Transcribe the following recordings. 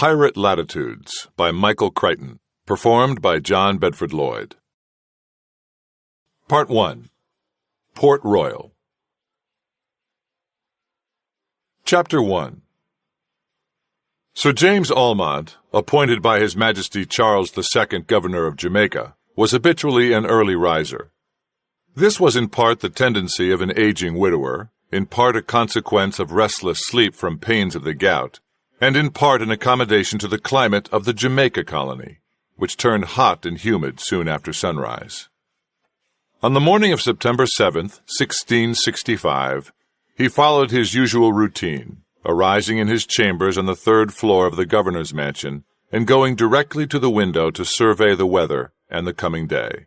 Pirate Latitudes by Michael Crichton, performed by John Bedford Lloyd. Part 1. Port Royal. Chapter 1. Sir James Almont, appointed by His Majesty Charles II, Governor of Jamaica, was habitually an early riser. This was in part the tendency of an aging widower, in part a consequence of restless sleep from pains of the gout, and in part an accommodation to the climate of the Jamaica colony, which turned hot and humid soon after sunrise. On the morning of September 7th, 1665, he followed his usual routine, arising in his chambers on the third floor of the governor's mansion and going directly to the window to survey the weather and the coming day.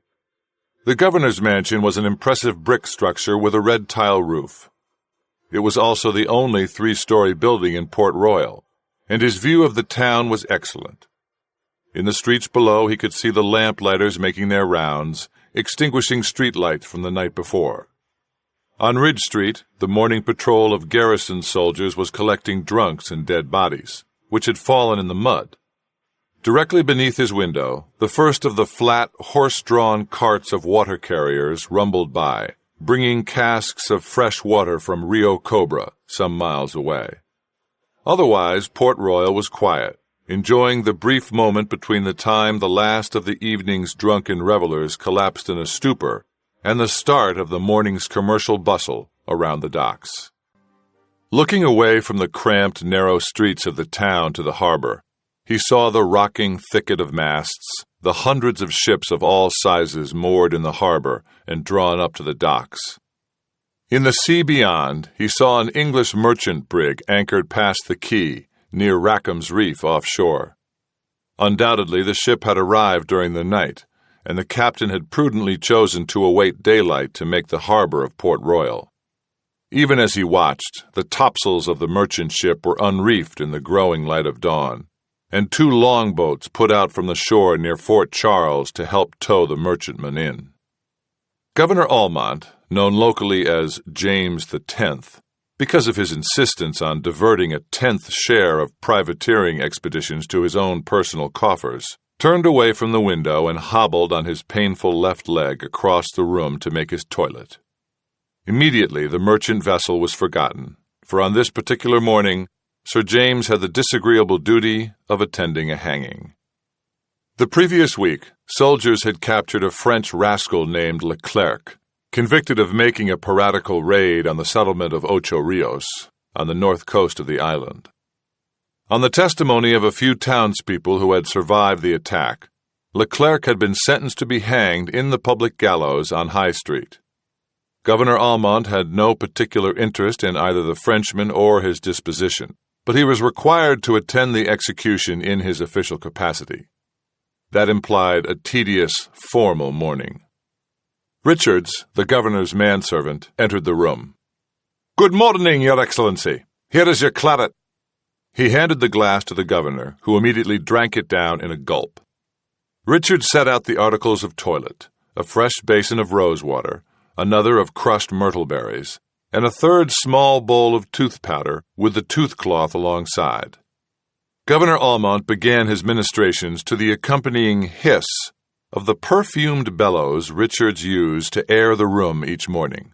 The governor's mansion was an impressive brick structure with a red tile roof. It was also the only three-story building in Port Royal, and his view of the town was excellent. In the streets below he could see the lamplighters making their rounds, extinguishing street lights from the night before. On Ridge Street, the morning patrol of garrison soldiers was collecting drunks and dead bodies, which had fallen in the mud. Directly beneath his window, the first of the flat, horse-drawn carts of water carriers rumbled by, bringing casks of fresh water from Rio Cobra, some miles away. Otherwise, Port Royal was quiet, enjoying the brief moment between the time the last of the evening's drunken revelers collapsed in a stupor and the start of the morning's commercial bustle around the docks. Looking away from the cramped, narrow streets of the town to the harbor, he saw the rocking thicket of masts, the hundreds of ships of all sizes moored in the harbor and drawn up to the docks. In the sea beyond, he saw an English merchant brig anchored past the quay, near Rackham's Reef offshore. Undoubtedly, the ship had arrived during the night, and the captain had prudently chosen to await daylight to make the harbor of Port Royal. Even as he watched, the topsails of the merchant ship were unreefed in the growing light of dawn, and two longboats put out from the shore near Fort Charles to help tow the merchantmen in. Governor Almont, known locally as James X, because of his insistence on diverting a 10th share of privateering expeditions to his own personal coffers, turned away from the window and hobbled on his painful left leg across the room to make his toilet. Immediately the merchant vessel was forgotten, for on this particular morning Sir James had the disagreeable duty of attending a hanging. The previous week, soldiers had captured a French rascal named Leclerc, convicted of making a piratical raid on the settlement of Ocho Rios, on the north coast of the island. On the testimony of a few townspeople who had survived the attack, Leclerc had been sentenced to be hanged in the public gallows on High Street. Governor Almont had no particular interest in either the Frenchman or his disposition, but he was required to attend the execution in his official capacity. That implied a tedious, formal morning. Richards, the governor's manservant, entered the room. "Good morning, Your Excellency. Here is your claret." He handed the glass to the governor, who immediately drank it down in a gulp. Richards set out the articles of toilet, a fresh basin of rosewater, another of crushed myrtle berries, and a third small bowl of tooth powder with the tooth-cloth alongside. Governor Almont began his ministrations to the accompanying hiss of the perfumed bellows Richards used to air the room each morning.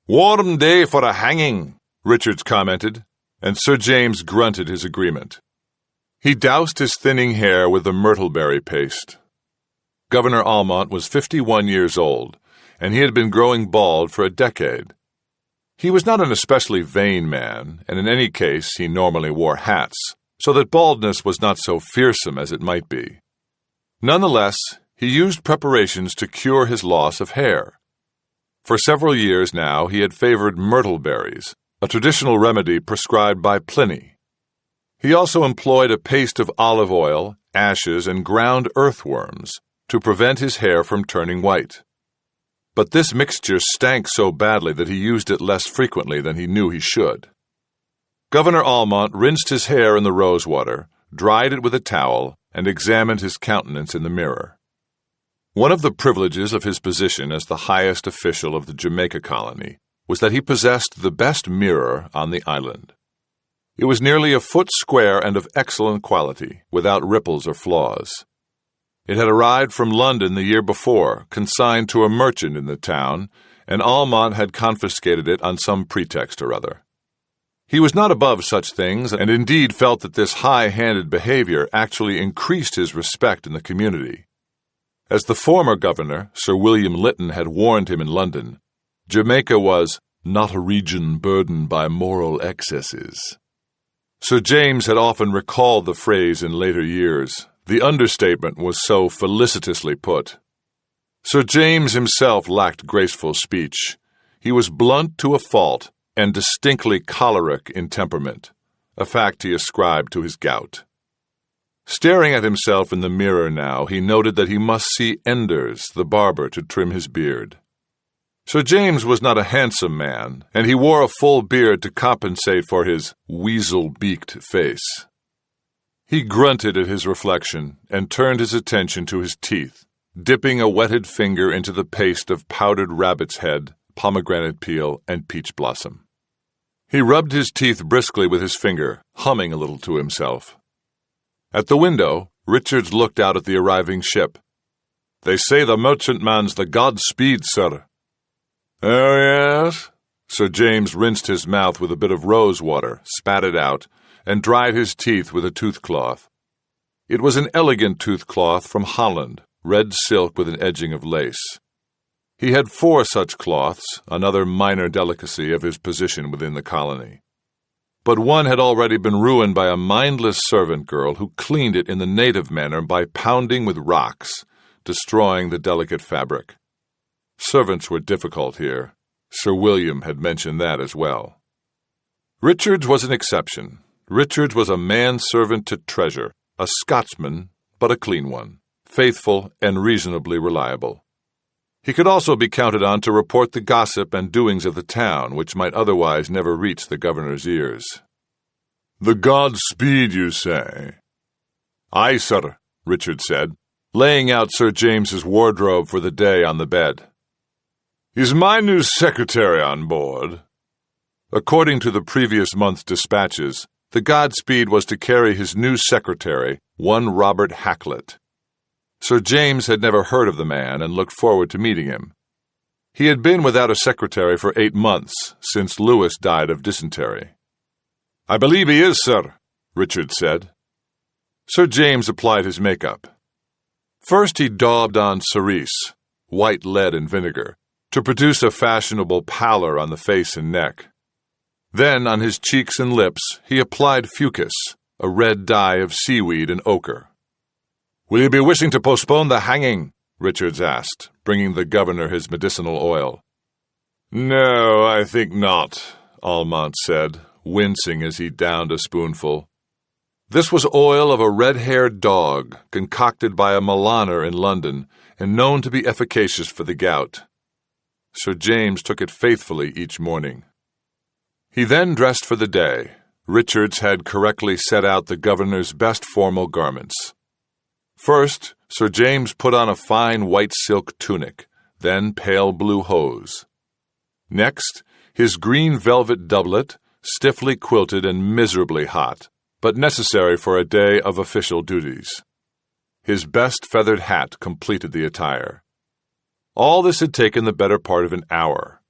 "Warm day for a hanging," Richards commented, and Sir James grunted his agreement. He doused his thinning hair with the myrtleberry paste. Governor Almont was 51 years old, and he had been growing bald for a decade. He was not an especially vain man, and in any case he normally wore hats, so that baldness was not so fearsome as it might be. Nonetheless, he used preparations to cure his loss of hair. For several years now he had favored myrtle berries, a traditional remedy prescribed by Pliny. He also employed a paste of olive oil, ashes, and ground earthworms to prevent his hair from turning white. But this mixture stank so badly that he used it less frequently than he knew he should. Governor Almont rinsed his hair in the rosewater, dried it with a towel, and examined his countenance in the mirror. One of the privileges of his position as the highest official of the Jamaica colony was that he possessed the best mirror on the island. It was nearly a foot square and of excellent quality, without ripples or flaws. It had arrived from London the year before, consigned to a merchant in the town, and Almont had confiscated it on some pretext or other. He was not above such things, and indeed felt that this high-handed behavior actually increased his respect in the community. As the former governor, Sir William Lytton, had warned him in London, Jamaica was not a region burdened by moral excesses. Sir James had often recalled the phrase in later years. The understatement was so felicitously put. Sir James himself lacked graceful speech. He was blunt to a fault and distinctly choleric in temperament, a fact he ascribed to his gout. Staring at himself in the mirror now, he noted that he must see Enders, the barber, to trim his beard. Sir James was not a handsome man, and he wore a full beard to compensate for his weasel-beaked face. He grunted at his reflection and turned his attention to his teeth, dipping a wetted finger into the paste of powdered rabbit's head, pomegranate peel, and peach blossom. He rubbed his teeth briskly with his finger, humming a little to himself. At the window, Richards looked out at the arriving ship. "They say the merchantman's the Godspeed, sir." "Oh, yes?" Sir James rinsed his mouth with a bit of rose water, spat it out, and dried his teeth with a toothcloth. It was an elegant toothcloth from Holland, red silk with an edging of lace. He had 4 such cloths, another minor delicacy of his position within the colony. But one had already been ruined by a mindless servant girl who cleaned it in the native manner by pounding with rocks, destroying the delicate fabric. Servants were difficult here. Sir William had mentioned that as well. Richards was an exception. Richards was a manservant to treasure, a Scotsman, but a clean one, faithful and reasonably reliable. He could also be counted on to report the gossip and doings of the town, which might otherwise never reach the governor's ears. "The Godspeed, you say?" "Aye, sir," Richard said, laying out Sir James's wardrobe for the day on the bed. "Is my new secretary on board?" According to the previous month's dispatches, the Godspeed was to carry his new secretary, one Robert Hacklet. Sir James had never heard of the man and looked forward to meeting him. He had been without a secretary for 8 months, since Lewis died of dysentery. "I believe he is, sir," Richard said. Sir James applied his makeup. First he daubed on cerise, white lead and vinegar, to produce a fashionable pallor on the face and neck. Then, on his cheeks and lips, he applied fucus, a red dye of seaweed and ochre. "Will you be wishing to postpone the hanging?" Richards asked, bringing the governor his medicinal oil. "No, I think not," Almont said, wincing as he downed a spoonful. This was oil of a red-haired dog, concocted by a Milaner in London, and known to be efficacious for the gout. Sir James took it faithfully each morning. He then dressed for the day. Richards had correctly set out the governor's best formal garments. First, Sir James put on a fine white silk tunic, then pale blue hose. Next, his green velvet doublet, stiffly quilted and miserably hot, but necessary for a day of official duties. His best feathered hat completed the attire. All this had taken the better part of an hour.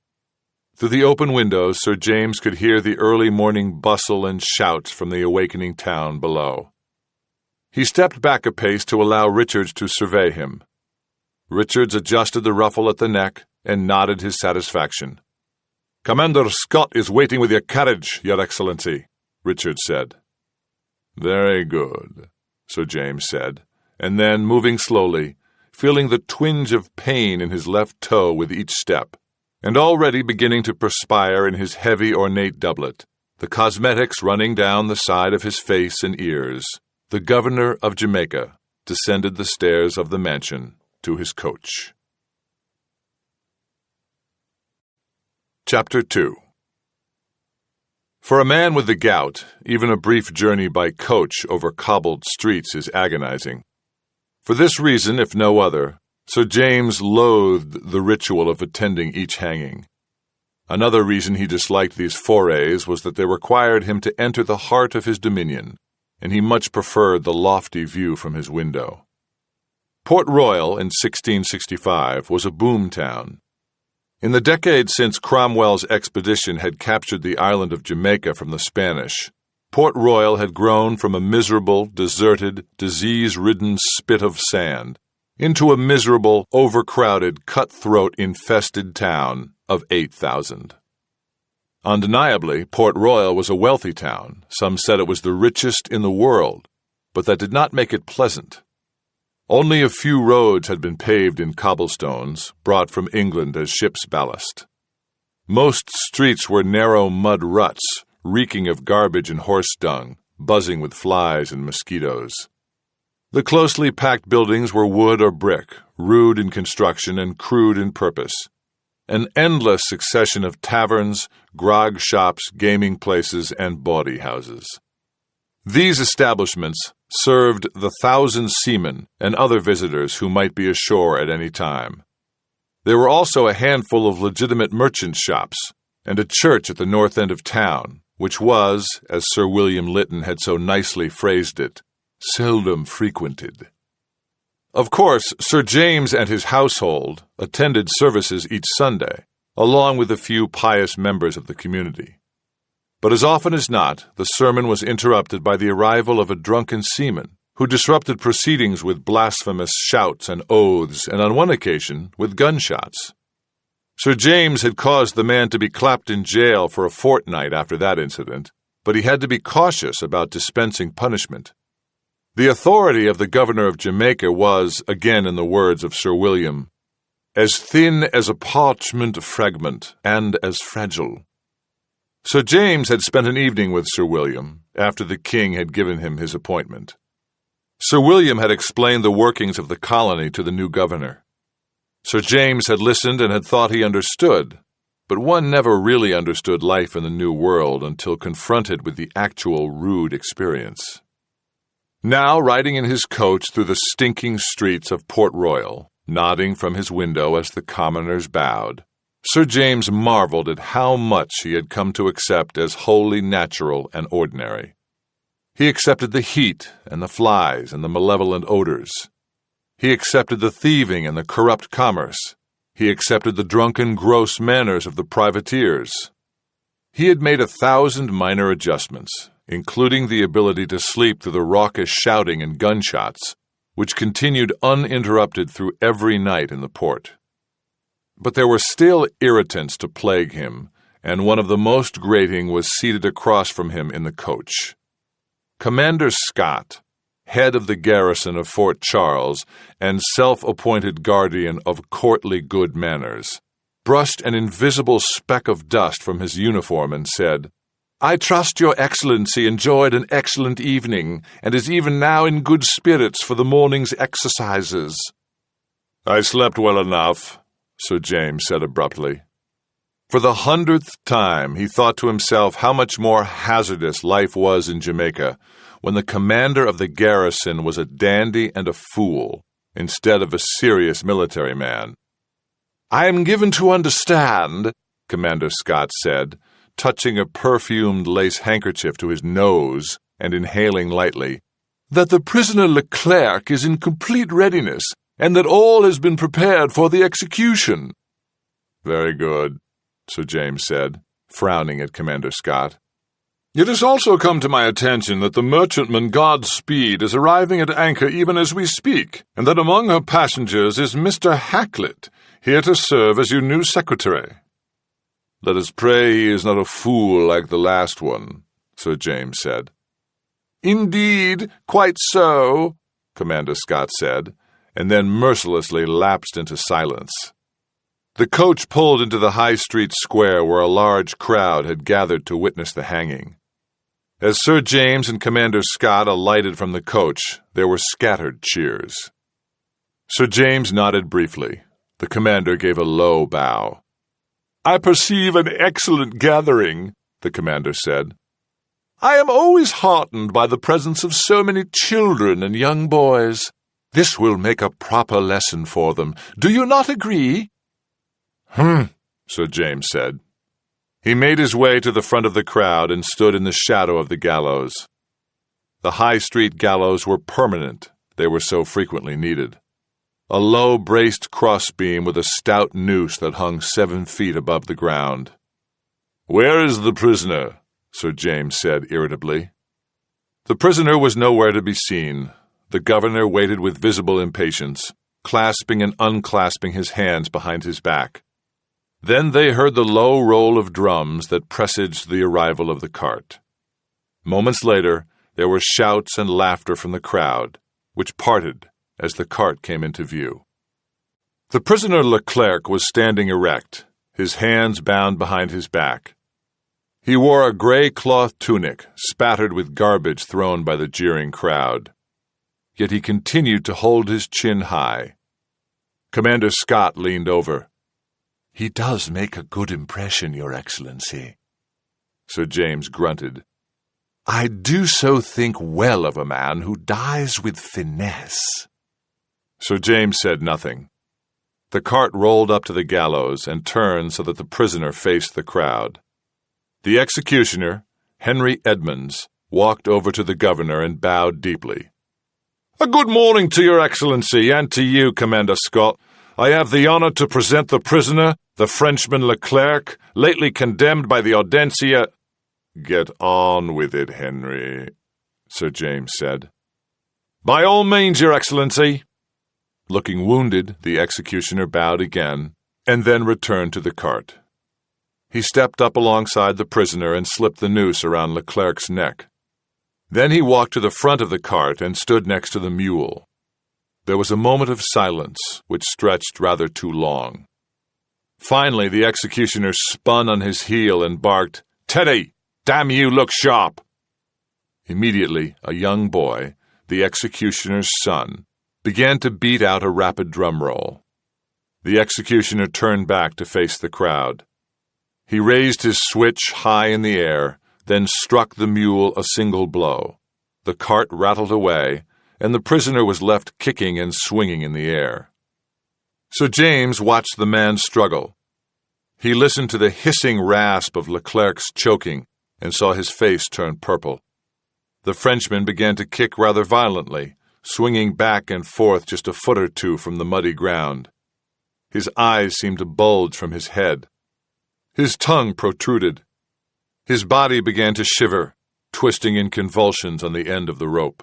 Through the open windows, Sir James could hear the early morning bustle and shouts from the awakening town below. He stepped back a pace to allow Richards to survey him. Richards adjusted the ruffle at the neck and nodded his satisfaction. "Commander Scott is waiting with your carriage, Your Excellency," Richards said. "Very good," Sir James said, and then, moving slowly, feeling the twinge of pain in his left toe with each step, and already beginning to perspire in his heavy ornate doublet, the cosmetics running down the side of his face and ears, the governor of Jamaica descended the stairs of the mansion to his coach. Chapter 2. For a man with the gout, even a brief journey by coach over cobbled streets is agonizing. For this reason, if no other, Sir James loathed the ritual of attending each hanging. Another reason he disliked these forays was that they required him to enter the heart of his dominion, and he much preferred the lofty view from his window. Port Royal in 1665 was a boom town. In the decade since Cromwell's expedition had captured the island of Jamaica from the Spanish, Port Royal had grown from a miserable, deserted, disease-ridden spit of sand into a miserable, overcrowded, cutthroat-infested town of 8,000. Undeniably, Port Royal was a wealthy town. Some said it was the richest in the world, but that did not make it pleasant. Only a few roads had been paved in cobblestones, brought from England as ship's ballast. Most streets were narrow mud ruts, reeking of garbage and horse dung, buzzing with flies and mosquitoes. The closely packed buildings were wood or brick, rude in construction and crude in purpose. An endless succession of taverns, grog shops, gaming places, and bawdy houses. These establishments served the 1,000 seamen and other visitors who might be ashore at any time. There were also a handful of legitimate merchant shops and a church at the north end of town, which was, as Sir William Lytton had so nicely phrased it, seldom frequented. Of course, Sir James and his household attended services each Sunday, along with a few pious members of the community. But as often as not, the sermon was interrupted by the arrival of a drunken seaman, who disrupted proceedings with blasphemous shouts and oaths, and on one occasion with gunshots. Sir James had caused the man to be clapped in jail for a fortnight after that incident, but he had to be cautious about dispensing punishment. The authority of the governor of Jamaica was, again in the words of Sir William, as thin as a parchment fragment and as fragile. Sir James had spent an evening with Sir William after the king had given him his appointment. Sir William had explained the workings of the colony to the new governor. Sir James had listened and had thought he understood, but one never really understood life in the New World until confronted with the actual rude experience. Now, riding in his coach through the stinking streets of Port Royal, nodding from his window as the commoners bowed, Sir James marveled at how much he had come to accept as wholly natural and ordinary. He accepted the heat and the flies and the malevolent odors. He accepted the thieving and the corrupt commerce. He accepted the drunken, gross manners of the privateers. He had made 1,000 minor adjustments, including the ability to sleep through the raucous shouting and gunshots, which continued uninterrupted through every night in the port. But there were still irritants to plague him, and one of the most grating was seated across from him in the coach. Commander Scott, head of the garrison of Fort Charles and self-appointed guardian of courtly good manners, brushed an invisible speck of dust from his uniform and said, "I trust Your Excellency enjoyed an excellent evening and is even now in good spirits for the morning's exercises." "I slept well enough," Sir James said abruptly. For the 100th time he thought to himself how much more hazardous life was in Jamaica when the commander of the garrison was a dandy and a fool instead of a serious military man. "I am given to understand," Commander Scott said, touching a perfumed lace handkerchief to his nose and inhaling lightly, "that the prisoner Leclerc is in complete readiness and that all has been prepared for the execution." "Very good," Sir James said, frowning at Commander Scott. "It has also come to my attention that the merchantman Godspeed is arriving at anchor even as we speak, and that among her passengers is Mr. Hacklet, here to serve as your new secretary." "Let us pray he is not a fool like the last one," Sir James said. "Indeed, quite so," Commander Scott said, and then mercilessly lapsed into silence. The coach pulled into the High Street square where a large crowd had gathered to witness the hanging. As Sir James and Commander Scott alighted from the coach, there were scattered cheers. Sir James nodded briefly. The commander gave a low bow. "I perceive an excellent gathering," the commander said. "I am always heartened by the presence of so many children and young boys. This will make a proper lesson for them. Do you not agree?" Sir James said. He made his way to the front of the crowd and stood in the shadow of the gallows. The High Street gallows were permanent, they were so frequently needed. A low braced crossbeam with a stout noose that hung 7 feet above the ground. "Where is the prisoner?" Sir James said irritably. The prisoner was nowhere to be seen. The governor waited with visible impatience, clasping and unclasping his hands behind his back. Then they heard the low roll of drums that presaged the arrival of the cart. Moments later, there were shouts and laughter from the crowd, which parted as the cart came into view. The prisoner Leclerc was standing erect, his hands bound behind his back. He wore a gray cloth tunic, spattered with garbage thrown by the jeering crowd. Yet he continued to hold his chin high. Commander Scott leaned over. "He does make a good impression, Your Excellency." Sir James grunted. "I do so think well of a man who dies with finesse." Sir James said nothing. The cart rolled up to the gallows and turned so that the prisoner faced the crowd. The executioner, Henry Edmonds, walked over to the governor and bowed deeply. "A good morning to Your Excellency and to you, Commander Scott. I have the honor to present the prisoner, the Frenchman Leclerc, lately condemned by the Audiencia—" "Get on with it, Henry," Sir James said. "By all means, Your Excellency." Looking wounded, the executioner bowed again, and then returned to the cart. He stepped up alongside the prisoner and slipped the noose around Leclerc's neck. Then he walked to the front of the cart and stood next to the mule. There was a moment of silence, which stretched rather too long. Finally, the executioner spun on his heel and barked, "Teddy, damn you, look sharp!" Immediately, a young boy, the executioner's son, began to beat out a rapid drum roll. The executioner turned back to face the crowd. He raised his switch high in the air, then struck the mule a single blow. The cart rattled away, and the prisoner was left kicking and swinging in the air. Sir James watched the man struggle. He listened to the hissing rasp of Leclerc's choking and saw his face turn purple. The Frenchman began to kick rather violently, swinging back and forth just a foot or two from the muddy ground. His eyes seemed to bulge from his head. His tongue protruded. His body began to shiver, twisting in convulsions on the end of the rope.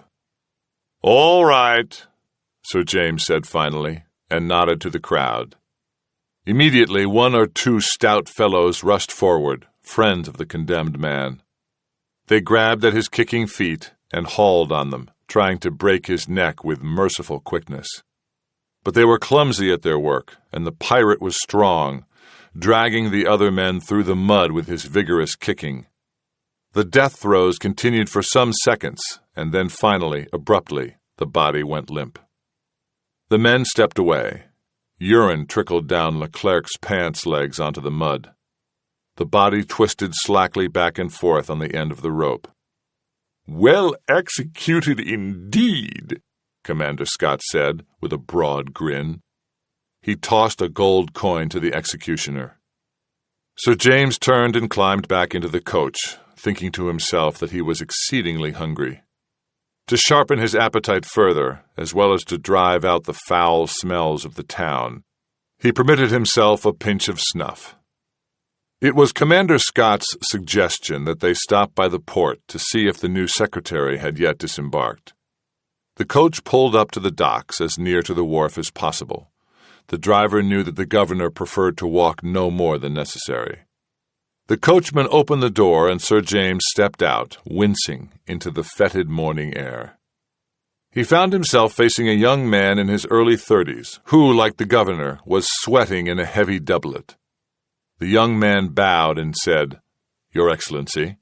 "All right," Sir James said finally, and nodded to the crowd. Immediately, 1 or 2 stout fellows rushed forward, friends of the condemned man. They grabbed at his kicking feet and hauled on them, trying to break his neck with merciful quickness. But they were clumsy at their work, and the pirate was strong, dragging the other men through the mud with his vigorous kicking. The death throes continued for some seconds, and then finally, abruptly, the body went limp. The men stepped away. Urine trickled down Leclerc's pants legs onto the mud. The body twisted slackly back and forth on the end of the rope. "Well executed indeed," Commander Scott said, with a broad grin. He tossed a gold coin to the executioner. Sir James turned and climbed back into the coach, thinking to himself that he was exceedingly hungry. To sharpen his appetite further, as well as to drive out the foul smells of the town, he permitted himself a pinch of snuff. It was Commander Scott's suggestion that they stop by the port to see if the new secretary had yet disembarked. The coach pulled up to the docks as near to the wharf as possible. The driver knew that the governor preferred to walk no more than necessary. The coachman opened the door and Sir James stepped out, wincing, into the fetid morning air. He found himself facing a young man in his early 30s, who, like the governor, was sweating in a heavy doublet. The young man bowed and said, "Your Excellency."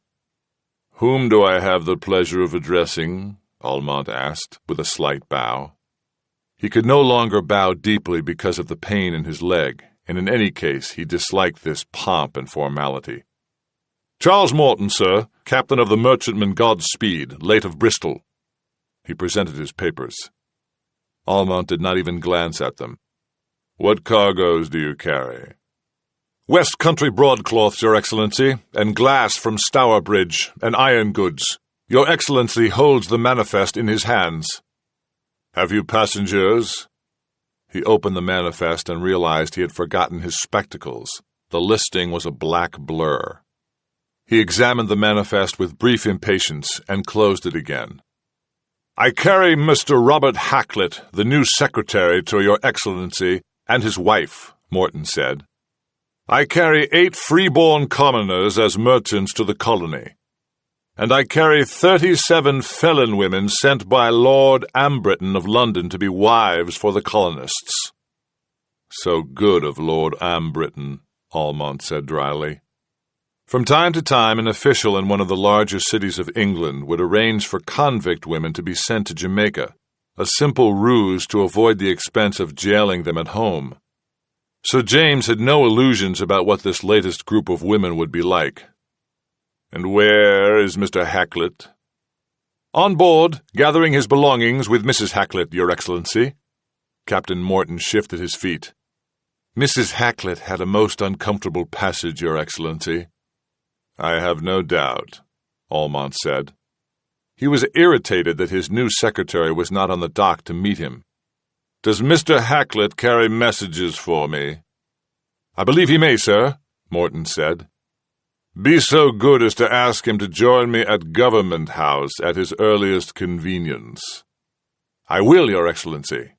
"Whom do I have the pleasure of addressing?" Almont asked, with a slight bow. He could no longer bow deeply because of the pain in his leg, and in any case he disliked this pomp and formality. "Charles Morton, sir, captain of the merchantman Godspeed, late of Bristol." He presented his papers. Almont did not even glance at them. "What cargoes do you carry?" West Country broadcloths, Your Excellency, and glass from Stourbridge, and iron goods. Your Excellency holds the manifest in his hands. Have you passengers? He opened the manifest and realized he had forgotten his spectacles. The listing was a black blur. He examined the manifest with brief impatience and closed it again. I carry Mr. Robert Hacklet, the new secretary to Your Excellency, and his wife, Morton said. I carry 8 freeborn commoners as merchants to the colony, and I carry 37 felon women sent by Lord Ambritton of London to be wives for the colonists. So good of Lord Ambritton, Almont said dryly. From time to time, an official in one of the larger cities of England would arrange for convict women to be sent to Jamaica, a simple ruse to avoid the expense of jailing them at home. Sir James had no illusions about what this latest group of women would be like. And where is Mr. Hacklet? On board, gathering his belongings with Mrs. Hacklet, Your Excellency. Captain Morton shifted his feet. Mrs. Hacklet had a most uncomfortable passage, Your Excellency. I have no doubt, Almont said. He was irritated that his new secretary was not on the dock to meet him. Does Mr. Hacklet carry messages for me? I believe he may, sir, Morton said. Be so good as to ask him to join me at Government House at his earliest convenience. I will, Your Excellency.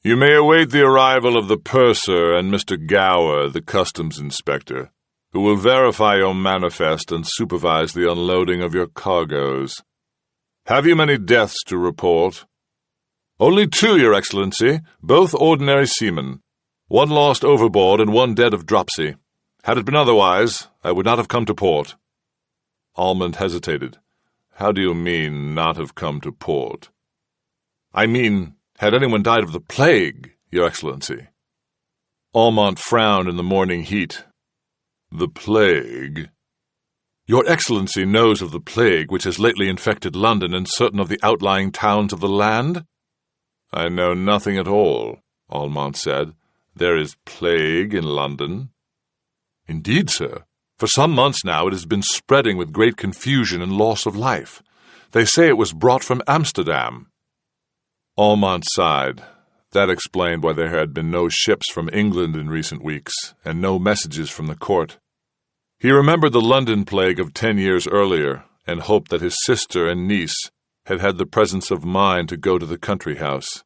You may await the arrival of the purser and Mr. Gower, the customs inspector, who will verify your manifest and supervise the unloading of your cargoes. Have you many deaths to report? Only 2, Your Excellency, both ordinary seamen. 1 lost overboard and 1 dead of dropsy. Had it been otherwise, I would not have come to port. Almond hesitated. How do you mean, not have come to port? I mean, had anyone died of the plague, Your Excellency? Almont frowned in the morning heat. The plague? Your Excellency knows of the plague which has lately infected London and certain of the outlying towns of the land? I know nothing at all, Almont said. There is plague in London. Indeed, sir. For some months now it has been spreading with great confusion and loss of life. They say it was brought from Amsterdam. Almont sighed. That explained why there had been no ships from England in recent weeks, and no messages from the court. He remembered the London plague of 10 years earlier, and hoped that his sister and niece had had the presence of mind to go to the country house.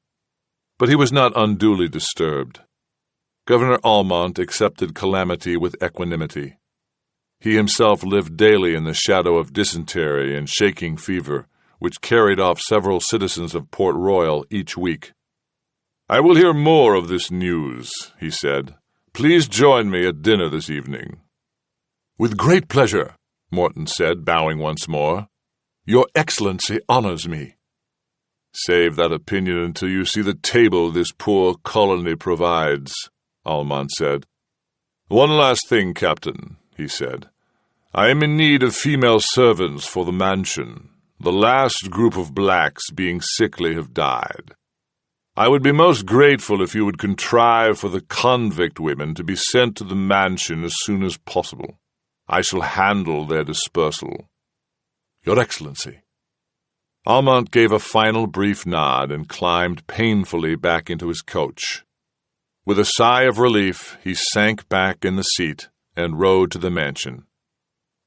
But he was not unduly disturbed. Governor Almont accepted calamity with equanimity. He himself lived daily in the shadow of dysentery and shaking fever, which carried off several citizens of Port Royal each week. I will hear more of this news, he said. Please join me at dinner this evening. With great pleasure, Morton said, bowing once more. Your Excellency honors me. Save that opinion until you see the table this poor colony provides, Almont said. One last thing, Captain, he said. I am in need of female servants for the mansion. The last group of blacks, being sickly, have died. I would be most grateful if you would contrive for the convict women to be sent to the mansion as soon as possible. I shall handle their dispersal. Your Excellency. Almont gave a final brief nod and climbed painfully back into his coach. With a sigh of relief, he sank back in the seat and rode to the mansion.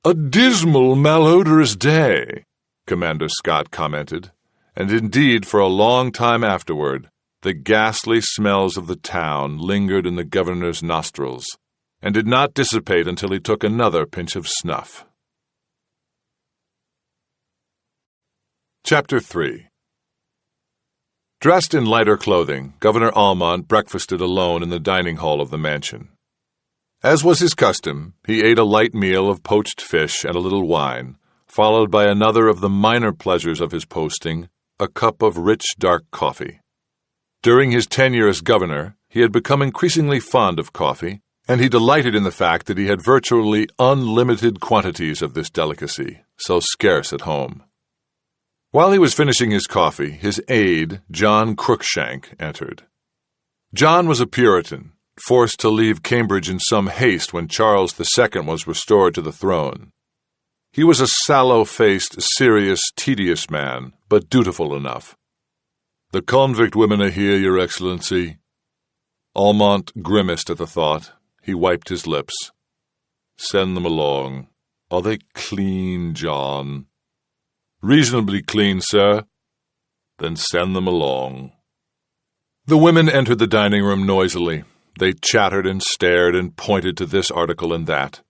A dismal, malodorous day, Commander Scott commented, and indeed for a long time afterward, the ghastly smells of the town lingered in the governor's nostrils, and did not dissipate until he took another pinch of snuff. Chapter 3. Dressed in lighter clothing, Governor Almont breakfasted alone in the dining hall of the mansion. As was his custom, he ate a light meal of poached fish and a little wine, followed by another of the minor pleasures of his posting, a cup of rich dark coffee. During his tenure as governor, he had become increasingly fond of coffee, and he delighted in the fact that he had virtually unlimited quantities of this delicacy, so scarce at home. While he was finishing his coffee, his aide, John Crookshank, entered. John was a Puritan, forced to leave Cambridge in some haste when Charles II was restored to the throne. He was a sallow-faced, serious, tedious man, but dutiful enough. "The convict women are here, Your Excellency." Almont grimaced at the thought. He wiped his lips. "Send them along. Are they clean, John?" "Reasonably clean, sir." "Then send them along." The women entered the dining room noisily. They chattered and stared and pointed to this article and that.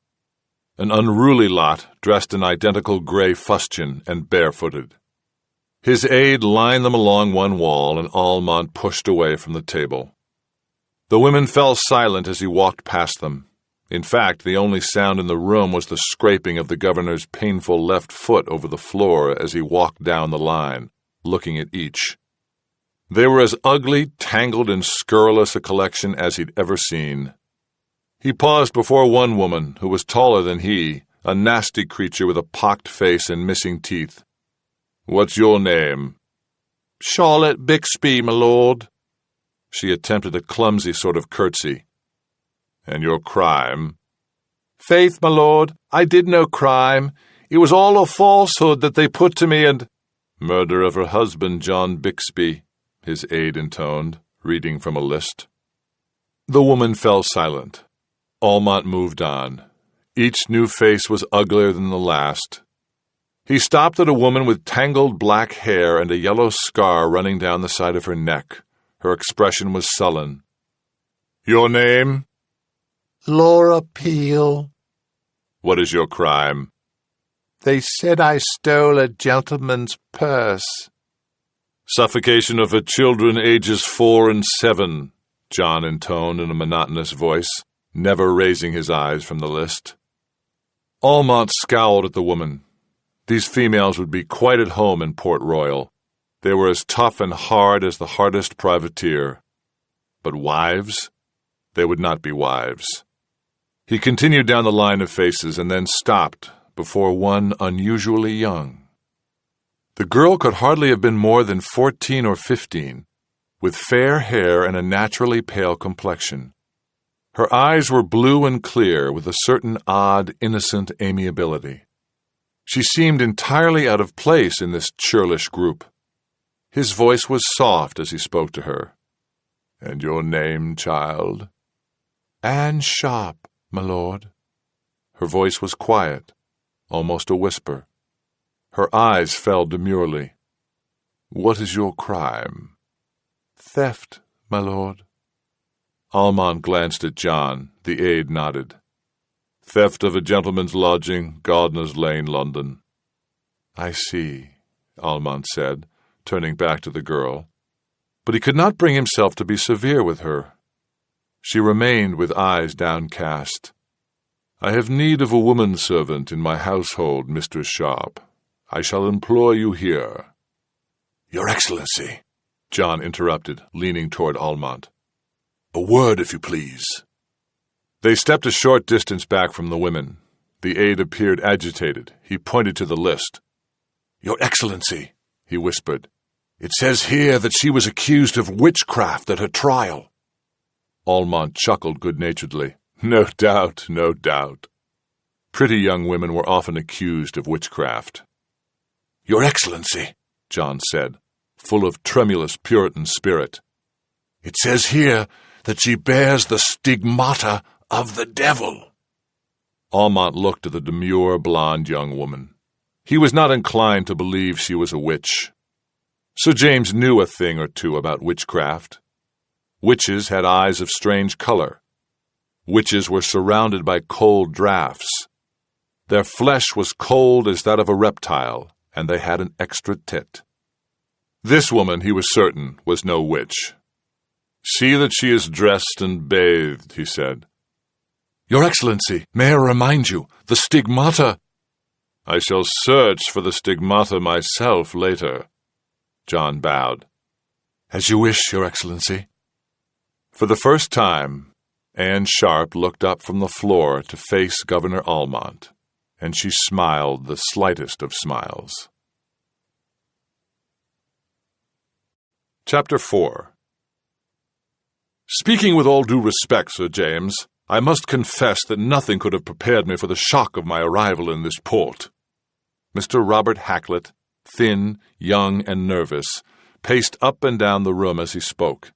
An unruly lot, dressed in identical gray fustian and barefooted. His aide lined them along one wall, and Almont pushed away from the table. The women fell silent as he walked past them. In fact, the only sound in the room was the scraping of the governor's painful left foot over the floor as he walked down the line, looking at each. They were as ugly, tangled, and scurrilous a collection as he'd ever seen. He paused before one woman who was taller than he, a nasty creature with a pocked face and missing teeth. "What's your name?" "Charlotte Bixby, my lord." She attempted a clumsy sort of curtsy. "And your crime?" "Faith, my lord, I did no crime. It was all a falsehood that they put to me, and—" "Murder of her husband, John Bixby," his aide intoned, reading from a list. The woman fell silent. Almont moved on. Each new face was uglier than the last. He stopped at a woman with tangled black hair and a yellow scar running down the side of her neck. Her expression was sullen. "Your name?" "Laura Peel." "What is your crime?" "They said I stole a gentleman's purse." "Suffocation of her children ages 4 and 7, John intoned in a monotonous voice, never raising his eyes from the list. Almont scowled at the woman. These females would be quite at home in Port Royal. They were as tough and hard as the hardest privateer. But wives? They would not be wives. He continued down the line of faces and then stopped before one unusually young. The girl could hardly have been more than 14 or 15, with fair hair and a naturally pale complexion. Her eyes were blue and clear, with a certain odd, innocent amiability. She seemed entirely out of place in this churlish group. His voice was soft as he spoke to her. "And your name, child?" "Anne Sharp, my lord." Her voice was quiet, almost a whisper. Her eyes fell demurely. "What is your crime?" "Theft, my lord." Almont glanced at John. The aide nodded. "Theft of a gentleman's lodging, Gardener's Lane, London." "I see," Almont said, turning back to the girl. But he could not bring himself to be severe with her. She remained with eyes downcast. "I have need of a woman-servant in my household, Mistress Sharp. I shall employ you here." "Your Excellency," John interrupted, leaning toward Almont. "A word, if you please." They stepped a short distance back from the women. The aide appeared agitated. He pointed to the list. "Your Excellency," he whispered, "it says here that she was accused of witchcraft at her trial." Almont chuckled good-naturedly. "No doubt, no doubt." Pretty young women were often accused of witchcraft. "Your Excellency," John said, full of tremulous Puritan spirit, "it says here that she bears the stigmata of the devil." Almont looked at the demure, blonde young woman. He was not inclined to believe she was a witch. Sir James knew a thing or two about witchcraft. Witches had eyes of strange color. Witches were surrounded by cold draughts. Their flesh was cold as that of a reptile, and they had an extra tit. This woman, he was certain, was no witch. "See that she is dressed and bathed," he said. "Your Excellency, may I remind you, the stigmata—" "I shall search for the stigmata myself later." John bowed. "As you wish, Your Excellency." For the first time, Anne Sharp looked up from the floor to face Governor Almont, and she smiled the slightest of smiles. Chapter 4. Speaking with all due respect, Sir James, I must confess that nothing could have prepared me for the shock of my arrival in this port. Mr. Robert Hacklet, thin, young, and nervous, paced up and down the room as he spoke.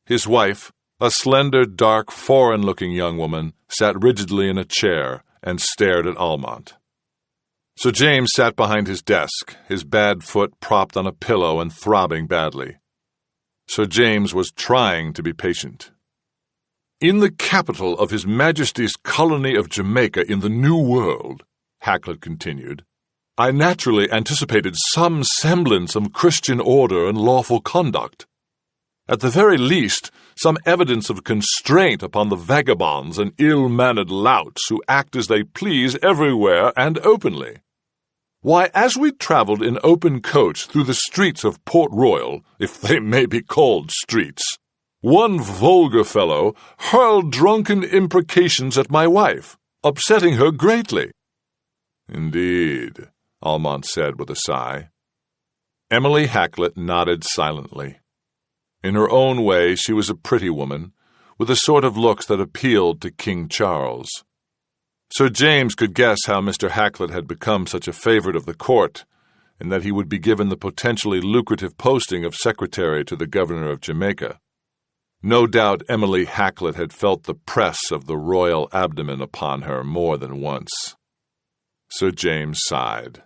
His wife, a slender, dark, foreign-looking young woman, sat rigidly in a chair and stared at Almont. Sir James sat behind his desk, his bad foot propped on a pillow and throbbing badly. Sir James was trying to be patient. "In the capital of His Majesty's colony of Jamaica in the New World," Hacklet continued, "I naturally anticipated some semblance of Christian order and lawful conduct. At the very least, some evidence of constraint upon the vagabonds and ill-mannered louts who act as they please everywhere and openly. Why, as we travelled in open coach through the streets of Port Royal, if they may be called streets, one vulgar fellow hurled drunken imprecations at my wife, upsetting her greatly." "Indeed," Almont said with a sigh. Emily Hacklet nodded silently. In her own way, she was a pretty woman, with a sort of looks that appealed to King Charles. Sir James could guess how Mr. Hacklet had become such a favourite of the court, and that he would be given the potentially lucrative posting of secretary to the governor of Jamaica. No doubt Emily Hacklet had felt the press of the royal abdomen upon her more than once. Sir James sighed.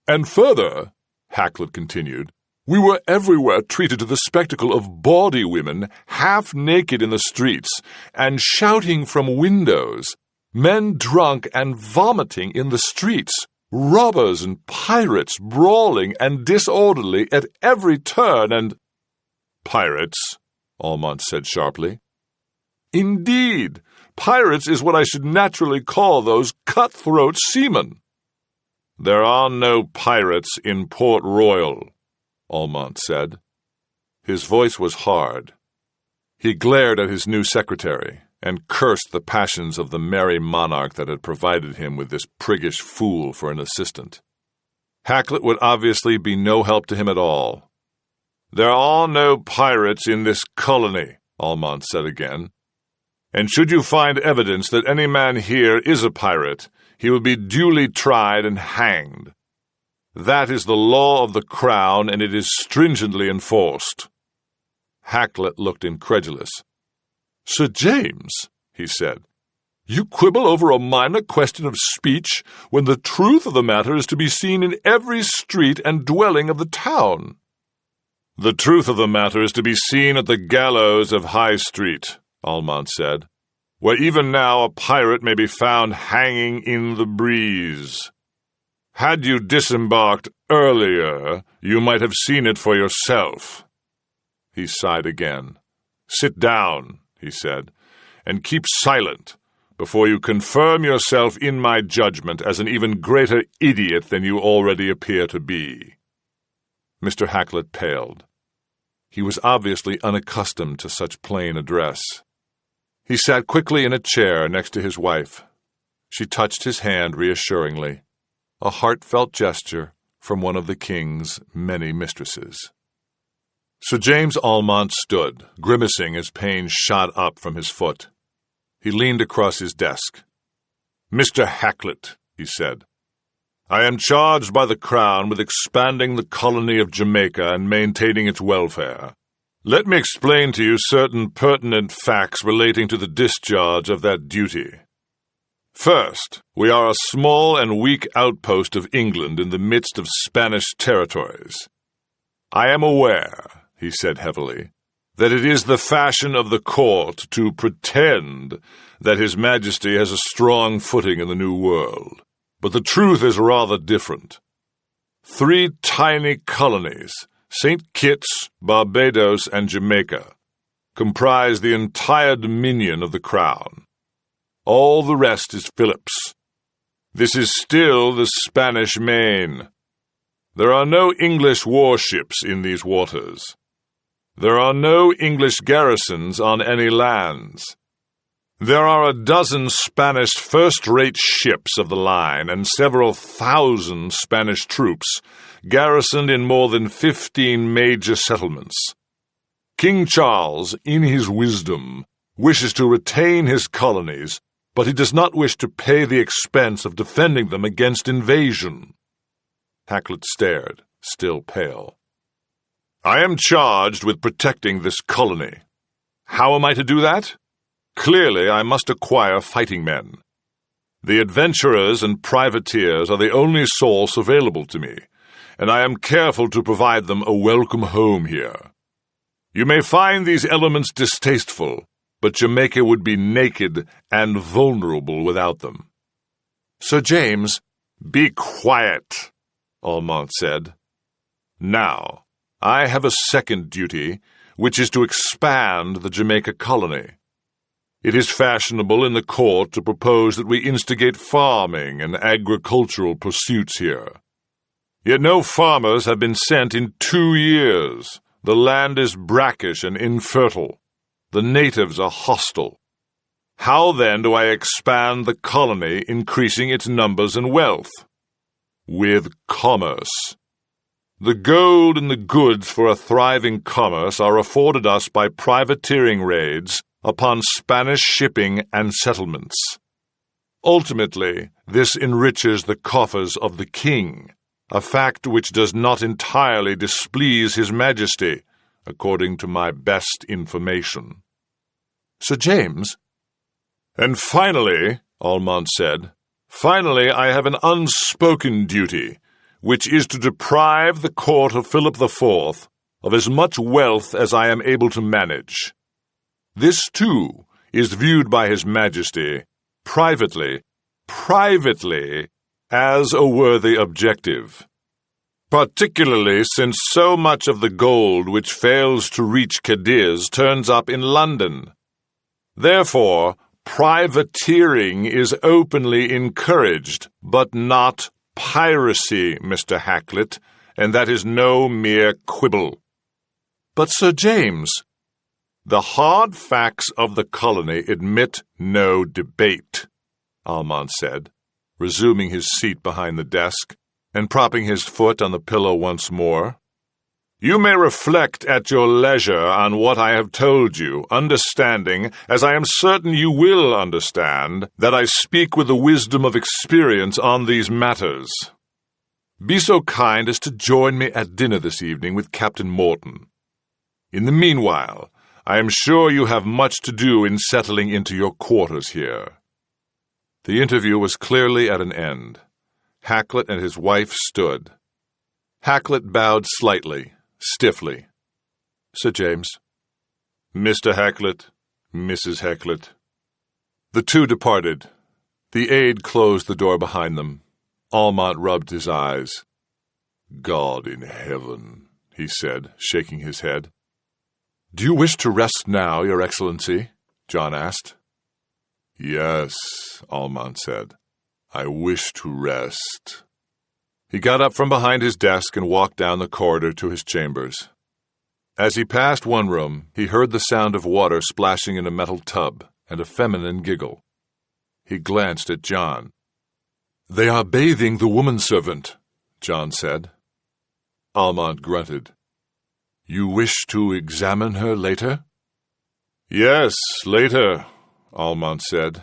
"And further," Hacklet continued, "we were everywhere treated to the spectacle of bawdy women half naked in the streets and shouting from windows, men drunk and vomiting in the streets, robbers and pirates brawling and disorderly at every turn, and—" "Pirates?" Almont said sharply. "Indeed, pirates is what I should naturally call those cutthroat seamen." "There are no pirates in Port Royal," Almont said. His voice was hard. He glared at his new secretary and cursed the passions of the merry monarch that had provided him with this priggish fool for an assistant. Hacklet would obviously be no help to him at all. "There are no pirates in this colony," Almont said again. "And should you find evidence that any man here is a pirate, he will be duly tried and hanged. That is the law of the Crown, and it is stringently enforced." Hacklet looked incredulous. "Sir James," he said, "you quibble over a minor question of speech when the truth of the matter is to be seen in every street and dwelling of the town." "The truth of the matter is to be seen at the gallows of High Street," Almont said, "where even now a pirate may be found hanging in the breeze. Had you disembarked earlier, you might have seen it for yourself." He sighed again. "Sit down," he said, "and keep silent before you confirm yourself in my judgment as an even greater idiot than you already appear to be." Mr. Hacklet paled. He was obviously unaccustomed to such plain address. He sat quickly in a chair next to his wife. She touched his hand reassuringly, a heartfelt gesture from one of the king's many mistresses. Sir James Almont stood, grimacing as pain shot up from his foot. He leaned across his desk. "Mr. Hacklet," he said, "I am charged by the Crown with expanding the colony of Jamaica and maintaining its welfare. Let me explain to you certain pertinent facts relating to the discharge of that duty. First, we are a small and weak outpost of England in the midst of Spanish territories. I am aware," he said heavily, "that it is the fashion of the court to pretend that His Majesty has a strong footing in the New World. But the truth is rather different. 3 tiny colonies, St. Kitts, Barbados, and Jamaica, comprise the entire dominion of the Crown. All the rest is Philip's. This is still the Spanish Main. There are no English warships in these waters. There are no English garrisons on any lands. There are a dozen Spanish first-rate ships of the line and several thousand Spanish troops garrisoned in more than 15 major settlements. King Charles, in his wisdom, wishes to retain his colonies, but he does not wish to pay the expense of defending them against invasion." Hacklet stared, still pale. "I am charged with protecting this colony. How am I to do that? Clearly, I must acquire fighting men. The adventurers and privateers are the only source available to me, and I am careful to provide them a welcome home here. You may find these elements distasteful, but Jamaica would be naked and vulnerable without them." "Sir James—" "Be quiet," Almont said. "Now, I have a second duty, which is to expand the Jamaica colony. It is fashionable in the court to propose that we instigate farming and agricultural pursuits here. Yet no farmers have been sent in 2 years. The land is brackish and infertile. The natives are hostile. How then do I expand the colony, increasing its numbers and wealth? With commerce. The gold and the goods for a thriving commerce are afforded us by privateering raids upon Spanish shipping and settlements. Ultimately, this enriches the coffers of the king, a fact which does not entirely displease His Majesty, according to my best information." "Sir James—" "And finally," Almont said, "finally I have an unspoken duty, which is to deprive the court of Philip IV of as much wealth as I am able to manage. This, too, is viewed by His Majesty, privately, as a worthy objective, particularly since so much of the gold which fails to reach Cadiz turns up in London. Therefore, privateering is openly encouraged, but not piracy, Mr. Hacklet, and that is no mere quibble." "But, Sir James—" "The hard facts of the colony admit no debate," Almont said, resuming his seat behind the desk and propping his foot on the pillow once more. "You may reflect at your leisure on what I have told you, understanding, as I am certain you will understand, that I speak with the wisdom of experience on these matters. Be so kind as to join me at dinner this evening with Captain Morton. In the meanwhile, I am sure you have much to do in settling into your quarters here." The interview was clearly at an end. Hacklet and his wife stood. Hacklet bowed slightly, stiffly. "Sir James." "Mr. Hacklet, Mrs. Hacklet." The two departed. The aide closed the door behind them. Almont rubbed his eyes. "God in heaven," he said, shaking his head. "Do you wish to rest now, Your Excellency?" John asked. "Yes," Almont said. "I wish to rest." He got up from behind his desk and walked down the corridor to his chambers. As he passed one room, he heard the sound of water splashing in a metal tub and a feminine giggle. He glanced at John. "They are bathing the woman-servant," John said. Almont grunted. "You wish to examine her later?" "Yes, later," Almont said.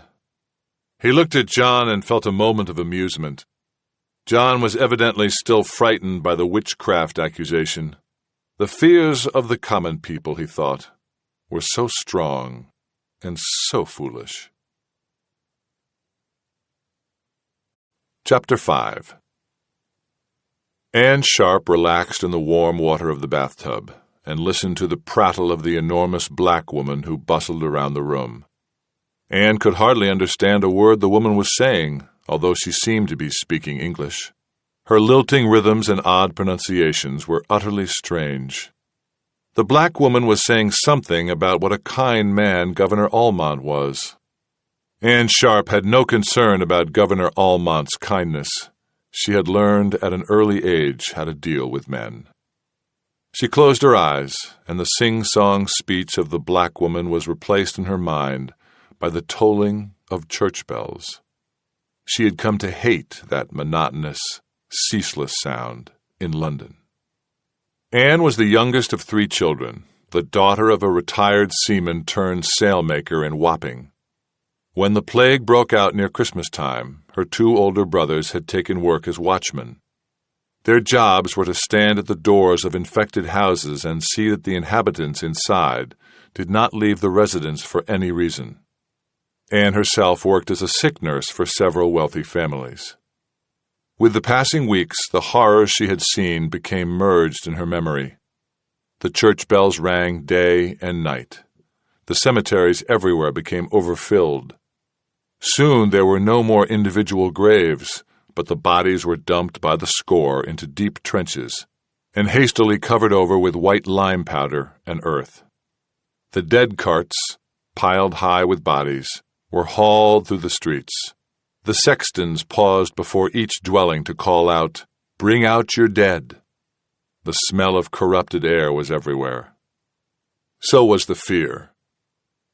He looked at John and felt a moment of amusement. John was evidently still frightened by the witchcraft accusation. The fears of the common people, he thought, were so strong and so foolish. Chapter 5. Anne Sharp relaxed in the warm water of the bathtub and listened to the prattle of the enormous black woman who bustled around the room. Anne could hardly understand a word the woman was saying, although she seemed to be speaking English. Her lilting rhythms and odd pronunciations were utterly strange. The black woman was saying something about what a kind man Governor Almont was. Anne Sharp had no concern about Governor Almont's kindness. She had learned at an early age how to deal with men. She closed her eyes, and the sing-song speech of the black woman was replaced in her mind by the tolling of church bells. She had come to hate that monotonous, ceaseless sound in London. Anne was the youngest of 3 children, the daughter of a retired seaman turned sailmaker in Wapping. When the plague broke out near Christmas time, her 2 older brothers had taken work as watchmen. Their jobs were to stand at the doors of infected houses and see that the inhabitants inside did not leave the residence for any reason. Anne herself worked as a sick nurse for several wealthy families. With the passing weeks, the horrors she had seen became merged in her memory. The church bells rang day and night. The cemeteries everywhere became overfilled. Soon there were no more individual graves, but the bodies were dumped by the score into deep trenches and hastily covered over with white lime powder and earth. The dead carts, piled high with bodies, were hauled through the streets. The sextons paused before each dwelling to call out, "Bring out your dead." The smell of corrupted air was everywhere. So was the fear.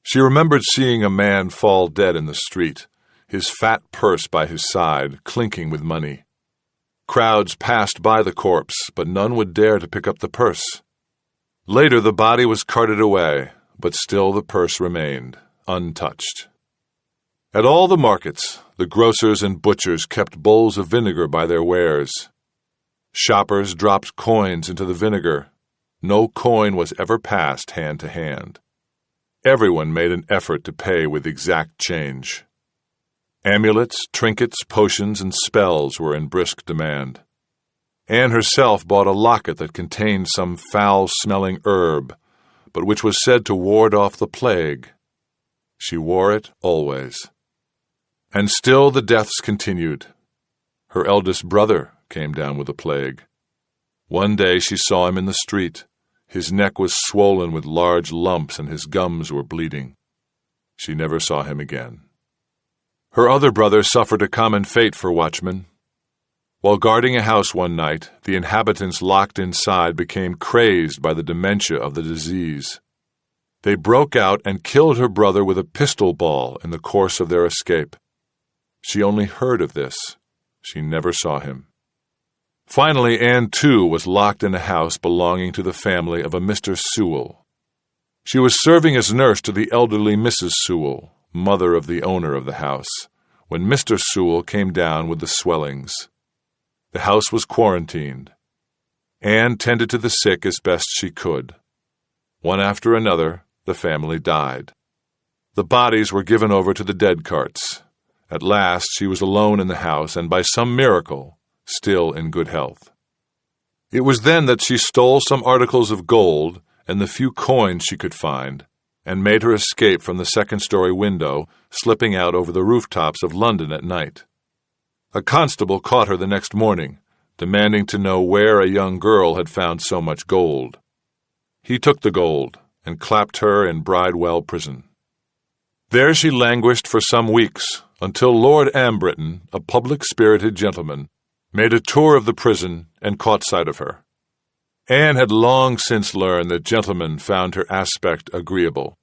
She remembered seeing a man fall dead in the street, his fat purse by his side, clinking with money. Crowds passed by the corpse, but none would dare to pick up the purse. Later the body was carted away, but still the purse remained, untouched. At all the markets, the grocers and butchers kept bowls of vinegar by their wares. Shoppers dropped coins into the vinegar. No coin was ever passed hand to hand. Everyone made an effort to pay with exact change. Amulets, trinkets, potions, and spells were in brisk demand. Anne herself bought a locket that contained some foul-smelling herb, but which was said to ward off the plague. She wore it always. And still the deaths continued. Her eldest brother came down with the plague. One day she saw him in the street. His neck was swollen with large lumps and his gums were bleeding. She never saw him again. Her other brother suffered a common fate for watchmen. While guarding a house one night, the inhabitants locked inside became crazed by the dementia of the disease. They broke out and killed her brother with a pistol ball in the course of their escape. She only heard of this. She never saw him. Finally, Anne, too, was locked in a house belonging to the family of a Mr. Sewell. She was serving as nurse to the elderly Mrs. Sewell, mother of the owner of the house, when Mr. Sewell came down with the swellings. The house was quarantined. Anne tended to the sick as best she could. One after another, the family died. The bodies were given over to the dead carts. At last she was alone in the house and by some miracle, still in good health. It was then that she stole some articles of gold and the few coins she could find, and made her escape from the second-story window, slipping out over the rooftops of London at night. A constable caught her the next morning, demanding to know where a young girl had found so much gold. He took the gold and clapped her in Bridewell prison. There she languished for some weeks, until Lord Ambritton, a public-spirited gentleman, made a tour of the prison and caught sight of her. Anne had long since learned that gentlemen found her aspect agreeable.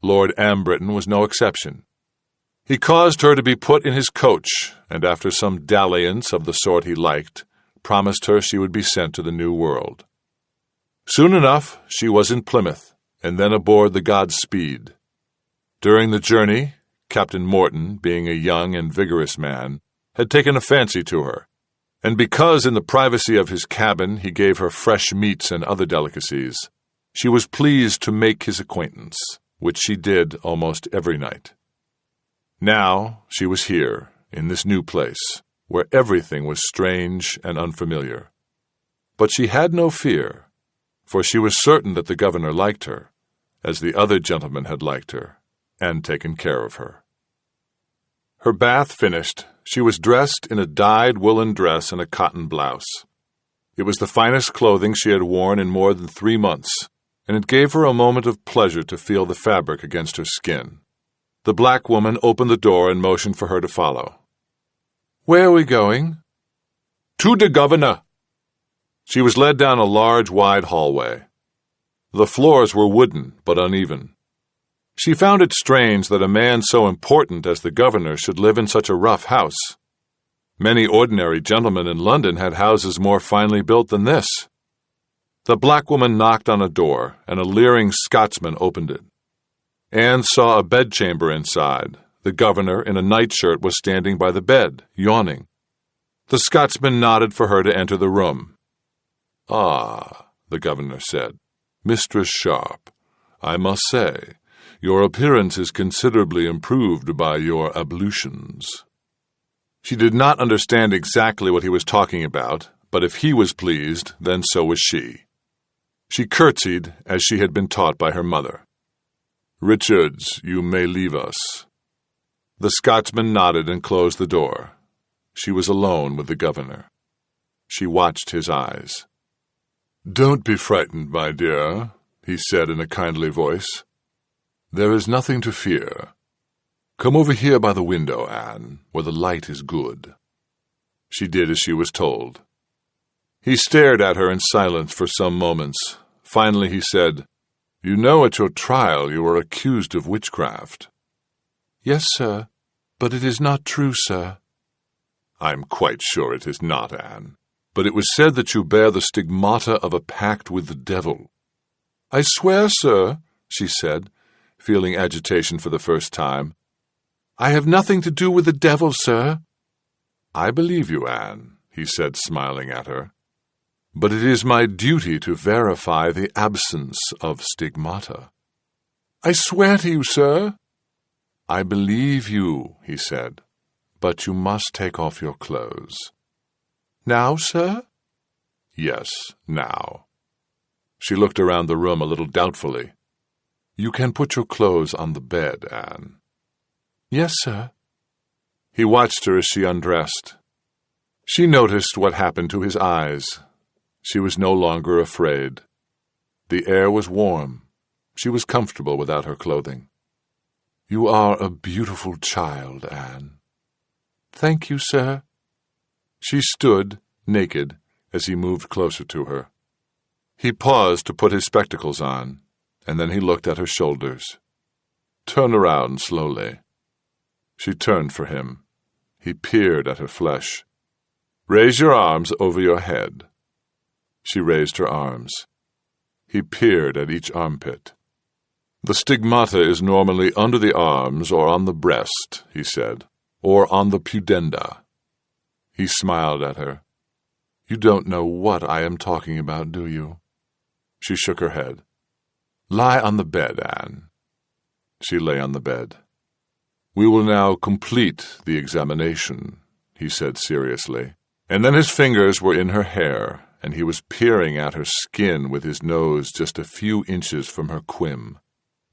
Lord Ambritton was no exception. He caused her to be put in his coach, and after some dalliance of the sort he liked, promised her she would be sent to the New World. Soon enough she was in Plymouth, and then aboard the Godspeed. During the journey, Captain Morton, being a young and vigorous man, had taken a fancy to her, and because in the privacy of his cabin he gave her fresh meats and other delicacies, she was pleased to make his acquaintance, which she did almost every night. Now she was here, in this new place, where everything was strange and unfamiliar. But she had no fear, for she was certain that the governor liked her, as the other gentlemen had liked her, and taken care of her. Her bath finished, she was dressed in a dyed woolen dress and a cotton blouse. It was the finest clothing she had worn in more than 3 months, and it gave her a moment of pleasure to feel the fabric against her skin. The black woman opened the door and motioned for her to follow. "Where are we going?" "To the governor." She was led down a large, wide hallway. The floors were wooden but uneven. She found it strange that a man so important as the governor should live in such a rough house. Many ordinary gentlemen in London had houses more finely built than this. The black woman knocked on a door, and a leering Scotsman opened it. Anne saw a bedchamber inside. The governor, in a nightshirt, was standing by the bed, yawning. The Scotsman nodded for her to enter the room. "Ah," the governor said, "Mistress Sharp, I must say, your appearance is considerably improved by your ablutions." She did not understand exactly what he was talking about, but if he was pleased, then so was she. She curtsied as she had been taught by her mother. "Richards, you may leave us." The Scotsman nodded and closed the door. She was alone with the governor. She watched his eyes. "Don't be frightened, my dear," he said in a kindly voice. "There is nothing to fear. Come over here by the window, Anne, where the light is good." She did as she was told. He stared at her in silence for some moments. Finally he said, "You know at your trial you were accused of witchcraft." "Yes, sir, but it is not true, sir." "I'm quite sure it is not, Anne. But it was said that you bear the stigmata of a pact with the devil." "I swear, sir," she said, feeling agitation for the first time, "I have nothing to do with the devil, sir." "I believe you, Anne," he said, smiling at her. "But it is my duty to verify the absence of stigmata." "I swear to you, sir." "I believe you," he said, "but you must take off your clothes." "Now, sir?" "Yes, now." She looked around the room a little doubtfully. "You can put your clothes on the bed, Anne." "Yes, sir." He watched her as she undressed. She noticed what happened to his eyes. She was no longer afraid. The air was warm. She was comfortable without her clothing. "You are a beautiful child, Anne." "Thank you, sir." She stood, naked, as he moved closer to her. He paused to put his spectacles on, and then he looked at her shoulders. "Turn around slowly." She turned for him. He peered at her flesh. "Raise your arms over your head." She raised her arms. He peered at each armpit. "The stigmata is normally under the arms or on the breast," he said, "or on the pudenda." He smiled at her. "You don't know what I am talking about, do you?" She shook her head. "Lie on the bed, Anne." She lay on the bed. "We will now complete the examination," he said seriously. And then his fingers were in her hair, and he was peering at her skin with his nose just a few inches from her quim.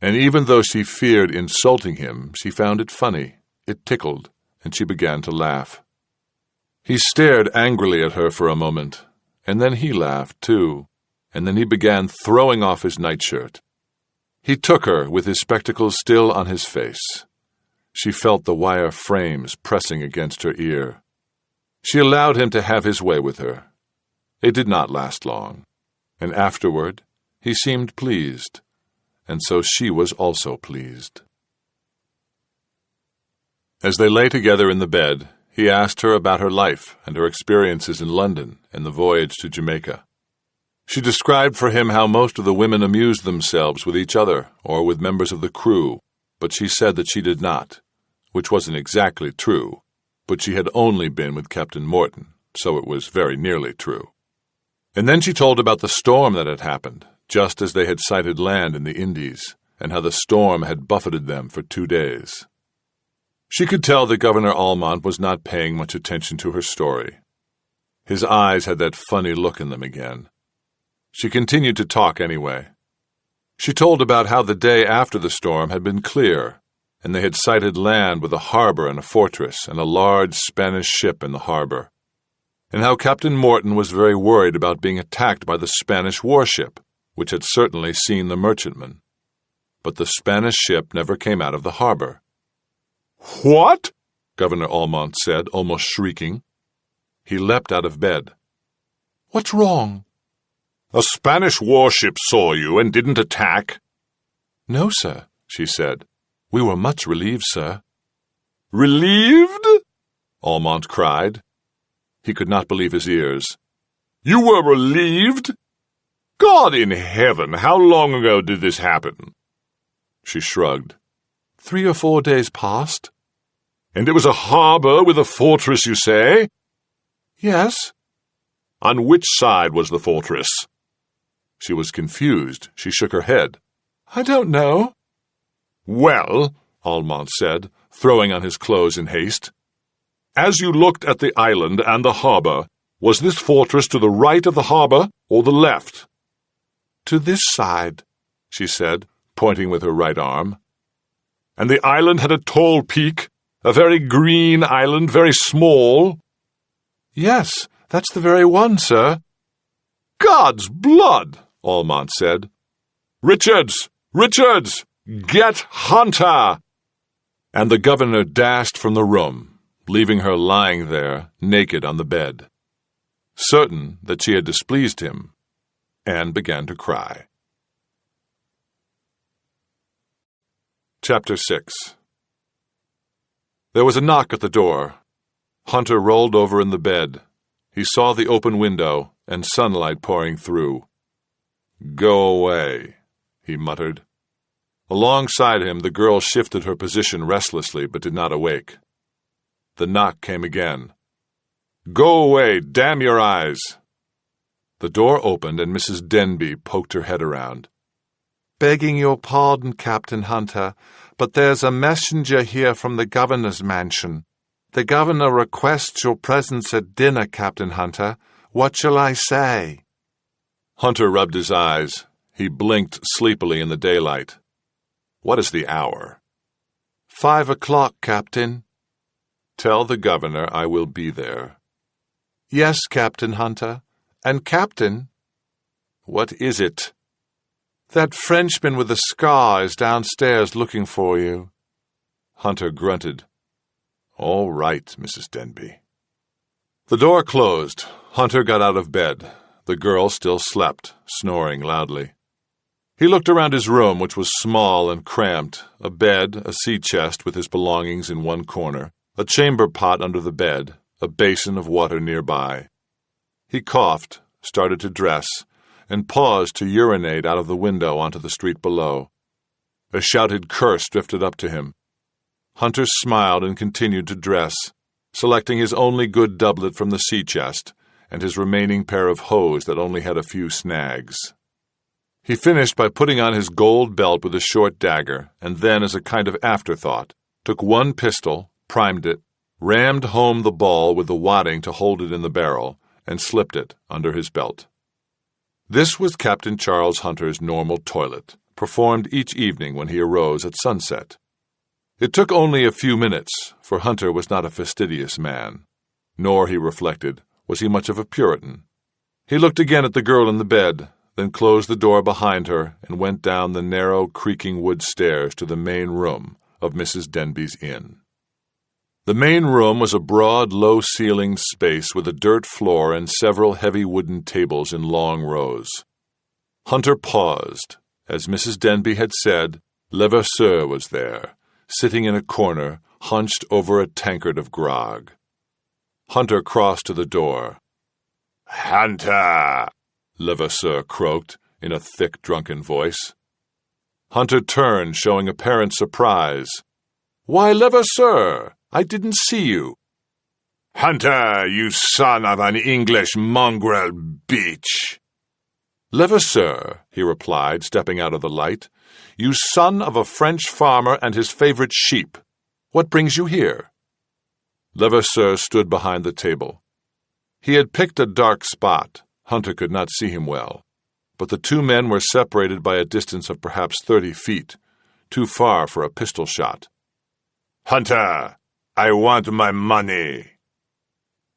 And even though she feared insulting him, she found it funny. It tickled, and she began to laugh. He stared angrily at her for a moment, and then he laughed too, and then he began throwing off his nightshirt. He took her with his spectacles still on his face. She felt the wire frames pressing against her ear. She allowed him to have his way with her. It did not last long, and afterward he seemed pleased, and so she was also pleased. As they lay together in the bed, he asked her about her life and her experiences in London and the voyage to Jamaica. She described for him how most of the women amused themselves with each other or with members of the crew, but she said that she did not, which wasn't exactly true, but she had only been with Captain Morton, so it was very nearly true. And then she told about the storm that had happened, just as they had sighted land in the Indies, and how the storm had buffeted them for 2 days. She could tell that Governor Almont was not paying much attention to her story. His eyes had that funny look in them again. She continued to talk anyway. She told about how the day after the storm had been clear, and they had sighted land with a harbor and a fortress and a large Spanish ship in the harbor, and how Captain Morton was very worried about being attacked by the Spanish warship, which had certainly seen the merchantman. But the Spanish ship never came out of the harbor. "What?" Governor Almont said, almost shrieking. He leapt out of bed. "What's wrong?" "A Spanish warship saw you and didn't attack." "No, sir," she said. "We were much relieved, sir." "Relieved?" Almont cried. He could not believe his ears. "You were relieved?" God in heaven, how long ago did this happen? She shrugged. 3 or 4 days past. And it was a harbour with a fortress, you say? Yes. On which side was the fortress? She was confused. She shook her head. I don't know. Well, Almont said, throwing on his clothes in haste, as you looked at the island and the harbour, was this fortress to the right of the harbour or the left? To this side, she said, pointing with her right arm. And the island had a tall peak, a very green island, very small? Yes, that's the very one, sir. God's blood, Almont said. Richards! Richards! Get Hunter! And the governor dashed from the room, leaving her lying there, naked on the bed, certain that she had displeased him, and began to cry. Chapter 6. There was a knock at the door. Hunter rolled over in the bed. He saw the open window and sunlight pouring through. "Go away," he muttered. Alongside him, the girl shifted her position restlessly but did not awake. The knock came again. "Go away, damn your eyes!" The door opened and Mrs. Denby poked her head around. "Begging your pardon, Captain Hunter, but there's a messenger here from the governor's mansion. The governor requests your presence at dinner, Captain Hunter. What shall I say?" Hunter rubbed his eyes. He blinked sleepily in the daylight. "What is the hour?" 5 o'clock, Captain." "Tell the governor I will be there." "Yes, Captain Hunter. And, Captain—" "What is it?" "That Frenchman with the scar is downstairs looking for you." Hunter grunted. "All right, Mrs. Denby." The door closed. Hunter got out of bed. The girl still slept, snoring loudly. He looked around his room, which was small and cramped, a bed, a sea chest with his belongings in one corner, a chamber pot under the bed, a basin of water nearby. He coughed, started to dress, and paused to urinate out of the window onto the street below. A shouted curse drifted up to him. Hunter smiled and continued to dress, selecting his only good doublet from the sea chest and his remaining pair of hose that only had a few snags. He finished by putting on his gold belt with a short dagger, and then, as a kind of afterthought, took one pistol, primed it, rammed home the ball with the wadding to hold it in the barrel, and slipped it under his belt. This was Captain Charles Hunter's normal toilet, performed each evening when he arose at sunset. It took only a few minutes, for Hunter was not a fastidious man. Nor, he reflected, was he much of a Puritan. He looked again at the girl in the bed, then closed the door behind her and went down the narrow, creaking wood stairs to the main room of Mrs. Denby's inn. The main room was a broad, low-ceilinged space with a dirt floor and several heavy wooden tables in long rows. Hunter paused. As Mrs. Denby had said, Levasseur was there, sitting in a corner, hunched over a tankard of grog. Hunter crossed to the door. "Hunter!" Levasseur croaked in a thick, drunken voice. Hunter turned, showing apparent surprise. "Why, Levasseur, I didn't see you." "Hunter, you son of an English mongrel bitch!" "Levasseur," he replied, stepping out of the light, "you son of a French farmer and his favorite sheep. What brings you here?" Levasseur stood behind the table. He had picked a dark spot. Hunter could not see him well, but the two men were separated by a distance of perhaps 30 feet, too far for a pistol shot. "Hunter, I want my money."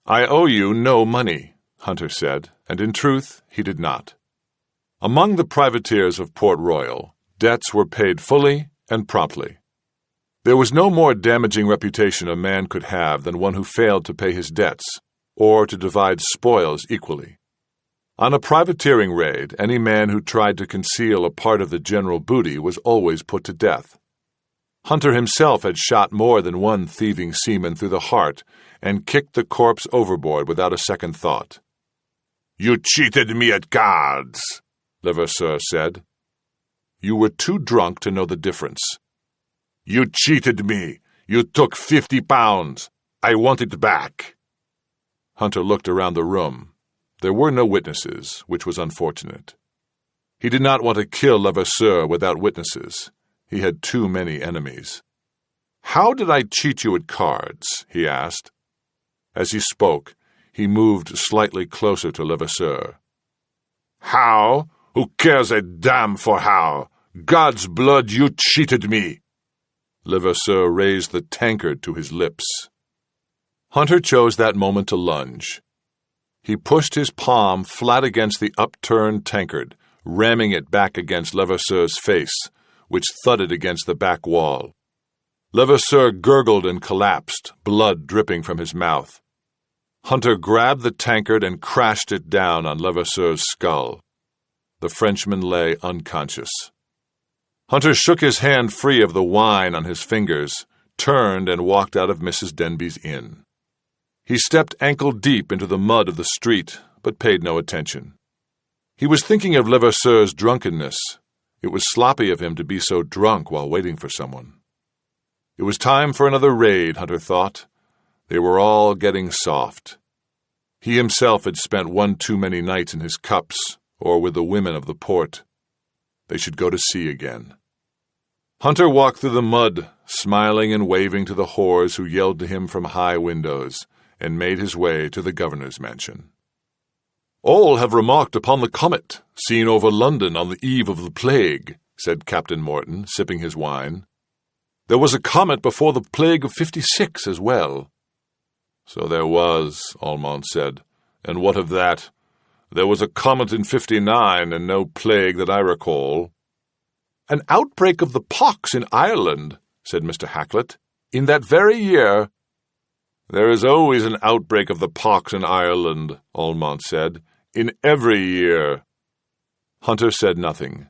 "I owe you no money," Hunter said, and in truth he did not. Among the privateers of Port Royal, debts were paid fully and promptly. There was no more damaging reputation a man could have than one who failed to pay his debts, or to divide spoils equally. On a privateering raid, any man who tried to conceal a part of the general booty was always put to death. Hunter himself had shot more than one thieving seaman through the heart and kicked the corpse overboard without a second thought. "You cheated me at cards," Levasseur said. "You were too drunk to know the difference." "You cheated me. You took 50 pounds. I want it back." Hunter looked around the room. There were no witnesses, which was unfortunate. He did not want to kill Levasseur without witnesses. He had too many enemies. "How did I cheat you at cards?" he asked. As he spoke, he moved slightly closer to Levasseur. "How? Who cares a damn for how? God's blood, you cheated me!" Levasseur raised the tankard to his lips. Hunter chose that moment to lunge. He pushed his palm flat against the upturned tankard, ramming it back against Levasseur's face, which thudded against the back wall. Levasseur gurgled and collapsed, blood dripping from his mouth. Hunter grabbed the tankard and crashed it down on Levasseur's skull. The Frenchman lay unconscious. Hunter shook his hand free of the wine on his fingers, turned and walked out of Mrs. Denby's inn. He stepped ankle-deep into the mud of the street, but paid no attention. He was thinking of Levasseur's drunkenness. It was sloppy of him to be so drunk while waiting for someone. It was time for another raid, Hunter thought. They were all getting soft. He himself had spent one too many nights in his cups, or with the women of the port. They should go to sea again. Hunter walked through the mud, smiling and waving to the whores who yelled to him from high windows, and made his way to the governor's mansion. "All have remarked upon the comet, seen over London on the eve of the plague," said Captain Morton, sipping his wine. "There was a comet before the plague of 56 as well." "So there was," Almont said. "And what of that? There was a comet in 59 and no plague that I recall." "An outbreak of the pox in Ireland," said Mr. Haklett, "in that very year." "There is always an outbreak of the pox in Ireland," Almont said, "in every year." Hunter said nothing.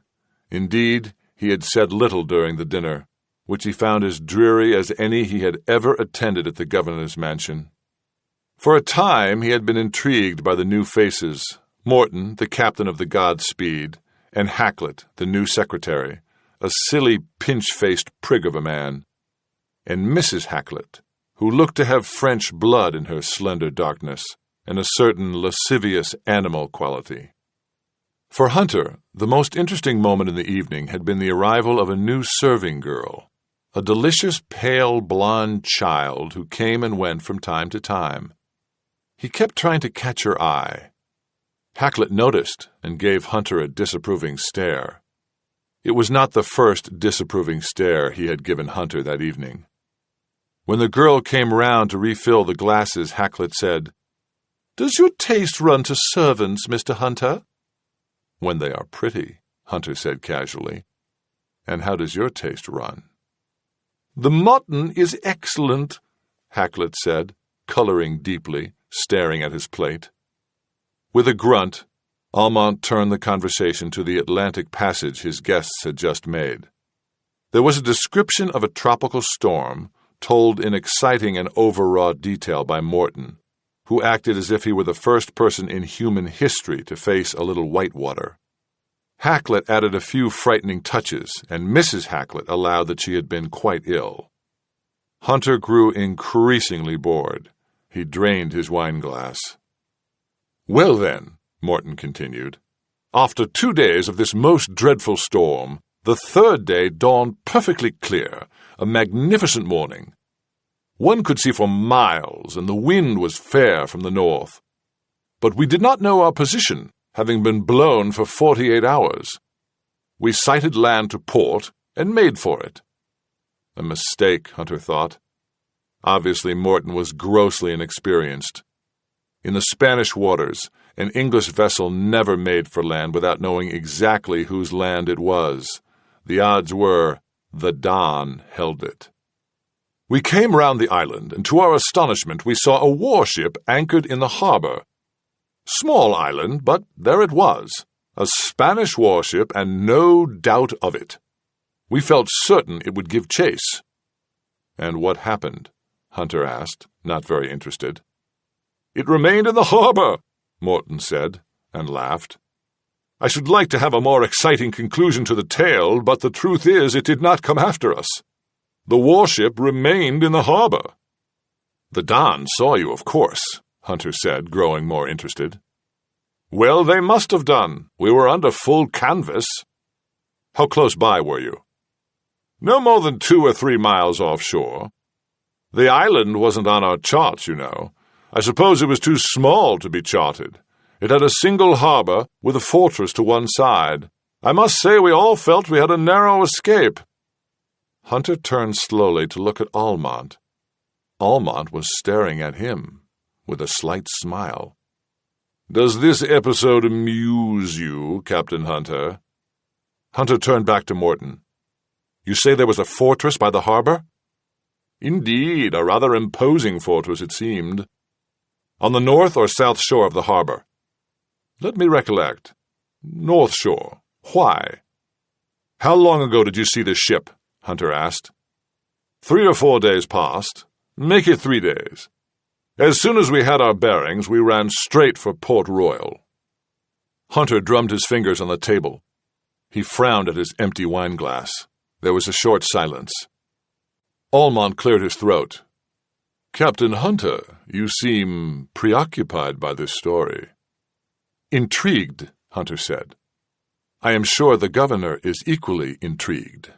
Indeed, he had said little during the dinner, which he found as dreary as any he had ever attended at the governor's mansion. For a time he had been intrigued by the new faces, Morton, the captain of the Godspeed, and Haklett, the new secretary, a silly, pinch-faced prig of a man, and Mrs. Haklett, who looked to have French blood in her slender darkness, and a certain lascivious animal quality. For Hunter, the most interesting moment in the evening had been the arrival of a new serving girl, a delicious pale blonde child who came and went from time to time. He kept trying to catch her eye. Haklett noticed and gave Hunter a disapproving stare. It was not the first disapproving stare he had given Hunter that evening. When the girl came round to refill the glasses, Haklett said, "Does your taste run to servants, Mr. Hunter?" "When they are pretty," Hunter said casually. "And how does your taste run?" "The mutton is excellent," Haklett said, coloring deeply, staring at his plate. With a grunt, Almont turned the conversation to the Atlantic passage his guests had just made. There was a description of a tropical storm, told in exciting and overwrought detail by Morton, who acted as if he were the first person in human history to face a little whitewater. Haklett added a few frightening touches, and Mrs. Haklett allowed that she had been quite ill. Hunter grew increasingly bored. He drained his wine-glass. "Well, then," Morton continued, "after 2 days of this most dreadful storm, the third day dawned perfectly clear, a magnificent morning. One could see for miles, and the wind was fair from the north. But we did not know our position, having been blown for 48 hours. We sighted land to port and made for it." A mistake, Hunter thought. Obviously, Morton was grossly inexperienced. In the Spanish waters, an English vessel never made for land without knowing exactly whose land it was. The odds were the Don held it. "We came round the island, and to our astonishment we saw a warship anchored in the harbor. Small island, but there it was, a Spanish warship, and no doubt of it. We felt certain it would give chase." "And what happened?" Hunter asked, not very interested. "It remained in the harbor," Morton said, and laughed. I should like to have a more exciting conclusion to the tale, but the truth is it did not come after us. The warship remained in the harbor." "The Don saw you, of course," Hunter said, growing more interested. "Well, they must have done. We were under full canvas." "How close by were you?" "No more than 2 or 3 miles offshore. The island wasn't on our charts, you know. I suppose it was too small to be charted. It had a single harbor with a fortress to one side. I must say we all felt we had a narrow escape." Hunter turned slowly to look at Almont. Almont was staring at him with a slight smile. "Does this episode amuse you, Captain Hunter?" Hunter turned back to Morton. "You say there was a fortress by the harbor?" "Indeed, a rather imposing fortress it seemed." "On the north or south shore of the harbor?" "Let me recollect. North shore. Why?" "How long ago did you see this ship?" Hunter asked. 3 or 4 days past. Make it 3 days. As soon as we had our bearings, we ran straight for Port Royal." Hunter drummed his fingers on the table. He frowned at his empty wineglass. There was a short silence. Almont cleared his throat. "Captain Hunter, you seem preoccupied by this story." "Intrigued," Hunter said. "I am sure the governor is equally intrigued."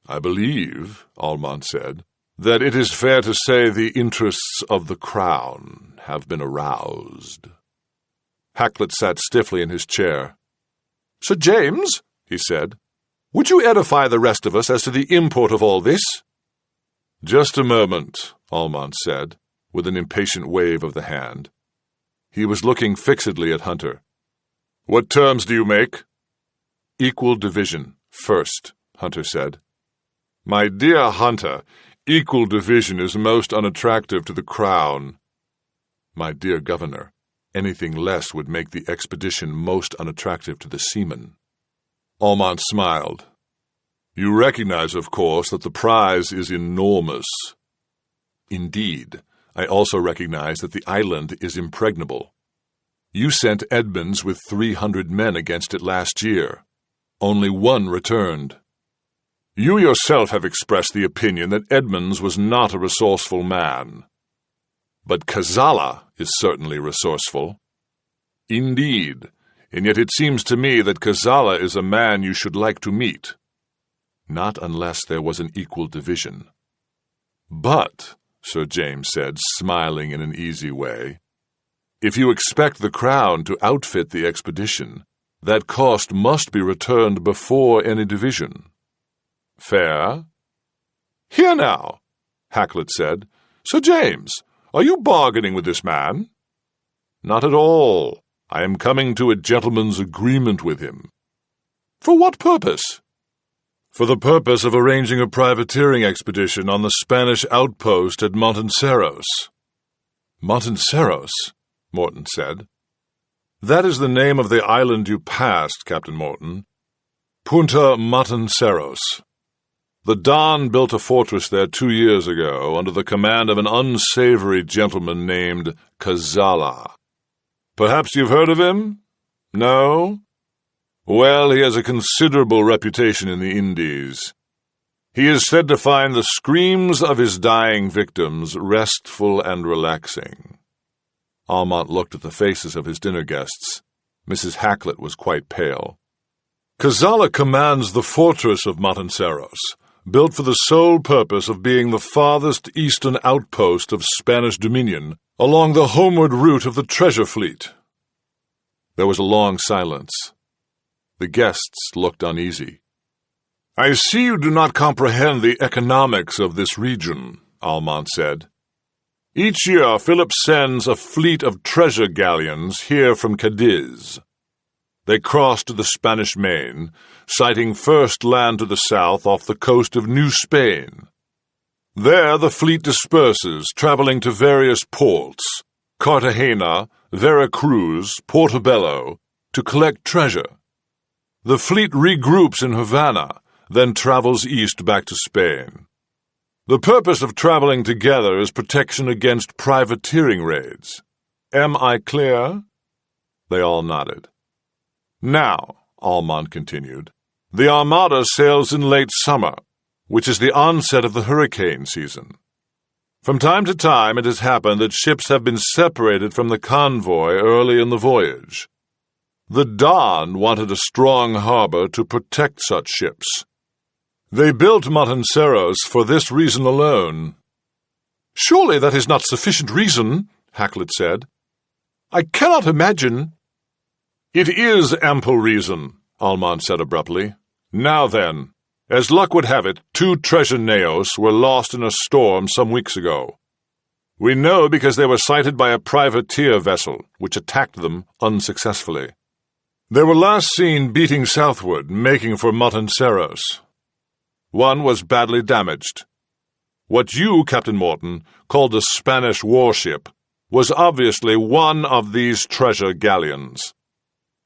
"I believe," Almont said, "that it is fair to say the interests of the Crown have been aroused." Haklett sat stiffly in his chair. "Sir James," he said, "would you edify the rest of us as to the import of all this?" "Just a moment," Almont said, with an impatient wave of the hand. He was looking fixedly at Hunter. "What terms do you make?" "Equal division, first," Hunter said. "My dear Hunter, equal division is most unattractive to the Crown." "My dear Governor, anything less would make the expedition most unattractive to the seamen." Almont smiled. "You recognize, of course, that the prize is enormous." "Indeed. I also recognize that the island is impregnable. You sent Edmonds with 300 men against it last year. Only 1 returned." "You yourself have expressed the opinion that Edmonds was not a resourceful man." "But Kazala is certainly resourceful." "Indeed, and yet it seems to me that Kazala is a man you should like to meet." "Not unless there was an equal division." "But," Sir James said, smiling in an easy way, "if you expect the Crown to outfit the expedition, that cost must be returned before any division." "Fair." "Here now," Haklett said. "Sir James, are you bargaining with this man?" "Not at all. I am coming to a gentleman's agreement with him." "For what purpose?" "For the purpose of arranging a privateering expedition on the Spanish outpost at Montanceros." "Montanceros," Morton said. "That is the name of the island you passed, Captain Morton. Punta Montanceros. The Don built a fortress there 2 years ago under the command of an unsavory gentleman named Kazala. Perhaps you've heard of him? No? Well, he has a considerable reputation in the Indies. He is said to find the screams of his dying victims restful and relaxing." Almont looked at the faces of his dinner guests. Mrs. Haklett was quite pale. "Kazala commands the fortress of Montanceros, built for the sole purpose of being the farthest eastern outpost of Spanish dominion along the homeward route of the treasure fleet." There was a long silence. The guests looked uneasy. "I see you do not comprehend the economics of this region," Almont said. "Each year Philip sends a fleet of treasure galleons here from Cadiz. They cross to the Spanish Main, sighting first land to the south off the coast of New Spain. There the fleet disperses, traveling to various ports, Cartagena, Veracruz, Portobello, to collect treasure. The fleet regroups in Havana, then travels east back to Spain. The purpose of traveling together is protection against privateering raids. Am I clear?" They all nodded. Now, Almond continued, the Armada sails in late summer, which is the onset of the hurricane season. From time to time it has happened that ships have been separated from the convoy early in the voyage. The Don wanted a strong harbor to protect such ships. They built Montanceros for this reason alone. "Surely that is not sufficient reason," Hacklet said. "I cannot imagine—" "It is ample reason," Almond said abruptly. "Now then, as luck would have it, 2 treasure naos were lost in a storm some weeks ago. We know because they were sighted by a privateer vessel, which attacked them unsuccessfully. They were last seen beating southward, making for Montanceros. One was badly damaged. What you, Captain Morton, called a Spanish warship was obviously one of these treasure galleons.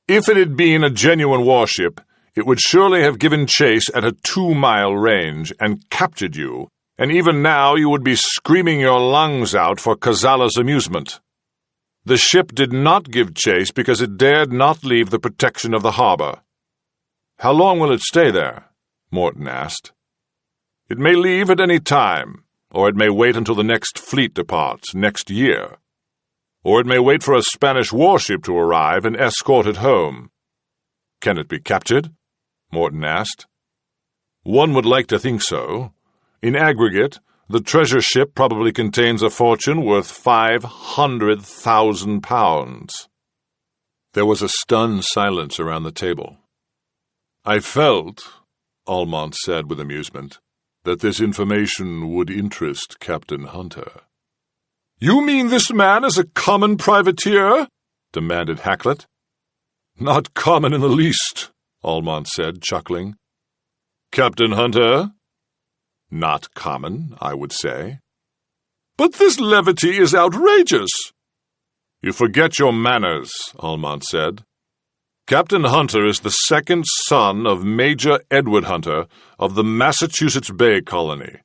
If it had been a genuine warship, it would surely have given chase at a 2-mile range and captured you, and even now you would be screaming your lungs out for Cazala's amusement. The ship did not give chase because it dared not leave the protection of the harbor." "How long will it stay there?" Morton asked. "It may leave at any time, or it may wait until the next fleet departs next year. Or it may wait for a Spanish warship to arrive and escort it home." "Can it be captured?" Morton asked. "One would like to think so. In aggregate, the treasure ship probably contains a fortune worth 500,000 pounds. There was a stunned silence around the table. "I felt," Almond said with amusement, "that this information would interest Captain Hunter." "You mean this man is a common privateer?" demanded Hacklet. "Not common in the least," Almond said, chuckling. "Captain Hunter? Not common, I would say." "But this levity is outrageous." "You forget your manners," Almond said. "Captain Hunter is the second son of Major Edward Hunter of the Massachusetts Bay Colony.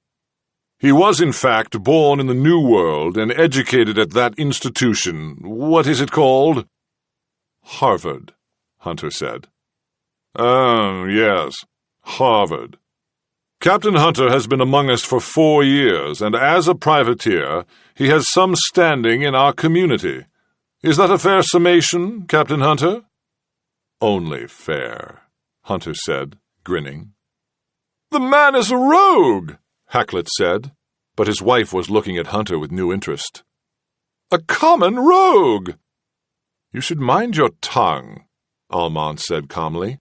He was, in fact, born in the New World and educated at that institution. What is it called?" "Harvard," Hunter said. Yes, Harvard. Captain Hunter has been among us for 4 years, and as a privateer, he has some standing in our community. Is that a fair summation, Captain Hunter?" "Only fair," Hunter said, grinning. "The man is a rogue," Hacklet said, but his wife was looking at Hunter with new interest. "A common rogue." "You should mind your tongue," Almond said calmly.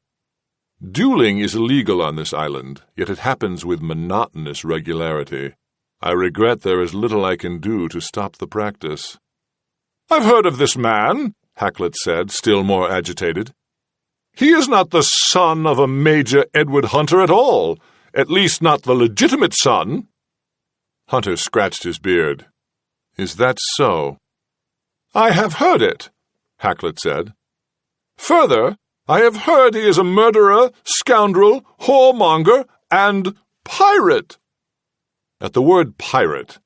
"Dueling is illegal on this island, yet it happens with monotonous regularity. I regret there is little I can do to stop the practice." "I've heard of this man," Hacklet said, still more agitated. "He is not the son of a Major Edward Hunter at all, at least not the legitimate son." Hunter scratched his beard. "Is that so?" "I have heard it," Hacklet said. "Further, I have heard he is a murderer, scoundrel, whoremonger, and pirate." At the word pirate,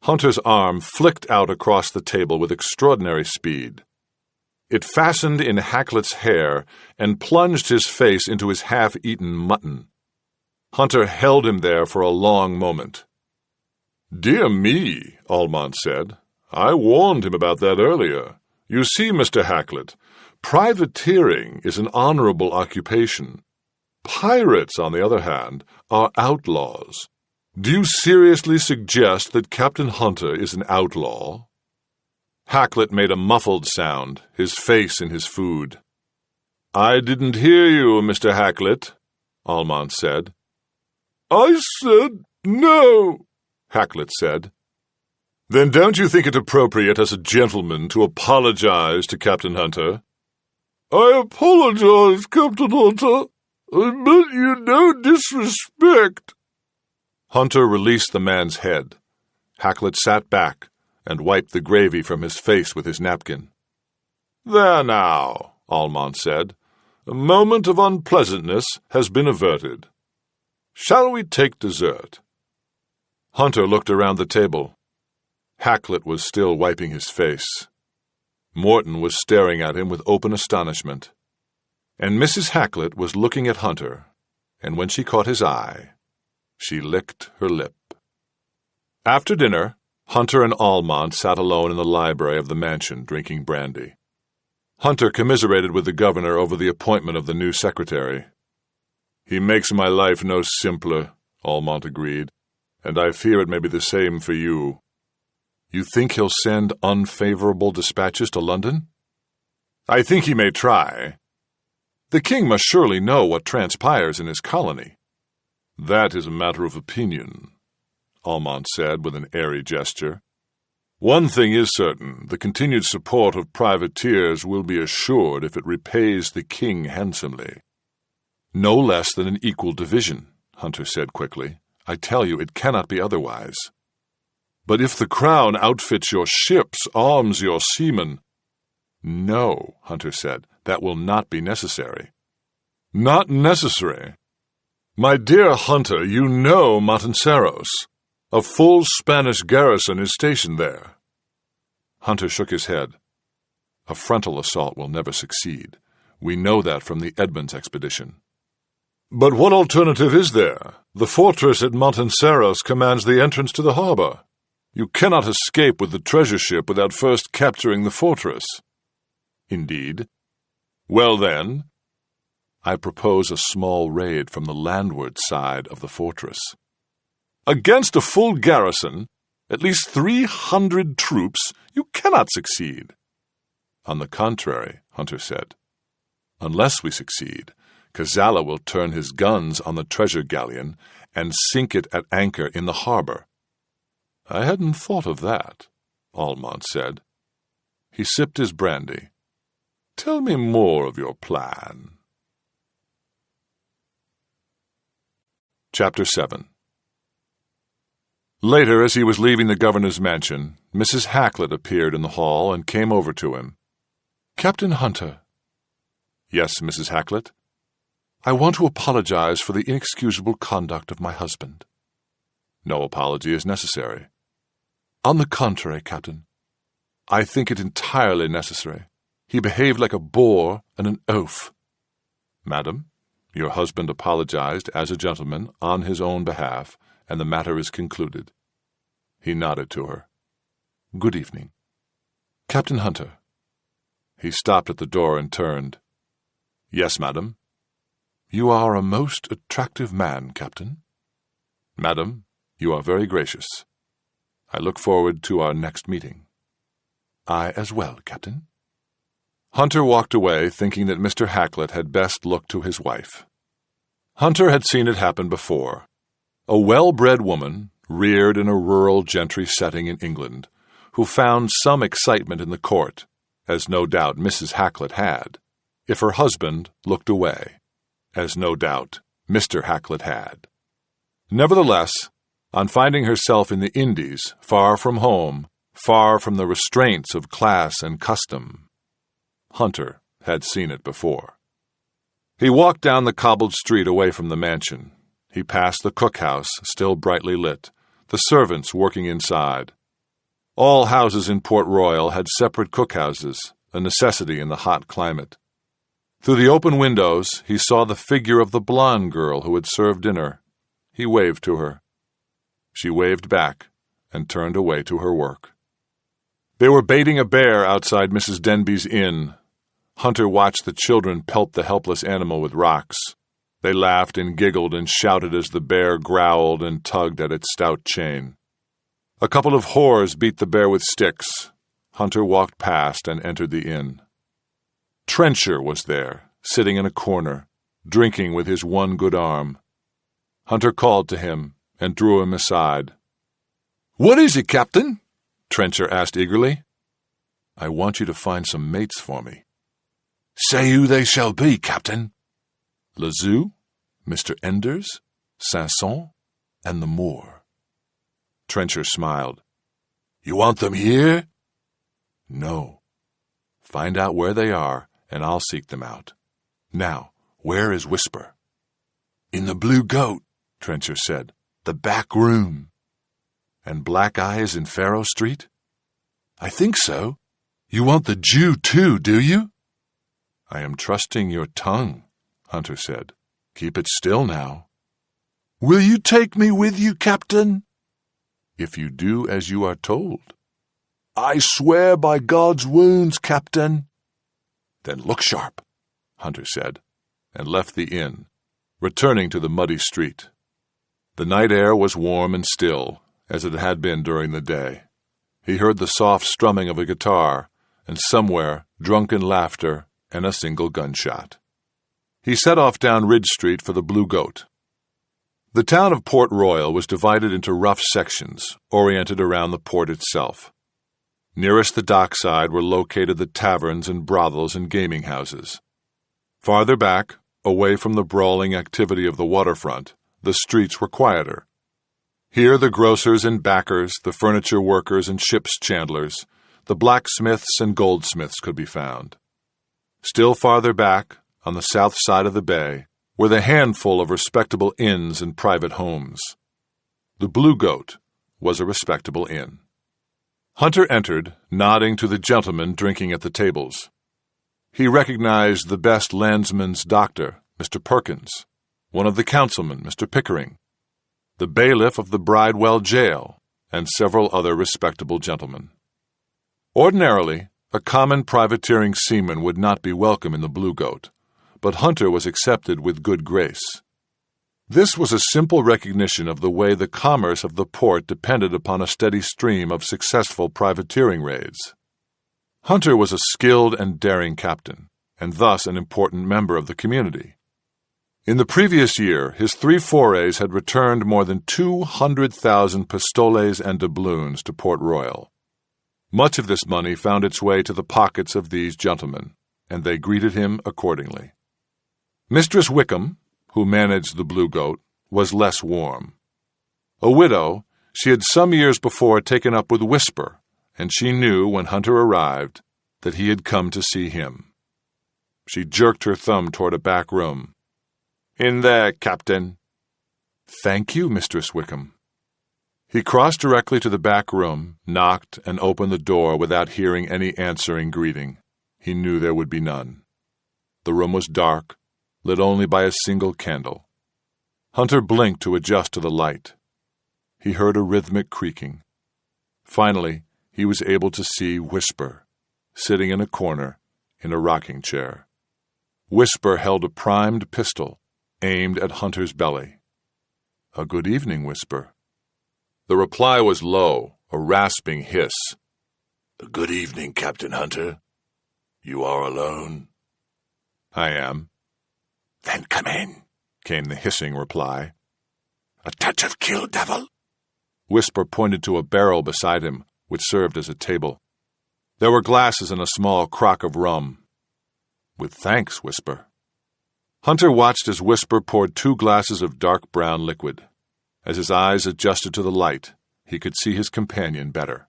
Hunter's arm flicked out across the table with extraordinary speed. It fastened in Hacklet's hair and plunged his face into his half-eaten mutton. Hunter held him there for a long moment. "Dear me," Almond said. "I warned him about that earlier. You see, Mr. Hacklet, privateering is an honorable occupation. Pirates, on the other hand, are outlaws. Do you seriously suggest that Captain Hunter is an outlaw?" Hacklet made a muffled sound, his face in his food. "I didn't hear you, Mr. Hacklet," Almond said. "I said no," Hacklet said. "Then don't you think it appropriate as a gentleman to apologize to Captain Hunter?" "I apologize, Captain Hunter. I meant you no disrespect." Hunter released the man's head. Hacklet sat back and wiped the gravy from his face with his napkin. "There now," Almond said. "A moment of unpleasantness has been averted. Shall we take dessert?" Hunter looked around the table. Hacklet was still wiping his face. Morton was staring at him with open astonishment. and Mrs. Hacklet was looking at Hunter, and when she caught his eye, she licked her lip. After dinner, Hunter and Almont sat alone in the library of the mansion drinking brandy. Hunter commiserated with the governor over the appointment of the new secretary. "He makes my life no simpler," Almont agreed, "and I fear it may be the same for you." "You think he'll send unfavorable dispatches to London?" "I think he may try. The king must surely know what transpires in his colony." "That is a matter of opinion," Almont said with an airy gesture. "One thing is certain, the continued support of privateers will be assured if it repays the king handsomely." "No less than an equal division," Hunter said quickly. "I tell you, it cannot be otherwise." "But if the crown outfits your ships, arms your seamen—" "No," Hunter said, "that will not be necessary." "Not necessary? My dear Hunter, you know Montanceros. A full Spanish garrison is stationed there." Hunter shook his head. "A frontal assault will never succeed. We know that from the Edmonds expedition." "But what alternative is there? The fortress at Montanceros commands the entrance to the harbor. You cannot escape with the treasure ship without first capturing the fortress." "Indeed." "Well then, I propose a small raid from the landward side of the fortress." "Against a full garrison, at least 300 troops, you cannot succeed." "On the contrary," Hunter said. "Unless we succeed, Kazala will turn his guns on the treasure galleon and sink it at anchor in the harbor." "I hadn't thought of that," Almont said. He sipped his brandy. "Tell me more of your plan." Chapter 7. Later, as he was leaving the governor's mansion, Mrs. Hacklet appeared in the hall and came over to him. "Captain Hunter." "Yes, Mrs. Hacklet?" "I want to apologize for the inexcusable conduct of my husband." "No apology is necessary." "On the contrary, Captain, I think it entirely necessary. He behaved like a boor and an oaf." "Madam, your husband apologized as a gentleman on his own behalf, and the matter is concluded." He nodded to her. "Good evening. Captain Hunter." He stopped at the door and turned. "Yes, madam." "You are a most attractive man, Captain." "Madam, you are very gracious. I look forward to our next meeting." "I as well, Captain." Hunter walked away, thinking that Mr. Hacklet had best look to his wife. Hunter had seen it happen before. A well-bred woman, reared in a rural gentry setting in England, who found some excitement in the court, as no doubt Mrs. Hacklet had, if her husband looked away, as no doubt Mr. Hacklet had. Nevertheless, on finding herself in the Indies, far from home, far from the restraints of class and custom, Hunter had seen it before. He walked down the cobbled street away from the mansion. He passed the cookhouse, still brightly lit, the servants working inside. All houses in Port Royal had separate cookhouses, a necessity in the hot climate. Through the open windows, he saw the figure of the blonde girl who had served dinner. He waved to her. She waved back and turned away to her work. They were baiting a bear outside Mrs. Denby's inn. Hunter watched the children pelt the helpless animal with rocks. They laughed and giggled and shouted as the bear growled and tugged at its stout chain. A couple of whores beat the bear with sticks. Hunter walked past and entered the inn. Trencher was there, sitting in a corner, drinking with his one good arm. Hunter called to him and drew him aside. "What is it, Captain?" Trencher asked eagerly. "I want you to find some mates for me." "Say who they shall be, Captain." "Lazou, Mr. Enders, Sanson, and the Moor." Trencher smiled. "You want them here?" "No. Find out where they are, and I'll seek them out. Now, where is Whisper?" "In the Blue Goat," Trencher said. "The back room." "And Black Eye is in Faro Street?" "I think so. You want the Jew, too, do you?" I am trusting your tongue, Hunter said. Keep it still now. Will you take me with you, Captain? If you do as you are told. I swear by God's wounds, Captain. Then look sharp, Hunter said, and left the inn, returning to the muddy street. The night air was warm and still, as it had been during the day. He heard the soft strumming of a guitar, and somewhere drunken laughter and a single gunshot. He set off down Ridge Street for the Blue Goat. The town of Port Royal was divided into rough sections, oriented around the port itself. Nearest the dockside were located the taverns and brothels and gaming houses. Farther back, away from the brawling activity of the waterfront, the streets were quieter. Here the grocers and backers, the furniture workers and ship's chandlers, the blacksmiths and goldsmiths could be found. Still farther back, on the south side of the bay, were the handful of respectable inns and private homes. The Blue Goat was a respectable inn. Hunter entered, nodding to the gentlemen drinking at the tables. He recognized the best landsman's doctor, Mr. Perkins, one of the councilmen, Mr. Pickering, the bailiff of the Bridewell jail, and several other respectable gentlemen. Ordinarily, a common privateering seaman would not be welcome in the Blue Goat, but Hunter was accepted with good grace. This was a simple recognition of the way the commerce of the port depended upon a steady stream of successful privateering raids. Hunter was a skilled and daring captain, and thus an important member of the community. In the previous year, his 3 forays had returned more than 200,000 pistoles and doubloons to Port Royal. Much of this money found its way to the pockets of these gentlemen, and they greeted him accordingly. Mistress Wickham, who managed the Blue Goat, was less warm. A widow, she had some years before taken up with Whisper, and she knew when Hunter arrived that he had come to see him. She jerked her thumb toward a back room. "In there, Captain." "Thank you, Mistress Wickham." He crossed directly to the back room, knocked, and opened the door without hearing any answering greeting. He knew there would be none. The room was dark, lit only by a single candle. Hunter blinked to adjust to the light. He heard a rhythmic creaking. Finally, he was able to see Whisper, sitting in a corner, in a rocking chair. Whisper held a primed pistol, aimed at Hunter's belly. "A good evening, Whisper." The reply was low, a rasping hiss. "Good evening, Captain Hunter. You are alone?" "I am." "Then come in," came the hissing reply. "A touch of kill devil." Whisper pointed to a barrel beside him, which served as a table. There were glasses and a small crock of rum. "With thanks, Whisper." Hunter watched as Whisper poured 2 glasses of dark brown liquid. As his eyes adjusted to the light, he could see his companion better.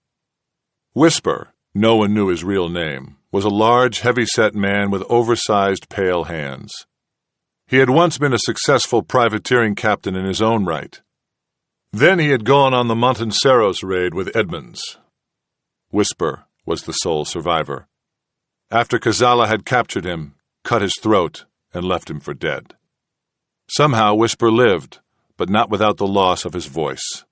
Whisper, no one knew his real name, was a large, heavy-set man with oversized, pale hands. He had once been a successful privateering captain in his own right. Then he had gone on the Montanceros raid with Edmonds. Whisper was the sole survivor. After Kazala had captured him, cut his throat, and left him for dead. Somehow Whisper lived, but not without the loss of his voice.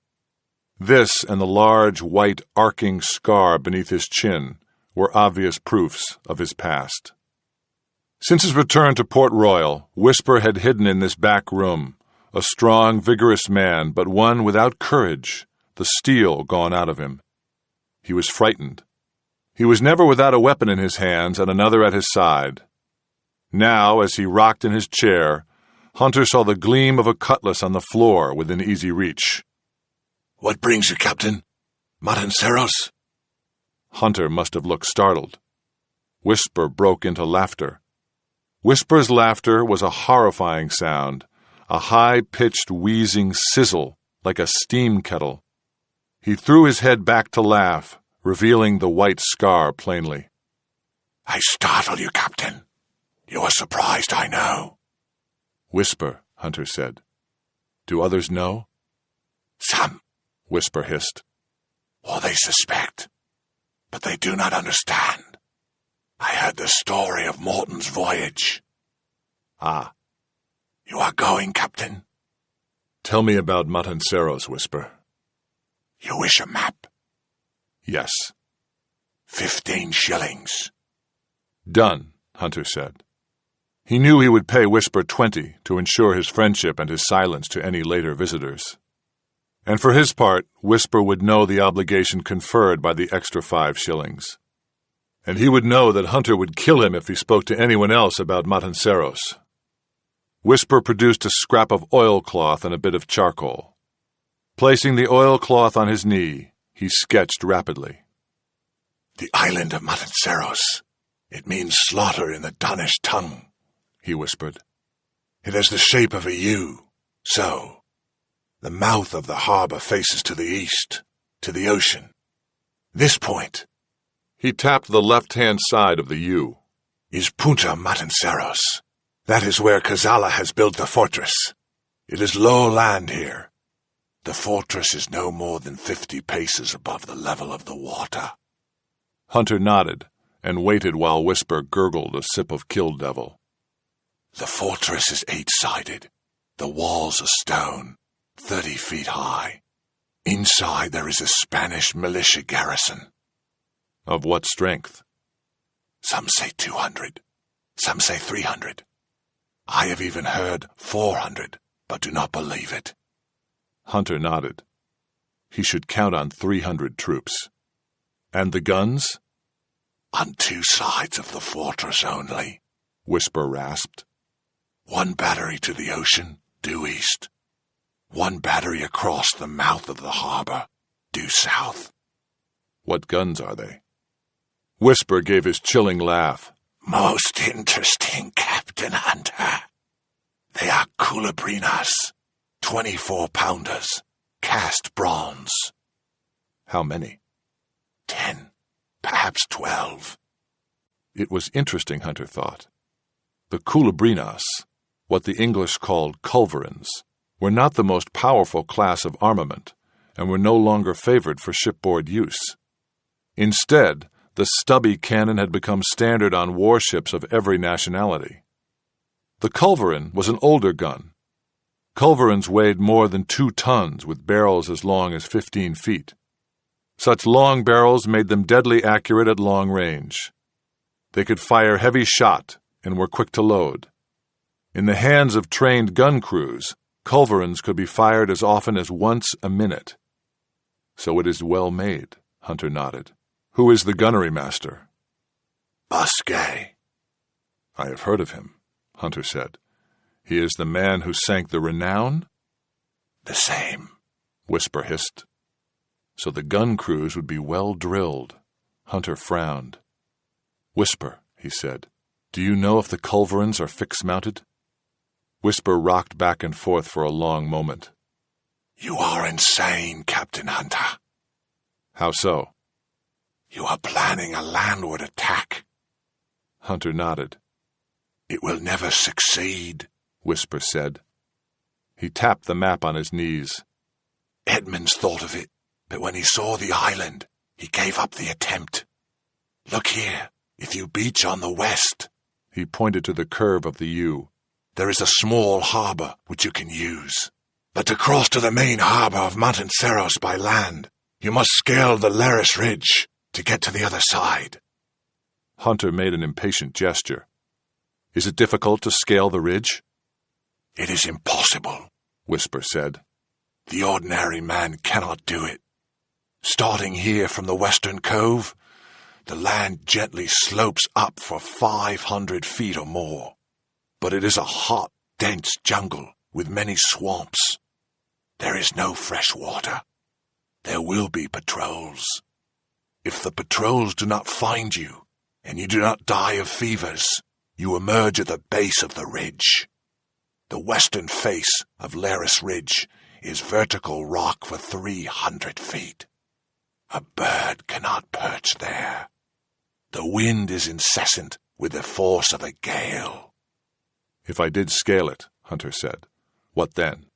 This and the large, white, arcing scar beneath his chin were obvious proofs of his past. Since his return to Port Royal, Whisper had hidden in this back room, a strong, vigorous man, but one without courage, the steel gone out of him. He was frightened. He was never without a weapon in his hands and another at his side. Now, as he rocked in his chair, Hunter saw the gleam of a cutlass on the floor within easy reach. "What brings you, Captain? Montanceros?" Hunter must have looked startled. Whisper broke into laughter. Whisper's laughter was a horrifying sound, a high-pitched wheezing sizzle like a steam kettle. He threw his head back to laugh, revealing the white scar plainly. "I startle you, Captain. You are surprised, I know." "Whisper," Hunter said. "Do others know?" "Some," Whisper hissed. "Or they suspect, but they do not understand. I heard the story of Morton's voyage. Ah. You are going, Captain? Tell me about Matanceros, Whisper. You wish a map? Yes. 15 shillings. Done, Hunter said. He knew he would pay Whisper 20 to ensure his friendship and his silence to any later visitors. And for his part, Whisper would know the obligation conferred by the extra 5 shillings. And he would know that Hunter would kill him if he spoke to anyone else about Matanceros. Whisper produced a scrap of oilcloth and a bit of charcoal. Placing the oilcloth on his knee, he sketched rapidly. The island of Matanceros. It means slaughter in the Danish tongue, he whispered. It has the shape of a U. So, the mouth of the harbor faces to the east, to the ocean. This point, he tapped the left-hand side of the U, is Punta Matanceros. That is where Kazala has built the fortress. It is low land here. The fortress is no more than 50 paces above the level of the water. Hunter nodded and waited while Whisper gurgled a sip of Kill Devil. The fortress is 8-sided. The walls are stone, 30 feet high. Inside there is a Spanish militia garrison. Of what strength? Some say 200. Some say 300. I have even heard 400, but do not believe it. Hunter nodded. He should count on 300 troops. And the guns? On 2 sides of the fortress only, Whisper rasped. 1 battery to the ocean, due east. 1 battery across the mouth of the harbor, due south. What guns are they? Whisper gave his chilling laugh. Most interesting, Captain Hunter. They are Culebrinas, 24-pounders, cast bronze. How many? 10, perhaps 12. It was interesting, Hunter thought. The Culebrinas, what the English called culverins, were not the most powerful class of armament, and were no longer favored for shipboard use. Instead, the stubby cannon had become standard on warships of every nationality. The culverin was an older gun. Culverins weighed more than 2 tons with barrels as long as 15 feet. Such long barrels made them deadly accurate at long range. They could fire heavy shot and were quick to load. In the hands of trained gun crews, culverins could be fired as often as once a minute. So it is well made, Hunter nodded. Who is the gunnery master? Bosquet. I have heard of him, Hunter said. He is the man who sank the Renown? The same, Whisper hissed. So the gun crews would be well drilled. Hunter frowned. Whisper, he said, do you know if the culverins are fixed-mounted? Whisper rocked back and forth for a long moment. You are insane, Captain Hunter. How so? You are planning a landward attack. Hunter nodded. It will never succeed, Whisper said. He tapped the map on his knees. Edmonds thought of it, but when he saw the island, he gave up the attempt. Look here, if you beach on the west, he pointed to the curve of the U, there is a small harbor which you can use. But to cross to the main harbor of Matanceros by land, you must scale the Laris Ridge to get to the other side. Hunter made an impatient gesture. Is it difficult to scale the ridge? It is impossible, Whisper said. The ordinary man cannot do it. Starting here from the western cove, the land gently slopes up for 500 feet or more. But it is a hot, dense jungle with many swamps. There is no fresh water. There will be patrols. If the patrols do not find you, and you do not die of fevers, you emerge at the base of the ridge. The western face of Laris Ridge is vertical rock for 300 feet. A bird cannot perch there. The wind is incessant with the force of a gale. If I did scale it, Hunter said, what then?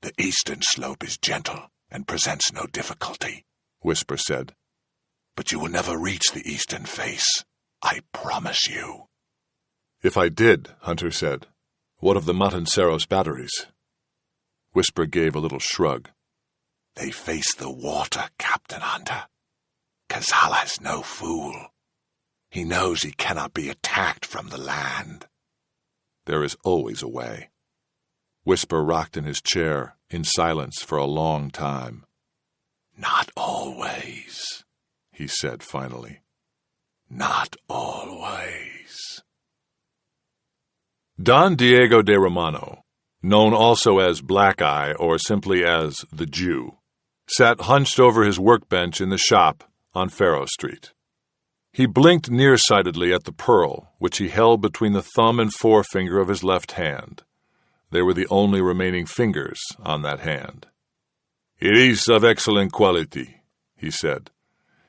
The eastern slope is gentle and presents no difficulty, Whisper said. But you will never reach the eastern face. I promise you. If I did, Hunter said, what of the Matanceros batteries? Whisper gave a little shrug. They face the water, Captain Hunter. Kazala's no fool. He knows he cannot be attacked from the land. There is always a way. Whisper rocked in his chair, in silence for a long time. Not always, he said finally. Not always. Don Diego de Romano, known also as Black Eye or simply as the Jew, sat hunched over his workbench in the shop on Faro Street. He blinked nearsightedly at the pearl, which he held between the thumb and forefinger of his left hand. They were the only remaining fingers on that hand. "It is of excellent quality," he said.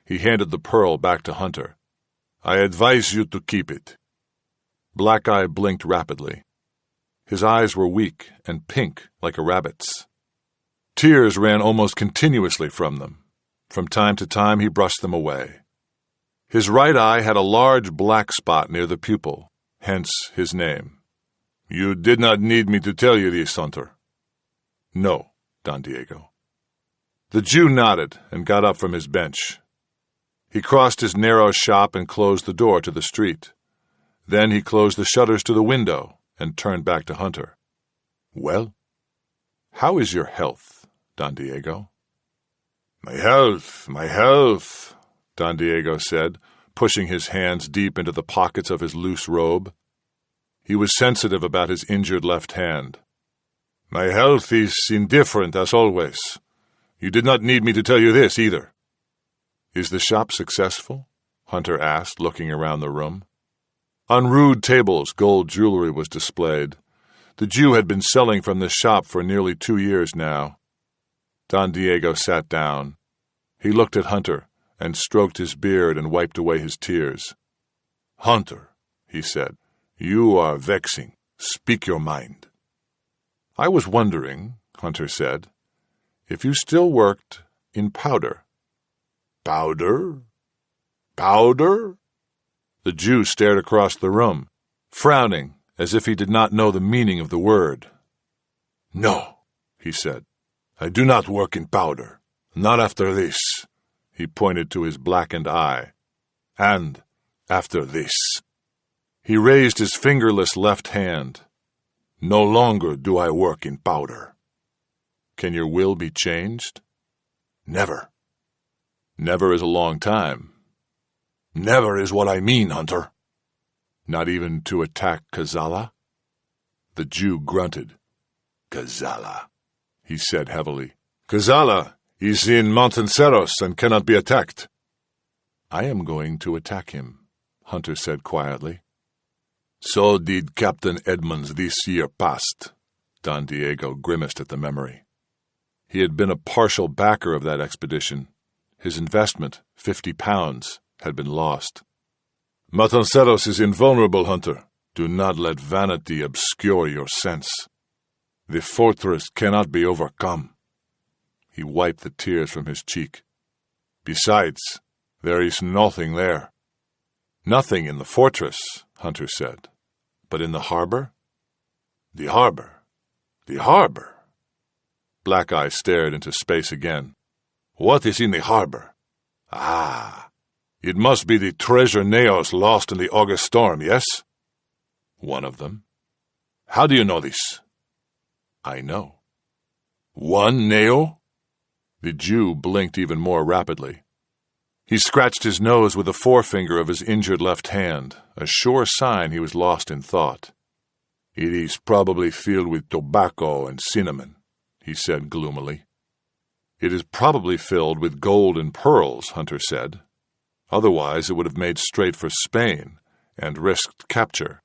He handed the pearl back to Hunter. "I advise you to keep it." Black Eye blinked rapidly. His eyes were weak and pink like a rabbit's. Tears ran almost continuously from them. From time to time he brushed them away. His right eye had a large black spot near the pupil, hence his name. "You did not need me to tell you this, Hunter." "No, Don Diego." The Jew nodded and got up from his bench. He crossed his narrow shop and closed the door to the street. Then he closed the shutters to the window and turned back to Hunter. "Well, how is your health, Don Diego?" My health, Don Diego said, pushing his hands deep into the pockets of his loose robe. He was sensitive about his injured left hand. "My health is indifferent, as always. You did not need me to tell you this, either." "Is the shop successful?" Hunter asked, looking around the room. On rude tables, gold jewelry was displayed. The Jew had been selling from this shop for nearly 2 years now. Don Diego sat down. He looked at Hunter and stroked his beard and wiped away his tears. "Hunter," he said, "you are vexing. Speak your mind." "I was wondering," Hunter said, "if you still worked in powder." "Powder? Powder?" The Jew stared across the room, frowning as if he did not know the meaning of the word. "No," he said. "I do not work in powder. Not after this." He pointed to his blackened eye. "And after this." He raised his fingerless left hand. "No longer do I work in powder." "Can your will be changed?" "Never." "Never is a long time." "Never is what I mean, Hunter." "Not even to attack Kazala?" The Jew grunted. "Kazala," he said heavily. "Kazala is in Matanceros and cannot be attacked." "I am going to attack him," Hunter said quietly. "So did Captain Edmonds this year past." Don Diego grimaced at the memory. He had been a partial backer of that expedition. His investment, £50, had been lost. "Matanceros is invulnerable, Hunter. Do not let vanity obscure your sense. The fortress cannot be overcome." He wiped the tears from his cheek. "Besides, there is nothing there." "Nothing in the fortress," Hunter said. "But in the harbor?" "The harbor? The harbor?" Black Eye stared into space again. "What is in the harbor?" "Ah, it must be the treasure naos lost in the August storm, yes?" "One of them." "How do you know this?" "I know." "One nao?" The Jew blinked even more rapidly. He scratched his nose with the forefinger of his injured left hand, a sure sign he was lost in thought. "It is probably filled with tobacco and cinnamon," he said gloomily. "It is probably filled with gold and pearls," Hunter said. "Otherwise it would have made straight for Spain and risked capture.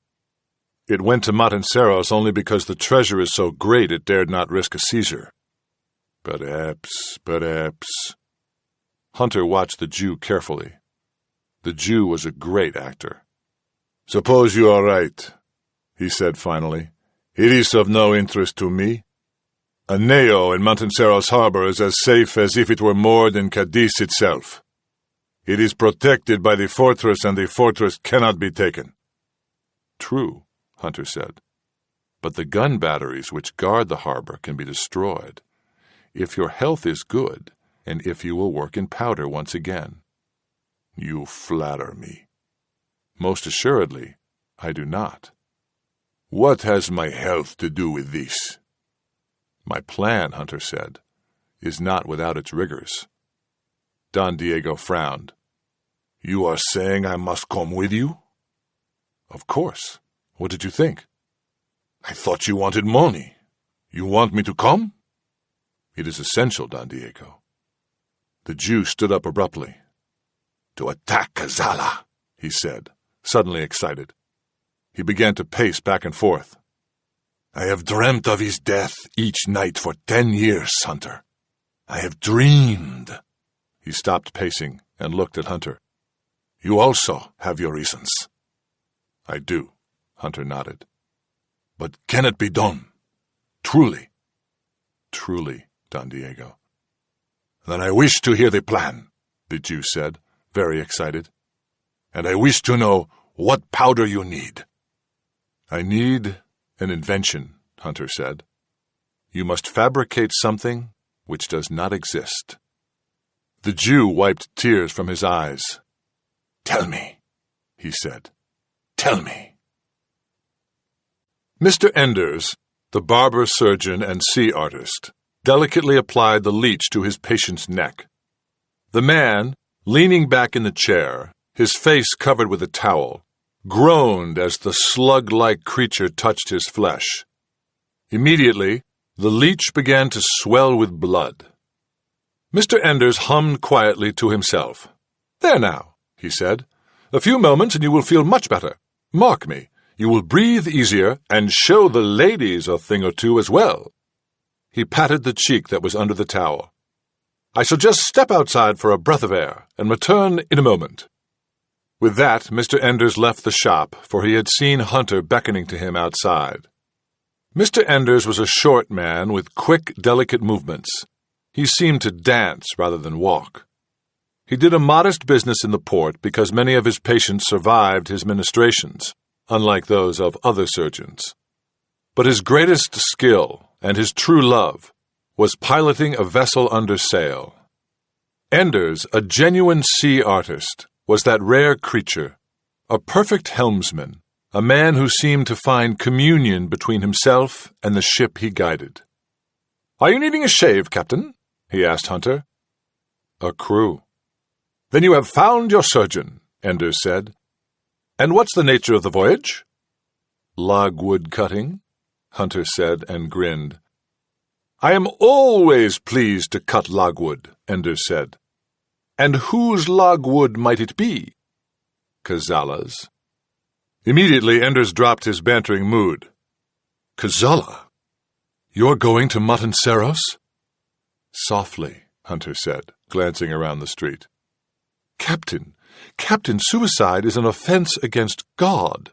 It went to Matanceros only because the treasure is so great it dared not risk a seizure." Perhaps. Hunter watched the Jew carefully. The Jew was a great actor. "Suppose you are right," he said finally. "It is of no interest to me. A nao in Matanceros harbor is as safe as if it were moored in Cadiz itself. It is protected by the fortress, and the fortress cannot be taken. True, Hunter said. But the gun batteries which guard the harbor can be destroyed, if your health is good, and if you will work in powder once again. You flatter me. Most assuredly, I do not. What has my health to do with this? My plan, Hunter said, is not without its rigors. Don Diego frowned. You are saying I must come with you? Of course. What did you think? I thought you wanted money. You want me to come? It is essential, Don Diego. The Jew stood up abruptly. To attack Kazala, he said, suddenly excited. He began to pace back and forth. I have dreamt of his death each night for 10 years, Hunter. I have dreamed. He stopped pacing and looked at Hunter. You also have your reasons. I do, Hunter nodded. But can it be done? Truly? Truly, Don Diego. Then I wish to hear the plan, the Jew said, very excited. And I wish to know what powder you need. I need an invention, Hunter said. You must fabricate something which does not exist. The Jew wiped tears from his eyes. Tell me, he said. Tell me. Mr. Enders, the barber, surgeon, and sea artist, delicately applied the leech to his patient's neck. The man, leaning back in the chair, his face covered with a towel, groaned as the slug-like creature touched his flesh. Immediately, the leech began to swell with blood. Mr. Enders hummed quietly to himself. "There now," he said. "A few moments and you will feel much better. Mark me, you will breathe easier and show the ladies a thing or two as well." He patted the cheek that was under the towel. "I shall just step outside for a breath of air and return in a moment." With that, Mr. Enders left the shop, for he had seen Hunter beckoning to him outside. Mr. Enders was a short man with quick, delicate movements. He seemed to dance rather than walk. He did a modest business in the port because many of his patients survived his ministrations, unlike those of other surgeons. But his greatest skill and his true love was piloting a vessel under sail. Enders, a genuine sea artist, was that rare creature, a perfect helmsman, a man who seemed to find communion between himself and the ship he guided. "Are you needing a shave, Captain?" he asked Hunter. "A crew." "Then you have found your surgeon," Enders said. "And what's the nature of the voyage?" "Logwood cutting," Hunter said and grinned. "I am always pleased to cut logwood," Enders said. "And whose logwood might it be?" "Kazala's." Immediately, Enders dropped his bantering mood. "Kazala? You're going to Matanceros?" "Softly," Hunter said, glancing around the street. "Captain, suicide is an offense against God."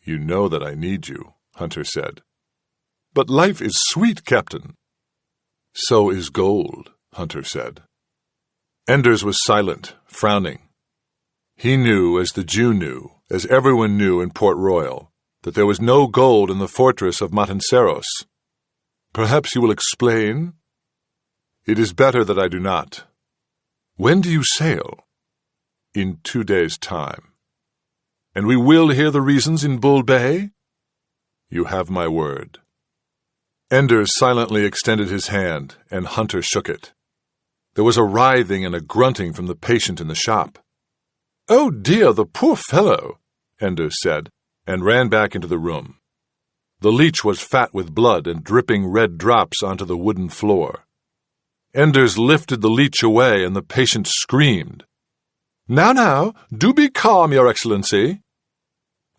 "You know that I need you," Hunter said. "But life is sweet, Captain." "So is gold," Hunter said. Enders was silent, frowning. He knew, as the Jew knew, as everyone knew in Port Royal, that there was no gold in the fortress of Matanceros. "Perhaps you will explain?" "It is better that I do not." "When do you sail?" "In 2 days' time." "And we will hear the reasons in Bull Bay?" "You have my word." Enders silently extended his hand, and Hunter shook it. There was a writhing and a grunting from the patient in the shop. "Oh dear, the poor fellow," Enders said, and ran back into the room. The leech was fat with blood and dripping red drops onto the wooden floor. Enders lifted the leech away, and the patient screamed. Now, do be calm, Your Excellency."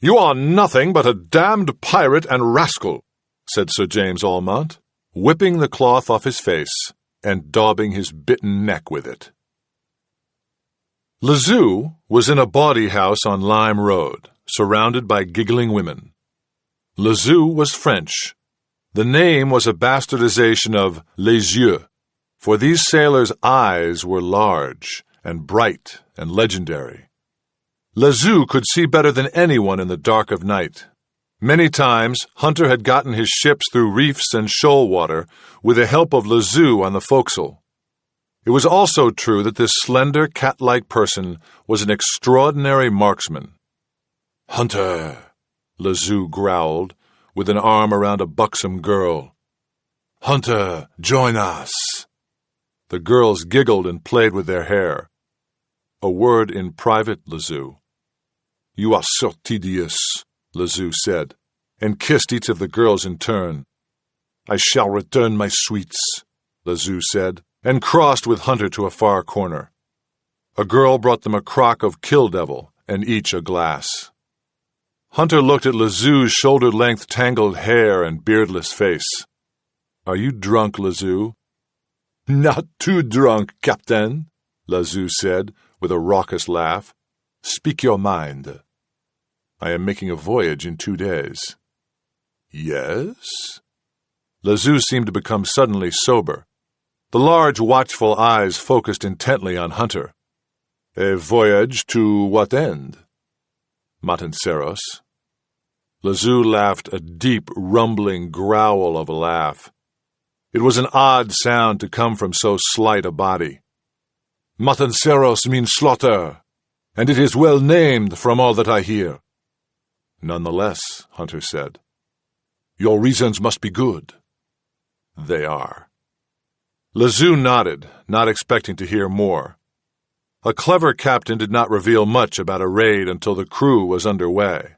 "You are nothing but a damned pirate and rascal," said Sir James Almont, whipping the cloth off his face and daubing his bitten neck with it. Lazoo was in a bawdy house on Lime Road, surrounded by giggling women. Lazoo was French. The name was a bastardization of Les Yeux, for these sailors' eyes were large, and bright and legendary. Lazoo could see better than anyone in the dark of night. Many times, Hunter had gotten his ships through reefs and shoal water with the help of Lazoo on the forecastle. It was also true that this slender, cat-like person was an extraordinary marksman. "Hunter," Lazoo growled, with an arm around a buxom girl. "Hunter, join us." The girls giggled and played with their hair. A word in private, Lazoo. "You are so tedious," Lazoo said, and kissed each of the girls in turn. "I shall return my sweets," Lazoo said, and crossed with Hunter to a far corner. A girl brought them a crock of Kill Devil, and each a glass. Hunter looked at Lazoo's shoulder-length tangled hair and beardless face. "Are you drunk, Lazoo?" "Not too drunk, Captain," Lazoo said, with a raucous laugh. "Speak your mind." "I am making a voyage in 2 days." "Yes?" Lazoo seemed to become suddenly sober. The large, watchful eyes focused intently on Hunter. "A voyage to what end?" "Matanceros." Lazoo laughed a deep, rumbling growl of a laugh. It was an odd sound to come from so slight a body. "Matanceros means slaughter, and it is well named from all that I hear." "Nonetheless," Hunter said. "Your reasons must be good." "They are." Lazoo nodded, not expecting to hear more. A clever captain did not reveal much about a raid until the crew was under way.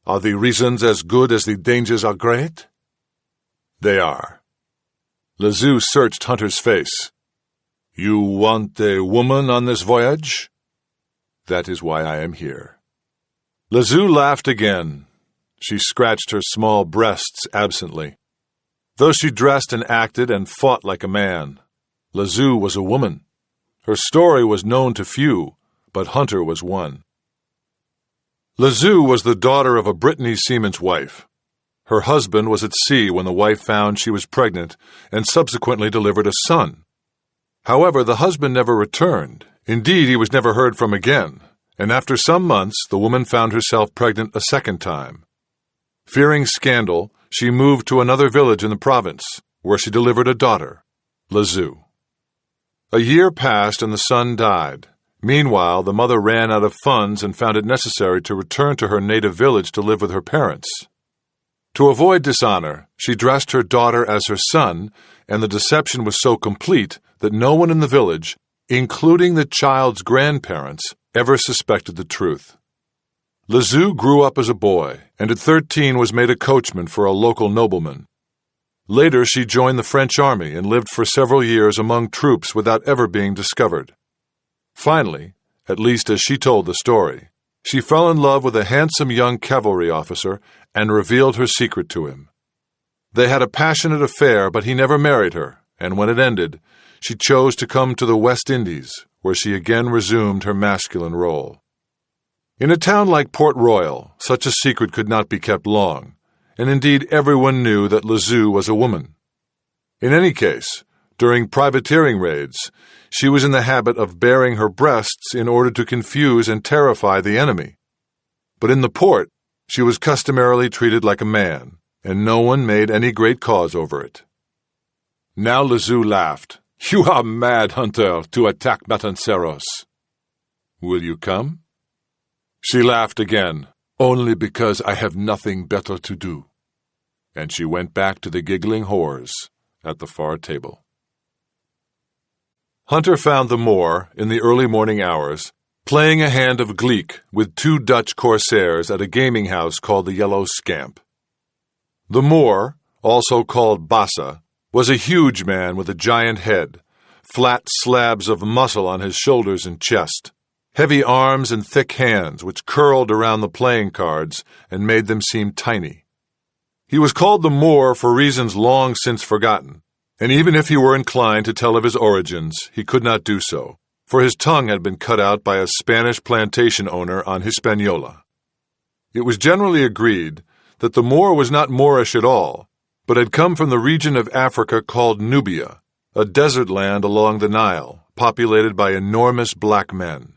"Are the reasons as good as the dangers are great?" "They are." Lazoo searched Hunter's face. "You want a woman on this voyage?" "That is why I am here." Lazoo laughed again. She scratched her small breasts absently. Though she dressed and acted and fought like a man, Lazoo was a woman. Her story was known to few, but Hunter was one. Lazoo was the daughter of a Brittany seaman's wife. Her husband was at sea when the wife found she was pregnant and subsequently delivered a son. However, the husband never returned. Indeed, he was never heard from again, and after some months, the woman found herself pregnant a second time. Fearing scandal, she moved to another village in the province, where she delivered a daughter, Lazoo. A year passed and the son died. Meanwhile, the mother ran out of funds and found it necessary to return to her native village to live with her parents. To avoid dishonor, she dressed her daughter as her son, and the deception was so complete that no one in the village, including the child's grandparents, ever suspected the truth. Lazoo grew up as a boy, and at 13 was made a coachman for a local nobleman. Later, she joined the French army and lived for several years among troops without ever being discovered. Finally, at least as she told the story, she fell in love with a handsome young cavalry officer and revealed her secret to him. They had a passionate affair, but he never married her, and when it ended, she chose to come to the West Indies, where she again resumed her masculine role. In a town like Port Royal, such a secret could not be kept long, and indeed everyone knew that Lazoo was a woman. In any case, during privateering raids, she was in the habit of baring her breasts in order to confuse and terrify the enemy. But in the port, she was customarily treated like a man, and no one made any great cause over it. Now Lazoo laughed. "You are mad, Hunter, to attack Matanceros." "Will you come?" She laughed again. "Only because I have nothing better to do." And she went back to the giggling whores at the far table. Hunter found the Moor, in the early morning hours, playing a hand of Gleek with 2 Dutch corsairs at a gaming house called the Yellow Scamp. The Moor, also called Bassa, was a huge man with a giant head, flat slabs of muscle on his shoulders and chest, heavy arms and thick hands which curled around the playing cards and made them seem tiny. He was called the Moor for reasons long since forgotten, and even if he were inclined to tell of his origins, he could not do so, for his tongue had been cut out by a Spanish plantation owner on Hispaniola. It was generally agreed that the Moor was not Moorish at all, but had come from the region of Africa called Nubia, a desert land along the Nile, populated by enormous black men.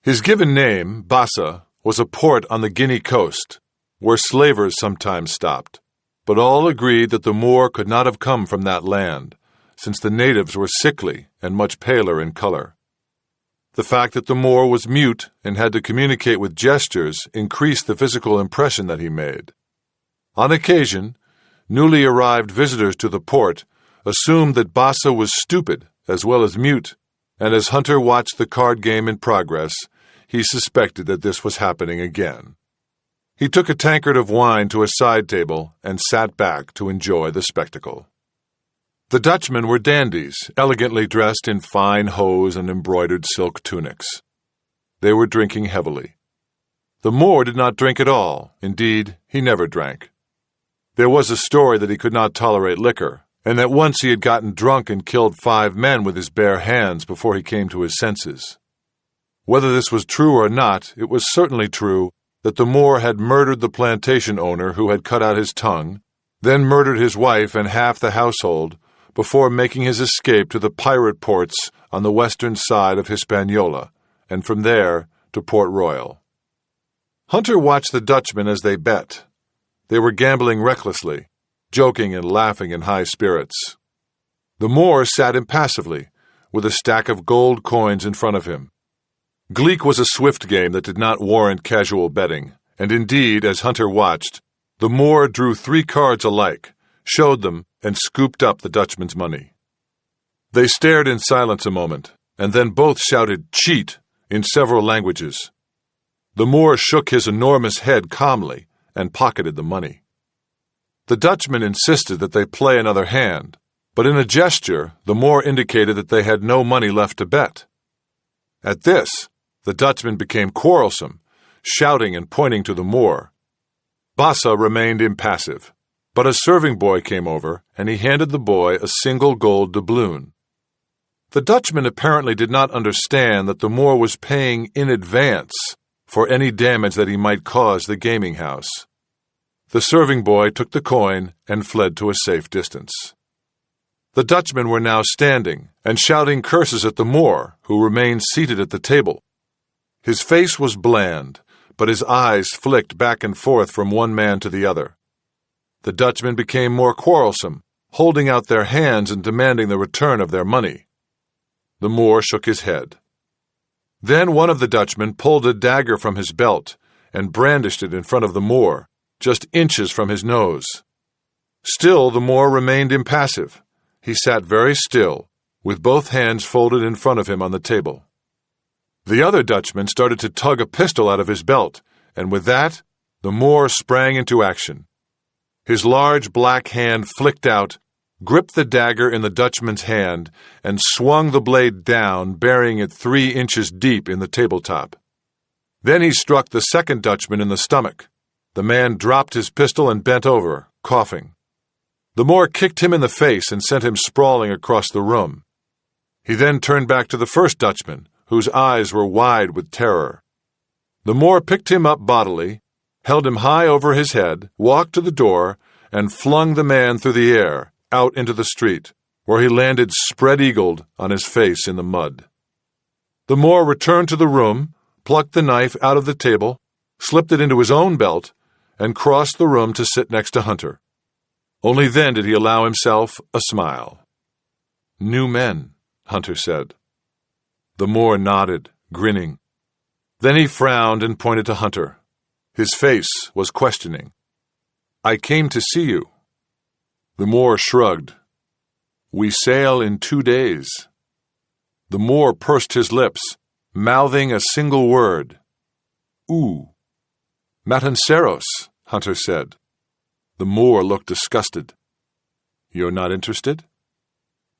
His given name, Bassa, was a port on the Guinea coast, where slavers sometimes stopped, but all agreed that the Moor could not have come from that land, since the natives were sickly and much paler in color. The fact that the Moor was mute and had to communicate with gestures increased the physical impression that he made. On occasion, newly arrived visitors to the port assumed that Bassa was stupid as well as mute, and as Hunter watched the card game in progress, he suspected that this was happening again. He took a tankard of wine to a side table and sat back to enjoy the spectacle. The Dutchmen were dandies, elegantly dressed in fine hose and embroidered silk tunics. They were drinking heavily. The Moor did not drink at all. Indeed, he never drank. There was a story that he could not tolerate liquor, and that once he had gotten drunk and killed 5 men with his bare hands before he came to his senses. Whether this was true or not, it was certainly true that the Moor had murdered the plantation owner who had cut out his tongue, then murdered his wife and half the household, before making his escape to the pirate ports on the western side of Hispaniola, and from there to Port Royal. Hunter watched the Dutchmen as they bet. They were gambling recklessly, joking and laughing in high spirits. The Moor sat impassively, with a stack of gold coins in front of him. Gleek was a swift game that did not warrant casual betting, and indeed, as Hunter watched, the Moor drew 3 cards alike, showed them, and scooped up the Dutchman's money. They stared in silence a moment, and then both shouted "cheat" in several languages. The Moor shook his enormous head calmly and pocketed the money. The Dutchman insisted that they play another hand, but in a gesture the Moor indicated that they had no money left to bet. At this, the Dutchman became quarrelsome, shouting and pointing to the Moor. Bassa remained impassive, but a serving boy came over, and he handed the boy a single gold doubloon. The Dutchman apparently did not understand that the Moor was paying in advance for any damage that he might cause the gaming house. The serving boy took the coin and fled to a safe distance. The Dutchmen were now standing and shouting curses at the Moor, who remained seated at the table. His face was bland, but his eyes flicked back and forth from one man to the other. The Dutchmen became more quarrelsome, holding out their hands and demanding the return of their money. The Moor shook his head. Then one of the Dutchmen pulled a dagger from his belt and brandished it in front of the Moor, just inches from his nose. Still, the Moor remained impassive. He sat very still, with both hands folded in front of him on the table. The other Dutchman started to tug a pistol out of his belt, and with that, the Moor sprang into action. His large black hand flicked out, gripped the dagger in the Dutchman's hand, and swung the blade down, burying it 3 inches deep in the tabletop. Then he struck the second Dutchman in the stomach. The man dropped his pistol and bent over, coughing. The Moor kicked him in the face and sent him sprawling across the room. He then turned back to the first Dutchman, whose eyes were wide with terror. The Moor picked him up bodily, held him high over his head, walked to the door, and flung the man through the air, out into the street, where he landed spread-eagled on his face in the mud. The Moor returned to the room, plucked the knife out of the table, slipped it into his own belt, and crossed the room to sit next to Hunter. Only then did he allow himself a smile. "New men," Hunter said. The Moor nodded, grinning. Then he frowned and pointed to Hunter. His face was questioning. "I came to see you." The Moor shrugged. "We sail in 2 days." The Moor pursed his lips, mouthing a single word. "Ooh." "Matanceros," Hunter said. The Moor looked disgusted. "You're not interested?"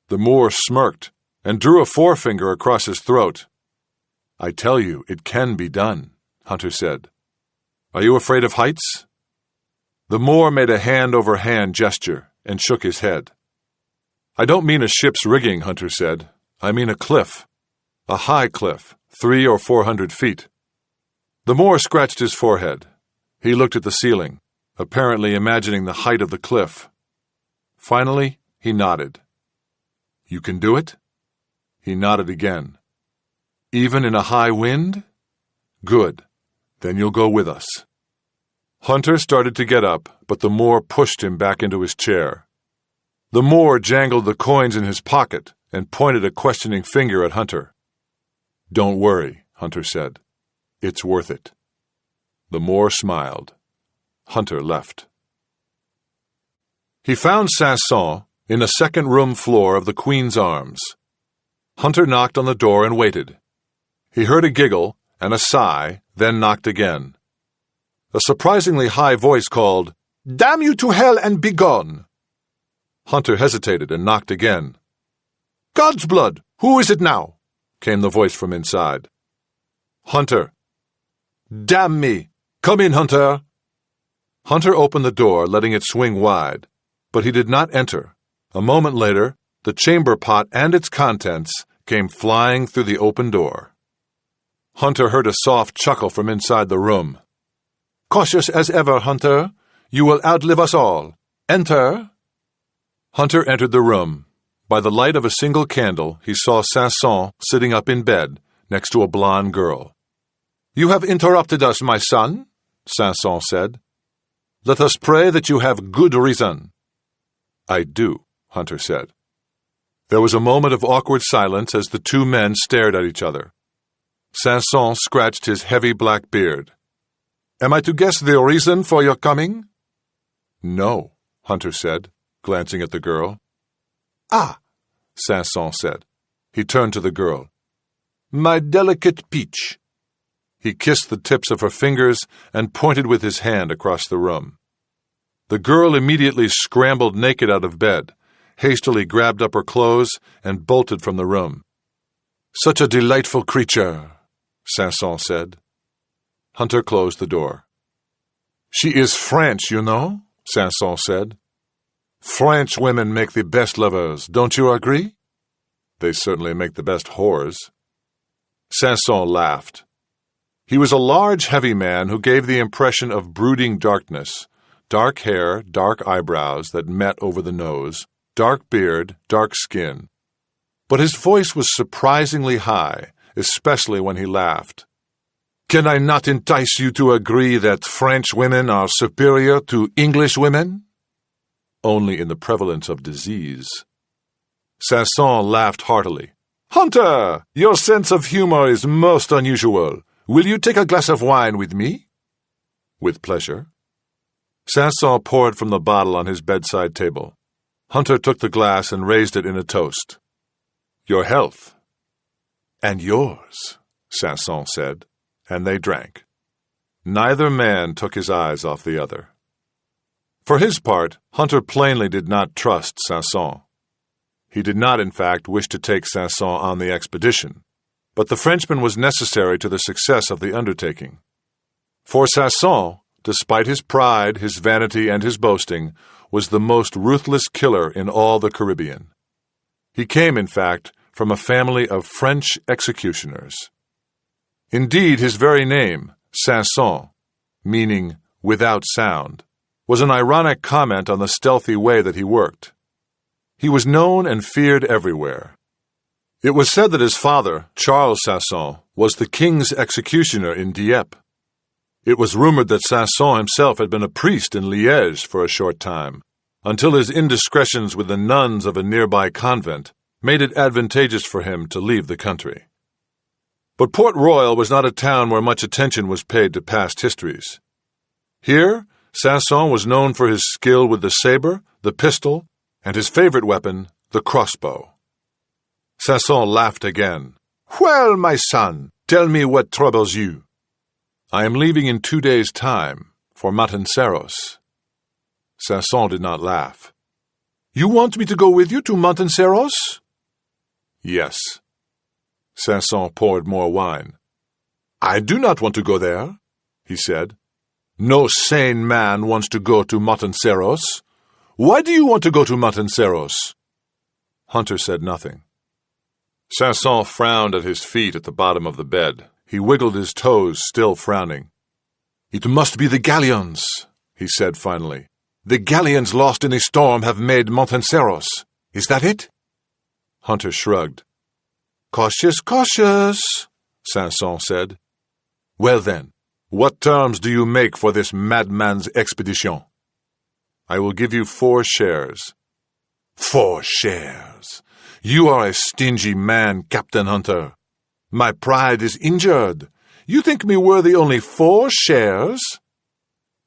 The Moor smirked and drew a forefinger across his throat. "I tell you, it can be done," Hunter said. "Are you afraid of heights?" The Moor made a hand-over-hand gesture and shook his head. "I don't mean a ship's rigging," Hunter said. "I mean a cliff. A high cliff, 300 or 400 feet." The Moor scratched his forehead. He looked at the ceiling, apparently imagining the height of the cliff. Finally, he nodded. "You can do it?" He nodded again. Even in a high wind? Good. Then you'll go with us. Hunter started to get up, but the Moor pushed him back into his chair. The Moor jangled the coins in his pocket and pointed a questioning finger at Hunter. Don't worry, Hunter said. It's worth it. The Moor smiled. Hunter left. He found Sanson in a second-room floor of the Queen's Arms. Hunter knocked on the door and waited. He heard a giggle and a sigh, then knocked again. A surprisingly high voice called, "Damn you to hell and begone!" Hunter hesitated and knocked again. "God's blood! Who is it now?" came the voice from inside. "Hunter." "Damn me! Come in, Hunter!" Hunter opened the door, letting it swing wide, but he did not enter. A moment later, the chamber pot and its contents came flying through the open door. Hunter heard a soft chuckle from inside the room. "Cautious as ever, Hunter. You will outlive us all. Enter." Hunter entered the room. By the light of a single candle, he saw Sanson sitting up in bed, next to a blonde girl. "You have interrupted us, my son," Sanson said. "Let us pray that you have good reason." "I do," Hunter said. There was a moment of awkward silence as the two men stared at each other. Sanson scratched his heavy black beard. "Am I to guess the reason for your coming?" "No," Hunter said, glancing at the girl. "Ah," Sanson said. He turned to the girl. "My delicate peach." He kissed the tips of her fingers and pointed with his hand across the room. The girl immediately scrambled naked out of bed, hastily grabbed up her clothes, and bolted from the room. "Such a delightful creature," Sanson said. Hunter closed the door. "She is French, you know," Sanson said. "French women make the best lovers, don't you agree?" "They certainly make the best whores." Sanson laughed. He was a large, heavy man who gave the impression of brooding darkness, dark hair, dark eyebrows that met over the nose, dark beard, dark skin. But his voice was surprisingly high, especially when he laughed. "Can I not entice you to agree that French women are superior to English women?" "Only in the prevalence of disease." Sanson laughed heartily. "Hunter, your sense of humor is most unusual. Will you take a glass of wine with me?" "With pleasure." Sanson poured from the bottle on his bedside table. Hunter took the glass and raised it in a toast. "Your health." "And yours," Sanson said, and they drank. Neither man took his eyes off the other. For his part, Hunter plainly did not trust Sanson. He did not, in fact, wish to take Sanson on the expedition, but the Frenchman was necessary to the success of the undertaking. For Sanson, despite his pride, his vanity, and his boasting, was the most ruthless killer in all the Caribbean. He came, in fact, from a family of French executioners. Indeed, his very name, Sanson, meaning without sound, was an ironic comment on the stealthy way that he worked. He was known and feared everywhere. It was said that his father, Charles Sanson, was the king's executioner in Dieppe. It was rumored that Sanson himself had been a priest in Liège for a short time, until his indiscretions with the nuns of a nearby convent made it advantageous for him to leave the country. But Port Royal was not a town where much attention was paid to past histories. Here, Sanson was known for his skill with the saber, the pistol, and his favorite weapon, the crossbow. Sanson laughed again. "Well, my son, tell me what troubles you." "I am leaving in 2 days' time, for Montanceros." Sanson did not laugh. "You want me to go with you to Montanceros?" "Yes." Sanson poured more wine. "I do not want to go there," he said. "No sane man wants to go to Montanceros. Why do you want to go to Montanceros?" Hunter said nothing. Sanson frowned at his feet at the bottom of the bed. He wiggled his toes, still frowning. "It must be the galleons," he said finally. "The galleons lost in a storm have made Montanceros. Is that it?" Hunter shrugged. Cautious, cautious, Sanson said. Well then, what terms do you make for this madman's expedition? I will give you 4 shares. 4 shares. You are a stingy man, Captain Hunter. My pride is injured. You think me worthy only 4 shares?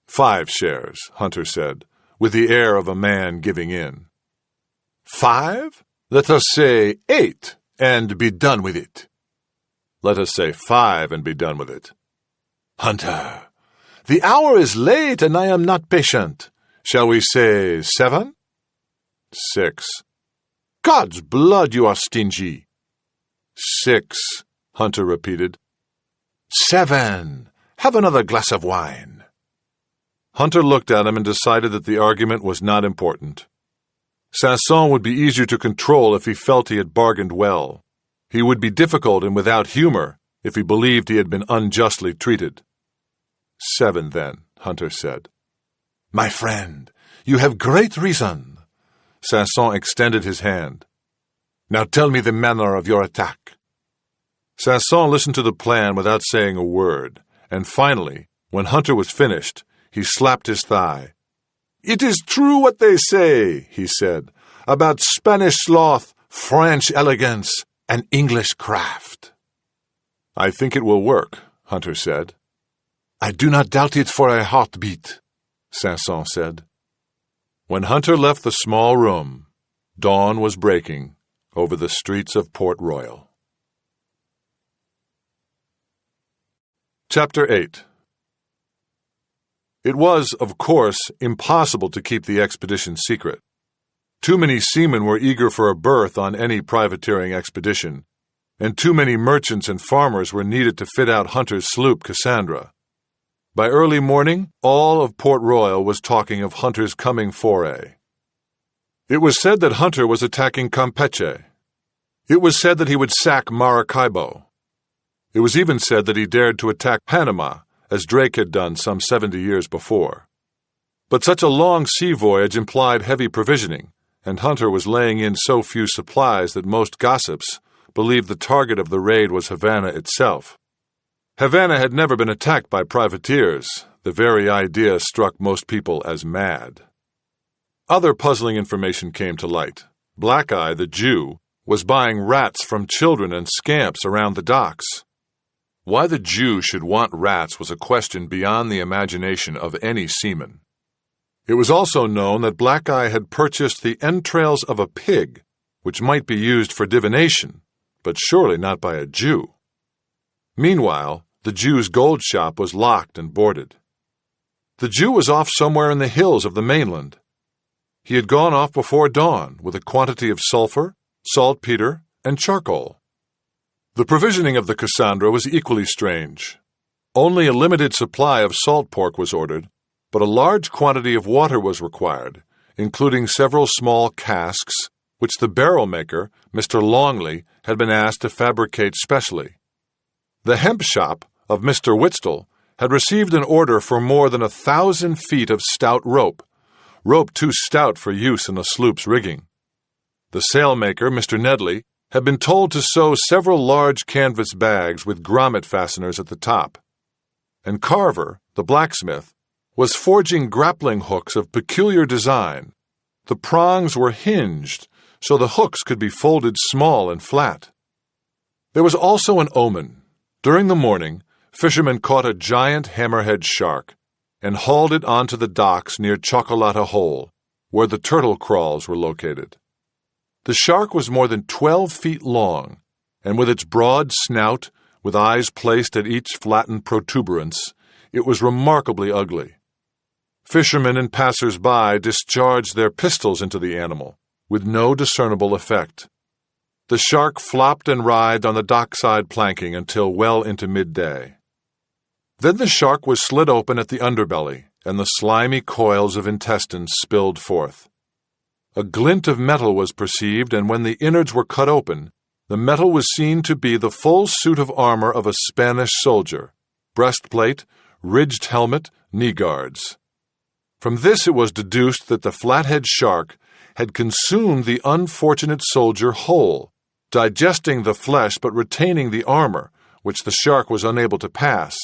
5 shares, Hunter said, with the air of a man giving in. 5? Let us say 8, and be done with it. Let us say 5 and be done with it. Hunter, the hour is late and I am not patient. Shall we say 7? 6. God's blood, you are stingy. 6, Hunter repeated. 7. Have another glass of wine. Hunter looked at him and decided that the argument was not important. Sanson would be easier to control if he felt he had bargained well. He would be difficult and without humor if he believed he had been unjustly treated. 7, then, Hunter said. My friend, you have great reason. Sanson extended his hand. Now tell me the manner of your attack. Sanson listened to the plan without saying a word, and finally, when Hunter was finished, he slapped his thigh. It is true what they say, he said, about Spanish sloth, French elegance, and English craft. I think it will work, Hunter said. I do not doubt it for a heartbeat, Sanson said. When Hunter left the small room, dawn was breaking over the streets of Port Royal. Chapter 8. It was, of course, impossible to keep the expedition secret. Too many seamen were eager for a berth on any privateering expedition, and too many merchants and farmers were needed to fit out Hunter's sloop Cassandra. By early morning, all of Port Royal was talking of Hunter's coming foray. It was said that Hunter was attacking Campeche. It was said that he would sack Maracaibo. It was even said that he dared to attack Panama, as Drake had done some 70 years before. But such a long sea voyage implied heavy provisioning, and Hunter was laying in so few supplies that most gossips believed the target of the raid was Havana itself. Havana had never been attacked by privateers. The very idea struck most people as mad. Other puzzling information came to light. Black Eye, the Jew, was buying rats from children and scamps around the docks. Why the Jew should want rats was a question beyond the imagination of any seaman. It was also known that Black Eye had purchased the entrails of a pig, which might be used for divination, but surely not by a Jew. Meanwhile, the Jew's gold shop was locked and boarded. The Jew was off somewhere in the hills of the mainland. He had gone off before dawn with a quantity of sulfur, saltpeter, and charcoal. The provisioning of the Cassandra was equally strange. Only a limited supply of salt pork was ordered, but a large quantity of water was required, including several small casks, which the barrel maker, Mr. Longley, had been asked to fabricate specially. The hemp shop of Mr. Whitstall had received an order for more than 1,000 feet of stout rope too stout for use in the sloop's rigging. The sailmaker, Mr. Nedley, had been told to sew several large canvas bags with grommet fasteners at the top. And Carver, the blacksmith, was forging grappling hooks of peculiar design. The prongs were hinged, so the hooks could be folded small and flat. There was also an omen. During the morning, fishermen caught a giant hammerhead shark and hauled it onto the docks near Chocolata Hole, where the turtle crawls were located. The shark was more than 12 feet long, and with its broad snout, with eyes placed at each flattened protuberance, it was remarkably ugly. Fishermen and passers-by discharged their pistols into the animal, with no discernible effect. The shark flopped and writhed on the dockside planking until well into midday. Then the shark was slit open at the underbelly, and the slimy coils of intestines spilled forth. A glint of metal was perceived, and when the innards were cut open, the metal was seen to be the full suit of armor of a Spanish soldier, breastplate, ridged helmet, knee guards. From this it was deduced that the flathead shark had consumed the unfortunate soldier whole, digesting the flesh but retaining the armor, which the shark was unable to pass.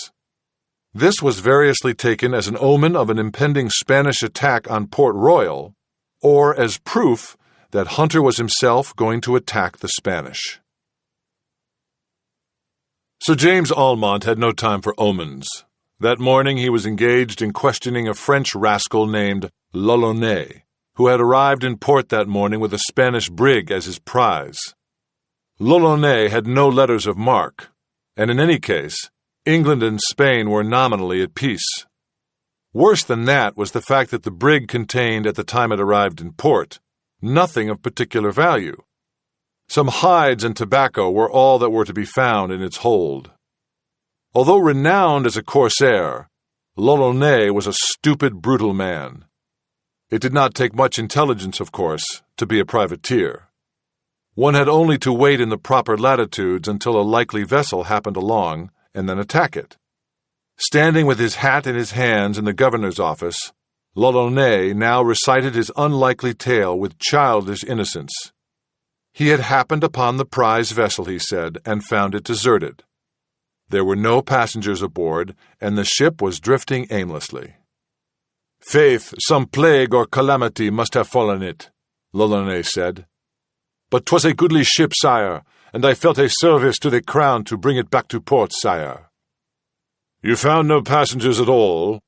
This was variously taken as an omen of an impending Spanish attack on Port Royal, or as proof that Hunter was himself going to attack the Spanish. Sir James Almont had no time for omens. That morning he was engaged in questioning a French rascal named l'Olonnais, who had arrived in port that morning with a Spanish brig as his prize. L'Olonnais had no letters of marque, and in any case, England and Spain were nominally at peace. Worse than that was the fact that the brig contained, at the time it arrived in port, nothing of particular value. Some hides and tobacco were all that were to be found in its hold. Although renowned as a corsair, l'Olonnais was a stupid, brutal man. It did not take much intelligence, of course, to be a privateer. One had only to wait in the proper latitudes until a likely vessel happened along, and then attack it. Standing with his hat in his hands in the governor's office, l'Olonnais now recited his unlikely tale with childish innocence. He had happened upon the prize vessel, he said, and found it deserted. There were no passengers aboard, and the ship was drifting aimlessly. "Faith, some plague or calamity must have fallen it," l'Olonnais said. "But 'twas a goodly ship, sire, and I felt a service to the crown to bring it back to port, sire." "You found no passengers at all?"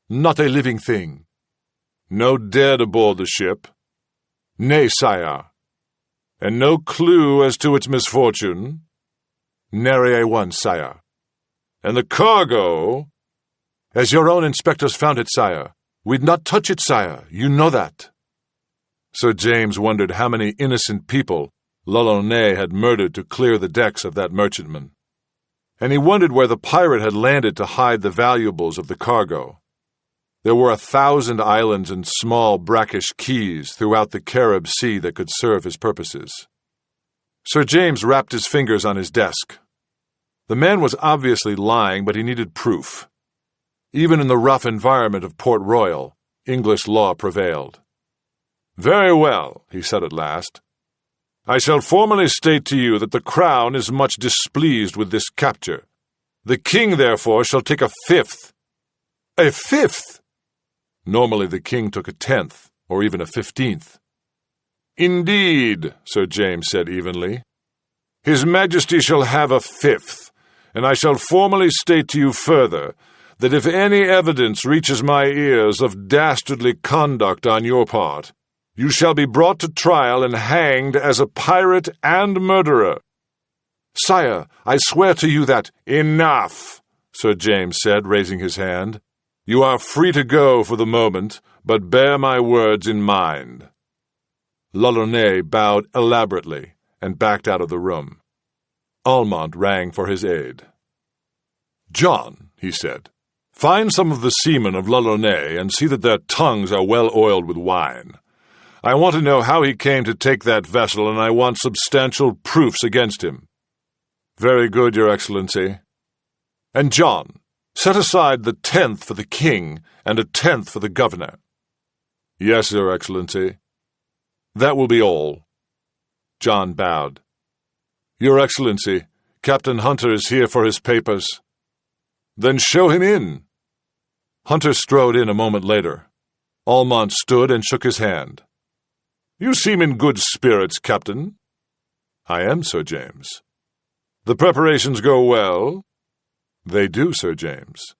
"Not a living thing." "No dead aboard the ship?" "Nay, sire." "And no clue as to its misfortune?" "Nary a one, sire." "And the cargo?" "As your own inspectors found it, sire. We'd not touch it, sire. You know that." Sir James wondered how many innocent people l'Olonnais had murdered to clear the decks of that merchantman. And he wondered where the pirate had landed to hide the valuables of the cargo. There were 1,000 islands and small brackish keys throughout the Carib Sea that could serve his purposes. Sir James rapped his fingers on his desk. The man was obviously lying, but he needed proof. Even in the rough environment of Port Royal, English law prevailed. "Very well," he said at last. "I shall formally state to you that the Crown is much displeased with this capture. The King, therefore, shall take a fifth." "A fifth?" Normally the King took a 10th, or even a 15th. "Indeed," Sir James said evenly. "His Majesty shall have a 5th, and I shall formally state to you further that if any evidence reaches my ears of dastardly conduct on your part, you shall be brought to trial and hanged as a pirate and murderer." "Sire, I swear to you that—" "Enough," Sir James said, raising his hand. "You are free to go for the moment, but bear my words in mind." L'Olonnais bowed elaborately and backed out of the room. Almont rang for his aide. "John," he said, "find some of the seamen of l'Olonnais and see that their tongues are well oiled with wine. I want to know how he came to take that vessel, and I want substantial proofs against him." "Very good, Your Excellency." "And John, set aside the 10th for the King and a 10th for the Governor." "Yes, Your Excellency." "That will be all." John bowed. "Your Excellency, Captain Hunter is here for his papers." "Then show him in." Hunter strode in a moment later. Almont stood and shook his hand. "You seem in good spirits, Captain." "I am, Sir James." "The preparations go well?" "They do, Sir James."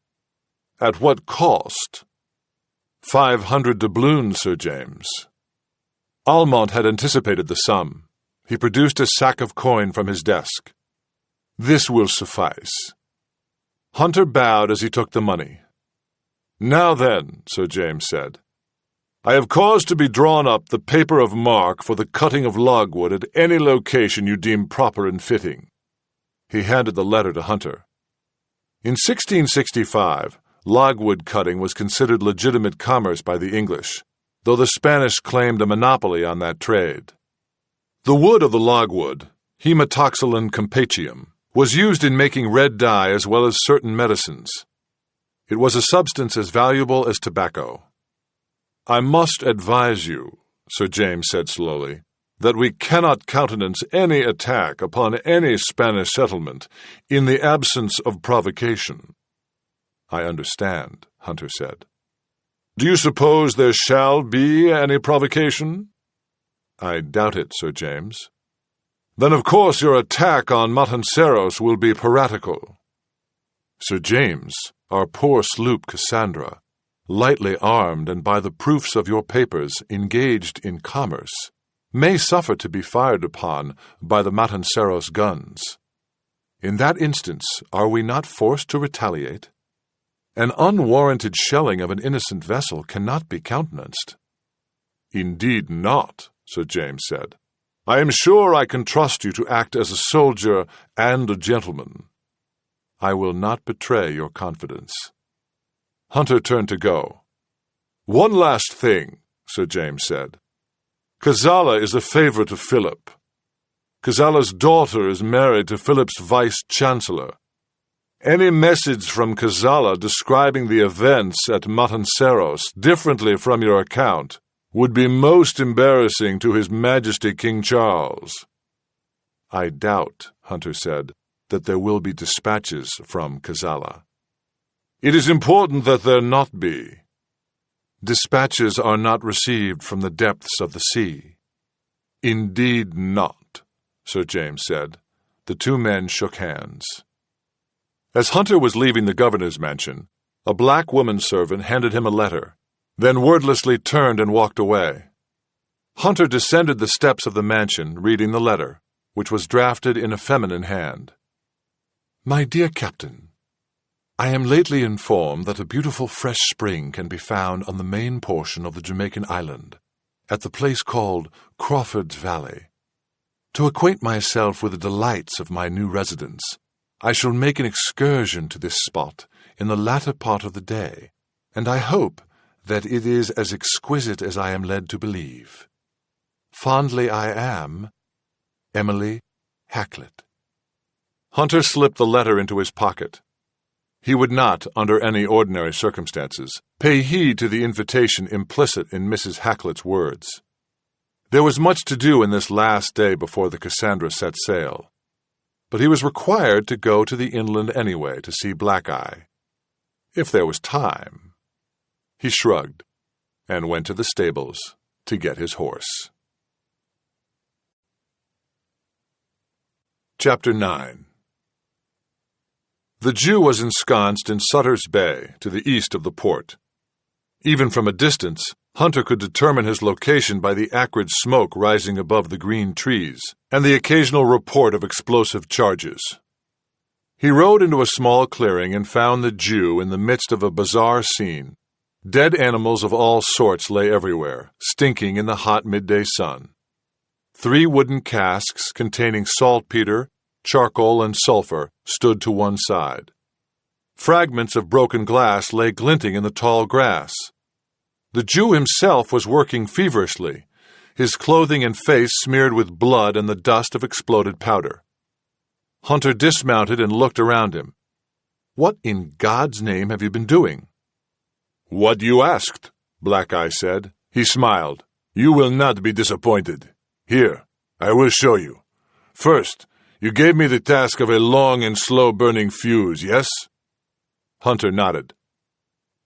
"At what cost?" 500 doubloons, Sir James." Almont had anticipated the sum. He produced a sack of coin from his desk. "This will suffice." Hunter bowed as he took the money. "Now then," Sir James said, "I have caused to be drawn up the paper of marque for the cutting of logwood at any location you deem proper and fitting." He handed the letter to Hunter. In 1665, logwood cutting was considered legitimate commerce by the English, though the Spanish claimed a monopoly on that trade. The wood of the logwood, Haematoxylon campatium, was used in making red dye as well as certain medicines. It was a substance as valuable as tobacco. "I must advise you," Sir James said slowly, that we cannot countenance any attack upon any Spanish settlement in the absence of provocation." "I understand," Hunter said. "Do you suppose there shall be any provocation?" "I doubt it, Sir James." "Then of course your attack on Matanceros will be piratical." "Sir James, our poor sloop Cassandra, lightly armed and by the proofs of your papers engaged in commerce, may suffer to be fired upon by the Matanceros guns. In that instance, are we not forced to retaliate? An unwarranted shelling of an innocent vessel cannot be countenanced." "Indeed not," Sir James said. "I am sure I can trust you to act as a soldier and a gentleman." "I will not betray your confidence." Hunter turned to go. "One last thing," Sir James said. "Cazalla is a favorite of Philip. Cazalla's daughter is married to Philip's vice-chancellor. Any message from Cazalla describing the events at Matanceros differently from your account would be most embarrassing to His Majesty King Charles." "I doubt," Hunter said, "that there will be dispatches from Cazalla." "It is important that there not be." "Dispatches are not received from the depths of the sea." "Indeed not," Sir James said. The two men shook hands. As Hunter was leaving the governor's mansion, a black woman servant handed him a letter, then wordlessly turned and walked away. Hunter descended the steps of the mansion, reading the letter, which was drafted in a feminine hand. "My dear Captain, I am lately informed that a beautiful fresh spring can be found on the main portion of the Jamaican island, at the place called Crawford's Valley. To acquaint myself with the delights of my new residence, I shall make an excursion to this spot in the latter part of the day, and I hope that it is as exquisite as I am led to believe. Fondly I am, Emily Hacklet." Hunter slipped the letter into his pocket. He would not, under any ordinary circumstances, pay heed to the invitation implicit in Mrs. Hacklet's words. There was much to do in this last day before the Cassandra set sail, but he was required to go to the inland anyway to see Black Eye, if there was time. He shrugged and went to the stables to get his horse. Chapter 9. The Jew was ensconced in Sutter's Bay, to the east of the port. Even from a distance, Hunter could determine his location by the acrid smoke rising above the green trees and the occasional report of explosive charges. He rode into a small clearing and found the Jew in the midst of a bizarre scene. Dead animals of all sorts lay everywhere, stinking in the hot midday sun. 3 wooden casks containing saltpeter, charcoal, and sulfur stood to one side. Fragments of broken glass lay glinting in the tall grass. The Jew himself was working feverishly, his clothing and face smeared with blood and the dust of exploded powder. Hunter dismounted and looked around him. "What in God's name have you been doing?" "What you asked," Black Eye said. He smiled. "You will not be disappointed. Here, I will show you. First, you gave me the task of a long and slow-burning fuse, yes?" Hunter nodded.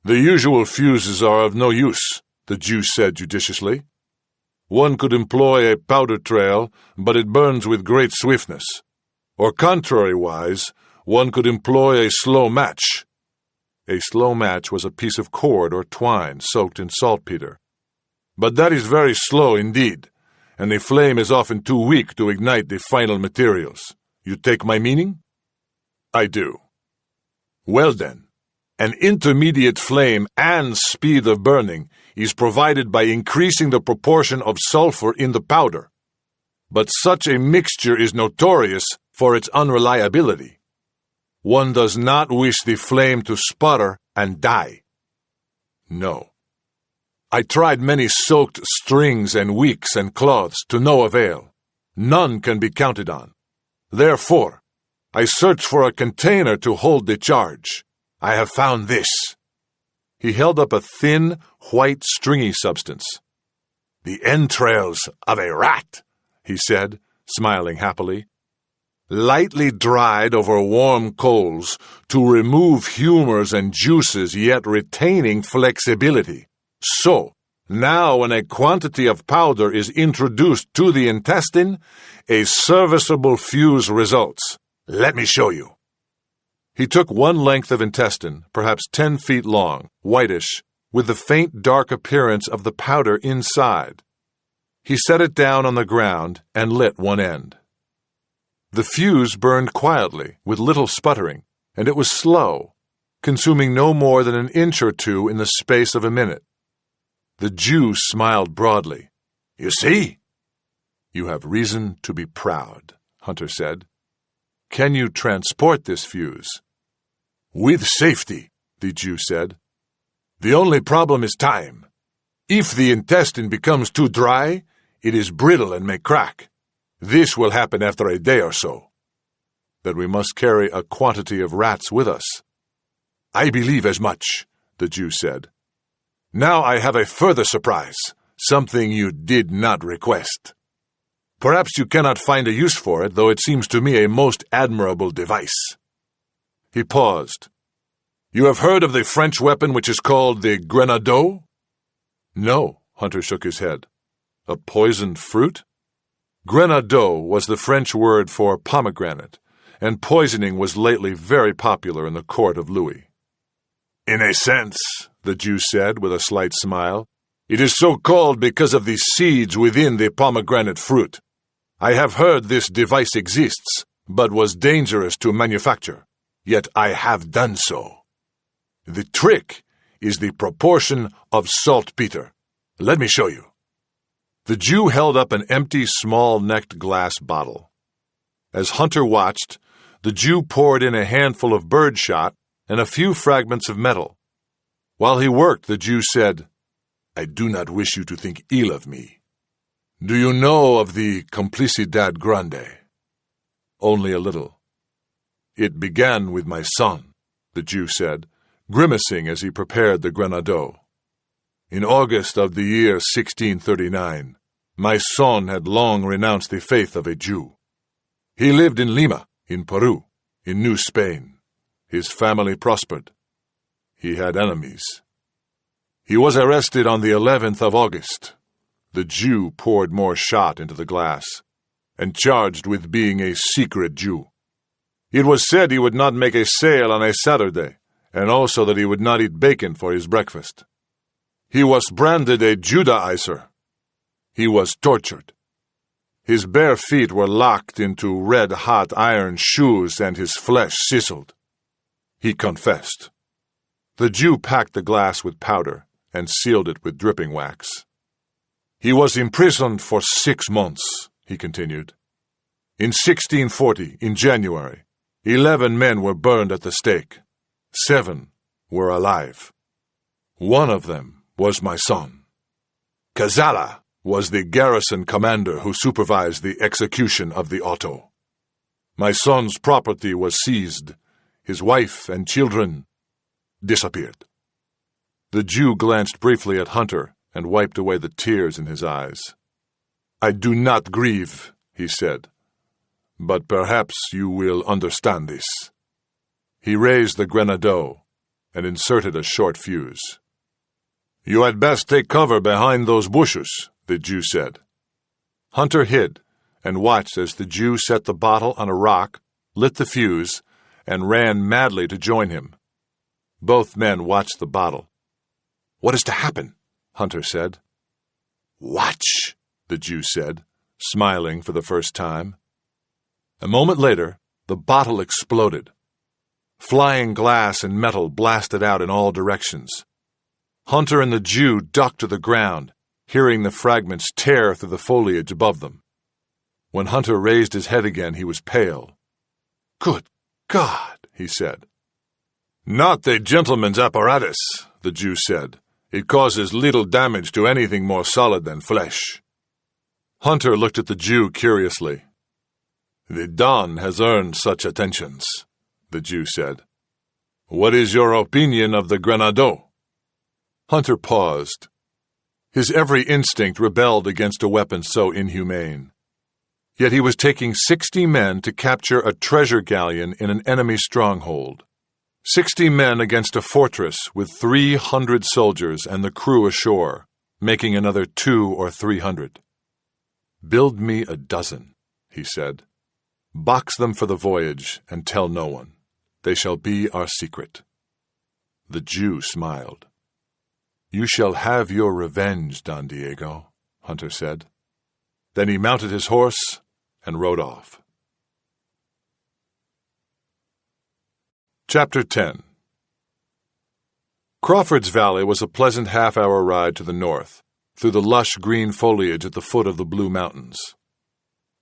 "The usual fuses are of no use," the Jew said judiciously. "One could employ a powder trail, but it burns with great swiftness. Or contrariwise, one could employ a slow match." A slow match was a piece of cord or twine soaked in saltpeter. "But that is very slow indeed, and the flame is often too weak to ignite the final materials. You take my meaning?" "I do." "Well then, an intermediate flame and speed of burning is provided by increasing the proportion of sulfur in the powder. But such a mixture is notorious for its unreliability. One does not wish the flame to sputter and die." "No." "I tried many soaked strings and wicks and cloths to no avail. None can be counted on. Therefore, I searched for a container to hold the charge. I have found this." He held up a thin, white, stringy substance. "The entrails of a rat," he said, smiling happily. Lightly dried over warm coals to remove humors and juices, yet retaining flexibility. So, now when a quantity of powder is introduced to the intestine, a serviceable fuse results. Let me show you. He took one length of intestine, perhaps 10 feet long, whitish, with the faint dark appearance of the powder inside. He set it down on the ground and lit one end. The fuse burned quietly, with little sputtering, and it was slow, consuming no more than an inch or two in the space of a minute. The Jew smiled broadly. You see? You have reason to be proud, Hunter said. Can you transport this fuse? With safety, the Jew said. The only problem is time. If the intestine becomes too dry, it is brittle and may crack. This will happen after a day or so. Then we must carry a quantity of rats with us. I believe as much, the Jew said. Now I have a further surprise, something you did not request. Perhaps you cannot find a use for it, though it seems to me a most admirable device. He paused. You have heard of the French weapon which is called the grenade? No, Hunter shook his head. A poisoned fruit? Grenade was the French word for pomegranate, and poisoning was lately very popular in the court of Louis. In a sense, the Jew said with a slight smile, it is so called because of the seeds within the pomegranate fruit. I have heard this device exists, but was dangerous to manufacture, yet I have done so. The trick is the proportion of saltpeter. Let me show you. The Jew held up an empty, small-necked glass bottle. As Hunter watched, the Jew poured in a handful of birdshot and a few fragments of metal. While he worked, the Jew said, I do not wish you to think ill of me. Do you know of the Complicidad Grande? Only a little. It began with my son, the Jew said, grimacing as he prepared the grenade. In August of the year 1639, my son had long renounced the faith of a Jew. He lived in Lima, in Peru, in New Spain. His family prospered. He had enemies. He was arrested on the 11th of August. The Jew poured more shot into the glass, and charged with being a secret Jew. It was said he would not make a sale on a Saturday, and also that he would not eat bacon for his breakfast. He was branded a Judaizer. He was tortured. His bare feet were locked into red-hot iron shoes, and his flesh sizzled. He confessed. The Jew packed the glass with powder and sealed it with dripping wax. He was imprisoned for 6 months, he continued. In 1640, in January, 11 men were burned at the stake. 7 were alive. One of them was my son. Cazalla was the garrison commander who supervised the execution of the auto. My son's property was seized. His wife and children disappeared. The Jew glanced briefly at Hunter and wiped away the tears in his eyes. I do not grieve, he said, but perhaps you will understand this. He raised the grenade and inserted a short fuse. You had best take cover behind those bushes, the Jew said. Hunter hid and watched as the Jew set the bottle on a rock, lit the fuse, and ran madly to join him. Both men watched the bottle. What is to happen? Hunter said. Watch, the Jew said, smiling for the first time. A moment later, the bottle exploded. Flying glass and metal blasted out in all directions. Hunter and the Jew ducked to the ground, hearing the fragments tear through the foliage above them. When Hunter raised his head again, he was pale. Good God, he said. Not the gentleman's apparatus, the Jew said. It causes little damage to anything more solid than flesh. Hunter looked at the Jew curiously. The Don has earned such attentions, the Jew said. What is your opinion of the grenade? Hunter paused. His every instinct rebelled against a weapon so inhumane. Yet he was taking 60 men to capture a treasure galleon in an enemy stronghold. 60 men against a fortress with 300 soldiers and the crew ashore, making another 200 or 300. "Build me a dozen," he said. "Box them for the voyage and tell no one. They shall be our secret." The Jew smiled. "You shall have your revenge, Don Diego," Hunter said. Then he mounted his horse and rode off. Chapter 10. Crawford's Valley was a pleasant half-hour ride to the north, through the lush green foliage at the foot of the Blue Mountains.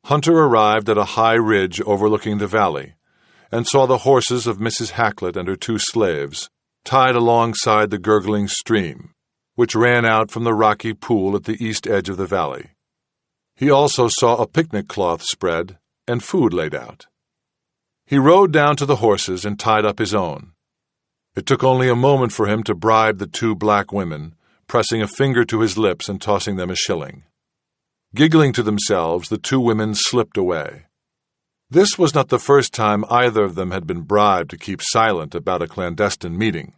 Hunter arrived at a high ridge overlooking the valley, and saw the horses of Mrs. Hacklet and her 2 slaves tied alongside the gurgling stream, which ran out from the rocky pool at the east edge of the valley. He also saw a picnic cloth spread and food laid out. He rode down to the horses and tied up his own. It took only a moment for him to bribe the 2 black women, pressing a finger to his lips and tossing them a shilling. Giggling to themselves, the 2 women slipped away. This was not the first time either of them had been bribed to keep silent about a clandestine meeting,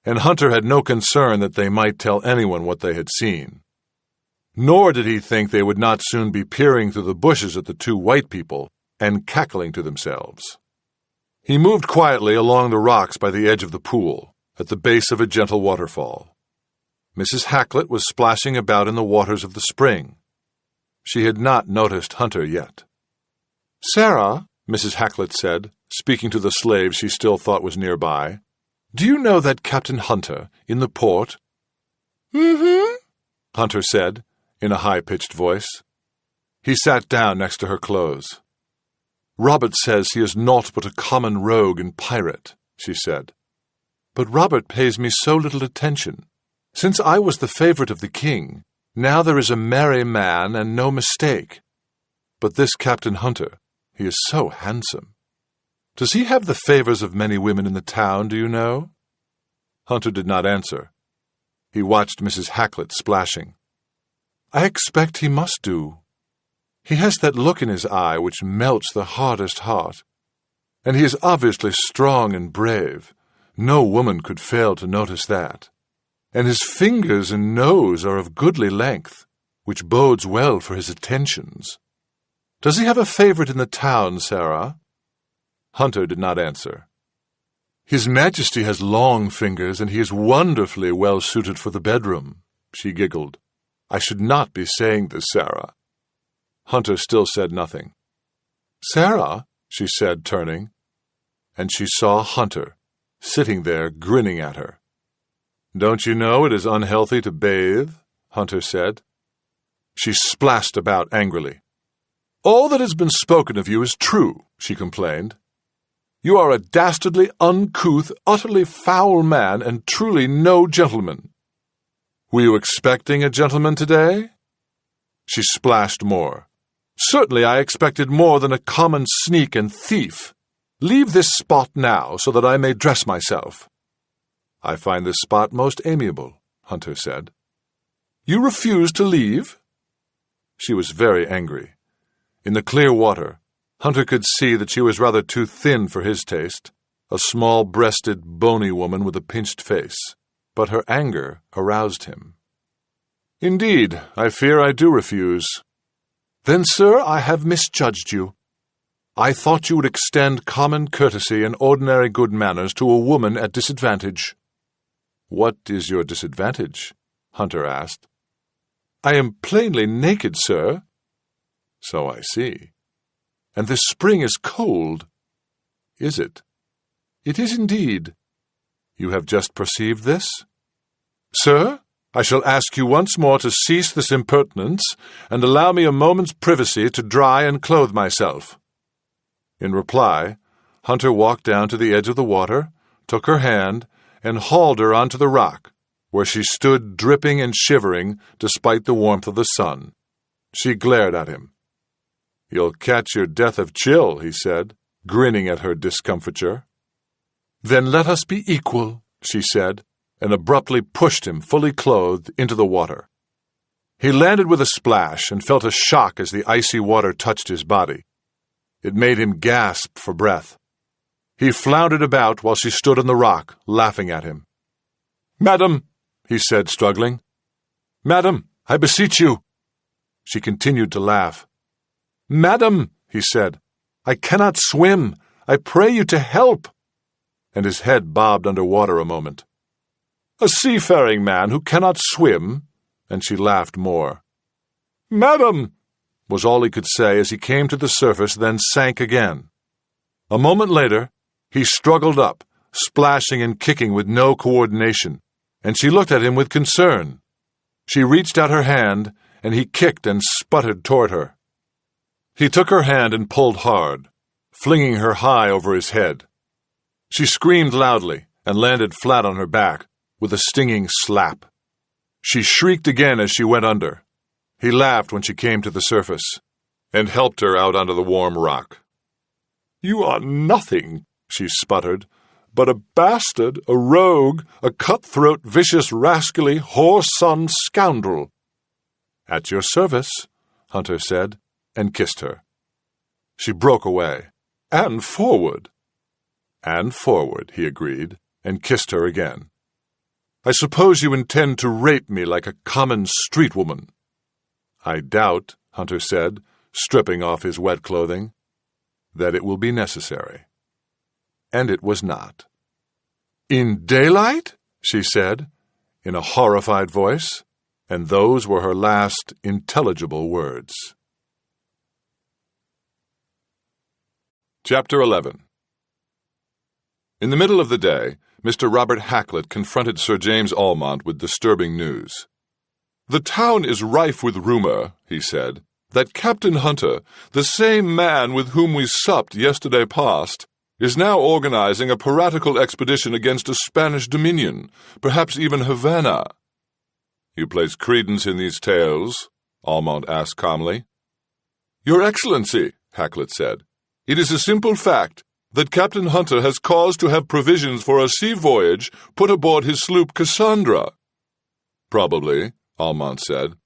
and Hunter had no concern that they might tell anyone what they had seen. Nor did he think they would not soon be peering through the bushes at the 2 white people and cackling to themselves. He moved quietly along the rocks by the edge of the pool, at the base of a gentle waterfall. Mrs. Hacklet was splashing about in the waters of the spring. She had not noticed Hunter yet. "Sarah," Mrs. Hacklet said, speaking to the slave she still thought was nearby, "do you know that Captain Hunter in the port?" "Mm-hmm," Hunter said, in a high-pitched voice. He sat down next to her clothes. "Robert says he is naught but a common rogue and pirate," she said. "But Robert pays me so little attention. Since I was the favorite of the king, now there is a merry man and no mistake. But this Captain Hunter, he is so handsome. Does he have the favors of many women in the town, do you know?" Hunter did not answer. He watched Mrs. Hacklet splashing. "I expect he must do. He has that look in his eye which melts the hardest heart. And he is obviously strong and brave. No woman could fail to notice that. And his fingers and nose are of goodly length, which bodes well for his attentions. Does he have a favorite in the town, Sarah?" Hunter did not answer. "His Majesty has long fingers, and he is wonderfully well suited for the bedroom," she giggled. "I should not be saying this, Sarah." Hunter still said nothing. "Sarah," she said, turning, and she saw Hunter, sitting there grinning at her. "Don't you know it is unhealthy to bathe?" Hunter said. She splashed about angrily. "All that has been spoken of you is true," she complained. "You are a dastardly, uncouth, utterly foul man, and truly no gentleman. Were you expecting a gentleman today?" She splashed more. "Certainly I expected more than a common sneak and thief. Leave this spot now, so that I may dress myself." "I find this spot most amiable," Hunter said. "You refuse to leave?" She was very angry. In the clear water, Hunter could see that she was rather too thin for his taste, a small-breasted, bony woman with a pinched face, but her anger aroused him. "Indeed, I fear I do refuse." "Then, sir, I have misjudged you. I thought you would extend common courtesy and ordinary good manners to a woman at disadvantage." "What is your disadvantage?" Hunter asked. "I am plainly naked, sir." "So I see." "And this spring is cold." "Is it?" "It is indeed." "You have just perceived this?" "Sir, I shall ask you once more to cease this impertinence and allow me a moment's privacy to dry and clothe myself." In reply, Hunter walked down to the edge of the water, took her hand, and hauled her onto the rock, where she stood dripping and shivering despite the warmth of the sun. She glared at him. "You'll catch your death of chill," he said, grinning at her discomfiture. "Then let us be equal," she said, and abruptly pushed him, fully clothed, into the water. He landed with a splash and felt a shock as the icy water touched his body. It made him gasp for breath. He floundered about while she stood on the rock, laughing at him. "Madam," he said, struggling. "Madam, I beseech you." She continued to laugh. "Madam," he said, "I cannot swim. I pray you to help." And his head bobbed under water a moment. "A seafaring man who cannot swim?" And she laughed more. "Madam," was all he could say as he came to the surface, then sank again. A moment later, he struggled up, splashing and kicking with no coordination, and she looked at him with concern. She reached out her hand, and he kicked and sputtered toward her. He took her hand and pulled hard, flinging her high over his head. She screamed loudly and landed flat on her back, with a stinging slap. She shrieked again as she went under. He laughed when she came to the surface, and helped her out onto the warm rock. "You are nothing," she sputtered, "but a bastard, a rogue, a cutthroat, vicious, rascally, whoreson scoundrel." "At your service," Hunter said, and kissed her. She broke away. "And forward." "And forward," he agreed, and kissed her again. "I suppose you intend to rape me like a common street woman." "I doubt," Hunter said, stripping off his wet clothing, "that it will be necessary." And it was not. "In daylight?" she said, in a horrified voice, and those were her last intelligible words. Chapter 11. In the middle of the day, Mr. Robert Hacklet confronted Sir James Almont with disturbing news. "The town is rife with rumor," he said, "that Captain Hunter, the same man with whom we supped yesterday past, is now organizing a piratical expedition against a Spanish dominion, perhaps even Havana." "You place credence in these tales?" Almont asked calmly. "Your Excellency," Hacklet said, "it is a simple fact that Captain Hunter has caused to have provisions for a sea voyage put aboard his sloop Cassandra." "Probably," Almont said.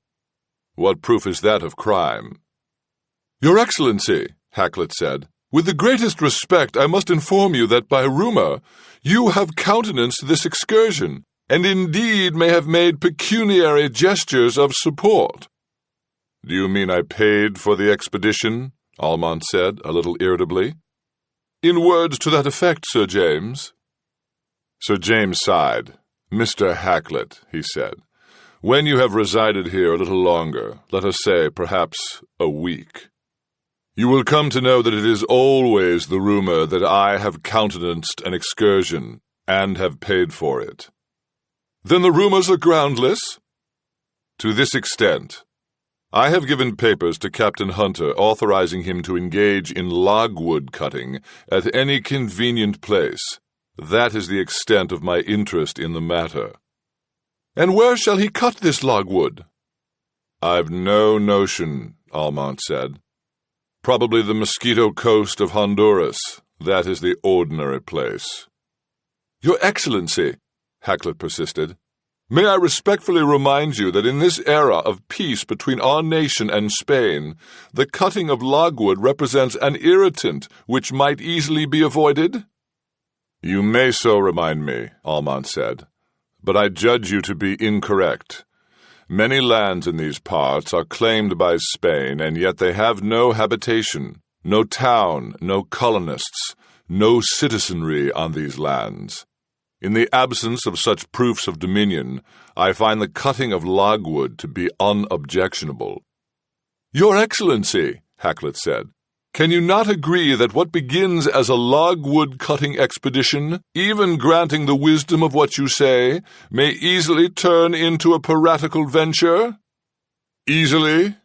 "What proof is that of crime?" "Your Excellency," Hacklet said, "with the greatest respect I must inform you that by rumor you have countenanced this excursion, and indeed may have made pecuniary gestures of support." "Do you mean I paid for the expedition?" Almont said, a little irritably. "In words to that effect, Sir James." Sir James sighed. "Mr. Hacklet," he said, "when you have resided here a little longer, let us say perhaps a week, you will come to know that it is always the rumor that I have countenanced an excursion and have paid for it." "Then the rumors are groundless?" "To this extent. I have given papers to Captain Hunter authorizing him to engage in logwood cutting at any convenient place. That is the extent of my interest in the matter." "And where shall he cut this logwood?" "I've no notion," Almont said. "Probably the Mosquito Coast of Honduras. That is the ordinary place." "Your Excellency," Hacklet persisted, "may I respectfully remind you that in this era of peace between our nation and Spain, the cutting of logwood represents an irritant which might easily be avoided?" "You may so remind me," Almont said, "but I judge you to be incorrect. Many lands in these parts are claimed by Spain, and yet they have no habitation, no town, no colonists, no citizenry on these lands. In the absence of such proofs of dominion, I find the cutting of logwood to be unobjectionable." "Your Excellency," Hacklet said, "can you not agree that what begins as a logwood-cutting expedition, even granting the wisdom of what you say, may easily turn into a piratical venture?" "Easily?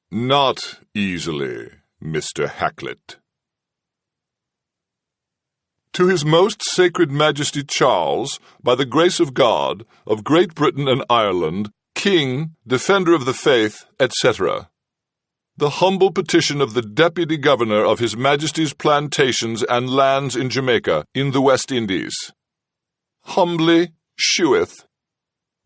Not easily, Mr. Hacklet." "To His Most Sacred Majesty Charles, by the grace of God, of Great Britain and Ireland, King, Defender of the Faith, etc. The humble petition of the Deputy Governor of His Majesty's plantations and lands in Jamaica, in the West Indies. Humbly, sheweth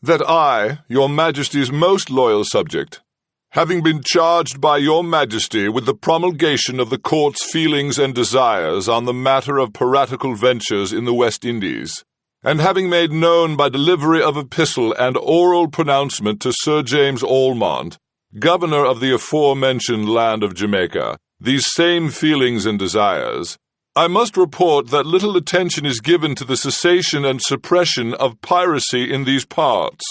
That I, your Majesty's most loyal subject, having been charged by your Majesty with the promulgation of the court's feelings and desires on the matter of piratical ventures in the West Indies, and having made known by delivery of epistle and oral pronouncement to Sir James Almont, Governor of the aforementioned land of Jamaica, these same feelings and desires, I must report that little attention is given to the cessation and suppression of piracy in these parts.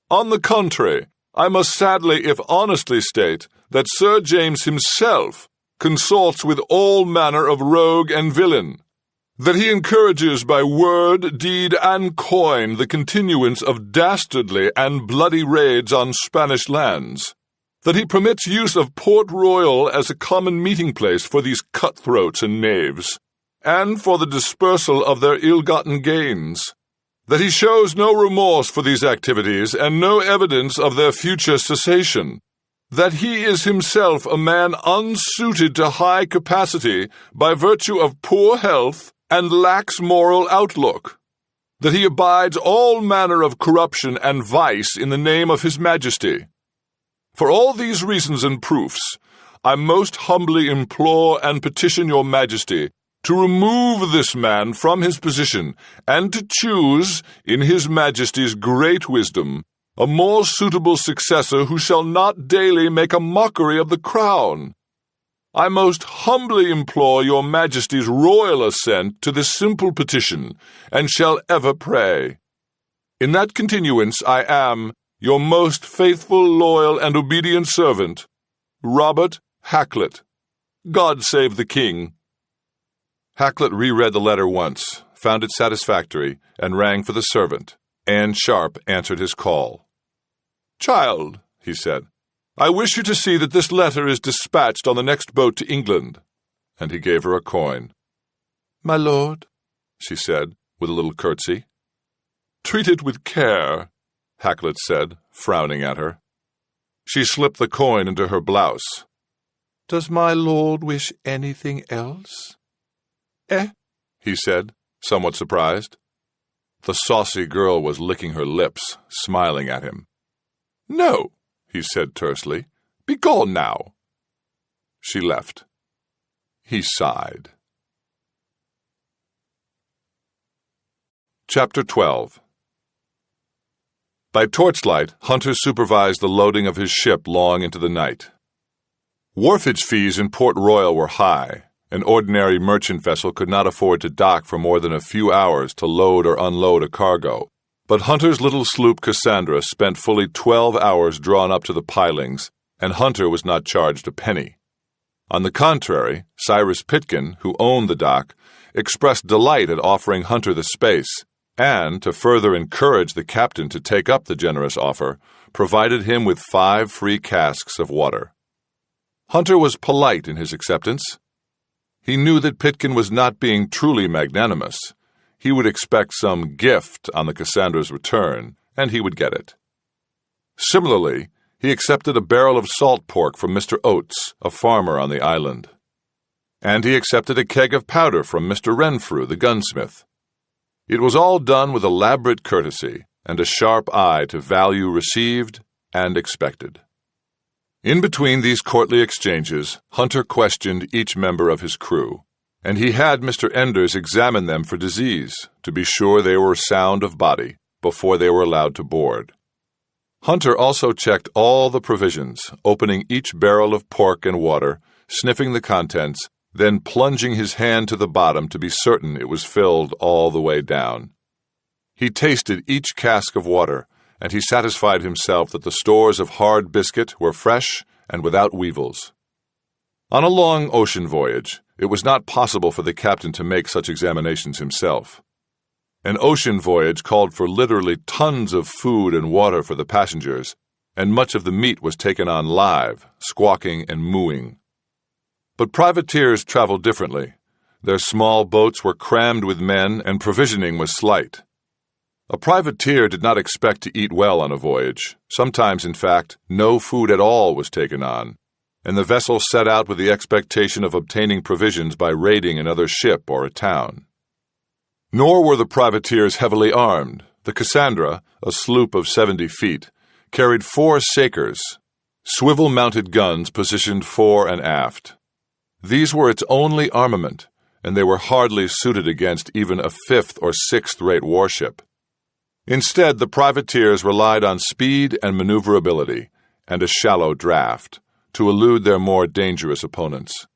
On the contrary, I must sadly, if honestly, state that Sir James himself consorts with all manner of rogue and villain, that he encourages by word, deed, and coin the continuance of dastardly and bloody raids on Spanish lands, that he permits use of Port Royal as a common meeting place for these cutthroats and knaves, and for the dispersal of their ill-gotten gains, that he shows no remorse for these activities and no evidence of their future cessation, that he is himself a man unsuited to high capacity by virtue of poor health and lacks moral outlook, that he abides all manner of corruption and vice in the name of his Majesty. For all these reasons and proofs, I most humbly implore and petition your Majesty to remove this man from his position, and to choose, in his Majesty's great wisdom, a more suitable successor who shall not daily make a mockery of the crown. I most humbly implore your Majesty's royal assent to this simple petition, and shall ever pray. In that continuance I am, your most faithful, loyal, and obedient servant, Robert Haklett. God save the King. Haklett reread the letter once, found it satisfactory, and rang for the servant. Anne Sharp answered his call. "Child," he said, "I wish you to see that this letter is dispatched on the next boat to England." And he gave her a coin. "My lord," she said, with a little curtsy. "Treat it with care," Haklett said, frowning at her. She slipped the coin into her blouse. "Does my lord wish anything else?" He said, somewhat surprised. The saucy girl was licking her lips, smiling at him. "No," he said tersely. "Begone now." She left. He sighed. Chapter 12. By torchlight, Hunter supervised the loading of his ship long into the night. Wharfage fees in Port Royal were high. An ordinary merchant vessel could not afford to dock for more than a few hours to load or unload a cargo, but Hunter's little sloop Cassandra spent fully 12 hours drawn up to the pilings, and Hunter was not charged a penny. On the contrary, Cyrus Pitkin, who owned the dock, expressed delight at offering Hunter the space, and, to further encourage the captain to take up the generous offer, provided him with 5 free casks of water. Hunter was polite in his acceptance. He knew that Pitkin was not being truly magnanimous. He would expect some gift on the Cassandra's return, and he would get it. Similarly, he accepted a barrel of salt pork from Mr. Oates, a farmer on the island. And he accepted a keg of powder from Mr. Renfrew, the gunsmith. It was all done with elaborate courtesy and a sharp eye to value received and expected. In between these courtly exchanges, Hunter questioned each member of his crew, and he had Mr. Enders examine them for disease, to be sure they were sound of body, before they were allowed to board. Hunter also checked all the provisions, opening each barrel of pork and water, sniffing the contents, then plunging his hand to the bottom to be certain it was filled all the way down. He tasted each cask of water, and he satisfied himself that the stores of hard biscuit were fresh and without weevils. On a long ocean voyage, it was not possible for the captain to make such examinations himself. An ocean voyage called for literally tons of food and water for the passengers, and much of the meat was taken on live, squawking and mooing. But privateers traveled differently. Their small boats were crammed with men, and provisioning was slight. A privateer did not expect to eat well on a voyage. Sometimes, in fact, no food at all was taken on, and the vessel set out with the expectation of obtaining provisions by raiding another ship or a town. Nor were the privateers heavily armed. The Cassandra, a sloop of 70 feet, carried 4 sakers, swivel-mounted guns positioned fore and aft. These were its only armament, and they were hardly suited against even a 5th or 6th-rate warship. Instead, the privateers relied on speed and maneuverability and a shallow draft to elude their more dangerous opponents.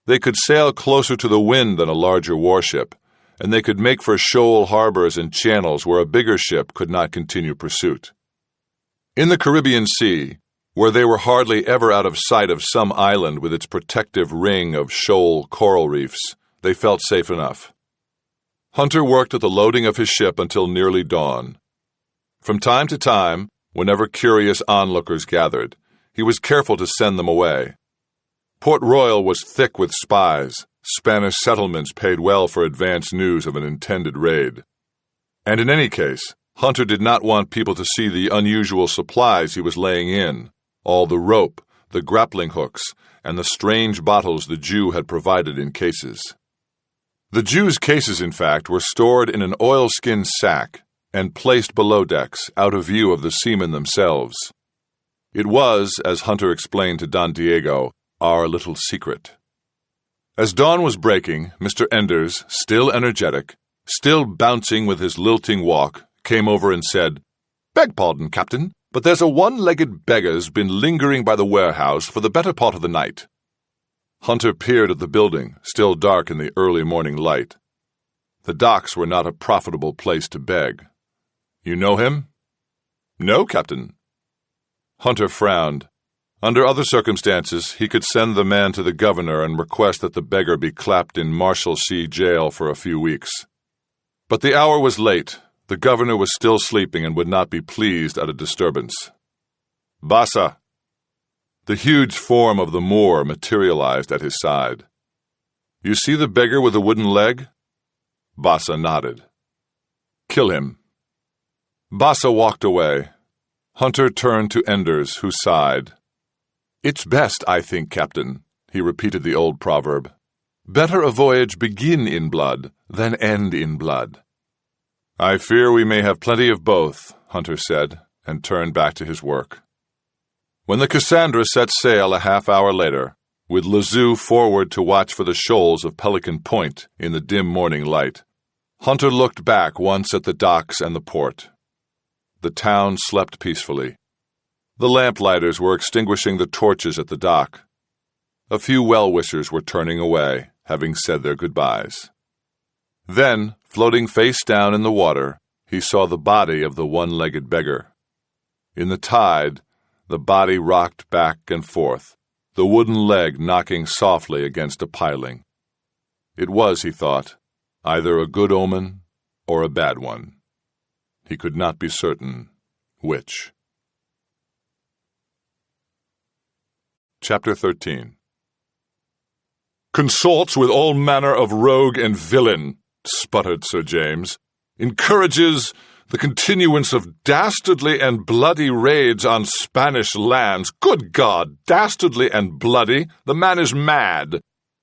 They could sail closer to the wind than a larger warship, and they could make for shoal harbors and channels where a bigger ship could not continue pursuit. In the Caribbean Sea, where they were hardly ever out of sight of some island with its protective ring of shoal coral reefs, they felt safe enough. Hunter worked at the loading of his ship until nearly dawn. From time to time, whenever curious onlookers gathered, he was careful to send them away. Port Royal was thick with spies. Spanish settlements paid well for advance news of an intended raid. And in any case, Hunter did not want people to see the unusual supplies he was laying in, all the rope, the grappling hooks, and the strange bottles the Jew had provided in cases. The Jew's cases, in fact, were stored in an oilskin sack and placed below decks, out of view of the seamen themselves. It was, as Hunter explained to Don Diego, our little secret. As dawn was breaking, Mr. Enders, still energetic, still bouncing with his lilting walk, came over and said, "Beg pardon, Captain, but there's a one-legged beggar's been lingering by the warehouse for the better part of the night." Hunter peered at the building, still dark in the early morning light. The docks were not a profitable place to beg. "You know him?" "No, Captain." Hunter frowned. Under other circumstances, he could send the man to the governor and request that the beggar be clapped in Marshalsea jail for a few weeks. But the hour was late. The governor was still sleeping and would not be pleased at a disturbance. "Bassa." The huge form of the Moor materialized at his side. "You see the beggar with the wooden leg?" Bassa nodded. "Kill him." Bassa walked away. Hunter turned to Enders, who sighed. "It's best, I think, Captain," he repeated the old proverb. "Better a voyage begin in blood than end in blood." "I fear we may have plenty of both," Hunter said, and turned back to his work. When the Cassandra set sail a half-hour later, with Lazoo forward to watch for the shoals of Pelican Point in the dim morning light, Hunter looked back once at the docks and the port. The town slept peacefully. The lamplighters were extinguishing the torches at the dock. A few well-wishers were turning away, having said their goodbyes. Then, floating face down in the water, he saw the body of the one-legged beggar. In the tide, the body rocked back and forth, the wooden leg knocking softly against a piling. It was, he thought, either a good omen or a bad one. He could not be certain which. Chapter 13. "Consorts with all manner of rogue and villain," sputtered Sir James, "encourages the continuance of dastardly and bloody raids on Spanish lands. Good God, dastardly and bloody! The man is mad.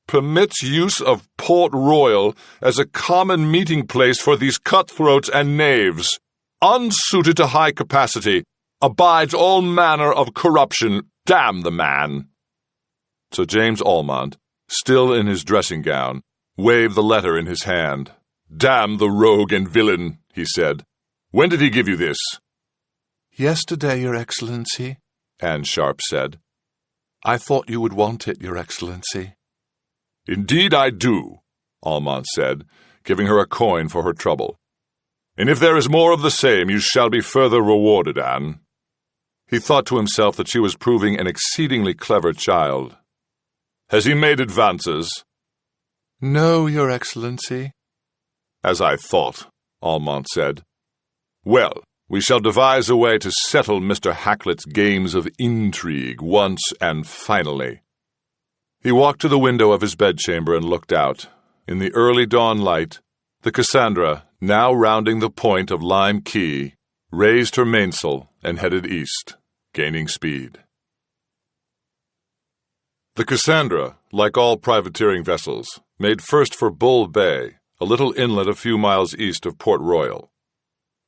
Permits use of Port Royal as a common meeting place for these cutthroats and knaves. Unsuited to high capacity. Abides all manner of corruption. Damn the man!" Sir James Almond, still in his dressing gown, waved the letter in his hand. "Damn the rogue and villain," he said. "When did he give you this?" "Yesterday, Your Excellency," Anne Sharp said. "I thought you would want it, Your Excellency." "Indeed I do," Almond said, giving her a coin for her trouble. "And if there is more of the same, you shall be further rewarded, Anne." He thought to himself that she was proving an exceedingly clever child. "Has he made advances?" "No, Your Excellency." "As I thought," Almond said. "Well, we shall devise a way to settle Mr. Hacklett's games of intrigue once and finally." He walked to the window of his bedchamber and looked out. In the early dawn light, the Cassandra, now rounding the point of Lime Key, raised her mainsail and headed east, gaining speed. The Cassandra, like all privateering vessels, made first for Bull Bay, a little inlet a few miles east of Port Royal.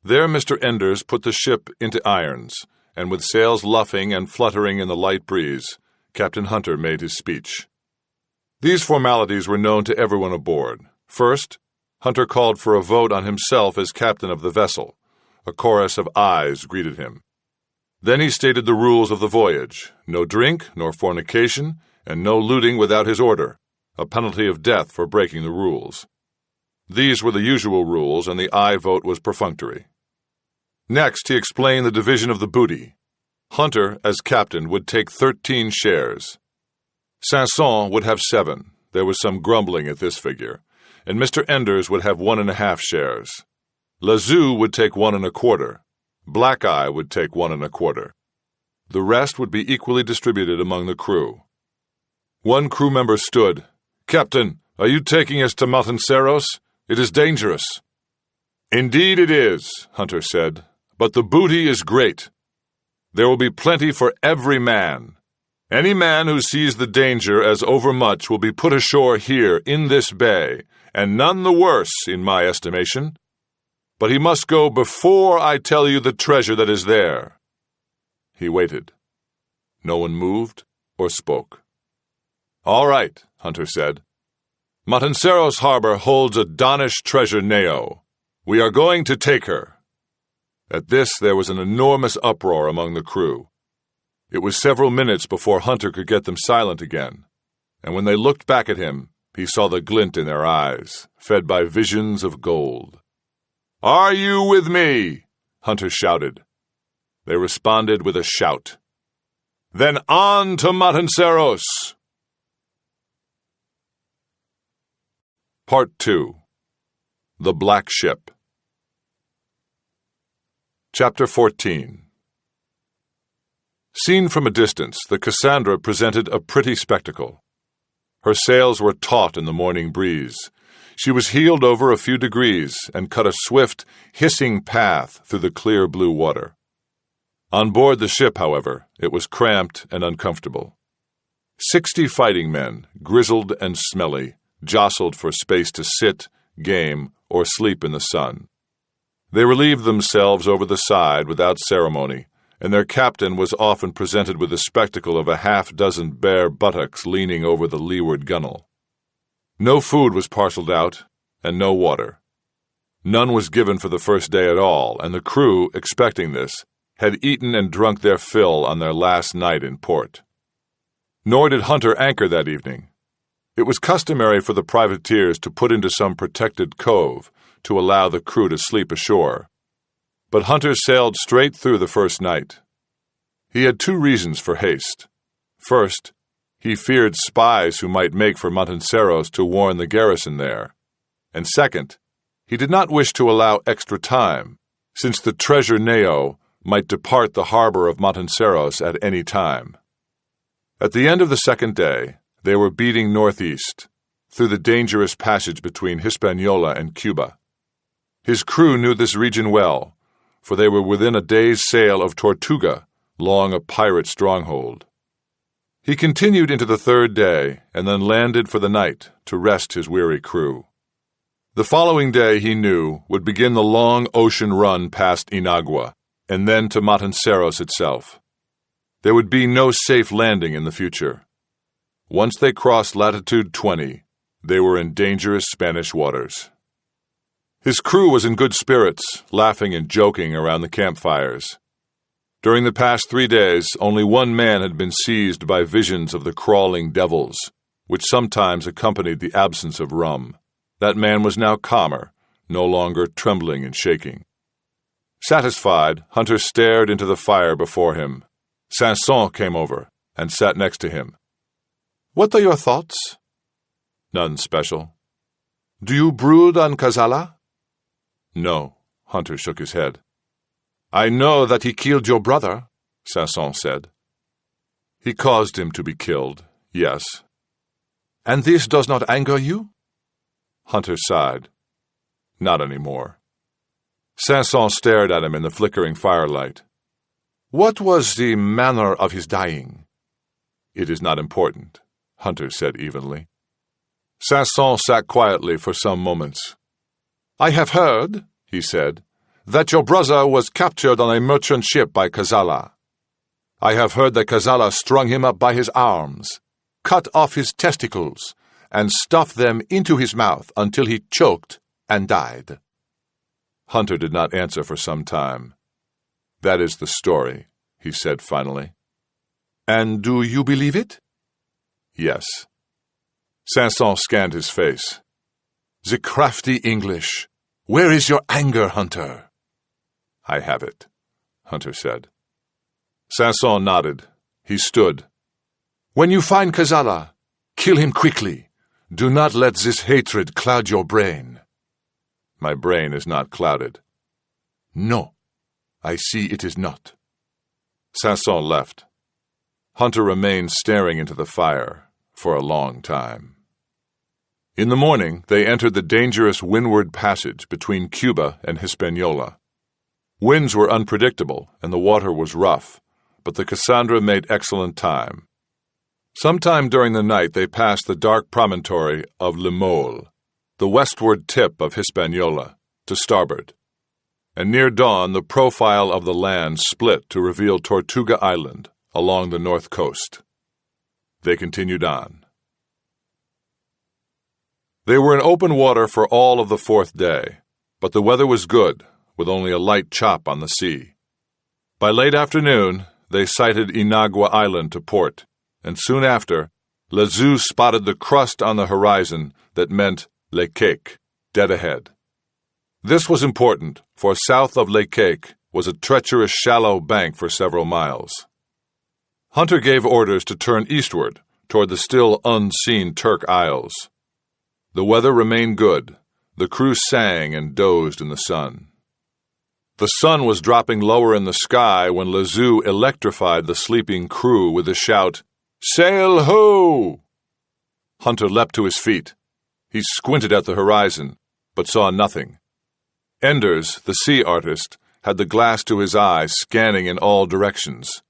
There Mr. Enders put the ship into irons, and with sails luffing and fluttering in the light breeze, Captain Hunter made his speech. These formalities were known to everyone aboard. First, Hunter called for a vote on himself as captain of the vessel. A chorus of ayes greeted him. Then he stated the rules of the voyage: no drink, nor fornication, and no looting without his order, a penalty of death for breaking the rules. These were the usual rules, and the aye vote was perfunctory. Next, he explained the division of the booty. Hunter, as captain, would take 13 shares. Sanson would have 7. There was some grumbling at this figure. And Mr. Enders would have 1.5 shares. Lazoo would take 1.25. Black Eye would take 1.25. The rest would be equally distributed among the crew. One crew member stood. "Captain, are you taking us to Matanceros? It is dangerous." "Indeed it is," Hunter said, "but the booty is great. There will be plenty for every man. Any man who sees the danger as overmuch will be put ashore here in this bay, and none the worse, in my estimation. But he must go before I tell you the treasure that is there." He waited. No one moved or spoke. "All right," Hunter said. "Matanceros harbor holds a Danish treasure Neo. We are going to take her." At this there was an enormous uproar among the crew. It was several minutes before Hunter could get them silent again, and when they looked back at him, he saw the glint in their eyes, fed by visions of gold. "Are you with me?" Hunter shouted. They responded with a shout. "Then on to Matanceros!" Part 2. The Black Ship. Chapter 14. Seen from a distance, the Cassandra presented a pretty spectacle. Her sails were taut in the morning breeze. She was heeled over a few degrees and cut a swift, hissing path through the clear blue water. On board the ship, however, it was cramped and uncomfortable. 60 fighting men, grizzled and smelly, jostled for space to sit, game, or sleep in the sun. They relieved themselves over the side without ceremony, and their captain was often presented with the spectacle of a half-dozen bare buttocks leaning over the leeward gunwale. No food was parceled out, and no water. None was given for the first day at all, and the crew, expecting this, had eaten and drunk their fill on their last night in port. Nor did Hunter anchor that evening. It was customary for the privateers to put into some protected cove to allow the crew to sleep ashore. But Hunter sailed straight through the first night. He had 2 reasons for haste. First, he feared spies who might make for Matanceros to warn the garrison there. And second, he did not wish to allow extra time, since the treasure Neo might depart the harbor of Matanceros at any time. At the end of the second day, they were beating northeast, through the dangerous passage between Hispaniola and Cuba. His crew knew this region well, for they were within a day's sail of Tortuga, long a pirate stronghold. He continued into the 3rd day, and then landed for the night to rest his weary crew. The following day, he knew, would begin the long ocean run past Inagua, and then to Matanceros itself. There would be no safe landing in the future. Once they crossed latitude 20, they were in dangerous Spanish waters. His crew was in good spirits, laughing and joking around the campfires. During the past 3 days, only one man had been seized by visions of the crawling devils, which sometimes accompanied the absence of rum. That man was now calmer, no longer trembling and shaking. Satisfied, Hunter stared into the fire before him. Sanson came over and sat next to him. "What are your thoughts?" "None special." "Do you brood on Cazalla?" "No," Hunter shook his head. "I know that he killed your brother," Sanson said. "He caused him to be killed, yes." "And this does not anger you?" Hunter sighed. "Not anymore." Sanson stared at him in the flickering firelight. "What was the manner of his dying?" "It is not important," Hunter said evenly. Sanson sat quietly for some moments. "I have heard," he said, that your brother was captured on a merchant ship by Kazala. I have heard that Kazala strung him up by his arms, cut off his testicles, and stuffed them into his mouth until he choked and died." Hunter did not answer for some time. "That is the story," he said finally. "And do you believe it?" "Yes." Sanson scanned his face. "The crafty English. Where is your anger, Hunter?" "I have it," Hunter said. Sanson nodded. He stood. "When you find Kazala, kill him quickly. Do not let this hatred cloud your brain." "My brain is not clouded." "No, I see it is not." Sanson left. Hunter remained staring into the fire for a long time. In the morning, they entered the dangerous windward passage between Cuba and Hispaniola. Winds were unpredictable and the water was rough, but the Cassandra made excellent time. Sometime during the night they passed the dark promontory of Le Mole, the westward tip of Hispaniola, to starboard, and near dawn the profile of the land split to reveal Tortuga Island along the north coast. They continued on. They were in open water for all of the fourth day, but the weather was good, with only a light chop on the sea. By late afternoon, they sighted Inagua Island to port, and soon after, Lazou spotted the crust on the horizon that meant Le Cake, dead ahead. This was important, for south of Le Cake was a treacherous shallow bank for several miles. Hunter gave orders to turn eastward, toward the still unseen Turk Isles. The weather remained good. The crew sang and dozed in the sun. The sun was dropping lower in the sky when Lazou electrified the sleeping crew with the shout, "Sail ho!" Hunter leapt to his feet. He squinted at the horizon, but saw nothing. Enders, the sea artist, had the glass to his eye, scanning in all directions.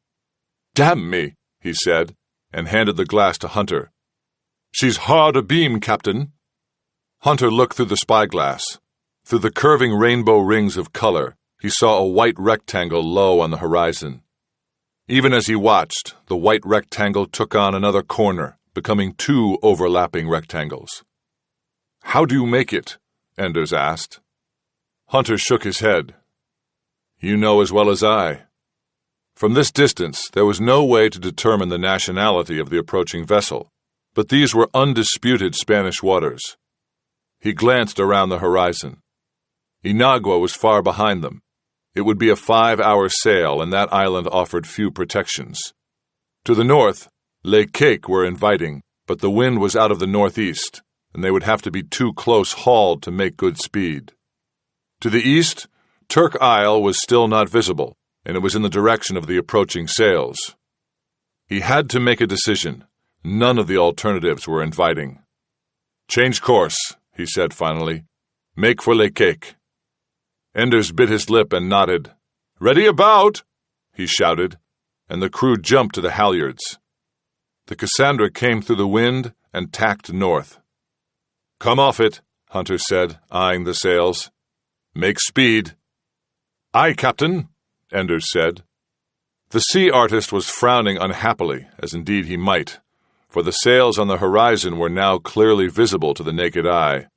"Damn me," he said, and handed the glass to Hunter. "She's hard abeam, Captain." Hunter looked through the spyglass. Through the curving rainbow rings of color, he saw a white rectangle low on the horizon. Even as he watched, the white rectangle took on another corner, becoming two overlapping rectangles. "How do you make it?" Enders asked. Hunter shook his head. "You know as well as I." From this distance, there was no way to determine the nationality of the approaching vessel, but these were undisputed Spanish waters. He glanced around the horizon. Inagua was far behind them. It would be a 5-hour sail, and that island offered few protections. To the north, Le Cake were inviting, but the wind was out of the northeast, and they would have to be too close-hauled to make good speed. To the east, Turk Isle was still not visible, and it was in the direction of the approaching sails. He had to make a decision. None of the alternatives were inviting. "Change course," he said finally. "Make for Le Cake." Enders bit his lip and nodded. "Ready about!" he shouted, and the crew jumped to the halyards. The Cassandra came through the wind and tacked north. "Come off it," Hunter said, eyeing the sails. "Make speed." "Aye, Captain," Enders said. The sea artist was frowning unhappily, as indeed he might, for the sails on the horizon were now clearly visible to the naked eye.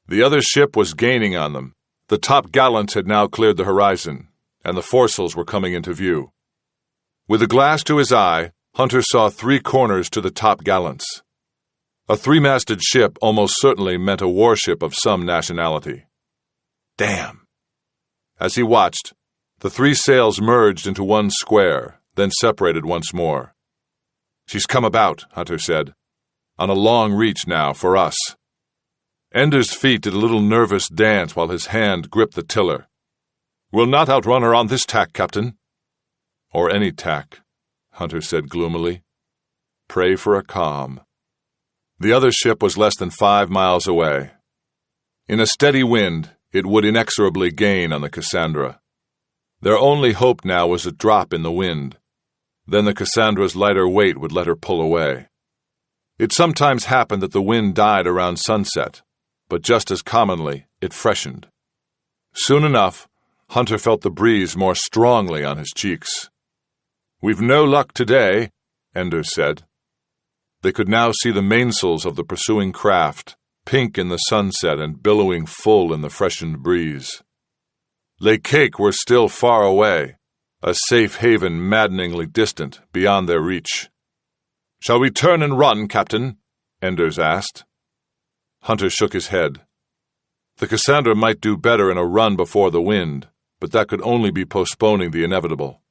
The other ship was gaining on them. The top gallants had now cleared the horizon, and the foresails were coming into view. With the glass to his eye, Hunter saw 3 corners to the top gallants. A 3-masted ship almost certainly meant a warship of some nationality. Damn! As he watched, the 3 sails merged into one square, then separated once more. "She's come about," Hunter said. "On a long reach now for us." Enders' feet did a little nervous dance while his hand gripped the tiller. "We'll not outrun her on this tack, Captain." "Or any tack," Hunter said gloomily. "Pray for a calm." The other ship was less than 5 miles away. In a steady wind, it would inexorably gain on the Cassandra. Their only hope now was a drop in the wind. Then the Cassandra's lighter weight would let her pull away. It sometimes happened that the wind died around sunset, but just as commonly, it freshened. Soon enough, Hunter felt the breeze more strongly on his cheeks. "We've no luck today," Enders said. They could now see the mainsails of the pursuing craft, pink in the sunset and billowing full in the freshened breeze. Les Caiques were still far away, a safe haven maddeningly distant, beyond their reach. "Shall we turn and run, Captain?" Enders asked. Hunter shook his head. The Cassandra might do better in a run before the wind, but that could only be postponing the inevitable.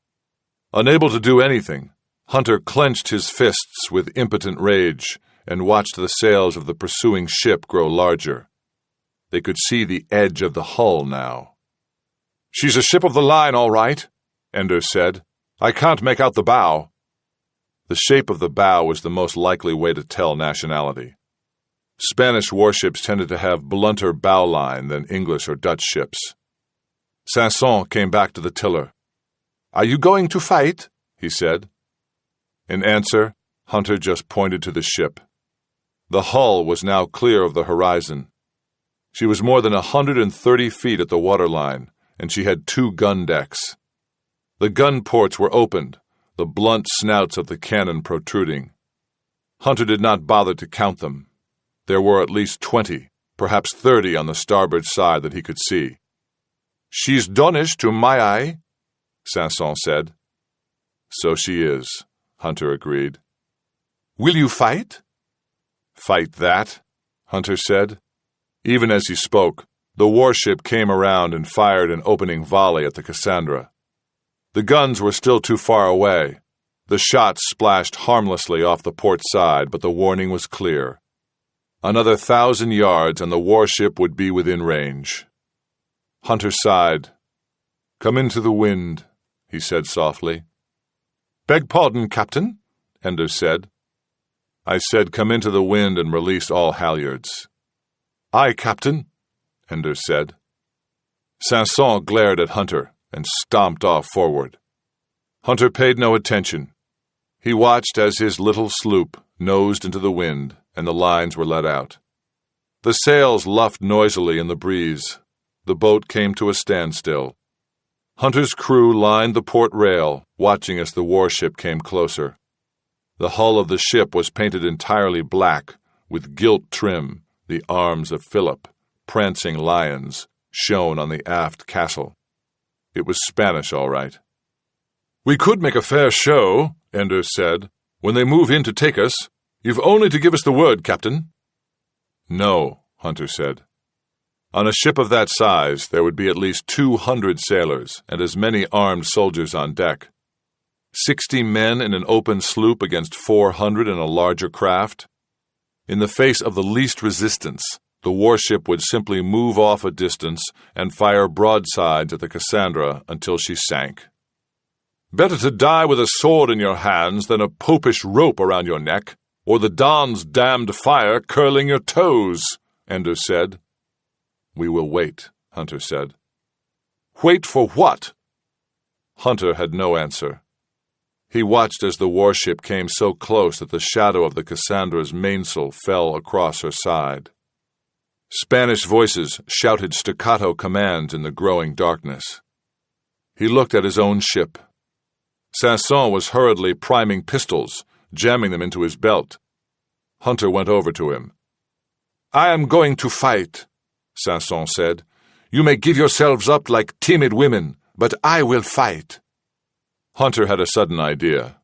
Unable to do anything, Hunter clenched his fists with impotent rage and watched the sails of the pursuing ship grow larger. They could see the edge of the hull now. "She's a ship of the line, all right," Enders said. "I can't make out the bow." The shape of the bow was the most likely way to tell nationality. Spanish warships tended to have blunter bow line than English or Dutch ships. Sanson came back to the tiller. "Are you going to fight?" he said. In answer, Hunter just pointed to the ship. The hull was now clear of the horizon. She was more than 130 feet at the waterline, and she had 2 gun decks. The gun ports were opened, the blunt snouts of the cannon protruding. Hunter did not bother to count them. There were at least 20, perhaps 30 on the starboard side that he could see. "She's Donish to my eye," Sanson said. "So she is," Hunter agreed. "Will you fight?" "Fight that?" Hunter said. Even as he spoke, the warship came around and fired an opening volley at the Cassandra. The guns were still too far away. The shots splashed harmlessly off the port side, but the warning was clear. Another 1,000 yards and the warship would be within range. Hunter sighed. "Come into the wind," he said softly. "Beg pardon, Captain," Enders said. "I said come into the wind and release all halyards." "Aye, Captain," Enders said. Sanson glared at Hunter and stomped off forward. Hunter paid no attention. He watched as his little sloop nosed into the wind and the lines were let out. The sails luffed noisily in the breeze. The boat came to a standstill. Hunter's crew lined the port rail, watching as the warship came closer. The hull of the ship was painted entirely black, with gilt trim, the arms of Philip, prancing lions, shone on the aft castle. It was Spanish, all right. "We could make a fair show," Enders said, "when they move in to take us. You've only to give us the word, Captain." "No," Hunter said. On a ship of that size, there would be at least 200 sailors and as many armed soldiers on deck. 60 men in an open sloop against 400 in a larger craft. In the face of the least resistance, the warship would simply move off a distance and fire broadsides at the Cassandra until she sank. "Better to die with a sword in your hands than a popish rope around your neck, or the Don's damned fire curling your toes," Enders said. "We will wait," Hunter said. "Wait for what?" Hunter had no answer. He watched as the warship came so close that the shadow of the Cassandra's mainsail fell across her side. Spanish voices shouted staccato commands in the growing darkness. He looked at his own ship. Sanson was hurriedly priming pistols, jamming them into his belt. Hunter went over to him. "I am going to fight," Sanson said. "You may give yourselves up like timid women, but I will fight." Hunter had a sudden idea.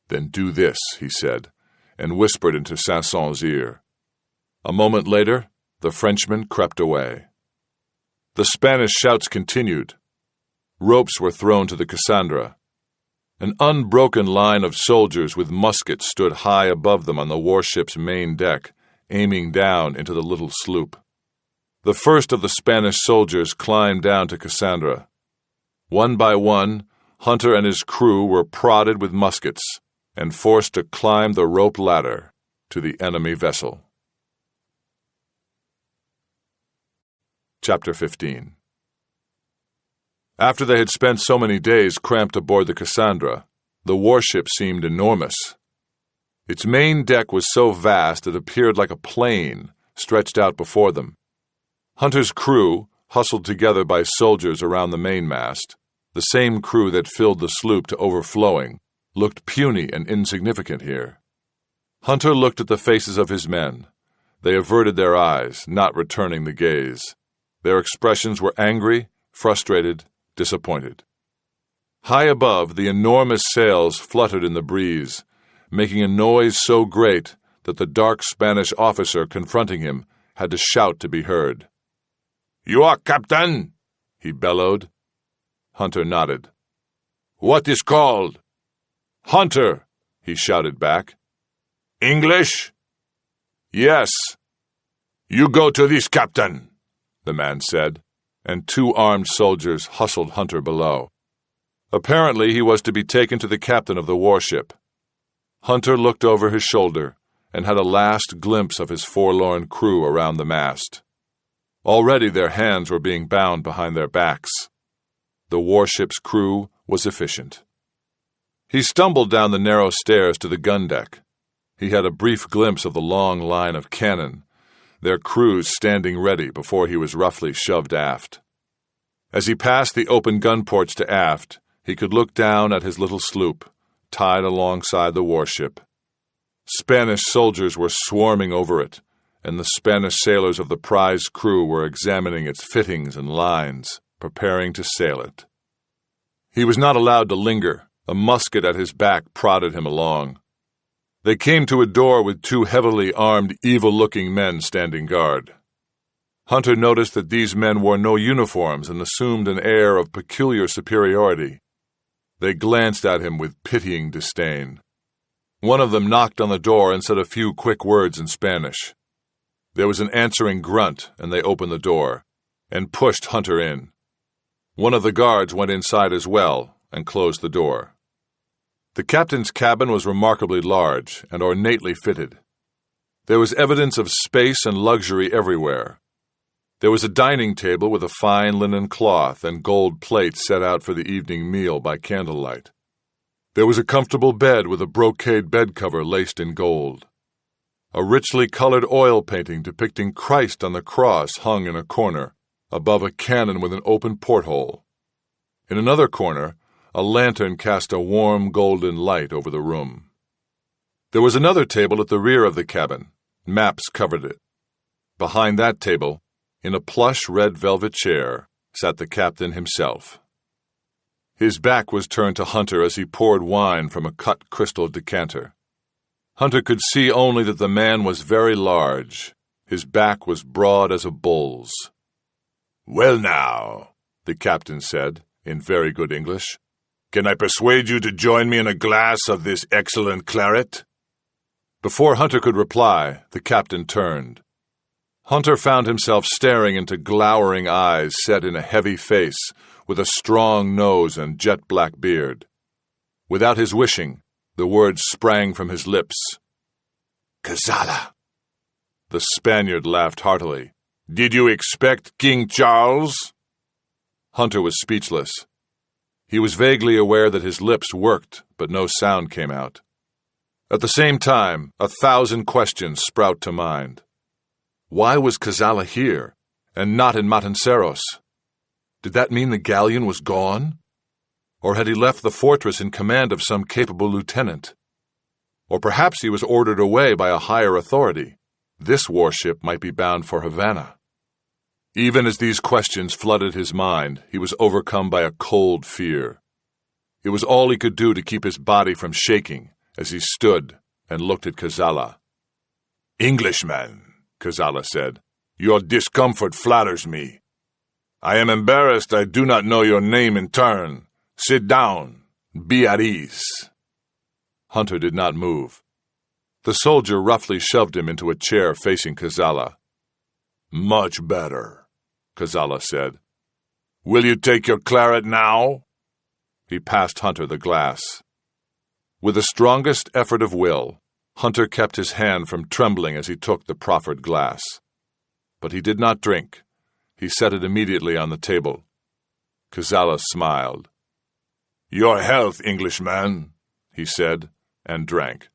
"Then do this," he said, and whispered into Sanson's ear. A moment later, the Frenchman crept away. The Spanish shouts continued. Ropes were thrown to the Cassandra. An unbroken line of soldiers with muskets stood high above them on the warship's main deck, aiming down into the little sloop. The first of the Spanish soldiers climbed down to Cassandra. One by one, Hunter and his crew were prodded with muskets and forced to climb the rope ladder to the enemy vessel. Chapter 15. After they had spent so many days cramped aboard the Cassandra, the warship seemed enormous. Its main deck was so vast it appeared like a plain stretched out before them. Hunter's crew, hustled together by soldiers around the mainmast, the same crew that filled the sloop to overflowing, looked puny and insignificant here. Hunter looked at the faces of his men. They averted their eyes, not returning the gaze. Their expressions were angry, frustrated, disappointed. High above, the enormous sails fluttered in the breeze, making a noise so great that the dark Spanish officer confronting him had to shout to be heard. "You are captain?" he bellowed. Hunter nodded. "What is called?" "Hunter," he shouted back. "English?" "Yes." "You go to this captain," the man said, and 2 armed soldiers hustled Hunter below. Apparently he was to be taken to the captain of the warship. Hunter looked over his shoulder and had a last glimpse of his forlorn crew around the mast. Already their hands were being bound behind their backs. The warship's crew was efficient. He stumbled down the narrow stairs to the gun deck. He had a brief glimpse of the long line of cannon, their crews standing ready before he was roughly shoved aft. As he passed the open gun ports to aft, he could look down at his little sloop, tied alongside the warship. Spanish soldiers were swarming over it, and the Spanish sailors of the prize crew were examining its fittings and lines, preparing to sail it. He was not allowed to linger. A musket at his back prodded him along. They came to a door with 2 heavily armed, evil-looking men standing guard. Hunter noticed that these men wore no uniforms and assumed an air of peculiar superiority. They glanced at him with pitying disdain. One of them knocked on the door and said a few quick words in Spanish. There was an answering grunt, and they opened the door and pushed Hunter in. One of the guards went inside as well and closed the door. The captain's cabin was remarkably large and ornately fitted. There was evidence of space and luxury everywhere. There was a dining table with a fine linen cloth and gold plate set out for the evening meal by candlelight. There was a comfortable bed with a brocade bed cover laced in gold. A richly colored oil painting depicting Christ on the cross hung in a corner, above a cannon with an open porthole. In another corner, a lantern cast a warm golden light over the room. There was another table at the rear of the cabin. Maps covered it. Behind that table, in a plush red velvet chair, sat the captain himself. His back was turned to Hunter as he poured wine from a cut crystal decanter. Hunter could see only that the man was very large. His back was broad as a bull's. "Well now," the captain said, in very good English, "can I persuade you to join me in a glass of this excellent claret?" Before Hunter could reply, the captain turned. Hunter found himself staring into glowering eyes set in a heavy face with a strong nose and jet-black beard. Without his wishing, the words sprang from his lips. "Cazalla." The Spaniard laughed heartily. "Did you expect King Charles?" Hunter was speechless. He was vaguely aware that his lips worked, but no sound came out. At the same time, 1,000 questions sprout to mind. Why was Cazalla here, and not in Matanceros? Did that mean the galleon was gone? Or had he left the fortress in command of some capable lieutenant? Or perhaps he was ordered away by a higher authority. This warship might be bound for Havana. Even as these questions flooded his mind, he was overcome by a cold fear. It was all he could do to keep his body from shaking as he stood and looked at Cazalla. "Englishman," Cazalla said, "your discomfort flatters me. I am embarrassed I do not know your name in turn. Sit down. Be at ease." Hunter did not move. The soldier roughly shoved him into a chair facing Cazalla. "Much better," Cazalla said. "Will you take your claret now?" He passed Hunter the glass. With the strongest effort of will, Hunter kept his hand from trembling as he took the proffered glass. But he did not drink. He set it immediately on the table. Cazalla smiled. "Your health, Englishman," he said, and drank.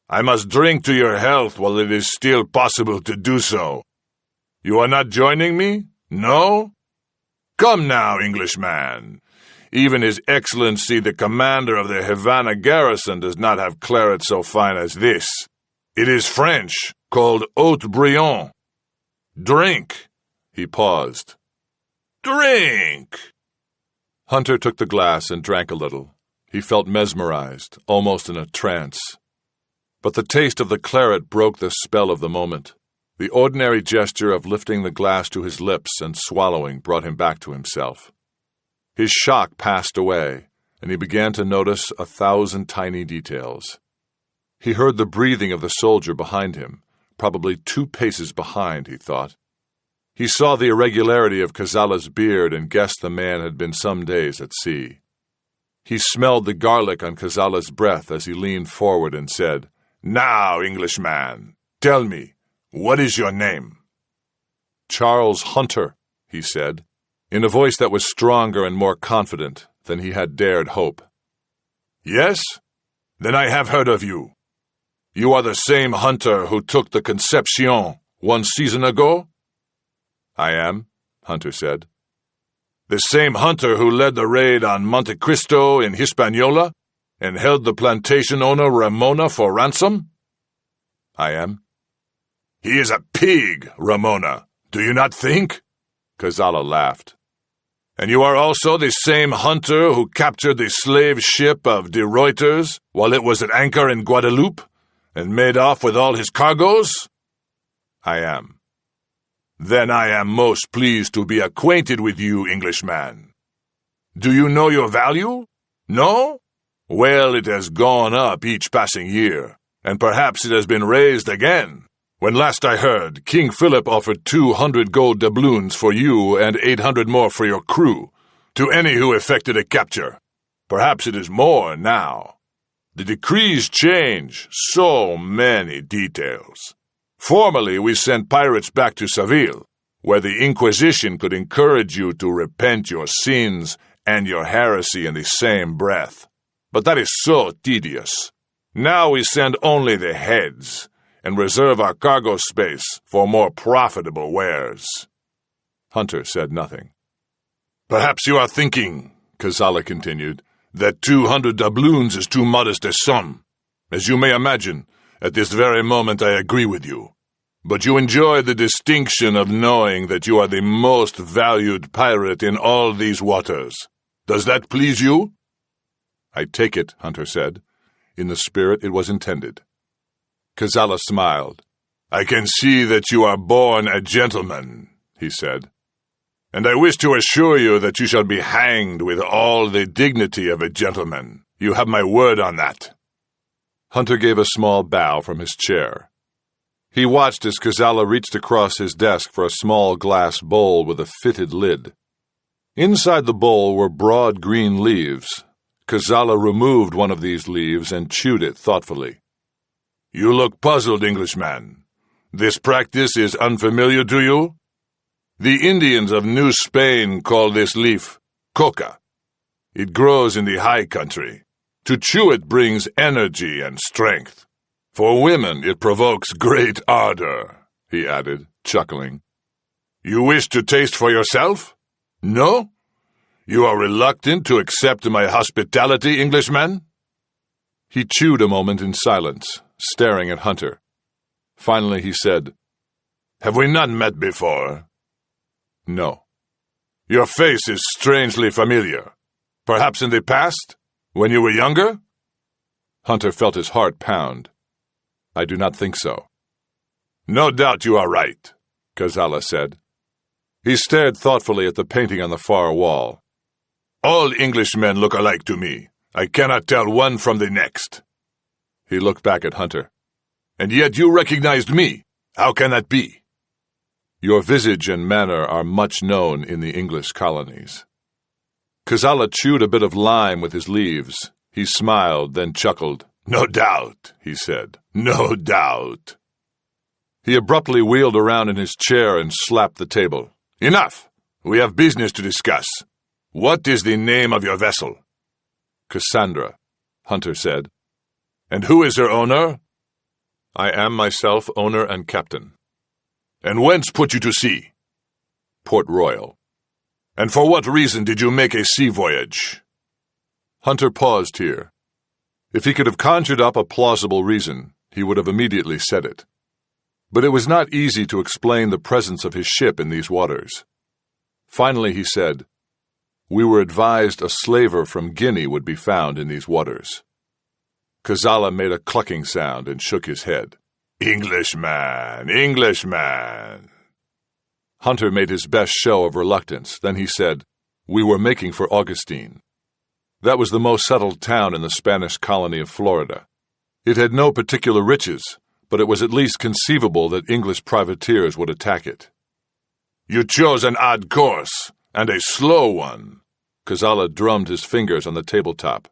"I must drink to your health while it is still possible to do so. You are not joining me? No? Come now, Englishman. Even His Excellency the Commander of the Havana garrison does not have claret so fine as this. It is French, called Haute Briand. Drink." He paused. "Drink!" Hunter took the glass and drank a little. He felt mesmerized, almost in a trance. But the taste of the claret broke the spell of the moment. The ordinary gesture of lifting the glass to his lips and swallowing brought him back to himself. His shock passed away, and he began to notice 1,000 tiny details. He heard the breathing of the soldier behind him, probably 2 paces behind, he thought. He saw the irregularity of Kazala's beard and guessed the man had been some days at sea. He smelled the garlic on Kazala's breath as he leaned forward and said, "Now, Englishman, tell me, what is your name?" "Charles Hunter," he said, in a voice that was stronger and more confident than he had dared hope. "Yes? Then I have heard of you. You are the same Hunter who took the Concepcion 1 season ago?" "I am," Hunter said. "The same Hunter who led the raid on Monte Cristo in Hispaniola and held the plantation owner Ramona for ransom?" "I am." "He is a pig, Ramona, do you not think?" Kazala laughed. "And you are also the same Hunter who captured the slave ship of De Reuters while it was at anchor in Guadeloupe and made off with all his cargoes?" "I am." "Then I am most pleased to be acquainted with you, Englishman. Do you know your value? No? Well, it has gone up each passing year, and perhaps it has been raised again. When last I heard, King Philip offered 200 gold doubloons for you and 800 more for your crew, to any who effected a capture. Perhaps it is more now. The decrees change, so many details. Formerly, we sent pirates back to Seville, where the Inquisition could encourage you to repent your sins and your heresy in the same breath. But that is so tedious. Now we send only the heads, and reserve our cargo space for more profitable wares." Hunter said nothing. "Perhaps you are thinking," Kazala continued, "that 200 doubloons is too modest a sum. As you may imagine, at this very moment I agree with you. But you enjoy the distinction of knowing that you are the most valued pirate in all these waters. Does that please you?" "I take it," Hunter said, in the spirit it was intended. Kazala smiled. "I can see that you are born a gentleman," he said. "And I wish to assure you that you shall be hanged with all the dignity of a gentleman. You have my word on that." Hunter gave a small bow from his chair. He watched as Kazala reached across his desk for a small glass bowl with a fitted lid. Inside the bowl were broad green leaves. Kazala removed one of these leaves and chewed it thoughtfully. "You look puzzled, Englishman. This practice is unfamiliar to you? The Indians of New Spain call this leaf coca. It grows in the high country. To chew it brings energy and strength. For women it provokes great ardor," he added, chuckling. "You wish to taste for yourself? No? You are reluctant to accept my hospitality, Englishman?" He chewed a moment in silence, staring at Hunter. Finally he said, "Have we not met before?" "No." "Your face is strangely familiar. Perhaps in the past, when you were younger?" Hunter felt his heart pound. "I do not think so." "No doubt you are right," Kazala said. He stared thoughtfully at the painting on the far wall. "All Englishmen look alike to me. I cannot tell one from the next." He looked back at Hunter. "And yet you recognized me. How can that be?" "Your visage and manner are much known in the English colonies." Kazala chewed a bit of lime with his leaves. He smiled, then chuckled. "No doubt," he said. "No doubt." He abruptly wheeled around in his chair and slapped the table. "Enough! We have business to discuss. What is the name of your vessel?" "Cassandra," Hunter said. "And who is her owner?" "I am myself owner and captain." "And whence put you to sea?" "Port Royal." And for what reason did you make a sea voyage?" Hunter paused here. If he could have conjured up a plausible reason, he would have immediately said it. But it was not easy to explain the presence of his ship in these waters. Finally he said, "We were advised a slaver from Guinea would be found in these waters." Kazala made a clucking sound and shook his head. "Englishman, Englishman." Hunter made his best show of reluctance. Then he said, "We were making for Augustine." That was the most settled town in the Spanish colony of Florida. It had no particular riches, but it was at least conceivable that English privateers would attack it. "You chose an odd course, and a slow one." Kazala drummed his fingers on the tabletop.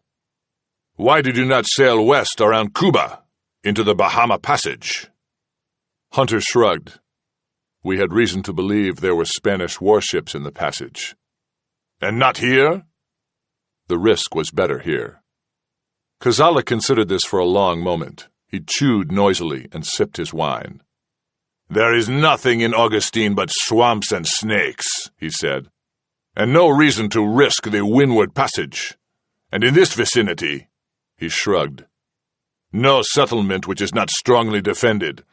"Why did you not sail west around Cuba, into the Bahama Passage?" Hunter shrugged. We had reason to believe there were Spanish warships in the passage. "And not here?" The risk was better here. Kazala considered this for a long moment. He chewed noisily and sipped his wine. "There is nothing in Augustine but swamps and snakes," he said, "and no reason to risk the Windward Passage. And in this vicinity," he shrugged, "no settlement which is not strongly defended.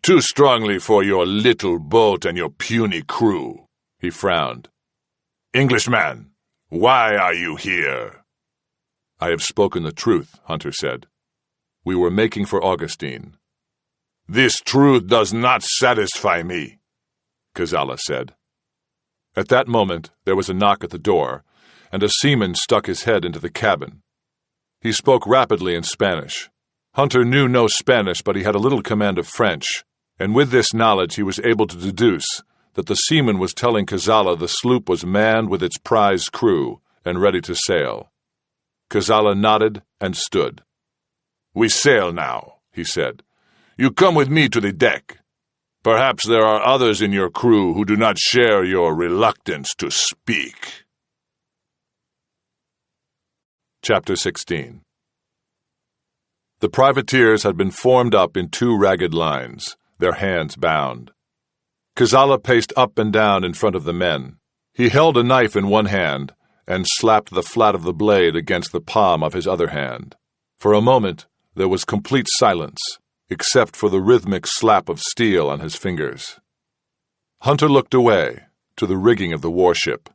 Too strongly for your little boat and your puny crew." He frowned. "Englishman, why are you here?" "I have spoken the truth," Hunter said. "We were making for Augustine." "This truth does not satisfy me," Kazala said. At that moment there was a knock at the door, and a seaman stuck his head into the cabin. He spoke rapidly in Spanish. Hunter knew no Spanish, but he had a little command of French, and with this knowledge he was able to deduce that the seaman was telling Kazala the sloop was manned with its prize crew and ready to sail. Kazala nodded and stood. "We sail now," he said. "You come with me to the deck. Perhaps there are others in your crew who do not share your reluctance to speak." Chapter 16. The privateers had been formed up in two ragged lines, their hands bound. Kazala paced up and down in front of the men. He held a knife in one hand and slapped the flat of the blade against the palm of his other hand. For a moment there was complete silence, except for the rhythmic slap of steel on his fingers. Hunter looked away, to the rigging of the warship.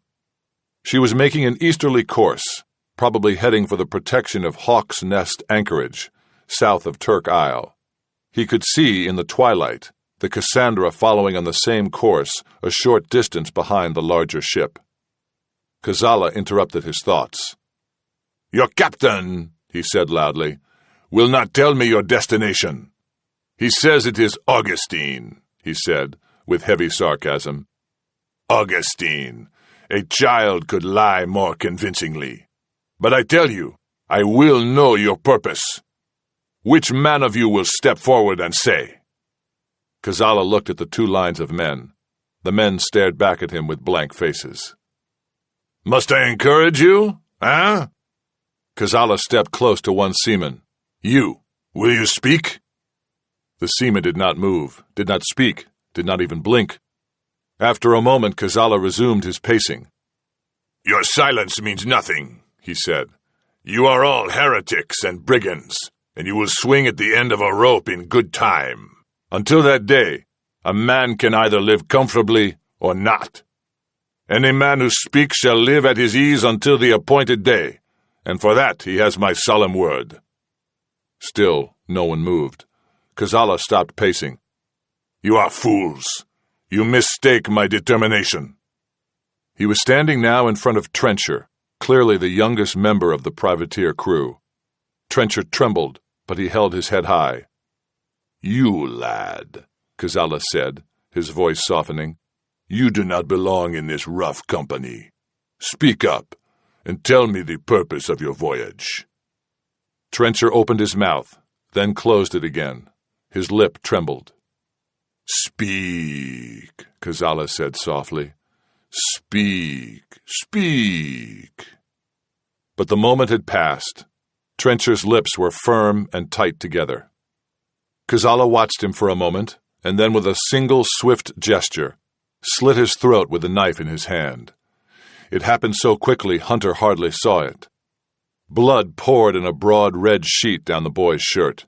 She was making an easterly course, probably heading for the protection of Hawk's Nest anchorage, south of Turk Isle. He could see, in the twilight, the Cassandra following on the same course a short distance behind the larger ship. Kazala interrupted his thoughts. "Your captain," he said loudly, "will not tell me your destination. He says it is Augustine," he said, with heavy sarcasm. "Augustine. A child could lie more convincingly. But I tell you, I will know your purpose. Which man of you will step forward and say?" Kazala looked at the two lines of men. The men stared back at him with blank faces. "Must I encourage you, eh?" Kazala stepped close to one seaman. "You, will you speak?" The seaman did not move, did not speak, did not even blink. After a moment, Kazala resumed his pacing. "Your silence means nothing," he said. "You are all heretics and brigands, and you will swing at the end of a rope in good time. Until that day, a man can either live comfortably or not. Any man who speaks shall live at his ease until the appointed day, and for that he has my solemn word." Still, no one moved. Kazala stopped pacing. "You are fools. You mistake my determination." He was standing now in front of Trencher, clearly the youngest member of the privateer crew. Trencher trembled, but he held his head high. "You, lad," Kazala said, his voice softening, "you do not belong in this rough company. Speak up, and tell me the purpose of your voyage." Trencher opened his mouth, then closed it again. His lip trembled. "Speak," Kazala said softly. "Speak, speak." But the moment had passed. Trencher's lips were firm and tight together. Kazala watched him for a moment, and then with a single swift gesture, slit his throat with the knife in his hand. It happened so quickly Hunter hardly saw it. Blood poured in a broad red sheet down the boy's shirt.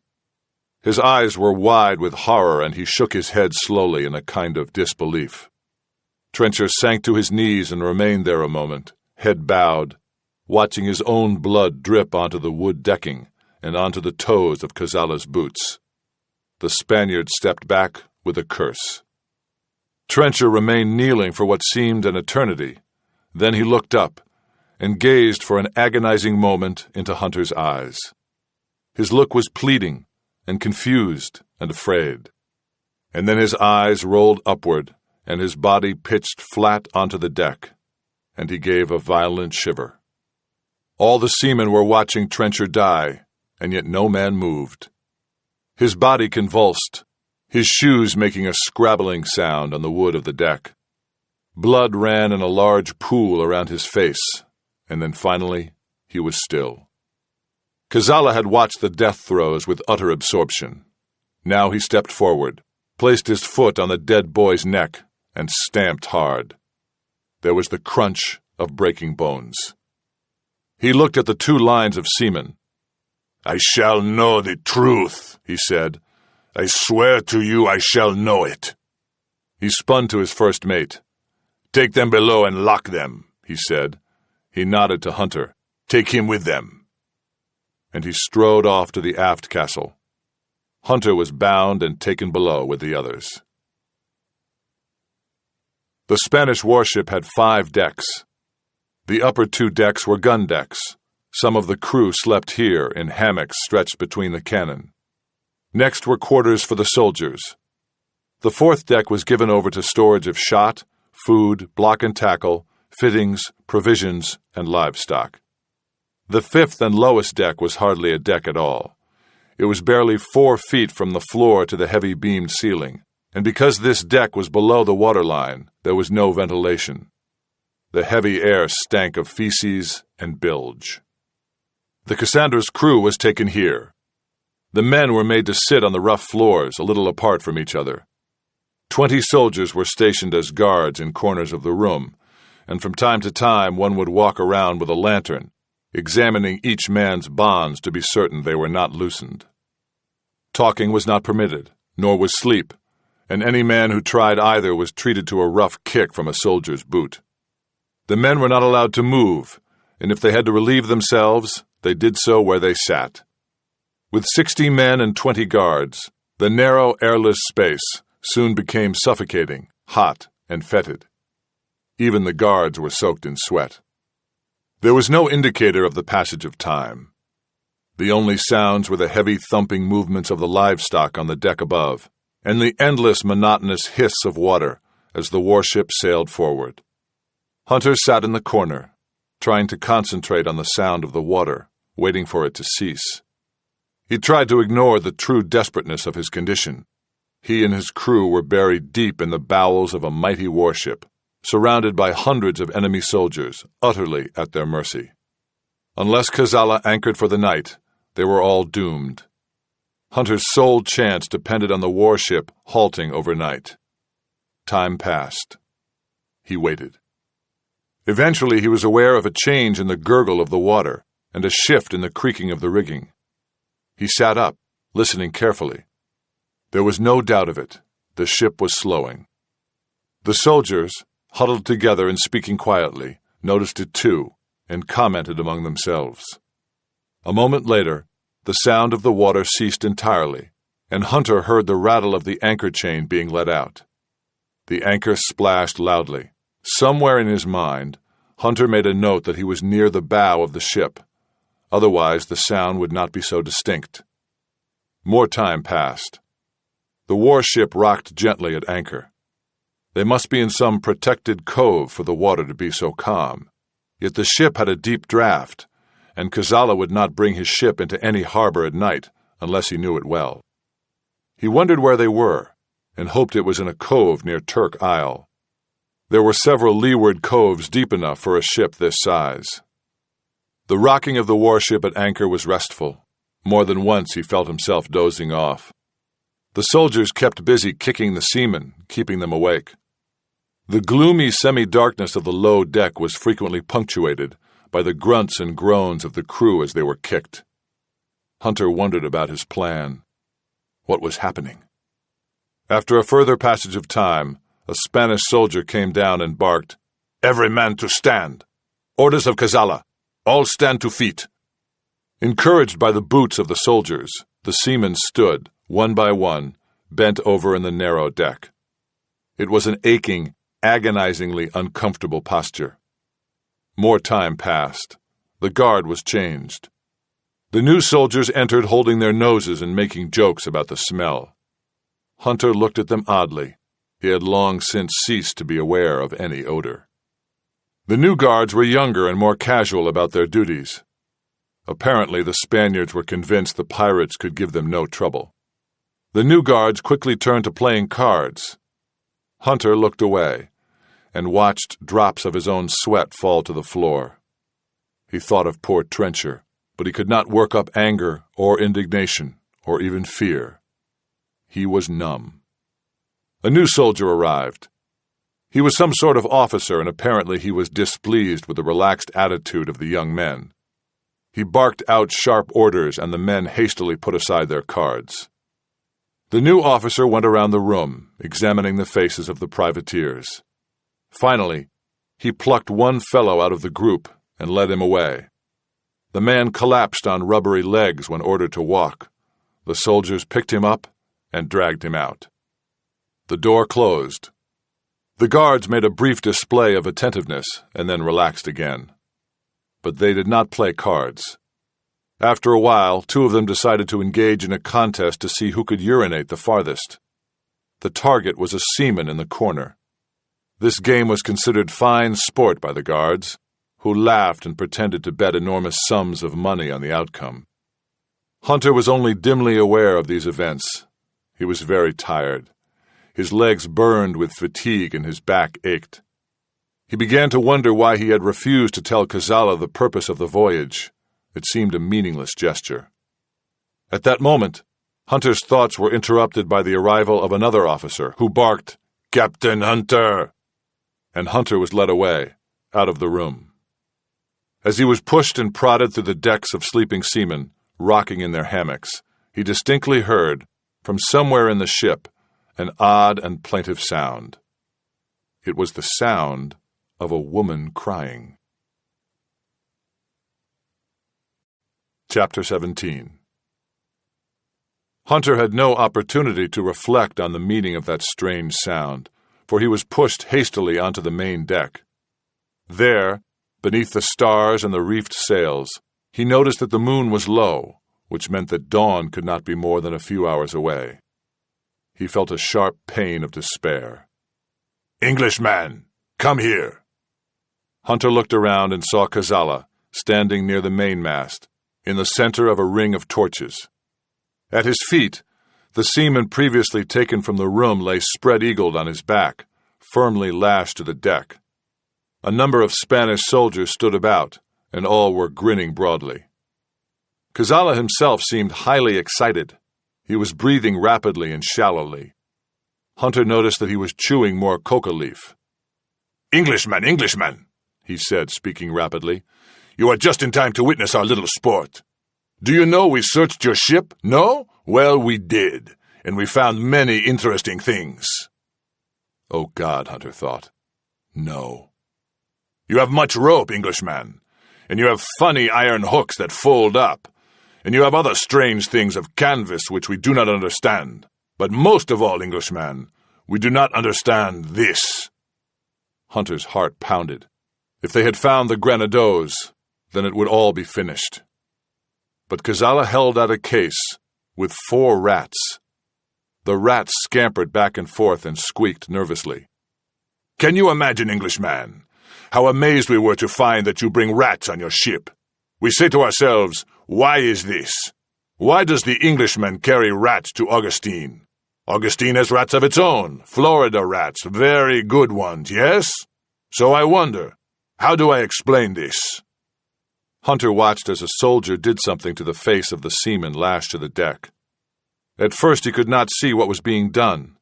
His eyes were wide with horror, and he shook his head slowly in a kind of disbelief. Trencher sank to his knees and remained there a moment, head bowed, watching his own blood drip onto the wood decking and onto the toes of Kazala's boots. The Spaniard stepped back with a curse. Trencher remained kneeling for what seemed an eternity. Then he looked up and gazed for an agonizing moment into Hunter's eyes. His look was pleading and confused and afraid. And then his eyes rolled upward, and his body pitched flat onto the deck, and he gave a violent shiver. All the seamen were watching Trencher die, and yet no man moved. His body convulsed, his shoes making a scrabbling sound on the wood of the deck. Blood ran in a large pool around his face, and then finally he was still. Kazala had watched the death throes with utter absorption. Now he stepped forward, placed his foot on the dead boy's neck, and stamped hard. There was the crunch of breaking bones. He looked at the two lines of seamen. "I shall know the truth," he said. "I swear to you I shall know it." He spun to his first mate. "Take them below and lock them," he said. He nodded to Hunter. "Take him with them." And he strode off to the aft castle. Hunter was bound and taken below with the others. The Spanish warship had 5 decks. The upper 2 decks were gun decks. Some of the crew slept here in hammocks stretched between the cannon. Next were quarters for the soldiers. The 4th deck was given over to storage of shot, food, block and tackle, fittings, provisions, and livestock. The 5th and lowest deck was hardly a deck at all. It was barely 4 feet from the floor to the heavy beamed ceiling, and because this deck was below the waterline, there was no ventilation. The heavy air stank of feces and bilge. The Cassandra's crew was taken here. The men were made to sit on the rough floors, a little apart from each other. 20 soldiers were stationed as guards in corners of the room, and from time to time one would walk around with a lantern, examining each man's bonds to be certain they were not loosened. Talking was not permitted, nor was sleep, and any man who tried either was treated to a rough kick from a soldier's boot. The men were not allowed to move, and if they had to relieve themselves, they did so where they sat. With 60 men and 20 guards, the narrow, airless space soon became suffocating, hot, and fetid. Even the guards were soaked in sweat. There was no indicator of the passage of time. The only sounds were the heavy thumping movements of the livestock on the deck above, and the endless monotonous hiss of water as the warship sailed forward. Hunter sat in the corner, trying to concentrate on the sound of the water, waiting for it to cease. He tried to ignore the true desperateness of his condition. He and his crew were buried deep in the bowels of a mighty warship, surrounded by hundreds of enemy soldiers, utterly at their mercy. Unless Kazala anchored for the night, they were all doomed. Hunter's sole chance depended on the warship halting overnight. Time passed. He waited. Eventually he was aware of a change in the gurgle of the water and a shift in the creaking of the rigging. He sat up, listening carefully. There was no doubt of it. The ship was slowing. The soldiers, huddled together and speaking quietly, noticed it too, and commented among themselves. A moment later, the sound of the water ceased entirely, and Hunter heard the rattle of the anchor chain being let out. The anchor splashed loudly. Somewhere in his mind, Hunter made a note that he was near the bow of the ship. Otherwise, the sound would not be so distinct. More time passed. The warship rocked gently at anchor. They must be in some protected cove for the water to be so calm. Yet the ship had a deep draft, and Kazala would not bring his ship into any harbor at night unless he knew it well. He wondered where they were, and hoped it was in a cove near Turk Isle. There were several leeward coves deep enough for a ship this size. The rocking of the warship at anchor was restful. More than once he felt himself dozing off. The soldiers kept busy kicking the seamen, keeping them awake. The gloomy semi-darkness of the low deck was frequently punctuated by the grunts and groans of the crew as they were kicked. Hunter wondered about his plan. What was happening? After a further passage of time, a Spanish soldier came down and barked, "Every man to stand! Orders of Cazalla! All stand to feet!" Encouraged by the boots of the soldiers, the seamen stood, one by one, bent over in the narrow deck. It was an aching, agonizingly uncomfortable posture. More time passed. The guard was changed. The new soldiers entered holding their noses and making jokes about the smell. Hunter looked at them oddly. He had long since ceased to be aware of any odor. The new guards were younger and more casual about their duties. Apparently, the Spaniards were convinced the pirates could give them no trouble. The new guards quickly turned to playing cards. Hunter looked away and watched drops of his own sweat fall to the floor. He thought of poor Trencher, but he could not work up anger or indignation or even fear. He was numb. A new soldier arrived. He was some sort of officer, and apparently he was displeased with the relaxed attitude of the young men. He barked out sharp orders, and the men hastily put aside their cards. The new officer went around the room, examining the faces of the privateers. Finally, he plucked one fellow out of the group and led him away. The man collapsed on rubbery legs when ordered to walk. The soldiers picked him up and dragged him out. The door closed. The guards made a brief display of attentiveness and then relaxed again. But they did not play cards. After a while, two of them decided to engage in a contest to see who could urinate the farthest. The target was a seaman in the corner. This game was considered fine sport by the guards, who laughed and pretended to bet enormous sums of money on the outcome. Hunter was only dimly aware of these events. He was very tired. His legs burned with fatigue and his back ached. He began to wonder why he had refused to tell Cazalla the purpose of the voyage. It seemed a meaningless gesture. At that moment, Hunter's thoughts were interrupted by the arrival of another officer, who barked, "Captain Hunter!" And Hunter was led away, out of the room. As he was pushed and prodded through the decks of sleeping seamen, rocking in their hammocks, he distinctly heard, from somewhere in the ship, an odd and plaintive sound. It was the sound of a woman crying. Chapter 17. Hunter had no opportunity to reflect on the meaning of that strange sound, for he was pushed hastily onto the main deck. There, beneath the stars and the reefed sails, he noticed that the moon was low, which meant that dawn could not be more than a few hours away. He felt a sharp pain of despair. "Englishman, come here!" Hunter looked around and saw Cazalla, standing near the mainmast, in the center of a ring of torches. At his feet, the seaman previously taken from the room lay spread-eagled on his back, firmly lashed to the deck. A number of Spanish soldiers stood about, and all were grinning broadly. Cazalla himself seemed highly excited. He was breathing rapidly and shallowly. Hunter noticed that he was chewing more coca leaf. Englishman, he said, speaking rapidly. "You are just in time to witness our little sport. Do you know we searched your ship? No? Well, we did, and we found many interesting things." Oh God, Hunter thought. No. "You have much rope, Englishman, and you have funny iron hooks that fold up, and you have other strange things of canvas which we do not understand. But most of all, Englishman, we do not understand this." Hunter's heart pounded. If they had found the Granados, then it would all be finished. But Cazalla held out a case with 4 rats. The rats scampered back and forth and squeaked nervously. "Can you imagine, Englishman, how amazed we were to find that you bring rats on your ship? We say to ourselves, why is this? Why does the Englishman carry rats to Augustine? Augustine has rats of its own, Florida rats, very good ones, yes? So I wonder, how do I explain this?" Hunter watched as a soldier did something to the face of the seaman lashed to the deck. At first he could not see what was being done.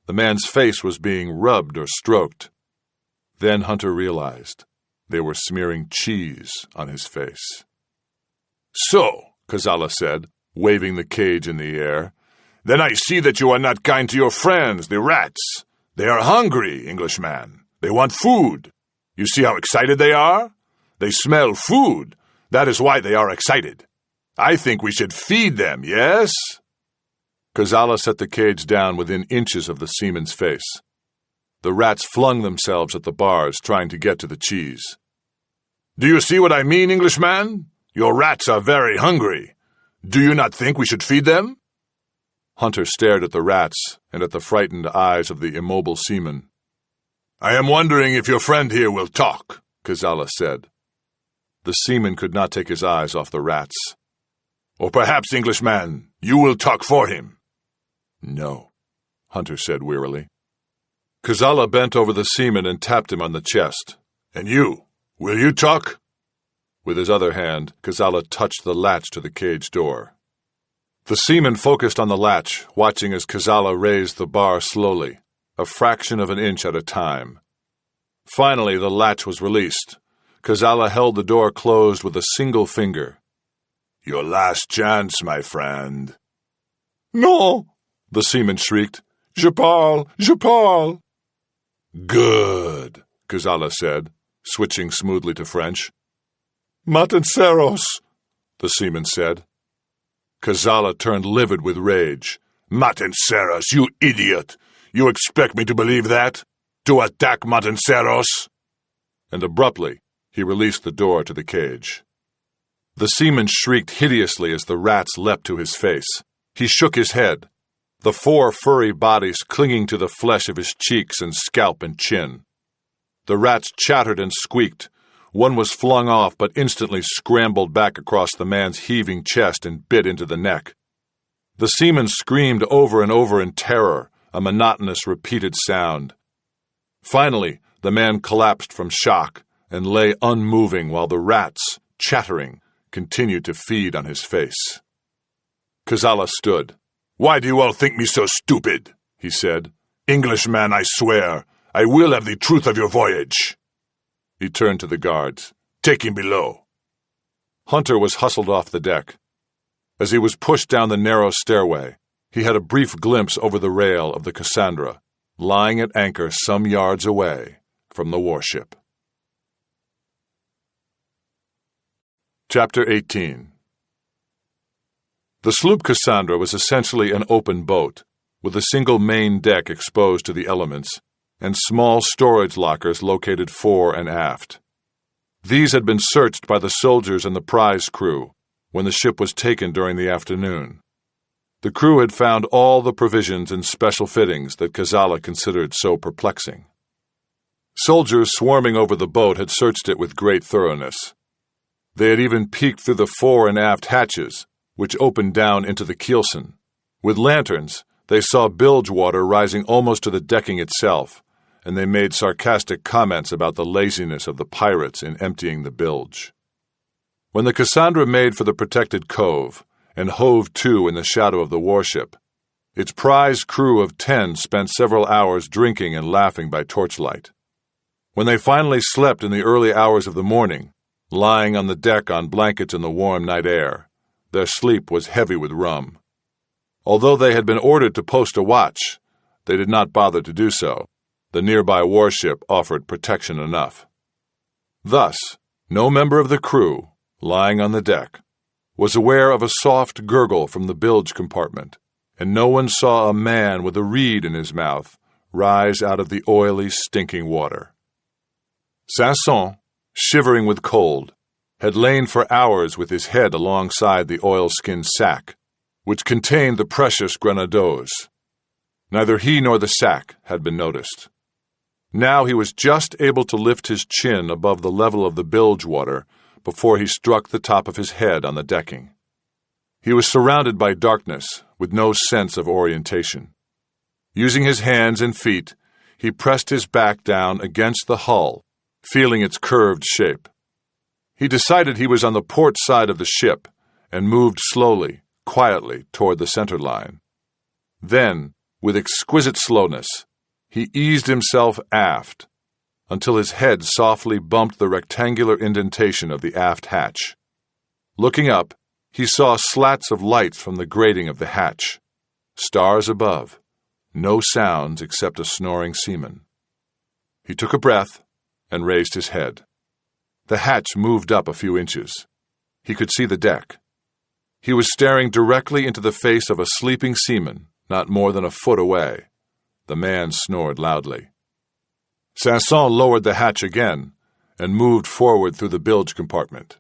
The man's face was being rubbed or stroked. Then Hunter realized they were smearing cheese on his face. "So," Kazala said, waving the cage in the air, "then I see that you are not kind to your friends, the rats. They are hungry, Englishman. They want food. You see how excited they are? They smell food. That is why they are excited. I think we should feed them, yes?" Kazala set the cage down within inches of the seaman's face. The rats flung themselves at the bars, trying to get to the cheese. "Do you see what I mean, Englishman? Your rats are very hungry. Do you not think we should feed them?" Hunter stared at the rats and at the frightened eyes of the immobile seaman. "I am wondering if your friend here will talk," Kazala said. The seaman could not take his eyes off the rats. "Or perhaps, Englishman, you will talk for him." "No," Hunter said wearily. Kazala bent over the seaman and tapped him on the chest. "And you, will you talk?" With his other hand, Kazala touched the latch to the cage door. The seaman focused on the latch, watching as Kazala raised the bar slowly, a fraction of an inch at a time. Finally, the latch was released. Kazala held the door closed with a single finger. "Your last chance, my friend." "No!" the seaman shrieked. "Je parle! Je parle!" "Good," Kazala said, switching smoothly to French. "Matanceros," the seaman said. Kazala turned livid with rage. "Matanceros, you idiot! You expect me to believe that? To attack Matanceros?" And abruptly, he released the door to the cage. The seaman shrieked hideously as the rats leapt to his face. He shook his head, the 4 furry bodies clinging to the flesh of his cheeks and scalp and chin. The rats chattered and squeaked. One was flung off but instantly scrambled back across the man's heaving chest and bit into the neck. The seaman screamed over and over in terror, a monotonous, repeated sound. Finally, the man collapsed from shock and lay unmoving while the rats, chattering, continued to feed on his face. Kazala stood. "Why do you all think me so stupid?" he said. "Englishman, I swear, I will have the truth of your voyage." He turned to the guards. "Take him below." Hunter was hustled off the deck. As he was pushed down the narrow stairway, he had a brief glimpse over the rail of the Cassandra, lying at anchor some yards away from the warship. Chapter 18. The sloop Cassandra was essentially an open boat, with a single main deck exposed to the elements, and small storage lockers located fore and aft. These had been searched by the soldiers and the prize crew when the ship was taken during the afternoon. The crew had found all the provisions and special fittings that Kazala considered so perplexing. Soldiers swarming over the boat had searched it with great thoroughness. They had even peeked through the fore and aft hatches, which opened down into the keelson. With lanterns, they saw bilge water rising almost to the decking itself, and they made sarcastic comments about the laziness of the pirates in emptying the bilge. When the Cassandra made for the protected cove and hove to in the shadow of the warship, its prize crew of 10 spent several hours drinking and laughing by torchlight. When they finally slept in the early hours of the morning, lying on the deck on blankets in the warm night air, their sleep was heavy with rum. Although they had been ordered to post a watch, they did not bother to do so. The nearby warship offered protection enough. Thus, no member of the crew, lying on the deck, was aware of a soft gurgle from the bilge compartment, and no one saw a man with a reed in his mouth rise out of the oily, stinking water. Sanson, shivering with cold, had lain for hours with his head alongside the oilskin sack, which contained the precious grenadots. Neither he nor the sack had been noticed. Now he was just able to lift his chin above the level of the bilge water before he struck the top of his head on the decking. He was surrounded by darkness, with no sense of orientation. Using his hands and feet, he pressed his back down against the hull, feeling its curved shape. He decided he was on the port side of the ship and moved slowly, quietly toward the center line. Then, with exquisite slowness, he eased himself aft, until his head softly bumped the rectangular indentation of the aft hatch. Looking up, he saw slats of light from the grating of the hatch. Stars above. No sounds except a snoring seaman. He took a breath and raised his head. The hatch moved up a few inches. He could see the deck. He was staring directly into the face of a sleeping seaman, not more than a foot away. The man snored loudly. Sanson lowered the hatch again and moved forward through the bilge compartment.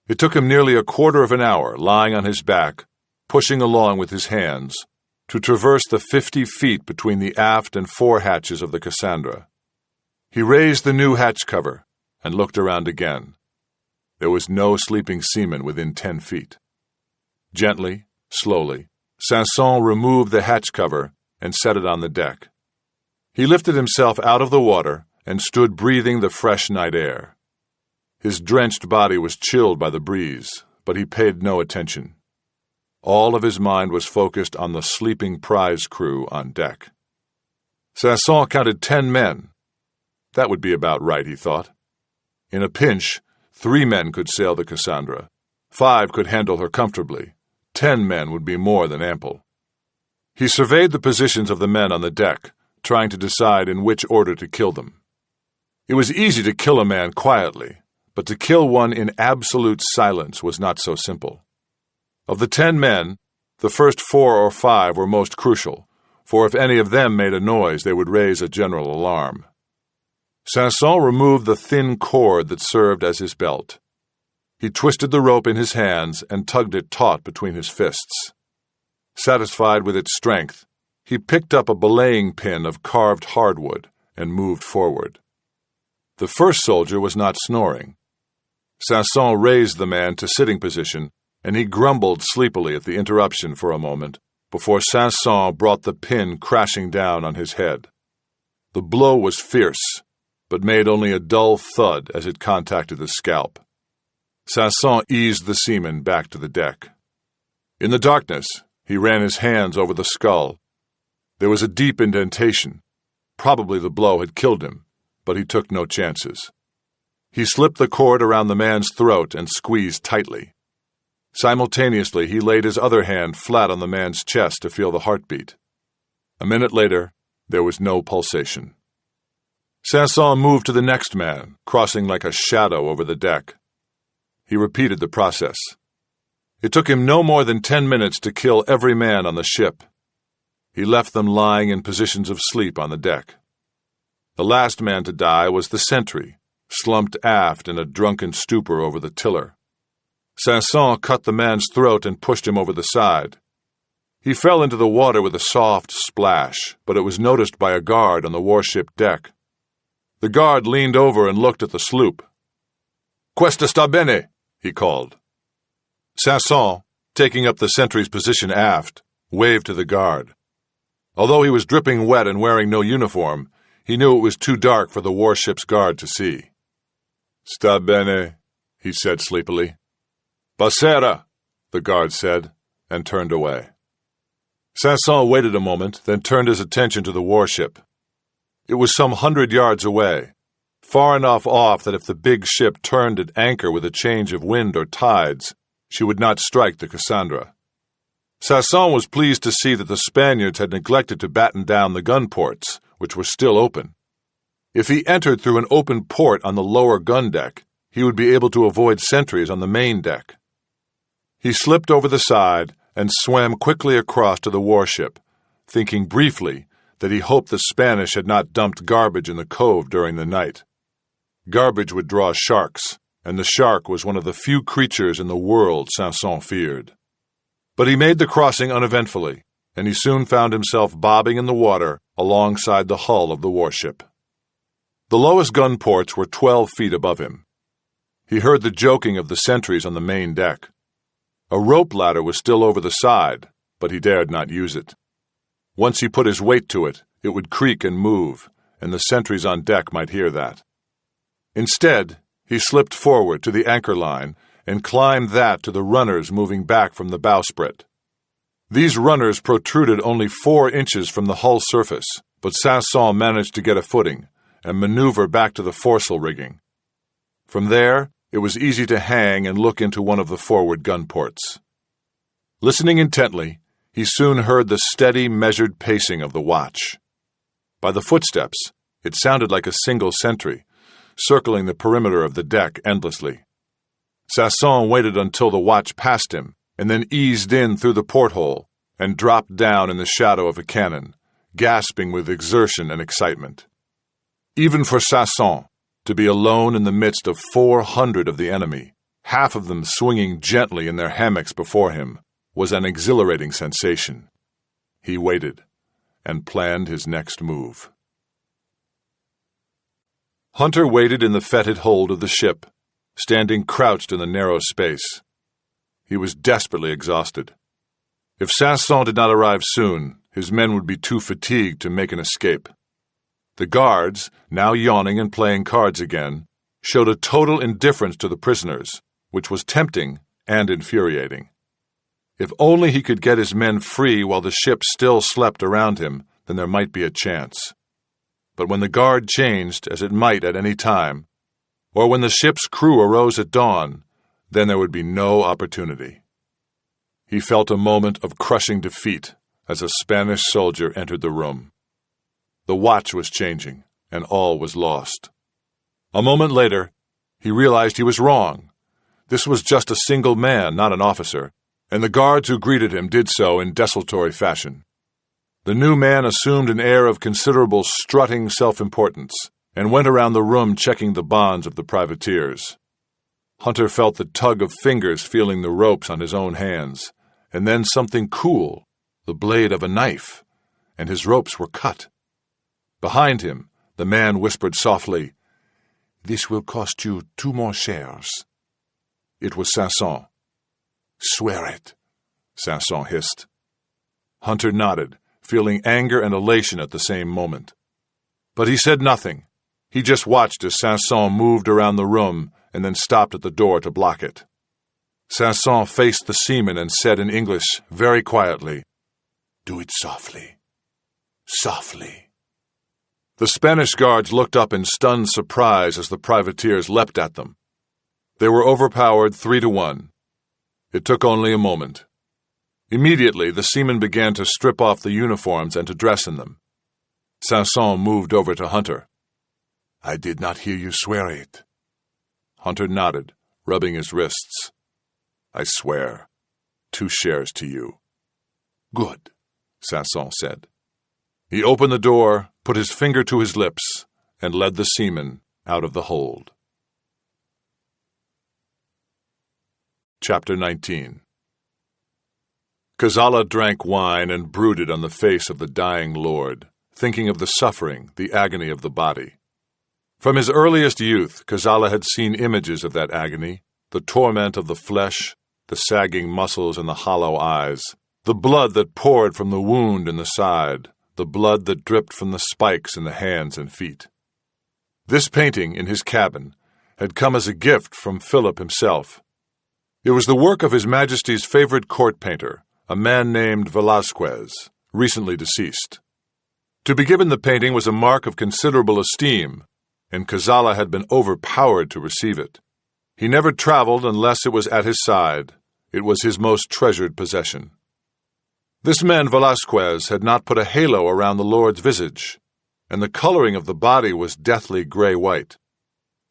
It took him nearly a quarter of an hour, lying on his back, pushing along with his hands, to traverse the 50 feet between the aft and fore hatches of the Cassandra. He raised the new hatch cover and looked around again. There was no sleeping seaman within 10 feet. Gently, slowly, Sanson removed the hatch cover and set it on the deck. He lifted himself out of the water and stood breathing the fresh night air. His drenched body was chilled by the breeze, but he paid no attention. All of his mind was focused on the sleeping prize crew on deck. Sanson counted 10 men. That would be about right, he thought. In a pinch, 3 men could sail the Cassandra. 5 could handle her comfortably. 10 men would be more than ample. He surveyed the positions of the men on the deck, trying to decide in which order to kill them. It was easy to kill a man quietly, but to kill one in absolute silence was not so simple. Of the 10 men, the first 4 or 5 were most crucial, for if any of them made a noise, they would raise a general alarm. Sanson removed the thin cord that served as his belt. He twisted the rope in his hands and tugged it taut between his fists. Satisfied with its strength, he picked up a belaying pin of carved hardwood and moved forward. The first soldier was not snoring. Sanson raised the man to sitting position, and he grumbled sleepily at the interruption for a moment before Sanson brought the pin crashing down on his head. The blow was fierce, but made only a dull thud as it contacted the scalp. Sanson eased the seaman back to the deck. In the darkness, he ran his hands over the skull. There was a deep indentation. Probably the blow had killed him, but he took no chances. He slipped the cord around the man's throat and squeezed tightly. Simultaneously, he laid his other hand flat on the man's chest to feel the heartbeat. A minute later, there was no pulsation. Sanson moved to the next man, crossing like a shadow over the deck. He repeated the process. It took him no more than 10 minutes to kill every man on the ship. He left them lying in positions of sleep on the deck. The last man to die was the sentry, slumped aft in a drunken stupor over the tiller. Sanson cut the man's throat and pushed him over the side. He fell into the water with a soft splash, but it was noticed by a guard on the warship deck. The guard leaned over and looked at the sloop. "Questa sta bene," he called. Sanson, taking up the sentry's position aft, waved to the guard. Although he was dripping wet and wearing no uniform, he knew it was too dark for the warship's guard to see. "Sta bene," he said sleepily. "Passera," the guard said, and turned away. Sanson waited a moment, then turned his attention to the warship. It was some 100 yards away, far enough off that if the big ship turned at anchor with a change of wind or tides, she would not strike the Cassandra. Sanson was pleased to see that the Spaniards had neglected to batten down the gun ports, which were still open. If he entered through an open port on the lower gun deck, he would be able to avoid sentries on the main deck. He slipped over the side and swam quickly across to the warship, thinking briefly that he hoped the Spanish had not dumped garbage in the cove during the night. Garbage would draw sharks, and the shark was one of the few creatures in the world Sanson feared. But he made the crossing uneventfully, and he soon found himself bobbing in the water alongside the hull of the warship. The lowest gun ports were 12 feet above him. He heard the joking of the sentries on the main deck. A rope ladder was still over the side, but he dared not use it. Once he put his weight to it, it would creak and move, and the sentries on deck might hear that. Instead, he slipped forward to the anchor line and climbed that to the runners moving back from the bowsprit. These runners protruded only 4 inches from the hull surface, but Sanson managed to get a footing, and maneuver back to the foresail rigging. From there, it was easy to hang and look into one of the forward gun ports. Listening intently, he soon heard the steady, measured pacing of the watch. By the footsteps, it sounded like a single sentry, circling the perimeter of the deck endlessly. Sanson waited until the watch passed him, and then eased in through the porthole and dropped down in the shadow of a cannon, gasping with exertion and excitement. Even for Sanson, to be alone in the midst of 400 of the enemy, half of them swinging gently in their hammocks before him, was an exhilarating sensation. He waited and planned his next move. Hunter waited in the fetid hold of the ship, standing crouched in the narrow space. He was desperately exhausted. If Sanson did not arrive soon, his men would be too fatigued to make an escape. The guards, now yawning and playing cards again, showed a total indifference to the prisoners, which was tempting and infuriating. If only he could get his men free while the ship still slept around him, then there might be a chance. But when the guard changed, as it might at any time, or when the ship's crew arose at dawn, then there would be no opportunity. He felt a moment of crushing defeat as a Spanish soldier entered the room. The watch was changing, and all was lost. A moment later, he realized he was wrong. This was just a single man, not an officer, and the guards who greeted him did so in desultory fashion. The new man assumed an air of considerable strutting self-importance and went around the room checking the bonds of the privateers. Hunter felt the tug of fingers feeling the ropes on his own hands, and then something cool, the blade of a knife, and his ropes were cut. Behind him, the man whispered softly, "This will cost you 2 more shares." It was Sanson. "Swear it," Sanson hissed. Hunter nodded, feeling anger and elation at the same moment. But he said nothing. He just watched as Sanson moved around the room and then stopped at the door to block it. Sanson faced the seaman and said in English, very quietly, "Do it softly. Softly." The Spanish guards looked up in stunned surprise as the privateers leapt at them. They were overpowered 3-1. It took only a moment. Immediately, the seamen began to strip off the uniforms and to dress in them. Sanson moved over to Hunter. "I did not hear you swear it." Hunter nodded, rubbing his wrists. "I swear. 2 shares to you." "Good," Sanson said. He opened the door, put his finger to his lips, and led the seamen out of the hold. Chapter 19. Kazala drank wine and brooded on the face of the dying lord, thinking of the suffering, the agony of the body. From his earliest youth, Kazala had seen images of that agony, the torment of the flesh, the sagging muscles and the hollow eyes, the blood that poured from the wound in the side, the blood that dripped from the spikes in the hands and feet. This painting in his cabin had come as a gift from Philip himself. It was the work of His Majesty's favorite court painter, a man named Velázquez, recently deceased. To be given the painting was a mark of considerable esteem, and Kazala had been overpowered to receive it. He never traveled unless it was at his side. It was his most treasured possession. This man Velázquez had not put a halo around the Lord's visage, and the coloring of the body was deathly gray-white.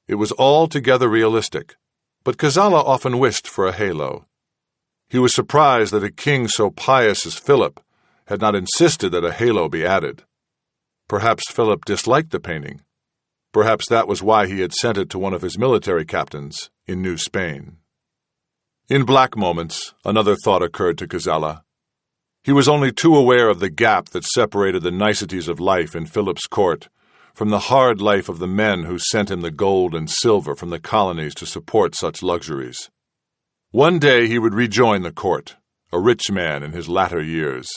It was altogether realistic, but Kazala often wished for a halo. He was surprised that a king so pious as Philip had not insisted that a halo be added. Perhaps Philip disliked the painting. Perhaps that was why he had sent it to one of his military captains in New Spain. In black moments, another thought occurred to Kazala. He was only too aware of the gap that separated the niceties of life in Philip's court from the hard life of the men who sent him the gold and silver from the colonies to support such luxuries. One day he would rejoin the court, a rich man in his latter years.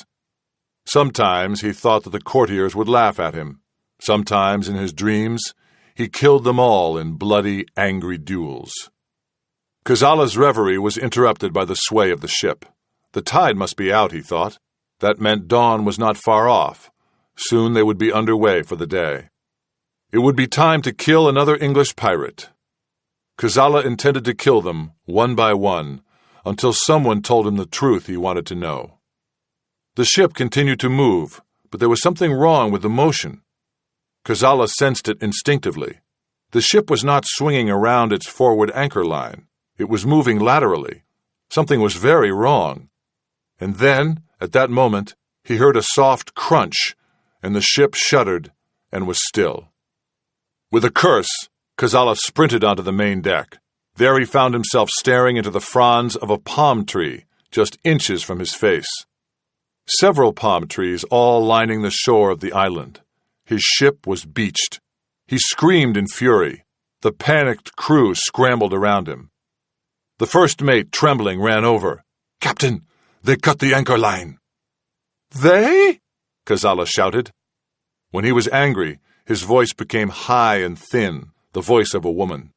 Sometimes he thought that the courtiers would laugh at him. Sometimes, in his dreams, he killed them all in bloody, angry duels. Kazala's reverie was interrupted by the sway of the ship. The tide must be out, he thought. That meant dawn was not far off. Soon they would be underway for the day. It would be time to kill another English pirate. Kazala intended to kill them, one by one, until someone told him the truth he wanted to know. The ship continued to move, but there was something wrong with the motion. Kazala sensed it instinctively. The ship was not swinging around its forward anchor line. It was moving laterally. Something was very wrong. And then, at that moment, he heard a soft crunch, and the ship shuddered and was still. With a curse, Kazala sprinted onto the main deck. There he found himself staring into the fronds of a palm tree, just inches from his face. Several palm trees all lining the shore of the island. His ship was beached. He screamed in fury. The panicked crew scrambled around him. The first mate, trembling, ran over. "Captain, they cut the anchor line." "They?" Kazala shouted. When he was angry, his voice became high and thin, the voice of a woman.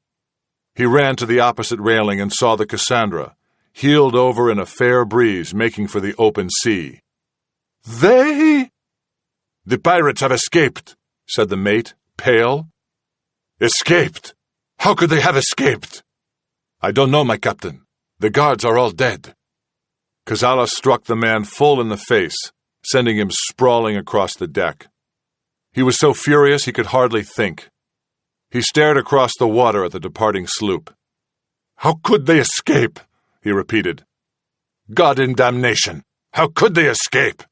He ran to the opposite railing and saw the Cassandra, heeled over in a fair breeze, making for the open sea. "They?" "The pirates have escaped," said the mate, pale. "Escaped? How could they have escaped?" "I don't know, my captain. The guards are all dead." Kazala struck the man full in the face, sending him sprawling across the deck. He was so furious he could hardly think. He stared across the water at the departing sloop. "How could they escape?" he repeated. "God in damnation! How could they escape?"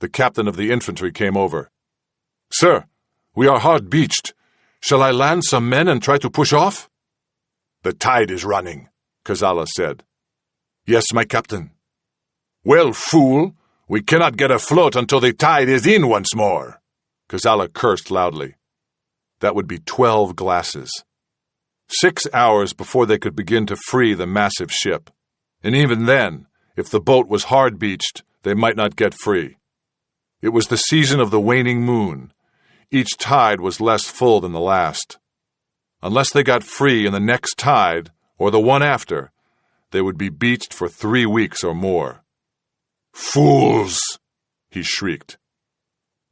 The captain of the infantry came over. "Sir, we are hard beached. Shall I land some men and try to push off?" "The tide is running," Kazala said. "Yes, my captain." "Well, fool, we cannot get afloat until the tide is in once more." Kazala cursed loudly. That would be 12 glasses. 6 hours before they could begin to free the massive ship. And even then, if the boat was hard-beached, they might not get free. It was the season of the waning moon. Each tide was less full than the last. Unless they got free in the next tide, or the one after, they would be beached for 3 weeks or more. "Fools!" he shrieked.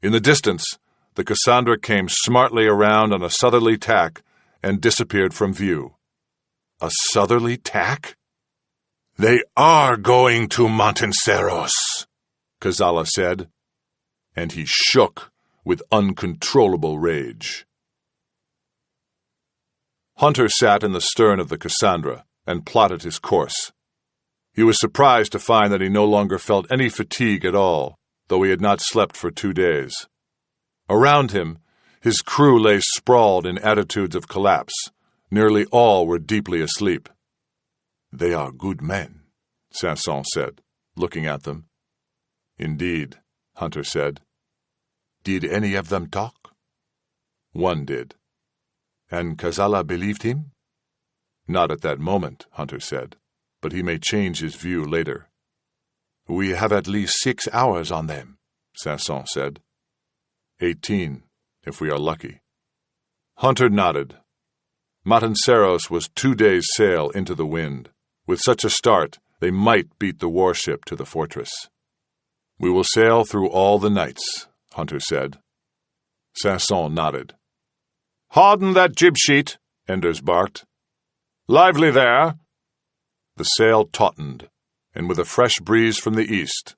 In the distance, the Cassandra came smartly around on a southerly tack and disappeared from view. A southerly tack? "They are going to Montanceros," Kazala said, and he shook with uncontrollable rage. Hunter sat in the stern of the Cassandra and plotted his course. He was surprised to find that he no longer felt any fatigue at all, though he had not slept for 2 days. Around him, his crew lay sprawled in attitudes of collapse. Nearly all were deeply asleep. "They are good men," Sanson said, looking at them. "Indeed," Hunter said. "Did any of them talk?" "One did." "And Kazala believed him?" "Not at that moment," Hunter said, "but he may change his view later." "We have at least 6 hours on them," Sanson said. 18, if we are lucky. Hunter nodded. Montanceros was 2 days' sail into the wind. With such a start, they might beat the warship to the fortress. "We will sail through all the nights," Hunter said. Sanson nodded. "Harden that jib sheet," Enders barked. "Lively there!" The sail tautened, and with a fresh breeze from the east,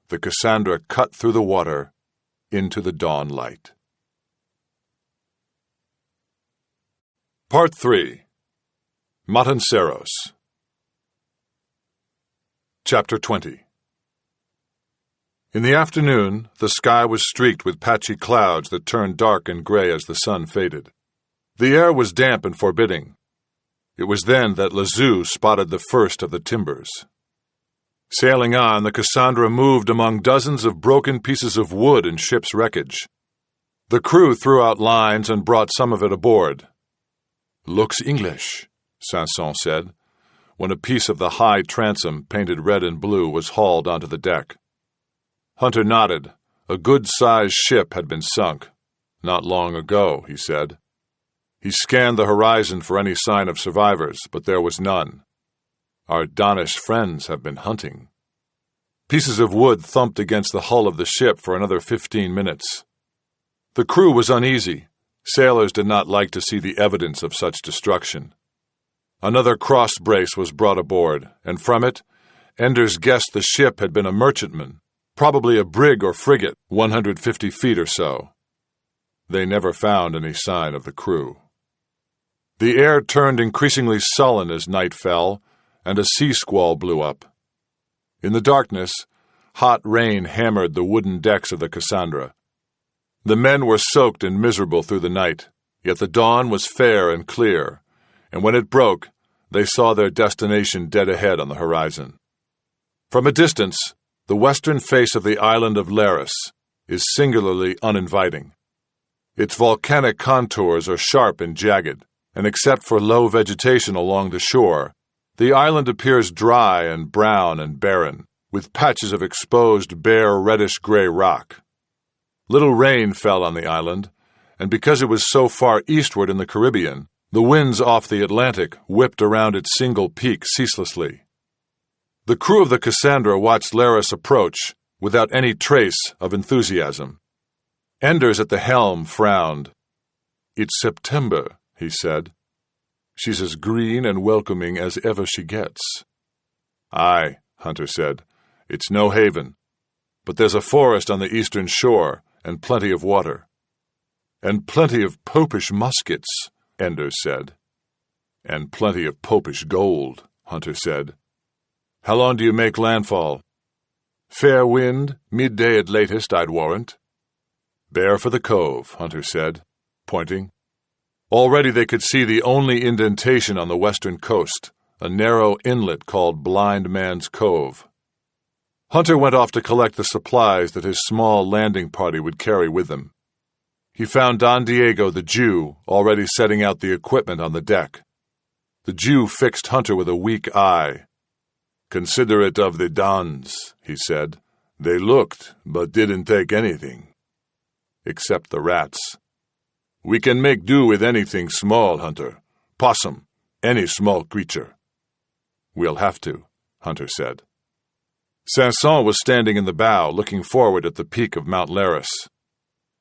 the Cassandra cut through the water into the dawn light. Part 3. Montanceros. Chapter 20. In the afternoon, the sky was streaked with patchy clouds that turned dark and gray as the sun faded. The air was damp and forbidding. It was then that Lazou spotted the first of the timbers. Sailing on, the Cassandra moved among dozens of broken pieces of wood and ship's wreckage. The crew threw out lines and brought some of it aboard. "Looks English," Sanson said, when a piece of the high transom painted red and blue was hauled onto the deck. Hunter nodded. A good-sized ship had been sunk. "Not long ago," he said. He scanned the horizon for any sign of survivors, but there was none. "Our Danish friends have been hunting." Pieces of wood thumped against the hull of the ship for another 15 minutes. The crew was uneasy. Sailors did not like to see the evidence of such destruction. Another cross brace was brought aboard, and from it, Enders guessed the ship had been a merchantman, probably a brig or frigate 150 feet or so. They never found any sign of the crew. The air turned increasingly sullen as night fell, and a sea squall blew up. In the darkness, hot rain hammered the wooden decks of the Cassandra. The men were soaked and miserable through the night, yet the dawn was fair and clear, and when it broke, they saw their destination dead ahead on the horizon. From a distance, the western face of the island of Laris is singularly uninviting. Its volcanic contours are sharp and jagged, and except for low vegetation along the shore, the island appears dry and brown and barren, with patches of exposed bare reddish-gray rock. Little rain fell on the island, and because it was so far eastward in the Caribbean, the winds off the Atlantic whipped around its single peak ceaselessly. The crew of the Cassandra watched Laris approach without any trace of enthusiasm. Enders at the helm frowned. "It's September," he said. "She's as green and welcoming as ever she gets." "Aye," Hunter said. "It's no haven. But there's a forest on the eastern shore, and plenty of water." "And plenty of popish muskets," Enders said. "And plenty of popish gold," Hunter said. "How long do you make landfall?" "Fair wind, midday at latest, I'd warrant." "Bear for the cove," Hunter said, pointing. Already they could see the only indentation on the western coast, a narrow inlet called Blind Man's Cove. Hunter went off to collect the supplies that his small landing party would carry with them. He found Don Diego the Jew already setting out the equipment on the deck. The Jew fixed Hunter with a weak eye. "Considerate of the Dons," he said. "They looked, but didn't take anything." "Except the rats." "We can make do with anything small, Hunter. Possum, any small creature." "We'll have to," Hunter said. Sanson was standing in the bow, looking forward at the peak of Mount Laris.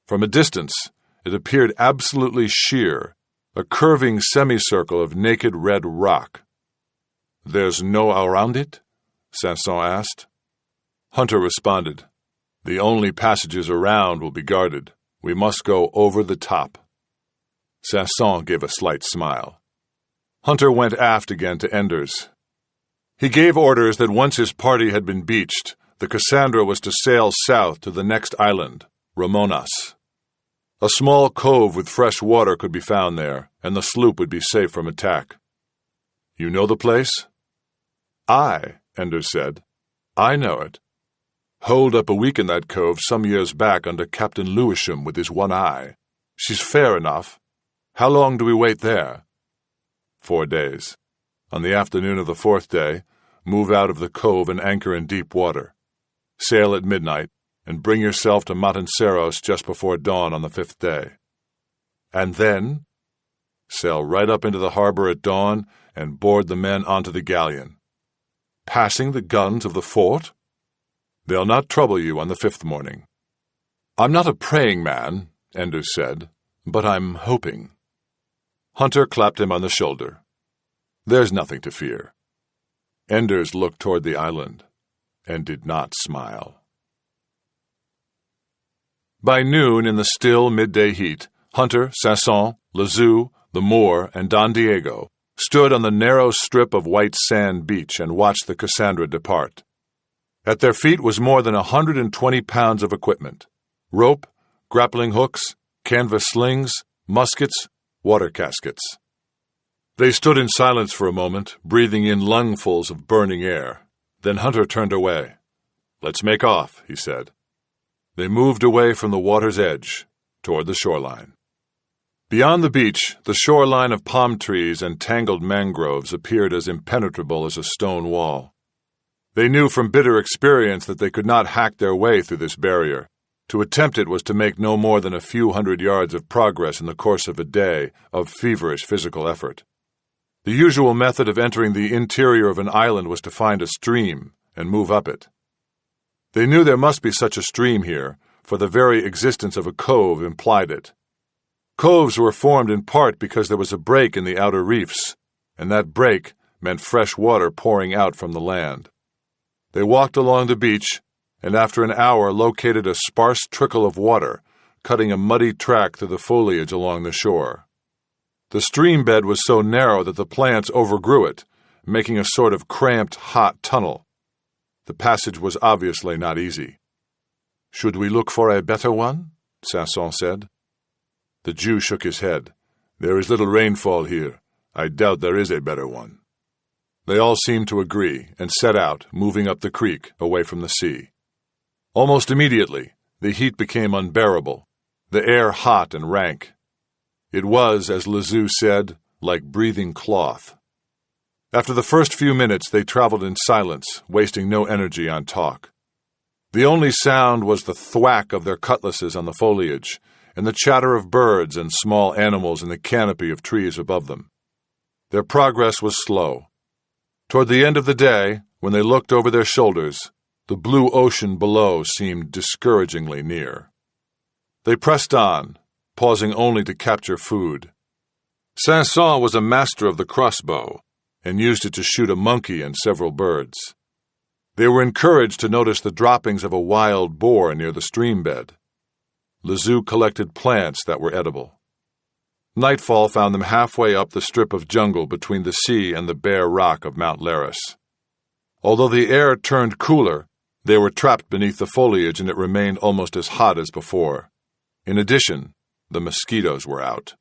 From a distance, it appeared absolutely sheer, a curving semicircle of naked red rock. "There's no around it?" Sanson asked. Hunter responded, "The only passages around will be guarded. We must go over the top." Sanson gave a slight smile. Hunter went aft again to Enders. He gave orders that once his party had been beached, the Cassandra was to sail south to the next island, Ramonas. A small cove with fresh water could be found there, and the sloop would be safe from attack. "You know the place?" "Aye," Enders said. "I know it. Holed up a week in that cove some years back under Captain Lewisham with his one eye. She's fair enough. How long do we wait there?" 4 days. On the afternoon of the 4th day, move out of the cove and anchor in deep water. Sail at midnight, and bring yourself to Matanceros just before dawn on the 5th day. And then? Sail right up into the harbor at dawn and board the men onto the galleon. Passing the guns of the fort? They'll not trouble you on the 5th morning. "I'm not a praying man," Enders said, "but I'm hoping." Hunter clapped him on the shoulder. "There's nothing to fear." Enders looked toward the island and did not smile. By noon, in the still midday heat, Hunter, Sanson, Lazou, the Moor, and Don Diego stood on the narrow strip of white sand beach and watched the Cassandra depart. At their feet was more than 120 pounds of equipment: rope, grappling hooks, canvas slings, muskets, water caskets. They stood in silence for a moment, breathing in lungfuls of burning air. Then Hunter turned away. "Let's make off," he said. They moved away from the water's edge, toward the shoreline. Beyond the beach, the shoreline of palm trees and tangled mangroves appeared as impenetrable as a stone wall. They knew from bitter experience that they could not hack their way through this barrier. To attempt it was to make no more than a few hundred yards of progress in the course of a day of feverish physical effort. The usual method of entering the interior of an island was to find a stream and move up it. They knew there must be such a stream here, for the very existence of a cove implied it. Coves were formed in part because there was a break in the outer reefs, and that break meant fresh water pouring out from the land. They walked along the beach, and after an hour located a sparse trickle of water, cutting a muddy track through the foliage along the shore. The stream bed was so narrow that the plants overgrew it, making a sort of cramped, hot tunnel. The passage was obviously not easy. "Should we look for a better one?" Sanson said. The Jew shook his head. "There is little rainfall here. I doubt there is a better one." They all seemed to agree and set out, moving up the creek, away from the sea. Almost immediately, the heat became unbearable, the air hot and rank. It was, as Lazou said, like breathing cloth. After the first few minutes, they traveled in silence, wasting no energy on talk. The only sound was the thwack of their cutlasses on the foliage, and the chatter of birds and small animals in the canopy of trees above them. Their progress was slow. Toward the end of the day, when they looked over their shoulders, the blue ocean below seemed discouragingly near. They pressed on, pausing only to capture food. Sanson was a master of the crossbow, and used it to shoot a monkey and several birds. They were encouraged to notice the droppings of a wild boar near the stream bed. Lazou collected plants that were edible. Nightfall found them halfway up the strip of jungle between the sea and the bare rock of Mount Laris. Although the air turned cooler, they were trapped beneath the foliage and it remained almost as hot as before. In addition, the mosquitoes were out.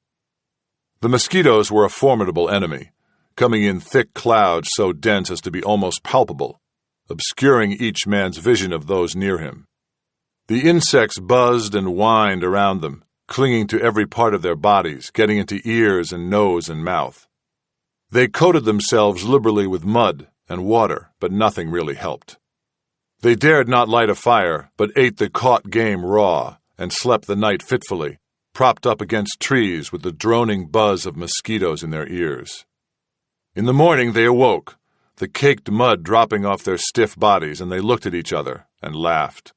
The mosquitoes were a formidable enemy, coming in thick clouds so dense as to be almost palpable, obscuring each man's vision of those near him. The insects buzzed and whined around them, clinging to every part of their bodies, getting into ears and nose and mouth. They coated themselves liberally with mud and water, but nothing really helped. They dared not light a fire, but ate the caught game raw and slept the night fitfully, propped up against trees with the droning buzz of mosquitoes in their ears. In the morning they awoke, the caked mud dropping off their stiff bodies, and they looked at each other and laughed.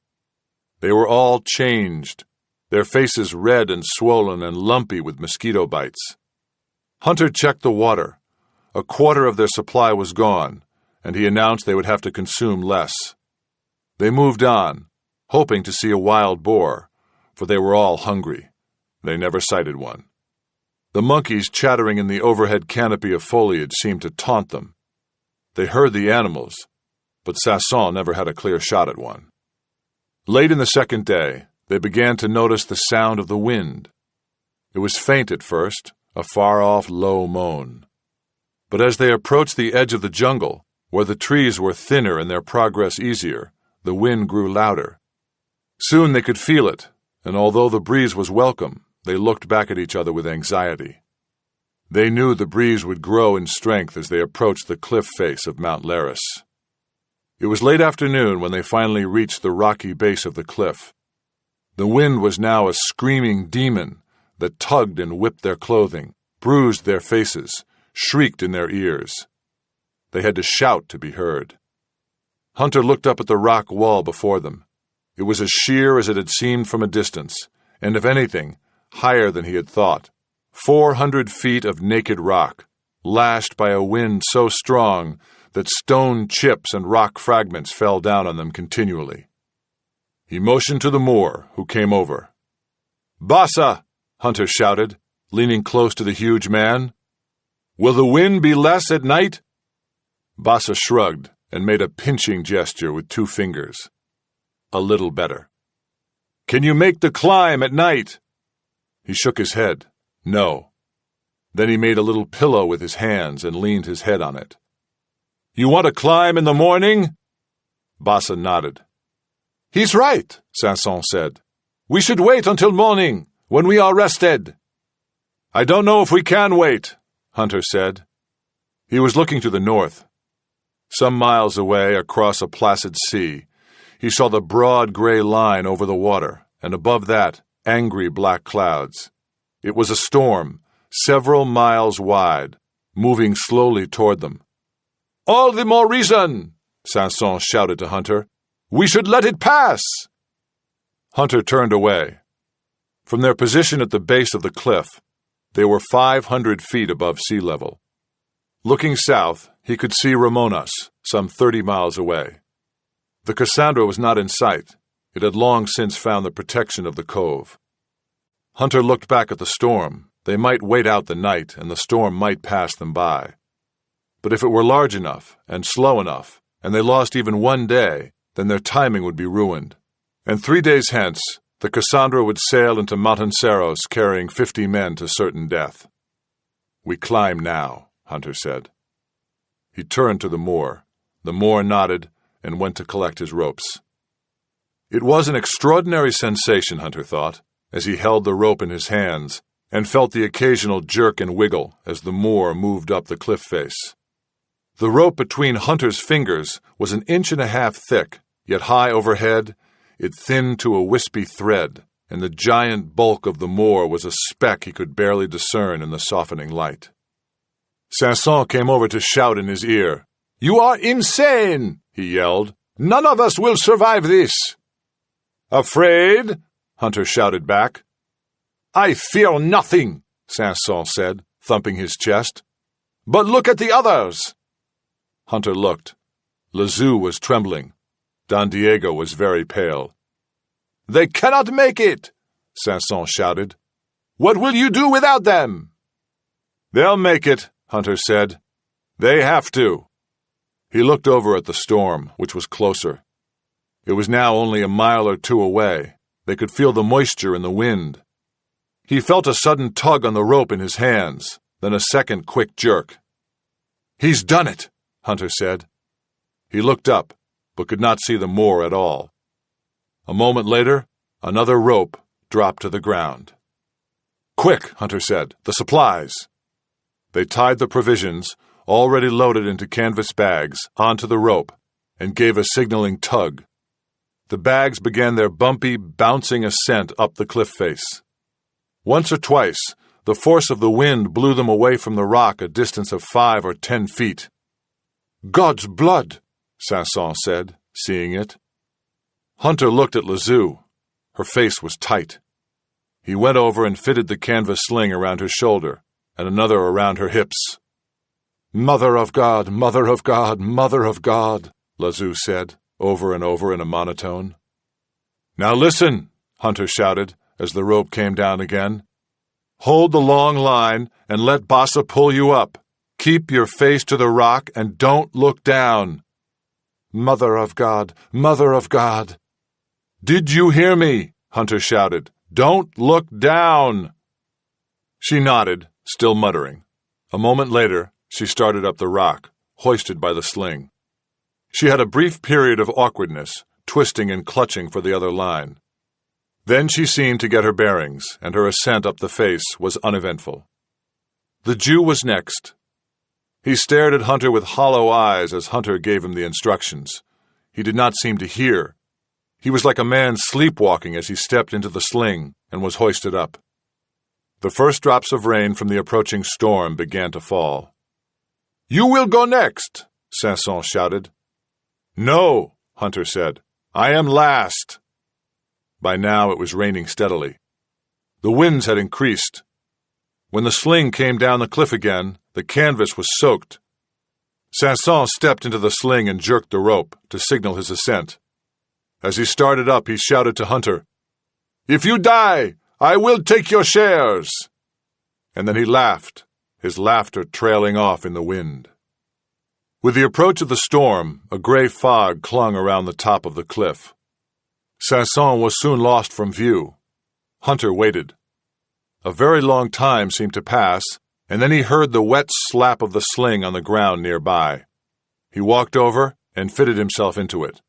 They were all changed, their faces red and swollen and lumpy with mosquito bites. Hunter checked the water. A quarter of their supply was gone, and he announced they would have to consume less. They moved on, hoping to see a wild boar, for they were all hungry. They never sighted one. The monkeys chattering in the overhead canopy of foliage seemed to taunt them. They heard the animals, but Sanson never had a clear shot at one. Late in the second day, they began to notice the sound of the wind. It was faint at first, a far-off low moan. But as they approached the edge of the jungle, where the trees were thinner and their progress easier, the wind grew louder. Soon they could feel it, and although the breeze was welcome, they looked back at each other with anxiety. They knew the breeze would grow in strength as they approached the cliff face of Mount Laris. It was late afternoon when they finally reached the rocky base of the cliff. The wind was now a screaming demon that tugged and whipped their clothing, bruised their faces, shrieked in their ears. They had to shout to be heard. Hunter looked up at the rock wall before them. It was as sheer as it had seemed from a distance, and if anything, higher than he had thought. 400 feet of naked rock, lashed by a wind so strong that stone chips and rock fragments fell down on them continually. He motioned to the Moor, who came over. "Bassa!" Hunter shouted, leaning close to the huge man. "Will the wind be less at night?" Bassa shrugged and made a pinching gesture with 2 fingers. "A little better." "Can you make the climb at night?" He shook his head. "No." Then he made a little pillow with his hands and leaned his head on it. "You want to climb in the morning?" Bassa nodded. "He's right," Sanson said. "We should wait until morning, when we are rested." "I don't know if we can wait," Hunter said. He was looking to the north. Some miles away, across a placid sea, he saw the broad gray line over the water, and above that, angry black clouds. It was a storm, several miles wide, moving slowly toward them. "All the more reason," Sanson shouted to Hunter. "We should let it pass." Hunter turned away. From their position at the base of the cliff, they were 500 feet above sea level. Looking south, he could see Ramonas, some 30 miles away. The Cassandra was not in sight. It had long since found the protection of the cove. Hunter looked back at the storm. They might wait out the night, and the storm might pass them by. But if it were large enough and slow enough, and they lost even one day, then their timing would be ruined. And 3 days hence, the Cassandra would sail into Montanceros carrying 50 men to certain death. "We climb now," Hunter said. He turned to the Moor. The Moor nodded and went to collect his ropes. It was an extraordinary sensation, Hunter thought, as he held the rope in his hands and felt the occasional jerk and wiggle as the Moor moved up the cliff face. The rope between Hunter's fingers was 1.5 inches thick, yet high overhead, it thinned to a wispy thread, and the giant bulk of the Moor was a speck he could barely discern in the softening light. Sanson came over to shout in his ear. "You are insane!" he yelled. "None of us will survive this!" "Afraid?" Hunter shouted back. "I fear nothing," Sanson said, thumping his chest. "But look at the others!" Hunter looked. Lazou was trembling. Don Diego was very pale. "They cannot make it!" Sanson shouted. "What will you do without them?" "They'll make it," Hunter said. "They have to." He looked over at the storm, which was closer. It was now only a mile or two away. They could feel the moisture in the wind. He felt a sudden tug on the rope in his hands, then a second quick jerk. "He's done it," Hunter said. He looked up, but could not see the Moor at all. A moment later, another rope dropped to the ground. "Quick," Hunter said, "the supplies." They tied the provisions, already loaded into canvas bags, onto the rope, and gave a signaling tug. The bags began their bumpy, bouncing ascent up the cliff face. Once or twice, the force of the wind blew them away from the rock a distance of 5 or 10 feet. "God's blood," Sanson said, seeing it. Hunter looked at Lazou. Her face was tight. He went over and fitted the canvas sling around her shoulder, and another around her hips. "Mother of God, Mother of God, Mother of God," Lazou said, over and over in a monotone. "Now listen," Hunter shouted, as the rope came down again. "Hold the long line and let Bassa pull you up. Keep your face to the rock and don't look down. Mother of God, Mother of God." "Did you hear me?" Hunter shouted. "Don't look down." She nodded, still muttering. A moment later, she started up the rock, hoisted by the sling. She had a brief period of awkwardness, twisting and clutching for the other line. Then she seemed to get her bearings, and her ascent up the face was uneventful. The Jew was next. He stared at Hunter with hollow eyes as Hunter gave him the instructions. He did not seem to hear. He was like a man sleepwalking as he stepped into the sling and was hoisted up. The first drops of rain from the approaching storm began to fall. "You will go next," Sanson shouted. "No," Hunter said. "I am last." By now it was raining steadily. The winds had increased. When the sling came down the cliff again, the canvas was soaked. Sanson stepped into the sling and jerked the rope to signal his ascent. As he started up, he shouted to Hunter, "If you die, I will take your shares." And then he laughed, his laughter trailing off in the wind. With the approach of the storm, a gray fog clung around the top of the cliff. Sanson was soon lost from view. Hunter waited. A very long time seemed to pass, and then he heard the wet slap of the sling on the ground nearby. He walked over and fitted himself into it.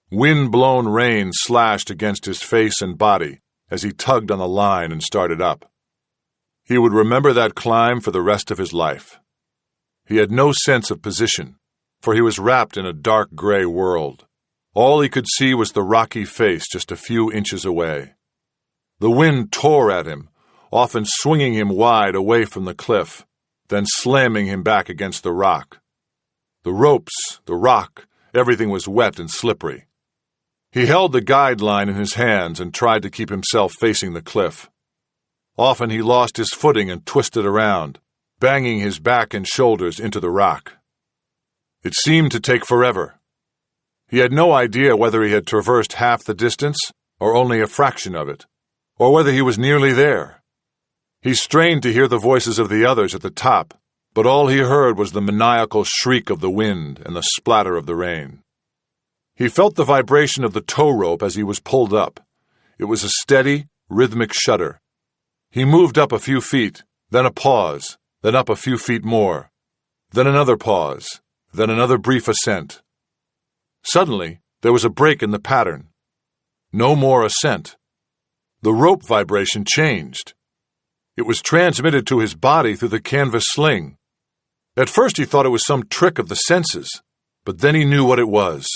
Wind-blown rain slashed against his face and body as he tugged on the line and started up. He would remember that climb for the rest of his life. He had no sense of position, for he was wrapped in a dark gray world. All he could see was the rocky face just a few inches away. The wind tore at him, often swinging him wide away from the cliff, then slamming him back against the rock. The ropes, the rock, everything was wet and slippery. He held the guide line in his hands and tried to keep himself facing the cliff. Often he lost his footing and twisted around, banging his back and shoulders into the rock. It seemed to take forever. He had no idea whether he had traversed half the distance or only a fraction of it, or whether he was nearly there. He strained to hear the voices of the others at the top, but all he heard was the maniacal shriek of the wind and the splatter of the rain. He felt the vibration of the tow rope as he was pulled up. It was a steady, rhythmic shudder. He moved up a few feet, then a pause, then up a few feet more, then another pause, then another brief ascent. Suddenly, there was a break in the pattern. No more ascent. The rope vibration changed. It was transmitted to his body through the canvas sling. At first he thought it was some trick of the senses, but then he knew what it was.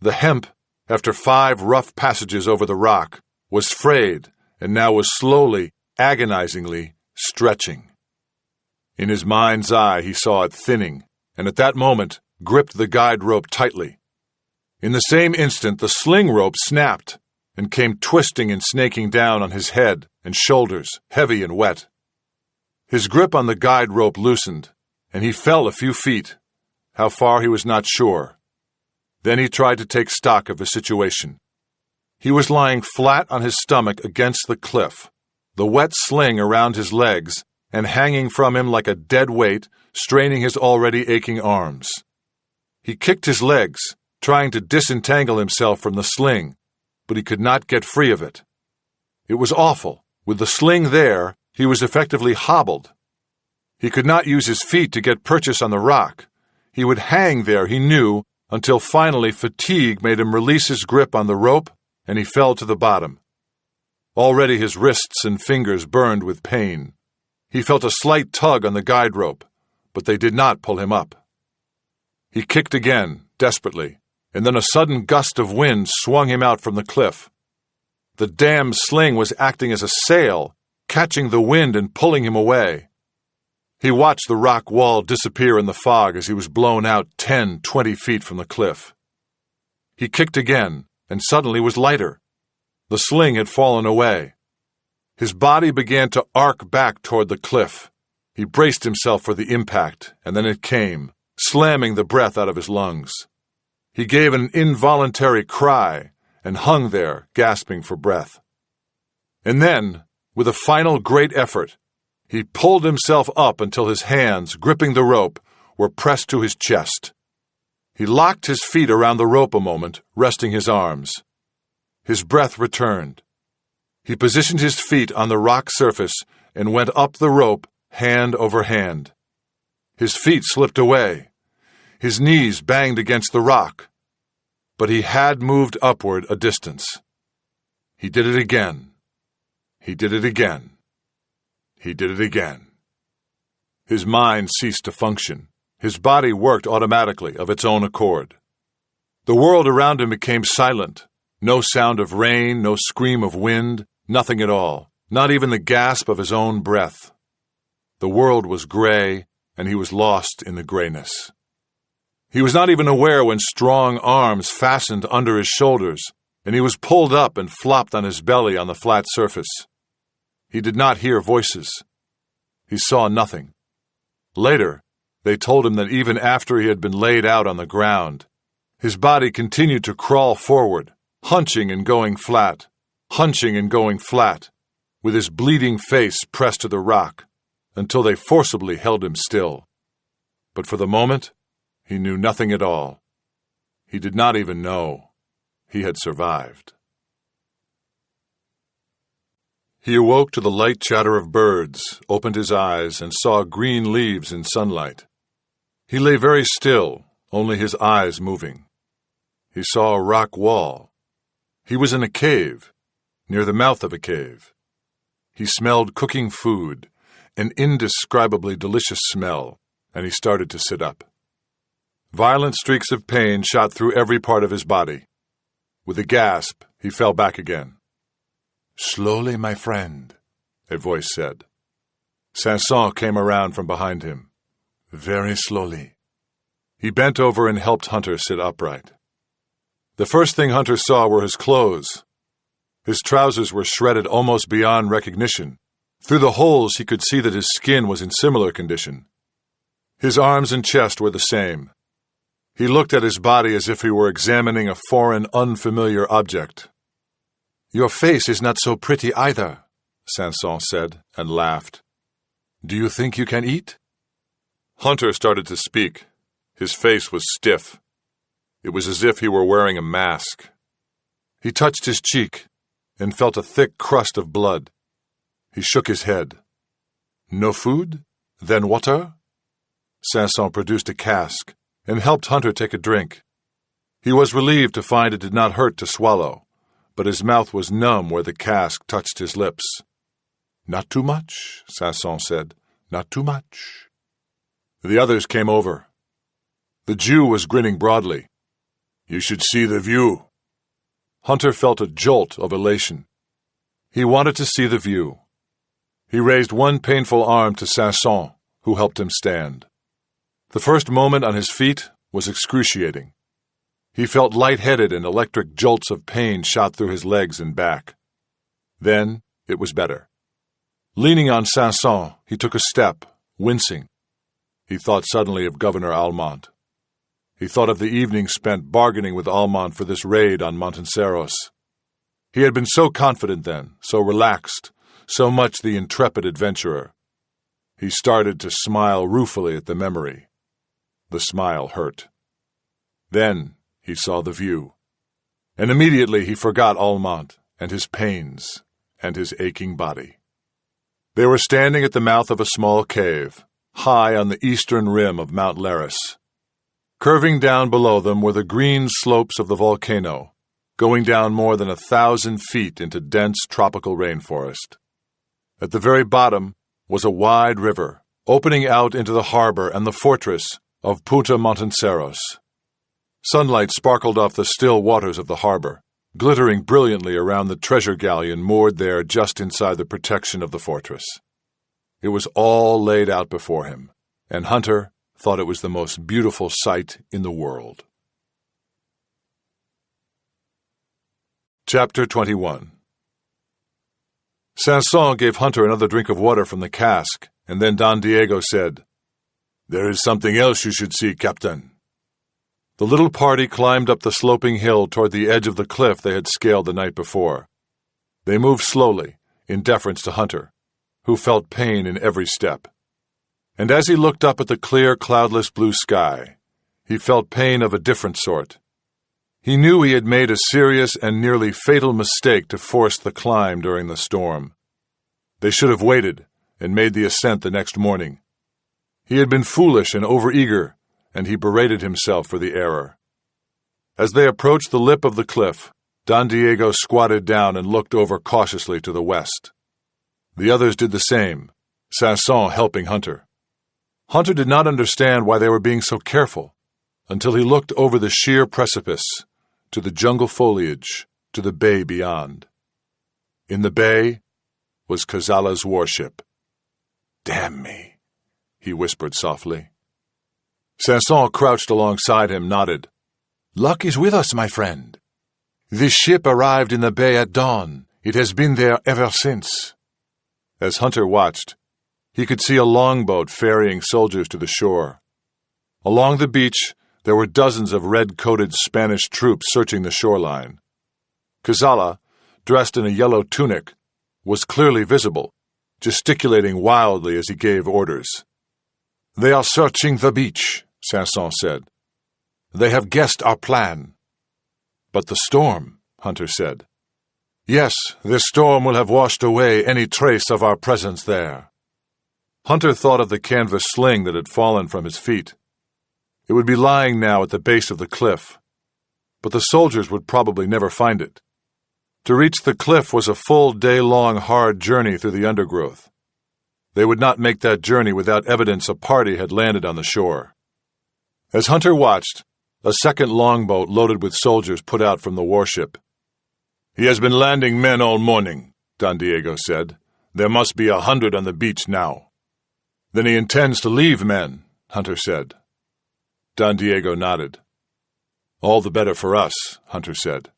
The hemp, after 5 rough passages over the rock, was frayed and now was slowly, agonizingly stretching. In his mind's eye he saw it thinning, and at that moment gripped the guide rope tightly. In the same instant the sling rope snapped and came twisting and snaking down on his head and shoulders, heavy and wet. His grip on the guide rope loosened, and he fell a few feet. How far he was not sure. Then he tried to take stock of the situation. He was lying flat on his stomach against the cliff, the wet sling around his legs and hanging from him like a dead weight, straining his already aching arms. He kicked his legs, trying to disentangle himself from the sling, but he could not get free of it. It was awful. With the sling there, he was effectively hobbled. He could not use his feet to get purchase on the rock. He would hang there, he knew, until finally fatigue made him release his grip on the rope, and he fell to the bottom. Already his wrists and fingers burned with pain. He felt a slight tug on the guide rope, but they did not pull him up. He kicked again, desperately, and then a sudden gust of wind swung him out from the cliff. The damned sling was acting as a sail, catching the wind and pulling him away. He watched the rock wall disappear in the fog as he was blown out 10, 20 feet from the cliff. He kicked again, and suddenly was lighter. The sling had fallen away. His body began to arc back toward the cliff. He braced himself for the impact, and then it came, slamming the breath out of his lungs. He gave an involuntary cry and hung there, gasping for breath. And then, with a final great effort, he pulled himself up until his hands, gripping the rope, were pressed to his chest. He locked his feet around the rope a moment, resting his arms. His breath returned. He positioned his feet on the rock surface and went up the rope, hand over hand. His feet slipped away. His knees banged against the rock. But he had moved upward a distance. He did it again. He did it again. He did it again. His mind ceased to function. His body worked automatically of its own accord. The world around him became silent. No sound of rain, no scream of wind, nothing at all, not even the gasp of his own breath. The world was gray, and he was lost in the grayness. He was not even aware when strong arms fastened under his shoulders, and he was pulled up and flopped on his belly on the flat surface. He did not hear voices. He saw nothing. Later, they told him that even after he had been laid out on the ground, his body continued to crawl forward, hunching and going flat, with his bleeding face pressed to the rock, until they forcibly held him still. But for the moment, he knew nothing at all. He did not even know he had survived. He awoke to the light chatter of birds, opened his eyes, and saw green leaves in sunlight. He lay very still, only his eyes moving. He saw a rock wall. He was in a cave, near the mouth of a cave. He smelled cooking food, an indescribably delicious smell, and he started to sit up. Violent streaks of pain shot through every part of his body. With a gasp, he fell back again. "Slowly, my friend," a voice said. Sanson came around from behind him. "Very slowly." He bent over and helped Hunter sit upright. The first thing Hunter saw were his clothes. His trousers were shredded almost beyond recognition. Through the holes he could see that his skin was in similar condition. His arms and chest were the same. He looked at his body as if he were examining a foreign, unfamiliar object. "Your face is not so pretty either," Sanson said, and laughed. "Do you think you can eat?" Hunter started to speak. His face was stiff. It was as if he were wearing a mask. He touched his cheek and felt a thick crust of blood. He shook his head. "No food? Then water?" Sanson produced a cask and helped Hunter take a drink. He was relieved to find it did not hurt to swallow, but his mouth was numb where the cask touched his lips. "Not too much," Sanson said. "Not too much." The others came over. The Jew was grinning broadly. "You should see the view." Hunter felt a jolt of elation. He wanted to see the view. He raised one painful arm to Sanson, who helped him stand. The first moment on his feet was excruciating. He felt lightheaded and electric jolts of pain shot through his legs and back. Then it was better. Leaning on Sanson, he took a step, wincing. He thought suddenly of Governor Almont. He thought of the evening spent bargaining with Almont for this raid on Montanceros. He had been so confident then, so relaxed, so much the intrepid adventurer. He started to smile ruefully at the memory. The smile hurt. Then he saw the view, and immediately he forgot Almont and his pains and his aching body. They were standing at the mouth of a small cave, high on the eastern rim of Mount Laris. Curving down below them were the green slopes of the volcano, going down more than 1,000 feet into dense tropical rainforest. At the very bottom was a wide river, opening out into the harbor and the fortress of Punta Montanceros. Sunlight sparkled off the still waters of the harbor, glittering brilliantly around the treasure galleon moored there just inside the protection of the fortress. It was all laid out before him, and Hunter thought it was the most beautiful sight in the world. Chapter 21. Sanson gave Hunter another drink of water from the cask, and then Don Diego said, "There is something else you should see, Captain." The little party climbed up the sloping hill toward the edge of the cliff they had scaled the night before. They moved slowly, in deference to Hunter, who felt pain in every step. And as he looked up at the clear, cloudless blue sky, he felt pain of a different sort. He knew he had made a serious and nearly fatal mistake to force the climb during the storm. They should have waited and made the ascent the next morning. He had been foolish and overeager, and he berated himself for the error. As they approached the lip of the cliff, Don Diego squatted down and looked over cautiously to the west. The others did the same, Sanson helping Hunter. Hunter did not understand why they were being so careful, until he looked over the sheer precipice, to the jungle foliage, to the bay beyond. In the bay was Kazala's warship. "Damn me," he whispered softly. Sanson crouched alongside him, nodded. "Luck is with us, my friend. This ship arrived in the bay at dawn. It has been there ever since." As Hunter watched, he could see a longboat ferrying soldiers to the shore. Along the beach, there were dozens of red-coated Spanish troops searching the shoreline. Kazala, dressed in a yellow tunic, was clearly visible, gesticulating wildly as he gave orders. "They are searching the beach," Sanson said. "They have guessed our plan." "But the storm," Hunter said. "Yes, this storm will have washed away any trace of our presence there." Hunter thought of the canvas sling that had fallen from his feet. It would be lying now at the base of the cliff, but the soldiers would probably never find it. To reach the cliff was a full day-long hard journey through the undergrowth. They would not make that journey without evidence a party had landed on the shore. As Hunter watched, a second longboat loaded with soldiers put out from the warship. "He has been landing men all morning," Don Diego said. "There must be 100 on the beach now." "Then he intends to leave men," Hunter said. Don Diego nodded. All the better for us, Hunter said.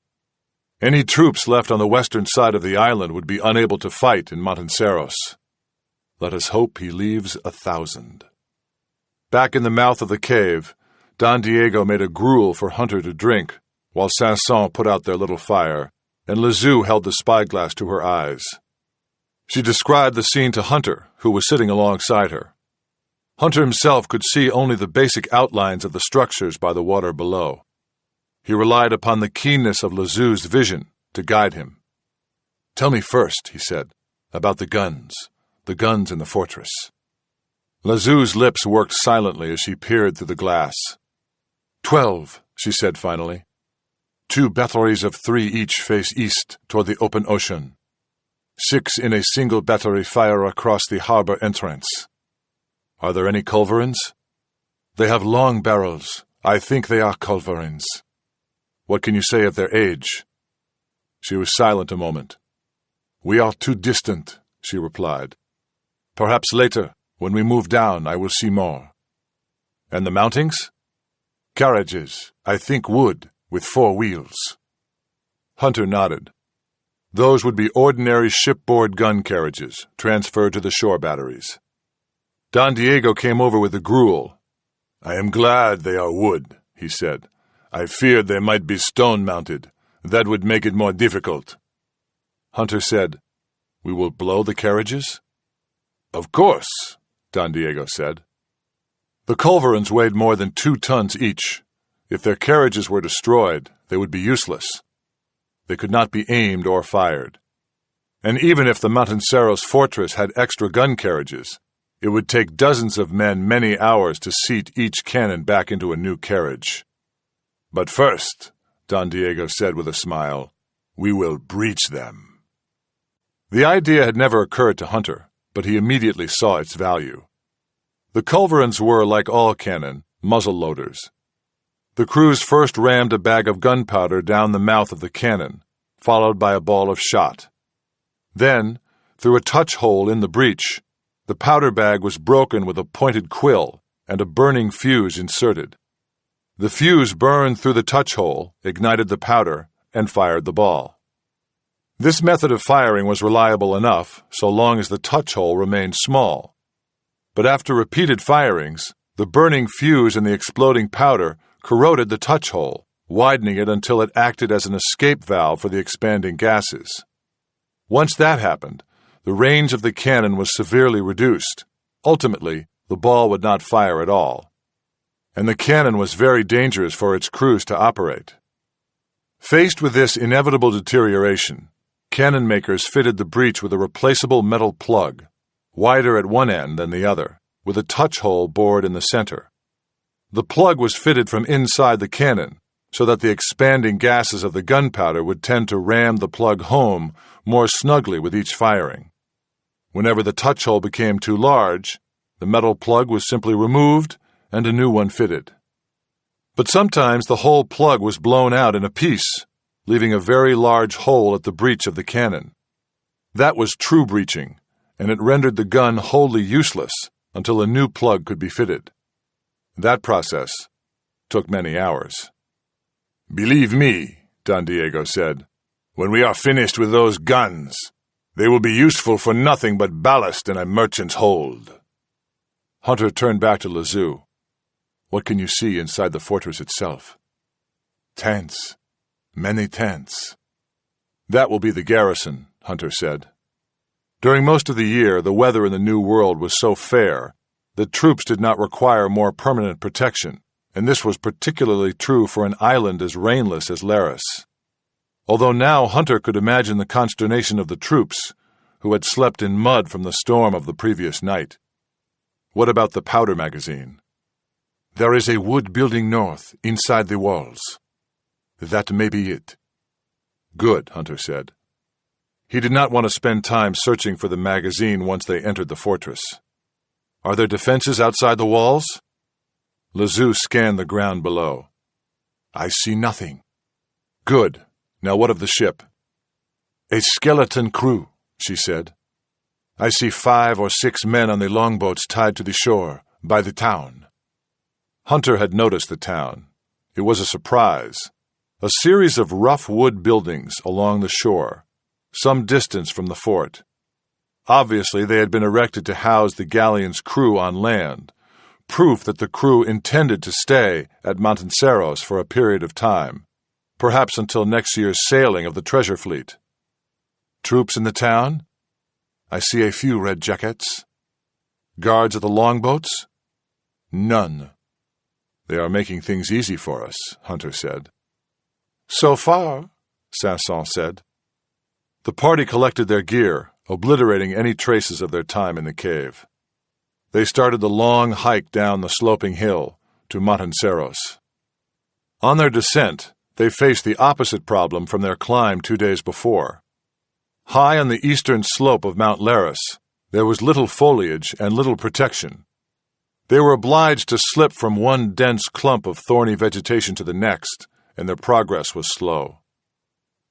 Any troops left on the western side of the island would be unable to fight in Montanceros. Let us hope he leaves 1,000. Back in the mouth of the cave, Don Diego made a gruel for Hunter to drink, while Sanson put out their little fire, and Lizou held the spyglass to her eyes. She described the scene to Hunter, who was sitting alongside her. Hunter himself could see only the basic outlines of the structures by the water below. He relied upon the keenness of Lizou's vision to guide him. "Tell me first," he said, "about the guns in the fortress." Lizou's lips worked silently as she peered through the glass. 12, she said finally. 2 batteries of 3 each face east toward the open ocean. 6 in a single battery fire across the harbor entrance. Are there any culverins? They have long barrels. I think they are culverins. What can you say of their age? She was silent a moment. We are too distant, she replied. Perhaps later, when we move down, I will see more. And the mountings? Carriages, I think wood, with 4 wheels. Hunter nodded. Those would be ordinary shipboard gun carriages, transferred to the shore batteries. Don Diego came over with the gruel. I am glad they are wood, he said. I feared they might be stone-mounted. That would make it more difficult. Hunter said, We will blow the carriages? Of course, Don Diego said. The culverins weighed more than 2 tons each. If their carriages were destroyed, they would be useless. They could not be aimed or fired. And even if the Montanceros fortress had extra gun carriages, it would take dozens of men many hours to seat each cannon back into a new carriage. But first, Don Diego said with a smile, we will breach them. The idea had never occurred to Hunter, but he immediately saw its value. The culverins were, like all cannon, muzzle loaders. The crews first rammed a bag of gunpowder down the mouth of the cannon, followed by a ball of shot. Then, through a touch hole in the breech, the powder bag was broken with a pointed quill and a burning fuse inserted. The fuse burned through the touch hole, ignited the powder, and fired the ball. This method of firing was reliable enough so long as the touch hole remained small. But after repeated firings, the burning fuse and the exploding powder corroded the touch hole, widening it until it acted as an escape valve for the expanding gases. Once that happened, the range of the cannon was severely reduced. Ultimately, the ball would not fire at all. And the cannon was very dangerous for its crews to operate. Faced with this inevitable deterioration, cannon makers fitted the breech with a replaceable metal plug, wider at one end than the other, with a touch hole bored in the center. The plug was fitted from inside the cannon, so that the expanding gases of the gunpowder would tend to ram the plug home more snugly with each firing. Whenever the touch hole became too large, the metal plug was simply removed and a new one fitted. But sometimes the whole plug was blown out in a piece, leaving a very large hole at the breech of the cannon. That was true breaching, and it rendered the gun wholly useless until a new plug could be fitted. That process took many hours. Believe me, Don Diego said, when we are finished with those guns, they will be useful for nothing but ballast in a merchant's hold. Hunter turned back to Lizou. What can you see inside the fortress itself? Tents. Many tents. That will be the garrison, Hunter said. During most of the year, the weather in the New World was so fair that troops did not require more permanent protection, and this was particularly true for an island as rainless as Laris. Although now Hunter could imagine the consternation of the troops, who had slept in mud from the storm of the previous night. What about the powder magazine? There is a wood building north, inside the walls. That may be it. Good, Hunter said. He did not want to spend time searching for the magazine once they entered the fortress. Are there defenses outside the walls? Lizou scanned the ground below. I see nothing. Good. Now what of the ship? A skeleton crew, she said. I see 5 or 6 men on the longboats tied to the shore, by the town. Hunter had noticed the town. It was a surprise. A series of rough wood buildings along the shore, some distance from the fort. Obviously, they had been erected to house the galleon's crew on land, proof that the crew intended to stay at Montanceros for a period of time, perhaps until next year's sailing of the treasure fleet. Troops in the town? I see a few red jackets. Guards at the longboats? None. They are making things easy for us, Hunter said. So far, Sanson said. The party collected their gear, obliterating any traces of their time in the cave. They started the long hike down the sloping hill to Montanceros. On their descent, they faced the opposite problem from their climb 2 days before. High on the eastern slope of Mount Laris, there was little foliage and little protection. They were obliged to slip from one dense clump of thorny vegetation to the next, and their progress was slow.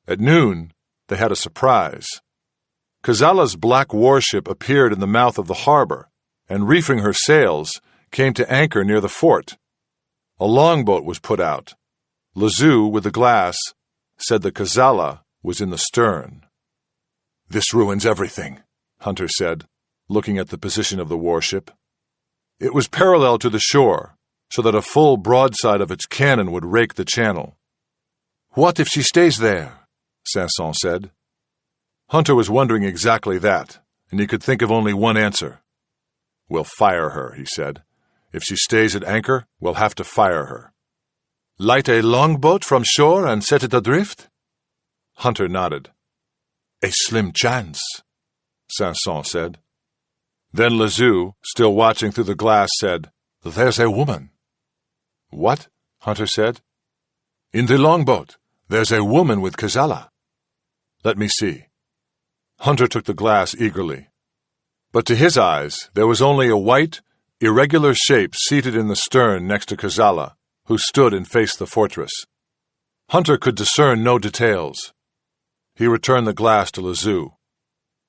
At noon, they had a surprise. Kazala's black warship appeared in the mouth of the harbor, and reefing her sails, came to anchor near the fort. A longboat was put out. Lazou, with the glass, said the Kazala was in the stern. This ruins everything, Hunter said, looking at the position of the warship. It was parallel to the shore, so that a full broadside of its cannon would rake the channel. What if she stays there? Sanson said. Hunter was wondering exactly that, and he could think of only one answer. We'll fire her, he said. If she stays at anchor, we'll have to fire her. Light a longboat from shore and set it adrift? Hunter nodded. A slim chance, Sanson said. Then Lazou, still watching through the glass, said, There's a woman. What? Hunter said. In the longboat, there's a woman with Kazala. Let me see. Hunter took the glass eagerly. But to his eyes, there was only a white, irregular shape seated in the stern next to Kazala, who stood and faced the fortress. Hunter could discern no details. He returned the glass to Lazou.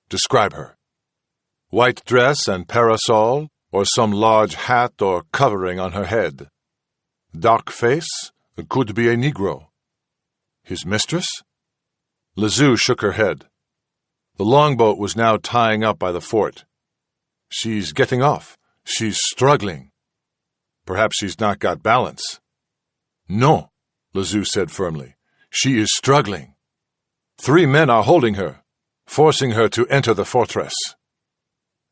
Describe her. White dress and parasol, or some large hat or covering on her head. Dark face, could be a Negro. His mistress? Lazou shook her head. The longboat was now tying up by the fort. She's getting off. She's struggling. Perhaps she's not got balance. No, Lazou said firmly. She is struggling. 3 men are holding her, forcing her to enter the fortress.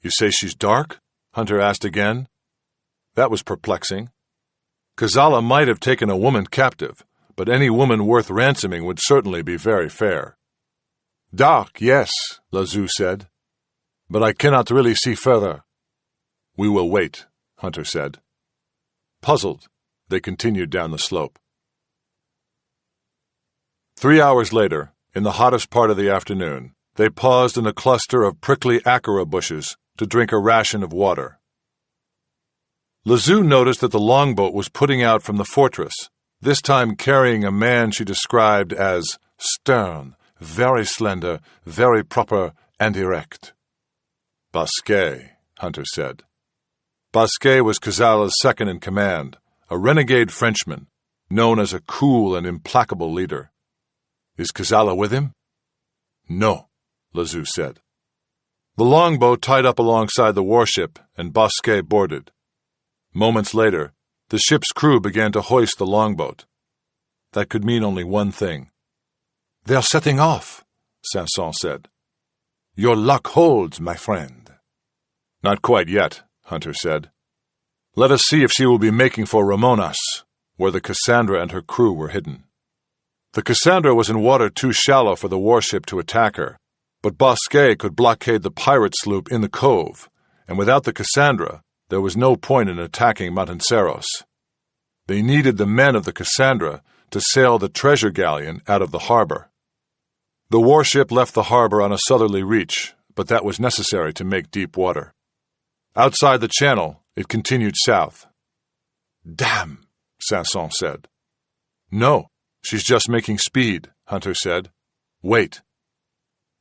You say she's dark? Hunter asked again. That was perplexing. Kazala might have taken a woman captive, but any woman worth ransoming would certainly be very fair. Dark, yes, Lazou said. But I cannot really see further. We will wait, Hunter said. Puzzled, they continued down the slope. 3 hours later, in the hottest part of the afternoon, they paused in a cluster of prickly accara bushes to drink a ration of water. Lazou noticed that the longboat was putting out from the fortress, this time carrying a man she described as stern, very slender, very proper and erect. Basquet, Hunter said. Basquet was Kazala's second in command, a renegade Frenchman, known as a cool and implacable leader. Is Kazala with him? No, Lazou said. The longboat tied up alongside the warship, and Basquet boarded. Moments later, the ship's crew began to hoist the longboat. That could mean only one thing. They're setting off, Sanson said. Your luck holds, my friend. Not quite yet, Hunter said. Let us see if she will be making for Ramonas, where the Cassandra and her crew were hidden. The Cassandra was in water too shallow for the warship to attack her, but Basquet could blockade the pirate sloop in the cove, and without the Cassandra, there was no point in attacking Montanceros. They needed the men of the Cassandra to sail the treasure galleon out of the harbor. The warship left the harbor on a southerly reach, but that was necessary to make deep water. Outside the channel, it continued south. Damn, Sanson said. No, she's just making speed, Hunter said. Wait.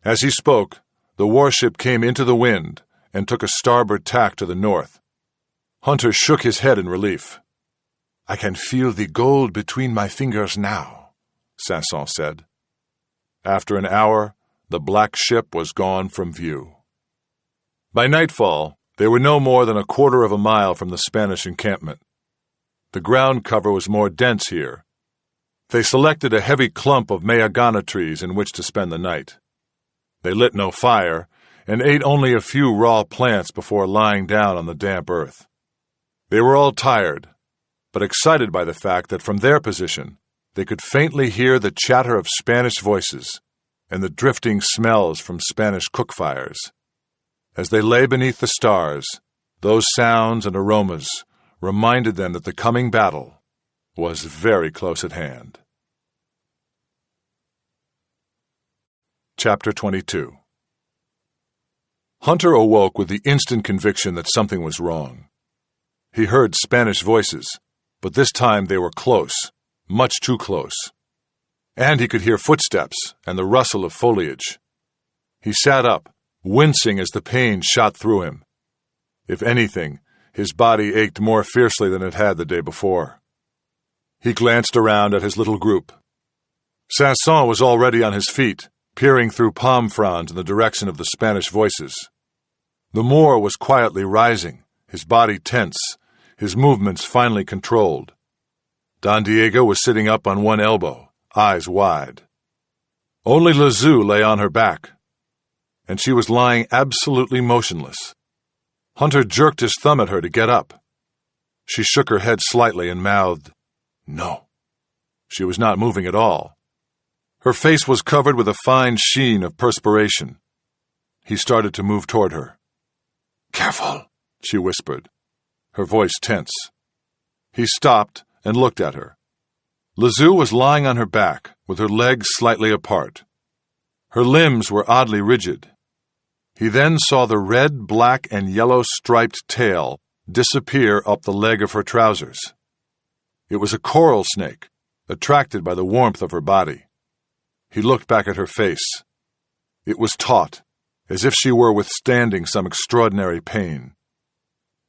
As he spoke, the warship came into the wind and took a starboard tack to the north. Hunter shook his head in relief. I can feel the gold between my fingers now, Sanson said. After an hour, the black ship was gone from view. By nightfall, they were no more than a quarter of a mile from the Spanish encampment. The ground cover was more dense here. They selected a heavy clump of mayagana trees in which to spend the night. They lit no fire and ate only a few raw plants before lying down on the damp earth. They were all tired, but excited by the fact that from their position they could faintly hear the chatter of Spanish voices and the drifting smells from Spanish cook fires. As they lay beneath the stars, those sounds and aromas reminded them that the coming battle was very close at hand. Chapter 22. Hunter awoke with the instant conviction that something was wrong. He heard Spanish voices, but this time they were close, much too close. And he could hear footsteps and the rustle of foliage. He sat up, wincing as the pain shot through him. If anything, his body ached more fiercely than it had the day before. He glanced around at his little group. Sanson was already on his feet, peering through palm fronds in the direction of the Spanish voices. The Moor was quietly rising, his body tense, his movements finely controlled. Don Diego was sitting up on one elbow, eyes wide. Only Lazou lay on her back, and she was lying absolutely motionless. Hunter jerked his thumb at her to get up. She shook her head slightly and mouthed, "No." She was not moving at all. Her face was covered with a fine sheen of perspiration. He started to move toward her. "Careful," she whispered, her voice tense. He stopped and looked at her. Lazou was lying on her back, with her legs slightly apart. Her limbs were oddly rigid. He then saw the red, black, and yellow striped tail disappear up the leg of her trousers. It was a coral snake, attracted by the warmth of her body. He looked back at her face. It was taut, as if she were withstanding some extraordinary pain.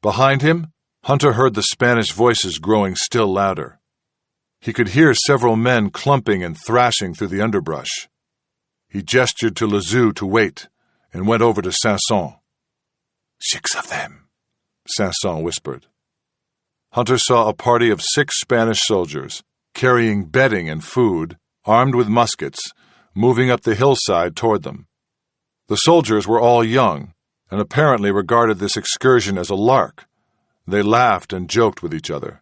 Behind him, Hunter heard the Spanish voices growing still louder. He could hear several men clumping and thrashing through the underbrush. He gestured to Lazou to wait, and went over to Sanson. "6 of them," Sanson whispered. Hunter saw a party of 6 Spanish soldiers, carrying bedding and food, armed with muskets, moving up the hillside toward them. The soldiers were all young, and apparently regarded this excursion as a lark. They laughed and joked with each other.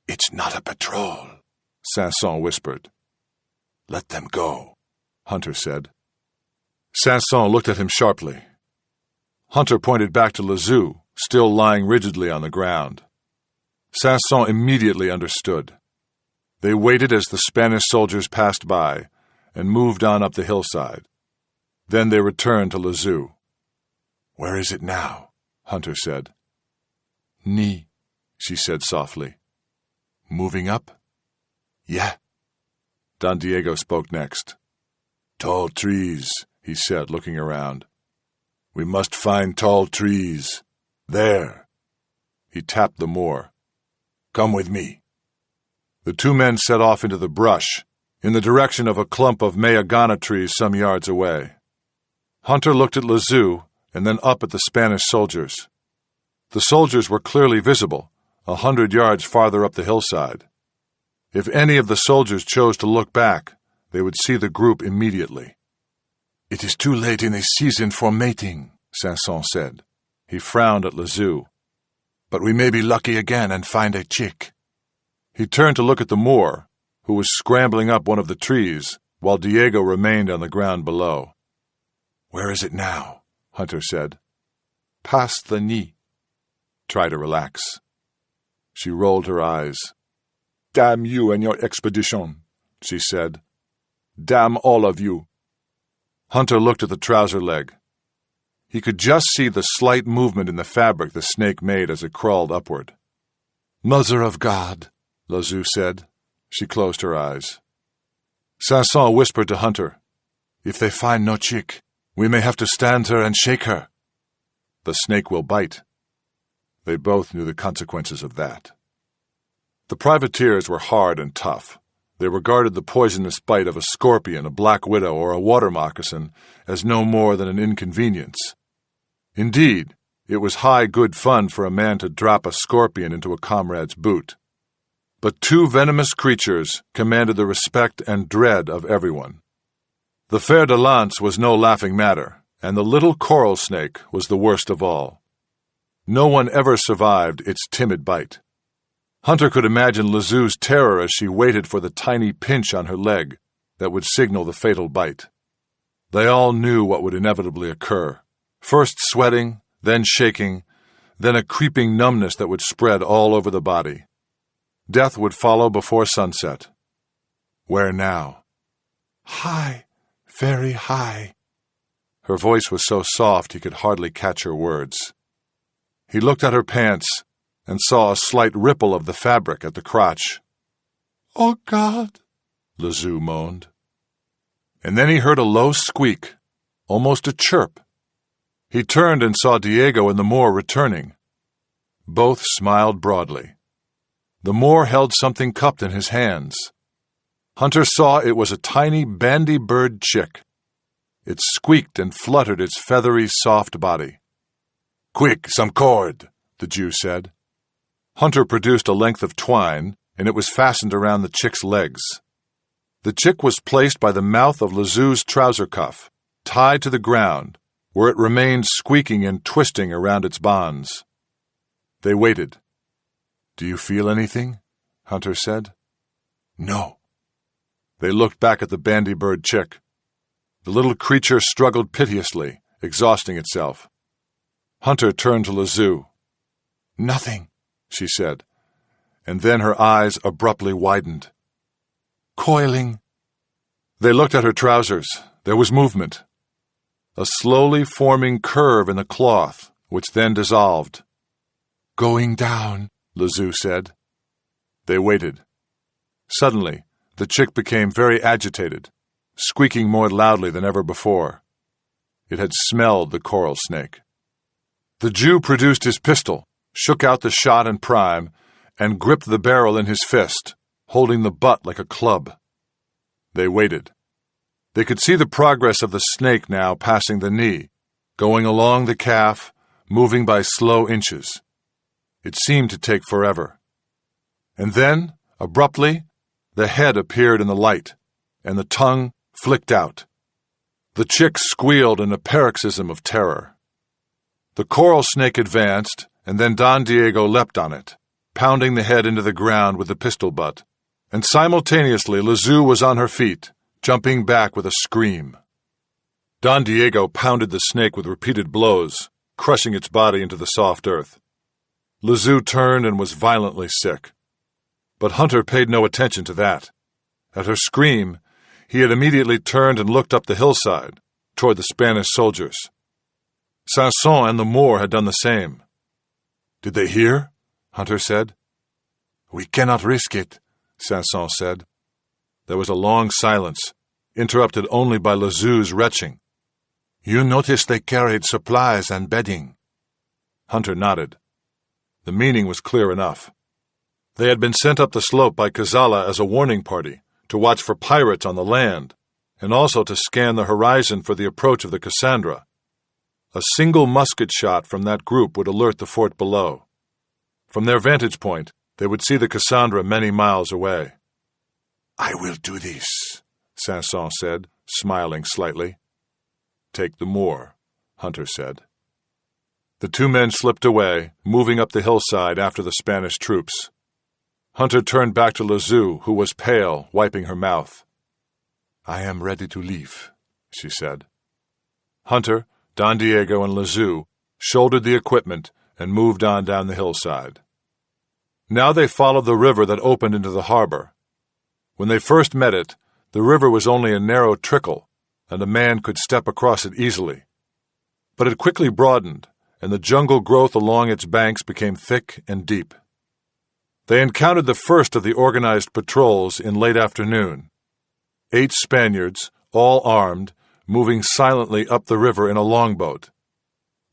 "It's not a patrol," Sanson whispered. "Let them go," Hunter said. Sanson looked at him sharply. Hunter pointed back to Lazou, still lying rigidly on the ground. Sanson immediately understood. They waited as the Spanish soldiers passed by and moved on up the hillside. Then they returned to Lazou. "Where is it now?" Hunter said. "Ni," she said softly. "Moving up?" "Yeah." Don Diego spoke next. "Tall trees," he said, looking around. "We must find tall trees. There." He tapped the Moor. "Come with me." The 2 men set off into the brush, in the direction of a clump of mayagana trees some yards away. Hunter looked at Lazou and then up at the Spanish soldiers. The soldiers were clearly visible, 100 yards farther up the hillside. If any of the soldiers chose to look back, they would see the group immediately. "It is too late in the season for mating," Sanson said. He frowned at Lazou. "But we may be lucky again and find a chick." He turned to look at the Moor, who was scrambling up one of the trees, while Diego remained on the ground below. "Where is it now?" Hunter said. "Past the knee." "Try to relax." She rolled her eyes. "Damn you and your expedition," she said. "Damn all of you." Hunter looked at the trouser leg. He could just see the slight movement in the fabric the snake made as it crawled upward. "Mother of God," Lazou said. She closed her eyes. Sanson whispered to Hunter, "If they find no chick, we may have to stand her and shake her. The snake will bite." They both knew the consequences of that. The privateers were hard and tough. They regarded the poisonous bite of a scorpion, a black widow, or a water moccasin as no more than an inconvenience. Indeed, it was high good fun for a man to drop a scorpion into a comrade's boot. But two venomous creatures commanded the respect and dread of everyone. The fer-de-lance was no laughing matter, and the little coral snake was the worst of all. No one ever survived its timid bite. Hunter could imagine Lezou's terror as she waited for the tiny pinch on her leg that would signal the fatal bite. They all knew what would inevitably occur. First sweating, then shaking, then a creeping numbness that would spread all over the body. Death would follow before sunset. Where now? High, very high. Her voice was so soft he could hardly catch her words. He looked at her pants and saw a slight ripple of the fabric at the crotch. "Oh, God," Lezou moaned. And then he heard a low squeak, almost a chirp. He turned and saw Diego and the Moor returning. Both smiled broadly. The Moor held something cupped in his hands. Hunter saw it was a tiny bandy-bird chick. It squeaked and fluttered its feathery, soft body. "Quick, some cord," the Jew said. Hunter produced a length of twine, and it was fastened around the chick's legs. The chick was placed by the mouth of Lezou's trouser cuff, tied to the ground, where it remained squeaking and twisting around its bonds. They waited. "Do you feel anything?" Hunter said. "No." They looked back at the bandy-bird chick. The little creature struggled piteously, exhausting itself. Hunter turned to Lezou. "Nothing," she said, and then her eyes abruptly widened. "Coiling." They looked at her trousers. There was movement. A slowly forming curve in the cloth, which then dissolved. "Going down," Lezou said. They waited. Suddenly, the chick became very agitated, squeaking more loudly than ever before. It had smelled the coral snake. The Jew produced his pistol, shook out the shot and prime, and gripped the barrel in his fist, holding the butt like a club. They waited. They could see the progress of the snake now passing the knee, going along the calf, moving by slow inches. It seemed to take forever. And then, abruptly, the head appeared in the light, and the tongue flicked out. The chick squealed in a paroxysm of terror. The coral snake advanced, and then Don Diego leapt on it, pounding the head into the ground with the pistol butt, and simultaneously Lezou was on her feet, jumping back with a scream. Don Diego pounded the snake with repeated blows, crushing its body into the soft earth. Lezou turned and was violently sick. But Hunter paid no attention to that. At her scream, he had immediately turned and looked up the hillside, toward the Spanish soldiers. Sanson and the Moor had done the same. "Did they hear?" Hunter said. "We cannot risk it," Sanson said. There was a long silence, interrupted only by Lezou's retching. "You noticed they carried supplies and bedding." Hunter nodded. The meaning was clear enough. They had been sent up the slope by Cazalla as a warning party, to watch for pirates on the land, and also to scan the horizon for the approach of the Cassandra. A single musket shot from that group would alert the fort below. From their vantage point, they would see the Cassandra many miles away. "I will do this," Sanson said, smiling slightly. "Take the Moor," Hunter said. The two men slipped away, moving up the hillside after the Spanish troops. Hunter turned back to Lezou, who was pale, wiping her mouth. "I am ready to leave," she said. Hunter, Don Diego, and Lezou shouldered the equipment and moved on down the hillside. Now they followed the river that opened into the harbor. When they first met it, the river was only a narrow trickle, and a man could step across it easily. But it quickly broadened, and the jungle growth along its banks became thick and deep. They encountered the first of the organized patrols in late afternoon. 8 Spaniards, all armed, moving silently up the river in a longboat.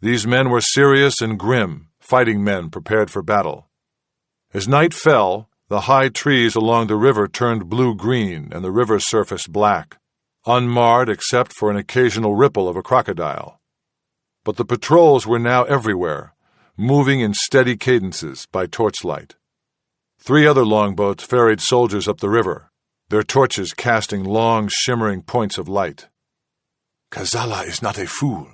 These men were serious and grim, fighting men prepared for battle. As night fell, The high trees along the river turned blue-green and the river surface black, unmarred except for an occasional ripple of a crocodile. But the patrols were now everywhere, moving in steady cadences by torchlight. 3 other longboats ferried soldiers up the river, their torches casting long, shimmering points of light. "Kazala is not a fool,"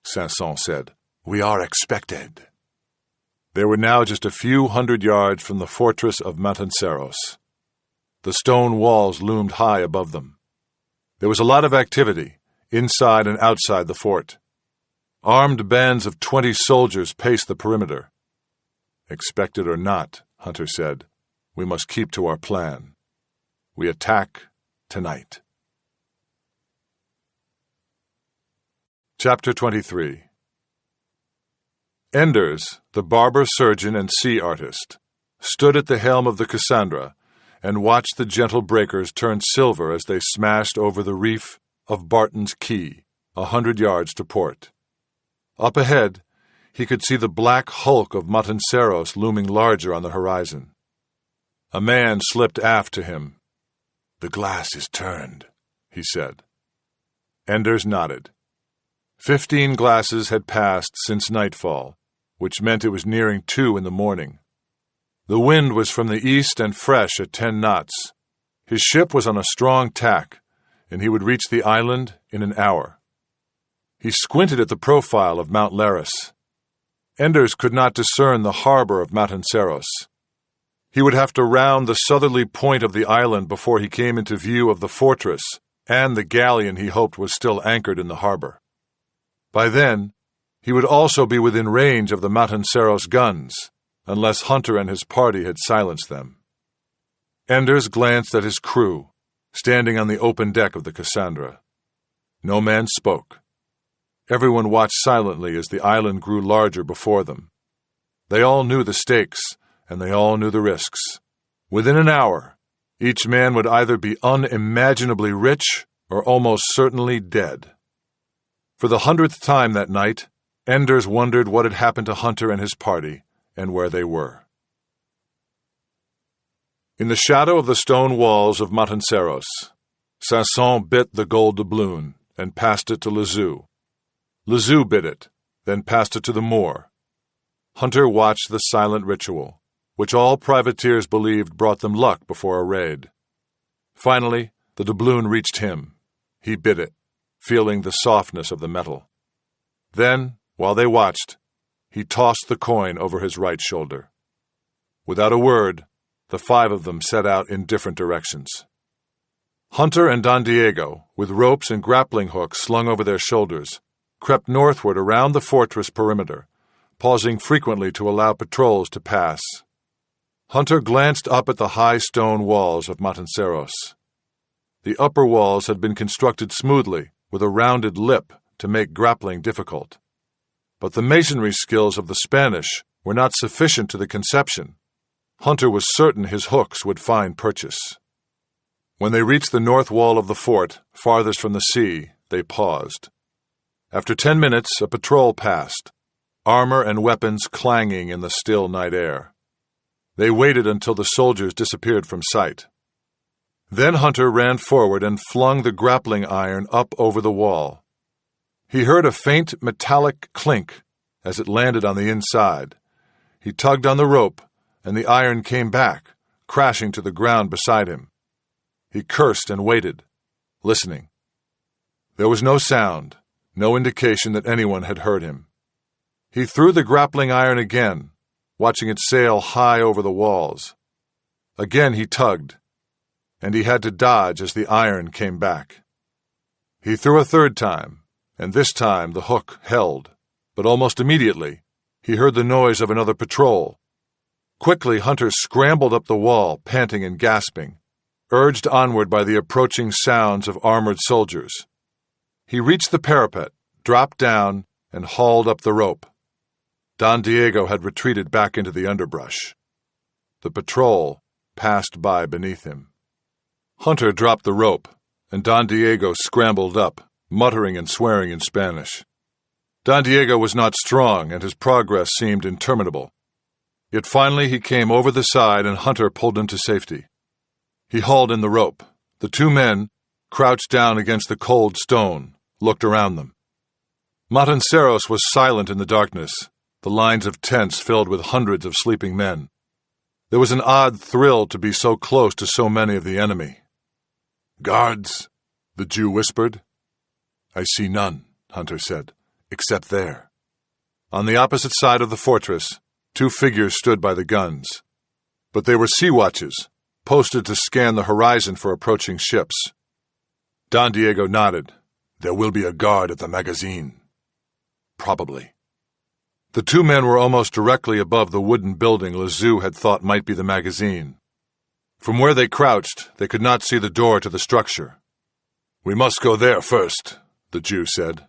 Sanson said. "We are expected." They were now just a few hundred yards from the fortress of Matanceros. The stone walls loomed high above them. There was a lot of activity, inside and outside the fort. Armed bands of 20 soldiers paced the perimeter. "Expected or not," Hunter said, "we must keep to our plan. We attack tonight." Chapter 23. Enders, the barber, surgeon, and sea artist, stood at the helm of the Cassandra and watched the gentle breakers turn silver as they smashed over the reef of Barton's Key, 100 yards to port. Up ahead, he could see the black hulk of Matanceros looming larger on the horizon. A man slipped aft to him. "The glass is turned," he said. Enders nodded. 15 glasses had passed since nightfall, which meant it was nearing 2 in the morning. The wind was from the east and fresh at 10 knots. His ship was on a strong tack, and he would reach the island in an hour. He squinted at the profile of Mount Laris. Enders could not discern the harbor of Matanceros. He would have to round the southerly point of the island before he came into view of the fortress and the galleon he hoped was still anchored in the harbor. By then, he would also be within range of the Matanceros guns, unless Hunter and his party had silenced them. Enders glanced at his crew, standing on the open deck of the Cassandra. No man spoke. Everyone watched silently as the island grew larger before them. They all knew the stakes, and they all knew the risks. Within an hour, each man would either be unimaginably rich or almost certainly dead. For the 100th time that night, Enders wondered what had happened to Hunter and his party, and where they were. In the shadow of the stone walls of Matanceros, Sanson bit the gold doubloon and passed it to Lezou. Lezou bit it, then passed it to the Moor. Hunter watched the silent ritual, which all privateers believed brought them luck before a raid. Finally, the doubloon reached him. He bit it, feeling the softness of the metal. Then, while they watched, he tossed the coin over his right shoulder. Without a word, the 5 of them set out in different directions. Hunter and Don Diego, with ropes and grappling hooks slung over their shoulders, crept northward around the fortress perimeter, pausing frequently to allow patrols to pass. Hunter glanced up at the high stone walls of Matanceros. The upper walls had been constructed smoothly, with a rounded lip to make grappling difficult. But the masonry skills of the Spanish were not sufficient to the conception. Hunter was certain his hooks would find purchase. When they reached the north wall of the fort, farthest from the sea, they paused. After 10 minutes, a patrol passed, armor and weapons clanging in the still night air. They waited until the soldiers disappeared from sight. Then Hunter ran forward and flung the grappling iron up over the wall. He heard a faint metallic clink as it landed on the inside. He tugged on the rope, and the iron came back, crashing to the ground beside him. He cursed and waited, listening. There was no sound, no indication that anyone had heard him. He threw the grappling iron again, watching it sail high over the walls. Again he tugged, and he had to dodge as the iron came back. He threw a 3rd time, and this time the hook held, but almost immediately he heard the noise of another patrol. Quickly Hunter scrambled up the wall, panting and gasping, urged onward by the approaching sounds of armored soldiers. He reached the parapet, dropped down, and hauled up the rope. Don Diego had retreated back into the underbrush. The patrol passed by beneath him. Hunter dropped the rope, and Don Diego scrambled up, muttering and swearing in Spanish. Don Diego was not strong, and his progress seemed interminable. Yet finally he came over the side and Hunter pulled him to safety. He hauled in the rope. The two men, crouched down against the cold stone, looked around them. Matanceros was silent in the darkness, the lines of tents filled with hundreds of sleeping men. There was an odd thrill to be so close to so many of the enemy. "Guards," the Jew whispered. "I see none," Hunter said, "except there." On the opposite side of the fortress, two figures stood by the guns. But they were sea watches, posted to scan the horizon for approaching ships. Don Diego nodded. "There will be a guard at the magazine." "Probably." The two men were almost directly above the wooden building Lazou had thought might be the magazine. From where they crouched, they could not see the door to the structure. "We must go there first," the Jew said.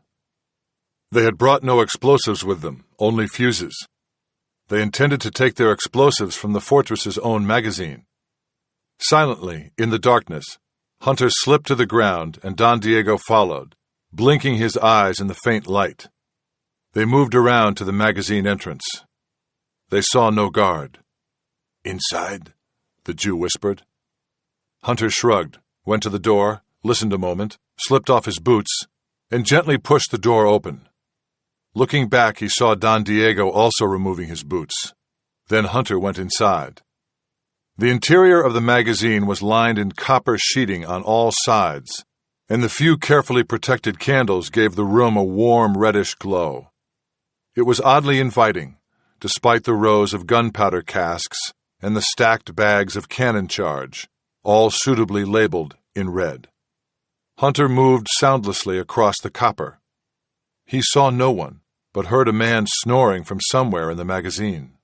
They had brought no explosives with them, only fuses. They intended to take their explosives from the fortress's own magazine. Silently, in the darkness, Hunter slipped to the ground and Don Diego followed, blinking his eyes in the faint light. They moved around to the magazine entrance. They saw no guard. "Inside?" the Jew whispered. Hunter shrugged, went to the door, listened a moment, slipped off his boots, and gently pushed the door open. Looking back, he saw Don Diego also removing his boots. Then Hunter went inside. The interior of the magazine was lined in copper sheeting on all sides, and the few carefully protected candles gave the room a warm reddish glow. It was oddly inviting, despite the rows of gunpowder casks and the stacked bags of cannon charge, all suitably labeled in red. Hunter moved soundlessly across the copper. He saw no one, but heard a man snoring from somewhere in the magazine.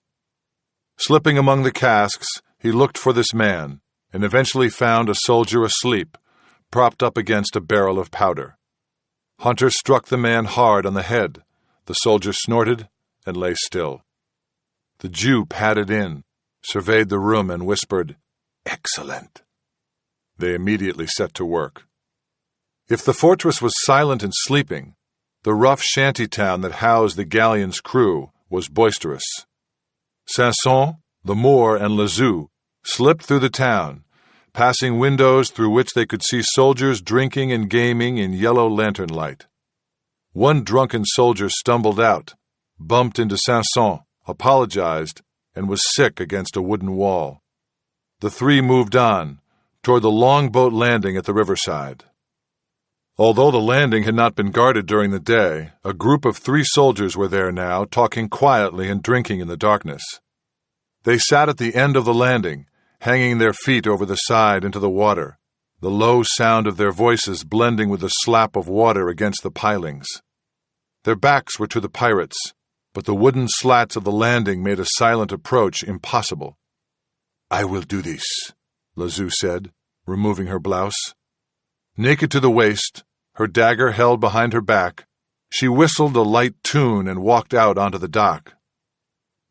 Slipping among the casks, he looked for this man and eventually found a soldier asleep, propped up against a barrel of powder. Hunter struck the man hard on the head. The soldier snorted and lay still. The Jew padded in, surveyed the room, and whispered, "Excellent." They immediately set to work. If the fortress was silent and sleeping, the rough shanty town that housed the galleon's crew was boisterous. Sanson, the Moor, and Lazou slipped through the town, passing windows through which they could see soldiers drinking and gaming in yellow lantern light. One drunken soldier stumbled out, bumped into Sanson, apologized, and was sick against a wooden wall. The three moved on, toward the longboat landing at the riverside. Although the landing had not been guarded during the day, a group of 3 soldiers were there now, talking quietly and drinking in the darkness. They sat at the end of the landing, hanging their feet over the side into the water, the low sound of their voices blending with the slap of water against the pilings. Their backs were to the pirates, but the wooden slats of the landing made a silent approach impossible. "I will do this," Lazou said, removing her blouse. Naked to the waist, her dagger held behind her back, she whistled a light tune and walked out onto the dock.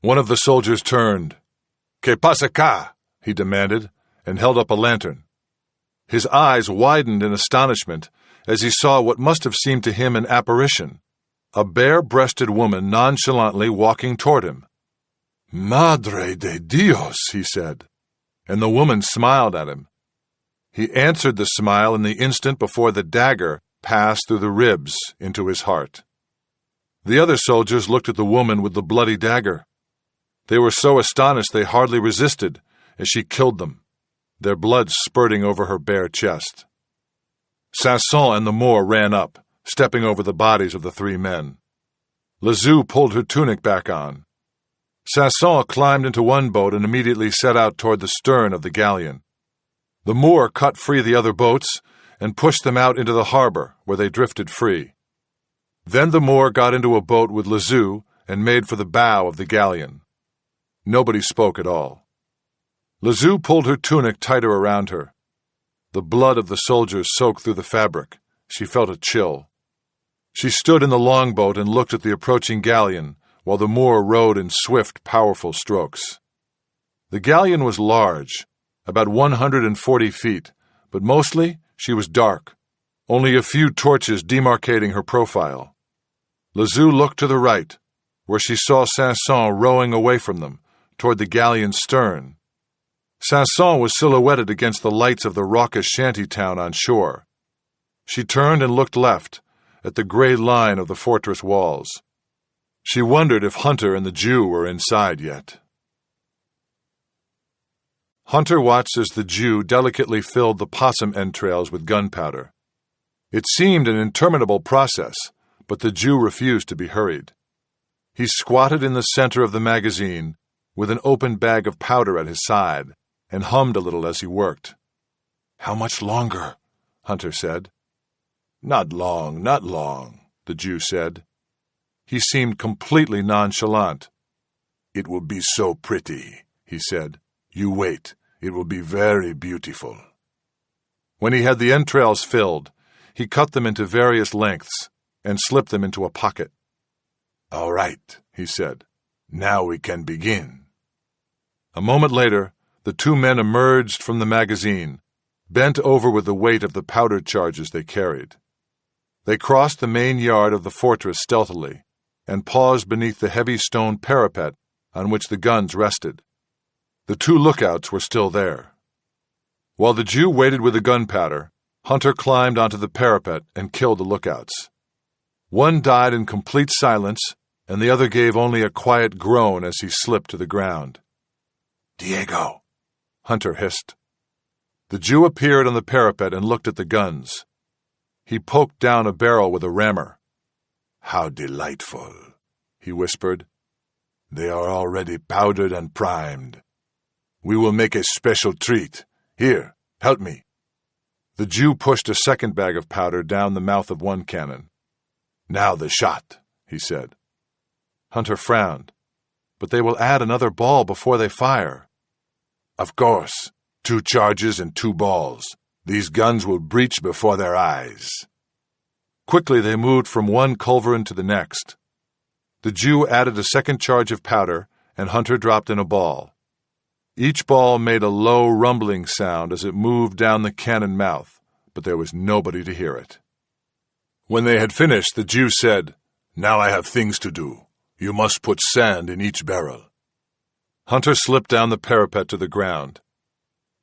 One of the soldiers turned. "Que pasa acá?" he demanded, and held up a lantern. His eyes widened in astonishment as he saw what must have seemed to him an apparition, a bare-breasted woman nonchalantly walking toward him. "Madre de Dios," he said, and the woman smiled at him. He answered the smile in the instant before the dagger passed through the ribs into his heart. The other soldiers looked at the woman with the bloody dagger. They were so astonished they hardly resisted as she killed them, their blood spurting over her bare chest. Sanson and the Moor ran up, stepping over the bodies of the 3 men. Lazou pulled her tunic back on. Sanson climbed into one boat and immediately set out toward the stern of the galleon. The Moor cut free the other boats and pushed them out into the harbor, where they drifted free. Then the Moor got into a boat with Lazou and made for the bow of the galleon. Nobody spoke at all. Lazou pulled her tunic tighter around her. The blood of the soldiers soaked through the fabric. She felt a chill. She stood in the longboat and looked at the approaching galleon, while the Moor rowed in swift, powerful strokes. The galleon was large, about 140 feet, but mostly she was dark, only a few torches demarcating her profile. Lazou looked to the right, where she saw Sanson rowing away from them, toward the galleon's stern. Sanson was silhouetted against the lights of the raucous shanty town on shore. She turned and looked left, at the gray line of the fortress walls. She wondered if Hunter and the Jew were inside yet. Hunter watched as the Jew delicately filled the possum entrails with gunpowder. It seemed an interminable process, but the Jew refused to be hurried. He squatted in the center of the magazine, with an open bag of powder at his side, and hummed a little as he worked. "How much longer?" Hunter said. "Not long, not long," the Jew said. He seemed completely nonchalant. "It will be so pretty," he said. "You wait. It will be very beautiful." When he had the entrails filled, he cut them into various lengths and slipped them into a pocket. "All right," he said. "Now we can begin." A moment later, the two men emerged from the magazine, bent over with the weight of the powder charges they carried. They crossed the main yard of the fortress stealthily and paused beneath the heavy stone parapet on which the guns rested. The two lookouts were still there. While the Jew waited with the gunpowder, Hunter climbed onto the parapet and killed the lookouts. One died in complete silence, and the other gave only a quiet groan as he slipped to the ground. "Diego," Hunter hissed. The Jew appeared on the parapet and looked at the guns. He poked down a barrel with a rammer. "How delightful," he whispered. "They are already powdered and primed. We will make a special treat. Here, help me." The Jew pushed a second bag of powder down the mouth of one cannon. "Now the shot," he said. Hunter frowned. "But they will add another ball before they fire." "Of course. 2 charges and 2 balls. These guns will breach before their eyes." Quickly they moved from one culverin to the next. The Jew added a second charge of powder, and Hunter dropped in a ball. Each ball made a low rumbling sound as it moved down the cannon mouth, but there was nobody to hear it. When they had finished, the Jew said, "Now I have things to do. You must put sand in each barrel." Hunter slipped down the parapet to the ground.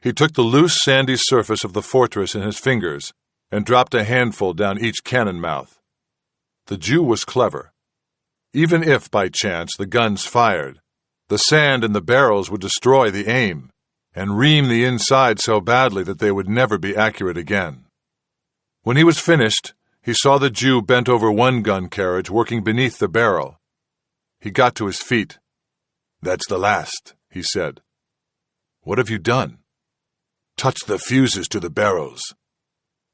He took the loose, sandy surface of the fortress in his fingers and dropped a handful down each cannon mouth. The Jew was clever. Even if, by chance, the guns fired, the sand in the barrels would destroy the aim and ream the inside so badly that they would never be accurate again. When he was finished, he saw the Jew bent over one gun carriage working beneath the barrel. He got to his feet. "That's the last," he said. "What have you done?" "Touch the fuses to the barrels.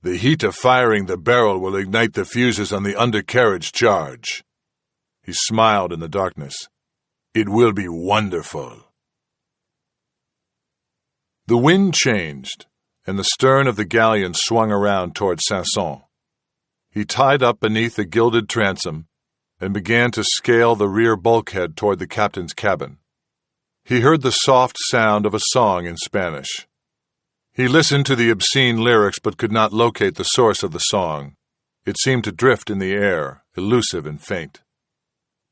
The heat of firing the barrel will ignite the fuses on the undercarriage charge." He smiled in the darkness. "It will be wonderful." The wind changed, and the stern of the galleon swung around toward Sanson. He tied up beneath the gilded transom and began to scale the rear bulkhead toward the captain's cabin. He heard the soft sound of a song in Spanish. He listened to the obscene lyrics but could not locate the source of the song. It seemed to drift in the air, elusive and faint.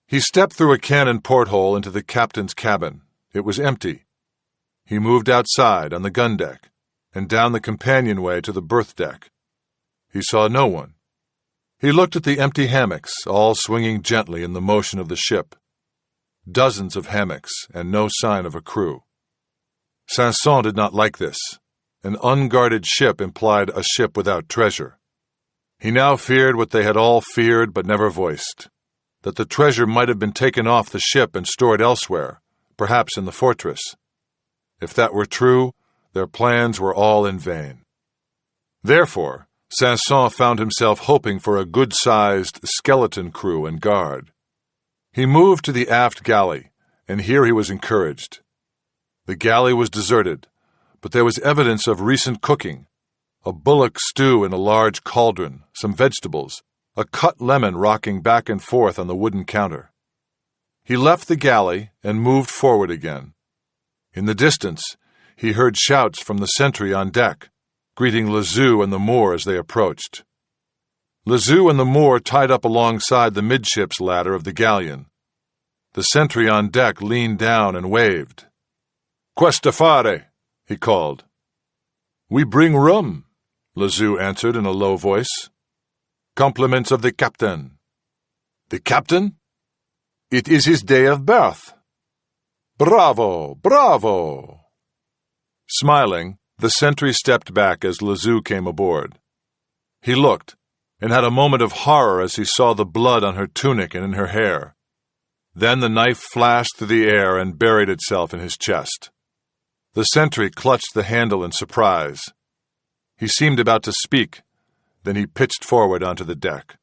He stepped through a cannon porthole into the captain's cabin. It was empty. He moved outside on the gun deck and down the companionway to the berth deck. He saw no one. He looked at the empty hammocks, all swinging gently in the motion of the ship. Dozens of hammocks and no sign of a crew. Sanson did not like this. An unguarded ship implied a ship without treasure. He now feared what they had all feared but never voiced, that the treasure might have been taken off the ship and stored elsewhere, perhaps in the fortress. If that were true, their plans were all in vain. Therefore, Sanson found himself hoping for a good-sized skeleton crew and guard. He moved to the aft galley, and here he was encouraged. The galley was deserted, but there was evidence of recent cooking: a bullock stew in a large cauldron, some vegetables, a cut lemon rocking back and forth on the wooden counter. He left the galley and moved forward again. In the distance, he heard shouts from the sentry on deck, greeting Lazou and the Moor as they approached. Lazou and the Moor tied up alongside the midships ladder of the galleon. The sentry on deck leaned down and waved. "Questa fare," he called. "We bring rum," Lazou answered in a low voice. "Compliments of the captain." "The captain?" "It is his day of birth." "Bravo! Bravo!" Smiling, the sentry stepped back as Lazou came aboard. He looked, and had a moment of horror as he saw the blood on her tunic and in her hair. Then the knife flashed through the air and buried itself in his chest. The sentry clutched the handle in surprise. He seemed about to speak, then he pitched forward onto the deck.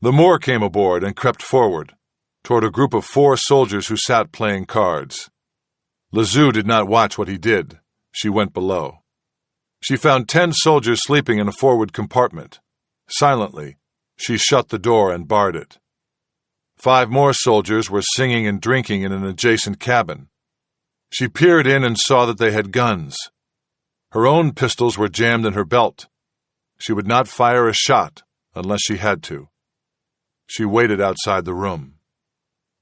The Moor came aboard and crept forward, toward a group of 4 soldiers who sat playing cards. Lazou did not watch what he did. She went below. She found 10 soldiers sleeping in a forward compartment. Silently, she shut the door and barred it. 5 more soldiers were singing and drinking in an adjacent cabin. She peered in and saw that they had guns. Her own pistols were jammed in her belt. She would not fire a shot unless she had to. She waited outside the room.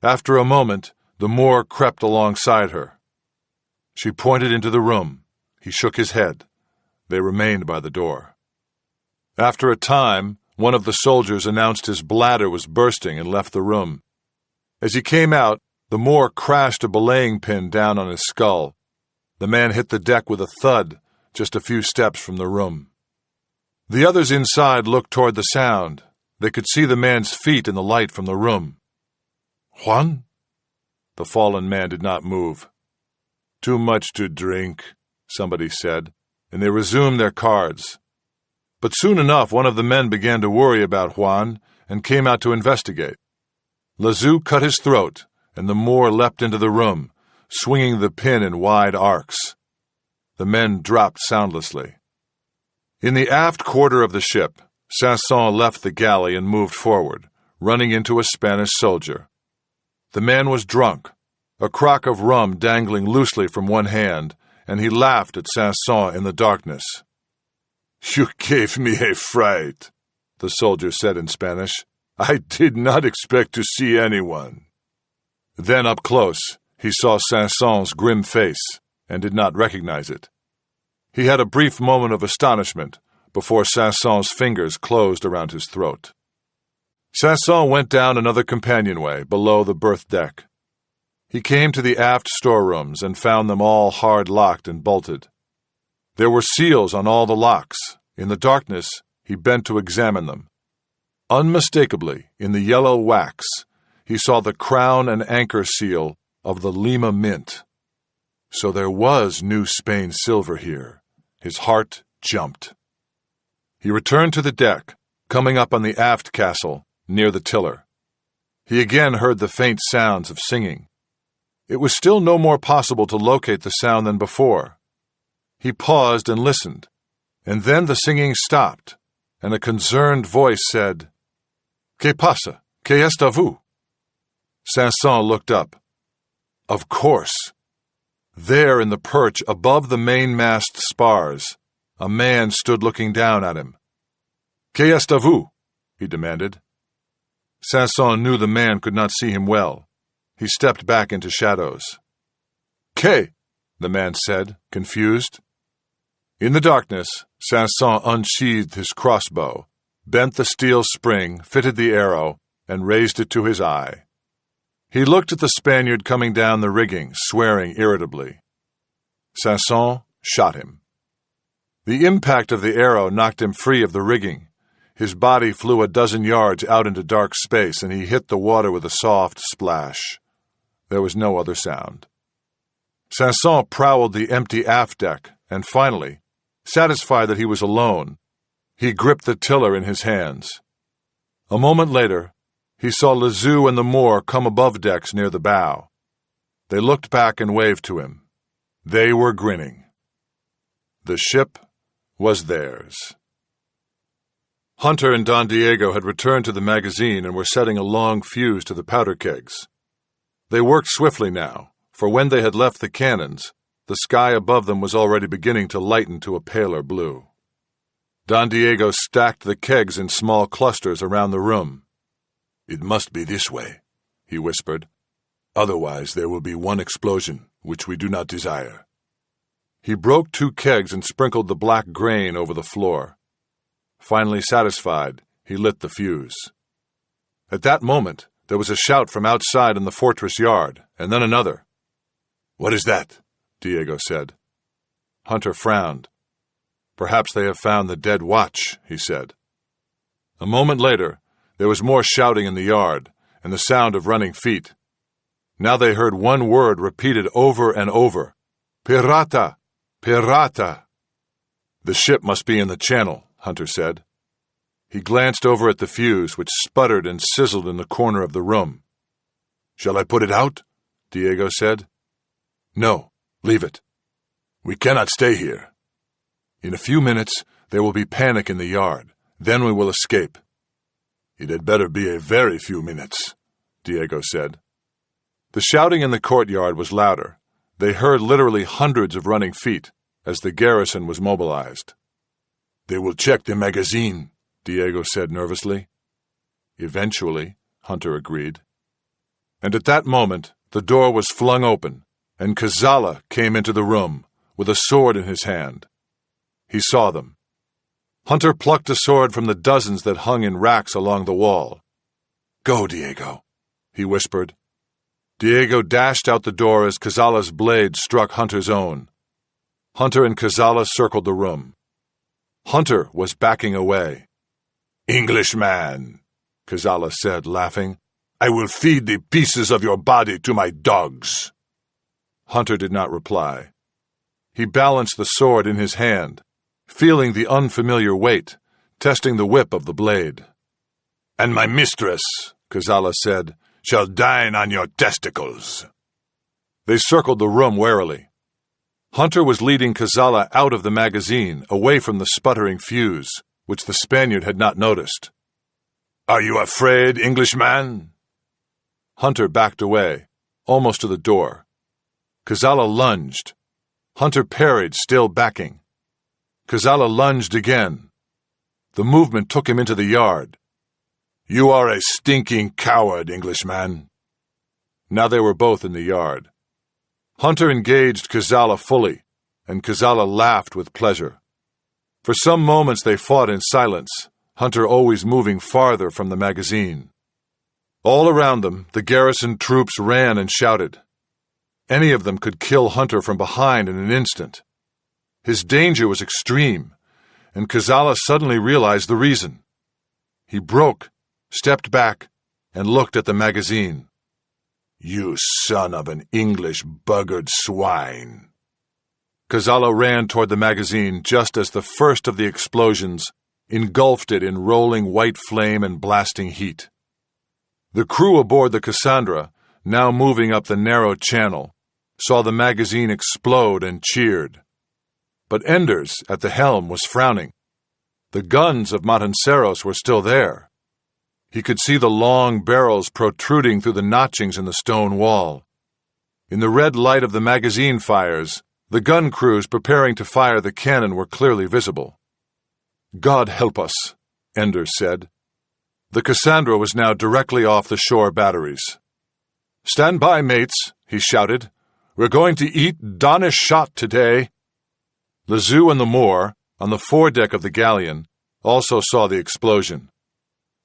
After a moment, the Moor crept alongside her. She pointed into the room. He shook his head. They remained by the door. After a time, one of the soldiers announced his bladder was bursting and left the room. As he came out, the Moor crashed a belaying pin down on his skull. The man hit the deck with a thud, just a few steps from the room. The others inside looked toward the sound. They could see the man's feet in the light from the room. "Juan?" The fallen man did not move. "Too much to drink," somebody said, and they resumed their cards. But soon enough, one of the men began to worry about Juan and came out to investigate. Lazou cut his throat, and the Moor leapt into the room, swinging the pin in wide arcs. The men dropped soundlessly. In the aft quarter of the ship, Sanson left the galley and moved forward, running into a Spanish soldier. The man was drunk, a crock of rum dangling loosely from one hand, and he laughed at Sanson in the darkness. "You gave me a fright," the soldier said in Spanish. "I did not expect to see anyone." Then up close, he saw Sanson's grim face and did not recognize it. He had a brief moment of astonishment before Sanson's fingers closed around his throat. Sanson went down another companionway below the berth deck. He came to the aft storerooms and found them all hard locked and bolted. There were seals on all the locks. In the darkness, he bent to examine them. Unmistakably, in the yellow wax, he saw the crown and anchor seal of the Lima Mint. So there was New Spain silver here. His heart jumped. He returned to the deck, coming up on the aft castle, near the tiller. He again heard the faint sounds of singing. It was still no more possible to locate the sound than before. He paused and listened, and then the singing stopped, and a concerned voice said, "¿Qué pasa? ¿Qué est à vous?" Sanson looked up. Of course. There in the perch above the mainmast spars, a man stood looking down at him. "Qu'est est à vous?" he demanded. Sanson knew the man could not see him well. He stepped back into shadows. "Qu'est?" the man said, confused. In the darkness, Sanson unsheathed his crossbow, bent the steel spring, fitted the arrow, and raised it to his eye. He looked at the Spaniard coming down the rigging, swearing irritably. Sanson shot him. The impact of the arrow knocked him free of the rigging. His body flew a dozen yards out into dark space, and he hit the water with a soft splash. There was no other sound. Sanson prowled the empty aft deck, and finally, satisfied that he was alone, he gripped the tiller in his hands. A moment later, he saw Lazou and the Moor come above decks near the bow. They looked back and waved to him. They were grinning. The ship was theirs. Hunter and Don Diego had returned to the magazine and were setting a long fuse to the powder kegs. They worked swiftly now, for when they had left the cannons, the sky above them was already beginning to lighten to a paler blue. Don Diego stacked the kegs in small clusters around the room. "It must be this way," he whispered. Otherwise, there will be one explosion, which we do not desire. He broke 2 kegs and sprinkled the black grain over the floor. Finally satisfied, he lit the fuse. At that moment, there was a shout from outside in the fortress yard, and then another. "What is that?" Diego said. Hunter frowned. "Perhaps they have found the dead watch," he said. A moment later, there was more shouting in the yard, and the sound of running feet. Now they heard one word repeated over and over. "Pirata! Pirata!" "The ship must be in the channel," Hunter said. He glanced over at the fuse, which sputtered and sizzled in the corner of the room. "Shall I put it out?" Diego said. "No, leave it. We cannot stay here. In a few minutes, there will be panic in the yard. Then we will escape." "It had better be a very few minutes," Diego said. The shouting in the courtyard was louder. They heard literally hundreds of running feet as the garrison was mobilized. "They will check the magazine," Diego said nervously. "Eventually," Hunter agreed. And at that moment, the door was flung open, and Kazala came into the room with a sword in his hand. He saw them. Hunter plucked a sword from the dozens that hung in racks along the wall. "Go, Diego," he whispered. Diego dashed out the door as Kazala's blade struck Hunter's own. Hunter and Kazala circled the room. Hunter was backing away. "Englishman," Kazala said, laughing, "I will feed the pieces of your body to my dogs." Hunter did not reply. He balanced the sword in his hand, feeling the unfamiliar weight, testing the whip of the blade. "And my mistress," Kazala said, "shall dine on your testicles." They circled the room warily. Hunter was leading Kazala out of the magazine, away from the sputtering fuse, which the Spaniard had not noticed. "Are you afraid, Englishman?" Hunter backed away, almost to the door. Kazala lunged. Hunter parried, still backing. Kazala lunged again. The movement took him into the yard. "You are a stinking coward, Englishman." Now they were both in the yard. Hunter engaged Kazala fully, and Kazala laughed with pleasure. For some moments they fought in silence, Hunter always moving farther from the magazine. All around them, the garrison troops ran and shouted. Any of them could kill Hunter from behind in an instant. His danger was extreme, and Kazala suddenly realized the reason. He broke, stepped back, and looked at the magazine. "You son of an English buggered swine." Kazala ran toward the magazine just as the first of the explosions engulfed it in rolling white flame and blasting heat. The crew aboard the Cassandra, now moving up the narrow channel, saw the magazine explode and cheered. But Enders, at the helm, was frowning. The guns of Matanceros were still there. He could see the long barrels protruding through the notchings in the stone wall. In the red light of the magazine fires, the gun crews preparing to fire the cannon were clearly visible. "God help us," Enders said. The Cassandra was now directly off the shore batteries. "Stand by, mates," he shouted. "We're going to eat Danish shot today." Lazoo and the Moor, on the foredeck of the galleon, also saw the explosion.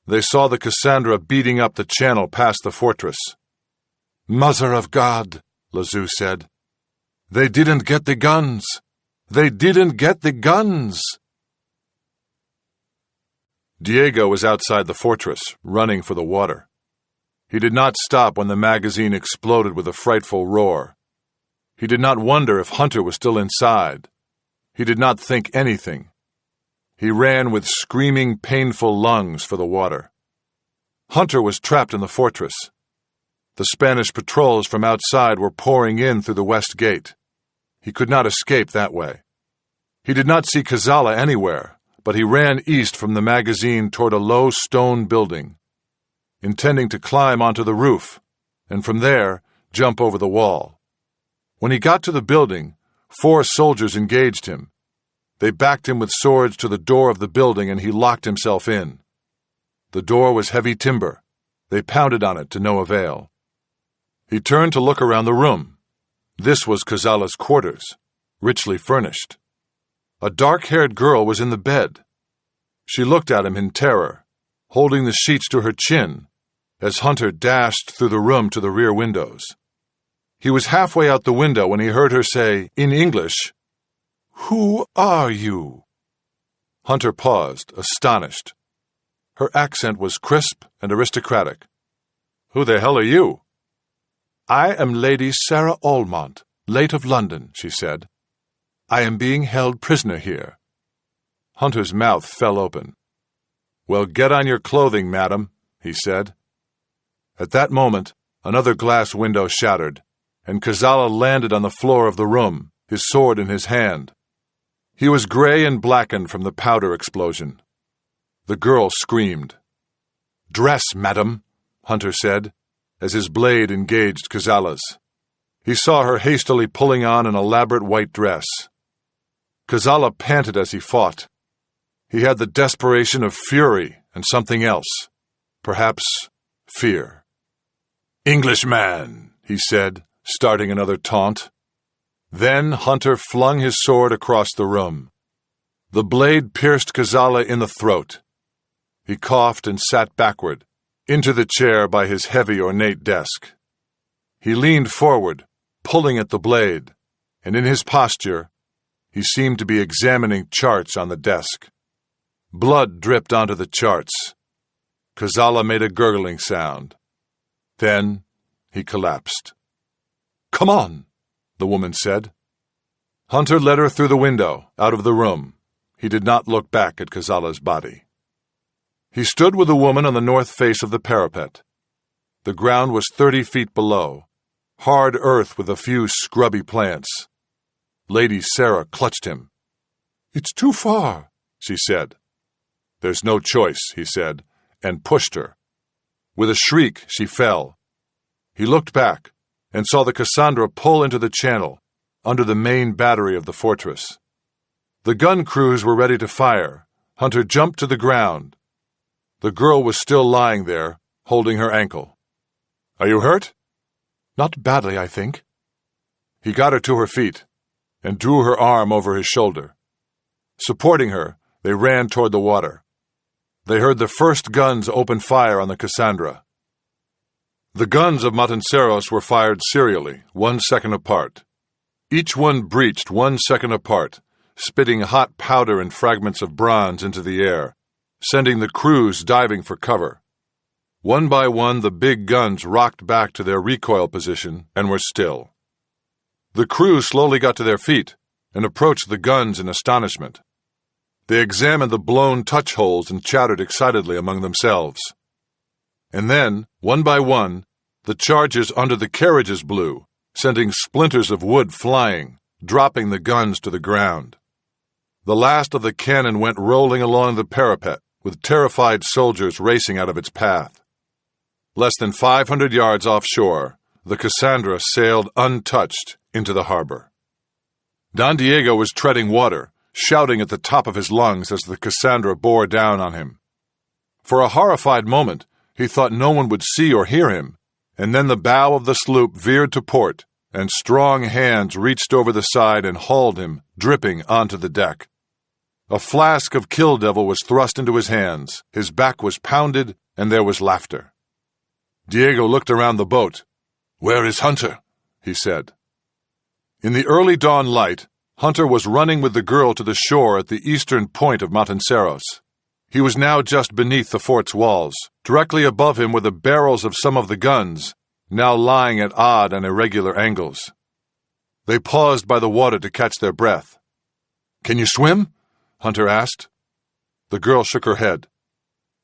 They saw the Cassandra beating up the channel past the fortress. "Mother of God," Lazoo said. "They didn't get the guns! They didn't get the guns!" Diego was outside the fortress, running for the water. He did not stop when the magazine exploded with a frightful roar. He did not wonder if Hunter was still inside. He did not think anything. He ran with screaming, painful lungs for the water. Hunter was trapped in the fortress. The Spanish patrols from outside were pouring in through the west gate. He could not escape that way. He did not see Kazala anywhere, but he ran east from the magazine toward a low stone building, intending to climb onto the roof, and from there jump over the wall. When he got to the building, 4 soldiers engaged him. They backed him with swords to the door of the building, and he locked himself in. The door was heavy timber. They pounded on it to no avail. He turned to look around the room. This was Kazala's quarters, richly furnished. A dark-haired girl was in the bed. She looked at him in terror, holding the sheets to her chin, as Hunter dashed through the room to the rear windows. He was halfway out the window when he heard her say, in English, "Who are you?" Hunter paused, astonished. Her accent was crisp and aristocratic. "Who the hell are you?" "I am Lady Sarah Almont, late of London," she said. "I am being held prisoner here." Hunter's mouth fell open. "Well, get on your clothing, madam," he said. At that moment, another glass window shattered, and Kazala landed on the floor of the room, his sword in his hand. He was gray and blackened from the powder explosion. The girl screamed. "Dress, madam," Hunter said, as his blade engaged Kazala's. He saw her hastily pulling on an elaborate white dress. Kazala panted as he fought. He had the desperation of fury and something else, perhaps fear. "Englishman," he said, starting another taunt. Then Hunter flung his sword across the room. The blade pierced Kazala in the throat. He coughed and sat backward, into the chair by his heavy, ornate desk. He leaned forward, pulling at the blade, and in his posture, he seemed to be examining charts on the desk. Blood dripped onto the charts. Kazala made a gurgling sound. Then he collapsed. "Come on," the woman said. Hunter led her through the window, out of the room. He did not look back at Kazala's body. He stood with the woman on the north face of the parapet. The ground was 30 feet below, hard earth with a few scrubby plants. Lady Sarah clutched him. "It's too far," she said. "There's no choice," he said, and pushed her. With a shriek, she fell. He looked back and saw the Cassandra pull into the channel, under the main battery of the fortress. The gun crews were ready to fire. Hunter jumped to the ground. The girl was still lying there, holding her ankle. "Are you hurt?" "Not badly, I think." He got her to her feet and drew her arm over his shoulder. Supporting her, they ran toward the water. They heard the first guns open fire on the Cassandra. The guns of Matanceros were fired serially, 1 second apart. Each one breached 1 second apart, spitting hot powder and fragments of bronze into the air, sending the crews diving for cover. One by one, the big guns rocked back to their recoil position and were still. The crew slowly got to their feet and approached the guns in astonishment. They examined the blown touch holes and chattered excitedly among themselves. And then, one by one, the charges under the carriages blew, sending splinters of wood flying, dropping the guns to the ground. The last of the cannon went rolling along the parapet, with terrified soldiers racing out of its path. Less than 500 yards offshore, the Cassandra sailed untouched into the harbor. Don Diego was treading water, shouting at the top of his lungs as the Cassandra bore down on him. For a horrified moment, he thought no one would see or hear him, and then the bow of the sloop veered to port, and strong hands reached over the side and hauled him, dripping, onto the deck. A flask of Kill Devil was thrust into his hands, his back was pounded, and there was laughter. Diego looked around the boat. "Where is Hunter?" he said. In the early dawn light, Hunter was running with the girl to the shore at the eastern point of Matanceros. He was now just beneath the fort's walls. Directly above him were the barrels of some of the guns, now lying at odd and irregular angles. They paused by the water to catch their breath. "Can you swim?" Hunter asked. The girl shook her head.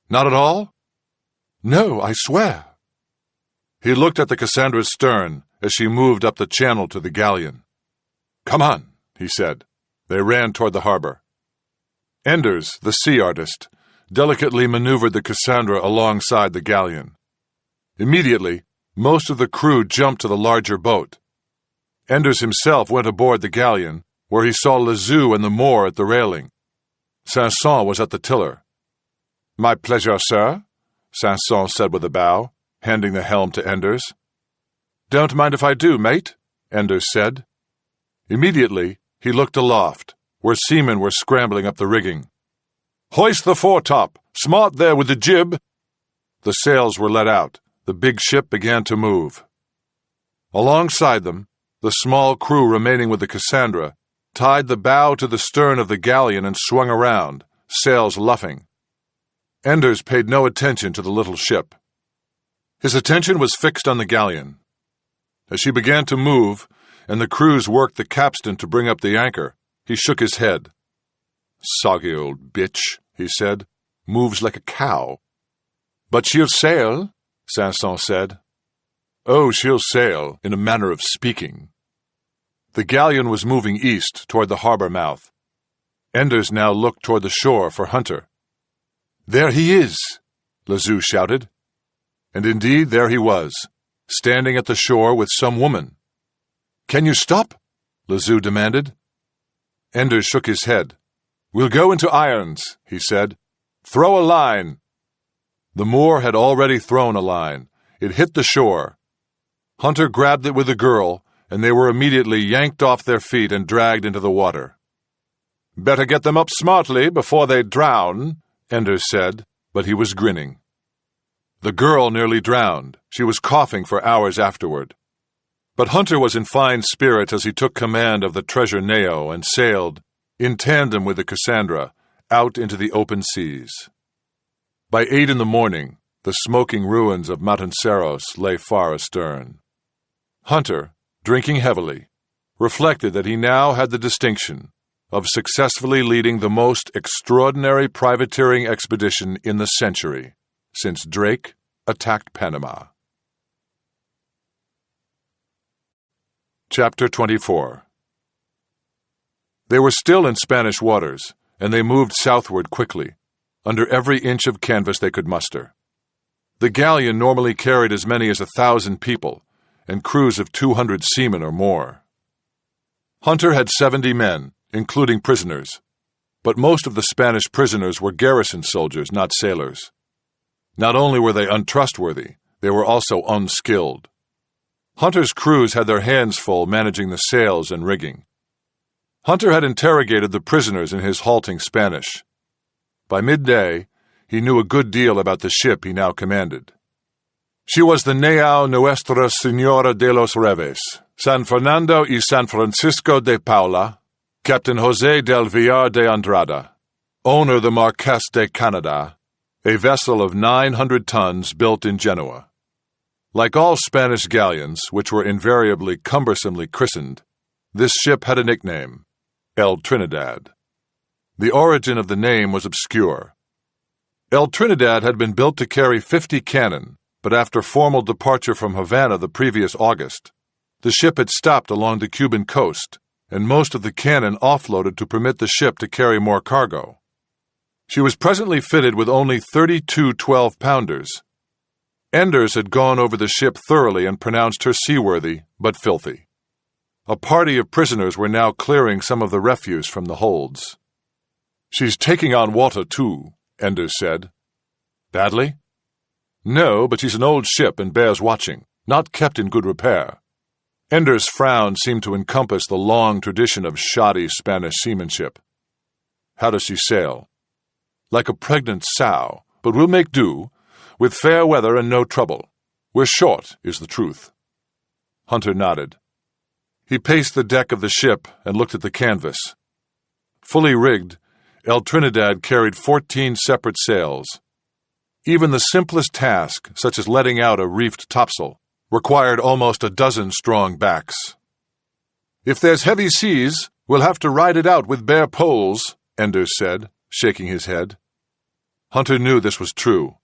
"Not at all?" "No, I swear." He looked at the Cassandra's stern as she moved up the channel to the galleon. "Come on," he said. They ran toward the harbor. Enders, the sea artist, delicately maneuvered the Cassandra alongside the galleon. Immediately, most of the crew jumped to the larger boat. Enders himself went aboard the galleon, where he saw Lazou and the Moor at the railing. Sanson was at the tiller. "My pleasure, sir," Sanson said with a bow, handing the helm to Enders. "Don't mind if I do, mate," Anders said. Immediately, he looked aloft, where seamen were scrambling up the rigging. "Hoist the foretop! Smart there with the jib!" The sails were let out. The big ship began to move. Alongside them, the small crew remaining with the Cassandra tied the bow to the stern of the galleon and swung around, sails luffing. Anders paid no attention to the little ship. His attention was fixed on the galleon. As she began to move, and the crews worked the capstan to bring up the anchor, he shook his head. "Soggy old bitch," he said. "Moves like a cow." "But she'll sail," Sanson said. "Oh, she'll sail, in a manner of speaking." The galleon was moving east toward the harbor mouth. Anders now looked toward the shore for Hunter. "There he is!" Lazou shouted. And indeed, there he was, standing at the shore with some woman. "Can you stop?" Lazou demanded. Anders shook his head. "We'll go into irons," he said. "Throw a line." The Moor had already thrown a line. It hit the shore. Hunter grabbed it with the girl, and they were immediately yanked off their feet and dragged into the water. "Better get them up smartly before they drown," Anders said, but he was grinning. The girl nearly drowned. She was coughing for hours afterward. But Hunter was in fine spirits as he took command of the treasure Neo and sailed, in tandem with the Cassandra, out into the open seas. By 8 in the morning, the smoking ruins of Matanceros lay far astern. Hunter, drinking heavily, reflected that he now had the distinction of successfully leading the most extraordinary privateering expedition in the century, since Drake attacked Panama. Chapter 24. They were still in Spanish waters, and they moved southward quickly, under every inch of canvas they could muster. The galleon normally carried as many as 1,000 people, and crews of 200 seamen or more. Hunter had 70 men, including prisoners, but most of the Spanish prisoners were garrison soldiers, not sailors. Not only were they untrustworthy, they were also unskilled. Hunter's crews had their hands full managing the sails and rigging. Hunter had interrogated the prisoners in his halting Spanish. By midday, he knew a good deal about the ship he now commanded. She was the Nao Nuestra Señora de los Reves, San Fernando y San Francisco de Paula, Captain José del Villar de Andrada, owner the Marquess de Canada, a vessel of 900 tons built in Genoa. Like all Spanish galleons, which were invariably cumbersomely christened, this ship had a nickname, El Trinidad. The origin of the name was obscure. El Trinidad had been built to carry 50 cannon, but after formal departure from Havana the previous August, the ship had stopped along the Cuban coast, and most of the cannon offloaded to permit the ship to carry more cargo. She was presently fitted with only 32 12-pounders. Anders had gone over the ship thoroughly and pronounced her seaworthy, but filthy. A party of prisoners were now clearing some of the refuse from the holds. "She's taking on water, too," Anders said. "Badly?" "No, but she's an old ship and bears watching, not kept in good repair." Anders' frown seemed to encompass the long tradition of shoddy Spanish seamanship. "How does she sail?" "Like a pregnant sow, but we'll make do, with fair weather and no trouble. We're short, is the truth." Hunter nodded. He paced the deck of the ship and looked at the canvas. Fully rigged, El Trinidad carried 14 separate sails. Even the simplest task, such as letting out a reefed topsail, required almost a dozen strong backs. "If there's heavy seas, we'll have to ride it out with bare poles," Anders said, shaking his head. Hunter knew this was true.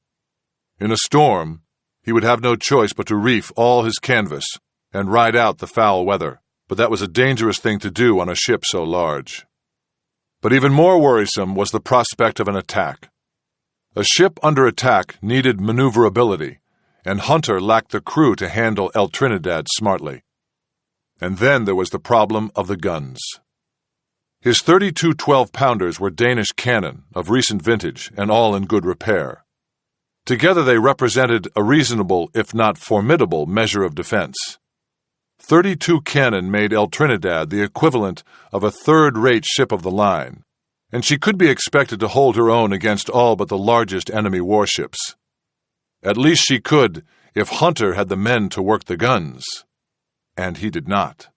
In a storm, he would have no choice but to reef all his canvas and ride out the foul weather, but that was a dangerous thing to do on a ship so large. But even more worrisome was the prospect of an attack. A ship under attack needed maneuverability, and Hunter lacked the crew to handle El Trinidad smartly. And then there was the problem of the guns. His 32 12-pounders were Danish cannon of recent vintage and all in good repair. Together they represented a reasonable, if not formidable, measure of defense. 32 cannon made El Trinidad the equivalent of a third-rate ship of the line, and she could be expected to hold her own against all but the largest enemy warships. At least she could if Hunter had the men to work the guns, and he did not.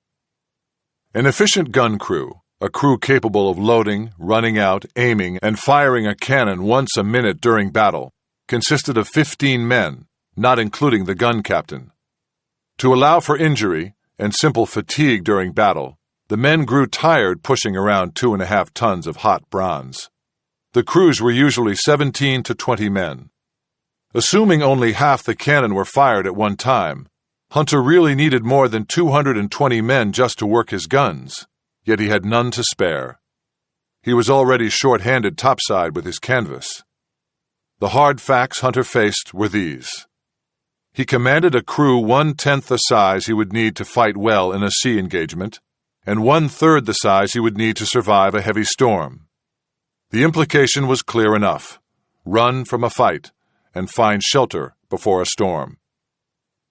An efficient gun crew, a crew capable of loading, running out, aiming, and firing a cannon once a minute during battle, consisted of 15 men, not including the gun captain. To allow for injury and simple fatigue during battle, the men grew tired pushing around 2.5 tons of hot bronze. The crews were usually 17 to 20 men. Assuming only half the cannon were fired at one time, Hunter really needed more than 220 men just to work his guns, yet he had none to spare. He was already short-handed topside with his canvas. The hard facts Hunter faced were these. He commanded a crew 1/10 the size he would need to fight well in a sea engagement, and 1/3 the size he would need to survive a heavy storm. The implication was clear enough. Run from a fight and find shelter before a storm.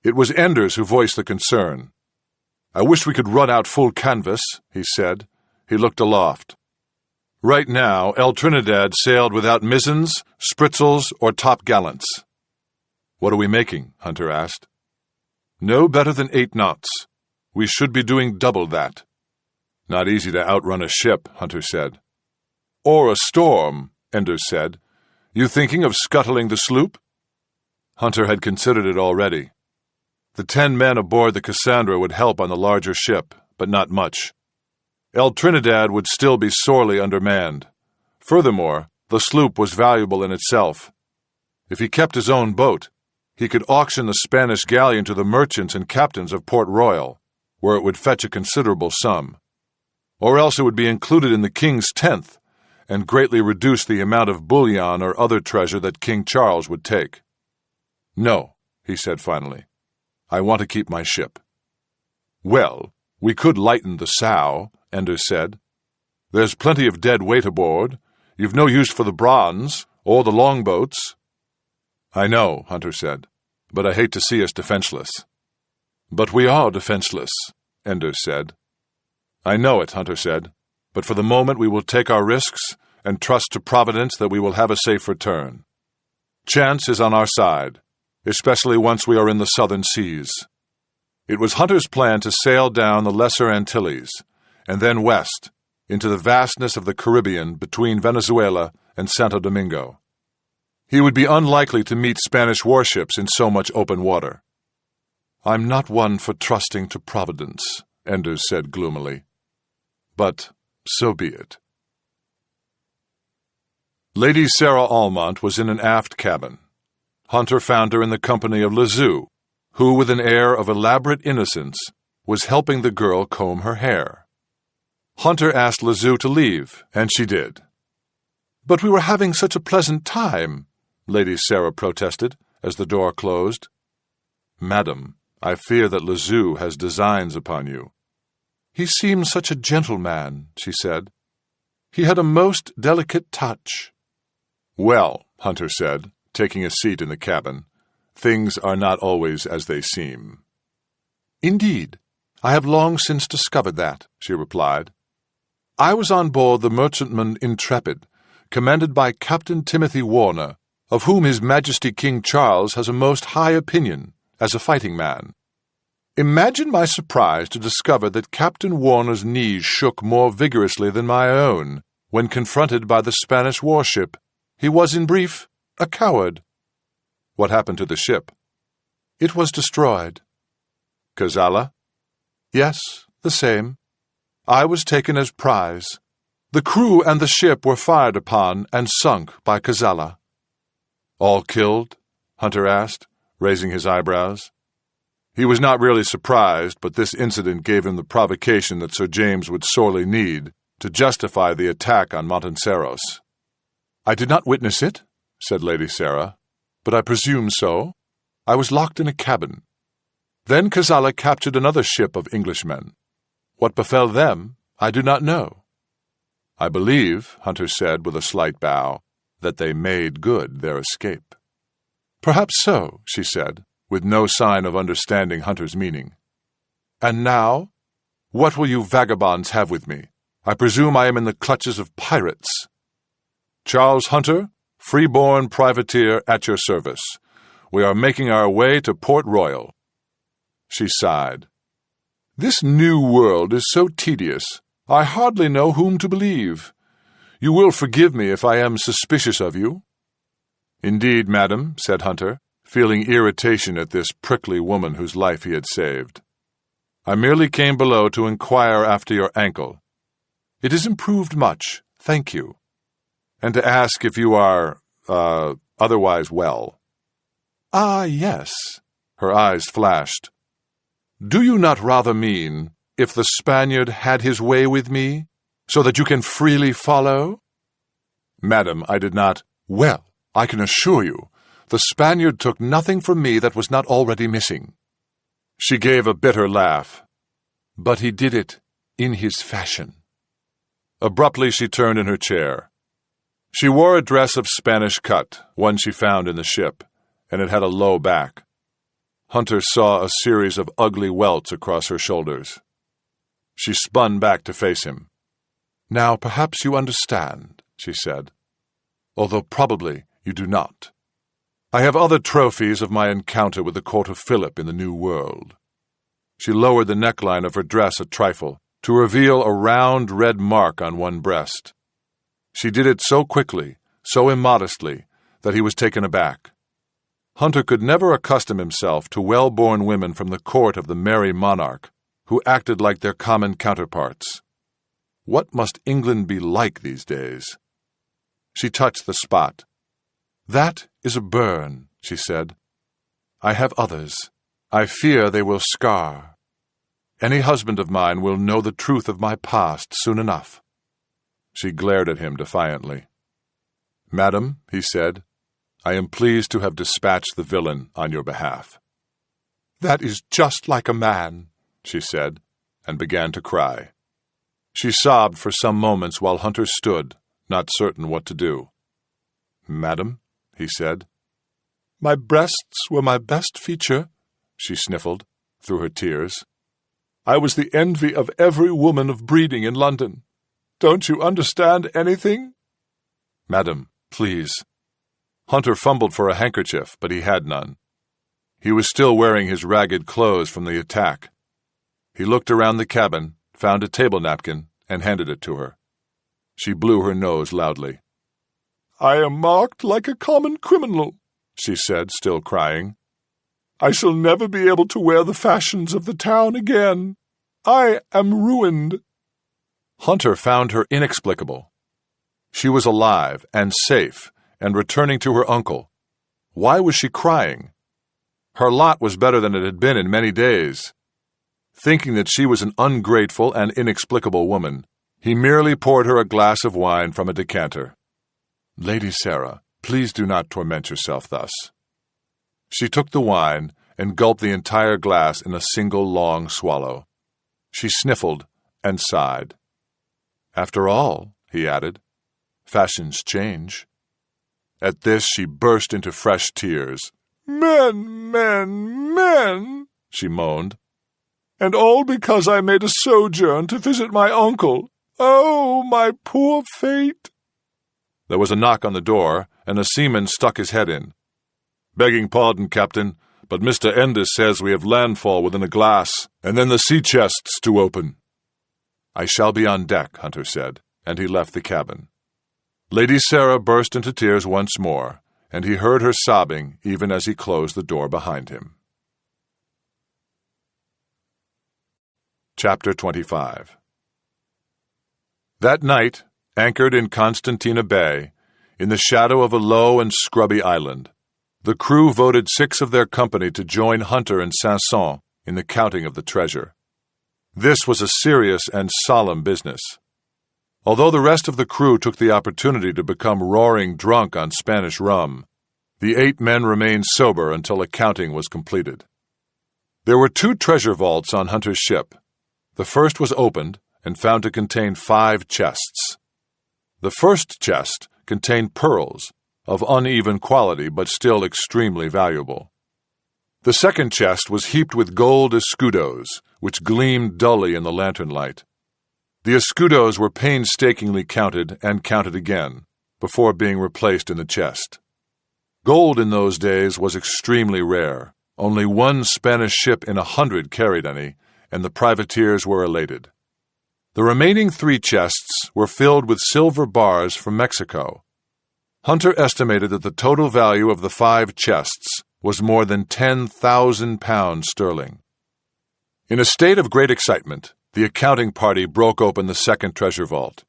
It was Enders who voiced the concern. "I wish we could run out full canvas," he said. He looked aloft. Right now, El Trinidad sailed without mizens, spritzels, or topgallants. "What are we making?" Hunter asked. "No better than 8 knots. We should be doing double that." "Not easy to outrun a ship," Hunter said. "Or a storm," Enders said. "You thinking of scuttling the sloop?" Hunter had considered it already. The 10 men aboard the Cassandra would help on the larger ship, but not much. El Trinidad would still be sorely undermanned. Furthermore, the sloop was valuable in itself. If he kept his own boat, he could auction the Spanish galleon to the merchants and captains of Port Royal, where it would fetch a considerable sum. Or else it would be included in the king's 10th, and greatly reduce the amount of bullion or other treasure that King Charles would take. "No," he said finally. "I want to keep my ship." "Well, we could lighten the sow," Enders said. "There's plenty of dead weight aboard. You've no use for the bronze or the longboats." "I know," Hunter said, "but I hate to see us defenseless." "But we are defenseless," Enders said. "I know it," Hunter said, "but for the moment we will take our risks and trust to Providence that we will have a safe return. Chance is on our side, especially once we are in the southern seas." It was Hunter's plan to sail down the Lesser Antilles, and then west, into the vastness of the Caribbean between Venezuela and Santo Domingo. He would be unlikely to meet Spanish warships in so much open water. "I'm not one for trusting to Providence," Enders said gloomily. "But so be it." Lady Sarah Almont was in an aft cabin. Hunter found her in the company of Lazoo, who, with an air of elaborate innocence, was helping the girl comb her hair. Hunter asked Lazoo to leave, and she did. "But we were having such a pleasant time," Lady Sarah protested, as the door closed. "Madam, I fear that Lazoo has designs upon you." "He seemed such a gentleman," she said. "He had a most delicate touch." "Well," Hunter said, taking a seat in the cabin, "things are not always as they seem." "Indeed, I have long since discovered that," she replied. "I was on board the merchantman Intrepid, commanded by Captain Timothy Warner, of whom His Majesty King Charles has a most high opinion as a fighting man. Imagine my surprise to discover that Captain Warner's knees shook more vigorously than my own when confronted by the Spanish warship. He was, in brief, a coward." "What happened to the ship?" "It was destroyed." "Kazala?" "Yes, the same. I was taken as prize. The crew and the ship were fired upon and sunk by Kazala." "All killed?" Hunter asked, raising his eyebrows. He was not really surprised, but this incident gave him the provocation that Sir James would sorely need to justify the attack on Montanceros. "I did not witness it," said Lady Sarah, "but I presume so. I was locked in a cabin. Then Kazala captured another ship of Englishmen. What befell them, I do not know." "I believe," Hunter said with a slight bow, "that they made good their escape." "Perhaps so," she said, with no sign of understanding Hunter's meaning. And now? What will you vagabonds have with me? I presume I am in the clutches of pirates. Charles Hunter, freeborn privateer at your service. We are making our way to Port Royal. She sighed. This new world is so tedious. I hardly know whom to believe. You will forgive me if I am suspicious of you. Indeed, madam, said Hunter, feeling irritation at this prickly woman whose life he had saved. I merely came below to inquire after your ankle. It has improved much, thank you. And to ask if you are, otherwise well. Ah, yes. Her eyes flashed. Do you not rather mean, if the Spaniard had his way with me, so that you can freely follow? Madam, I did not. Well, I can assure you, the Spaniard took nothing from me that was not already missing. She gave a bitter laugh. But he did it in his fashion. Abruptly she turned in her chair. She wore a dress of Spanish cut, one she found in the ship, and it had a low back. Hunter saw a series of ugly welts across her shoulders. She spun back to face him. Now perhaps you understand, she said, although probably you do not. I have other trophies of my encounter with the court of Philip in the New World. She lowered the neckline of her dress a trifle to reveal a round red mark on one breast. She did it so quickly, so immodestly, that he was taken aback. Hunter could never accustom himself to well-born women from the court of the merry monarch, who acted like their common counterparts. What must England be like these days? She touched the spot. That is a burn, she said. I have others. I fear they will scar. Any husband of mine will know the truth of my past soon enough. She glared at him defiantly. Madam, he said, I am pleased to have dispatched the villain on your behalf. That is just like a man, she said, and began to cry. She sobbed for some moments while Hunter stood, not certain what to do. Madam, he said. My breasts were my best feature, she sniffled, through her tears. I was the envy of every woman of breeding in London. Don't you understand anything? Madam, please. Hunter fumbled for a handkerchief, but he had none. He was still wearing his ragged clothes from the attack. He looked around the cabin, found a table napkin, and handed it to her. She blew her nose loudly. I am marked like a common criminal, she said, still crying. I shall never be able to wear the fashions of the town again. I am ruined. Hunter found her inexplicable. She was alive and safe and returning to her uncle. Why was she crying? Her lot was better than it had been in many days. Thinking that she was an ungrateful and inexplicable woman, he merely poured her a glass of wine from a decanter. Lady Sarah, please do not torment yourself thus. She took the wine and gulped the entire glass in a single long swallow. She sniffled and sighed. After all, he added, fashions change. At this she burst into fresh tears. Men, men, men, she moaned. And all because I made a sojourn to visit my uncle. Oh, my poor fate! There was a knock on the door, and a seaman stuck his head in. Begging pardon, Captain, but Mr. Enders says we have landfall within a glass, and then the sea chests to open. I shall be on deck, Hunter said, and he left the cabin. Lady Sarah burst into tears once more, and he heard her sobbing even as he closed the door behind him. Chapter 25. That night, anchored in Constantina Bay, in the shadow of a low and scrubby island, the crew voted 6 of their company to join Hunter and Sanson in the counting of the treasure. This was a serious and solemn business. Although the rest of the crew took the opportunity to become roaring drunk on Spanish rum, the 8 men remained sober until a counting was completed. There were 2 treasure vaults on Hunter's ship. The first was opened and found to contain 5 chests. The first chest contained pearls, of uneven quality but still extremely valuable. The second chest was heaped with gold escudos, which gleamed dully in the lantern light. The escudos were painstakingly counted and counted again, before being replaced in the chest. Gold in those days was extremely rare. Only one Spanish ship in 100 carried any, and the privateers were elated. The remaining 3 chests were filled with silver bars from Mexico. Hunter estimated that the total value of the 5 chests was more than 10,000 pounds sterling. In a state of great excitement, the accounting party broke open the second treasure vault.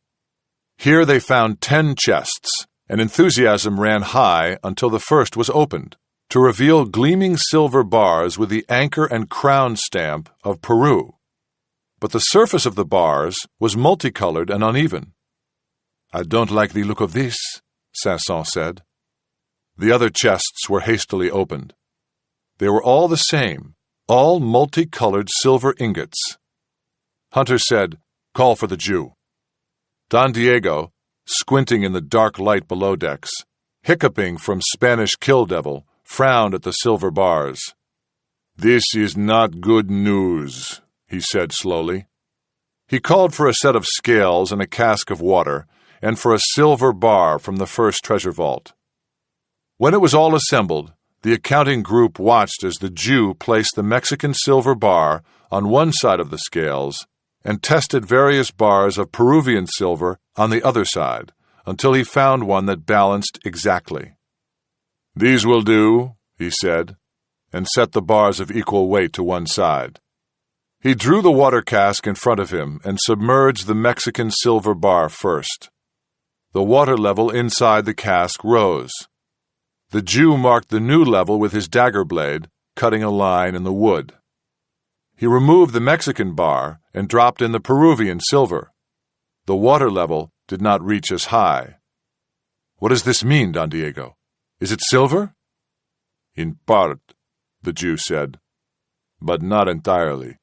Here they found 10 chests, and enthusiasm ran high until the first was opened, to reveal gleaming silver bars with the anchor and crown stamp of Peru. But the surface of the bars was multicolored and uneven. "I don't like the look of this," Sanson said. The other chests were hastily opened. They were all the same, all multicolored silver ingots. Hunter said, "Call for the Jew." Don Diego, squinting in the dark light below decks, hiccuping from Spanish kill devil, frowned at the silver bars. "This is not good news," he said slowly. He called for a set of scales and a cask of water, and for a silver bar from the first treasure vault. When it was all assembled, the accounting group watched as the Jew placed the Mexican silver bar on one side of the scales and tested various bars of Peruvian silver on the other side, until he found one that balanced exactly. "These will do," he said, and set the bars of equal weight to one side. He drew the water cask in front of him and submerged the Mexican silver bar first. The water level inside the cask rose. The Jew marked the new level with his dagger blade, cutting a line in the wood. He removed the Mexican bar and dropped in the Peruvian silver. The water level did not reach as high. "What does this mean, Don Diego? Is it silver?" "In part," the Jew said, "but not entirely.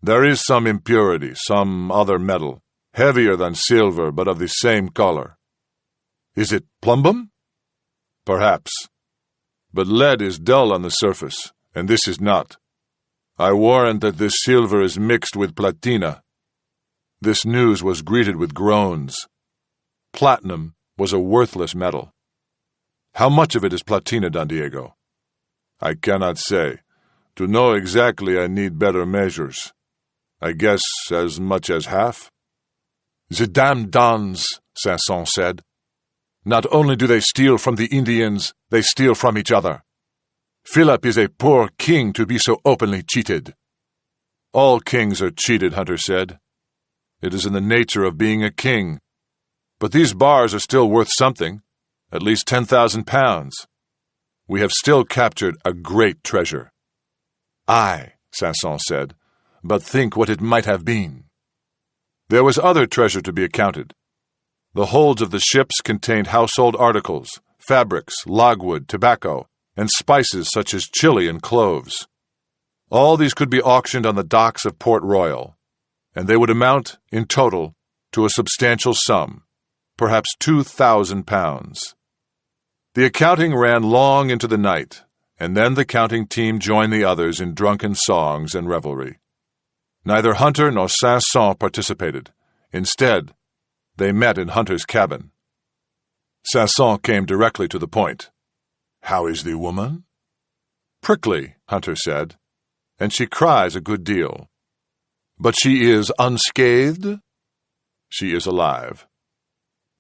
There is some impurity, some other metal, heavier than silver but of the same color." "Is it plumbum?" "Perhaps. But lead is dull on the surface, and this is not. I warrant that this silver is mixed with platina." This news was greeted with groans. Platinum was a worthless metal. "How much of it is platina, Don Diego?" "I cannot say. To know exactly, I need better measures. I guess as much as half." "The damned Dons," Sanson said. "Not only do they steal from the Indians, they steal from each other. Philip is a poor king to be so openly cheated." "All kings are cheated," Hunter said. "It is in the nature of being a king. But these bars are still worth something, at least 10,000 pounds. We have still captured a great treasure." "Aye," Sanson said, "but think what it might have been." There was other treasure to be accounted. The holds of the ships contained household articles, fabrics, logwood, tobacco, and spices such as chili and cloves. All these could be auctioned on the docks of Port Royal, and they would amount, in total, to a substantial sum, perhaps 2,000 pounds. The accounting ran long into the night, and then the counting team joined the others in drunken songs and revelry. Neither Hunter nor Sanson participated. Instead, they met in Hunter's cabin. Sanson came directly to the point. "How is the woman?" "Prickly," Hunter said, "and she cries a good deal." "But she is unscathed?" "She is alive."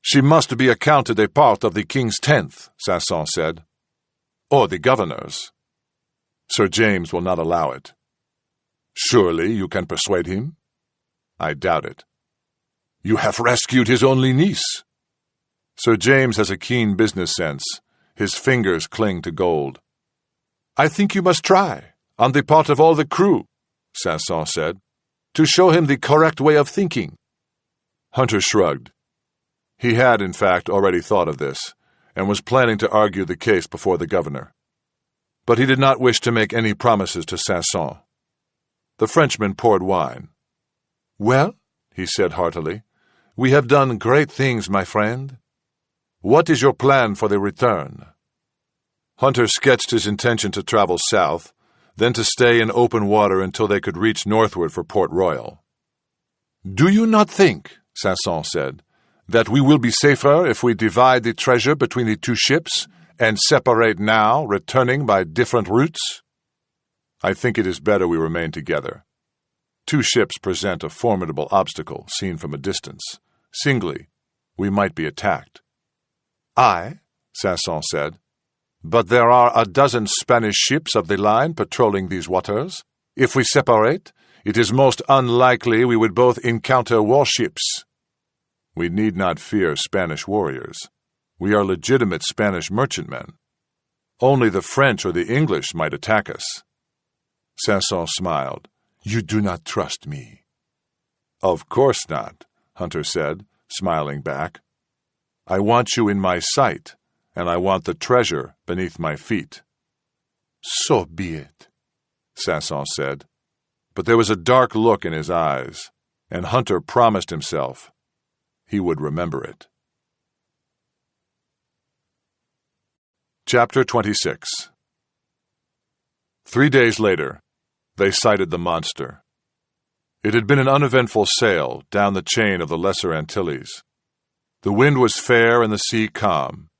"She must be accounted a part of the king's 10th, Sanson said. "Or the governor's." "Sir James will not allow it." "Surely you can persuade him?" "I doubt it." "You have rescued his only niece." Sir James has a keen business sense. His fingers cling to gold. "I think you must try, on the part of all the crew," Sanson said, "to show him the correct way of thinking." Hunter shrugged. He had, in fact, already thought of this, and was planning to argue the case before the governor. But he did not wish to make any promises to Sanson. The Frenchman poured wine. "Well," he said heartily, "we have done great things, my friend. What is your plan for the return?" Hunter sketched his intention to travel south, then to stay in open water until they could reach northward for Port Royal. "Do you not think," Sanson said, "that we will be safer if we divide the treasure between the two ships and separate now, returning by different routes?" "I think it is better we remain together. Two ships present a formidable obstacle seen from a distance. Singly, we might be attacked." "Aye," Sanson said, "but there are a dozen Spanish ships of the line patrolling these waters. If we separate, it is most unlikely we would both encounter warships." "We need not fear Spanish warriors. We are legitimate Spanish merchantmen. Only the French or the English might attack us." Sanson smiled. "You do not trust me." "Of course not," Hunter said, smiling back. "I want you in my sight, and I want the treasure beneath my feet." "So be it," Sanson said. But there was a dark look in his eyes, and Hunter promised himself he would remember it. Chapter 26. 3 days later, they sighted the monster. It had been an uneventful sail down the chain of the Lesser Antilles. The wind was fair and the sea calm.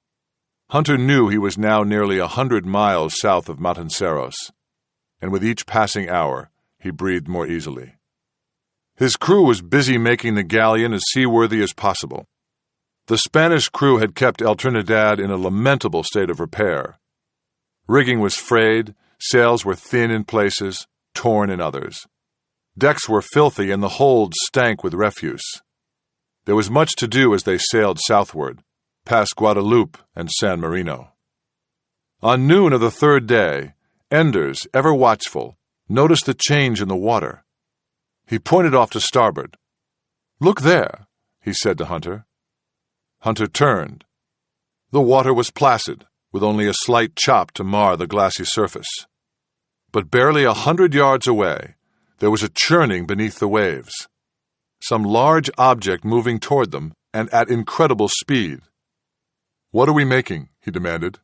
Hunter knew he was now nearly 100 miles south of Matanceros, and with each passing hour he breathed more easily. His crew was busy making the galleon as seaworthy as possible. The Spanish crew had kept El Trinidad in a lamentable state of repair. Rigging was frayed, sails were thin in places, torn in others. Decks were filthy and the holds stank with refuse. There was much to do as they sailed southward, past Guadeloupe and San Marino. On noon of the third day, Enders, ever watchful, noticed the change in the water. He pointed off to starboard. "Look there," he said to Hunter. Hunter turned. The water was placid, with only a slight chop to mar the glassy surface. But barely 100 yards away, there was a churning beneath the waves. Some large object moving toward them, and at incredible speed. "What are we making?" he demanded.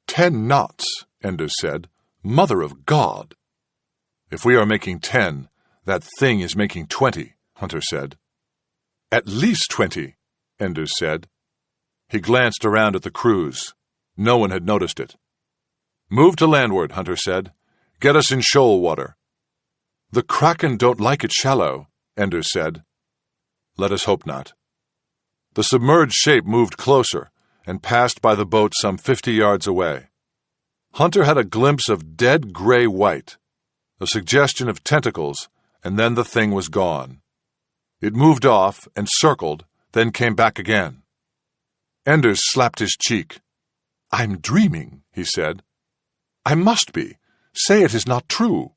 10 knots, Enders said. "Mother of God!" "If we are making 10, that thing is making 20, Hunter said. "At least 20, Enders said. He glanced around at the crews. No one had noticed it. "Move to landward," Hunter said. "Get us in shoal water." "The Kraken don't like it shallow," Enders said. "Let us hope not." The submerged shape moved closer and passed by the boat some 50 yards away. Hunter had a glimpse of dead gray white, a suggestion of tentacles, and then the thing was gone. It moved off and circled, then came back again. Enders slapped his cheek. "I'm dreaming," he said. "I must be. Say it is not true."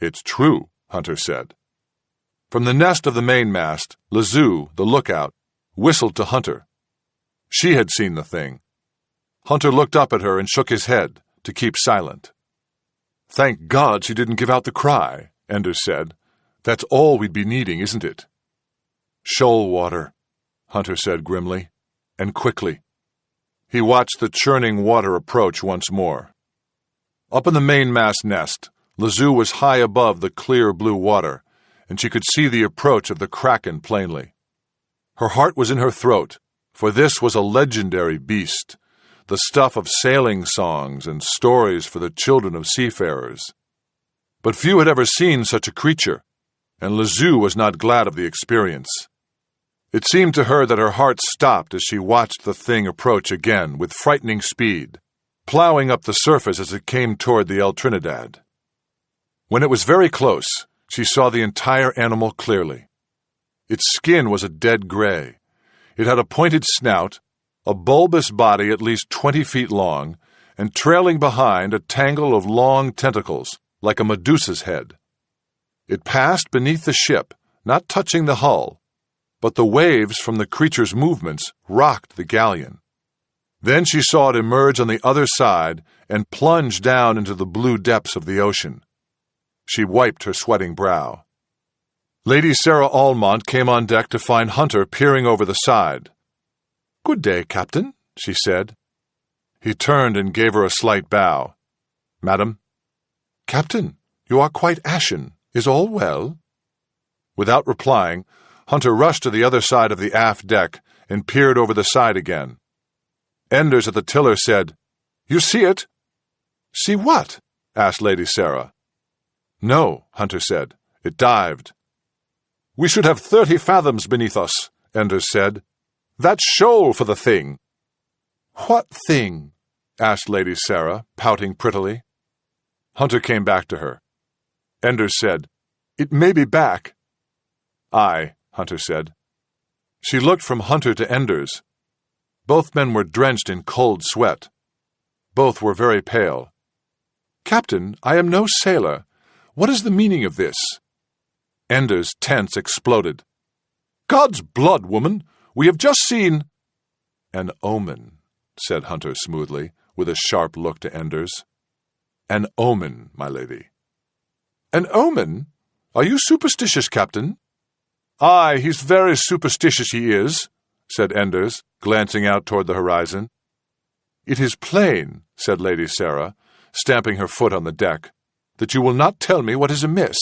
"It's true," Hunter said. From the nest of the mainmast, Lazoo, the lookout, whistled to Hunter. She had seen the thing. Hunter looked up at her and shook his head to keep silent. "Thank God she didn't give out the cry," Enders said. "That's all we'd be needing, isn't it?" "Shoal water," Hunter said grimly, and quickly. He watched the churning water approach once more. Up in the mainmast nest, Lazoo was high above the clear blue water, and she could see the approach of the Kraken plainly. Her heart was in her throat, for this was a legendary beast, the stuff of sailing songs and stories for the children of seafarers. But few had ever seen such a creature, and Lazoo was not glad of the experience. It seemed to her that her heart stopped as she watched the thing approach again with frightening speed, plowing up the surface as it came toward the El Trinidad. When it was very close, she saw the entire animal clearly. Its skin was a dead gray. It had a pointed snout, a bulbous body at least 20 feet long, and trailing behind a tangle of long tentacles, like a Medusa's head. It passed beneath the ship, not touching the hull, but the waves from the creature's movements rocked the galleon. Then she saw it emerge on the other side and plunge down into the blue depths of the ocean. She wiped her sweating brow. Lady Sarah Almont came on deck to find Hunter peering over the side. "Good day, Captain," she said. He turned and gave her a slight bow. "Madam?" "Captain, you are quite ashen. Is all well?" Without replying, Hunter rushed to the other side of the aft deck and peered over the side again. Enders at the tiller said, "You see it?" "See what?" asked Lady Sarah. "No," Hunter said. "It dived." "We should have 30 fathoms beneath us," Enders said. "That's shoal for the thing." "What thing?" asked Lady Sarah, pouting prettily. Hunter came back to her. Enders said, "It may be back." "Aye," Hunter said. She looked from Hunter to Enders. Both men were drenched in cold sweat. Both were very pale. "Captain, I am no sailor. What is the meaning of this?" Enders' tense exploded. "God's blood, woman! We have just seen—" "An omen," said Hunter smoothly, with a sharp look to Enders. "An omen, my lady." "An omen? Are you superstitious, Captain?" "Aye, he's very superstitious, he is," said Enders, glancing out toward the horizon. "It is plain," said Lady Sarah, stamping her foot on the deck, "that you will not tell me what is amiss."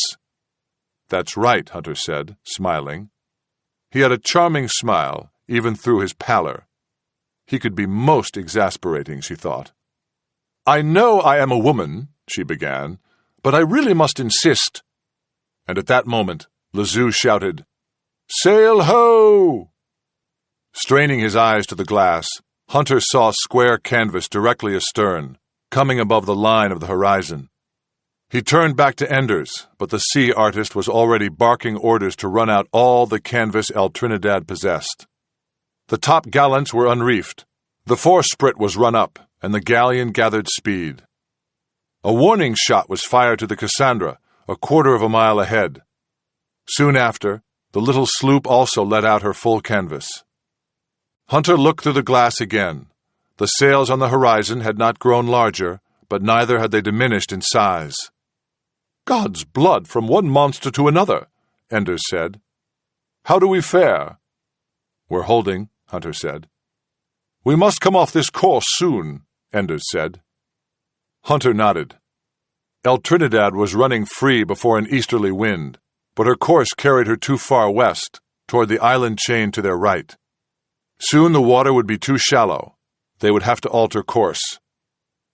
"That's right," Hunter said, smiling. He had a charming smile, even through his pallor. He could be most exasperating, she thought. "I know I am a woman," she began, "but I really must insist—" And at that moment, Lazoo shouted, "Sail ho!" Straining his eyes to the glass, Hunter saw square canvas directly astern, coming above the line of the horizon. He turned back to Enders, but the sea artist was already barking orders to run out all the canvas El Trinidad possessed. The top gallants were unreefed, the foresprit was run up, and the galleon gathered speed. A warning shot was fired to the Cassandra, a quarter of a mile ahead. Soon after, the little sloop also let out her full canvas. Hunter looked through the glass again. The sails on the horizon had not grown larger, but neither had they diminished in size. "God's blood, from one monster to another," Enders said. "How do we fare?" "We're holding," Hunter said. "We must come off this course soon," Enders said. Hunter nodded. El Trinidad was running free before an easterly wind, but her course carried her too far west, toward the island chain to their right. Soon the water would be too shallow. They would have to alter course.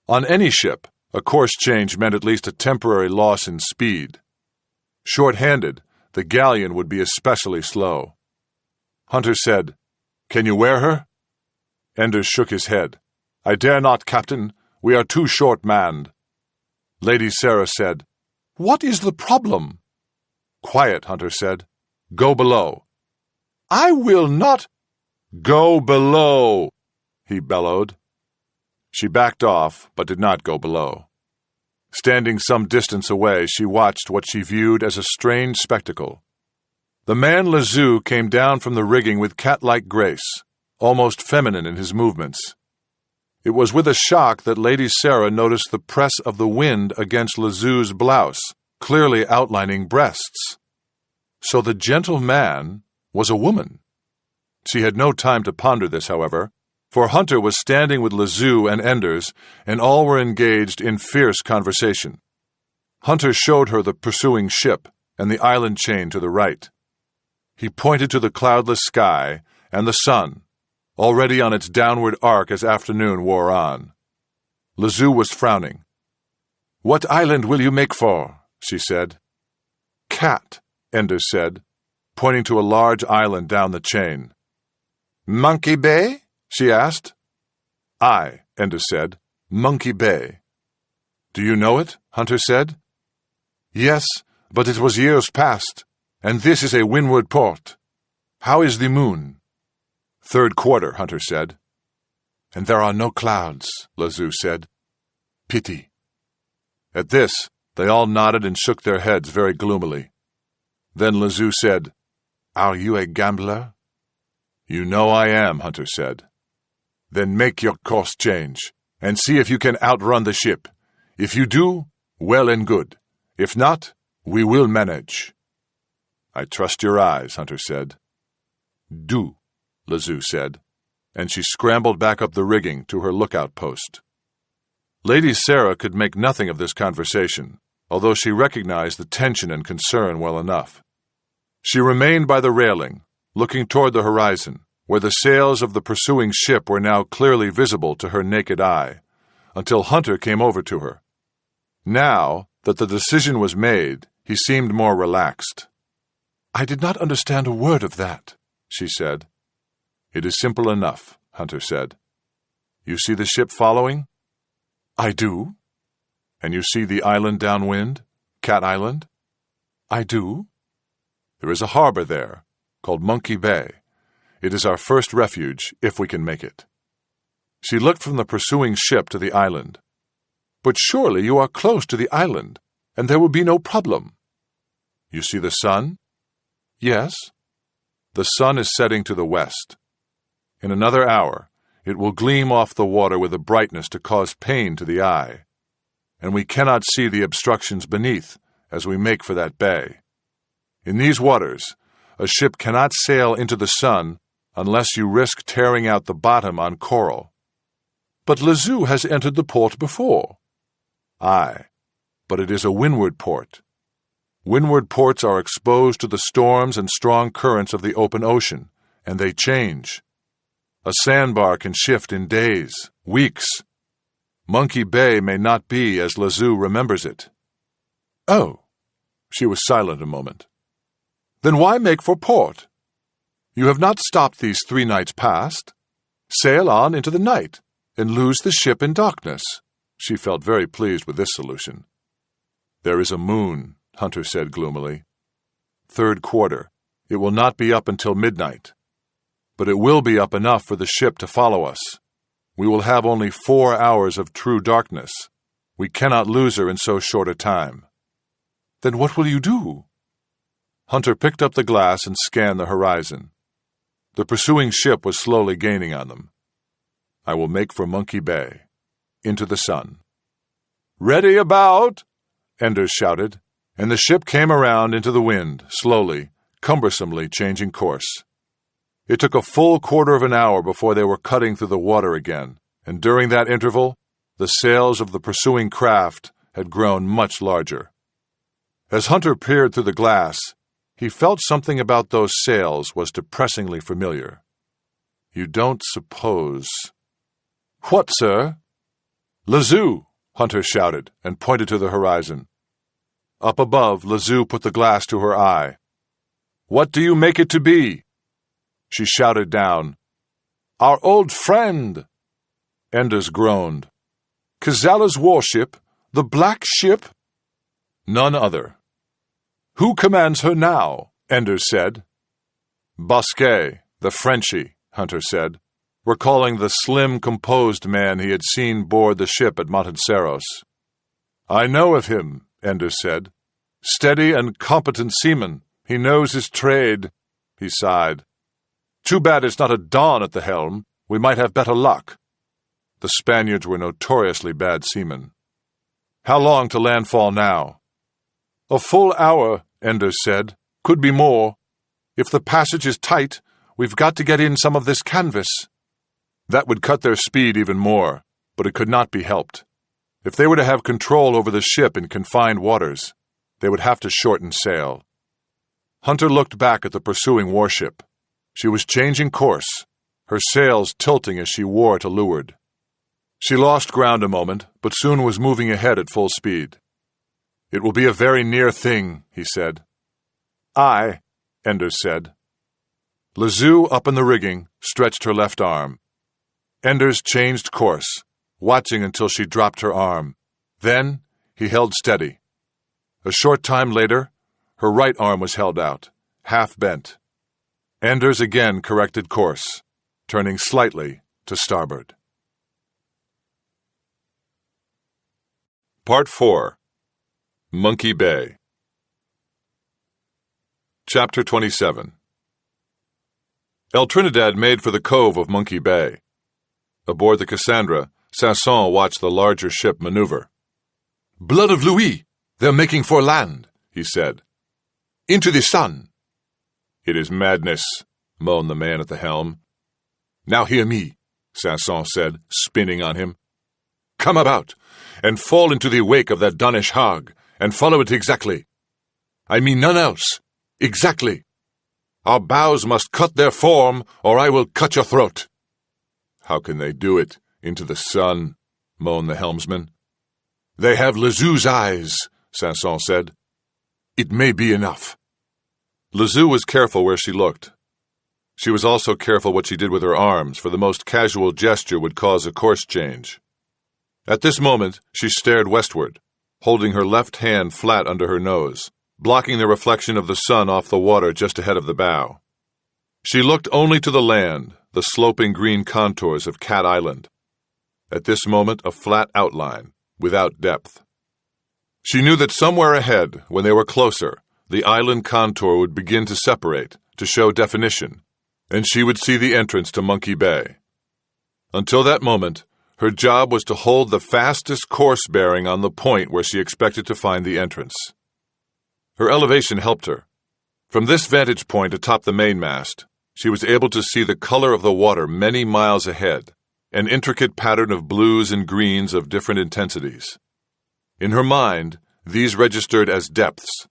On any ship, a course change meant at least a temporary loss in speed. Short-handed, the galleon would be especially slow. Hunter said, "Can you wear her?" Enders shook his head. "I dare not, Captain. We are too short-manned." Lady Sarah said, "What is the problem?" "Quiet," Hunter said. "Go below." "I will not—" "Go below!" he bellowed. She backed off, but did not go below. Standing some distance away, she watched what she viewed as a strange spectacle. The man Lazoo came down from the rigging with cat-like grace, almost feminine in his movements. It was with a shock that Lady Sarah noticed the press of the wind against Lazoo's blouse, clearly outlining breasts. So the gentle man was a woman. She had no time to ponder this, however, for Hunter was standing with Lazoo and Enders, and all were engaged in fierce conversation. Hunter showed her the pursuing ship and the island chain to the right. He pointed to the cloudless sky and the sun, already on its downward arc as afternoon wore on. Lazoo was frowning. "What island will you make for?" she said. "Cat," Enders said, pointing to a large island down the chain. "Monkey Bay?" she asked. "Aye," Enders said. "Monkey Bay." "Do you know it?" Hunter said. "Yes, but it was years past, and this is a windward port. How is the moon?" "Third quarter," Hunter said. "And there are no clouds," Lazoo said. "Pity." At this, they all nodded and shook their heads very gloomily. Then Lazoo said, "Are you a gambler?" "You know I am," Hunter said. "Then make your course change, and see if you can outrun the ship. If you do, well and good. If not, we will manage." "I trust your eyes," Hunter said. "Do," Lazoo said, and she scrambled back up the rigging to her lookout post. Lady Sarah could make nothing of this conversation, although she recognized the tension and concern well enough. She remained by the railing, looking toward the horizon, where the sails of the pursuing ship were now clearly visible to her naked eye, until Hunter came over to her. Now that the decision was made, he seemed more relaxed. "I did not understand a word of that," she said. "It is simple enough," Hunter said. "You see the ship following?" "I do." "And you see the island downwind, Cat Island?" "I do." "There is a harbor there, called Monkey Bay. It is our first refuge, if we can make it." She looked from the pursuing ship to the island. "But surely you are close to the island, and there will be no problem." "You see the sun?" "Yes." "The sun is setting to the west. In another hour, it will gleam off the water with a brightness to cause pain to the eye, and we cannot see the obstructions beneath as we make for that bay. In these waters, a ship cannot sail into the sun unless you risk tearing out the bottom on coral." "But Lazoo has entered the port before." "Aye, but it is a windward port. Windward ports are exposed to the storms and strong currents of the open ocean, and they change. A sandbar can shift in days, weeks. Monkey Bay may not be as Lazoo remembers it." "Oh." She was silent a moment. "Then why make for port? You have not stopped these 3 nights past. Sail on into the night, and lose the ship in darkness." She felt very pleased with this solution. "There is a moon," Hunter said gloomily. "Third quarter. It will not be up until midnight. But it will be up enough for the ship to follow us. We will have only 4 hours of true darkness. We cannot lose her in so short a time." "Then what will you do?" Hunter picked up the glass and scanned the horizon. The pursuing ship was slowly gaining on them. "I will make for Monkey Bay, into the sun." "Ready about!" Enders shouted, and the ship came around into the wind, slowly, cumbersomely changing course. It took a full quarter of an hour before they were cutting through the water again, and during that interval, the sails of the pursuing craft had grown much larger. As Hunter peered through the glass, he felt something about those sails was depressingly familiar. "You don't suppose—" "What, sir?" "Lazoo!" Hunter shouted, and pointed to the horizon. Up above, Lazoo put the glass to her eye. "What do you make it to be?" She shouted down, "Our old friend!" Enders groaned. "Kazala's warship? The Black Ship?" "None other." "Who commands her now?" Enders said. "Bosquet, the Frenchie," Hunter said, recalling the slim, composed man he had seen board the ship at Monticeros. "I know of him," Enders said. "Steady and competent seaman. He knows his trade." He sighed. "Too bad it's not a Don at the helm. We might have better luck." The Spaniards were notoriously bad seamen. "How long to landfall now?" "A full hour," Enders said. "Could be more. If the passage is tight, we've got to get in some of this canvas." That would cut their speed even more, but it could not be helped. If they were to have control over the ship in confined waters, they would have to shorten sail. Hunter looked back at the pursuing warship. She was changing course, her sails tilting as she wore to leeward. She lost ground a moment, but soon was moving ahead at full speed. "It will be a very near thing," he said. "Aye," Enders said. Lazoo, up in the rigging, stretched her left arm. Enders changed course, watching until she dropped her arm. Then he held steady. A short time later, her right arm was held out, half bent. Enders again corrected course, turning slightly to starboard. Part 4. Monkey Bay. Chapter 27. El Trinidad made for the cove of Monkey Bay. Aboard the Cassandra, Sanson watched the larger ship maneuver. "Blood of Louis! They're making for land," he said. "Into the sun." "It is madness," moaned the man at the helm. "Now hear me," Sanson said, spinning on him. "Come about, and fall into the wake of that Danish hog, and follow it exactly. I mean none else. Exactly. Our bows must cut their form, or I will cut your throat." "How can they do it? Into the sun?" moaned the helmsman. "They have Lezou's eyes," Sanson said. "It may be enough." Lezou was careful where she looked. She was also careful what she did with her arms, for the most casual gesture would cause a course change. At this moment, she stared westward, holding her left hand flat under her nose, blocking the reflection of the sun off the water just ahead of the bow. She looked only to the land, the sloping green contours of Cat Island. At this moment, a flat outline, without depth. She knew that somewhere ahead, when they were closer, the island contour would begin to separate, to show definition, and she would see the entrance to Monkey Bay. Until that moment, her job was to hold the fastest course bearing on the point where she expected to find the entrance. Her elevation helped her. From this vantage point atop the mainmast, she was able to see the color of the water many miles ahead, an intricate pattern of blues and greens of different intensities. In her mind, these registered as depths.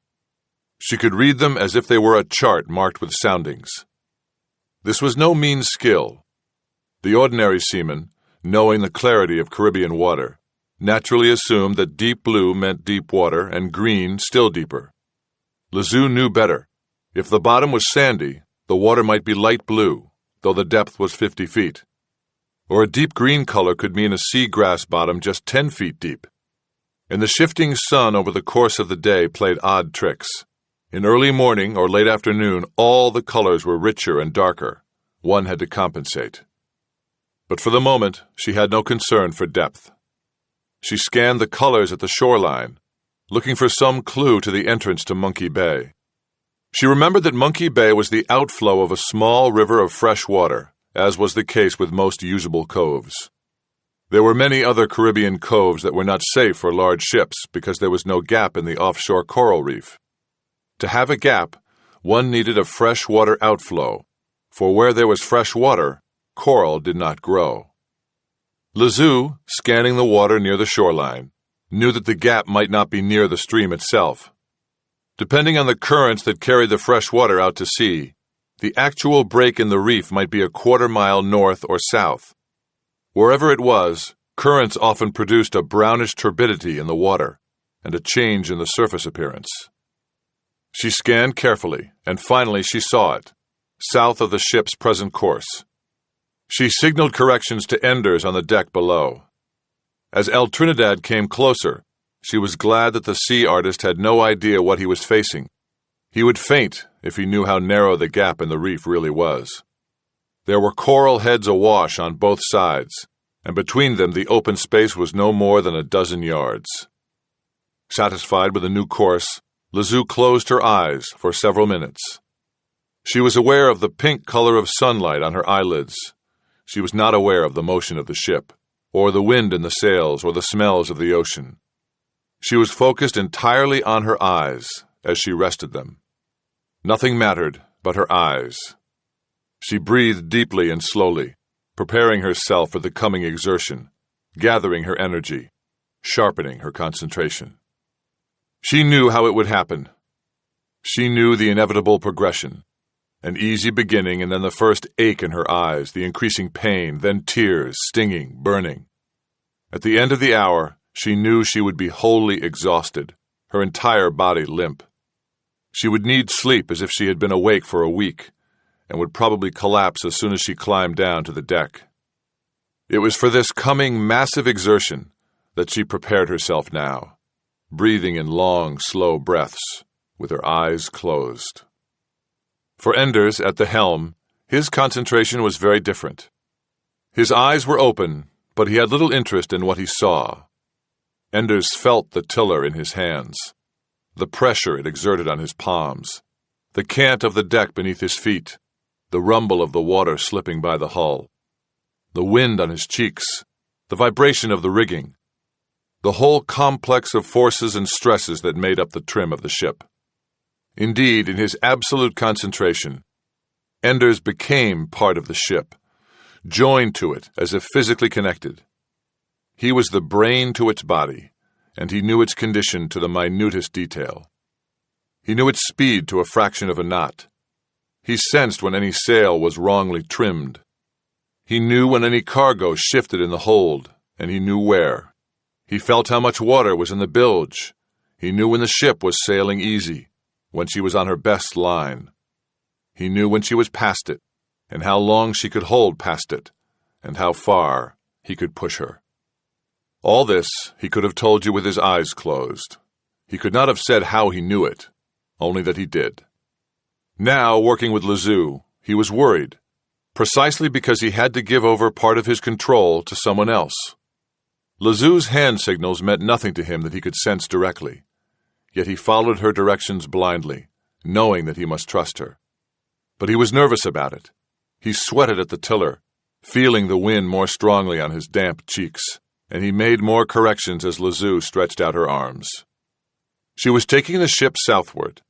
She could read them as if they were a chart marked with soundings. This was no mean skill. The ordinary seaman, knowing the clarity of Caribbean water, naturally assumed that deep blue meant deep water and green still deeper. Lezou knew better. If the bottom was sandy, the water might be light blue, though the depth was 50 feet. Or a deep green color could mean a seagrass bottom just 10 feet deep. And the shifting sun over the course of the day played odd tricks. In early morning or late afternoon, all the colors were richer and darker. One had to compensate. But for the moment, she had no concern for depth. She scanned the colors at the shoreline, looking for some clue to the entrance to Monkey Bay. She remembered that Monkey Bay was the outflow of a small river of fresh water, as was the case with most usable coves. There were many other Caribbean coves that were not safe for large ships because there was no gap in the offshore coral reef. To have a gap, one needed a fresh water outflow, for where there was fresh water, coral did not grow. Lezou, scanning the water near the shoreline, knew that the gap might not be near the stream itself. Depending on the currents that carried the fresh water out to sea, the actual break in the reef might be a quarter-mile north or south. Wherever it was, currents often produced a brownish turbidity in the water and a change in the surface appearance. She scanned carefully, and finally she saw it, south of the ship's present course. She signaled corrections to Enders on the deck below. As El Trinidad came closer, she was glad that the sea artist had no idea what he was facing. He would faint if he knew how narrow the gap in the reef really was. There were coral heads awash on both sides, and between them the open space was no more than a dozen yards. Satisfied with the new course, Lezou closed her eyes for several minutes. She was aware of the pink color of sunlight on her eyelids. She was not aware of the motion of the ship, or the wind in the sails, or the smells of the ocean. She was focused entirely on her eyes as she rested them. Nothing mattered but her eyes. She breathed deeply and slowly, preparing herself for the coming exertion, gathering her energy, sharpening her concentration. She knew how it would happen. She knew the inevitable progression. An easy beginning and then the first ache in her eyes, the increasing pain, then tears, stinging, burning. At the end of the hour, she knew she would be wholly exhausted, her entire body limp. She would need sleep as if she had been awake for a week, and would probably collapse as soon as she climbed down to the deck. It was for this coming massive exertion that she prepared herself now, breathing in long, slow breaths, with her eyes closed. For Enders, at the helm, his concentration was very different. His eyes were open, but he had little interest in what he saw. Enders felt the tiller in his hands, the pressure it exerted on his palms, the cant of the deck beneath his feet, the rumble of the water slipping by the hull, the wind on his cheeks, the vibration of the rigging, the whole complex of forces and stresses that made up the trim of the ship. Indeed, in his absolute concentration, Enders became part of the ship, joined to it as if physically connected. He was the brain to its body, and he knew its condition to the minutest detail. He knew its speed to a fraction of a knot. He sensed when any sail was wrongly trimmed. He knew when any cargo shifted in the hold, and he knew where. He felt how much water was in the bilge. He knew when the ship was sailing easy, when she was on her best line. He knew when she was past it, and how long she could hold past it, and how far he could push her. All this he could have told you with his eyes closed. He could not have said how he knew it, only that he did. Now, working with Lazoo, he was worried, precisely because he had to give over part of his control to someone else. Lazoo's hand signals meant nothing to him that he could sense directly, yet he followed her directions blindly, knowing that he must trust her. But he was nervous about it. He sweated at the tiller, feeling the wind more strongly on his damp cheeks, and he made more corrections as Lazoo stretched out her arms. She was taking the ship southward.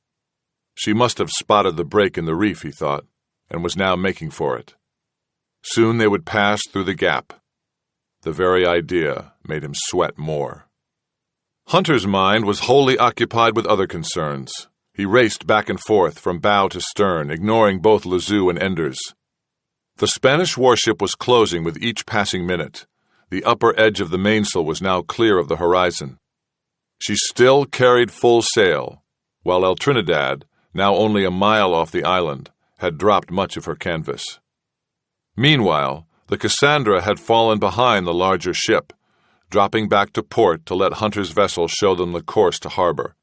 She must have spotted the break in the reef, he thought, and was now making for it. Soon they would pass through the gap. The very idea made him sweat more. Hunter's mind was wholly occupied with other concerns. He raced back and forth from bow to stern, ignoring both Lazoo and Enders. The Spanish warship was closing with each passing minute. The upper edge of the mainsail was now clear of the horizon. She still carried full sail, while El Trinidad, now only a mile off the island, had dropped much of her canvas. Meanwhile, the Cassandra had fallen behind the larger ship, dropping back to port to let Hunter's vessel show them the course to harbor.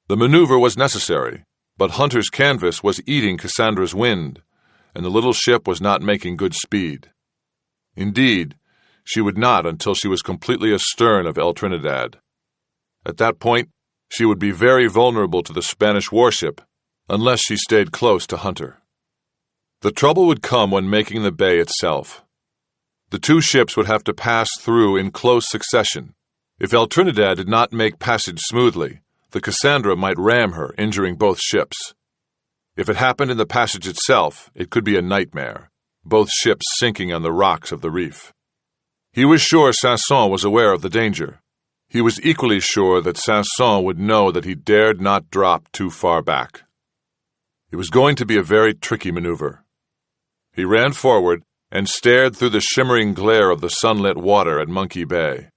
The maneuver was necessary, but Hunter's canvas was eating Cassandra's wind, and the little ship was not making good speed. Indeed, she would not until she was completely astern of El Trinidad. At that point, she would be very vulnerable to the Spanish warship, unless she stayed close to Hunter. The trouble would come when making the bay itself. The two ships would have to pass through in close succession. If El Trinidad did not make passage smoothly, the Cassandra might ram her, injuring both ships. If it happened in the passage itself, it could be a nightmare, both ships sinking on the rocks of the reef. He was sure Sanson was aware of the danger. He was equally sure that Sanson would know that he dared not drop too far back. It was going to be a very tricky maneuver. He ran forward and stared through the shimmering glare of the sunlit water at Monkey Bay.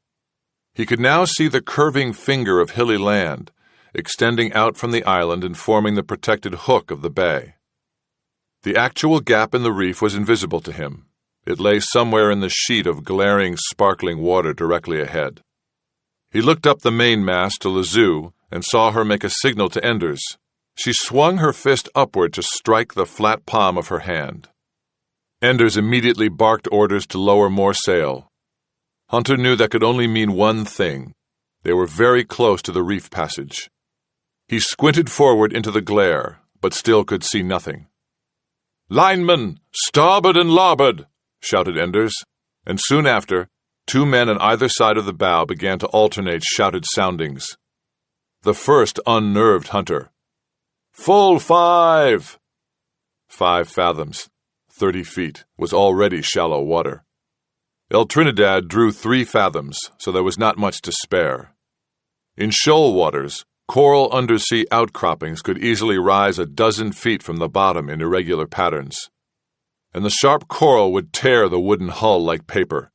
He could now see the curving finger of hilly land, extending out from the island and forming the protected hook of the bay. The actual gap in the reef was invisible to him. It lay somewhere in the sheet of glaring, sparkling water directly ahead. He looked up the mainmast to Lazoo and saw her make a signal to Enders. She swung her fist upward to strike the flat palm of her hand. Enders immediately barked orders to lower more sail. Hunter knew that could only mean one thing. They were very close to the reef passage. He squinted forward into the glare, but still could see nothing. "Linemen, starboard and larboard!" shouted Enders, and soon after, two men on either side of the bow began to alternate shouted soundings. The first unnerved Hunter. "Full 5!" 5 fathoms, 30 feet, was already shallow water. El Trinidad drew 3 fathoms, so there was not much to spare. In shoal waters, coral undersea outcroppings could easily rise a dozen feet from the bottom in irregular patterns, and the sharp coral would tear the wooden hull like paper.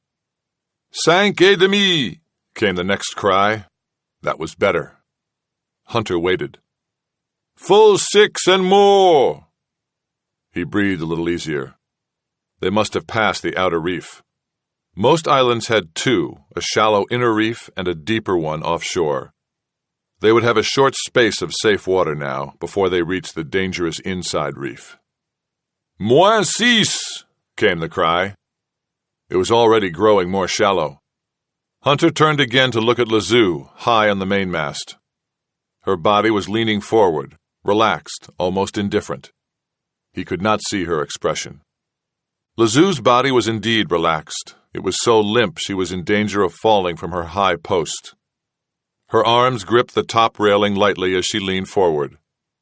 "Cinq et demi!" came the next cry. That was better. Hunter waited. "Full 6 and more!" He breathed a little easier. They must have passed the outer reef. Most islands had 2, a shallow inner reef and a deeper one offshore. They would have a short space of safe water now before they reached the dangerous inside reef. "moins 6!" came the cry. It was already growing more shallow. Hunter turned again to look at Lazoo, high on the mainmast. Her body was leaning forward, relaxed, almost indifferent. He could not see her expression. Lazoo's body was indeed relaxed. It was so limp she was in danger of falling from her high post. Her arms gripped the top railing lightly as she leaned forward.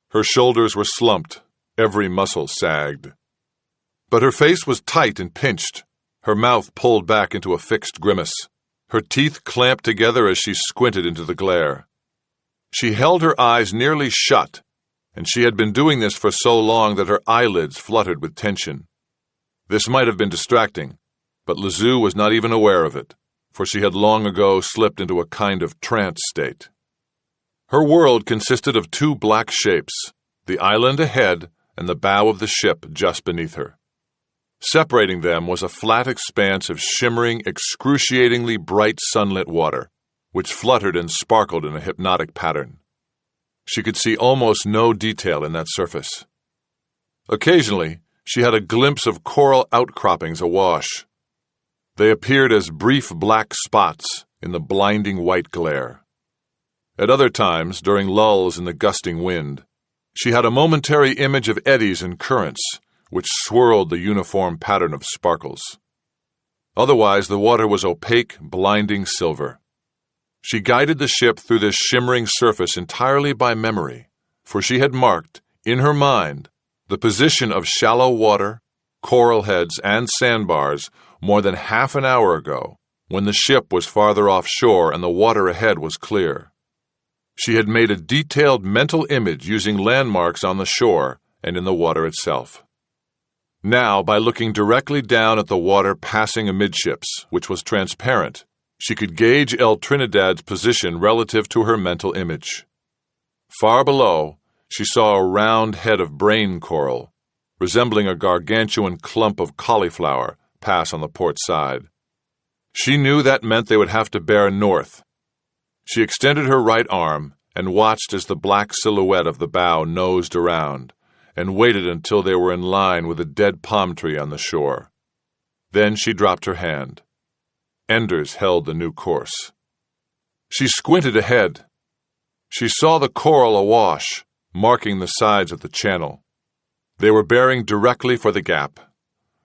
Her shoulders were slumped. Every muscle sagged. But her face was tight and pinched, her mouth pulled back into a fixed grimace. Her teeth clamped together as she squinted into the glare. She held her eyes nearly shut, and she had been doing this for so long that her eyelids fluttered with tension. This might have been distracting, but Lizu was not even aware of it, for she had long ago slipped into a kind of trance state. Her world consisted of two black shapes, the island ahead and the bow of the ship just beneath her. Separating them was a flat expanse of shimmering, excruciatingly bright sunlit water, which fluttered and sparkled in a hypnotic pattern. She could see almost no detail in that surface. Occasionally, she had a glimpse of coral outcroppings awash. They appeared as brief black spots in the blinding white glare. At other times, during lulls in the gusting wind, she had a momentary image of eddies and currents, which swirled the uniform pattern of sparkles. Otherwise, the water was opaque, blinding silver. She guided the ship through this shimmering surface entirely by memory, for she had marked, in her mind, the position of shallow water, coral heads, and sandbars more than half an hour ago, when the ship was farther offshore and the water ahead was clear. She had made a detailed mental image using landmarks on the shore and in the water itself. Now, by looking directly down at the water passing amidships, which was transparent, she could gauge El Trinidad's position relative to her mental image. Far below, she saw a round head of brain coral, resembling a gargantuan clump of cauliflower, pass on the port side. She knew that meant they would have to bear north. She extended her right arm and watched as the black silhouette of the bow nosed around, and waited until they were in line with a dead palm tree on the shore. Then she dropped her hand. Enders held the new course. She squinted ahead. She saw the coral awash, marking the sides of the channel. They were bearing directly for the gap.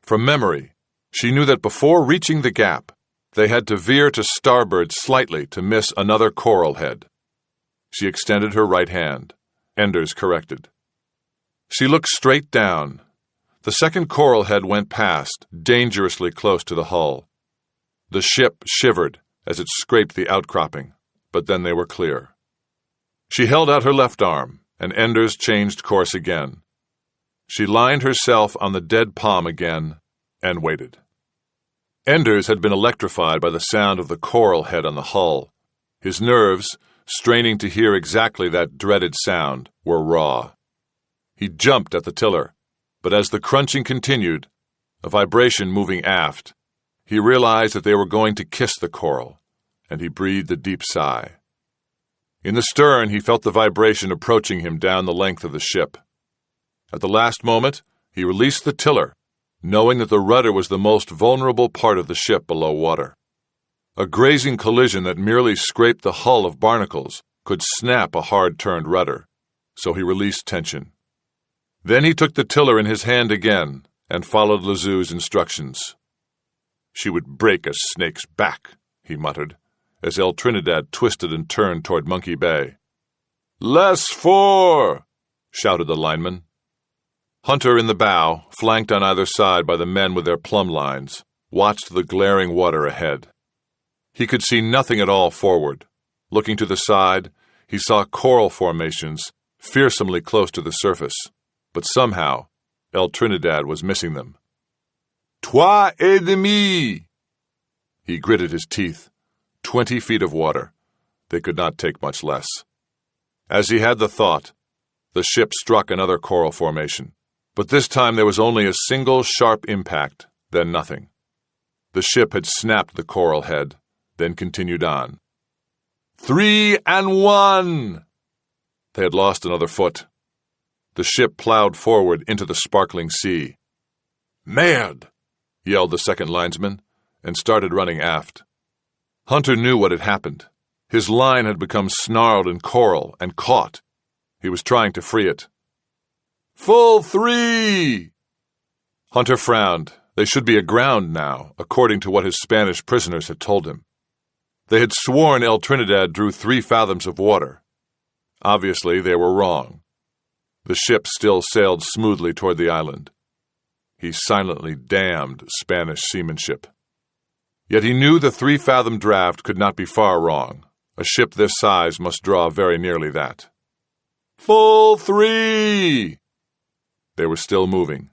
From memory, she knew that before reaching the gap, they had to veer to starboard slightly to miss another coral head. She extended her right hand. Enders corrected. She looked straight down. The second coral head went past, dangerously close to the hull. The ship shivered as it scraped the outcropping, but then they were clear. She held out her left arm, and Enders changed course again. She lined herself on the dead palm again and waited. Enders had been electrified by the sound of the coral head on the hull. His nerves, straining to hear exactly that dreaded sound, were raw. He jumped at the tiller, but as the crunching continued, a vibration moving aft, he realized that they were going to kiss the coral, and he breathed a deep sigh. In the stern, he felt the vibration approaching him down the length of the ship. At the last moment, he released the tiller, knowing that the rudder was the most vulnerable part of the ship below water. A grazing collision that merely scraped the hull of barnacles could snap a hard-turned rudder, so he released tension. Then he took the tiller in his hand again and followed Lizu's instructions. She would break a snake's back, he muttered, as El Trinidad twisted and turned toward Monkey Bay. "Less 4!" shouted the lineman. Hunter in the bow, flanked on either side by the men with their plumb lines, watched the glaring water ahead. He could see nothing at all forward. Looking to the side, he saw coral formations fearsomely close to the surface, but somehow El Trinidad was missing them. "3 et demi!" He gritted his teeth. 20 feet of water. They could not take much less. As he had the thought, the ship struck another coral formation, but this time there was only a single sharp impact, then nothing. The ship had snapped the coral head, then continued on. 3 and 1! They had lost another foot. The ship plowed forward into the sparkling sea. "Merde!" yelled the second linesman, and started running aft. Hunter knew what had happened. His line had become snarled in coral and caught. He was trying to free it. "Full 3!" Hunter frowned. They should be aground now, according to what his Spanish prisoners had told him. They had sworn El Trinidad drew 3 fathoms of water. Obviously, they were wrong. The ship still sailed smoothly toward the island. He silently damned Spanish seamanship. Yet he knew the 3-fathom draft could not be far wrong. A ship this size must draw very nearly that. "Full 3!" They were still moving.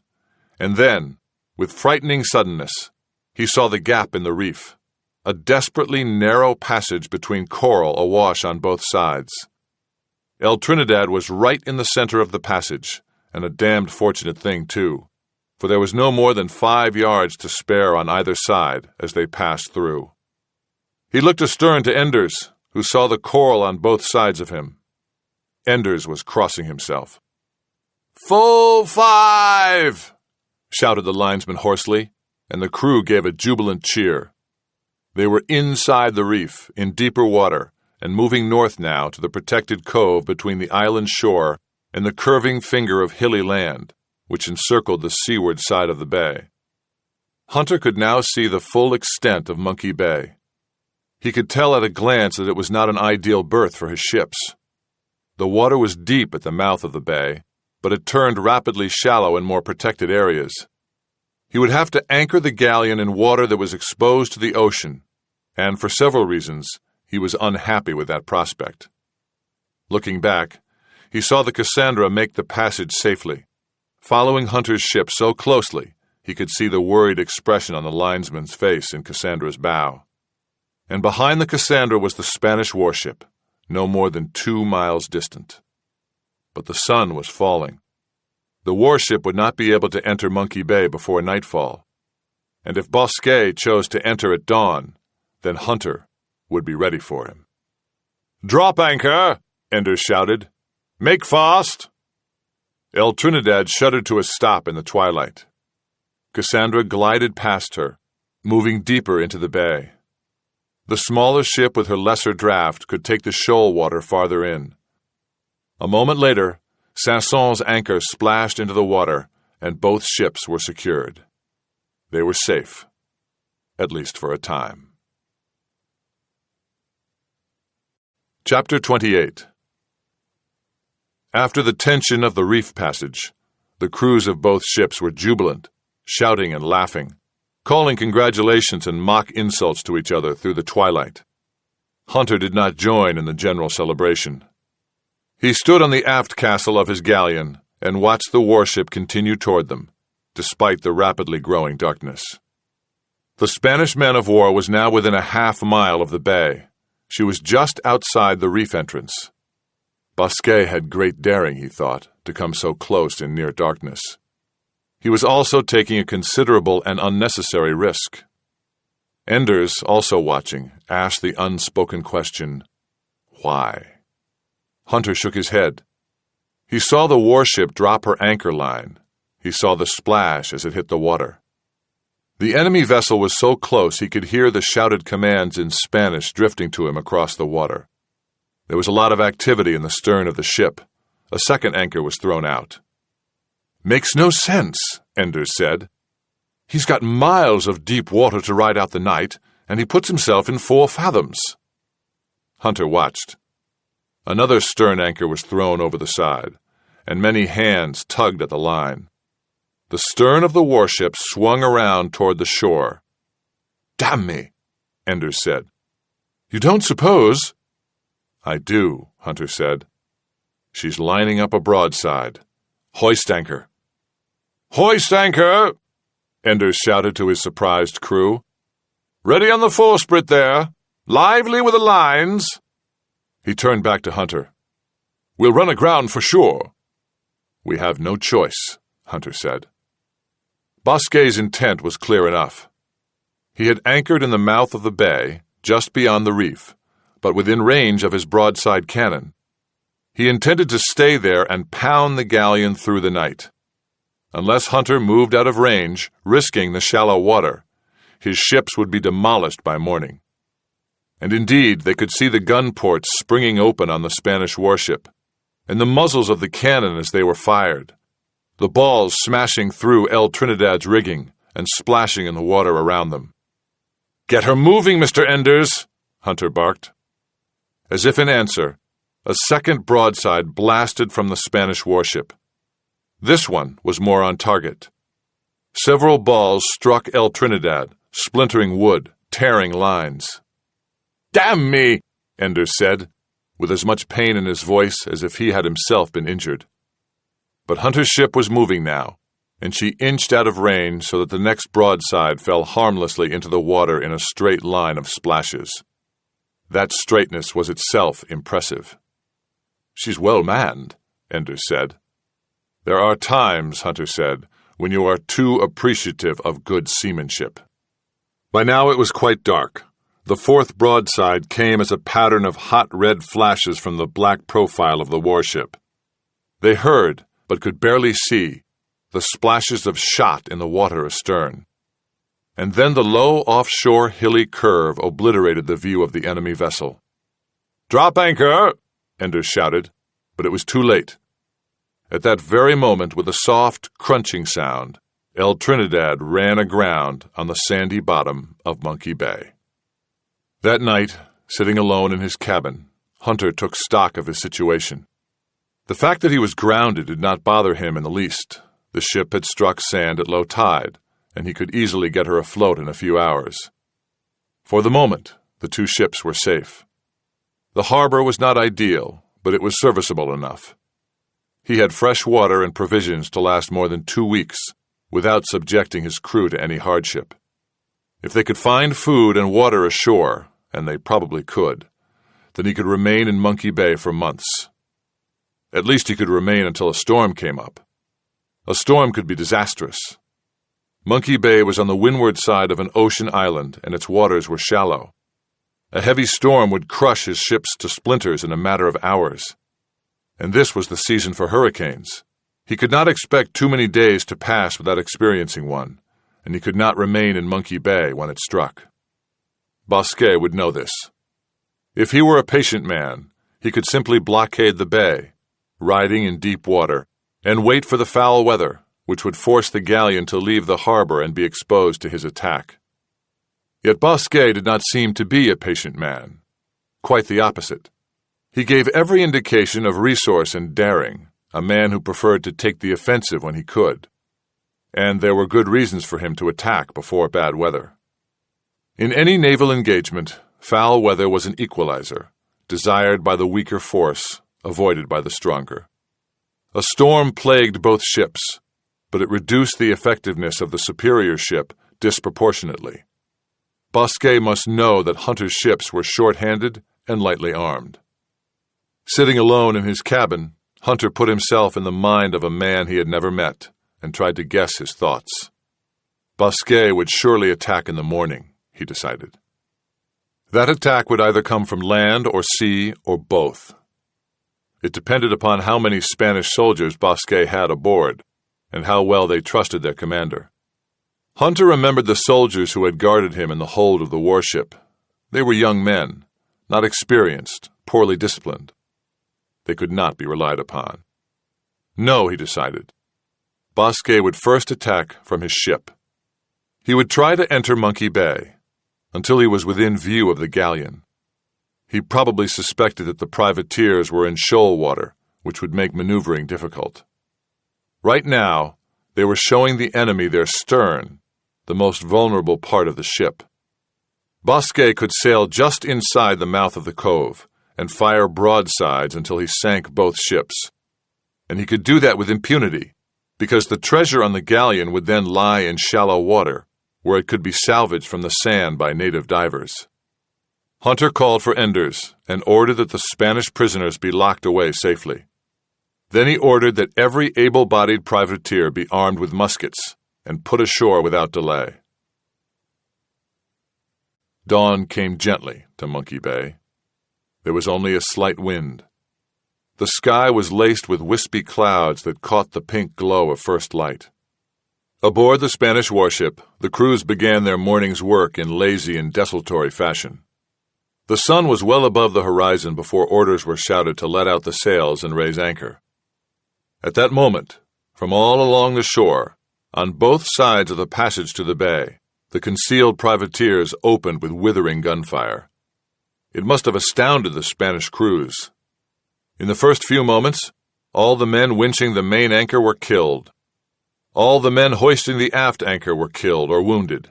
And then, with frightening suddenness, he saw the gap in the reef, a desperately narrow passage between coral awash on both sides. El Trinidad was right in the center of the passage, and a damned fortunate thing, too, for there was no more than 5 yards to spare on either side as they passed through. He looked astern to Enders, who saw the coral on both sides of him. Enders was crossing himself. "Full 5!" shouted the linesman hoarsely, and the crew gave a jubilant cheer. They were inside the reef, in deeper water, and moving north now to the protected cove between the island shore and the curving finger of hilly land, which encircled the seaward side of the bay. Hunter could now see the full extent of Monkey Bay. He could tell at a glance that it was not an ideal berth for his ships. The water was deep at the mouth of the bay, but it turned rapidly shallow in more protected areas. He would have to anchor the galleon in water that was exposed to the ocean, and for several reasons, he was unhappy with that prospect. Looking back, he saw the Cassandra make the passage safely. Following Hunter's ship so closely, he could see the worried expression on the linesman's face in Cassandra's bow. And behind the Cassandra was the Spanish warship, no more than 2 miles distant. But the sun was falling. The warship would not be able to enter Monkey Bay before nightfall, and if Bosquet chose to enter at dawn, then Hunter would be ready for him. "Drop anchor!" Enders shouted. "Make fast!" El Trinidad shuddered to a stop in the twilight. Cassandra glided past her, moving deeper into the bay. The smaller ship with her lesser draft could take the shoal water farther in. A moment later, Sanson's anchor splashed into the water, and both ships were secured. They were safe, at least for a time. Chapter 28. After the tension of the reef passage, the crews of both ships were jubilant, shouting and laughing, calling congratulations and mock insults to each other through the twilight. Hunter did not join in the general celebration. He stood on the aft castle of his galleon and watched the warship continue toward them, despite the rapidly growing darkness. The Spanish man-of-war was now within a half-mile of the bay. She was just outside the reef entrance. Bosquet had great daring, he thought, to come so close in near darkness. He was also taking a considerable and unnecessary risk. Enders, also watching, asked the unspoken question, "Why?" Hunter shook his head. He saw the warship drop her anchor line. He saw the splash as it hit the water. The enemy vessel was so close he could hear the shouted commands in Spanish drifting to him across the water. There was a lot of activity in the stern of the ship. A second anchor was thrown out. "Makes no sense," Enders said. "He's got miles of deep water to ride out the night, and he puts himself in 4 fathoms. Hunter watched. Another stern anchor was thrown over the side, and many hands tugged at the line. The stern of the warship swung around toward the shore. "Damn me," Enders said. "You don't suppose—" "I do," Hunter said. "She's lining up a broadside. Hoist anchor." "Hoist anchor!" Enders shouted to his surprised crew. "Ready on the bowsprit there. Lively with the lines." He turned back to Hunter. "We'll run aground for sure." "We have no choice," Hunter said. Bosquet's intent was clear enough. He had anchored in the mouth of the bay, just beyond the reef, but within range of his broadside cannon. He intended to stay there and pound the galleon through the night. Unless Hunter moved out of range, risking the shallow water, his ships would be demolished by morning. And indeed, they could see the gun ports springing open on the Spanish warship, and the muzzles of the cannon as they were fired, the balls smashing through El Trinidad's rigging and splashing in the water around them. "Get her moving, Mr. Enders," Hunter barked. As if in answer, a second broadside blasted from the Spanish warship. This one was more on target. Several balls struck El Trinidad, splintering wood, tearing lines. "Damn me!" Enders said, with as much pain in his voice as if he had himself been injured. But Hunter's ship was moving now, and she inched out of range so that the next broadside fell harmlessly into the water in a straight line of splashes. That straightness was itself impressive. "She's well manned," Enders said. "There are times," Hunter said, "when you are too appreciative of good seamanship." By now it was quite dark. The fourth broadside came as a pattern of hot red flashes from the black profile of the warship. They heard, but could barely see, the splashes of shot in the water astern. And then the low offshore hilly curve obliterated the view of the enemy vessel. "Drop anchor!" Enders shouted, but it was too late. At that very moment, with a soft, crunching sound, El Trinidad ran aground on the sandy bottom of Monkey Bay. That night, sitting alone in his cabin, Hunter took stock of his situation. The fact that he was grounded did not bother him in the least. The ship had struck sand at low tide, and he could easily get her afloat in a few hours. For the moment, the two ships were safe. The harbor was not ideal, but it was serviceable enough. He had fresh water and provisions to last more than 2 weeks, without subjecting his crew to any hardship. If they could find food and water ashore, and they probably could, then he could remain in Monkey Bay for months. At least he could remain until a storm came up. A storm could be disastrous. Monkey Bay was on the windward side of an ocean island, and its waters were shallow. A heavy storm would crush his ships to splinters in a matter of hours. And this was the season for hurricanes. He could not expect too many days to pass without experiencing one, and he could not remain in Monkey Bay when it struck. Bosquet would know this. If he were a patient man, he could simply blockade the bay, riding in deep water, and wait for the foul weather, which would force the galleon to leave the harbor and be exposed to his attack. Yet Bosquet did not seem to be a patient man. Quite the opposite. He gave every indication of resource and daring, a man who preferred to take the offensive when he could. And there were good reasons for him to attack before bad weather. In any naval engagement, foul weather was an equalizer, desired by the weaker force, avoided by the stronger. A storm plagued both ships, but it reduced the effectiveness of the superior ship disproportionately. Bosquet must know that Hunter's ships were short-handed and lightly armed. Sitting alone in his cabin, Hunter put himself in the mind of a man he had never met and tried to guess his thoughts. Bosquet would surely attack in the morning, he decided. That attack would either come from land or sea or both. It depended upon how many Spanish soldiers Bosquet had aboard and how well they trusted their commander. Hunter remembered the soldiers who had guarded him in the hold of the warship. They were young men, not experienced, poorly disciplined. They could not be relied upon. No, he decided. Bosquet would first attack from his ship. He would try to enter Monkey Bay until he was within view of the galleon. He probably suspected that the privateers were in shoal water, which would make maneuvering difficult. Right now, they were showing the enemy their stern, the most vulnerable part of the ship. Bosquet could sail just inside the mouth of the cove and fire broadsides until he sank both ships. And he could do that with impunity, because the treasure on the galleon would then lie in shallow water, where it could be salvaged from the sand by native divers. Hunter called for Enders and ordered that the Spanish prisoners be locked away safely. Then he ordered that every able-bodied privateer be armed with muskets and put ashore without delay. Dawn came gently to Monkey Bay. There was only a slight wind. The sky was laced with wispy clouds that caught the pink glow of first light. Aboard the Spanish warship, the crews began their morning's work in lazy and desultory fashion. The sun was well above the horizon before orders were shouted to let out the sails and raise anchor. At that moment, from all along the shore, on both sides of the passage to the bay, the concealed privateers opened with withering gunfire. It must have astounded the Spanish crews. In the first few moments, all the men winching the main anchor were killed. All the men hoisting the aft anchor were killed or wounded.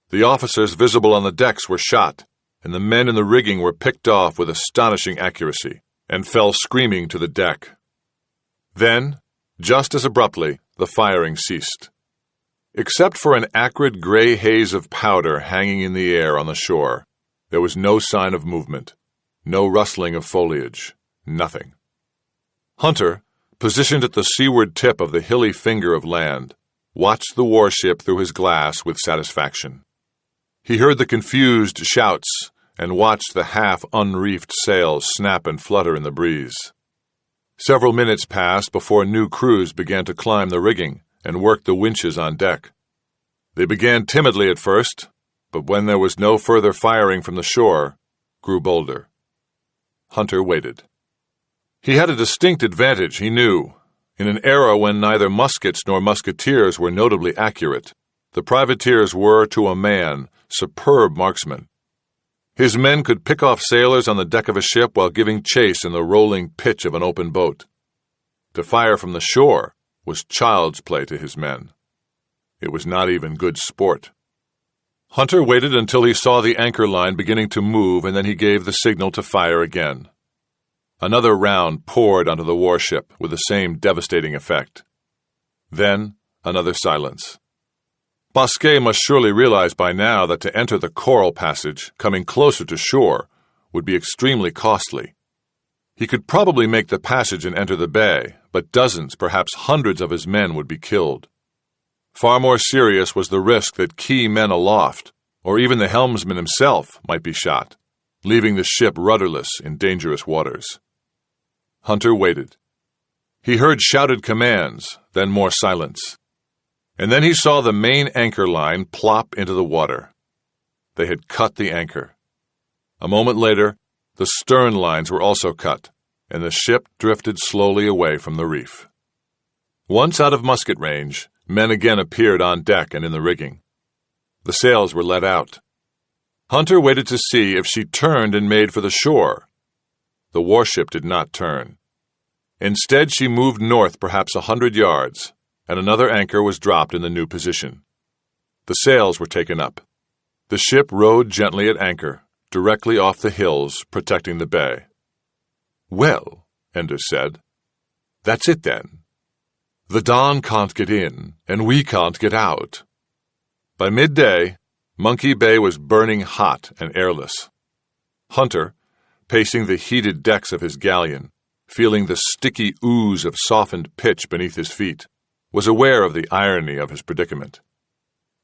The officers visible on the decks were shot, and the men in the rigging were picked off with astonishing accuracy and fell screaming to the deck. Then, just as abruptly, the firing ceased. Except for an acrid gray haze of powder hanging in the air on the shore, there was no sign of movement, no rustling of foliage, nothing. Hunter, positioned at the seaward tip of the hilly finger of land, watched the warship through his glass with satisfaction. He heard the confused shouts and watched the half-unreefed sails snap and flutter in the breeze. Several minutes passed before new crews began to climb the rigging and work the winches on deck. They began timidly at first, but when there was no further firing from the shore, grew bolder. Hunter waited. He had a distinct advantage, he knew. In an era when neither muskets nor musketeers were notably accurate, the privateers were, to a man, superb marksmen. His men could pick off sailors on the deck of a ship while giving chase in the rolling pitch of an open boat. To fire from the shore was child's play to his men. It was not even good sport. Hunter waited until he saw the anchor line beginning to move, and then he gave the signal to fire again. Another round poured onto the warship with the same devastating effect. Then another silence. Bosquet must surely realize by now that to enter the coral passage, coming closer to shore, would be extremely costly. He could probably make the passage and enter the bay, but dozens, perhaps hundreds of his men would be killed. Far more serious was the risk that key men aloft, or even the helmsman himself, might be shot, leaving the ship rudderless in dangerous waters. Hunter waited. He heard shouted commands, then more silence. And then he saw the main anchor line plop into the water. They had cut the anchor. A moment later, the stern lines were also cut, and the ship drifted slowly away from the reef. Once out of musket range, men again appeared on deck and in the rigging. The sails were let out. Hunter waited to see if she turned and made for the shore. The warship did not turn. Instead, she moved north perhaps 100 yards, and another anchor was dropped in the new position. The sails were taken up. The ship rode gently at anchor, directly off the hills, protecting the bay. "Well," Enders said, "that's it then. The Don can't get in, and we can't get out." By midday, Monkey Bay was burning hot and airless. Hunter, pacing the heated decks of his galleon, feeling the sticky ooze of softened pitch beneath his feet, was aware of the irony of his predicament.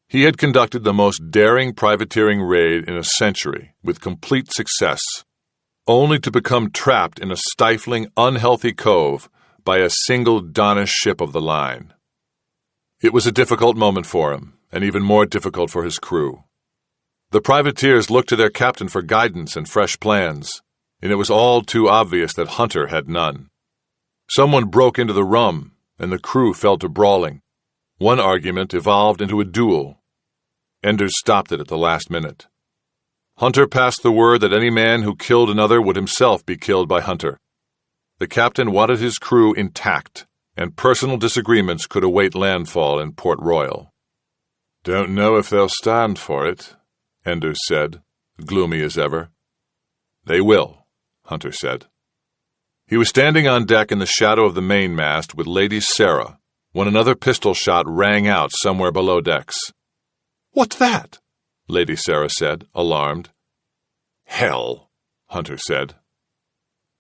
He had conducted the most daring privateering raid in a century with complete success, only to become trapped in a stifling, unhealthy cove by a single Donish ship of the line. It was a difficult moment for him, and even more difficult for his crew. The privateers looked to their captain for guidance and fresh plans, and it was all too obvious that Hunter had none. Someone broke into the rum, and the crew fell to brawling. One argument evolved into a duel. Enders stopped it at the last minute. Hunter passed the word that any man who killed another would himself be killed by Hunter. The captain wanted his crew intact, and personal disagreements could await landfall in Port Royal. "Don't know if they'll stand for it," Enders said, gloomy as ever. "They will," Hunter said. He was standing on deck in the shadow of the mainmast with Lady Sarah when another pistol shot rang out somewhere below decks. "What's that?" Lady Sarah said, alarmed. "Hell," Hunter said.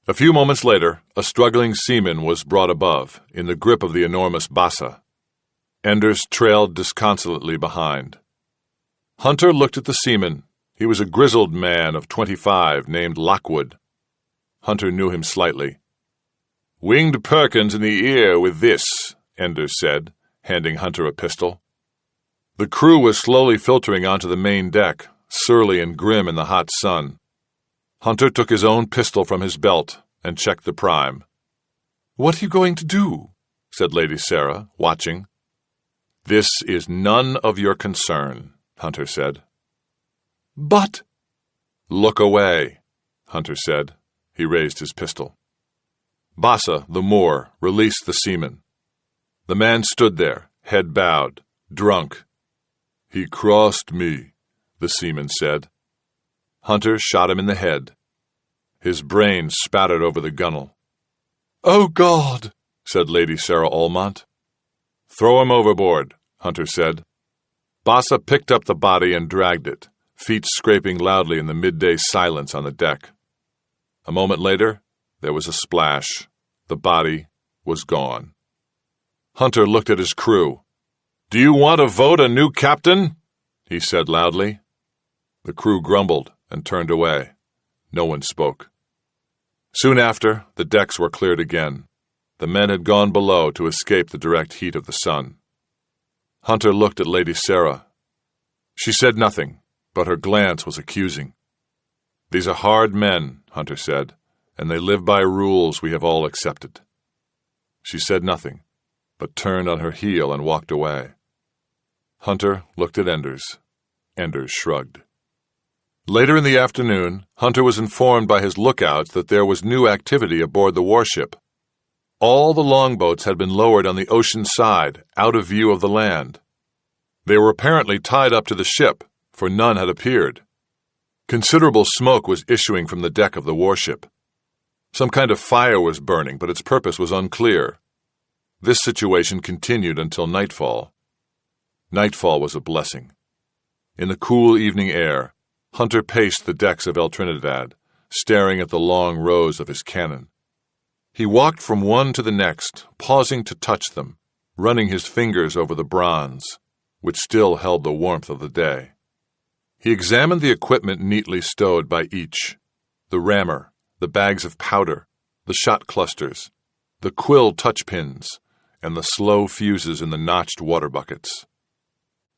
A few moments later, a struggling seaman was brought above, in the grip of the enormous bassa. Enders trailed disconsolately behind. Hunter looked at the seaman. He was a grizzled man of 25 named Lockwood. Hunter knew him slightly. "Winged Perkins in the ear with this," Enders said, handing Hunter a pistol. The crew was slowly filtering onto the main deck, surly and grim in the hot sun. Hunter took his own pistol from his belt and checked the prime. "What are you going to do?" said Lady Sarah, watching. "This is none of your concern," Hunter said. "But—" "Look away," Hunter said. He raised his pistol. Bassa, the Moor, released the seaman. The man stood there, head bowed, drunk. "He crossed me," the seaman said. Hunter shot him in the head. His brains spattered over the gunwale. "Oh, God!" said Lady Sarah Almont. "Throw him overboard," Hunter said. Bassa picked up the body and dragged it, feet scraping loudly in the midday silence on the deck. A moment later, there was a splash. The body was gone. Hunter looked at his crew. "Do you want to vote a new captain?" he said loudly. The crew grumbled and turned away. No one spoke. Soon after, the decks were cleared again. The men had gone below to escape the direct heat of the sun. Hunter looked at Lady Sarah. She said nothing, but her glance was accusing. "These are hard men," Hunter said, "and they live by rules we have all accepted." She said nothing, but turned on her heel and walked away. Hunter looked at Enders. Enders shrugged. Later in the afternoon, Hunter was informed by his lookouts that there was new activity aboard the warship. All the longboats had been lowered on the ocean side, out of view of the land. They were apparently tied up to the ship, for none had appeared. Considerable smoke was issuing from the deck of the warship. Some kind of fire was burning, but its purpose was unclear. This situation continued until nightfall. Nightfall was a blessing. In the cool evening air, Hunter paced the decks of El Trinidad, staring at the long rows of his cannon. He walked from one to the next, pausing to touch them, running his fingers over the bronze, which still held the warmth of the day. He examined the equipment neatly stowed by each: the rammer, the bags of powder, the shot clusters, the quill touch pins, and the slow fuses in the notched water buckets.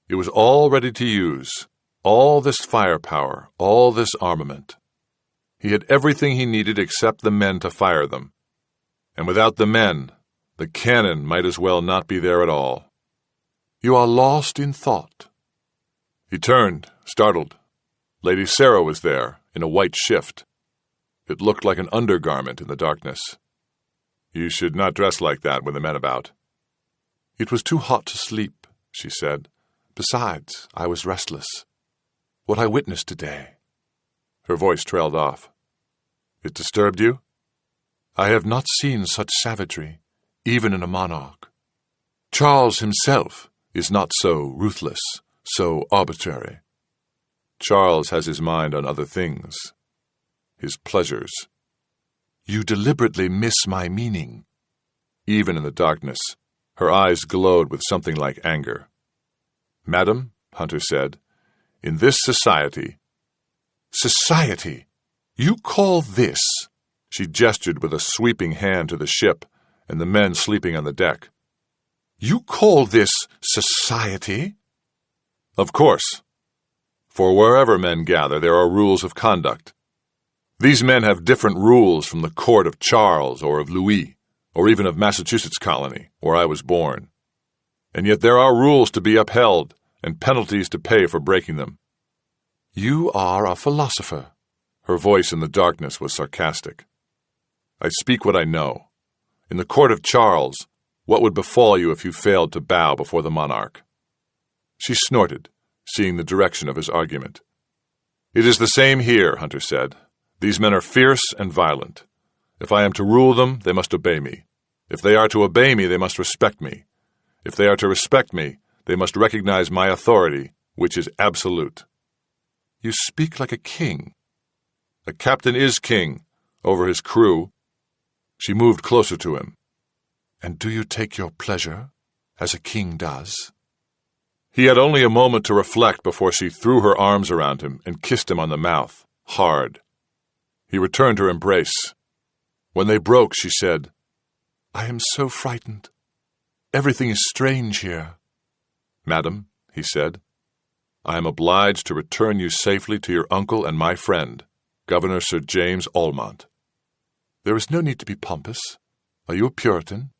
It was all ready to use, all this firepower, all this armament. He had everything he needed except the men to fire them. And without the men, the cannon might as well not be there at all. "You are lost in thought." He turned, startled. Lady Sarah was there, in a white shift. It looked like an undergarment in the darkness. "You should not dress like that with the men about." "It was too hot to sleep," she said. "Besides, I was restless. What I witnessed today." Her voice trailed off. "It disturbed you?" "I have not seen such savagery, even in a monarch. Charles himself is not so ruthless, so arbitrary." "Charles has his mind on other things. His pleasures." "You deliberately miss my meaning." Even in the darkness, her eyes glowed with something like anger. "Madam," Hunter said, "in this society—" "Society? You call this—" She gestured with a sweeping hand to the ship and the men sleeping on the deck. "You call this society?" "Of course. For wherever men gather, there are rules of conduct. These men have different rules from the court of Charles or of Louis, or even of Massachusetts colony, where I was born. And yet there are rules to be upheld and penalties to pay for breaking them." "You are a philosopher." Her voice in the darkness was sarcastic. "I speak what I know. In the court of Charles, what would befall you if you failed to bow before the monarch?" She snorted, seeing the direction of his argument. "It is the same here," Hunter said. "These men are fierce and violent. If I am to rule them, they must obey me. If they are to obey me, they must respect me. If they are to respect me, they must recognize my authority, which is absolute." "You speak like a king." "A captain is king, over his crew." She moved closer to him. "And do you take your pleasure, as a king does?" He had only a moment to reflect before she threw her arms around him and kissed him on the mouth, hard. He returned her embrace. When they broke, she said, "I am so frightened. Everything is strange here." "Madam," he said, "I am obliged to return you safely to your uncle and my friend, Governor Sir James Almont." "There is no need to be pompous. Are you a Puritan?"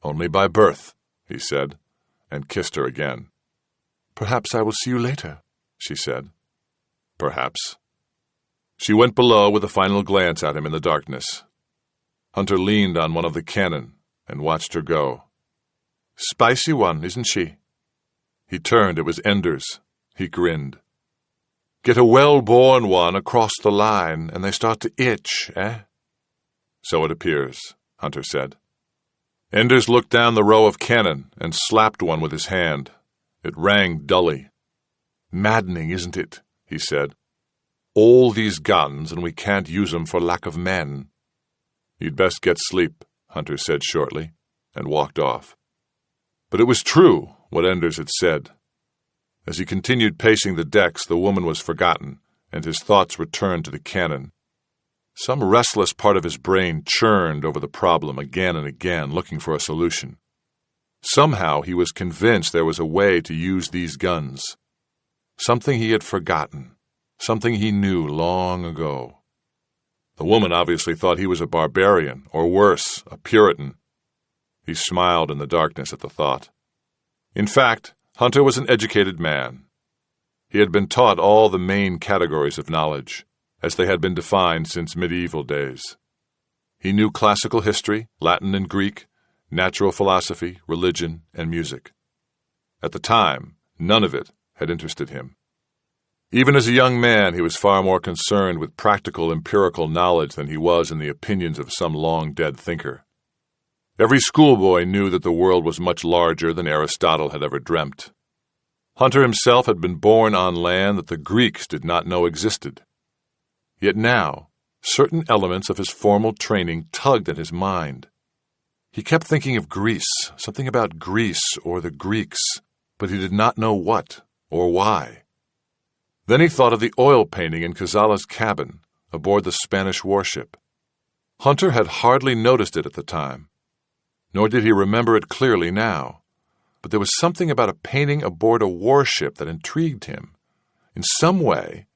"Only by birth," he said, and kissed her again. "Perhaps I will see you later," she said. "Perhaps." She went below with a final glance at him in the darkness. Hunter leaned on one of the cannon and watched her go. "Spicy one, isn't she?" He turned. It was Enders. He grinned. Get a well-born one across the line, and they start to itch, eh? So it appears, Hunter said. Enders looked down the row of cannon and slapped one with his hand. It rang dully. Maddening, isn't it? He said. All these guns, and we can't use 'em for lack of men. You'd best get sleep, Hunter said shortly, and walked off. But it was true, what Enders had said. As he continued pacing the decks, the woman was forgotten, and his thoughts returned to the cannon. Some restless part of his brain churned over the problem again and again, looking for a solution. Somehow he was convinced there was a way to use these guns. Something he had forgotten, something he knew long ago. The woman obviously thought he was a barbarian, or worse, a Puritan. He smiled in the darkness at the thought. In fact, Hunter was an educated man. He had been taught all the main categories of knowledge, as they had been defined since medieval days. He knew classical history, Latin and Greek, natural philosophy, religion, and music. At the time, none of it had interested him. Even as a young man, he was far more concerned with practical empirical knowledge than he was in the opinions of some long-dead thinker. Every schoolboy knew that the world was much larger than Aristotle had ever dreamt. Hunter himself had been born on land that the Greeks did not know existed. Yet now, certain elements of his formal training tugged at his mind. He kept thinking of Greece, something about Greece or the Greeks, but he did not know what or why. Then he thought of the oil painting in Cazala's cabin aboard the Spanish warship. Hunter had hardly noticed it at the time, nor did he remember it clearly now, but there was something about a painting aboard a warship that intrigued him. In some way,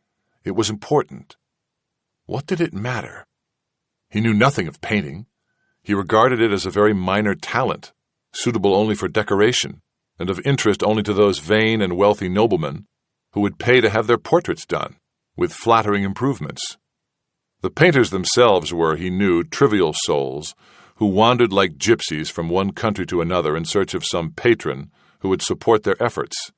it was important. What did it matter? He knew nothing of painting. He regarded it as a very minor talent, suitable only for decoration, and of interest only to those vain and wealthy noblemen who would pay to have their portraits done, with flattering improvements. The painters themselves were, he knew, trivial souls who wandered like gypsies from one country to another in search of some patron who would support their efforts.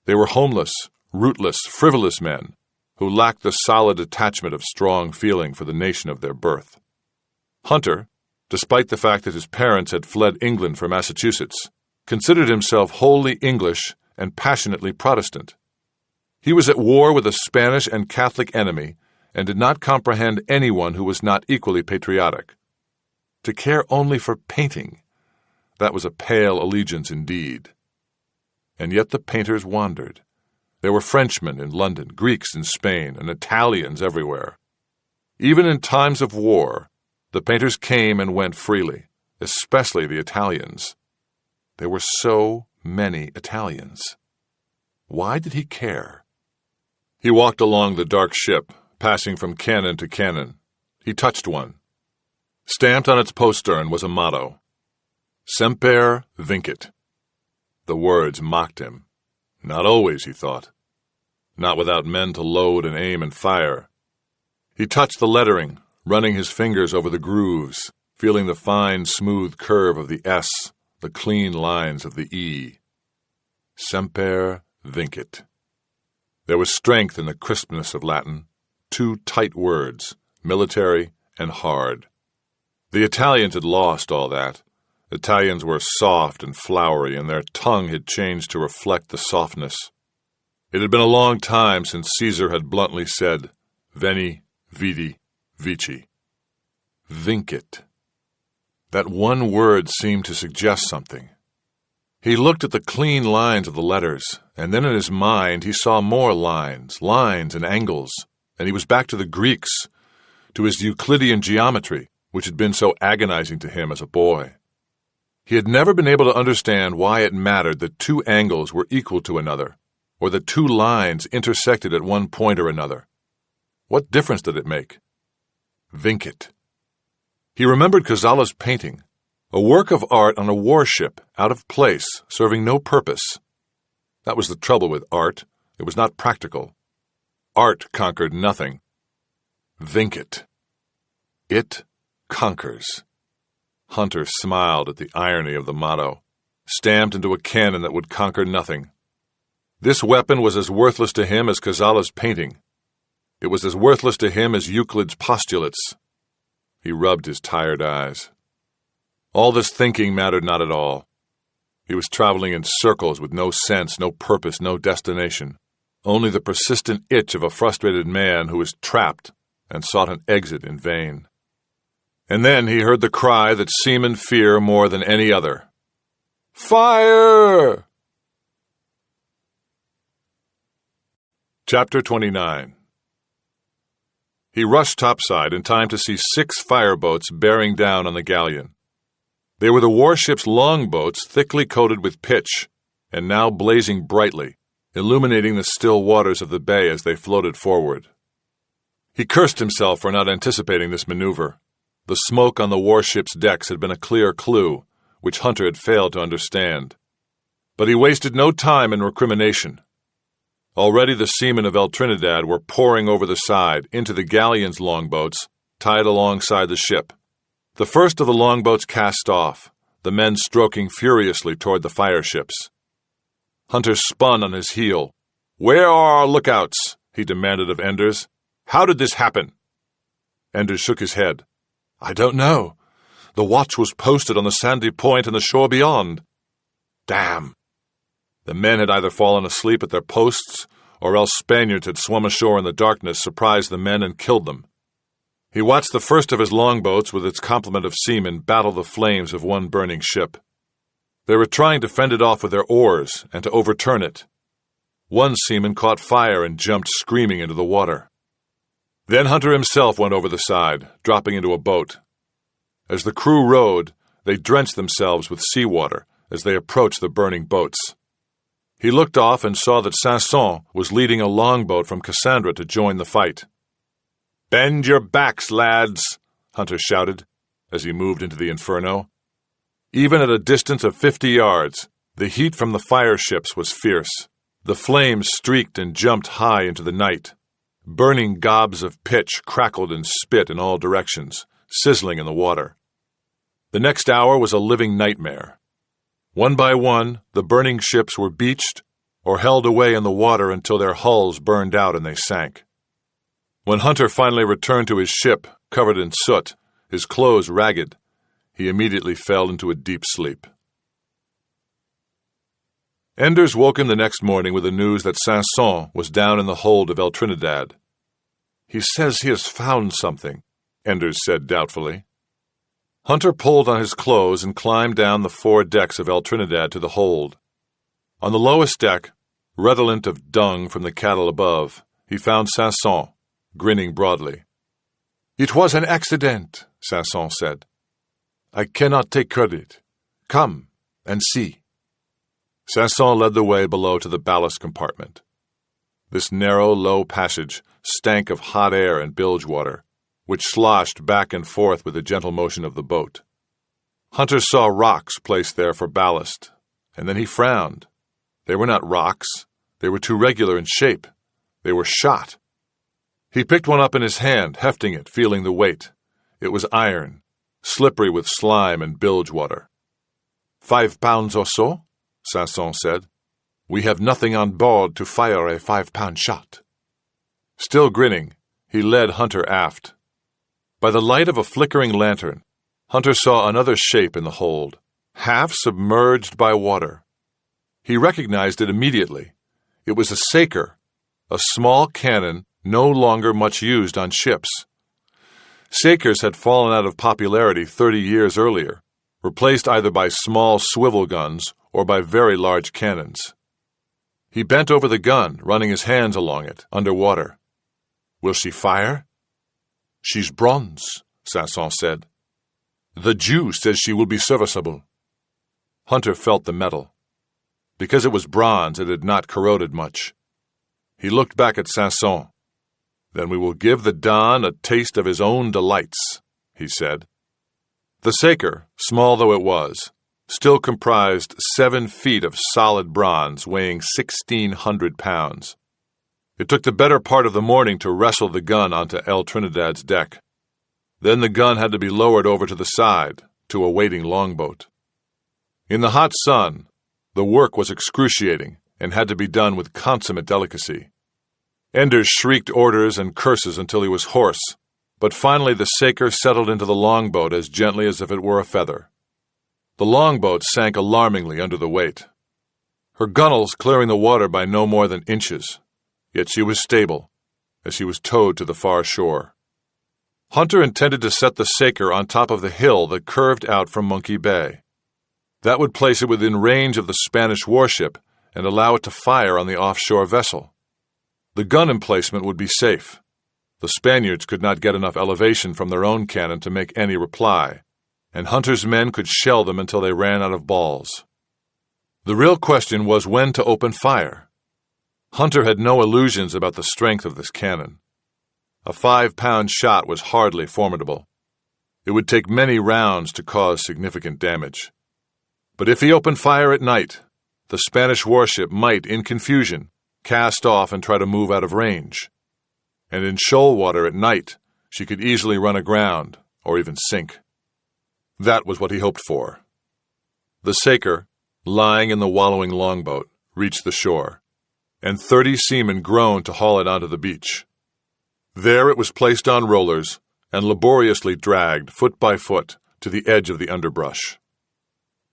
They were homeless, rootless, frivolous men who lacked the solid attachment of strong feeling for the nation of their birth. Hunter, despite the fact that his parents had fled England for Massachusetts, considered himself wholly English and passionately Protestant. He was at war with a Spanish and Catholic enemy and did not comprehend anyone who was not equally patriotic. To care only for painting, that was a pale allegiance indeed. And yet the painters wandered. There were Frenchmen in London, Greeks in Spain, and Italians everywhere. Even in times of war, the painters came and went freely, especially the Italians. There were so many Italians. Why did he care? He walked along the dark ship, passing from cannon to cannon. He touched one. Stamped on its postern was a motto, Semper Vincit. The words mocked him. Not always, he thought. Not without men to load and aim and fire. He touched the lettering, running his fingers over the grooves, feeling the fine, smooth curve of the S, the clean lines of the E. Semper Vincit. There was strength in the crispness of Latin, two tight words, military and hard. The Italians had lost all that. Italians were soft and flowery, and their tongue had changed to reflect the softness. It had been a long time since Caesar had bluntly said, Veni, vidi, vici. Vincit. That one word seemed to suggest something. He looked at the clean lines of the letters, and then in his mind he saw more lines and angles, and he was back to the Greeks, to his Euclidean geometry, which had been so agonizing to him as a boy. He had never been able to understand why it mattered that two angles were equal to another, or that two lines intersected at one point or another. What difference did it make? Vincit. He remembered Cazala's painting, a work of art on a warship, out of place, serving no purpose. That was the trouble with art. It was not practical. Art conquered nothing. Vincit. It conquers. Hunter smiled at the irony of the motto, stamped into a cannon that would conquer nothing. This weapon was as worthless to him as Cazala's painting. It was as worthless to him as Euclid's postulates. He rubbed his tired eyes. All this thinking mattered not at all. He was traveling in circles with no sense, no purpose, no destination. Only the persistent itch of a frustrated man who was trapped and sought an exit in vain. And then he heard the cry that seamen fear more than any other. Fire! Chapter 29. He rushed topside in time to see 6 fireboats bearing down on the galleon. They were the warship's longboats thickly coated with pitch, and now blazing brightly, illuminating the still waters of the bay as they floated forward. He cursed himself for not anticipating this maneuver. The smoke on the warship's decks had been a clear clue, which Hunter had failed to understand. But he wasted no time in recrimination. Already the seamen of El Trinidad were pouring over the side into the galleon's longboats, tied alongside the ship. The first of the longboats cast off, the men stroking furiously toward the fireships. Hunter spun on his heel. "Where are our lookouts?" he demanded of Enders. "How did this happen?" Enders shook his head. "I don't know. The watch was posted on the sandy point and the shore beyond." "Damn!" The men had either fallen asleep at their posts, or else Spaniards had swum ashore in the darkness, surprised the men, and killed them. He watched the first of his longboats with its complement of seamen battle the flames of one burning ship. They were trying to fend it off with their oars and to overturn it. One seaman caught fire and jumped screaming into the water. Then Hunter himself went over the side, dropping into a boat. As the crew rowed, they drenched themselves with seawater as they approached the burning boats. He looked off and saw that Sanson was leading a longboat from Cassandra to join the fight. "Bend your backs, lads," Hunter shouted as he moved into the inferno. Even at a distance of 50 yards, the heat from the fireships was fierce. The flames streaked and jumped high into the night. Burning gobs of pitch crackled and spit in all directions, sizzling in the water. The next hour was a living nightmare. One by one, the burning ships were beached or held away in the water until their hulls burned out and they sank. When Hunter finally returned to his ship, covered in soot, his clothes ragged, he immediately fell into a deep sleep. Enders woke him the next morning with the news that Sanson was down in the hold of El Trinidad. "He says he has found something," Enders said doubtfully. Hunter pulled on his clothes and climbed down the 4 decks of El Trinidad to the hold. On the lowest deck, redolent of dung from the cattle above, he found Sanson, grinning broadly. "It was an accident," Sanson said. "I cannot take credit. Come and see." Sanson led the way below to the ballast compartment. This narrow, low passage stank of hot air and bilge water, which sloshed back and forth with the gentle motion of the boat. Hunter saw rocks placed there for ballast, and then he frowned. They were not rocks. They were too regular in shape. They were shot. He picked one up in his hand, hefting it, feeling the weight. It was iron, slippery with slime and bilge water. 5 pounds or so, Sanson said. "We have nothing on board to fire a 5-pound shot." Still grinning, he led Hunter aft. By the light of a flickering lantern, Hunter saw another shape in the hold, half submerged by water. He recognized it immediately. It was a saker, a small cannon no longer much used on ships. Sakers had fallen out of popularity 30 years earlier, replaced either by small swivel guns or by very large cannons. He bent over the gun, running his hands along it, underwater. "Will she fire?" "She's bronze," Sanson said. "The Jew says she will be serviceable." Hunter felt the metal. Because it was bronze, it had not corroded much. He looked back at Sanson. "Then we will give the Don a taste of his own delights," he said. The saker, small though it was, still comprised 7 feet of solid bronze weighing 1,600 pounds. It took the better part of the morning to wrestle the gun onto El Trinidad's deck. Then the gun had to be lowered over to the side, to a waiting longboat. In the hot sun, the work was excruciating, and had to be done with consummate delicacy. Enders shrieked orders and curses until he was hoarse, but finally the Saker settled into the longboat as gently as if it were a feather. The longboat sank alarmingly under the weight, her gunwales clearing the water by no more than inches, yet she was stable as she was towed to the far shore. Hunter intended to set the Saker on top of the hill that curved out from Monkey Bay. That would place it within range of the Spanish warship and allow it to fire on the offshore vessel. The gun emplacement would be safe. The Spaniards could not get enough elevation from their own cannon to make any reply, and Hunter's men could shell them until they ran out of balls. The real question was when to open fire. Hunter had no illusions about the strength of this cannon. A 5-pound shot was hardly formidable. It would take many rounds to cause significant damage. But if he opened fire at night, the Spanish warship might, in confusion, cast off and try to move out of range. And in shoal water at night, she could easily run aground or even sink. That was what he hoped for. The Saker, lying in the wallowing longboat, reached the shore, and 30 seamen groaned to haul it onto the beach. There it was placed on rollers and laboriously dragged, foot by foot, to the edge of the underbrush.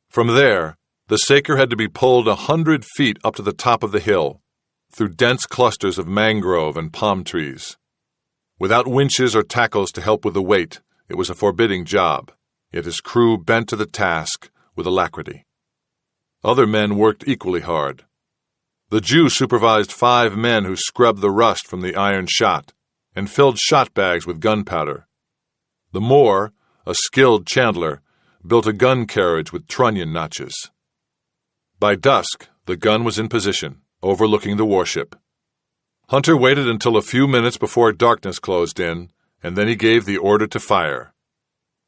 From there, the Saker had to be pulled 100 feet up to the top of the hill, through dense clusters of mangrove and palm trees. Without winches or tackles to help with the weight, it was a forbidding job, yet his crew bent to the task with alacrity. Other men worked equally hard. The Jew supervised 5 men who scrubbed the rust from the iron shot and filled shot bags with gunpowder. The Moor, a skilled chandler, built a gun carriage with trunnion notches. By dusk, the gun was in position, overlooking the warship. Hunter waited until a few minutes before darkness closed in, and then he gave the order to fire.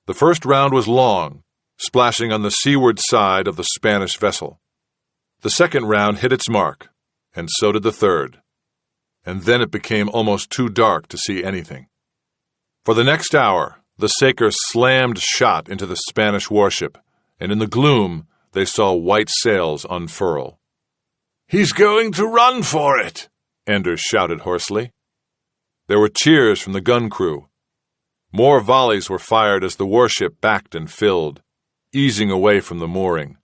The first round was long, splashing on the seaward side of the Spanish vessel. The second round hit its mark, and so did the third. And then it became almost too dark to see anything. For the next hour, the Saker slammed shot into the Spanish warship, and in the gloom they saw white sails unfurl. "He's going to run for it!" Enders shouted hoarsely. There were cheers from the gun crew. More volleys were fired as the warship backed and filled, easing away from the mooring.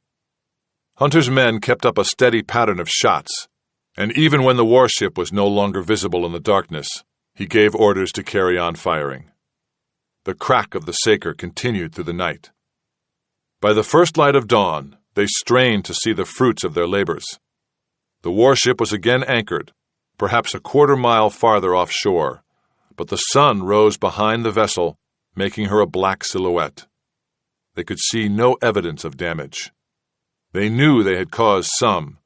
Hunter's men kept up a steady pattern of shots, and even when the warship was no longer visible in the darkness, he gave orders to carry on firing. The crack of the Saker continued through the night. By the first light of dawn, they strained to see the fruits of their labors. The warship was again anchored, perhaps a quarter-mile farther offshore, but the sun rose behind the vessel, making her a black silhouette. They could see no evidence of damage. They knew they had caused some,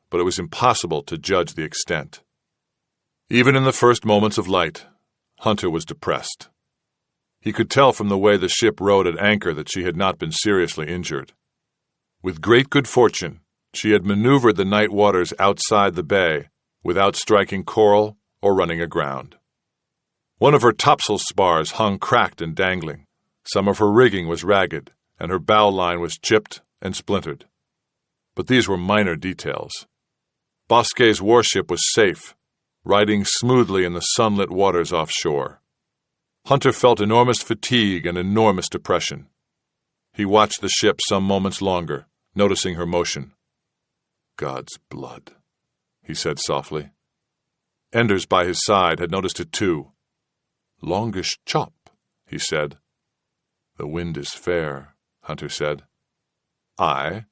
but it was impossible to judge the extent. Even in the first moments of light, Hunter was depressed. He could tell from the way the ship rode at anchor that she had not been seriously injured. With great good fortune, she had maneuvered the night waters outside the bay without striking coral or running aground. One of her topsail spars hung cracked and dangling. Some of her rigging was ragged, and her bow line was chipped and splintered. But these were minor details. Bosquet's warship was safe, riding smoothly in the sunlit waters offshore. Hunter felt enormous fatigue and enormous depression. He watched the ship some moments longer, noticing her motion. "God's blood," he said softly. Enders by his side had noticed it too. "Longish chop," he said. "The wind is fair," Hunter said. "Aye,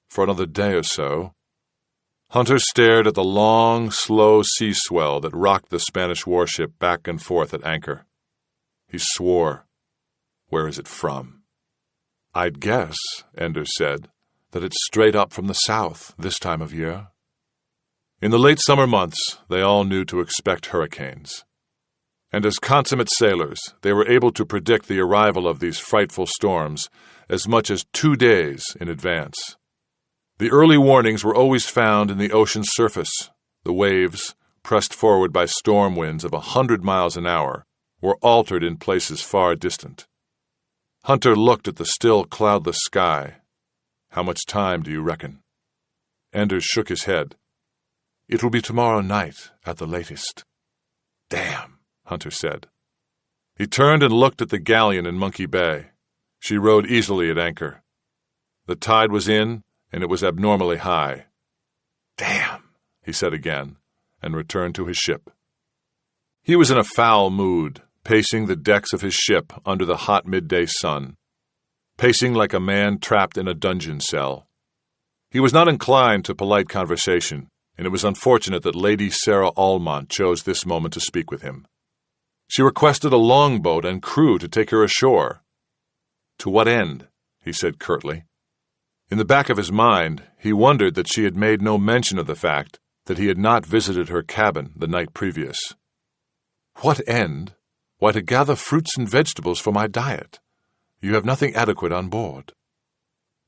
for another day or so." Hunter stared at the long, slow sea swell that rocked the Spanish warship back and forth at anchor. He swore. "Where is it from?" "I'd guess," Enders said, "that it's straight up from the south this time of year." In the late summer months, they all knew to expect hurricanes. And as consummate sailors, they were able to predict the arrival of these frightful storms as much as 2 days in advance. The early warnings were always found in the ocean's surface. The waves, pressed forward by storm winds of 100 miles an hour, were altered in places far distant. Hunter looked at the still cloudless sky. "How much time do you reckon?" Enders shook his head. It will be tomorrow night at the latest." "Damn," Hunter said. He turned and looked at the galleon in Monkey Bay. She rode easily at anchor. The tide was in, and it was abnormally high. "Damn," he said again, and returned to his ship. He was in a foul mood, pacing the decks of his ship under the hot midday sun, pacing like a man trapped in a dungeon cell. He was not inclined to polite conversation, and it was unfortunate that Lady Sarah Almont chose this moment to speak with him. She requested a longboat and crew to take her ashore. "To what end?" he said curtly. In the back of his mind, he wondered that she had made no mention of the fact that he had not visited her cabin the night previous. "What end? Why, to gather fruits and vegetables for my diet. You have nothing adequate on board."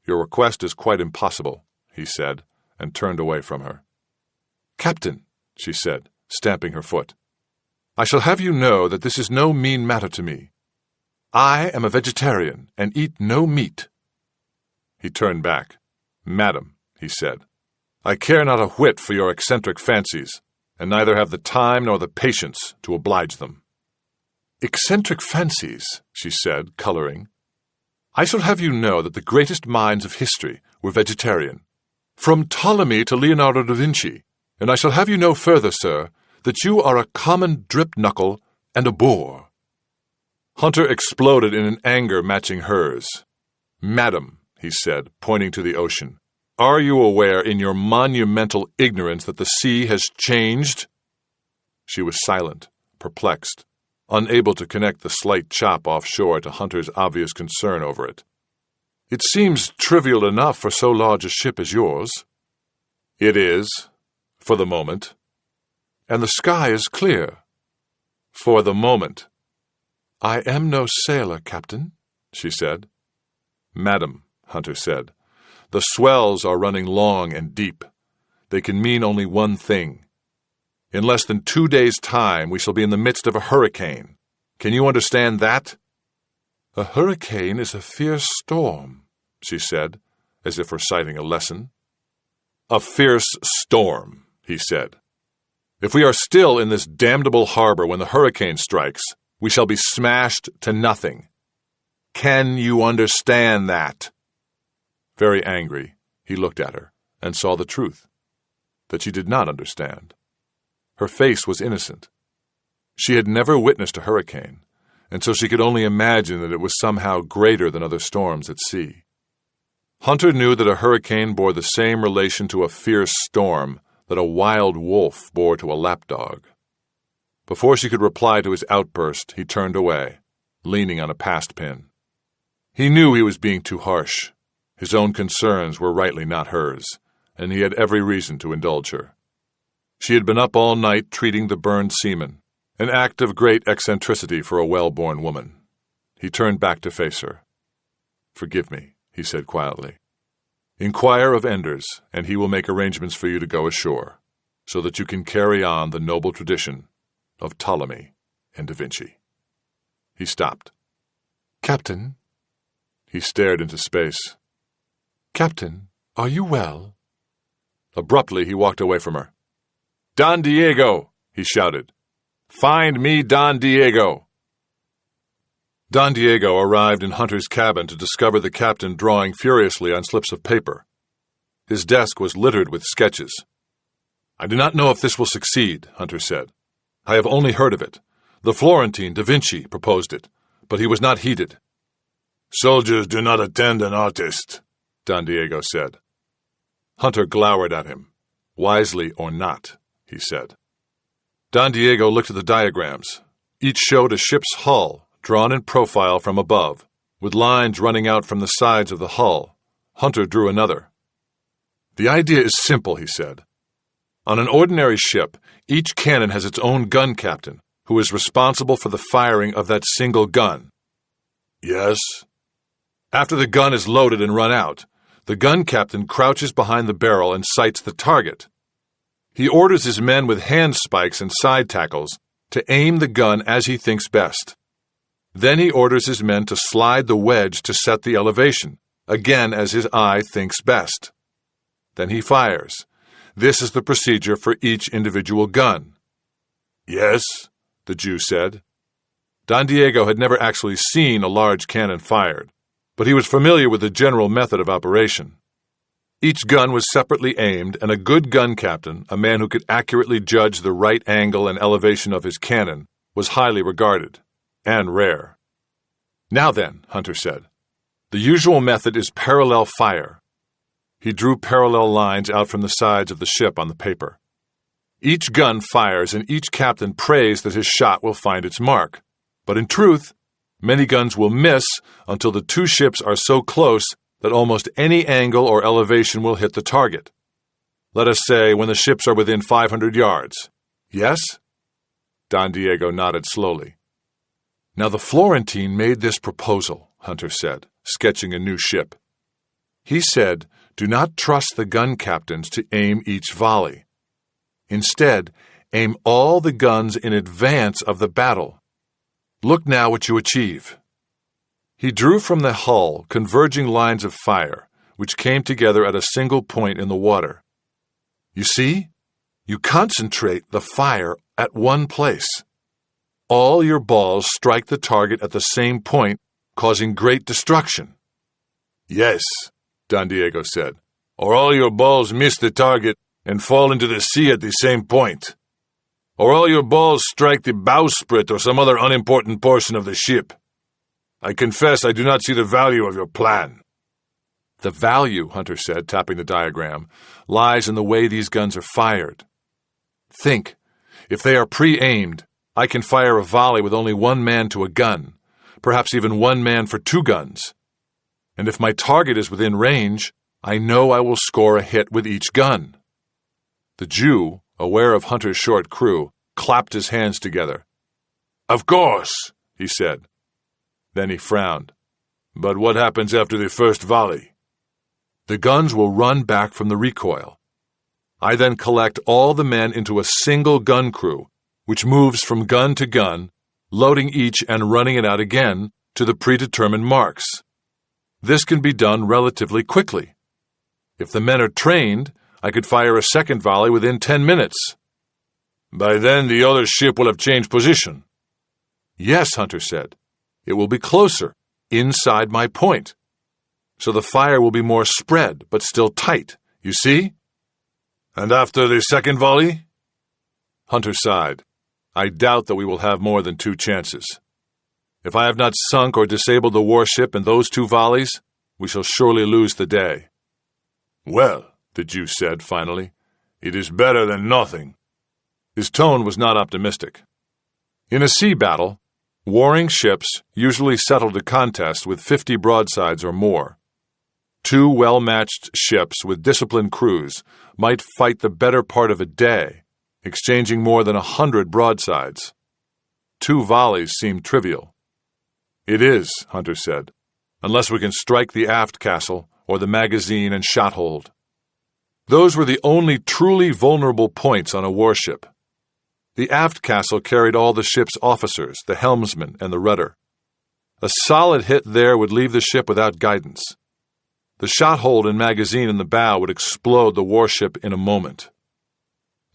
"Your request is quite impossible," he said, and turned away from her. "Captain," she said, stamping her foot, "I shall have you know that this is no mean matter to me. I am a vegetarian and eat no meat." He turned back. "Madam," he said, "I care not a whit for your eccentric fancies, and neither have the time nor the patience to oblige them." "Eccentric fancies," she said, coloring. "I shall have you know that the greatest minds of history were vegetarian, from Ptolemy to Leonardo da Vinci, and I shall have you know further, sir, that you are a common drip-knuckle and a bore." Hunter exploded in an anger matching hers. "Madam," he said, pointing to the ocean, "are you aware in your monumental ignorance that the sea has changed?" She was silent, perplexed, unable to connect the slight chop offshore to Hunter's obvious concern over it. "It seems trivial enough for so large a ship as yours." "It is, for the moment." "And the sky is clear." "For the moment." "I am no sailor, Captain," she said. "Madam," Hunter said, "the swells are running long and deep. They can mean only one thing. In less than 2 days' time, we shall be in the midst of a hurricane. Can you understand that?" "A hurricane is a fierce storm," she said, as if reciting a lesson. "A fierce storm," he said. "If we are still in this damnable harbor when the hurricane strikes, we shall be smashed to nothing. Can you understand that?" Very angry, he looked at her and saw the truth, that she did not understand. Her face was innocent. She had never witnessed a hurricane, and so she could only imagine that it was somehow greater than other storms at sea. Hunter knew that a hurricane bore the same relation to a fierce storm that a wild wolf bore to a lapdog. Before she could reply to his outburst, he turned away, leaning on a past pin. He knew he was being too harsh. His own concerns were rightly not hers, and he had every reason to indulge her. She had been up all night treating the burned seaman, an act of great eccentricity for a well-born woman. He turned back to face her. "Forgive me," he said quietly. "Inquire of Enders, and he will make arrangements for you to go ashore, so that you can carry on the noble tradition of Ptolemy and Da Vinci." He stopped. "Captain?" He stared into space. "Captain, are you well?" Abruptly, he walked away from her. "Don Diego!" he shouted. "Find me Don Diego!" Don Diego arrived in Hunter's cabin to discover the captain drawing furiously on slips of paper. His desk was littered with sketches. "I do not know if this will succeed," Hunter said. "I have only heard of it. The Florentine, Da Vinci, proposed it, but he was not heeded." "Soldiers do not attend an artist," Don Diego said. Hunter glowered at him. "Wisely or not," he said. Don Diego looked at the diagrams. Each showed a ship's hull, drawn in profile from above, with lines running out from the sides of the hull. Hunter drew another. "The idea is simple," he said. "On an ordinary ship, each cannon has its own gun captain, who is responsible for the firing of that single gun." "Yes?" "After the gun is loaded and run out, the gun captain crouches behind the barrel and sights the target. He orders his men with hand spikes and side tackles to aim the gun as he thinks best. Then he orders his men to slide the wedge to set the elevation, again as his eye thinks best. Then he fires, this is the procedure for each individual gun." "Yes," the Jew said. Don Diego had never actually seen a large cannon fired, but he was familiar with the general method of operation. Each gun was separately aimed, and a good gun captain, a man who could accurately judge the right angle and elevation of his cannon, was highly regarded, and rare. "Now then," Hunter said, "the usual method is parallel fire." He drew parallel lines out from the sides of the ship on the paper. Each gun fires, and each captain prays that his shot will find its mark. But in truth, many guns will miss until the two ships are so close that almost any angle or elevation will hit the target. Let us say when the ships are within 500 yards. Yes? Don Diego nodded slowly. "Now the Florentine made this proposal," Hunter said, sketching a new ship. "He said, do not trust the gun captains to aim each volley. Instead, aim all the guns in advance of the battle. Look now what you achieve." He drew from the hull converging lines of fire, which came together at a single point in the water. "You see? You concentrate the fire at one place. All your balls strike the target at the same point, causing great destruction." "Yes," Don Diego said, "or all your balls miss the target and fall into the sea at the same point. Or all your balls strike the bowsprit or some other unimportant portion of the ship. I confess I do not see the value of your plan." "The value," Hunter said, tapping the diagram, "lies in the way these guns are fired. Think, if they are pre-aimed, I can fire a volley with only one man to a gun, perhaps even one man for two guns. And if my target is within range, I know I will score a hit with each gun." The Jew, aware of Hunter's short crew, clapped his hands together. "Of course," he said. Then he frowned. "But what happens after the first volley?" "The guns will run back from the recoil. I then collect all the men into a single gun crew, which moves from gun to gun, loading each and running it out again to the predetermined marks. This can be done relatively quickly. If the men are trained, I could fire a second volley within 10 minutes. "By then the other ship will have changed position." "Yes," Hunter said. "It will be closer, inside my point. So the fire will be more spread, but still tight. You see?" "And after the second volley?" Hunter sighed. "I doubt that we will have more than 2 chances. If I have not sunk or disabled the warship in those 2 volleys, we shall surely lose the day." "Well," the Jew said finally, "it is better than nothing." His tone was not optimistic. In a sea battle, warring ships usually settled a contest with 50 broadsides or more. 2 well-matched ships with disciplined crews might fight the better part of a day, exchanging more than 100 broadsides. 2 volleys seemed trivial. "It is," Hunter said, "unless we can strike the aft castle or the magazine and shot hold. Those were the only truly vulnerable points on a warship. The aft castle carried all the ship's officers, the helmsman, and the rudder. A solid hit there would leave the ship without guidance. The shot hold and magazine in the bow would explode the warship in a moment.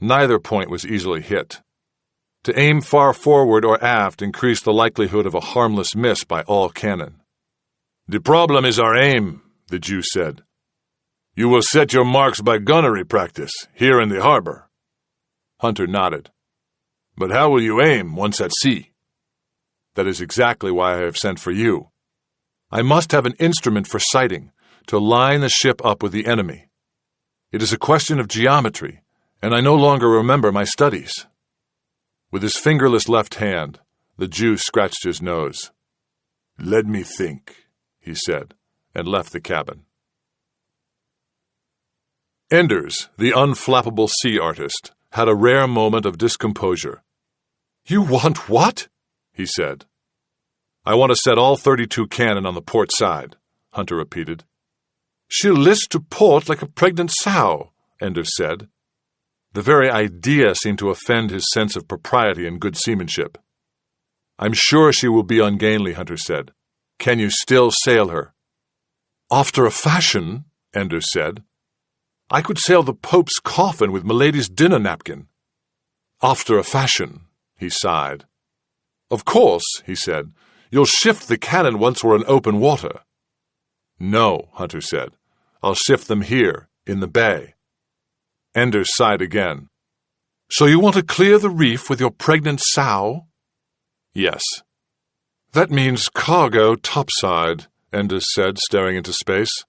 Neither point was easily hit. To aim far forward or aft increased the likelihood of a harmless miss by all cannon." "The problem is our aim," the Jew said. "You will set your marks by gunnery practice, here in the harbor." Hunter nodded. "But how will you aim once at sea?" "That is exactly why I have sent for you. I must have an instrument for sighting, to line the ship up with the enemy. It is a question of geometry, and I no longer remember my studies." With his fingerless left hand, the Jew scratched his nose. "Let me think," he said, and left the cabin. Enders, the unflappable sea artist, had a rare moment of discomposure. "You want what?" he said. "I want to set all 32 cannon on the port side," Hunter repeated. "She'll list to port like a pregnant sow," Enders said. The very idea seemed to offend his sense of propriety and good seamanship. "I'm sure she will be ungainly," Hunter said. "Can you still sail her?" "After a fashion," Enders said. I could sail the Pope's coffin with Milady's dinner napkin." "After a fashion," he sighed. "Of course," he said. "You'll shift the cannon once we're in open water." "No," Hunter said. "I'll shift them here, in the bay." Enders sighed again. "So you want to clear the reef with your pregnant sow?" "Yes." "That means cargo topside," Enders said, staring into space.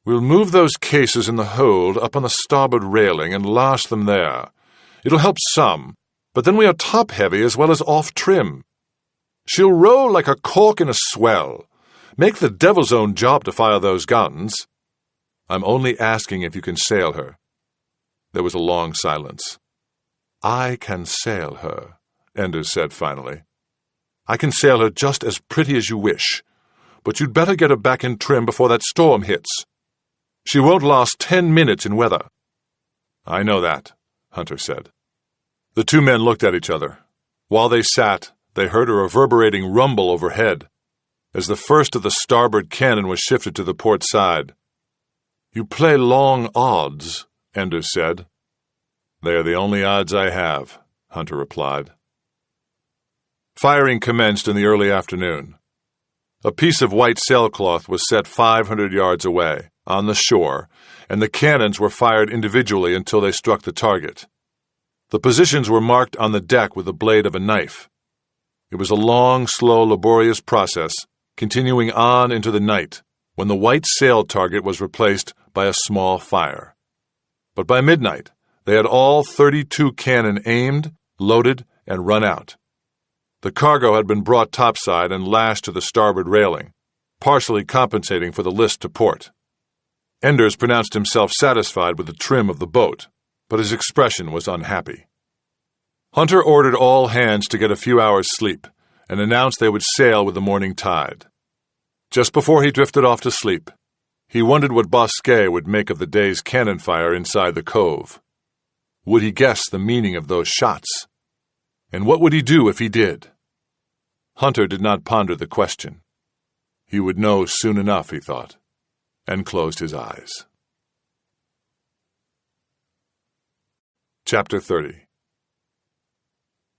"We'll move those cases in the hold up on the starboard railing and lash them there. It'll help some, but then we are top-heavy as well as off-trim. She'll roll like a cork in a swell. Make the devil's own job to fire those guns." "I'm only asking if you can sail her." There was a long silence. "I can sail her," Enders said finally. "I can sail her just as pretty as you wish, but you'd better get her back in trim before that storm hits. She won't last 10 minutes in weather." "I know that," Hunter said. The two men looked at each other. While they sat, they heard a reverberating rumble overhead, as the first of the starboard cannon was shifted to the port side. "You play long odds," Enders said. "They are the only odds I have," Hunter replied. Firing commenced in the early afternoon. A piece of white sailcloth was set 500 yards away, on the shore, and the cannons were fired individually until they struck the target. The positions were marked on the deck with the blade of a knife. It was a long, slow, laborious process, continuing on into the night, when the white sail target was replaced by a small fire. But by midnight, they had all 32 cannon aimed, loaded, and run out. The cargo had been brought topside and lashed to the starboard railing, partially compensating for the list to port. Enders pronounced himself satisfied with the trim of the boat, but his expression was unhappy. Hunter ordered all hands to get a few hours' sleep and announced they would sail with the morning tide. Just before he drifted off to sleep, he wondered what Bosquet would make of the day's cannon fire inside the cove. Would he guess the meaning of those shots? And what would he do if he did? Hunter did not ponder the question. He would know soon enough, he thought, and closed his eyes. Chapter 30.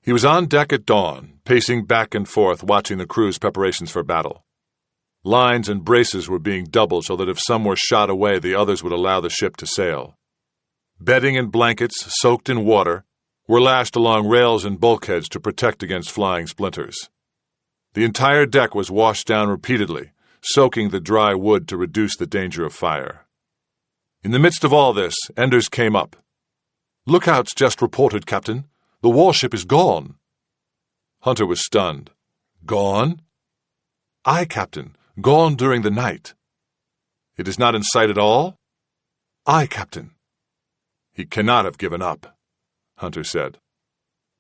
He was on deck at dawn, pacing back and forth, watching the crew's preparations for battle. Lines and braces were being doubled so that if some were shot away, the others would allow the ship to sail. Bedding and blankets, soaked in water, were lashed along rails and bulkheads to protect against flying splinters. The entire deck was washed down repeatedly, soaking the dry wood to reduce the danger of fire. In the midst of all this, Enders came up. "Lookouts just reported, Captain. The warship is gone." Hunter was stunned. "Gone?" "Aye, Captain. Gone during the night." "It is not in sight at all?" "Aye, Captain." "He cannot have given up," Hunter said.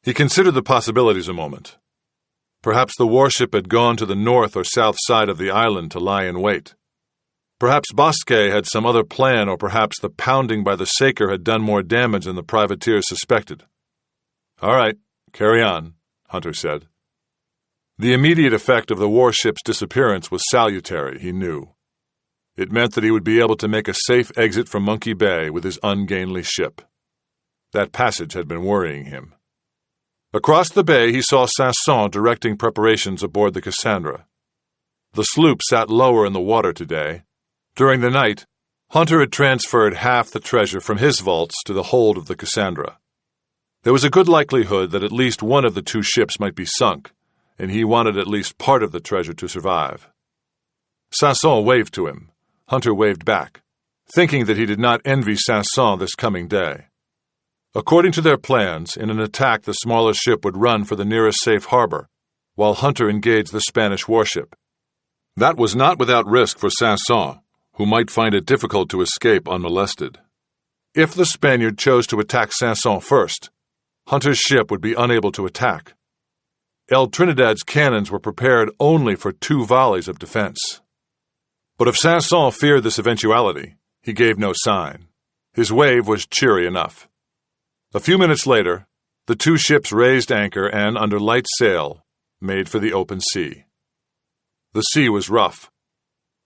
He considered the possibilities a moment. Perhaps the warship had gone to the north or south side of the island to lie in wait. Perhaps Bosquet had some other plan, or perhaps the pounding by the Saker had done more damage than the privateers suspected. "All right, carry on," Hunter said. The immediate effect of the warship's disappearance was salutary, he knew. It meant that he would be able to make a safe exit from Monkey Bay with his ungainly ship. That passage had been worrying him. Across the bay he saw Sanson directing preparations aboard the Cassandra. The sloop sat lower in the water today. During the night, Hunter had transferred half the treasure from his vaults to the hold of the Cassandra. There was a good likelihood that at least one of the two ships might be sunk, and he wanted at least part of the treasure to survive. Sanson waved to him. Hunter waved back, thinking that he did not envy Sanson this coming day. According to their plans, in an attack the smaller ship would run for the nearest safe harbor, while Hunter engaged the Spanish warship. That was not without risk for Sanson, who might find it difficult to escape unmolested. If the Spaniard chose to attack Sanson first, Hunter's ship would be unable to attack. El Trinidad's cannons were prepared only for 2 volleys of defense. But if Sanson feared this eventuality, he gave no sign. His wave was cheery enough. A few minutes later, the two ships raised anchor and, under light sail, made for the open sea. The sea was rough.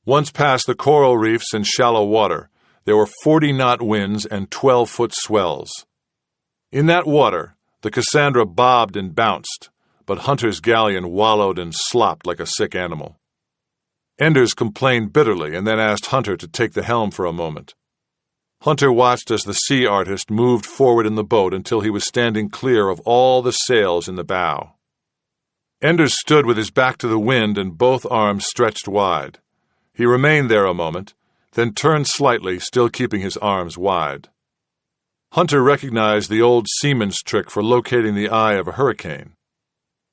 Once past the coral reefs and shallow water, there were 40-knot winds and 12-foot swells. In that water, the Cassandra bobbed and bounced, but Hunter's galleon wallowed and slopped like a sick animal. Enders complained bitterly and then asked Hunter to take the helm for a moment. Hunter watched as the sea artist moved forward in the boat until he was standing clear of all the sails in the bow. Enders stood with his back to the wind and both arms stretched wide. He remained there a moment, then turned slightly, still keeping his arms wide. Hunter recognized the old seaman's trick for locating the eye of a hurricane.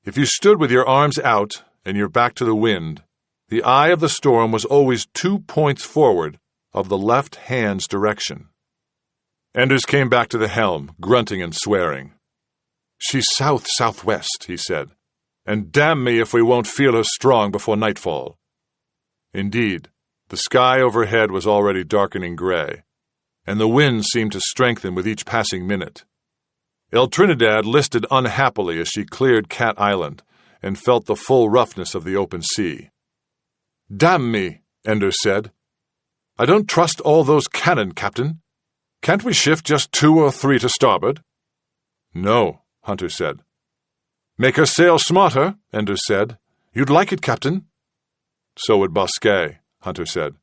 If you stood with your arms out and your back to the wind, the eye of the storm was always 2 points forward of the left hand's direction. Enders came back to the helm, grunting and swearing. "She's south-southwest," he said, "and damn me if we won't feel her strong before nightfall." Indeed, the sky overhead was already darkening gray, and the wind seemed to strengthen with each passing minute. El Trinidad listed unhappily as she cleared Cat Island and felt the full roughness of the open sea. "Damn me," Enders said. "I don't trust all those cannon, Captain. Can't we shift just 2 or 3 to starboard?" "No," Hunter said. "Make her sail smarter," Enders said. "You'd like it, Captain." "So would Bosquet," Hunter said.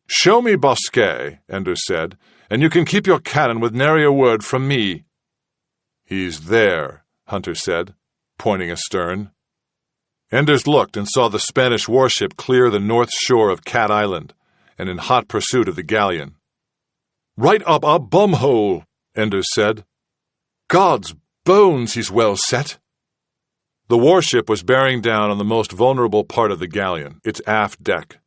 "Show me Bosquet," Enders said, "and you can keep your cannon with nary a word from me." "He's there," Hunter said, pointing astern. Enders looked and saw the Spanish warship clear the north shore of Cat Island and in hot pursuit of the galleon. "Right up our bumhole," Enders said. "God's bones, he's well set." The warship was bearing down on the most vulnerable part of the galleon, its aft deck.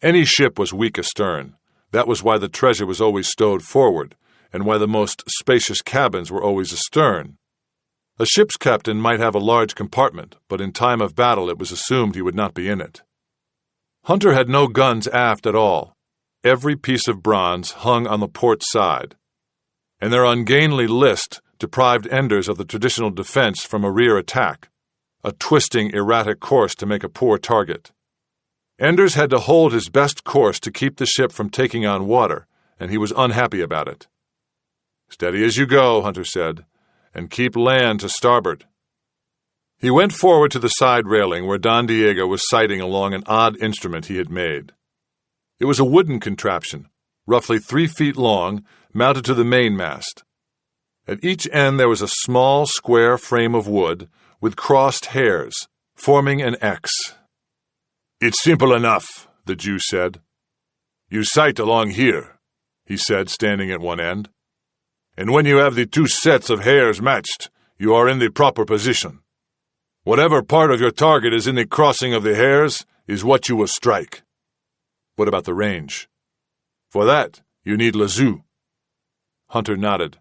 Any ship was weak astern. That was why the treasure was always stowed forward, and why the most spacious cabins were always astern. A ship's captain might have a large compartment, but in time of battle it was assumed he would not be in it. Hunter had no guns aft at all. Every piece of bronze hung on the port side, and their ungainly list deprived Enders of the traditional defense from a rear attack, a twisting, erratic course to make a poor target. Enders had to hold his best course to keep the ship from taking on water, and he was unhappy about it. "Steady as you go," Hunter said, "and keep land to starboard." He went forward to the side railing where Don Diego was sighting along an odd instrument he had made. It was a wooden contraption, roughly 3 feet long, mounted to the mainmast. At each end there was a small, square frame of wood with crossed hairs, forming an X. "It's simple enough," the Jew said. "You sight along here," he said, standing at one end. "And when you have the 2 sets of hairs matched, you are in the proper position. Whatever part of your target is in the crossing of the hairs is what you will strike." "What about the range?" "For that, you need Lazoo." Hunter nodded.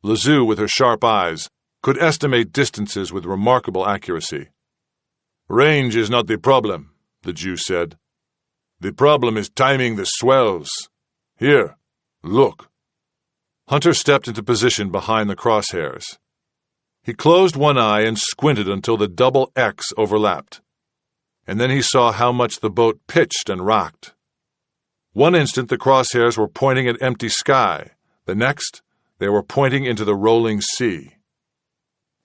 Lazoo, with her sharp eyes, could estimate distances with remarkable accuracy. "Range is not the problem," the Jew said. "The problem is timing the swells. Here, look." Hunter stepped into position behind the crosshairs. He closed one eye and squinted until the double X overlapped, and then he saw how much the boat pitched and rocked. One instant the crosshairs were pointing at empty sky, the next they were pointing into the rolling sea.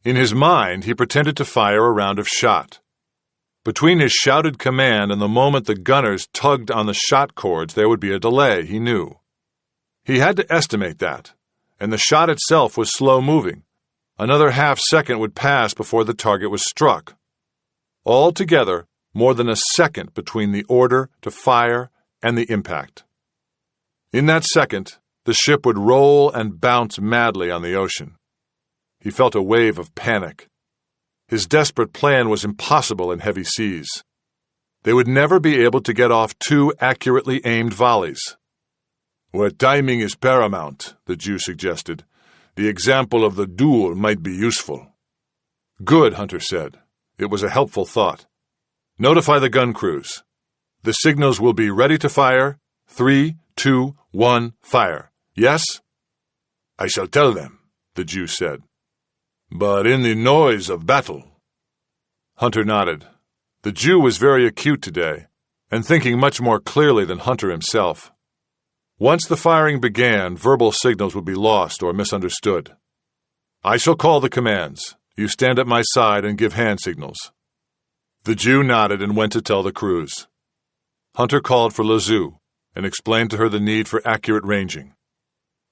In his mind, he pretended to fire a round of shot. Between his shouted command and the moment the gunners tugged on the shot cords, there would be a delay, he knew. He had to estimate that, and the shot itself was slow-moving. Another half-second would pass before the target was struck. Altogether, more than a second between the order to fire and the impact. In that second, the ship would roll and bounce madly on the ocean. He felt a wave of panic. His desperate plan was impossible in heavy seas. They would never be able to get off 2 accurately aimed volleys. "Where timing is paramount," the Jew suggested, "the example of the duel might be useful." "Good," Hunter said. It was a helpful thought. "Notify the gun crews. The signals will be ready to fire. 3, 2, 1, fire. Yes?" "I shall tell them," the Jew said. "But in the noise of battle—" Hunter nodded. The Jew was very acute today, and thinking much more clearly than Hunter himself. Once the firing began, verbal signals would be lost or misunderstood. "I shall call the commands. You stand at my side and give hand signals." The Jew nodded and went to tell the crews. Hunter called for Lazoo and explained to her the need for accurate ranging.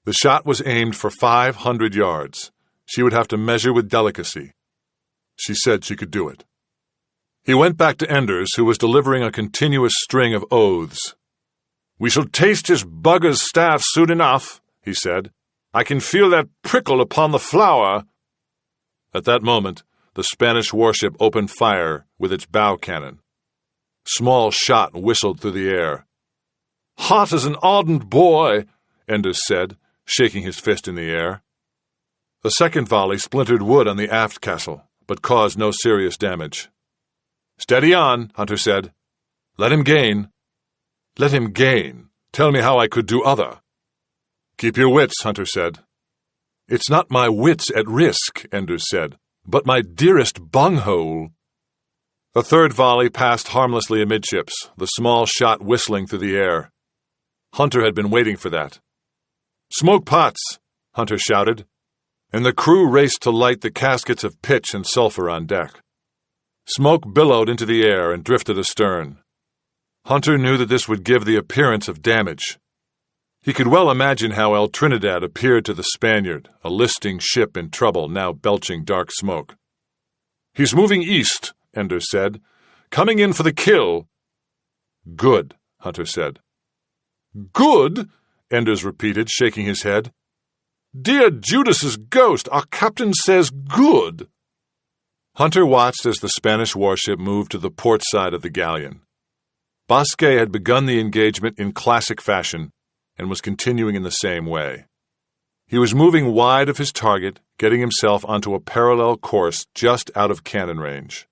The shot was aimed for 500 yards. She would have to measure with delicacy. She said she could do it. He went back to Enders, who was delivering a continuous string of oaths. "We shall taste his bugger's staff soon enough," he said. "I can feel that prickle upon the flour." At that moment, the Spanish warship opened fire with its bow cannon. Small shot whistled through the air. "Hot as an ardent boy," Enders said, shaking his fist in the air. The second volley splintered wood on the aft castle, but caused no serious damage. "Steady on," Hunter said. "Let him gain." "Let him gain? Tell me how I could do other." "Keep your wits," Hunter said. "It's not my wits at risk," Enders said, "but my dearest bunghole." The third volley passed harmlessly amidships, the small shot whistling through the air. Hunter had been waiting for that. "Smoke pots!" Hunter shouted, and the crew raced to light the caskets of pitch and sulfur on deck. Smoke billowed into the air and drifted astern. Hunter knew that this would give the appearance of damage. He could well imagine how El Trinidad appeared to the Spaniard, a listing ship in trouble now belching dark smoke. "He's moving east," Enders said. "Coming in for the kill." "Good," Hunter said. "Good?" Enders repeated, shaking his head. "Dear Judas's ghost, our captain says good." Hunter watched as the Spanish warship moved to the port side of the galleon. Bosque had begun the engagement in classic fashion and was continuing in the same way. He was moving wide of his target, getting himself onto a parallel course just out of cannon range.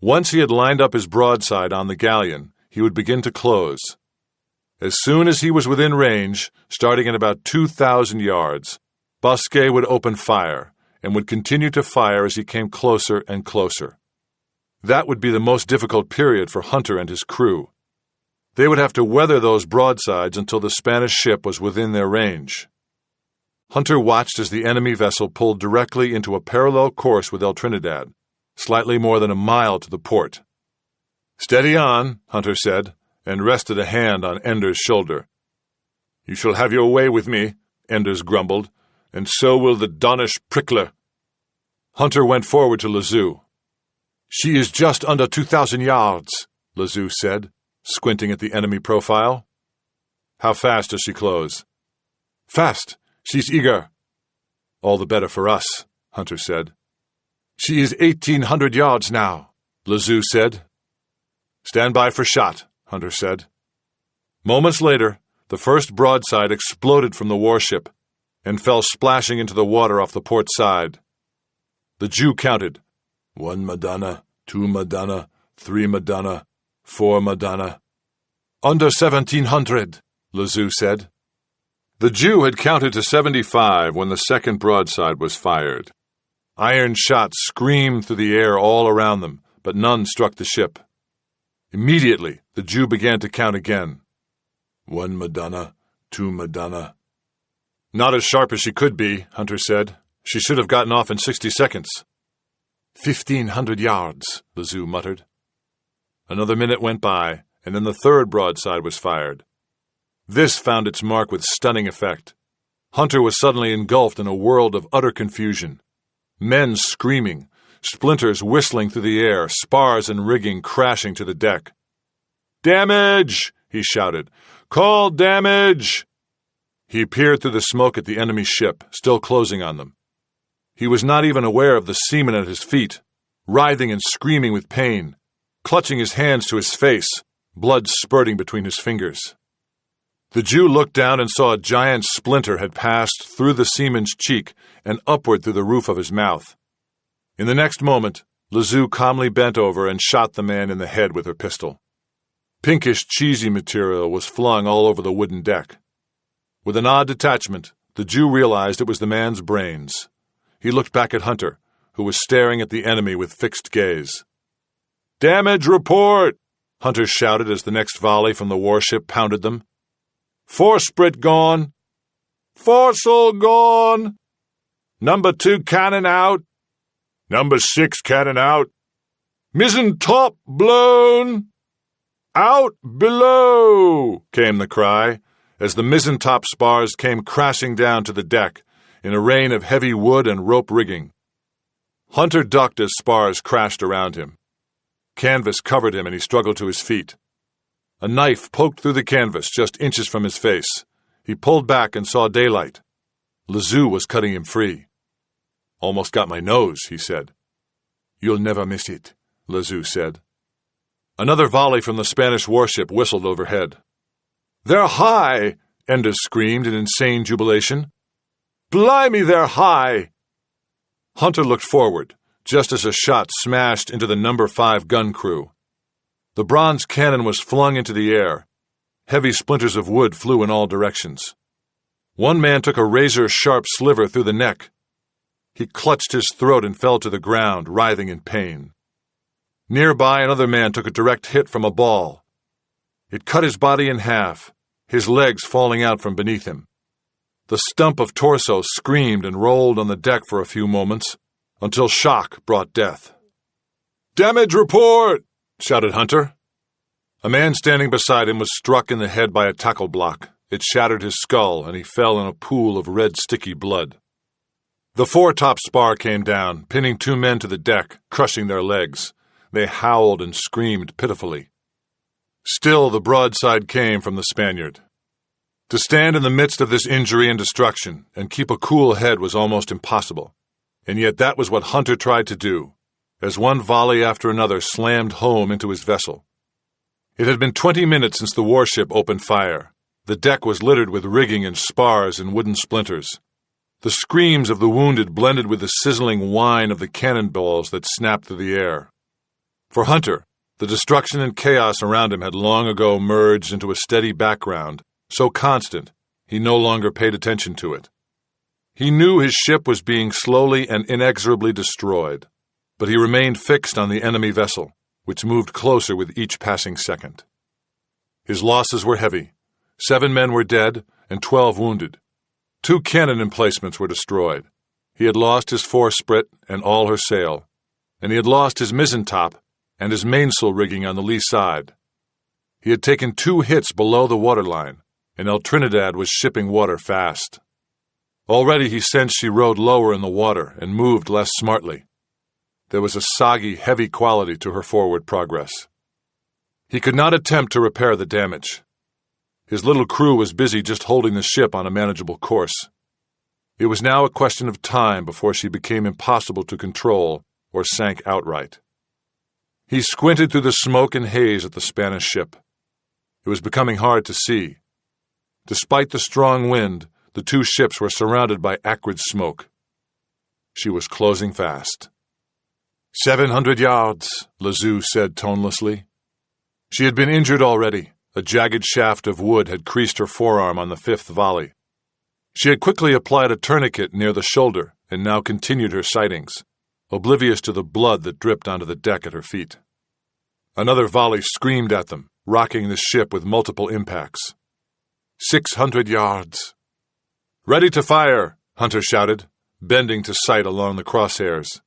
Once he had lined up his broadside on the galleon, he would begin to close. As soon as he was within range, starting at about 2,000 yards, Bosque would open fire and would continue to fire as he came closer and closer. That would be the most difficult period for Hunter and his crew. They would have to weather those broadsides until the Spanish ship was within their range. Hunter watched as the enemy vessel pulled directly into a parallel course with El Trinidad, slightly more than a mile to the port. "Steady on," Hunter said, and rested a hand on Enders' shoulder. "You shall have your way with me," Enders grumbled, "and so will the Donish prickler." Hunter went forward to Lazoo. "She is just under 2,000 yards," Lazoo said, squinting at the enemy profile. "How fast does she close?" "Fast. She's eager." "All the better for us," Hunter said. "She is 1,800 yards now," Lazoo said. "Stand by for shot," Hunter said. Moments later, the first broadside exploded from the warship and fell splashing into the water off the port side. The Jew counted. 1 Madonna, 2 Madonna, 3 Madonna, 4 Madonna. "Under 1,700, Lazoo said. The Jew had counted to 75 when the second broadside was fired. Iron shots screamed through the air all around them, but none struck the ship. Immediately, the Jew began to count again. 1 Madonna, 2 Madonna. "Not as sharp as she could be," Hunter said. "She should have gotten off in 60 seconds. 1,500 yards, Lazoo muttered. Another minute went by, and then the third broadside was fired. This found its mark with stunning effect. Hunter was suddenly engulfed in a world of utter confusion. Men screaming, splinters whistling through the air, spars and rigging crashing to the deck. "Damage!" he shouted. "Call damage!" He peered through the smoke at the enemy ship, still closing on them. He was not even aware of the seaman at his feet, writhing and screaming with pain, clutching his hands to his face, blood spurting between his fingers. The Jew looked down and saw a giant splinter had passed through the seaman's cheek and upward through the roof of his mouth. In the next moment, Lazoo calmly bent over and shot the man in the head with her pistol. Pinkish, cheesy material was flung all over the wooden deck. With an odd detachment, the Jew realized it was the man's brains. He looked back at Hunter, who was staring at the enemy with fixed gaze. "Damage report!" Hunter shouted as the next volley from the warship pounded them. Foresprit gone. Foresail gone. Number 2 cannon out. Number 6 cannon out. Mizzen top blown. Out below, came the cry, as the mizzen-top spars came crashing down to the deck in a rain of heavy wood and rope rigging. Hunter ducked as spars crashed around him. Canvas covered him and he struggled to his feet. A knife poked through the canvas just inches from his face. He pulled back and saw daylight. Lazoo was cutting him free. "Almost got my nose," he said. "You'll never miss it," Lazoo said. Another volley from the Spanish warship whistled overhead. "They're high!" Enders screamed in insane jubilation. "Blimey, they're high!" Hunter looked forward, just as a shot smashed into the number 5 gun crew. The bronze cannon was flung into the air. Heavy splinters of wood flew in all directions. One man took a razor-sharp sliver through the neck. He clutched his throat and fell to the ground, writhing in pain. Nearby, another man took a direct hit from a ball. It cut his body in half, his legs falling out from beneath him. The stump of torso screamed and rolled on the deck for a few moments, until shock brought death. "Damage report!" shouted Hunter. A man standing beside him was struck in the head by a tackle block. It shattered his skull, and he fell in a pool of red, sticky blood. The foretop spar came down, pinning 2 men to the deck, crushing their legs. They howled and screamed pitifully. Still the broadside came from the Spaniard. To stand in the midst of this injury and destruction and keep a cool head was almost impossible, and yet that was what Hunter tried to do, as one volley after another slammed home into his vessel. It had been 20 minutes since the warship opened fire. The deck was littered with rigging and spars and wooden splinters. The screams of the wounded blended with the sizzling whine of the cannonballs that snapped through the air. For Hunter, the destruction and chaos around him had long ago merged into a steady background, so constant he no longer paid attention to it. He knew his ship was being slowly and inexorably destroyed, but he remained fixed on the enemy vessel, which moved closer with each passing second. His losses were heavy. 7 men were dead and 12 wounded. 2 cannon emplacements were destroyed. He had lost his foresprit and all her sail, and he had lost his mizzen-top and his mainsail rigging on the lee side. He had taken 2 hits below the waterline, and El Trinidad was shipping water fast. Already he sensed she rode lower in the water and moved less smartly. There was a soggy, heavy quality to her forward progress. He could not attempt to repair the damage. His little crew was busy just holding the ship on a manageable course. It was now a question of time before she became impossible to control or sank outright. He squinted through the smoke and haze at the Spanish ship. It was becoming hard to see. Despite the strong wind, the 2 ships were surrounded by acrid smoke. She was closing fast. 700 yards, Lazoo said tonelessly. She had been injured already. A jagged shaft of wood had creased her forearm on the 5th volley. She had quickly applied a tourniquet near the shoulder and now continued her sightings, oblivious to the blood that dripped onto the deck at her feet. Another volley screamed at them, rocking the ship with multiple impacts. 600 yards. "Ready to fire," Hunter shouted, bending to sight along the crosshairs.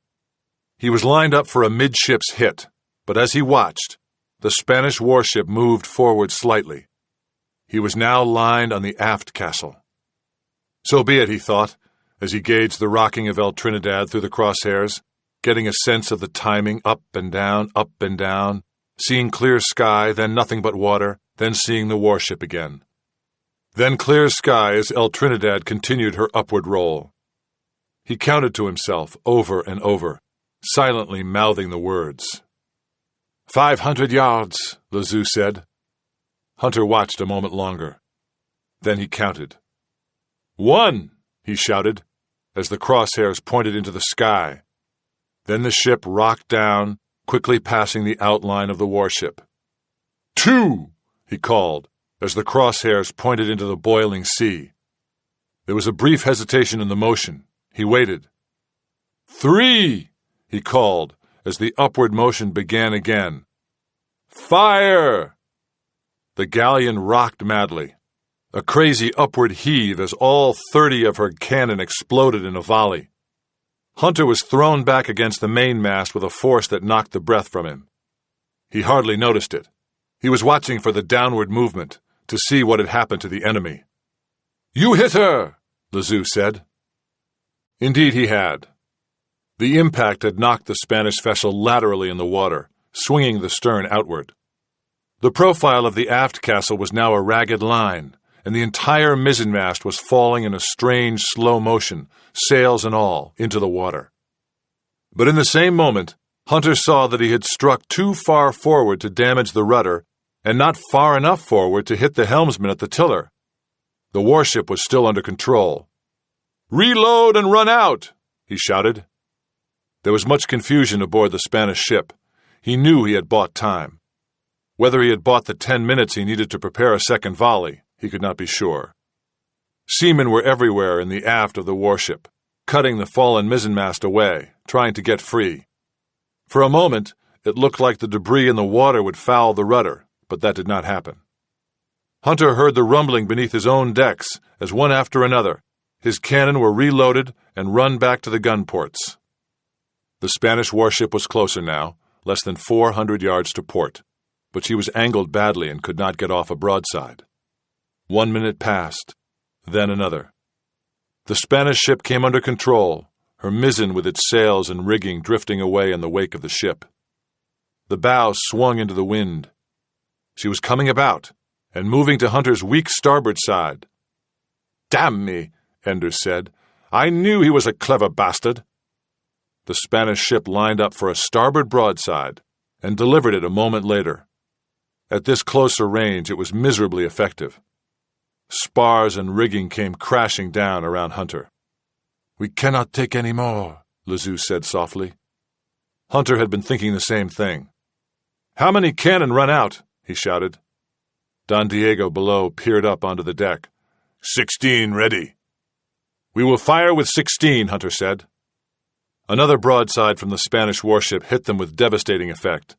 He was lined up for a midships hit, but as he watched, the Spanish warship moved forward slightly. He was now lined on the aft castle. So be it, he thought, as he gauged the rocking of El Trinidad through the crosshairs, getting a sense of the timing up and down, seeing clear sky, then nothing but water, then seeing the warship again. Then clear sky as El Trinidad continued her upward roll. He counted to himself over and over, silently mouthing the words. 500 yards, Lazoo said. Hunter watched a moment longer. Then he counted. 1, he shouted, as the crosshairs pointed into the sky. Then the ship rocked down, quickly passing the outline of the warship. 2, he called, as the crosshairs pointed into the boiling sea. There was a brief hesitation in the motion. He waited. 3, he called, as the upward motion began again. Fire! The galleon rocked madly. A crazy upward heave as all 30 of her cannon exploded in a volley. Hunter was thrown back against the mainmast with a force that knocked the breath from him. He hardly noticed it. He was watching for the downward movement, to see what had happened to the enemy. "You hit her!" Lazu said. Indeed he had. The impact had knocked the Spanish vessel laterally in the water, swinging the stern outward. The profile of the aft castle was now a ragged line, and the entire mizzenmast was falling in a strange slow motion, sails and all, into the water. But in the same moment, Hunter saw that he had struck too far forward to damage the rudder and not far enough forward to hit the helmsman at the tiller. The warship was still under control. "Reload and run out!" he shouted. There was much confusion aboard the Spanish ship. He knew he had bought time. Whether he had bought the 10 minutes he needed to prepare a second volley, he could not be sure. Seamen were everywhere in the aft of the warship, cutting the fallen mizzenmast away, trying to get free. For a moment, it looked like the debris in the water would foul the rudder, but that did not happen. Hunter heard the rumbling beneath his own decks as one after another, his cannon were reloaded and run back to the gun ports. The Spanish warship was closer now, less than 400 yards to port, but she was angled badly and could not get off a broadside. 1 minute passed, then another. The Spanish ship came under control, her mizzen with its sails and rigging drifting away in the wake of the ship. The bow swung into the wind. She was coming about and moving to Hunter's weak starboard side. "Damn me," Enders said. "I knew he was a clever bastard." The Spanish ship lined up for a starboard broadside and delivered it a moment later. At this closer range, it was miserably effective. Spars and rigging came crashing down around Hunter. "We cannot take any more," Lazu said softly. Hunter had been thinking the same thing. "How many cannon run out?" he shouted. Don Diego below peered up onto the deck. 16 ready." "We will fire with 16, Hunter said. Another broadside from the Spanish warship hit them with devastating effect.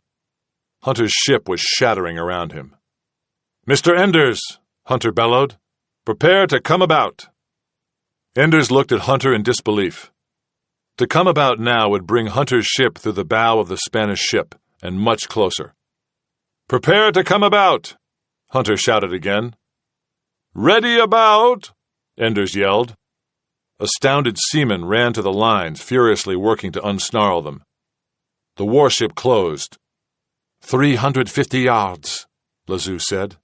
Hunter's ship was shattering around him. "Mr. Enders," Hunter bellowed, "prepare to come about." Enders looked at Hunter in disbelief. To come about now would bring Hunter's ship through the bow of the Spanish ship, and much closer. "Prepare to come about," Hunter shouted again. "Ready about," Enders yelled. Astounded seamen ran to the lines, furiously working to unsnarl them. The warship closed. 350 yards, Lazu said.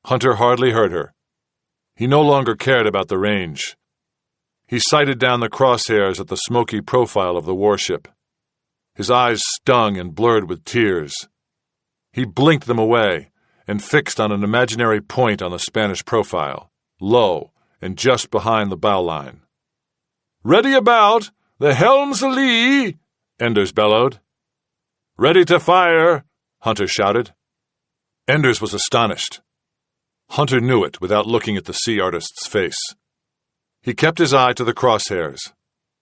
Hunter hardly heard her. He no longer cared about the range. He sighted down the crosshairs at the smoky profile of the warship. His eyes stung and blurred with tears. He blinked them away and fixed on an imaginary point on the Spanish profile, low and just behind the bow line. "Ready about! The helm's alee!" Enders bellowed. "Ready to fire!" Hunter shouted. Enders was astonished. Hunter knew it without looking at the sea artist's face. He kept his eye to the crosshairs.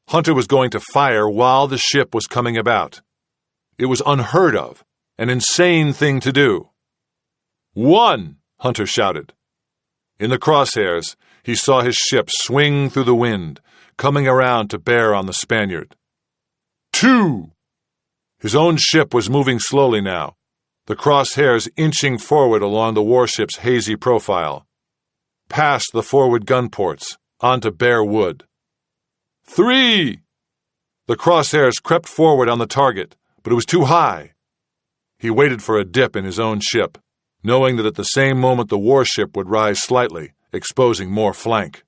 Hunter was going to fire while the ship was coming about. It was unheard of, an insane thing to do. "One!" Hunter shouted. In the crosshairs, he saw his ship swing through the wind, coming around to bear on the Spaniard. 2! His own ship was moving slowly now, the crosshairs inching forward along the warship's hazy profile, past the forward gun ports, onto bare wood. 3! The crosshairs crept forward on the target, but it was too high. He waited for a dip in his own ship, knowing that at the same moment the warship would rise slightly, exposing more flank.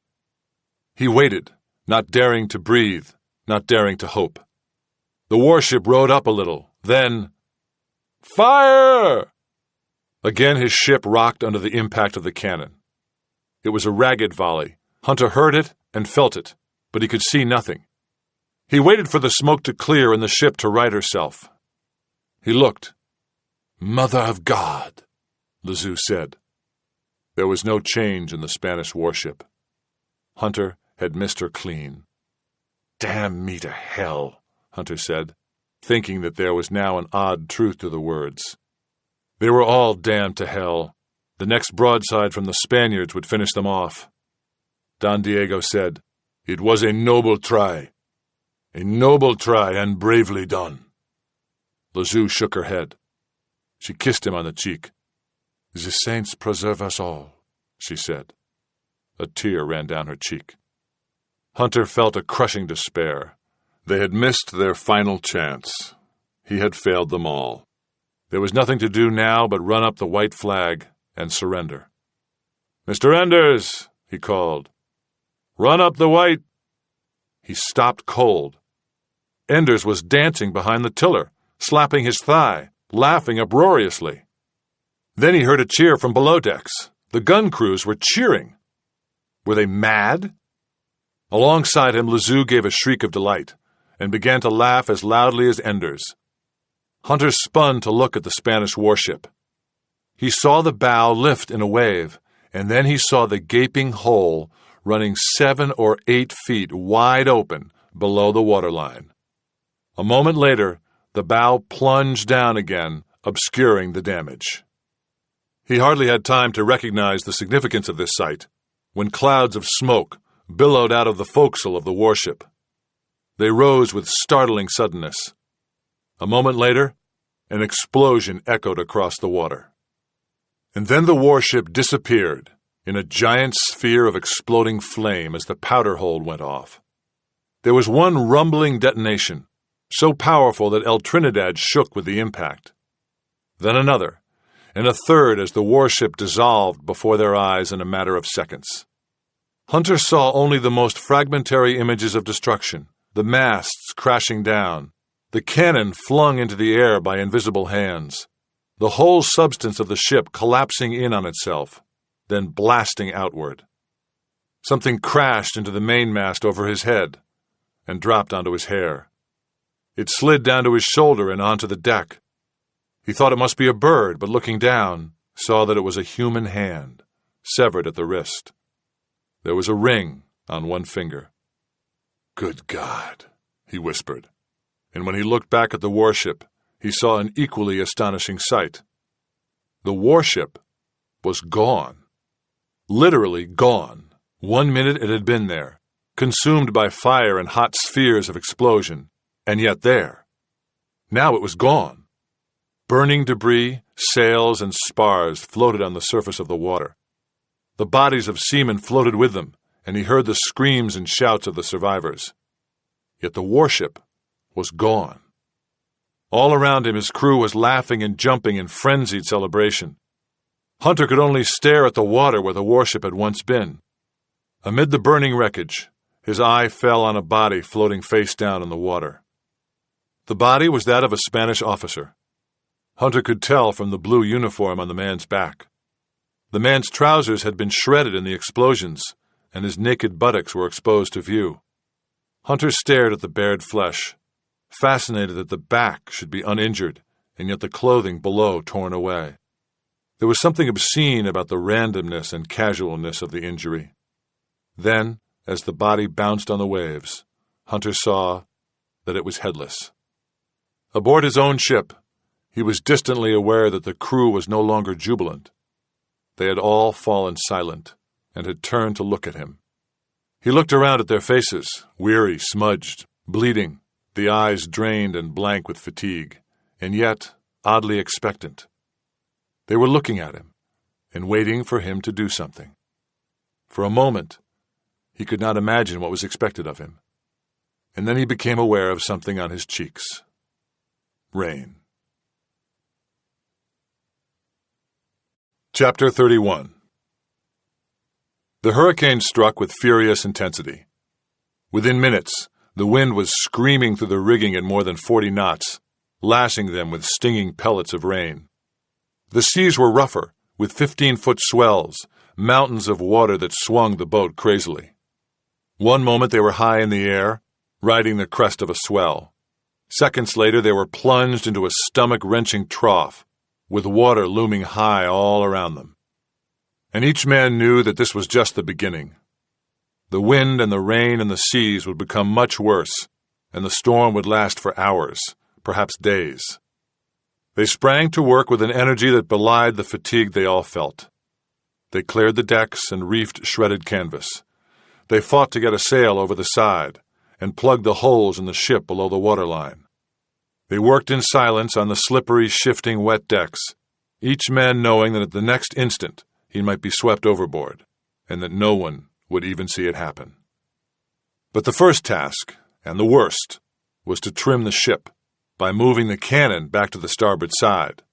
He waited, not daring to breathe, not daring to hope. The warship rode up a little, then... "Fire!" Again his ship rocked under the impact of the cannon. It was a ragged volley. Hunter heard it and felt it, but he could see nothing. He waited for the smoke to clear and the ship to right herself. He looked. "Mother of God," Lazu said. There was no change in the Spanish warship. Hunter had missed her clean. "Damn me to hell," Hunter said, thinking that there was now an odd truth to the words. They were all damned to hell. The next broadside from the Spaniards would finish them off. Don Diego said, "It was a noble try. A noble try and bravely done." Lazoo shook her head. She kissed him on the cheek. "The saints preserve us all," she said. A tear ran down her cheek. Hunter felt a crushing despair. They had missed their final chance. He had failed them all. There was nothing to do now but run up the white flag and surrender. "Mr. Enders," he called. "Run up the white." He stopped cold. Enders was dancing behind the tiller, slapping his thigh, laughing uproariously. Then he heard a cheer from below decks. The gun crews were cheering. Were they mad? Alongside him, Lazoo gave a shriek of delight and began to laugh as loudly as Enders. Hunter spun to look at the Spanish warship. He saw the bow lift in a wave, and then he saw the gaping hole running 7 or 8 feet wide open below the waterline. A moment later, the bow plunged down again, obscuring the damage. He hardly had time to recognize the significance of this sight when clouds of smoke billowed out of the forecastle of the warship. They rose with startling suddenness. A moment later, an explosion echoed across the water. And then the warship disappeared in a giant sphere of exploding flame as the powder hold went off. There was one rumbling detonation, so powerful that El Trinidad shook with the impact. Then another, and a third as the warship dissolved before their eyes in a matter of seconds. Hunter saw only the most fragmentary images of destruction, the masts crashing down, the cannon flung into the air by invisible hands, the whole substance of the ship collapsing in on itself, then blasting outward. Something crashed into the mainmast over his head and dropped onto his hair. It slid down to his shoulder and onto the deck. He thought it must be a bird, but looking down, saw that it was a human hand, severed at the wrist. There was a ring on one finger. "Good God," he whispered. And when he looked back at the warship, he saw an equally astonishing sight. The warship was gone. Literally gone. 1 minute it had been there, consumed by fire and hot spheres of explosion, and yet there. Now it was gone. Burning debris, sails, and spars floated on the surface of the water. The bodies of seamen floated with them, and he heard the screams and shouts of the survivors. Yet the warship was gone. All around him his crew was laughing and jumping in frenzied celebration. Hunter could only stare at the water where the warship had once been. Amid the burning wreckage, his eye fell on a body floating face down in the water. The body was that of a Spanish officer. Hunter could tell from the blue uniform on the man's back. The man's trousers had been shredded in the explosions, and his naked buttocks were exposed to view. Hunter stared at the bared flesh, fascinated that the back should be uninjured, and yet the clothing below torn away. There was something obscene about the randomness and casualness of the injury. Then, as the body bounced on the waves, Hunter saw that it was headless. Aboard his own ship, he was distantly aware that the crew was no longer jubilant. They had all fallen silent and had turned to look at him. He looked around at their faces, weary, smudged, bleeding, the eyes drained and blank with fatigue, and yet oddly expectant. They were looking at him and waiting for him to do something. For a moment, he could not imagine what was expected of him, and then he became aware of something on his cheeks. Rain. Chapter 31. The hurricane struck with furious intensity. Within minutes, the wind was screaming through the rigging at more than 40 knots, lashing them with stinging pellets of rain. The seas were rougher, with 15-foot swells, mountains of water that swung the boat crazily. One moment they were high in the air, riding the crest of a swell. Seconds later they were plunged into a stomach-wrenching trough, with water looming high all around them. And each man knew that this was just the beginning. The wind and the rain and the seas would become much worse, and the storm would last for hours, perhaps days. They sprang to work with an energy that belied the fatigue they all felt. They cleared the decks and reefed shredded canvas. They fought to get a sail over the side and plugged the holes in the ship below the waterline. They worked in silence on the slippery, shifting, wet decks, each man knowing that at the next instant he might be swept overboard, and that no one would even see it happen. But the first task, and the worst, was to trim the ship by moving the cannon back to the starboard side.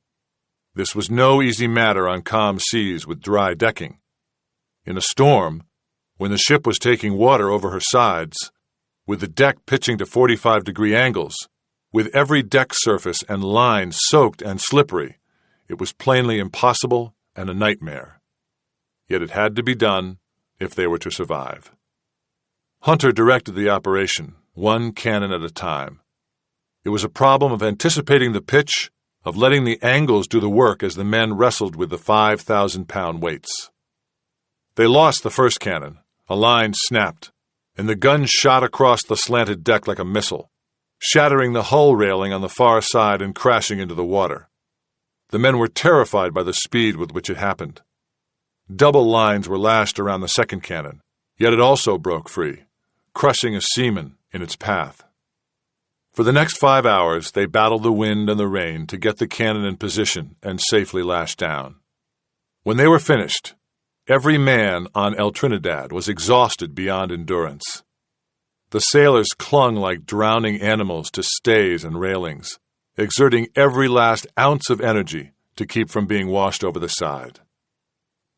This was no easy matter on calm seas with dry decking. In a storm, when the ship was taking water over her sides, with the deck pitching to 45-degree angles, with every deck surface and line soaked and slippery, it was plainly impossible and a nightmare. Yet it had to be done if they were to survive. Hunter directed the operation, one cannon at a time. It was a problem of anticipating the pitch, of letting the angles do the work as the men wrestled with the 5,000-pound weights. They lost the first cannon. A line snapped, and the gun shot across the slanted deck like a missile, shattering the hull railing on the far side and crashing into the water. The men were terrified by the speed with which it happened. Double lines were lashed around the second cannon, yet it also broke free, crushing a seaman in its path. For the next 5 hours, they battled the wind and the rain to get the cannon in position and safely lashed down. When they were finished, every man on El Trinidad was exhausted beyond endurance. The sailors clung like drowning animals to stays and railings, exerting every last ounce of energy to keep from being washed over the side.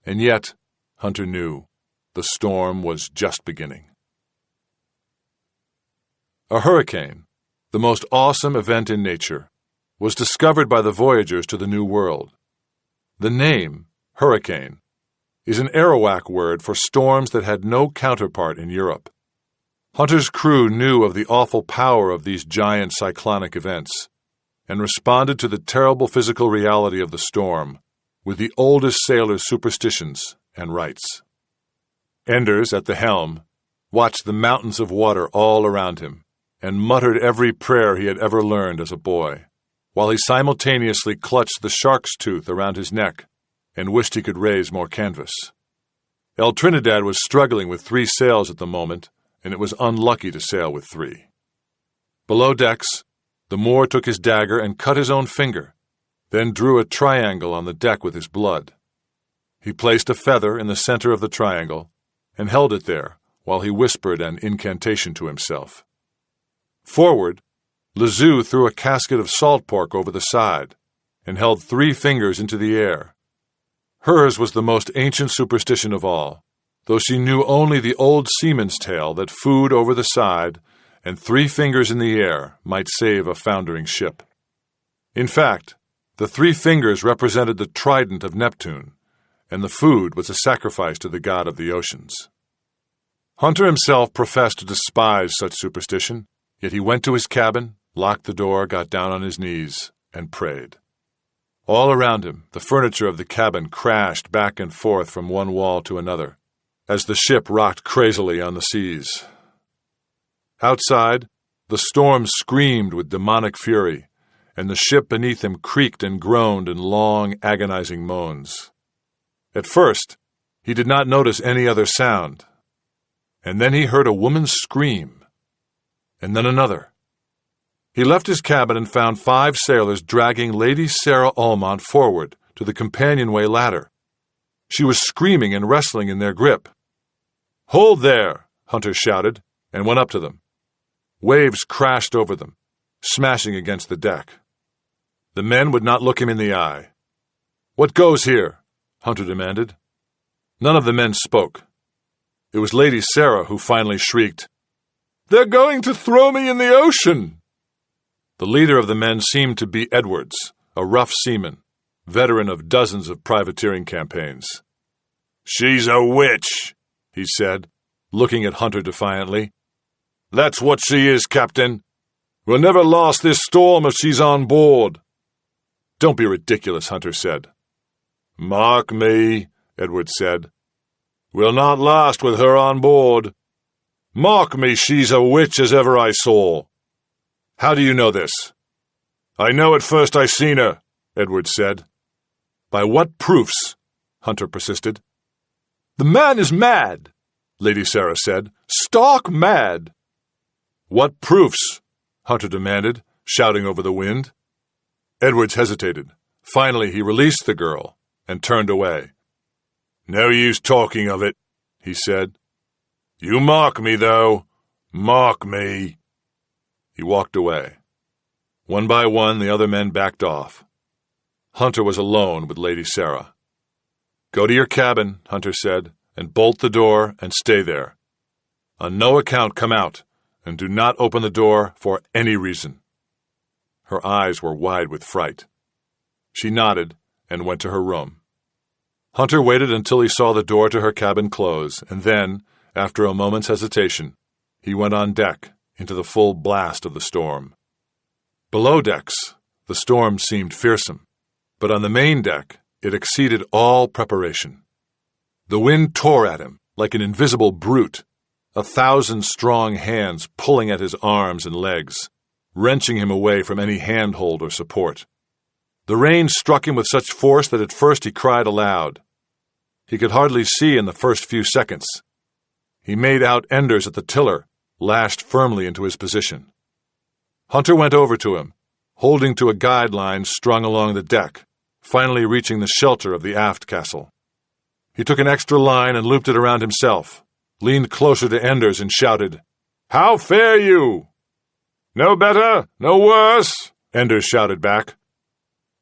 And yet, Hunter knew, the storm was just beginning. A hurricane, the most awesome event in nature, was discovered by the voyagers to the New World. The name, hurricane, is an Arawak word for storms that had no counterpart in Europe. Hunter's crew knew of the awful power of these giant cyclonic events and responded to the terrible physical reality of the storm with the oldest sailors' superstitions and rites. Enders, at the helm, watched the mountains of water all around him and muttered every prayer he had ever learned as a boy, while he simultaneously clutched the shark's tooth around his neck and wished he could raise more canvas. El Trinidad was struggling with 3 sails at the moment, and it was unlucky to sail with 3. Below decks, the Moor took his dagger and cut his own finger, then drew a triangle on the deck with his blood. He placed a feather in the center of the triangle and held it there while he whispered an incantation to himself. Forward, Lazoo threw a casket of salt pork over the side and held 3 fingers into the air. Hers was the most ancient superstition of all, though she knew only the old seaman's tale that food over the side and 3 fingers in the air might save a foundering ship. In fact, the 3 fingers represented the trident of Neptune, and the food was a sacrifice to the god of the oceans. Hunter himself professed to despise such superstition, yet he went to his cabin, locked the door, got down on his knees, and prayed. All around him, the furniture of the cabin crashed back and forth from one wall to another, as the ship rocked crazily on the seas. Outside, the storm screamed with demonic fury, and the ship beneath him creaked and groaned in long, agonizing moans. At first, he did not notice any other sound, and then he heard a woman's scream, and then another. He left his cabin and found 5 sailors dragging Lady Sarah Almont forward to the companionway ladder. She was screaming and wrestling in their grip. "Hold there!" Hunter shouted, and went up to them. Waves crashed over them, smashing against the deck. The men would not look him in the eye. "What goes here?" Hunter demanded. None of the men spoke. It was Lady Sarah who finally shrieked, "They're going to throw me in the ocean!" The leader of the men seemed to be Edwards, a rough seaman, veteran of dozens of privateering campaigns. "She's a witch," he said, looking at Hunter defiantly. "That's what she is, Captain. We'll never last this storm if she's on board." "Don't be ridiculous," Hunter said. "Mark me," Edwards said. "We'll not last with her on board. Mark me, she's a witch as ever I saw." "How do you know this?" "I know it first I seen her," Edwards said. "By what proofs?" Hunter persisted. "The man is mad," Lady Sarah said. "Stark mad." "What proofs?" Hunter demanded, shouting over the wind. Edwards hesitated. Finally, he released the girl and turned away. "No use talking of it," he said. "You mark me, though. Mark me." He walked away. One by one, the other men backed off. Hunter was alone with Lady Sarah. "Go to your cabin," Hunter said, "and bolt the door and stay there. On no account come out, and do not open the door for any reason." Her eyes were wide with fright. She nodded and went to her room. Hunter waited until he saw the door to her cabin close, and then, after a moment's hesitation, he went on deck into the full blast of the storm. Below decks, the storm seemed fearsome, but on the main deck, it exceeded all preparation. The wind tore at him like an invisible brute, 1,000 strong hands pulling at his arms and legs, wrenching him away from any handhold or support. The rain struck him with such force that at first he cried aloud. He could hardly see in the first few seconds. He made out Enders at the tiller, lashed firmly into his position. Hunter went over to him, holding to a guide line strung along the deck, finally reaching the shelter of the aft castle. He took an extra line and looped it around himself, leaned closer to Enders and shouted, "How fare you?" "No better, no worse," Enders shouted back.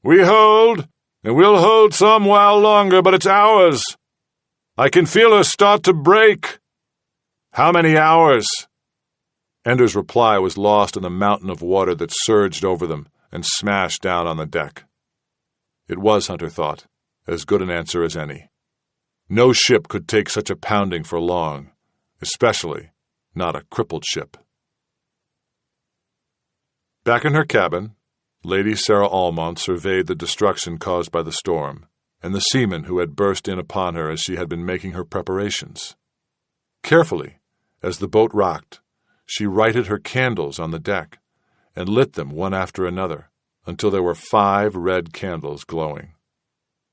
"We hold, and we'll hold some while longer, but it's ours. I can feel her start to break." "How many hours?" Enders' reply was lost in the mountain of water that surged over them and smashed down on the deck. It was, Hunter thought, as good an answer as any. No ship could take such a pounding for long, especially not a crippled ship. Back in her cabin, Lady Sarah Almont surveyed the destruction caused by the storm, and the seamen who had burst in upon her as she had been making her preparations. Carefully, as the boat rocked, she righted her candles on the deck, and lit them one after another, until there were 5 red candles glowing.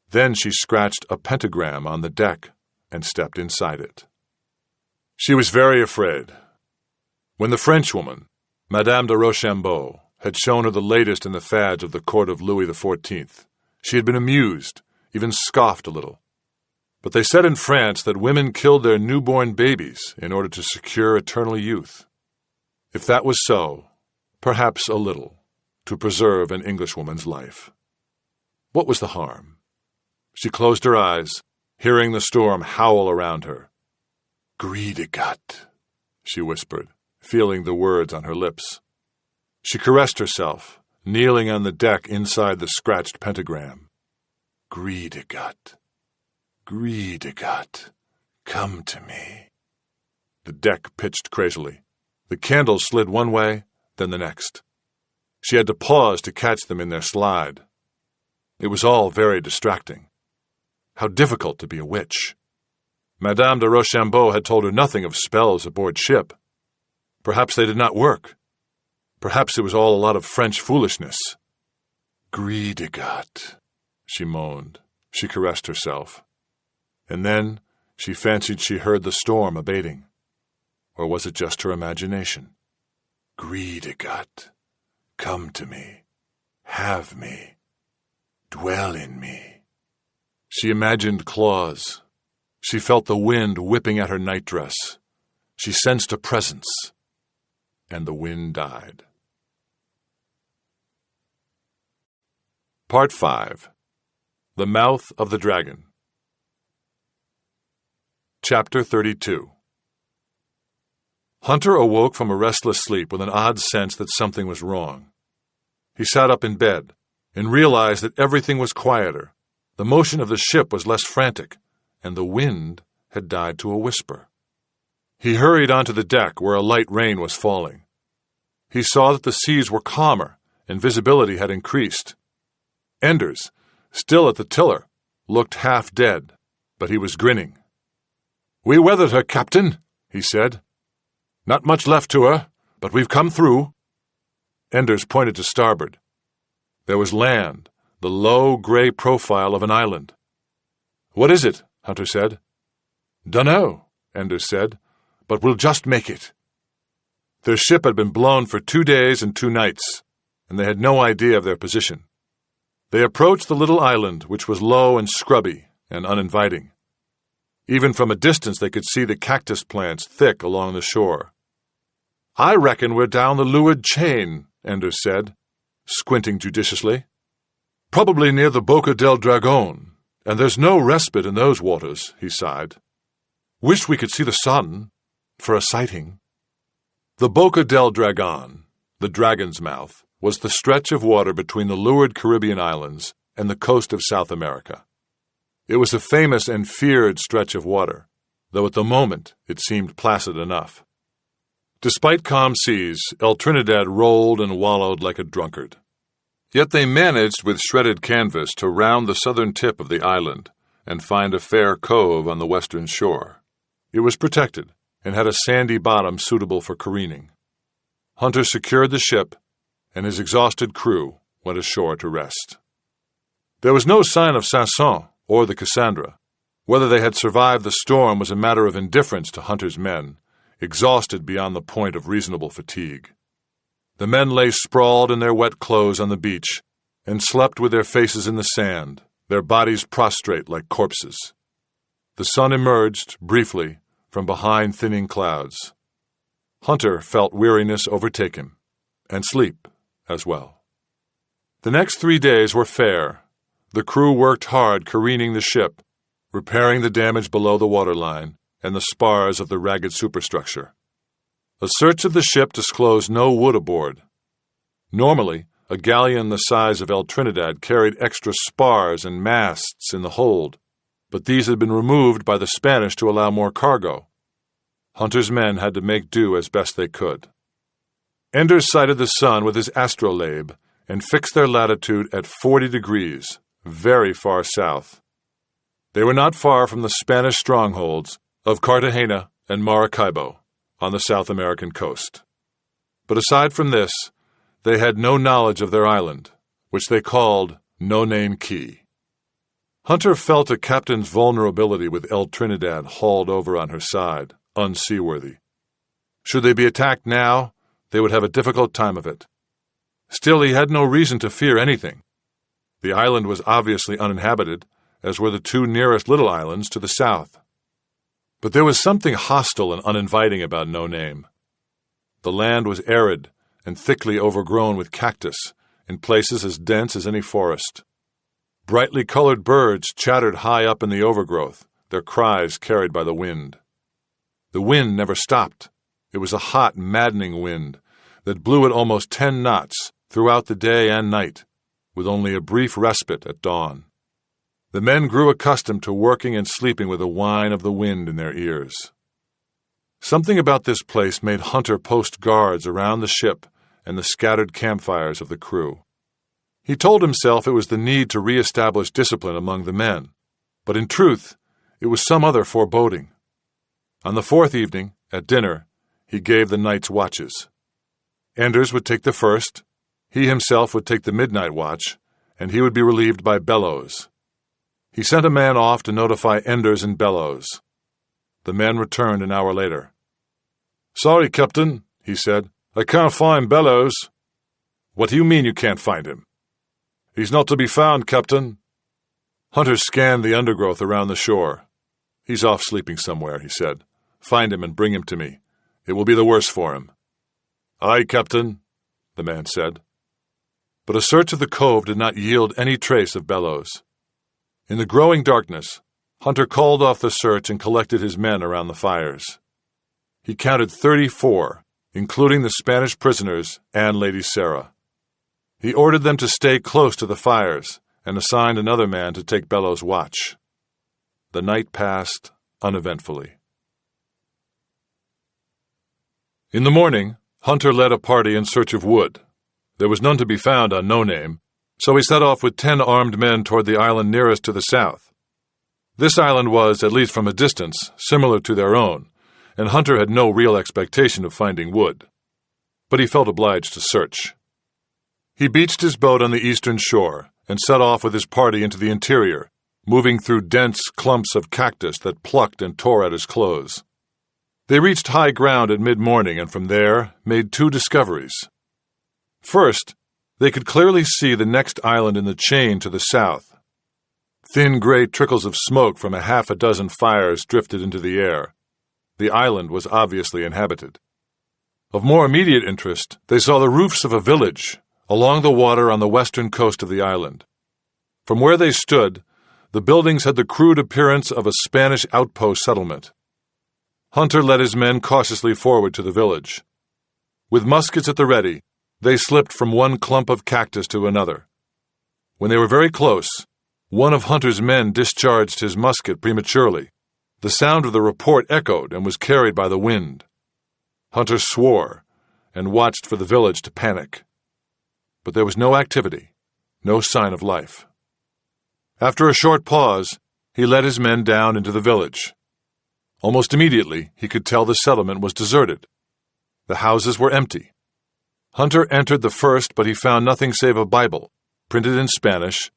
Then she scratched a pentagram on the deck and stepped inside it. She was very afraid. When the Frenchwoman, Madame de Rochambeau, had shown her the latest in the fads of the court of Louis XIV, she had been amused, even scoffed a little. But they said in France that women killed their newborn babies in order to secure eternal youth. If that was so, perhaps a little, to preserve an Englishwoman's life. What was the harm? She closed her eyes, hearing the storm howl around her. "Greedigat," she whispered, feeling the words on her lips. She caressed herself, kneeling on the deck inside the scratched pentagram. "Greedigat, Greedigat, come to me." The deck pitched crazily. The candles slid one way, then the next. She had to pause to catch them in their slide. It was all very distracting. How difficult to be a witch. Madame de Rochambeau had told her nothing of spells aboard ship. Perhaps they did not work. Perhaps it was all a lot of French foolishness. "Greedigat," she moaned. She caressed herself. And then she fancied she heard the storm abating. Or was it just her imagination? "Greedigat, come to me, have me, dwell in me." She imagined claws. She felt the wind whipping at her nightdress. She sensed a presence, and the wind died. Part 5. The Mouth of the Dragon. Chapter 32. Hunter awoke from a restless sleep with an odd sense that something was wrong. He sat up in bed and realized that everything was quieter. The motion of the ship was less frantic, and the wind had died to a whisper. He hurried onto the deck where a light rain was falling. He saw that the seas were calmer and visibility had increased. Enders, still at the tiller, looked half dead, but he was grinning. "We weathered her, Captain," he said. "Not much left to her, but we've come through." Enders pointed to starboard. There was land, the low, gray profile of an island. "What is it?" Hunter said. "Dunno," Anders said, "but we'll just make it." Their ship had been blown for 2 days and 2 nights, and they had no idea of their position. They approached the little island, which was low and scrubby and uninviting. Even from a distance they could see the cactus plants thick along the shore. "I reckon we're down the leeward chain," Anders said, squinting judiciously. "Probably near the Boca del Dragon, and there's no respite in those waters," he sighed. "Wish we could see the sun for a sighting." The Boca del Dragon, the Dragon's Mouth, was the stretch of water between the leeward Caribbean islands and the coast of South America. It was a famous and feared stretch of water, though at the moment it seemed placid enough. Despite calm seas, El Trinidad rolled and wallowed like a drunkard. Yet they managed with shredded canvas to round the southern tip of the island and find a fair cove on the western shore. It was protected and had a sandy bottom suitable for careening. Hunter secured the ship, and his exhausted crew went ashore to rest. There was no sign of Sanson or the Cassandra. Whether they had survived the storm was a matter of indifference to Hunter's men, exhausted beyond the point of reasonable fatigue. The men lay sprawled in their wet clothes on the beach and slept with their faces in the sand, their bodies prostrate like corpses. The sun emerged, briefly, from behind thinning clouds. Hunter felt weariness overtake him, and sleep as well. The next 3 days were fair. The crew worked hard careening the ship, repairing the damage below the waterline and the spars of the ragged superstructure. A search of the ship disclosed no wood aboard. Normally, a galleon the size of El Trinidad carried extra spars and masts in the hold, but these had been removed by the Spanish to allow more cargo. Hunter's men had to make do as best they could. Anders sighted the sun with his astrolabe and fixed their latitude at 40 degrees, very far south. They were not far from the Spanish strongholds of Cartagena and Maracaibo on the South American coast. But aside from this, they had no knowledge of their island, which they called No Name Key. Hunter felt a captain's vulnerability with El Trinidad hauled over on her side, unseaworthy. Should they be attacked now, they would have a difficult time of it. Still, he had no reason to fear anything. The island was obviously uninhabited, as were the 2 nearest little islands to the south. But there was something hostile and uninviting about No Name. The land was arid and thickly overgrown with cactus, in places as dense as any forest. Brightly colored birds chattered high up in the overgrowth, their cries carried by the wind. The wind never stopped. It was a hot, maddening wind that blew at almost 10 knots throughout the day and night, with only a brief respite at dawn. The men grew accustomed to working and sleeping with the whine of the wind in their ears. Something about this place made Hunter post guards around the ship and the scattered campfires of the crew. He told himself it was the need to re-establish discipline among the men, but in truth, it was some other foreboding. On the 4th evening, at dinner, he gave the night's watches. Anders would take the first, he himself would take the midnight watch, and he would be relieved by Bellows. He sent a man off to notify Enders and Bellows. The men returned an hour later. "Sorry, Captain," he said. "I can't find Bellows." "What do you mean you can't find him?" "He's not to be found, Captain." Hunter scanned the undergrowth around the shore. "He's off sleeping somewhere," he said. "Find him and bring him to me. It will be the worse for him." "Aye, Captain," the man said. But a search of the cove did not yield any trace of Bellows. In the growing darkness, Hunter called off the search and collected his men around the fires. He counted 34, including the Spanish prisoners and Lady Sarah. He ordered them to stay close to the fires and assigned another man to take Bellows' watch. The night passed uneventfully. In the morning, Hunter led a party in search of wood. There was none to be found on No Name, so he set off with 10 armed men toward the island nearest to the south. This island was, at least from a distance, similar to their own, and Hunter had no real expectation of finding wood. But he felt obliged to search. He beached his boat on the eastern shore and set off with his party into the interior, moving through dense clumps of cactus that plucked and tore at his clothes. They reached high ground at mid-morning and from there made two discoveries. First, they could clearly see the next island in the chain to the south. Thin gray trickles of smoke from a half a dozen fires drifted into the air. The island was obviously inhabited. Of more immediate interest, they saw the roofs of a village along the water on the western coast of the island. From where they stood, the buildings had the crude appearance of a Spanish outpost settlement. Hunter led his men cautiously forward to the village. With muskets at the ready, they slipped from one clump of cactus to another. When they were very close, one of Hunter's men discharged his musket prematurely. The sound of the report echoed and was carried by the wind. Hunter swore and watched for the village to panic. But there was no activity, no sign of life. After a short pause, he led his men down into the village. Almost immediately, he could tell the settlement was deserted. The houses were empty. Hunter entered the first, but he found nothing save a Bible, printed in Spanish,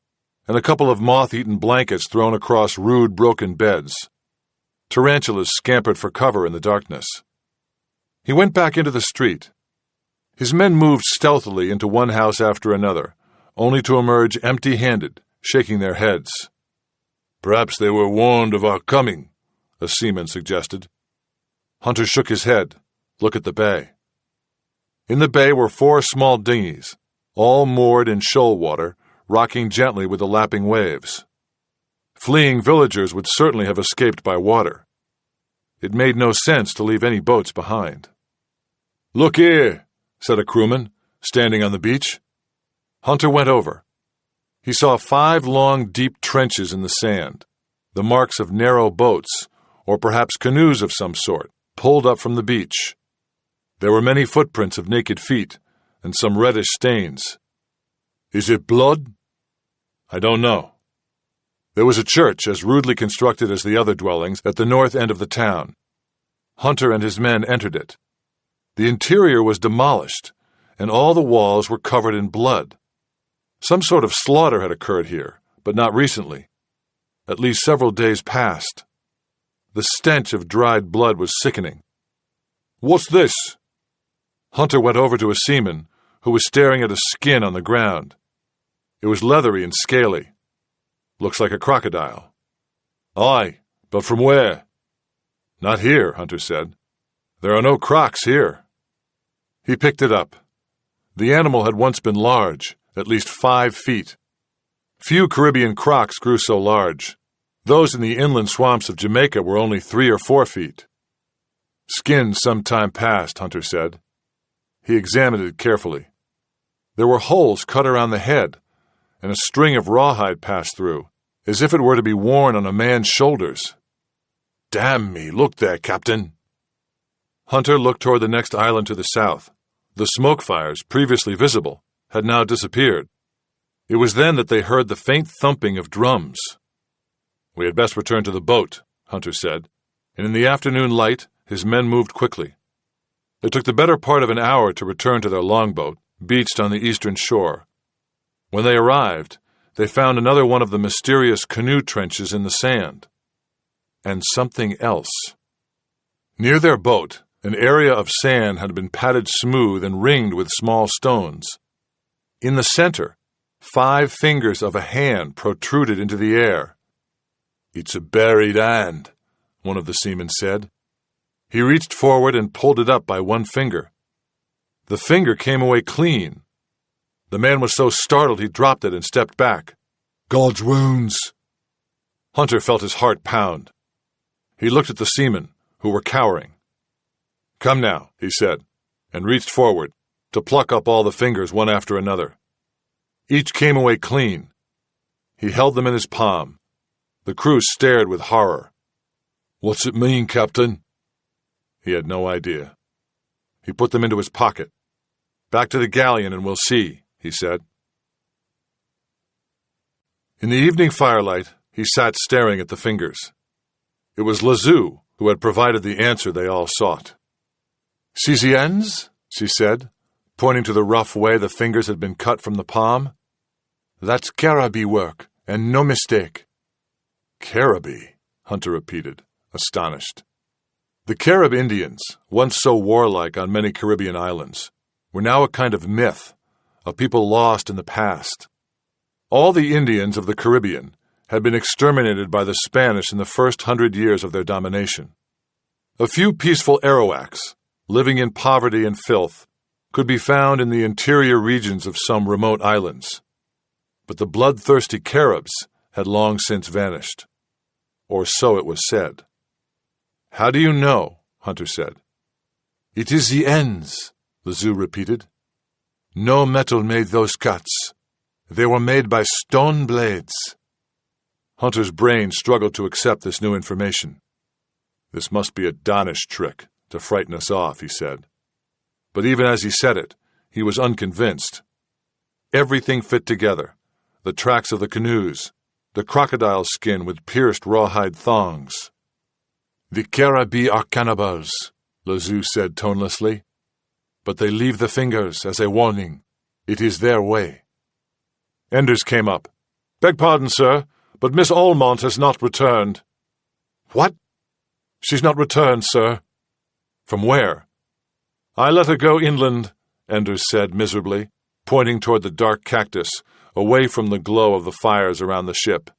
and a couple of moth-eaten blankets thrown across rude, broken beds. Tarantulas scampered for cover in the darkness. He went back into the street. His men moved stealthily into one house after another, only to emerge empty-handed, shaking their heads. "Perhaps they were warned of our coming," a seaman suggested. Hunter shook his head. "Look at the bay." In the bay were 4 small dinghies, all moored in shoal water, rocking gently with the lapping waves. Fleeing villagers would certainly have escaped by water. It made no sense to leave any boats behind. "Look here," said a crewman, standing on the beach. Hunter went over. He saw 5 long, deep trenches in the sand, the marks of narrow boats, or perhaps canoes of some sort, pulled up from the beach. There were many footprints of naked feet, and some reddish stains. "Is it blood?" "I don't know." There was a church as rudely constructed as the other dwellings at the north end of the town. Hunter and his men entered it. The interior was demolished, and all the walls were covered in blood. Some sort of slaughter had occurred here, but not recently. At least several days past. The stench of dried blood was sickening. "What's this?" Hunter went over to a seaman who was staring at a skin on the ground. It was leathery and scaly. "Looks like a crocodile." "Aye, but from where?" "Not here," Hunter said. "There are no crocs here." He picked it up. The animal had once been large, at least 5 feet. Few Caribbean crocs grew so large. Those in the inland swamps of Jamaica were only 3 or 4 feet. "Skinned some time past," Hunter said. He examined it carefully. There were holes cut around the head, and a string of rawhide passed through, as if it were to be worn on a man's shoulders. "Damn me, look there, Captain." Hunter looked toward the next island to the south. The smoke fires, previously visible, had now disappeared. It was then that they heard the faint thumping of drums. "We had best return to the boat," Hunter said, and in the afternoon light his men moved quickly. It took the better part of an hour to return to their longboat, beached on the eastern shore. When they arrived, they found another one of the mysterious canoe trenches in the sand. And something else. Near their boat, an area of sand had been patted smooth and ringed with small stones. In the center, 5 fingers of a hand protruded into the air. "It's a buried hand," one of the seamen said. He reached forward and pulled it up by one finger. The finger came away clean. The man was so startled he dropped it and stepped back. "God's wounds!" Hunter felt his heart pound. He looked at the seamen, who were cowering. "Come now," he said, and reached forward to pluck up all the fingers one after another. Each came away clean. He held them in his palm. The crew stared with horror. "What's it mean, Captain?" He had no idea. He put them into his pocket. "Back to the galleon and we'll see," he said. In the evening firelight, he sat staring at the fingers. It was Lazoo who had provided the answer they all sought. "See the ends?" she said, pointing to the rough way the fingers had been cut from the palm. "That's Caribbean work, and no mistake." Caribbee, Hunter repeated, astonished. The Carib Indians, once so warlike on many Caribbean islands, were now a kind of myth, a people lost in the past. All the Indians of the Caribbean had been exterminated by the Spanish in the first 100 years of their domination. A few peaceful Arawaks, living in poverty and filth, could be found in the interior regions of some remote islands. But the bloodthirsty Caribs had long since vanished. Or so it was said. "How do you know?" Hunter said. "It is the ends," the zoo repeated. "No metal made those cuts. They were made by stone blades." Hunter's brain struggled to accept this new information. "This must be a Danish trick to frighten us off," he said. But even as he said it, he was unconvinced. Everything fit together. The tracks of the canoes, the crocodile skin with pierced rawhide thongs. "The Caribbee are cannibals," Lazou said tonelessly. "But they leave the fingers as a warning. It is their way." Enders came up. "Beg pardon, sir, but Miss Almont has not returned." "What?" "She's not returned, sir." "From where?" "I let her go inland," Enders said miserably, pointing toward the dark cactus, away from the glow of the fires around the ship.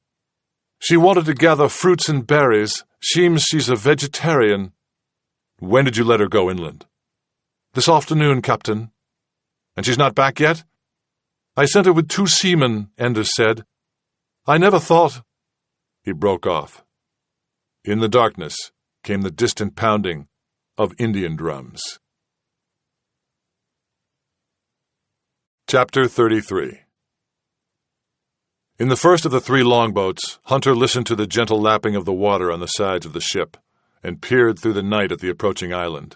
"She wanted to gather fruits and berries. Seems she's a vegetarian." "When did you let her go inland?" "This afternoon, Captain." "And she's not back yet?" "I sent her with 2 seamen," Enders said. "I never thought—" He broke off. In the darkness came the distant pounding of Indian drums. Chapter 33. In the first of the 3 longboats, Hunter listened to the gentle lapping of the water on the sides of the ship and peered through the night at the approaching island.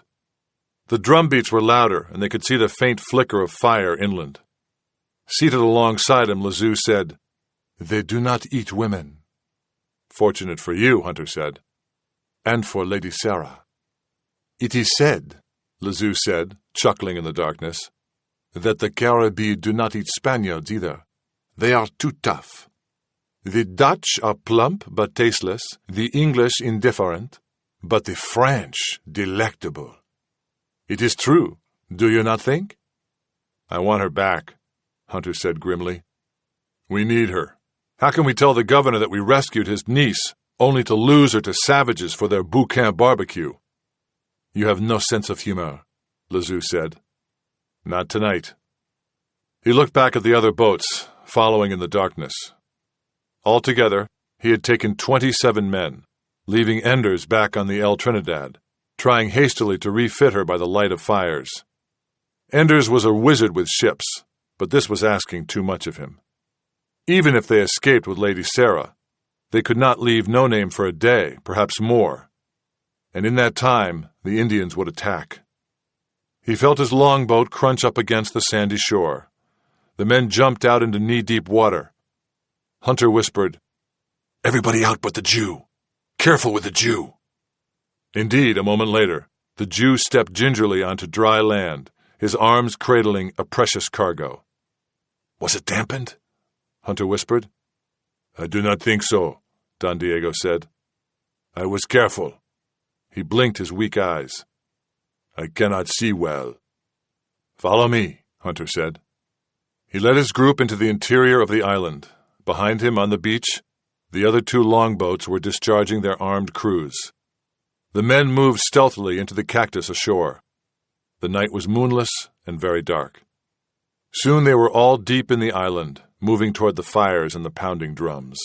The drumbeats were louder, and they could see the faint flicker of fire inland. Seated alongside him, Lazou said, "They do not eat women." "Fortunate for you," Hunter said. "And for Lady Sarah." "It is said," Lazou said, chuckling in the darkness, "that the Caribbee do not eat Spaniards either. They are too tough. The Dutch are plump but tasteless, the English indifferent, but the French delectable. It is true, do you not think?" "I want her back," Hunter said grimly. "We need her. How can we tell the governor that we rescued his niece, only to lose her to savages for their bouquin barbecue?" "You have no sense of humor," Lazou said. "Not tonight." He looked back at the other boats, following in the darkness. Altogether, he had taken 27 men, leaving Enders back on the El Trinidad, trying hastily to refit her by the light of fires. Enders was a wizard with ships, but this was asking too much of him. Even if they escaped with Lady Sarah, they could not leave No Name for a day, perhaps more. And in that time, the Indians would attack. He felt his longboat crunch up against the sandy shore. The men jumped out into knee-deep water. Hunter whispered, "Everybody out but the Jew. Careful with the Jew." Indeed, a moment later, the Jew stepped gingerly onto dry land, his arms cradling a precious cargo. "Was it dampened?" Hunter whispered. "I do not think so," Don Diego said. "I was careful." He blinked his weak eyes. "I cannot see well." "Follow me," Hunter said. He led his group into the interior of the island. Behind him on the beach, the other 2 longboats were discharging their armed crews. The men moved stealthily into the cactus ashore. The night was moonless and very dark. Soon they were all deep in the island, moving toward the fires and the pounding drums.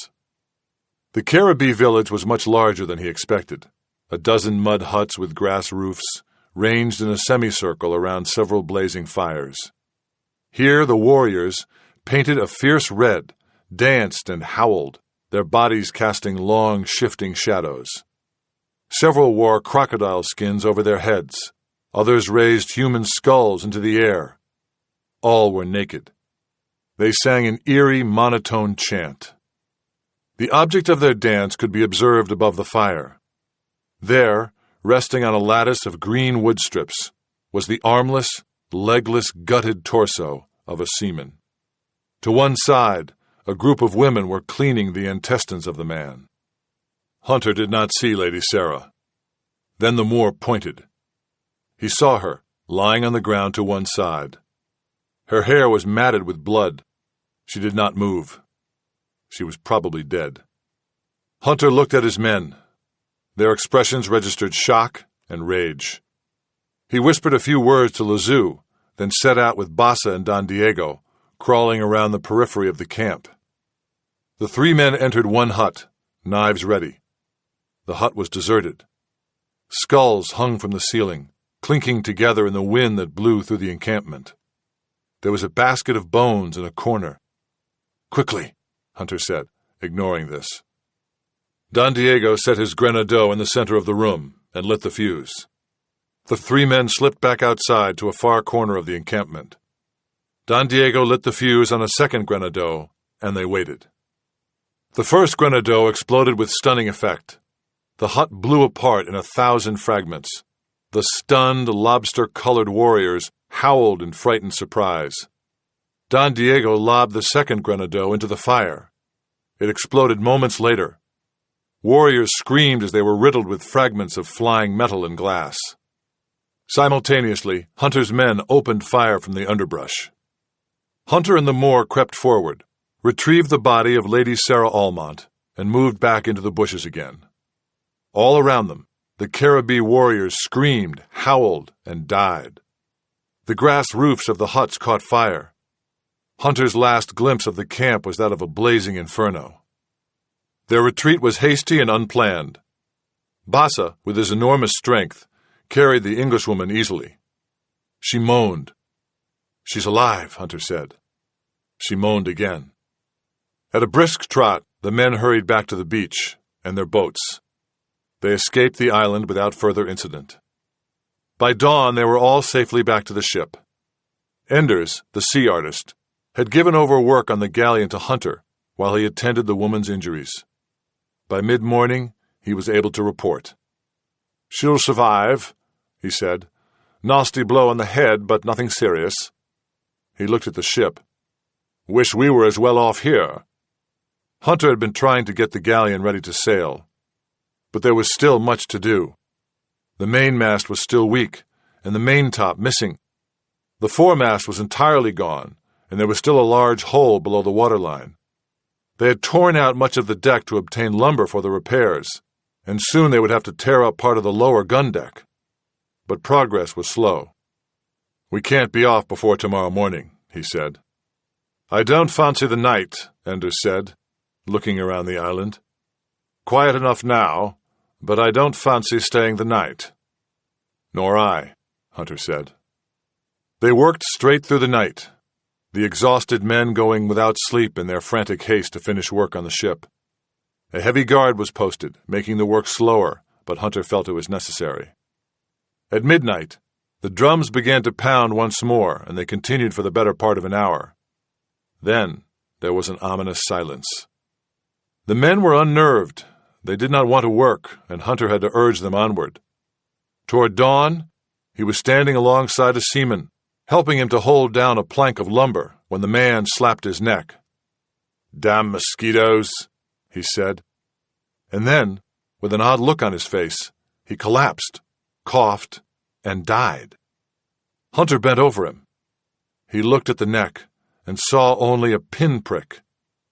The Caribbee village was much larger than he expected. A dozen mud huts with grass roofs, ranged in a semicircle around several blazing fires. Here the warriors, painted a fierce red, danced and howled, their bodies casting long, shifting shadows. Several wore crocodile skins over their heads. Others raised human skulls into the air. All were naked. They sang an eerie, monotone chant. The object of their dance could be observed above the fire. There, resting on a lattice of green wood strips, was the armless, legless, gutted torso of a seaman. To one side, a group of women were cleaning the intestines of the man. Hunter did not see Lady Sarah. Then the Moor pointed. He saw her, lying on the ground to one side. Her hair was matted with blood. She did not move. She was probably dead. Hunter looked at his men. Their expressions registered shock and rage. He whispered a few words to Lazoo, then set out with Bassa and Don Diego, crawling around the periphery of the camp. The three men entered one hut, knives ready. The hut was deserted. Skulls hung from the ceiling, clinking together in the wind that blew through the encampment. There was a basket of bones in a corner. "Quickly," Hunter said, ignoring this. Don Diego set his grenade in the center of the room and lit the fuse. The three men slipped back outside to a far corner of the encampment. Don Diego lit the fuse on a second grenade, and they waited. The first grenade exploded with stunning effect. The hut blew apart in 1,000 fragments. The stunned, lobster-colored warriors howled in frightened surprise. Don Diego lobbed the second grenade into the fire. It exploded moments later. Warriors screamed as they were riddled with fragments of flying metal and glass. Simultaneously, Hunter's men opened fire from the underbrush. Hunter and the Moor crept forward, retrieved the body of Lady Sarah Almont, and moved back into the bushes again. All around them, the Caribbean warriors screamed, howled, and died. The grass roofs of the huts caught fire. Hunter's last glimpse of the camp was that of a blazing inferno. Their retreat was hasty and unplanned. Bassa, with his enormous strength, carried the Englishwoman easily. She moaned. "She's alive," Hunter said. She moaned again. At a brisk trot, the men hurried back to the beach and their boats. They escaped the island without further incident. By dawn, they were all safely back to the ship. Enders, the sea artist, had given over work on the galleon to Hunter while he attended the woman's injuries. By mid-morning, he was able to report. "She'll survive," he said. "Nasty blow on the head, but nothing serious." He looked at the ship. "Wish we were as well off here." Hunter had been trying to get the galleon ready to sail. But there was still much to do. The mainmast was still weak, and the maintop missing. The foremast was entirely gone, and there was still a large hole below the waterline. They had torn out much of the deck to obtain lumber for the repairs, and soon they would have to tear up part of the lower gun deck. But progress was slow. "We can't be off before tomorrow morning," he said. "I don't fancy the night," Enders said, looking around the island. "Quiet enough now, but I don't fancy staying the night." "Nor I," Hunter said. They worked straight through the night, the exhausted men going without sleep in their frantic haste to finish work on the ship. A heavy guard was posted, making the work slower, but Hunter felt it was necessary. At midnight, the drums began to pound once more, and they continued for the better part of an hour. Then there was an ominous silence. The men were unnerved. They did not want to work, and Hunter had to urge them onward. Toward dawn, he was standing alongside a seaman, helping him to hold down a plank of lumber when the man slapped his neck. "Damn mosquitoes," he said. And then, with an odd look on his face, he collapsed, coughed, and died. Hunter bent over him. He looked at the neck and saw only a pinprick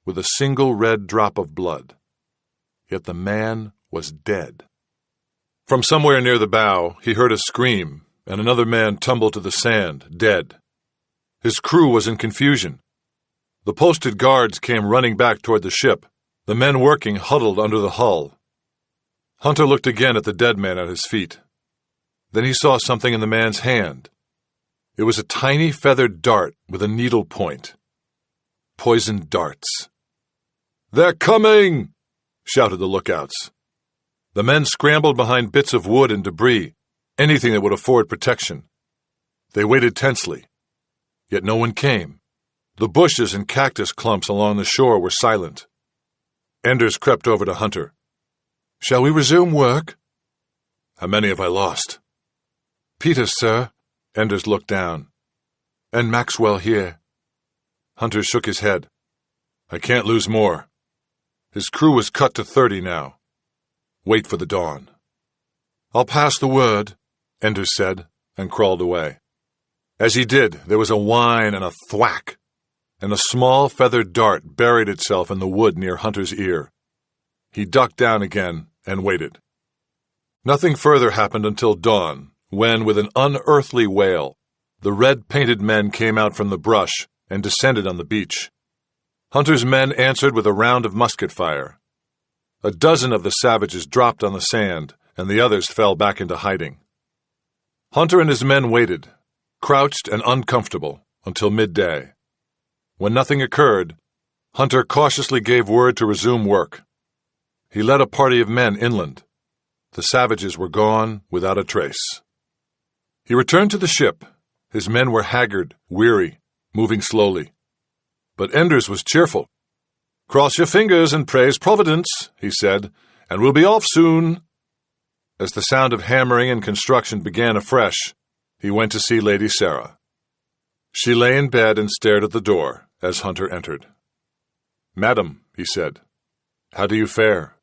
with a single red drop of blood. Yet the man was dead. From somewhere near the bow, he heard a scream, and another man tumbled to the sand, dead. His crew was in confusion. The posted guards came running back toward the ship, the men working huddled under the hull. Hunter looked again at the dead man at his feet. Then he saw something in the man's hand. It was a tiny feathered dart with a needle point. Poisoned darts. "They're coming!" shouted the lookouts. The men scrambled behind bits of wood and debris, anything that would afford protection. They waited tensely. Yet no one came. The bushes and cactus clumps along the shore were silent. Enders crept over to Hunter. "Shall we resume work?" "How many have I lost?" "Peter, sir." Enders looked down. "And Maxwell here." Hunter shook his head. "I can't lose more." His crew was cut to 30 now. Wait for the dawn. I'll pass the word, Enders said, and crawled away. As he did, there was a whine and a thwack, and a small feathered dart buried itself in the wood near Hunter's ear. He ducked down again and waited. Nothing further happened until dawn, when, with an unearthly wail, the red-painted men came out from the brush and descended on the beach. Hunter's men answered with a round of musket fire. A dozen of the savages dropped on the sand, and the others fell back into hiding. Hunter and his men waited, crouched and uncomfortable, until midday. When nothing occurred, Hunter cautiously gave word to resume work. He led a party of men inland. The savages were gone without a trace. He returned to the ship. His men were haggard, weary, moving slowly. But Enders was cheerful. "Cross your fingers and praise Providence," he said, "and we'll be off soon." As the sound of hammering and construction began afresh, he went to see Lady Sarah. She lay in bed and stared at the door as Hunter entered. "Madam," he said, "how do you fare?"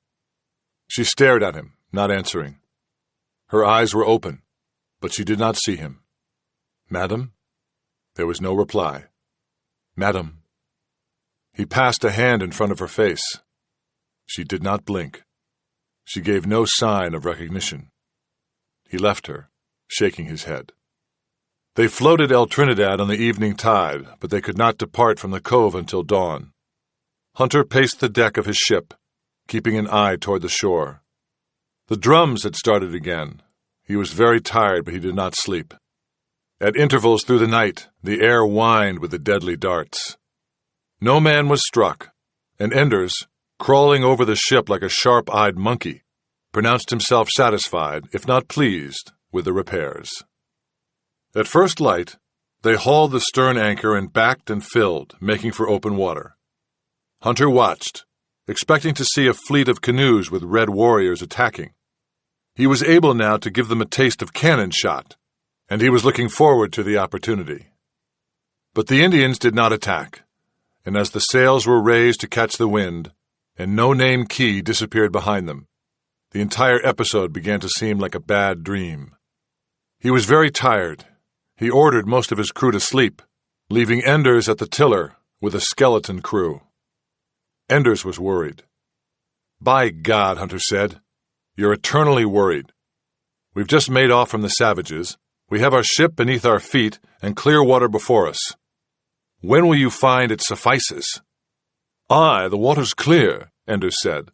She stared at him, not answering. Her eyes were open, but she did not see him. "Madam?" There was no reply. "Madam?" He passed a hand in front of her face. She did not blink. She gave no sign of recognition. He left her, shaking his head. They floated El Trinidad on the evening tide, but they could not depart from the cove until dawn. Hunter paced the deck of his ship, keeping an eye toward the shore. The drums had started again. He was very tired, but he did not sleep. At intervals through the night, the air whined with the deadly darts. No man was struck, and Enders, crawling over the ship like a sharp-eyed monkey, pronounced himself satisfied, if not pleased, with the repairs. At first light, they hauled the stern anchor and backed and filled, making for open water. Hunter watched, expecting to see a fleet of canoes with red warriors attacking. He was able now to give them a taste of cannon shot, and he was looking forward to the opportunity. But the Indians did not attack, and as the sails were raised to catch the wind, and No Name Key disappeared behind them, the entire episode began to seem like a bad dream. He was very tired. He ordered most of his crew to sleep, leaving Enders at the tiller with a skeleton crew. Enders was worried. "By God," Hunter said, "you're eternally worried. We've just made off from the savages. We have our ship beneath our feet and clear water before us. When will you find it suffices?" "Aye, the water's clear," Enders said.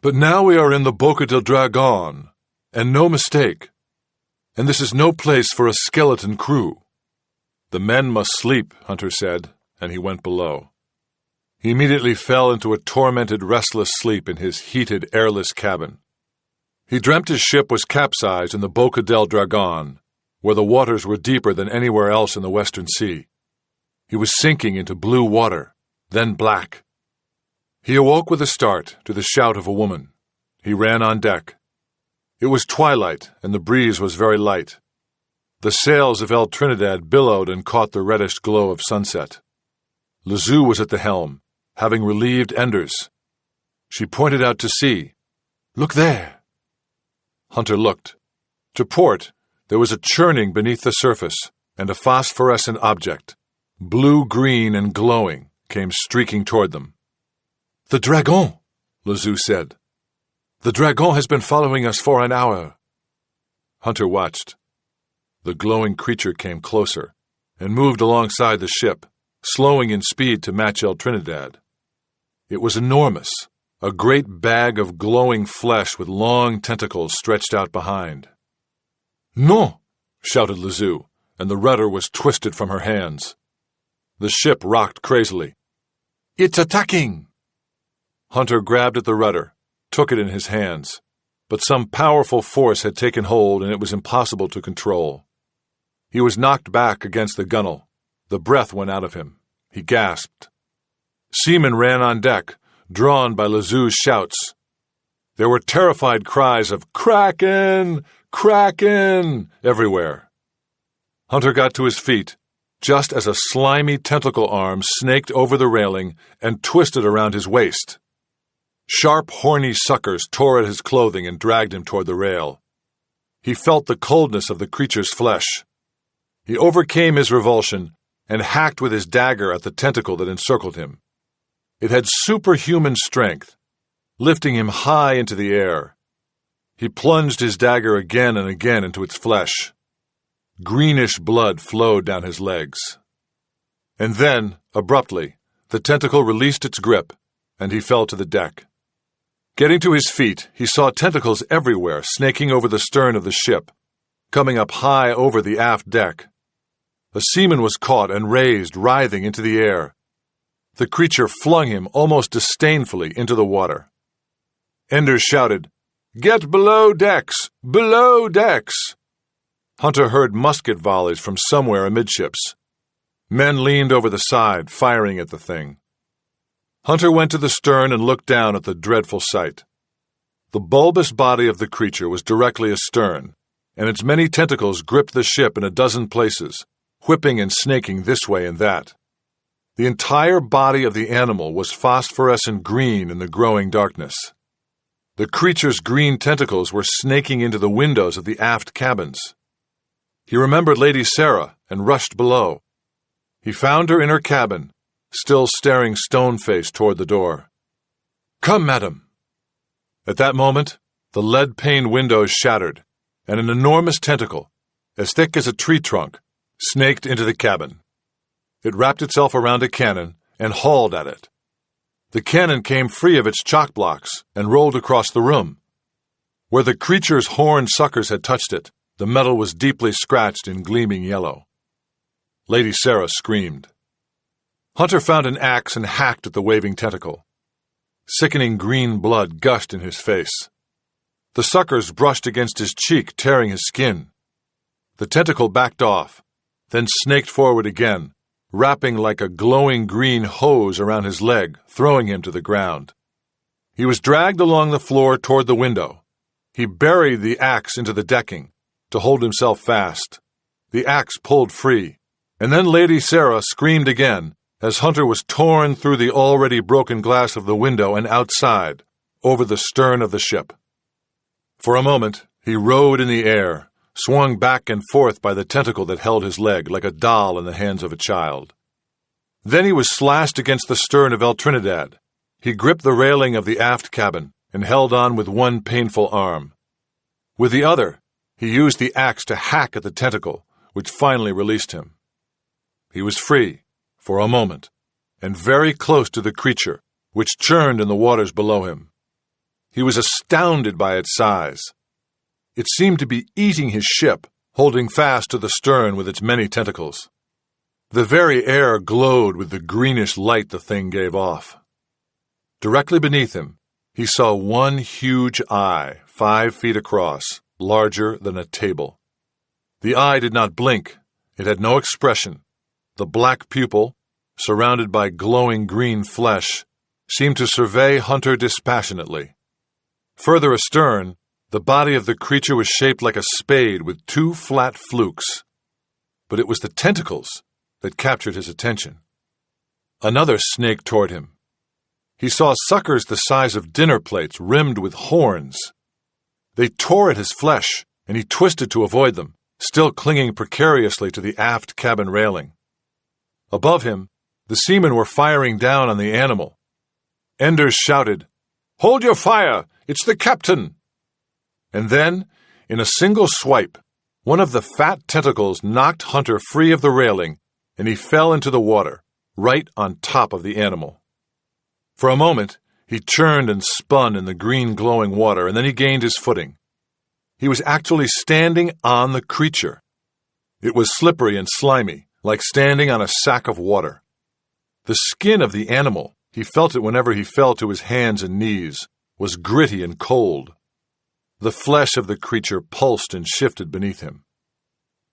"But now we are in the Boca del Dragon, and no mistake. And this is no place for a skeleton crew." "The men must sleep," Hunter said, and he went below. He immediately fell into a tormented, restless sleep in his heated, airless cabin. He dreamt his ship was capsized in the Boca del Dragon, where the waters were deeper than anywhere else in the Western Sea. He was sinking into blue water, then black. He awoke with a start to the shout of a woman. He ran on deck. It was twilight, and the breeze was very light. The sails of El Trinidad billowed and caught the reddish glow of sunset. Lazoo was at the helm, having relieved Enders. She pointed out to sea. "Look there!" Hunter looked. To port, there was a churning beneath the surface, and a phosphorescent object, blue-green and glowing, came streaking toward them. "The Dragon," Lazoo said. "The Dragon has been following us for an hour." Hunter watched. The glowing creature came closer and moved alongside the ship, slowing in speed to match El Trinidad. It was enormous, a great bag of glowing flesh with long tentacles stretched out behind. "Non!" shouted Lazoo, and the rudder was twisted from her hands. The ship rocked crazily. "It's attacking!" Hunter grabbed at the rudder, took it in his hands, but some powerful force had taken hold and it was impossible to control. He was knocked back against the gunwale. The breath went out of him. He gasped. Seamen ran on deck, drawn by Lazoo's shouts. There were terrified cries of "Kraken! Kraken!" everywhere. Hunter got to his feet, just as a slimy tentacle arm snaked over the railing and twisted around his waist. Sharp, horny suckers tore at his clothing and dragged him toward the rail. He felt the coldness of the creature's flesh. He overcame his revulsion and hacked with his dagger at the tentacle that encircled him. It had superhuman strength, lifting him high into the air. He plunged his dagger again and again into its flesh. Greenish blood flowed down his legs. And then, abruptly, the tentacle released its grip, and he fell to the deck. Getting to his feet, he saw tentacles everywhere snaking over the stern of the ship, coming up high over the aft deck. A seaman was caught and raised, writhing into the air. The creature flung him almost disdainfully into the water. Enders shouted, "Get below decks! Below decks!" Hunter heard musket volleys from somewhere amidships. Men leaned over the side, firing at the thing. Hunter went to the stern and looked down at the dreadful sight. The bulbous body of the creature was directly astern, and its many tentacles gripped the ship in a dozen places, whipping and snaking this way and that. The entire body of the animal was phosphorescent green in the growing darkness. The creature's green tentacles were snaking into the windows of the aft cabins. He remembered Lady Sarah and rushed below. He found her in her cabin, still staring stone-faced toward the door. "Come, madam." At that moment, the lead-paned windows shattered, and an enormous tentacle, as thick as a tree trunk, snaked into the cabin. It wrapped itself around a cannon and hauled at it. The cannon came free of its chock blocks and rolled across the room. Where the creature's horn suckers had touched it, the metal was deeply scratched in gleaming yellow. Lady Sarah screamed. Hunter found an axe and hacked at the waving tentacle. Sickening green blood gushed in his face. The suckers brushed against his cheek, tearing his skin. The tentacle backed off, then snaked forward again, wrapping like a glowing green hose around his leg, throwing him to the ground. He was dragged along the floor toward the window. He buried the axe into the decking to hold himself fast. The axe pulled free, and then Lady Sarah screamed again, as Hunter was torn through the already broken glass of the window and outside, over the stern of the ship. For a moment, he rode in the air, swung back and forth by the tentacle that held his leg like a doll in the hands of a child. Then he was slashed against the stern of El Trinidad. He gripped the railing of the aft cabin and held on with one painful arm. With the other, he used the axe to hack at the tentacle, which finally released him. He was free, for a moment, and very close to the creature, which churned in the waters below him. He was astounded by its size. It seemed to be eating his ship, holding fast to the stern with its many tentacles. The very air glowed with the greenish light the thing gave off. Directly beneath him, he saw one huge eye, 5 feet across, larger than a table. The eye did not blink. It had no expression. The black pupil, surrounded by glowing green flesh, seemed to survey Hunter dispassionately. Further astern, the body of the creature was shaped like a spade with 2 flat flukes. But it was the tentacles that captured his attention. Another snaked toward him. He saw suckers the size of dinner plates rimmed with horns. They tore at his flesh, and he twisted to avoid them, still clinging precariously to the aft cabin railing. Above him, the seamen were firing down on the animal. Enders shouted, "Hold your fire! It's the captain!" And then, in a single swipe, one of the fat tentacles knocked Hunter free of the railing, and he fell into the water, right on top of the animal. For a moment, he churned and spun in the green glowing water, and then he gained his footing. He was actually standing on the creature. It was slippery and slimy, like standing on a sack of water. The skin of the animal, he felt it whenever he fell to his hands and knees, was gritty and cold. The flesh of the creature pulsed and shifted beneath him.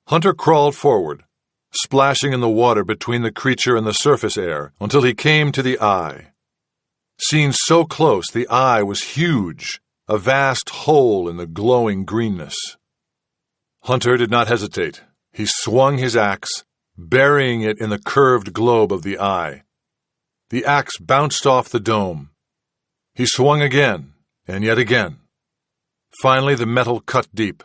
Hunter crawled forward, splashing in the water between the creature and the surface air until he came to the eye. Seen so close, the eye was huge, a vast hole in the glowing greenness. Hunter did not hesitate. He swung his axe, burying it in the curved globe of the eye. The axe bounced off the dome. He swung again, and yet again. Finally, the metal cut deep.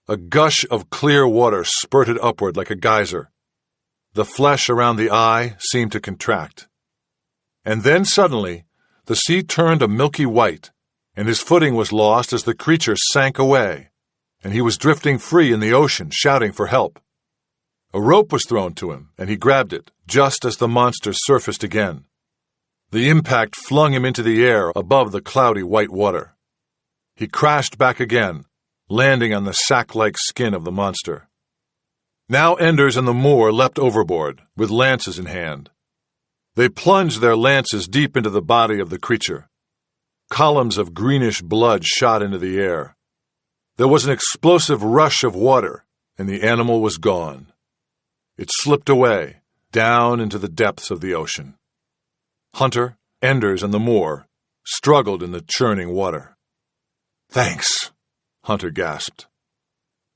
A gush of clear water spurted upward like a geyser. The flesh around the eye seemed to contract. And then suddenly, the sea turned a milky white, and his footing was lost as the creature sank away, and he was drifting free in the ocean, shouting for help. A rope was thrown to him, and he grabbed it, just as the monster surfaced again. The impact flung him into the air above the cloudy white water. He crashed back again, landing on the sack-like skin of the monster. Now Enders and the Moor leapt overboard, with lances in hand. They plunged their lances deep into the body of the creature. Columns of greenish blood shot into the air. There was an explosive rush of water, and the animal was gone. It slipped away, down into the depths of the ocean. Hunter, Enders, and the Moor struggled in the churning water. "Thanks," Hunter gasped.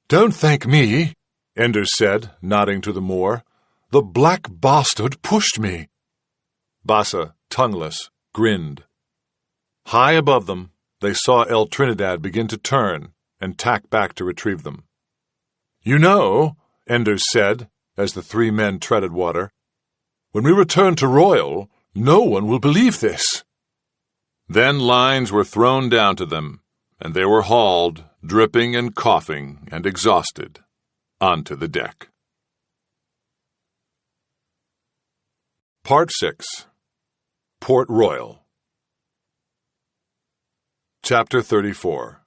"Don't thank me," Enders said, nodding to the Moor. "The black bastard pushed me." Bassa, tongueless, grinned. High above them, they saw El Trinidad begin to turn and tack back to retrieve them. "You know," Enders said, as the three men treaded water, "when we return to Royal, no one will believe this." Then lines were thrown down to them, and they were hauled, dripping and coughing and exhausted, onto the deck. Part 6. Port Royal. Chapter 34.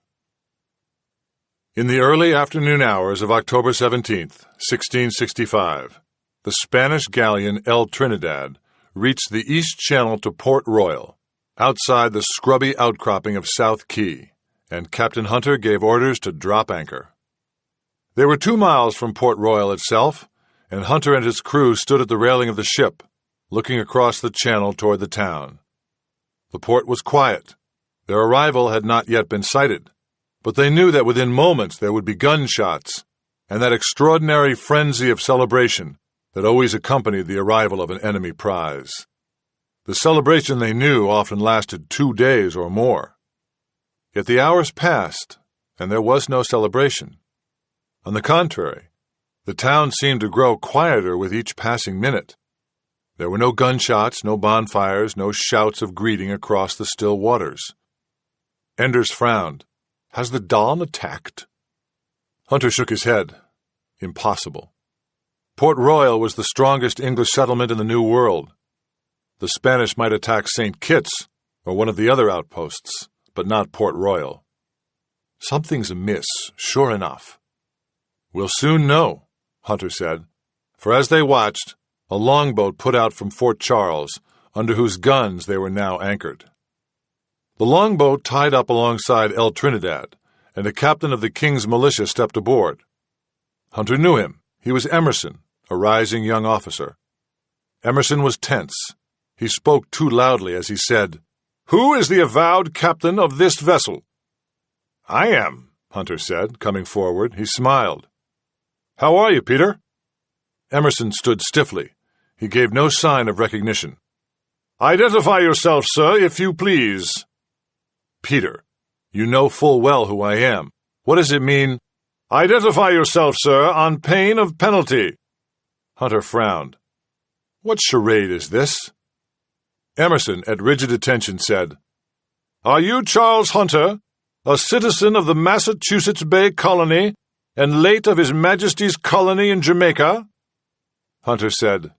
In the early afternoon hours of October 17th, 1665, the Spanish galleon El Trinidad reached the East Channel to Port Royal, outside the scrubby outcropping of South Key, and Captain Hunter gave orders to drop anchor. They were 2 miles from Port Royal itself, and Hunter and his crew stood at the railing of the ship, looking across the channel toward the town. The port was quiet. Their arrival had not yet been sighted, but they knew that within moments there would be gunshots and that extraordinary frenzy of celebration that always accompanied the arrival of an enemy prize. The celebration, they knew, often lasted 2 days or more. Yet the hours passed, and there was no celebration. On the contrary, the town seemed to grow quieter with each passing minute. There were no gunshots, no bonfires, no shouts of greeting across the still waters. Enders frowned. "Has the Don attacked?" Hunter shook his head. Impossible. Port Royal was the strongest English settlement in the New World. The Spanish might attack St. Kitts or one of the other outposts, but not Port Royal. Something's amiss, sure enough. "We'll soon know," Hunter said, for as they watched, a longboat put out from Fort Charles, under whose guns they were now anchored. The longboat tied up alongside El Trinidad, and a captain of the King's militia stepped aboard. Hunter knew him. He was Emerson, a rising young officer. Emerson was tense. He spoke too loudly as he said, "Who is the avowed captain of this vessel?" "I am," Hunter said, coming forward. He smiled. "How are you, Peter?" Emerson stood stiffly. He gave no sign of recognition. "Identify yourself, sir, if you please." "Peter, you know full well who I am. What does it mean?" "Identify yourself, sir, on pain of penalty." Hunter frowned. "What charade is this?" Emerson, at rigid attention, said, "Are you Charles Hunter, a citizen of the Massachusetts Bay Colony, and late of His Majesty's colony in Jamaica?" Hunter said,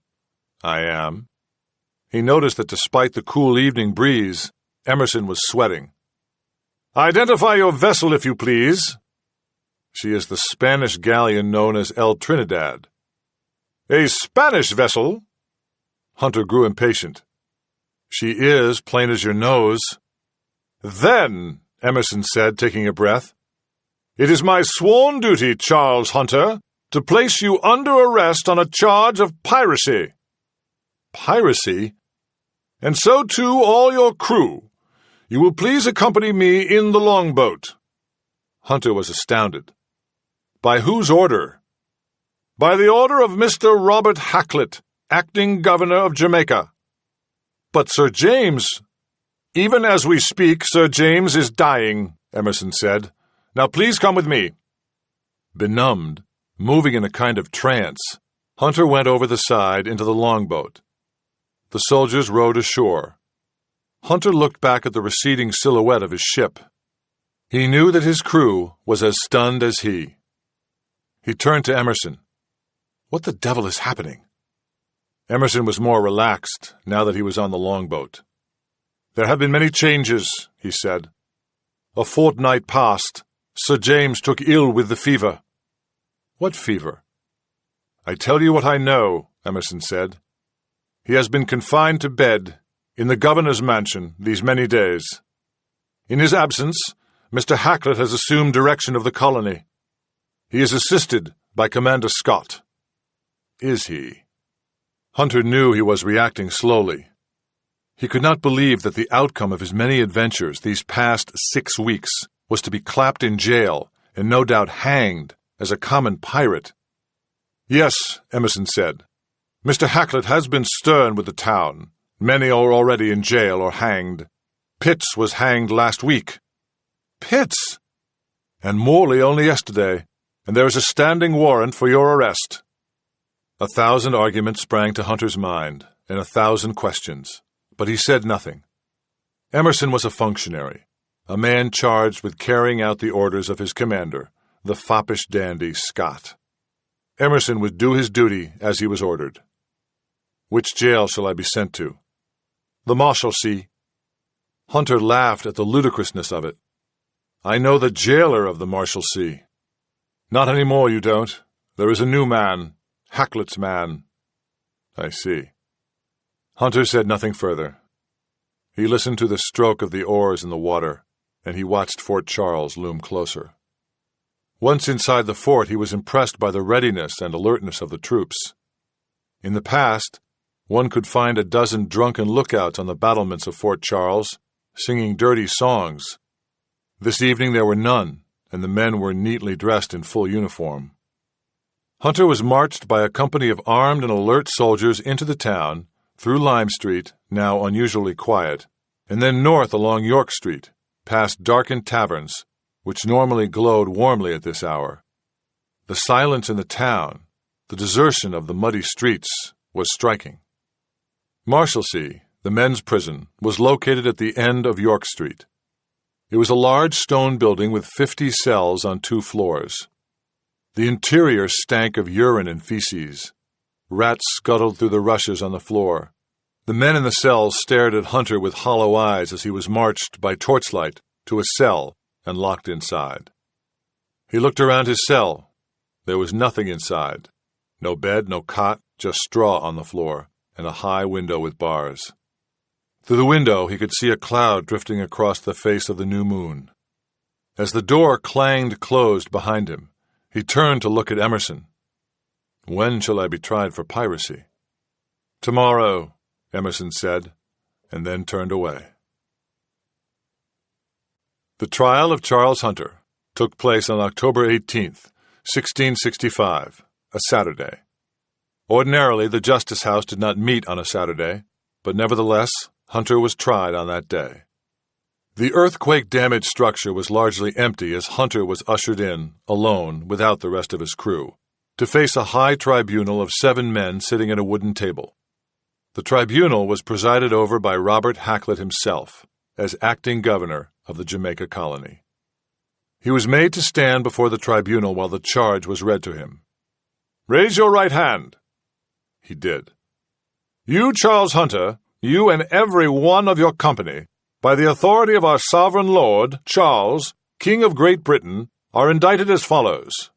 "I am." He noticed that despite the cool evening breeze, Emerson was sweating. "Identify your vessel, if you please." "She is the Spanish galleon known as El Trinidad." "A Spanish vessel?" Hunter grew impatient. "She is, plain as your nose." "Then," Emerson said, taking a breath, "it is my sworn duty, Charles Hunter, to place you under arrest on a charge of piracy." "Piracy?" "And so too all your crew. You will please accompany me in the longboat." Hunter was astounded. "By whose order?" "By the order of Mr. Robert Hacklet, acting governor of Jamaica." "But Sir James—" Even as we speak, Sir James is dying, Emerson said. Now please come with me. Benumbed, moving in a kind of trance, Hunter went over the side into the longboat. The soldiers rowed ashore. Hunter looked back at the receding silhouette of his ship. He knew that his crew was as stunned as he. He turned to Emerson. What the devil is happening? Emerson was more relaxed now that he was on the longboat. There have been many changes, he said. A fortnight past, Sir James took ill with the fever. What fever? I tell you what I know, Emerson said. He has been confined to bed in the governor's mansion these many days. In his absence, Mr. Hacklet has assumed direction of the colony. He is assisted by Commander Scott. Is he? Hunter knew he was reacting slowly. He could not believe that the outcome of his many adventures these past 6 weeks was to be clapped in jail and no doubt hanged as a common pirate. Yes, Emerson said. Mr. Hacklet has been stern with the town. Many are already in jail or hanged. Pitts was hanged last week. Pitts? And Morley only yesterday, and there is a standing warrant for your arrest. 1,000 arguments sprang to Hunter's mind, and 1,000 questions, but he said nothing. Emerson was a functionary, a man charged with carrying out the orders of his commander, the foppish dandy Scott. Emerson would do his duty as he was ordered. Which jail shall I be sent to? The Marshalsea. Hunter laughed at the ludicrousness of it. I know the jailer of the Marshalsea. Not any more, you don't. There is a new man, Hacklet's man. I see. Hunter said nothing further. He listened to the stroke of the oars in the water, and he watched Fort Charles loom closer. Once inside the fort, he was impressed by the readiness and alertness of the troops. In the past, one could find a dozen drunken lookouts on the battlements of Fort Charles, singing dirty songs. This evening there were none, and the men were neatly dressed in full uniform. Hunter was marched by a company of armed and alert soldiers into the town, through Lime Street, now unusually quiet, and then north along York Street, past darkened taverns, which normally glowed warmly at this hour. The silence in the town, the desertion of the muddy streets, was striking. Marshalsea, the men's prison, was located at the end of York Street. It was a large stone building with 50 cells on 2 floors. The interior stank of urine and feces. Rats scuttled through the rushes on the floor. The men in the cells stared at Hunter with hollow eyes as he was marched by torchlight to a cell and locked inside. He looked around his cell. There was nothing inside. No bed, no cot, just straw on the floor, and a high window with bars. Through the window he could see a cloud drifting across the face of the new moon. As the door clanged closed behind him, he turned to look at Emerson. When shall I be tried for piracy? Tomorrow, Emerson said, and then turned away. The trial of Charles Hunter took place on October 18th, 1665, a Saturday. Ordinarily, the Justice House did not meet on a Saturday, but nevertheless, Hunter was tried on that day. The earthquake-damaged structure was largely empty as Hunter was ushered in, alone, without the rest of his crew, to face a high tribunal of 7 men sitting at a wooden table. The tribunal was presided over by Robert Hacklet himself, as acting governor of the Jamaica colony. He was made to stand before the tribunal while the charge was read to him. "Raise your right hand." He did. "You, Charles Hunter, you and every one of your company, by the authority of our sovereign lord, Charles, King of Great Britain, are indicted as follows."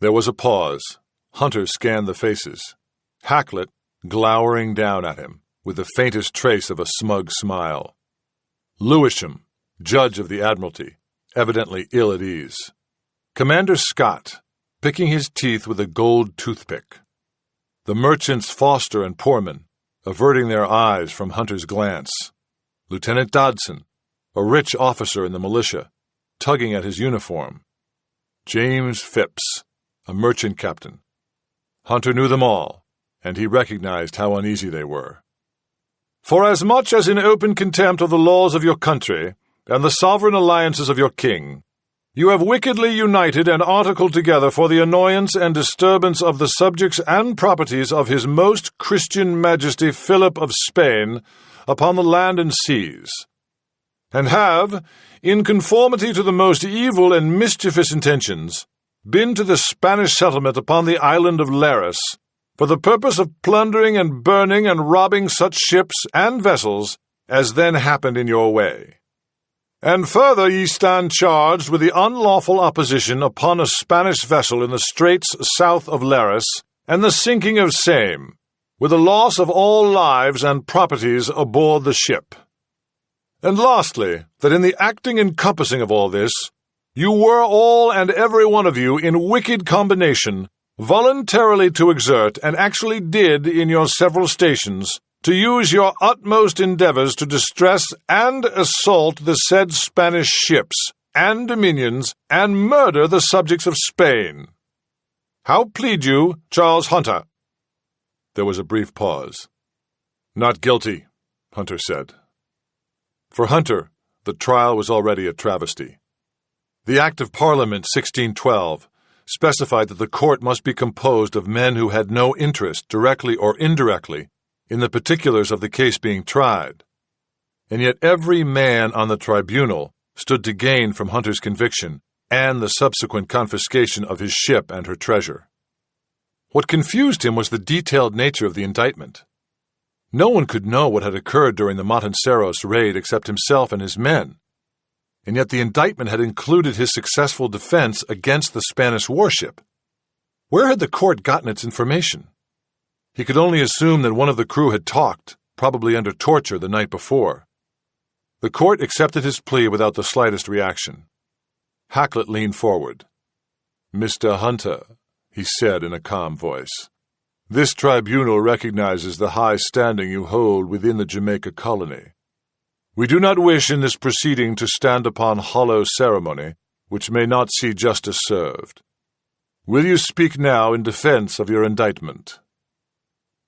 There was a pause. Hunter scanned the faces. Hacklet, glowering down at him, with the faintest trace of a smug smile. Lewisham, judge of the Admiralty, evidently ill at ease. Commander Scott, picking his teeth with a gold toothpick. The merchants Foster and Poorman, averting their eyes from Hunter's glance. Lieutenant Dodson, a rich officer in the militia, tugging at his uniform. James Phipps, a merchant captain. Hunter knew them all, and he recognized how uneasy they were. Forasmuch as in open contempt of the laws of your country and the sovereign alliances of your king, you have wickedly united and articled together for the annoyance and disturbance of the subjects and properties of His Most Christian Majesty Philip of Spain upon the land and seas, and have, in conformity to the most evil and mischievous intentions, been to the Spanish settlement upon the island of Laris, for the purpose of plundering and burning and robbing such ships and vessels as then happened in your way. And further ye stand charged with the unlawful opposition upon a Spanish vessel in the straits south of Laris, and the sinking of same, with the loss of all lives and properties aboard the ship. And lastly, that in the acting and compassing of all this, you were all and every one of you in wicked combination, voluntarily to exert, and actually did in your several stations, to use your utmost endeavors to distress and assault the said Spanish ships and dominions, and murder the subjects of Spain. How plead you, Charles Hunter? There was a brief pause. Not guilty, Hunter said. For Hunter, the trial was already a travesty. The Act of Parliament 1612 specified that the court must be composed of men who had no interest, directly or indirectly, in the particulars of the case being tried, and yet every man on the tribunal stood to gain from Hunter's conviction and the subsequent confiscation of his ship and her treasure. What confused him was the detailed nature of the indictment. No one could know what had occurred during the Matanceros raid except himself and his men, and yet the indictment had included his successful defense against the Spanish warship. Where had the court gotten its information? He could only assume that one of the crew had talked, probably under torture, the night before. The court accepted his plea without the slightest reaction. Hackett leaned forward. "Mr. Hunter," he said in a calm voice, "this tribunal recognizes the high standing you hold within the Jamaica colony. We do not wish in this proceeding to stand upon hollow ceremony, which may not see justice served. Will you speak now in defense of your indictment?"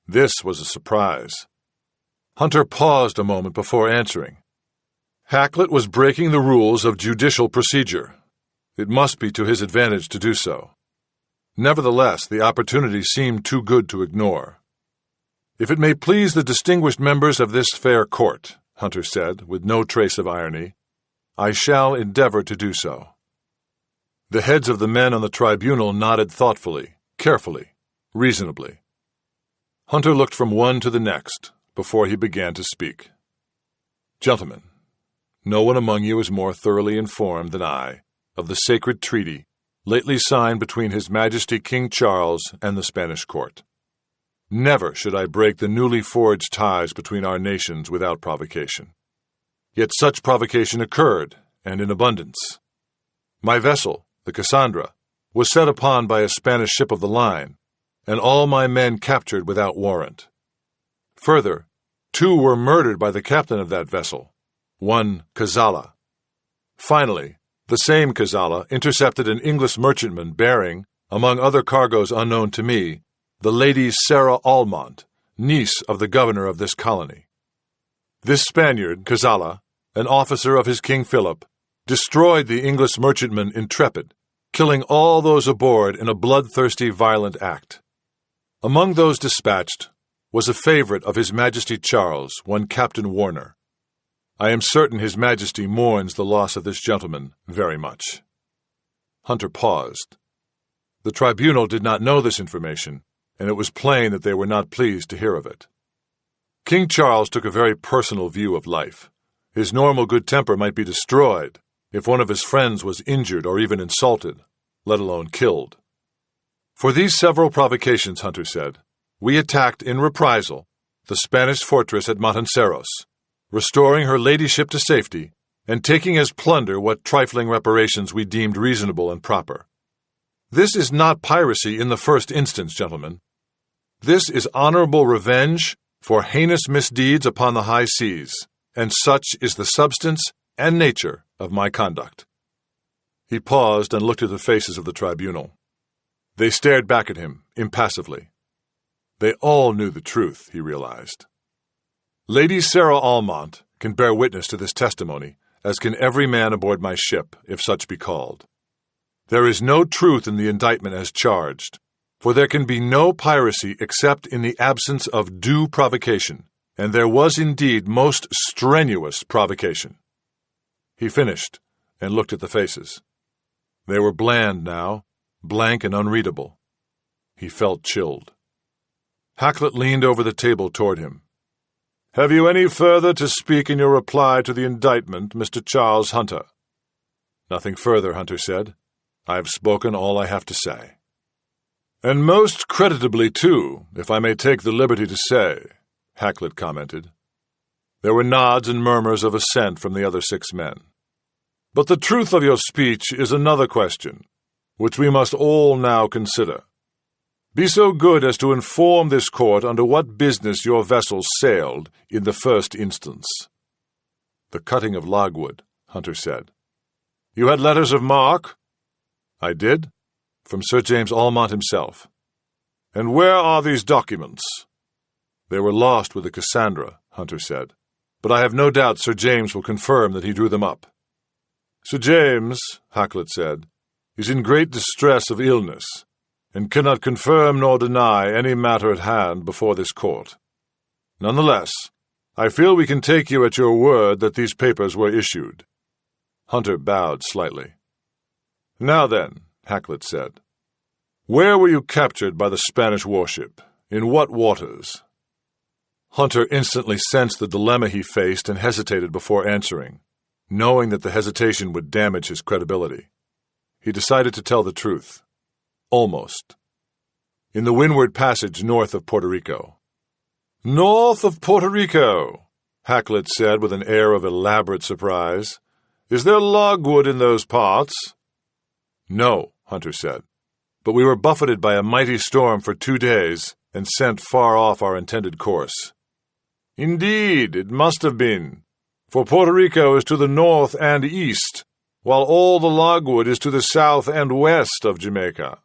This was a surprise. Hunter paused a moment before answering. Hackett was breaking the rules of judicial procedure. It must be to his advantage to do so. Nevertheless, the opportunity seemed too good to ignore. "If it may please the distinguished members of this fair court," Hunter said, with no trace of irony, "I shall endeavor to do so." The heads of the men on the tribunal nodded thoughtfully, carefully, reasonably. Hunter looked from one to the next before he began to speak. "Gentlemen, no one among you is more thoroughly informed than I of the sacred treaty lately signed between His Majesty King Charles and the Spanish court. Never should I break the newly forged ties between our nations without provocation. Yet such provocation occurred, and in abundance. My vessel, the Cassandra, was set upon by a Spanish ship of the line, and all my men captured without warrant. Further, 2 were murdered by the captain of that vessel, one Cazalla. Finally, the same Cazalla intercepted an English merchantman bearing, among other cargoes unknown to me, the Lady Sarah Almont, niece of the governor of this colony. This Spaniard, Cazalla, an officer of his King Philip, destroyed the English merchantman Intrepid, killing all those aboard in a bloodthirsty, violent act. Among those dispatched was a favorite of His Majesty Charles, one Captain Warner. I am certain His Majesty mourns the loss of this gentleman very much." Hunter paused. The tribunal did not know this information, and it was plain that they were not pleased to hear of it. King Charles took a very personal view of life. His normal good temper might be destroyed if one of his friends was injured or even insulted, let alone killed. For these several provocations, Hunter said, we attacked in reprisal the Spanish fortress at Matanceros, restoring her ladyship to safety and taking as plunder what trifling reparations we deemed reasonable and proper. This is not piracy in the first instance, gentlemen. This is honorable revenge for heinous misdeeds upon the high seas, and such is the substance and nature of my conduct." He paused and looked at the faces of the tribunal. They stared back at him, impassively. They all knew the truth, he realized. Lady Sarah Almont can bear witness to this testimony, as can every man aboard my ship, if such be called. There is no truth in the indictment as charged, for there can be no piracy except in the absence of due provocation, and there was indeed most strenuous provocation. He finished, and looked at the faces. They were bland now, blank and unreadable. He felt chilled. Hakluyt leaned over the table toward him. "Have you any further to speak in your reply to the indictment, Mr. Charles Hunter?" "Nothing further," Hunter said. "I have spoken all I have to say." "And most creditably, too, if I may take the liberty to say," Hakluyt commented. There were nods and murmurs of assent from the other 6 men. "But the truth of your speech is another question, which we must all now consider. Be so good as to inform this court under what business your vessel sailed in the first instance." "The cutting of logwood," Hunter said. "You had letters of marque?" "I did, from Sir James Almont himself." "And where are these documents?" "They were lost with the Cassandra," Hunter said, "but I have no doubt Sir James will confirm that he drew them up." "Sir James," Hakluyt said, "is in great distress of illness, and cannot confirm nor deny any matter at hand before this court. Nonetheless, I feel we can take you at your word that these papers were issued." Hunter bowed slightly. "Now then," Hakluyt said, "where were you captured by the Spanish warship? In what waters?" Hunter instantly sensed the dilemma he faced and hesitated before answering, knowing that the hesitation would damage his credibility. He decided to tell the truth. Almost. "In the Windward Passage north of Puerto Rico." "North of Puerto Rico," Hakluyt said with an air of elaborate surprise. "Is there logwood in those parts?" "No," Hunter said, "but we were buffeted by a mighty storm for 2 days and sent far off our intended course." "Indeed, it must have been, for Puerto Rico is to the north and east, while all the logwood is to the south and west of Jamaica."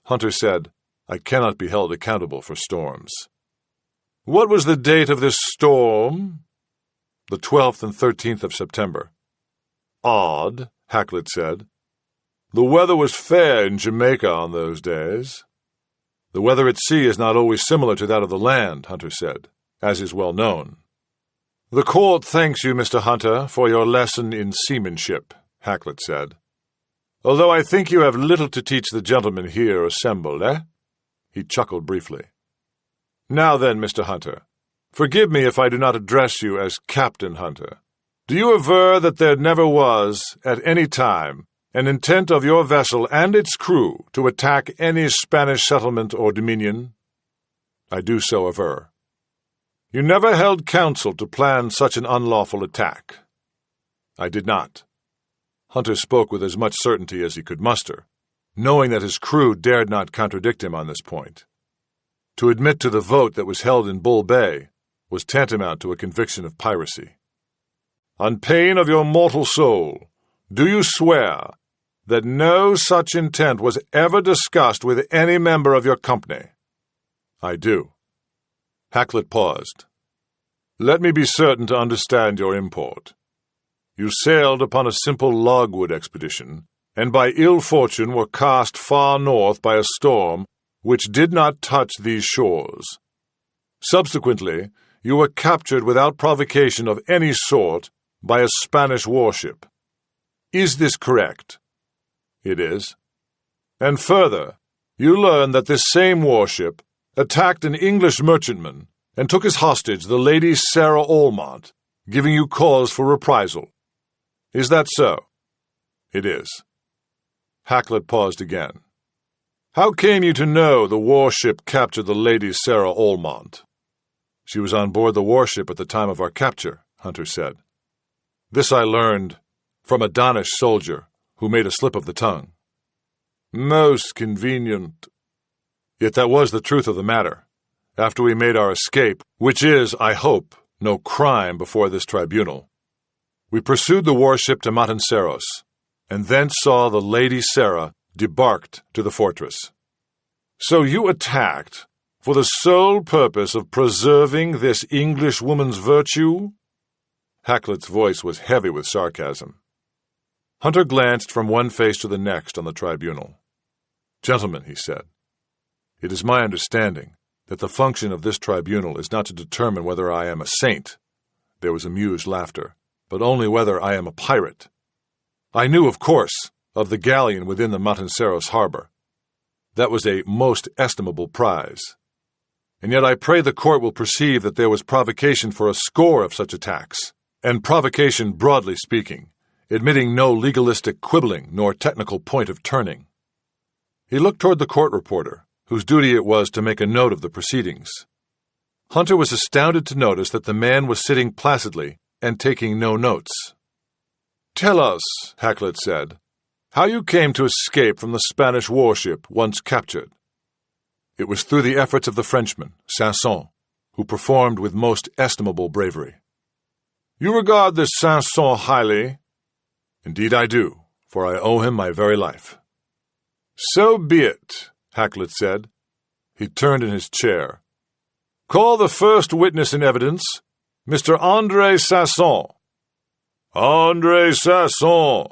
Hunter said, "I cannot be held accountable for storms." "What was the date of this storm?" "The 12th and 13th of September." "Odd," Hakluyt said. "The weather was fair in Jamaica on those days." "The weather at sea is not always similar to that of the land," Hunter said, "as is well known." "The court thanks you, Mr. Hunter, for your lesson in seamanship," Hakluyt said. "Although I think you have little to teach the gentlemen here assembled, eh?" He chuckled briefly. "Now then, Mr. Hunter, forgive me if I do not address you as Captain Hunter. Do you aver that there never was, at any time, an intent of your vessel and its crew to attack any Spanish settlement or dominion?" "I do so aver." "You never held council to plan such an unlawful attack?" "I did not." Hunter spoke with as much certainty as he could muster, knowing that his crew dared not contradict him on this point. To admit to the vote that was held in Bull Bay was tantamount to a conviction of piracy. "On pain of your mortal soul, do you swear that no such intent was ever discussed with any member of your company?" "I do." Hakluyt paused. "Let me be certain to understand your import. You sailed upon a simple logwood expedition, and by ill fortune were cast far north by a storm which did not touch these shores. Subsequently, you were captured without provocation of any sort by a Spanish warship. Is this correct?" "It is." "And further, you learn that this same warship attacked an English merchantman and took as hostage the Lady Sarah Almont, giving you cause for reprisal. Is that so?" "It is." Hakluyt paused again. "How came you to know the warship captured the Lady Sarah Almont?" "She was on board the warship at the time of our capture," Hunter said. "This I learned from a Danish soldier who made a slip of the tongue." "Most convenient." "Yet that was the truth of the matter, after we made our escape, which is, I hope, no crime before this tribunal. We pursued the warship to Matanceros, and thence saw the Lady Sarah debarked to the fortress." "So you attacked, For the sole purpose of preserving this English woman's virtue?" Hacklett's voice was heavy with sarcasm. Hunter glanced from one face to the next on the tribunal. "Gentlemen," he said, "it is my understanding that the function of this tribunal is not to determine whether I am a saint," there was amused laughter, "but only whether I am a pirate. I knew, of course, of the galleon within the Matanceros harbor. That was a most estimable prize. And yet I pray the court will perceive that there was provocation for a score of such attacks, and provocation broadly speaking, admitting no legalistic quibbling nor technical point of turning." He looked toward the court reporter, whose duty it was to make a note of the proceedings. Hunter was astounded to notice that the man was sitting placidly and taking no notes. "Tell us," Hacklett said, "how you came to escape from the Spanish warship once captured." "It was through the efforts of the Frenchman, Sanson, who performed with most estimable bravery." "You regard this Sanson highly?" "Indeed I do, for I owe him my very life." "So be it," Hacklett said. He turned in his chair. "Call the first witness in evidence, Mr. André Sanson." "André Sanson!"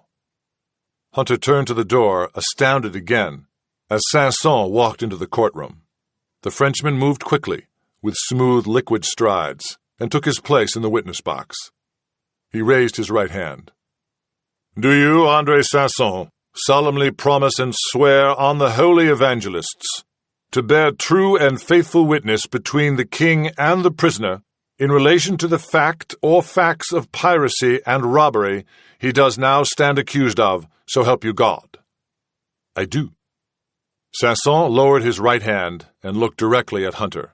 Hunter turned to the door, astounded again, as Sanson walked into the courtroom. The Frenchman moved quickly, with smooth, liquid strides, and took his place in the witness box. He raised his right hand. "Do you, André Sanson, solemnly promise and swear on the holy evangelists to bear true and faithful witness between the king and the prisoner in relation to the fact or facts of piracy and robbery he does now stand accused of, so help you God?" "I do." Sanson lowered his right hand and looked directly at Hunter.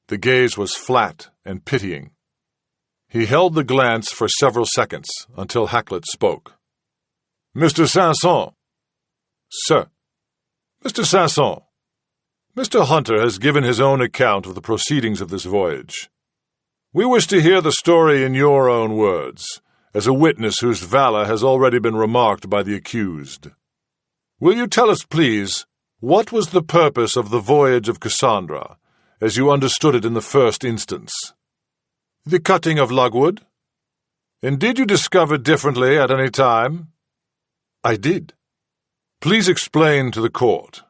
The gaze was flat and pitying. He held the glance for several seconds until Hacklett spoke. "Mr. Sanson." "Sir." "Mr. Sanson, Mr. Hunter has given his own account of the proceedings of this voyage. We wish to hear the story in your own words, as a witness whose valor has already been remarked by the accused. Will you tell us, please, what was the purpose of the voyage of Cassandra, as you understood it in the first instance?" "The cutting of logwood." "And did you discover differently at any time?" "I did." "Please explain to the court."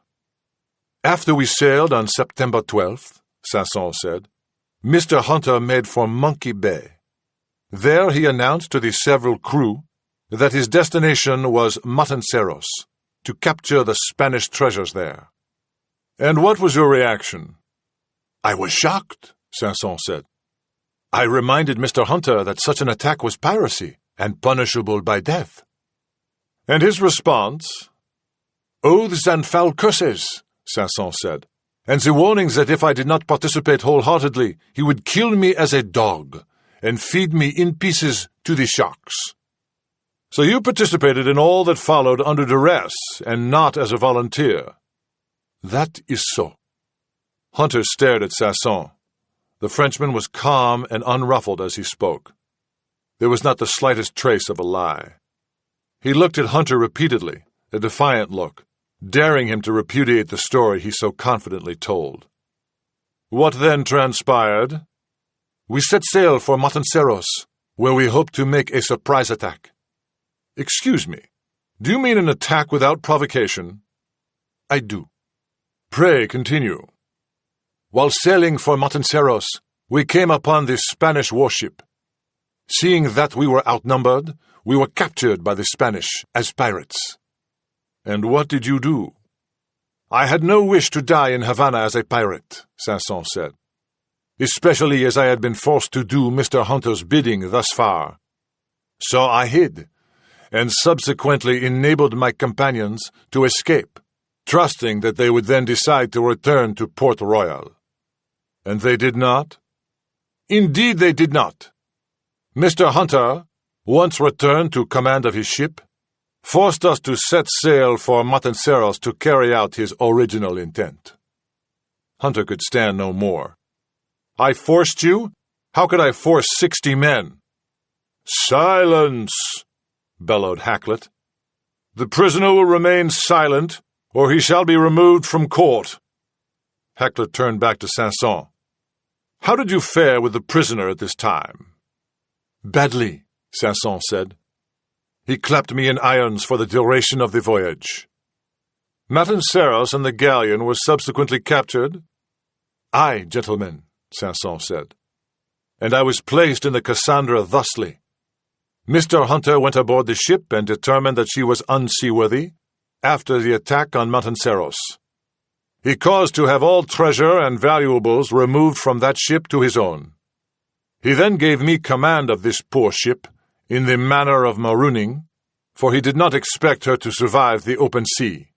"After we sailed on September 12th, Sanson said, Mr. Hunter made for Monkey Bay. There he announced to the several crew that his destination was Matanceros, to capture the Spanish treasures there." "And what was your reaction?" "I was shocked," Sanson said. "I reminded Mr. Hunter that such an attack was piracy and punishable by death." "And his response?" "Oaths and foul curses," Sanson said, "and the warnings that if I did not participate wholeheartedly, he would kill me as a dog and feed me in pieces to the sharks." "So you participated in all that followed under duress and not as a volunteer?" "That is so." Hunter stared at Sanson. The Frenchman was calm and unruffled as he spoke. There was not the slightest trace of a lie. He looked at Hunter repeatedly, a defiant look, daring him to repudiate the story he so confidently told. "What then transpired?" "We set sail for Matanceros, where we hoped to make a surprise attack." "Excuse me, do you mean an attack without provocation?" "I do." "Pray continue." "While sailing for Matanceros, we came upon this Spanish warship. Seeing that we were outnumbered, we were captured by the Spanish as pirates." "And what did you do?" "I had no wish to die in Havana as a pirate," Sanson said, "especially as I had been forced to do Mr. Hunter's bidding thus far. So I hid, and subsequently enabled my companions to escape, trusting that they would then decide to return to Port Royal." "And they did not?" "Indeed they did not. Mr. Hunter, once returned to command of his ship, forced us to set sail for Matanceros to carry out his original intent." Hunter could stand no more. "I forced you? How could I force 60 men?" "Silence!" bellowed Hacklett. "The prisoner will remain silent, or he shall be removed from court." Hakluyt turned back to Sanson. "How did you fare with the prisoner at this time?" "Badly," Sanson said. "He clapped me in irons for the duration of the voyage." "Matanceros and the galleon were subsequently captured?" "Aye, gentlemen," Sanson said. "And I was placed in the Cassandra thusly. Mr. Hunter went aboard the ship and determined that she was unseaworthy after the attack on Matanceros. He caused to have all treasure and valuables removed from that ship to his own. He then gave me command of this poor ship, in the manner of marooning, for he did not expect her to survive the open sea.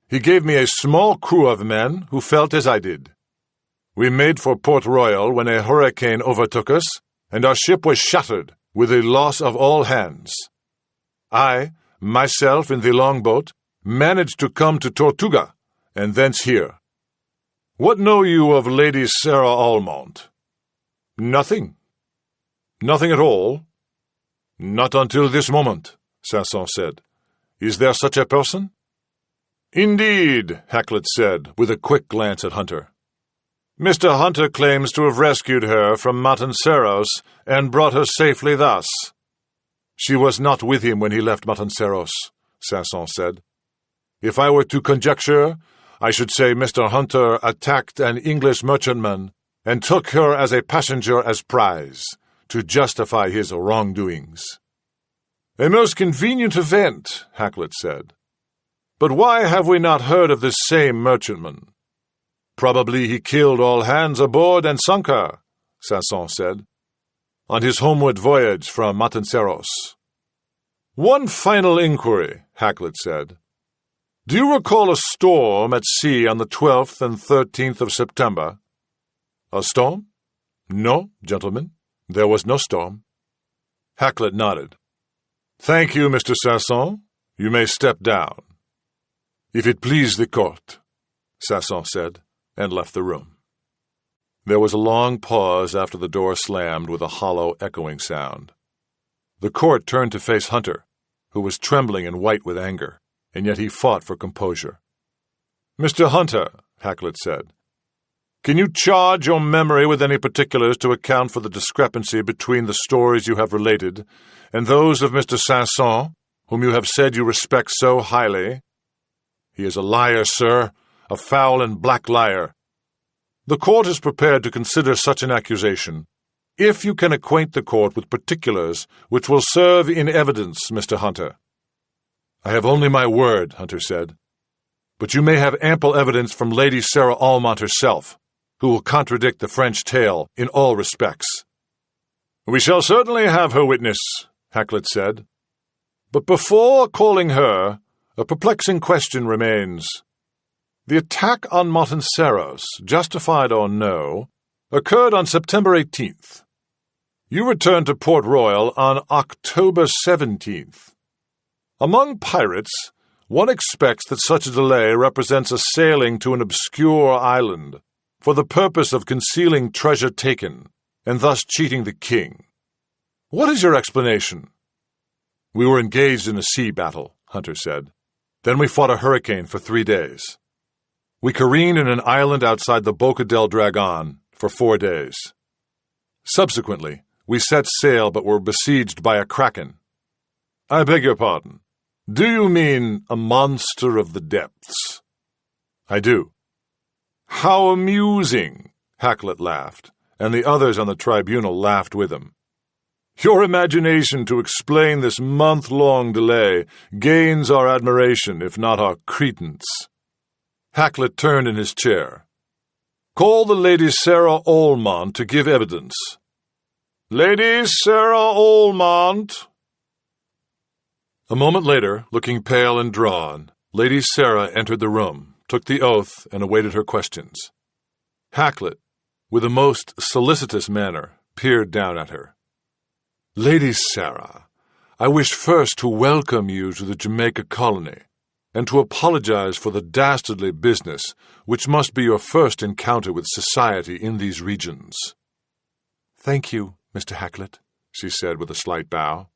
He gave me a small crew of men who felt as I did. We made for Port Royal when a hurricane overtook us, and our ship was shattered, with the loss of all hands. I, myself in the longboat, managed to come to Tortuga, and thence here. What know you of Lady Sarah Almont?" "Nothing." "Nothing at all?" "Not until this moment," Sanson said. "Is there such a person?" "Indeed," Hakluyt said, with a quick glance at Hunter. "Mr. Hunter claims to have rescued her from Matanceros and brought her safely thus." "She was not with him when he left Matanceros," Sanson said. "If I were to conjecture, I should say Mr. Hunter attacked an English merchantman and took her as a passenger as prize, to justify his wrongdoings." "A most convenient event," Hakluyt said. "But why have we not heard of this same merchantman?" "Probably he killed all hands aboard and sunk her," Sanson said, "on his homeward voyage from Matanceros." "One final inquiry," Hakluyt said. "Do you recall a storm at sea on the 12th and 13th of September?" "A storm? No, gentlemen, there was no storm." Hakluyt nodded. "Thank you, Mr. Sanson. You may step down." "If it please the court," Sanson said, and left the room. There was a long pause after the door slammed with a hollow, echoing sound. The court turned to face Hunter, who was trembling and white with anger, and yet he fought for composure. "Mr. Hunter," Hakluyt said, "can you charge your memory with any particulars to account for the discrepancy between the stories you have related and those of Mr. Sanson, whom you have said you respect so highly?" "He is a liar, sir, a foul and black liar." "The court is prepared to consider such an accusation, if you can acquaint the court with particulars which will serve in evidence, Mr. Hunter." "I have only my word," Hunter said. "But you may have ample evidence from Lady Sarah Almont herself, who will contradict the French tale in all respects." "We shall certainly have her witness," Hakluyt said. "But before calling her, a perplexing question remains. The attack on Matanceros, justified or no, occurred on September 18th. You returned to Port Royal on October 17th. Among pirates, one expects that such a delay represents a sailing to an obscure island for the purpose of concealing treasure taken, and thus cheating the king. What is your explanation?" "We were engaged in a sea battle," Hunter said. "Then we fought a hurricane for 3 days. We careened in an island outside the Boca del Dragon for 4 days. Subsequently, we set sail but were besieged by a kraken." "I beg your pardon. Do you mean a monster of the depths?" "I do." "How amusing," Hakluyt laughed, and the others on the tribunal laughed with him. "Your imagination to explain this month-long delay gains our admiration, if not our credence." Hakluyt turned in his chair. "Call the Lady Sarah Almont to give evidence." "Lady Sarah Almont." A moment later, looking pale and drawn, Lady Sarah entered the room, took the oath, and awaited her questions. Hakluyt, with a most solicitous manner, peered down at her. "Lady Sarah, I wish first to welcome you to the Jamaica colony, and to apologize for the dastardly business which must be your first encounter with society in these regions." "Thank you, Mr. Hakluyt," she said with a slight bow.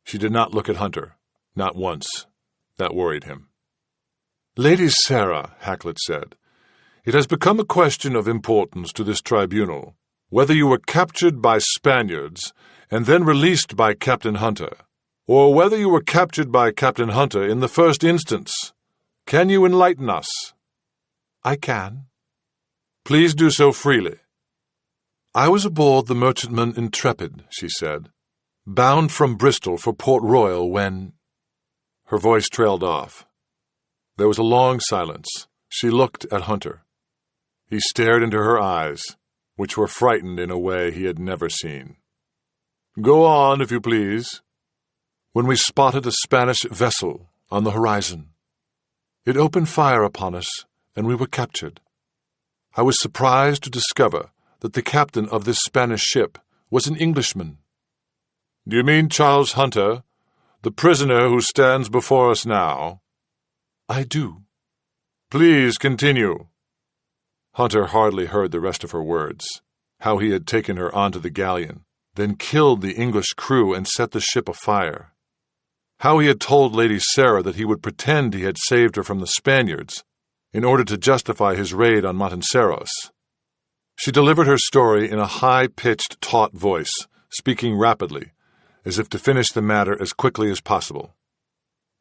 She did not look at Hunter, not once. That worried him. "Lady Sarah," Hakluyt said, It has become a question of importance to this tribunal whether you were captured by Spaniards and then released by Captain Hunter, or whether you were captured by Captain Hunter in the first instance. Can you enlighten us?" "I can." "Please do so freely." "I was aboard the merchantman Intrepid," she said, "bound from Bristol for Port Royal when—" Her voice trailed off. There was a long silence. She looked at Hunter. He stared into her eyes, which were frightened in a way he had never seen. "Go on, if you please." "When we spotted a Spanish vessel on the horizon. It opened fire upon us, and we were captured. I was surprised to discover that the captain of this Spanish ship was an Englishman." "Do you mean Charles Hunter, the prisoner who stands before us now?" "I do." "Please continue." Hunter hardly heard the rest of her words, how he had taken her onto the galleon, then killed the English crew and set the ship afire. How he had told Lady Sarah that he would pretend he had saved her from the Spaniards in order to justify his raid on Montanceros. She delivered her story in a high-pitched, taut voice, speaking rapidly, as if to finish the matter as quickly as possible.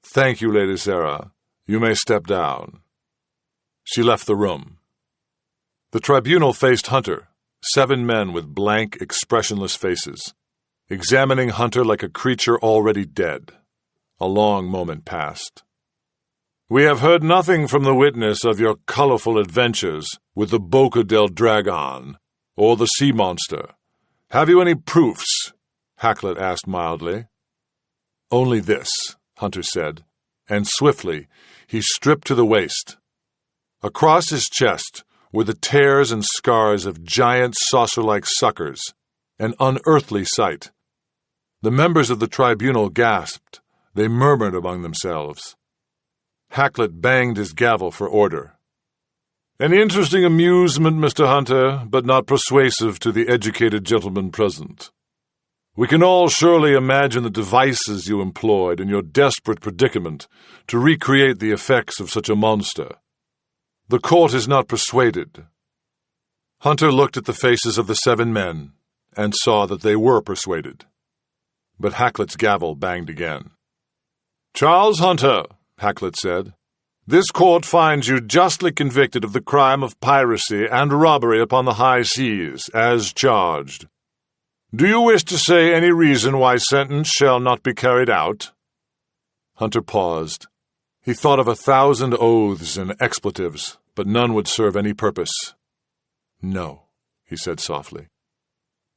"Thank you, Lady Sarah. You may step down." She left the room. The tribunal faced Hunter, 7 men with blank, expressionless faces, examining Hunter like a creature already dead. A long moment passed. "We have heard nothing from the witness of your colorful adventures with the Boca del Dragon or the sea monster. Have you any proofs?" Hacklet asked mildly. "Only this," Hunter said, and swiftly he stripped to the waist. Across his chest were the tears and scars of giant saucer-like suckers, an unearthly sight. The members of the tribunal gasped. They murmured among themselves. Hacklet banged his gavel for order. "An interesting amusement, Mr. Hunter, but not persuasive to the educated gentlemen present. We can all surely imagine the devices you employed in your desperate predicament to recreate the effects of such a monster. The court is not persuaded." Hunter looked at the faces of the 7 men and saw that they were persuaded. But Hacklet's gavel banged again. "Charles Hunter," Hacklet said, "this court finds you justly convicted of the crime of piracy and robbery upon the high seas, as charged. Do you wish to say any reason why sentence shall not be carried out?" Hunter paused. He thought of 1,000 oaths and expletives, but none would serve any purpose. "No," he said softly.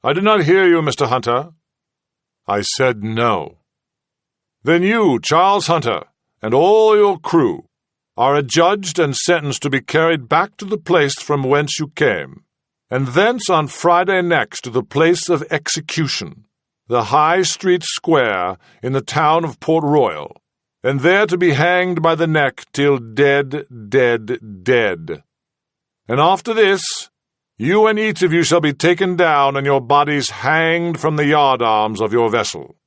"I did not hear you, Mr. Hunter." "I said no." "Then you, Charles Hunter, and all your crew, are adjudged and sentenced to be carried back to the place from whence you came, and thence on Friday next to the place of execution, the High Street Square in the town of Port Royal, and there to be hanged by the neck till dead, dead, dead. And after this, you and each of you shall be taken down and your bodies hanged from the yardarms of your vessel.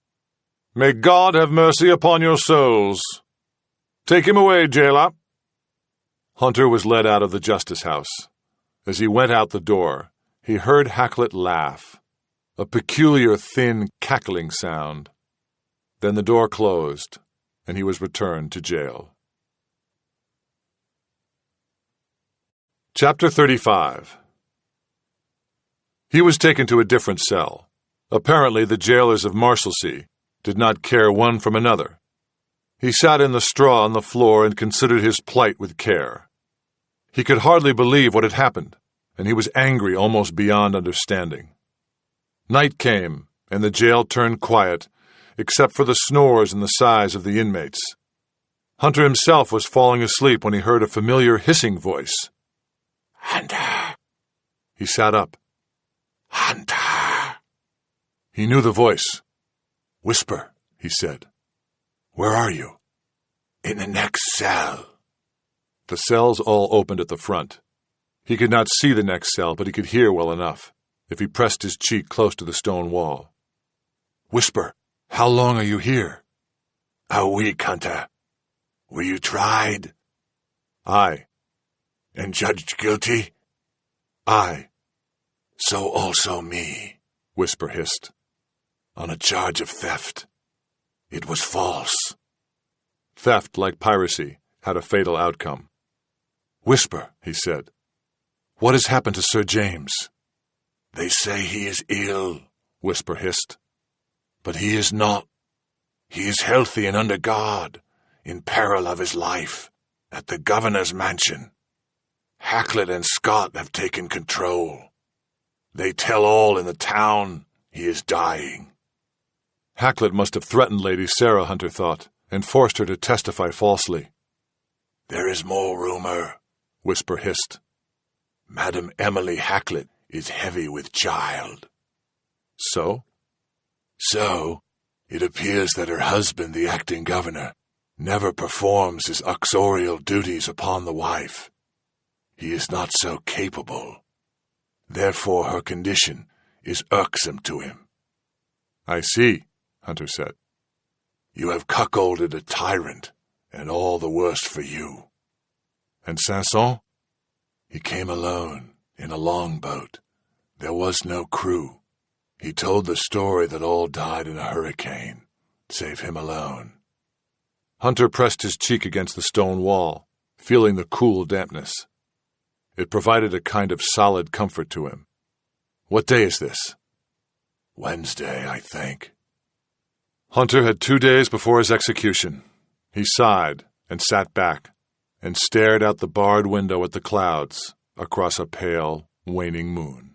May God have mercy upon your souls. Take him away, jailer." Hunter was led out of the justice house. As he went out the door, he heard Hacklet laugh, a peculiar, thin, cackling sound. Then the door closed, and he was returned to jail. Chapter 35. He was taken to a different cell. Apparently the jailers of Marshalsea did not care one from another. He sat in the straw on the floor and considered his plight with care. He could hardly believe what had happened, and he was angry almost beyond understanding. Night came, and the jail turned quiet, except for the snores and the sighs of the inmates. Hunter himself was falling asleep when he heard a familiar hissing voice. "Hunter!" He sat up. "Hunter!" He knew the voice. "Whisper," he said. "Where are you?" "In the next cell." The cells all opened at the front. He could not see the next cell, but he could hear well enough, if he pressed his cheek close to the stone wall. "Whisper, how long are you here?" "A week, Hunter. Were you tried?" "Aye." and judged guilty? Aye. So also me, Whisper hissed. On a charge of theft. It was false. Theft, like piracy, had a fatal outcome. Whisper, he said. What has happened to Sir James? They say he is ill, Whisper hissed. But he is not. He is healthy and under guard, in peril of his life, at the governor's mansion. Hacklet and Scott have taken control. They tell all in the town he is dying. Hacklet must have threatened Lady Sarah, Hunter thought, and forced her to testify falsely. There is more rumor, Whisper hissed. Madam Emily Hacklet is heavy with child. So? So, it appears that her husband, the acting governor, never performs his uxorial duties upon the wife. He is not so capable. Therefore her condition is irksome to him. I see, Hunter said. You have cuckolded a tyrant, and all the worse for you. And Sanson? He came alone, in a longboat. There was no crew. He told the story that all died in a hurricane, save him alone. Hunter pressed his cheek against the stone wall, feeling the cool dampness. It provided a kind of solid comfort to him. What day is this? Wednesday, I think. Hunter had 2 days before his execution. He sighed and sat back and stared out the barred window at the clouds across a pale, waning moon.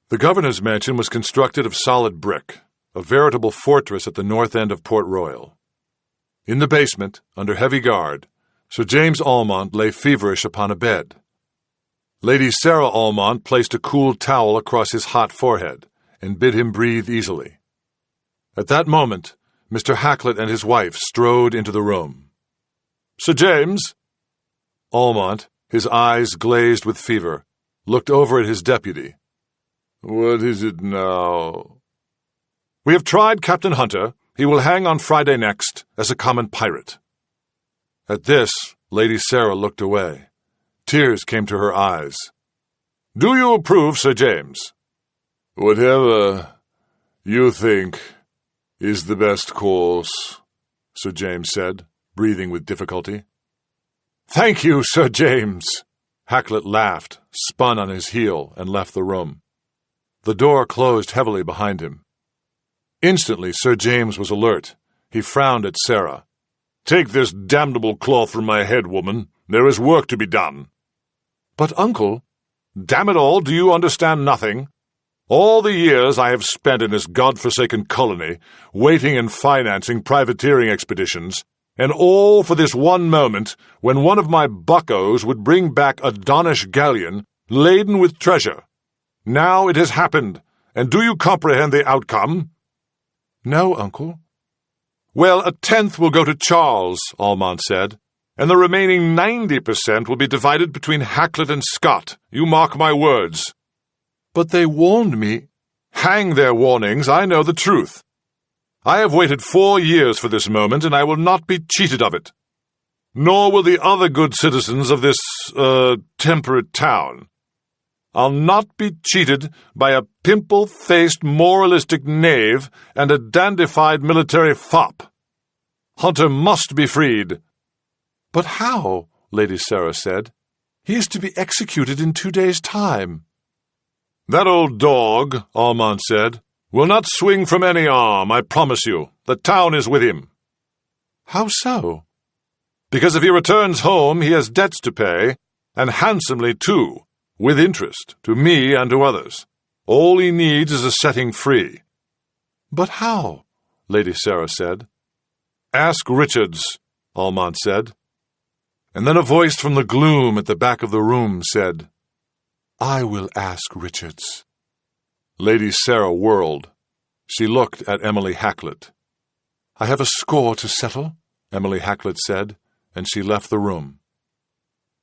The governor's mansion was constructed of solid brick, a veritable fortress at the north end of Port Royal. In the basement, under heavy guard, Sir James Almont lay feverish upon a bed. Lady Sarah Almont placed a cool towel across his hot forehead and bid him breathe easily. At that moment, Mr. Hacklet and his wife strode into the room. "Sir James!" Almont, his eyes glazed with fever, looked over at his deputy. "What is it now?" "We have tried Captain Hunter. He will hang on Friday next as a common pirate." At this, Lady Sarah looked away. Tears came to her eyes. "Do you approve, Sir James?" "Whatever you think is the best course," Sir James said, breathing with difficulty. "Thank you, Sir James." Hacklet laughed, spun on his heel, and left the room. The door closed heavily behind him. Instantly, Sir James was alert. He frowned at Sarah. "Take this damnable cloth from my head, woman. There is work to be done." "But, uncle, damn it all, do you understand nothing? All the years I have spent in this God-forsaken colony, waiting and financing privateering expeditions, and all for this one moment when one of my buckos would bring back a Donish galleon laden with treasure. Now it has happened, and do you comprehend the outcome?" "No, uncle." "Well, 1/10 will go to Charles," Almont said, "and the remaining 90% will be divided between Hacklet and Scott. You mark my words." "But they warned me." "Hang their warnings, I know the truth. I have waited 4 years for this moment, and I will not be cheated of it. Nor will the other good citizens of this, temperate town. I'll not be cheated by a pimple-faced moralistic knave and a dandified military fop. Hunter must be freed." "But how?" Lady Sarah said. "He is to be executed in 2 days' time." "That old dog," Almont said, "will not swing from any arm, I promise you. The town is with him." "How so?" "Because if he returns home, he has debts to pay, and handsomely, too. With interest, to me and to others. All he needs is a setting free." "But how?" Lady Sarah said. "Ask Richards," Almont said. And then a voice from the gloom at the back of the room said, "I will ask Richards." Lady Sarah whirled. She looked at Emily Hacklet. "I have a score to settle," Emily Hacklet said, and she left the room.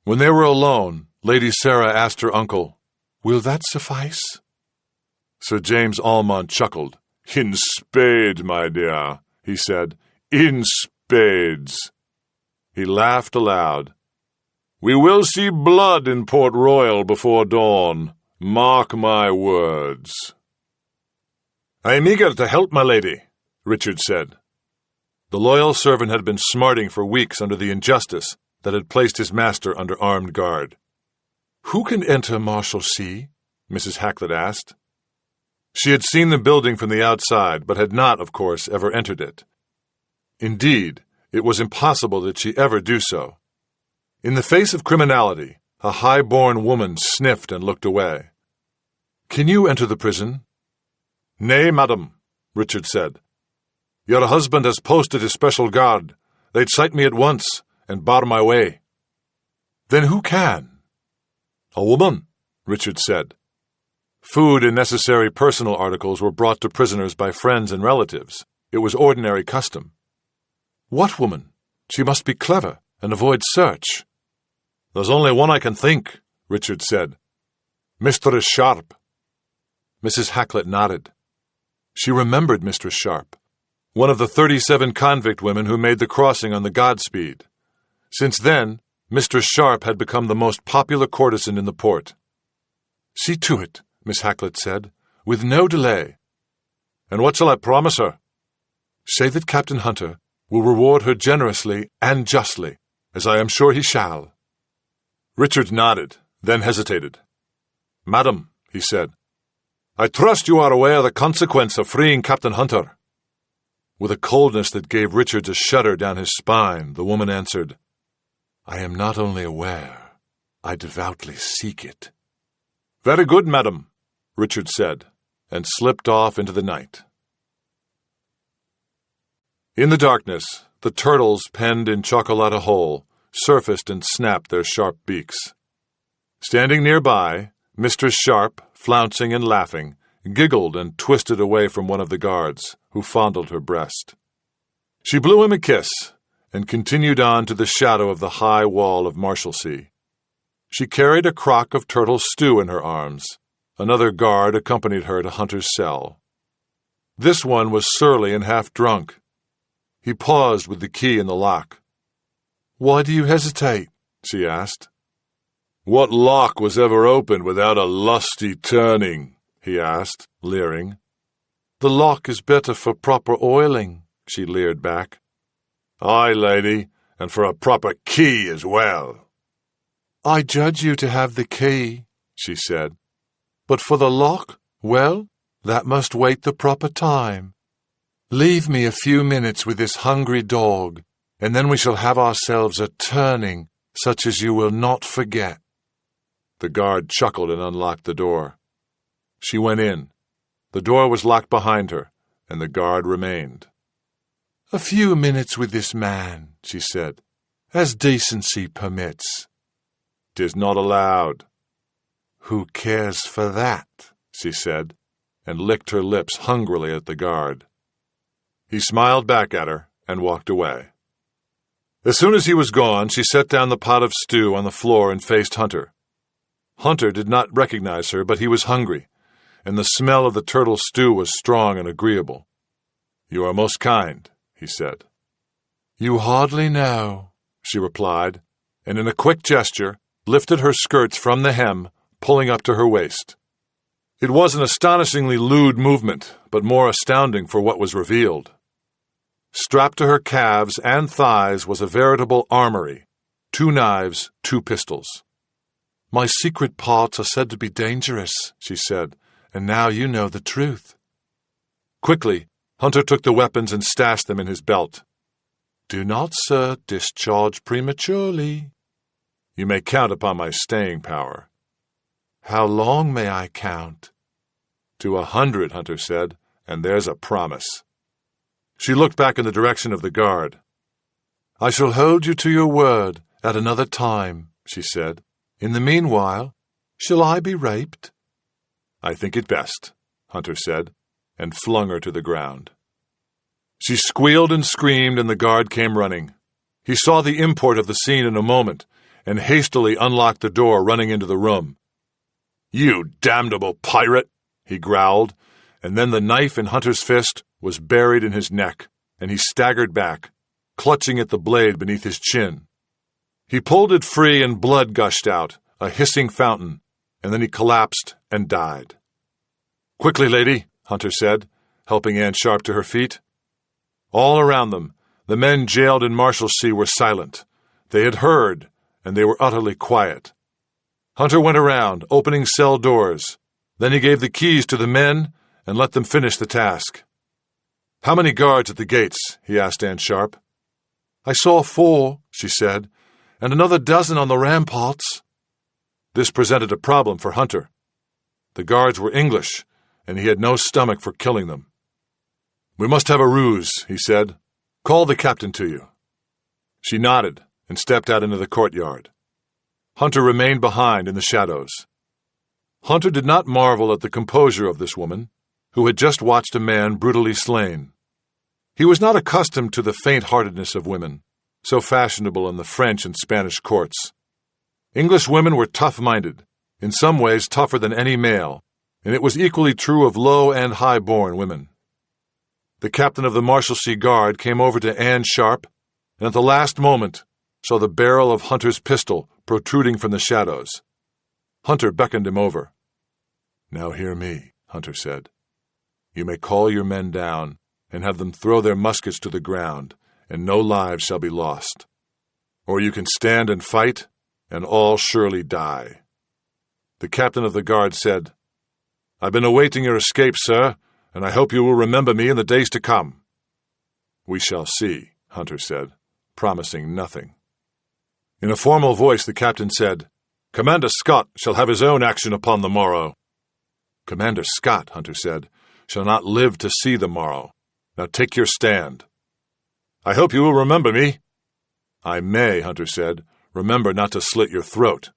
When they were alone, Lady Sarah asked her uncle, "Will that suffice?" Sir James Almont chuckled. "In spades, my dear," he said. "In spades." He laughed aloud. We will see blood in Port Royal before dawn. Mark my words." "I am eager to help, my lady," Richard said. The loyal servant had been smarting for weeks under the injustice that had placed his master under armed guard. "Who can enter Marshalsea?" Mrs. Hacklet asked. She had seen the building from the outside, but had not, of course, ever entered it. Indeed, it was impossible that she ever do so. In the face of criminality, a high-born woman sniffed and looked away. "Can you enter the prison?" "Nay, madam," Richard said. "Your husband has posted his special guard. They'd sight me at once and bar my way." "Then who can?" "A woman," Richard said. Food and necessary personal articles were brought to prisoners by friends and relatives. It was ordinary custom. "What woman? She must be clever and avoid search." "There's only one I can think," Richard said. "Mistress Sharp." Mrs. Hacklet nodded. She remembered Mistress Sharp, one of the 37 convict women who made the crossing on the Godspeed. Since then, Mistress Sharp had become the most popular courtesan in the port. "See to it," Miss Hacklet said, "with no delay." "And what shall I promise her?" "Say that Captain Hunter will reward her generously and justly, as I am sure he shall." Richard nodded, then hesitated. "Madam," he said, "I trust you are aware of the consequence of freeing Captain Hunter." With a coldness that gave Richard a shudder down his spine, the woman answered, "I am not only aware, I devoutly seek it." "Very good, madam," Richard said, and slipped off into the night. In the darkness, the turtles penned in Chocolata Hole surfaced and snapped their sharp beaks. Standing nearby, Mistress Sharp, flouncing and laughing, giggled and twisted away from one of the guards, who fondled her breast. She blew him a kiss and continued on to the shadow of the high wall of Marshalsea. She carried a crock of turtle stew in her arms. Another guard accompanied her to Hunter's cell. This one was surly and half drunk. He paused with the key in the lock. "Why do you hesitate?" she asked. "What lock was ever opened without a lusty turning?" he asked, leering. "The lock is better for proper oiling," she leered back. "Aye, lady, and for a proper key as well." "I judge you to have the key," she said. "But for the lock, well, that must wait the proper time. Leave me a few minutes with this hungry dog, and then we shall have ourselves a turning such as you will not forget." The guard chuckled and unlocked the door. She went in. The door was locked behind her, and the guard remained. "A few minutes with this man," she said, "as decency permits." "'Tis not allowed." "Who cares for that?" she said, and licked her lips hungrily at the guard. He smiled back at her and walked away. As soon as he was gone, she set down the pot of stew on the floor and faced Hunter. Hunter did not recognize her, but he was hungry, and the smell of the turtle stew was strong and agreeable. "You are most kind," he said. "You hardly know," she replied, and in a quick gesture lifted her skirts from the hem, pulling up to her waist. It was an astonishingly lewd movement, but more astounding for what was revealed. Strapped to her calves and thighs was a veritable armory, 2 knives, 2 pistols. "My secret parts are said to be dangerous," she said, "and now you know the truth." Quickly, Hunter took the weapons and stashed them in his belt. "Do not, sir, discharge prematurely." "You may count upon my staying power." "How long may I count?" "To 100, Hunter said, "and there's a promise." She looked back in the direction of the guard. "I shall hold you to your word at another time," she said. "In the meanwhile, shall I be raped?" "I think it best," Hunter said, and flung her to the ground. She squealed and screamed, and the guard came running. He saw the import of the scene in a moment, and hastily unlocked the door, running into the room. "You damnable pirate!" he growled, and then the knife in Hunter's fist was buried in his neck, and he staggered back, clutching at the blade beneath his chin. He pulled it free and blood gushed out, a hissing fountain, and then he collapsed and died. "Quickly, lady," Hunter said, helping Anne Sharp to her feet. All around them, the men jailed in Marshalsea were silent. They had heard, and they were utterly quiet. Hunter went around, opening cell doors. Then he gave the keys to the men and let them finish the task. "How many guards at the gates?" he asked Anne Sharp. "I saw 4, she said, "and another dozen on the ramparts." This presented a problem for Hunter. The guards were English, and he had no stomach for killing them. "We must have a ruse," he said. "Call the captain to you." She nodded and stepped out into the courtyard. Hunter remained behind in the shadows. Hunter did not marvel at the composure of this woman, who had just watched a man brutally slain. He was not accustomed to the faint-heartedness of women, so fashionable in the French and Spanish courts. English women were tough-minded, in some ways tougher than any male, and it was equally true of low and high-born women. The captain of the Marshalsea Guard came over to Anne Sharp, and at the last moment saw the barrel of Hunter's pistol protruding from the shadows. Hunter beckoned him over. "Now hear me," Hunter said. "You may call your men down and have them throw their muskets to the ground, and no lives shall be lost. Or you can stand and fight, and all surely die." The captain of the guard said, "I've been awaiting your escape, sir, and I hope you will remember me in the days to come." "We shall see," Hunter said, promising nothing. In a formal voice the captain said, "Commander Scott shall have his own action upon the morrow." "Commander Scott," Hunter said, "shall not live to see the morrow. Now take your stand." "I hope you will remember me." "I may," Hunter said, "remember not to slit your throat."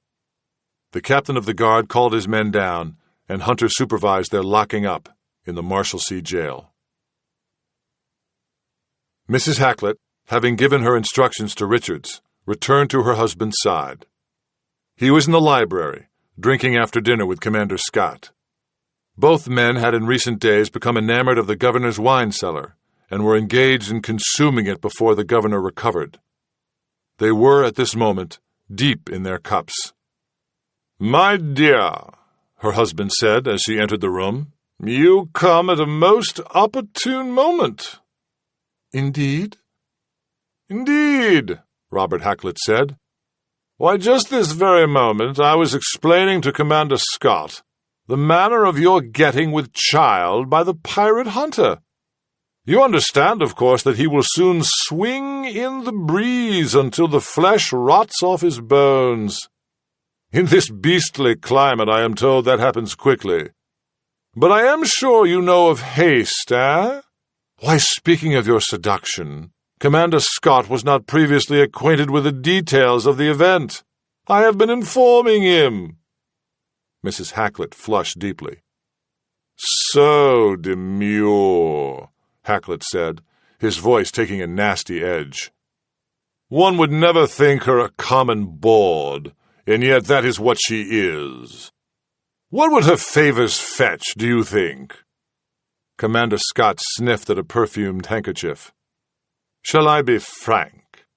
The captain of the guard called his men down, and Hunter supervised their locking up in the Marshalsea jail. Mrs. Hackett, having given her instructions to Richards, returned to her husband's side. He was in the library, drinking after dinner with Commander Scott. Both men had in recent days become enamored of the governor's wine cellar, and were engaged in consuming it before the governor recovered. They were, at this moment, deep in their cups. "My dear," her husband said as she entered the room, "you come at a most opportune moment." "Indeed?" "Indeed," Robert Hackett said. "Why, just this very moment I was explaining to Commander Scott the manner of your getting with child by the pirate hunter. You understand, of course, that he will soon swing in the breeze until the flesh rots off his bones. In this beastly climate, I am told that happens quickly. But I am sure you know of haste, eh? Why, speaking of your seduction, Commander Scott was not previously acquainted with the details of the event. I have been informing him." Mrs. Hackett flushed deeply. "So demure," Hackett said, his voice taking a nasty edge. "One would never think her a common bawd, and yet that is what she is. What would her favors fetch, do you think?" Commander Scott sniffed at a perfumed handkerchief. "Shall I be frank?"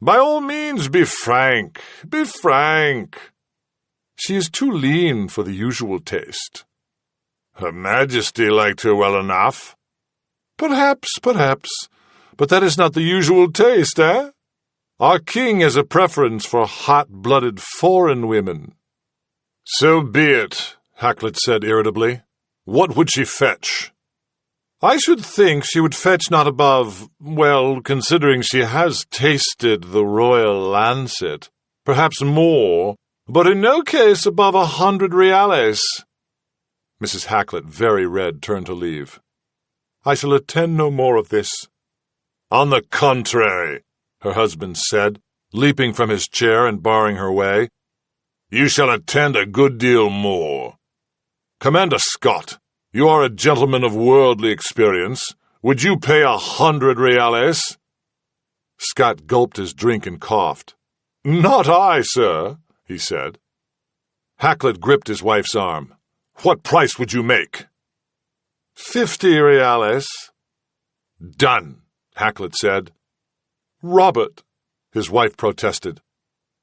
"By all means, be frank. Be frank." "She is too lean for the usual taste." "Her Majesty liked her well enough." Perhaps, but that is not the usual taste, eh? Our king has a preference for hot-blooded foreign women." "So be it," Hackett said irritably. "What would she fetch?" "I should think she would fetch not above, well, considering she has tasted the royal lancet, perhaps more, but in no case above 100 reales. Mrs. Hackett, very red, turned to leave. "I shall attend no more of this." "On the contrary," her husband said, leaping from his chair and barring her way, "you shall attend a good deal more. Commander Scott, you are a gentleman of worldly experience. Would you pay 100 reales? Scott gulped his drink and coughed. "Not I, sir," he said. Hackett gripped his wife's arm. "What price would you make?" 50 reales. "Done," Hackett said. "Robert," his wife protested,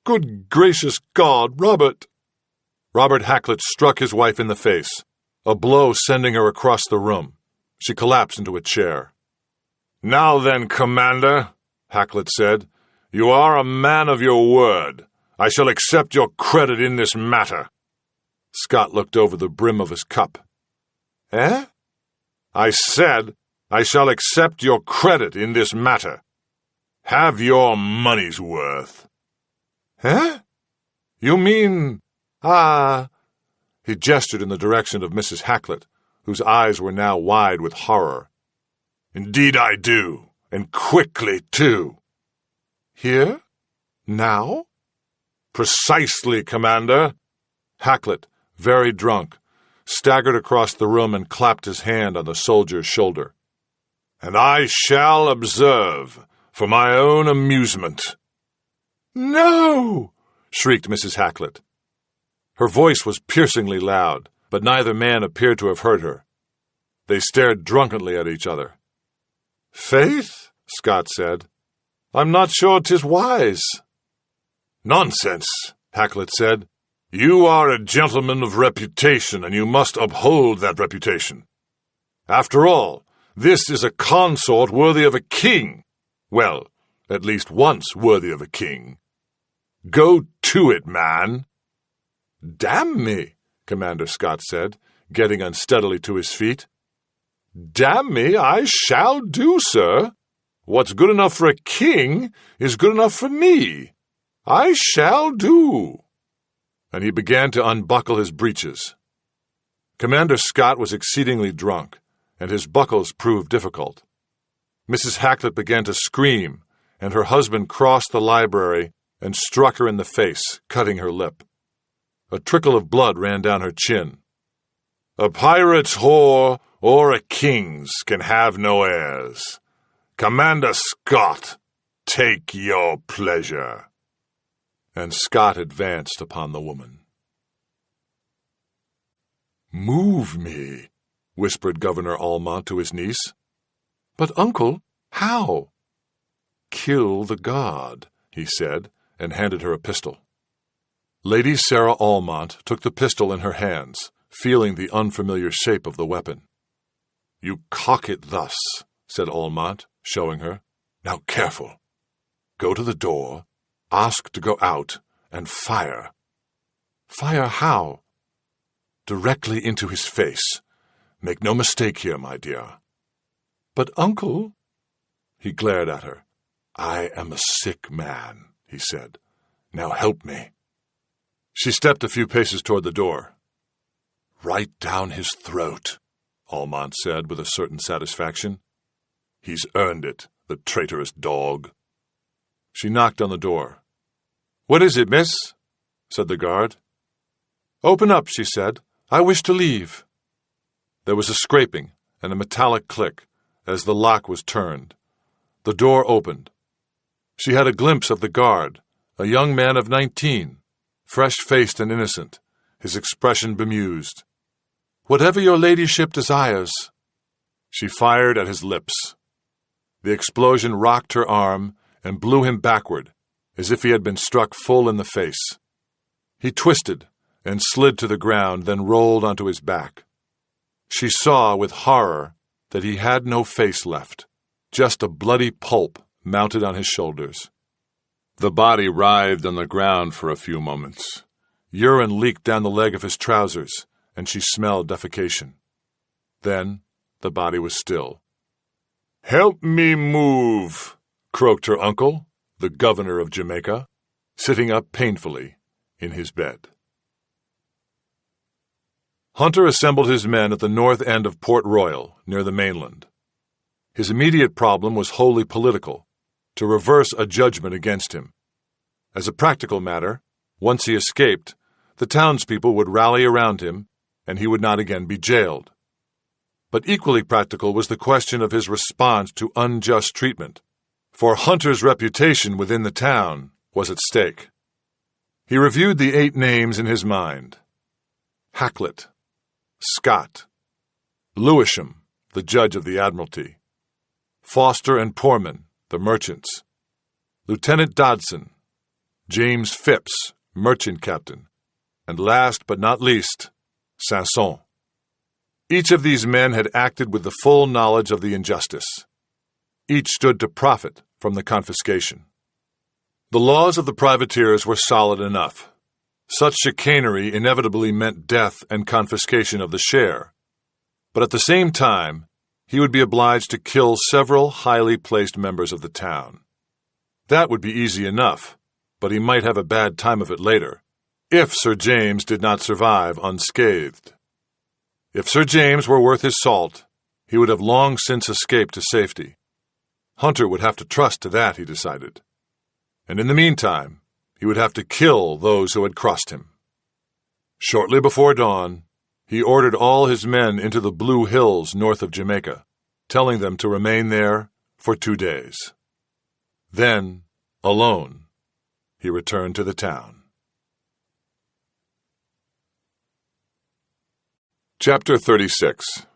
Good gracious God, Robert! Robert Hacklet struck his wife in the face, a blow sending her across the room. She collapsed into a chair. Now then, Commander, Hacklet said, you are a man of your word. I shall accept your credit in this matter. Scott looked over the brim of his cup. Eh? I said I shall accept your credit in this matter. Have your money's worth. Eh? You mean... He gestured in the direction of Mrs. Hacklet, whose eyes were now wide with horror. Indeed I do, and quickly, too. Here? Now? Precisely, Commander. Hacklet, very drunk, staggered across the room and clapped his hand on the soldier's shoulder. And I shall observe, for my own amusement. No! Shrieked Mrs. Hacklet. Her voice was piercingly loud, but neither man appeared to have heard her. They stared drunkenly at each other. Faith, Scott said, I'm not sure 'tis wise. Nonsense, Hacklet said. You are a gentleman of reputation, and you must uphold that reputation. After all, this is a consort worthy of a king. Well, at least once worthy of a king. Go to it, man. Damn me, Commander Scott said, getting unsteadily to his feet. Damn me, I shall do, sir. What's good enough for a king is good enough for me. I shall do. And he began to unbuckle his breeches. Commander Scott was exceedingly drunk, and his buckles proved difficult. Mrs. Hacklet began to scream, and her husband crossed the library and struck her in the face, cutting her lip. A trickle of blood ran down her chin. A pirate's whore or a king's can have no heirs. Commander Scott, take your pleasure. And Scott advanced upon the woman. Move me, whispered Governor Almont to his niece. But, Uncle, how? Kill the god, he said, and handed her a pistol. Lady Sarah Almont took the pistol in her hands, feeling the unfamiliar shape of the weapon. You cock it thus, said Almont, showing her. Now careful. Go to the door, ask to go out, and fire. Fire how? Directly into his face. Make no mistake here, my dear. But, Uncle... He glared at her. I am a sick man, he said. Now help me. She stepped a few paces toward the door. Right down his throat, Almont said with a certain satisfaction. He's earned it, the traitorous dog. She knocked on the door. "What is it, miss?" said the guard. "Open up," she said. "I wish to leave." There was a scraping and a metallic click as the lock was turned. The door opened. She had a glimpse of the guard, a young man of 19, fresh-faced and innocent, his expression bemused. "Whatever your ladyship desires." She fired at his lips. The explosion rocked her arm and blew him backward, as if he had been struck full in the face. He twisted and slid to the ground, then rolled onto his back. She saw with horror that he had no face left, just a bloody pulp mounted on his shoulders. The body writhed on the ground for a few moments. Urine leaked down the leg of his trousers, and she smelled defecation. Then the body was still. "Help me move," croaked her uncle, the governor of Jamaica, sitting up painfully in his bed. Hunter assembled his men at the north end of Port Royal, near the mainland. His immediate problem was wholly political, to reverse a judgment against him. As a practical matter, once he escaped, the townspeople would rally around him, and he would not again be jailed. But equally practical was the question of his response to unjust treatment, for Hunter's reputation within the town was at stake. He reviewed the 8 names in his mind. Hacklet, Scott, Lewisham, the judge of the Admiralty, Foster and Poorman, the merchants, Lieutenant Dodson, James Phipps, merchant captain, and last but not least, Sanson. Each of these men had acted with the full knowledge of the injustice. Each stood to profit from the confiscation. The laws of the privateers were solid enough. Such chicanery inevitably meant death and confiscation of the share. But at the same time, he would be obliged to kill several highly placed members of the town. That would be easy enough, but he might have a bad time of it later, if Sir James did not survive unscathed. If Sir James were worth his salt, he would have long since escaped to safety. Hunter would have to trust to that, he decided. And in the meantime, he would have to kill those who had crossed him. Shortly before dawn, he ordered all his men into the Blue Hills north of Jamaica, telling them to remain there for 2 days. Then, alone, he returned to the town. Chapter 36.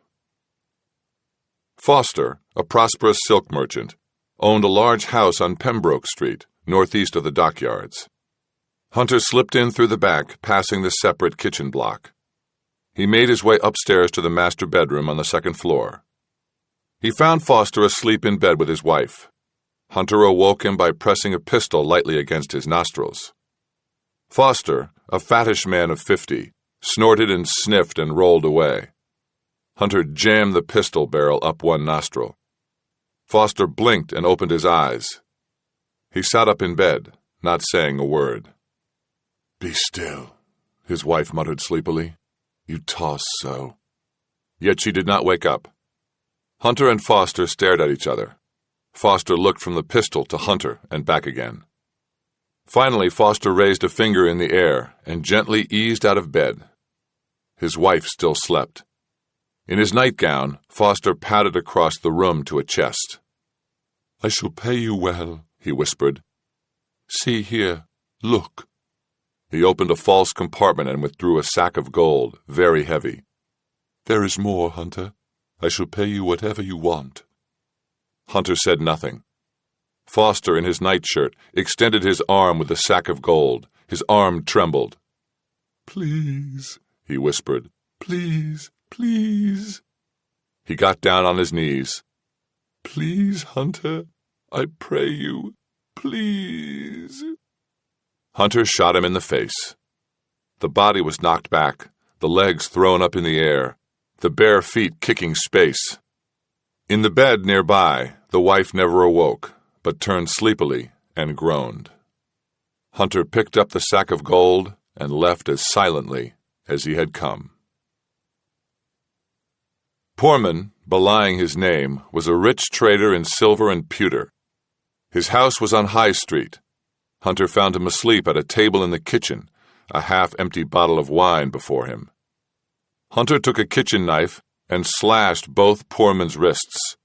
Foster, a prosperous silk merchant, owned a large house on Pembroke Street, northeast of the dockyards. Hunter slipped in through the back, passing the separate kitchen block. He made his way upstairs to the master bedroom on the second floor. He found Foster asleep in bed with his wife. Hunter awoke him by pressing a pistol lightly against his nostrils. Foster, a fattish man of 50, snorted and sniffed and rolled away. Hunter jammed the pistol barrel up one nostril. Foster blinked and opened his eyes. He sat up in bed, not saying a word. "Be still," his wife muttered sleepily. "You toss so." Yet she did not wake up. Hunter and Foster stared at each other. Foster looked from the pistol to Hunter and back again. Finally, Foster raised a finger in the air and gently eased out of bed. His wife still slept. In his nightgown, Foster padded across the room to a chest. "I shall pay you well," he whispered. "See here, look." He opened a false compartment and withdrew a sack of gold, very heavy. "There is more, Hunter. I shall pay you whatever you want." Hunter said nothing. Foster, in his nightshirt, extended his arm with the sack of gold. His arm trembled. "Please," he whispered. "Please, please." He got down on his knees. "Please, Hunter, I pray you, please." Hunter shot him in the face. The body was knocked back, the legs thrown up in the air, the bare feet kicking space. In the bed nearby, the wife never awoke, but turned sleepily and groaned. Hunter picked up the sack of gold and left as silently as he had come. Poorman, belying his name, was a rich trader in silver and pewter. His house was on High Street. Hunter found him asleep at a table in the kitchen, a half-empty bottle of wine before him. Hunter took a kitchen knife and slashed both Poorman's wrists.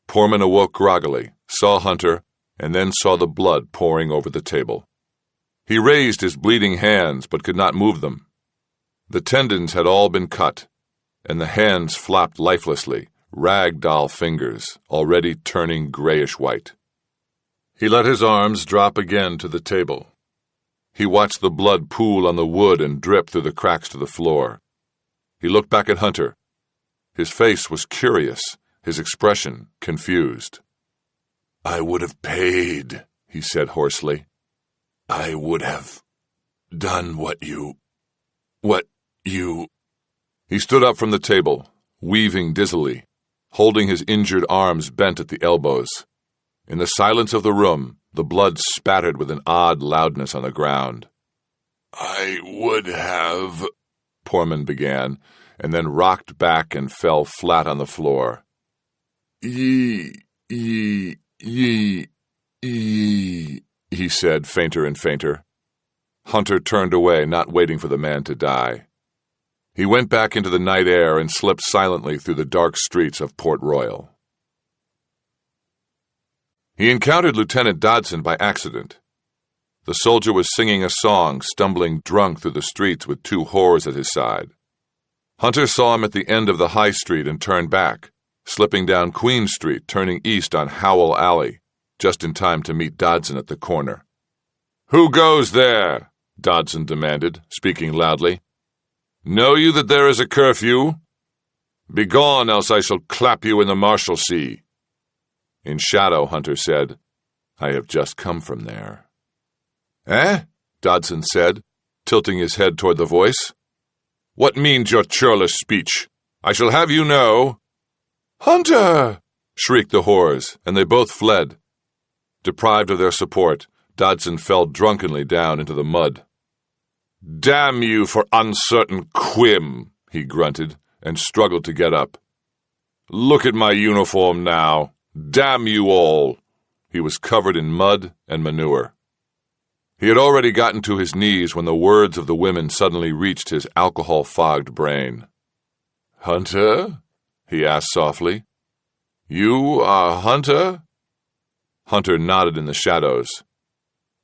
Poorman awoke groggily, saw Hunter, and then saw the blood pouring over the table. He raised his bleeding hands but could not move them. The tendons had all been cut, and the hands flopped lifelessly, rag-doll fingers, already turning grayish-white. He let his arms drop again to the table. He watched the blood pool on the wood and drip through the cracks to the floor. He looked back at Hunter. His face was curious, his expression confused. "I would have paid," he said hoarsely. "I would have done what you... He stood up from the table, weaving dizzily, holding his injured arms bent at the elbows. In the silence of the room, the blood spattered with an odd loudness on the ground. "I would have..." Poorman began, and then rocked back and fell flat on the floor. Ye, he said, fainter and fainter. Hunter turned away, not waiting for the man to die. He went back into the night air and slipped silently through the dark streets of Port Royal. He encountered Lieutenant Dodson by accident. The soldier was singing a song, stumbling drunk through the streets with 2 whores at his side. Hunter saw him at the end of the High Street and turned back, slipping down Queen Street, turning east on Howell Alley, just in time to meet Dodson at the corner. "Who goes there?" Dodson demanded, speaking loudly. "Know you that there is a curfew? Begone, else I shall clap you in the Marshalsea." In shadow, Hunter said, "I have just come from there." "Eh?" Dodson said, tilting his head toward the voice. "What means your churlish speech? I shall have you know—" "Hunter!" shrieked the whores, and they both fled. Deprived of their support, Dodson fell drunkenly down into the mud. "Damn you for uncertain quim," he grunted, and struggled to get up. "Look at my uniform now. Damn you all!" He was covered in mud and manure. He had already gotten to his knees when the words of the women suddenly reached his alcohol-fogged brain. "Hunter?" he asked softly. "You are Hunter?" Hunter nodded in the shadows.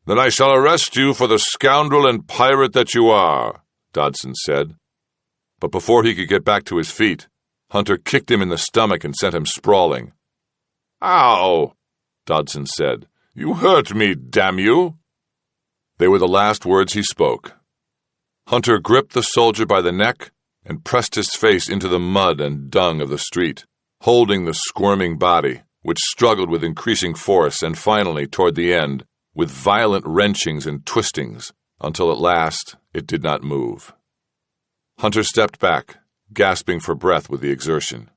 "Then I shall arrest you for the scoundrel and pirate that you are," Dodson said. But before he could get back to his feet, Hunter kicked him in the stomach and sent him sprawling. "Ow!" Dodson said. "You hurt me, damn you!" They were the last words he spoke. Hunter gripped the soldier by the neck and pressed his face into the mud and dung of the street, holding the squirming body, which struggled with increasing force and finally, toward the end, with violent wrenchings and twistings, until at last it did not move. Hunter stepped back, gasping for breath with the exertion.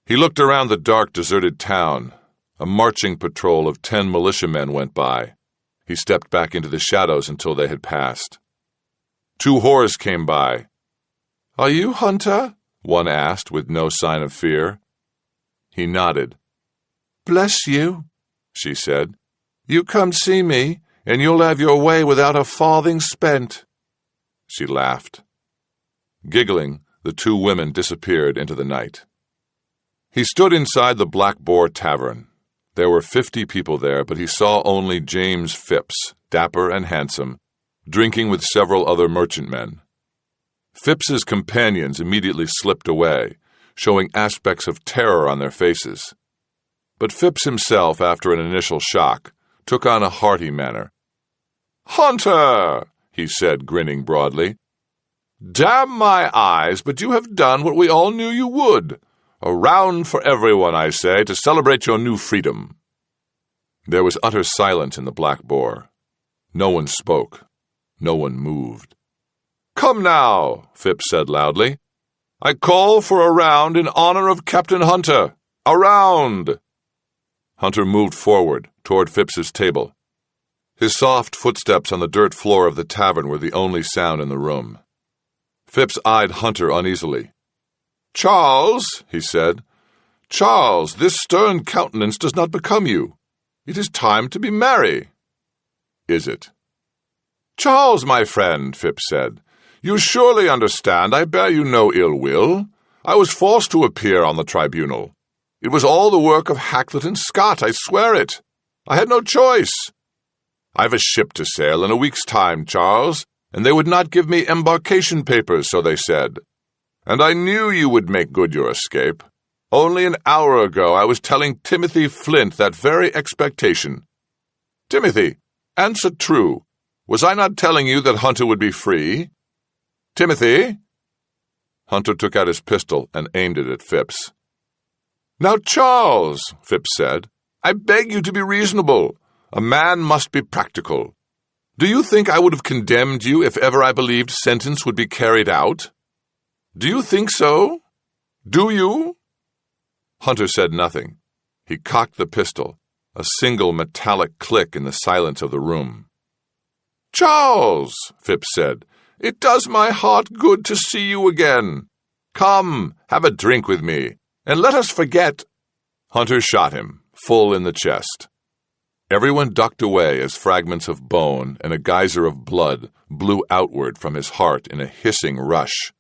He looked around the dark, deserted town. A marching patrol of 10 militiamen went by. He stepped back into the shadows until they had passed. 2 whores came by. "Are you Hunter?" one asked, with no sign of fear. He nodded. "Bless you," she said. "You come see me, and you'll have your way without a farthing spent." She laughed. Giggling, the 2 women disappeared into the night. He stood inside the Black Boar Tavern. There were 50 people there, but he saw only James Phipps, dapper and handsome, drinking with several other merchantmen. Phipps's companions immediately slipped away, showing aspects of terror on their faces. But Phipps himself, after an initial shock, took on a hearty manner. "Hunter!" he said, grinning broadly. "Damn my eyes, but you have done what we all knew you would. A round for everyone, I say, to celebrate your new freedom." There was utter silence in the Black Boar. No one spoke. No one moved. "Come now," Phipps said loudly. "I call for a round in honor of Captain Hunter. A round!" Hunter moved forward, toward Phipps's table. His soft footsteps on the dirt floor of the tavern were the only sound in the room. Phipps eyed Hunter uneasily. "Charles," he said, "Charles, this stern countenance does not become you. It is time to be merry." "Is it?" "Charles, my friend," Phipps said, "you surely understand I bear you no ill will. I was forced to appear on the tribunal. It was all the work of Hacklet and Scott, I swear it. I had no choice. I've a ship to sail in a week's time, Charles, and they would not give me embarkation papers, so they said. And I knew you would make good your escape. Only an hour ago I was telling Timothy Flint that very expectation. Timothy, answer true. Was I not telling you that Hunter would be free? Timothy?" Hunter took out his pistol and aimed it at Phipps. "Now, Charles," Phipps said, "I beg you to be reasonable. A man must be practical. Do you think I would have condemned you if ever I believed sentence would be carried out? Do you think so? Do you?" Hunter said nothing. He cocked the pistol, a single metallic click in the silence of the room. "Charles," Phipps said, "it does my heart good to see you again. Come, have a drink with me, and let us forget—" Hunter shot him, full in the chest. Everyone ducked away as fragments of bone and a geyser of blood blew outward from his heart in a hissing rush.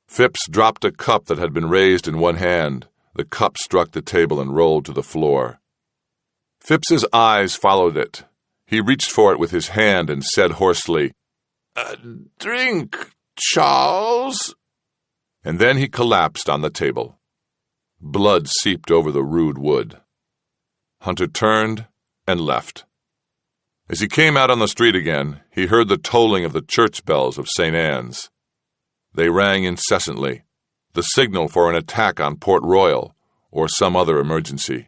Phipps dropped a cup that had been raised in one hand. The cup struck the table and rolled to the floor. Phipps's eyes followed it. He reached for it with his hand and said hoarsely, "Drink, Charles." And then he collapsed on the table. Blood seeped over the rude wood. Hunter turned and left. As he came out on the street again, he heard the tolling of the church bells of St. Anne's. They rang incessantly, the signal for an attack on Port Royal or some other emergency.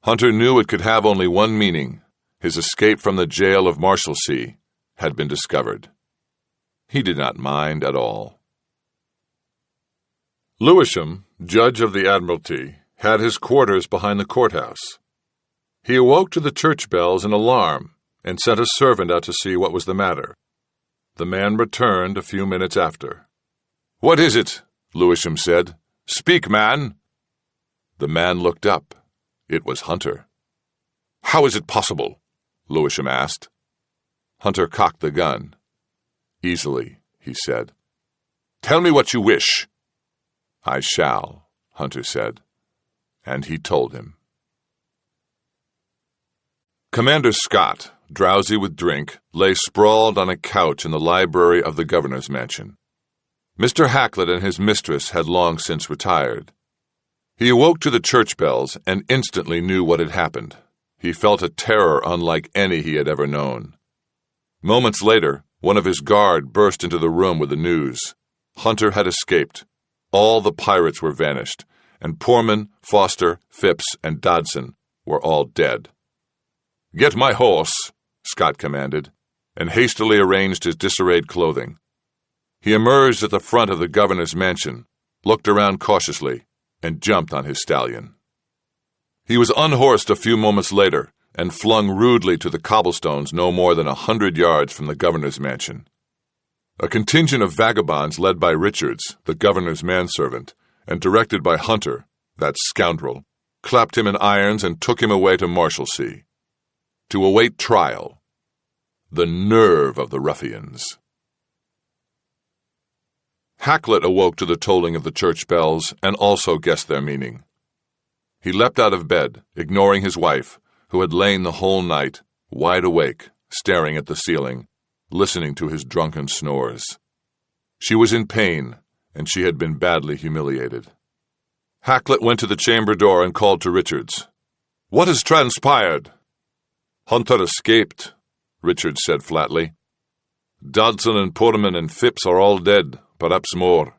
Hunter knew it could have only one meaning. His escape from the jail of Marshalsea had been discovered. He did not mind at all. Lewisham, judge of the Admiralty, had his quarters behind the courthouse. He awoke to the church bells in alarm and sent a servant out to see what was the matter. The man returned a few minutes after. "What is it?" Lewisham said. "Speak, man." The man looked up. It was Hunter. "How is it possible?" Lewisham asked. Hunter cocked the gun. "Easily," he said. "Tell me what you wish." "I shall," Hunter said. And he told him. Commander Scott, drowsy with drink, lay sprawled on a couch in the library of the governor's mansion. Mr. Hacklet and his mistress had long since retired. He awoke to the church bells and instantly knew what had happened. He felt a terror unlike any he had ever known. Moments later, one of his guard burst into the room with the news. Hunter had escaped. All the pirates were vanished, and Poorman, Foster, Phipps, and Dodson were all dead. "Get my horse," Scott commanded, and hastily arranged his disarrayed clothing. He emerged at the front of the governor's mansion, looked around cautiously, and jumped on his stallion. He was unhorsed a few moments later and flung rudely to the cobblestones no more than 100 yards from the governor's mansion. A contingent of vagabonds led by Richards, the governor's manservant, and directed by Hunter, that scoundrel, clapped him in irons and took him away to Marshalsea, to await trial. The nerve of the ruffians! Hacklet awoke to the tolling of the church bells and also guessed their meaning. He leapt out of bed, ignoring his wife, who had lain the whole night, wide awake, staring at the ceiling, listening to his drunken snores. She was in pain, and she had been badly humiliated. Hacklet went to the chamber door and called to Richards. "What has transpired?" "Hunter escaped," Richards said flatly. "Dodson and Poorman and Phipps are all dead, perhaps more."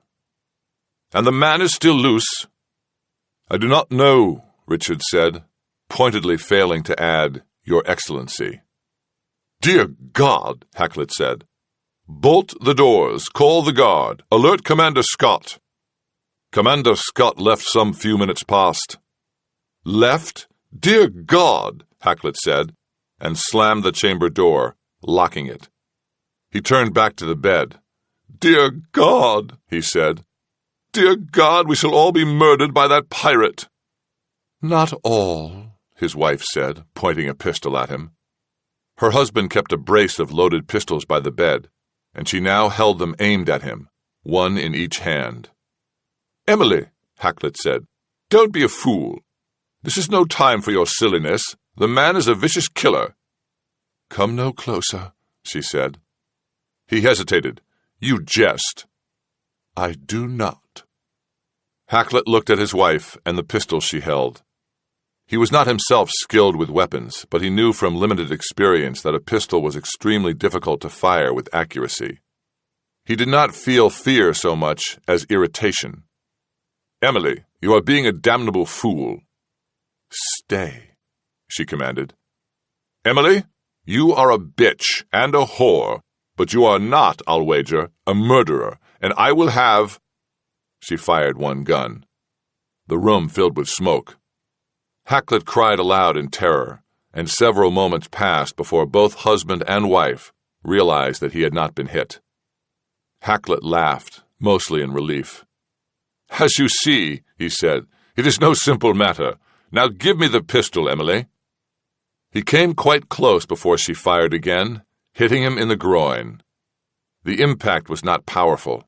"And the man is still loose?" "I do not know," Richards said, pointedly failing to add, "Your Excellency." "Dear God," Hacklet said. "Bolt the doors, call the guard, alert Commander Scott." "Commander Scott left some few minutes past." "Left? Dear God," Hacklet said, and slammed the chamber door, locking it. He turned back to the bed. "Dear God," he said. "Dear God, we shall all be murdered by that pirate." "Not all," his wife said, pointing a pistol at him. Her husband kept a brace of loaded pistols by the bed, and she now held them aimed at him, one in each hand. "Emily," Hacklet said, "don't be a fool. This is no time for your silliness. The man is a vicious killer." "Come no closer," she said. He hesitated. "You jest." "I do not." Hacklet looked at his wife and the pistol she held. He was not himself skilled with weapons, but he knew from limited experience that a pistol was extremely difficult to fire with accuracy. He did not feel fear so much as irritation. "Emily, you are being a damnable fool." "Stay," she commanded. "Emily, you are a bitch and a whore, but you are not, I'll wager, a murderer, and I will have—" She fired one gun. The room filled with smoke. Hacklet cried aloud in terror, and several moments passed before both husband and wife realized that he had not been hit. Hacklet laughed, mostly in relief. "As you see," he said, "it is no simple matter. Now give me the pistol, Emily." He came quite close before she fired again, hitting him in the groin. The impact was not powerful.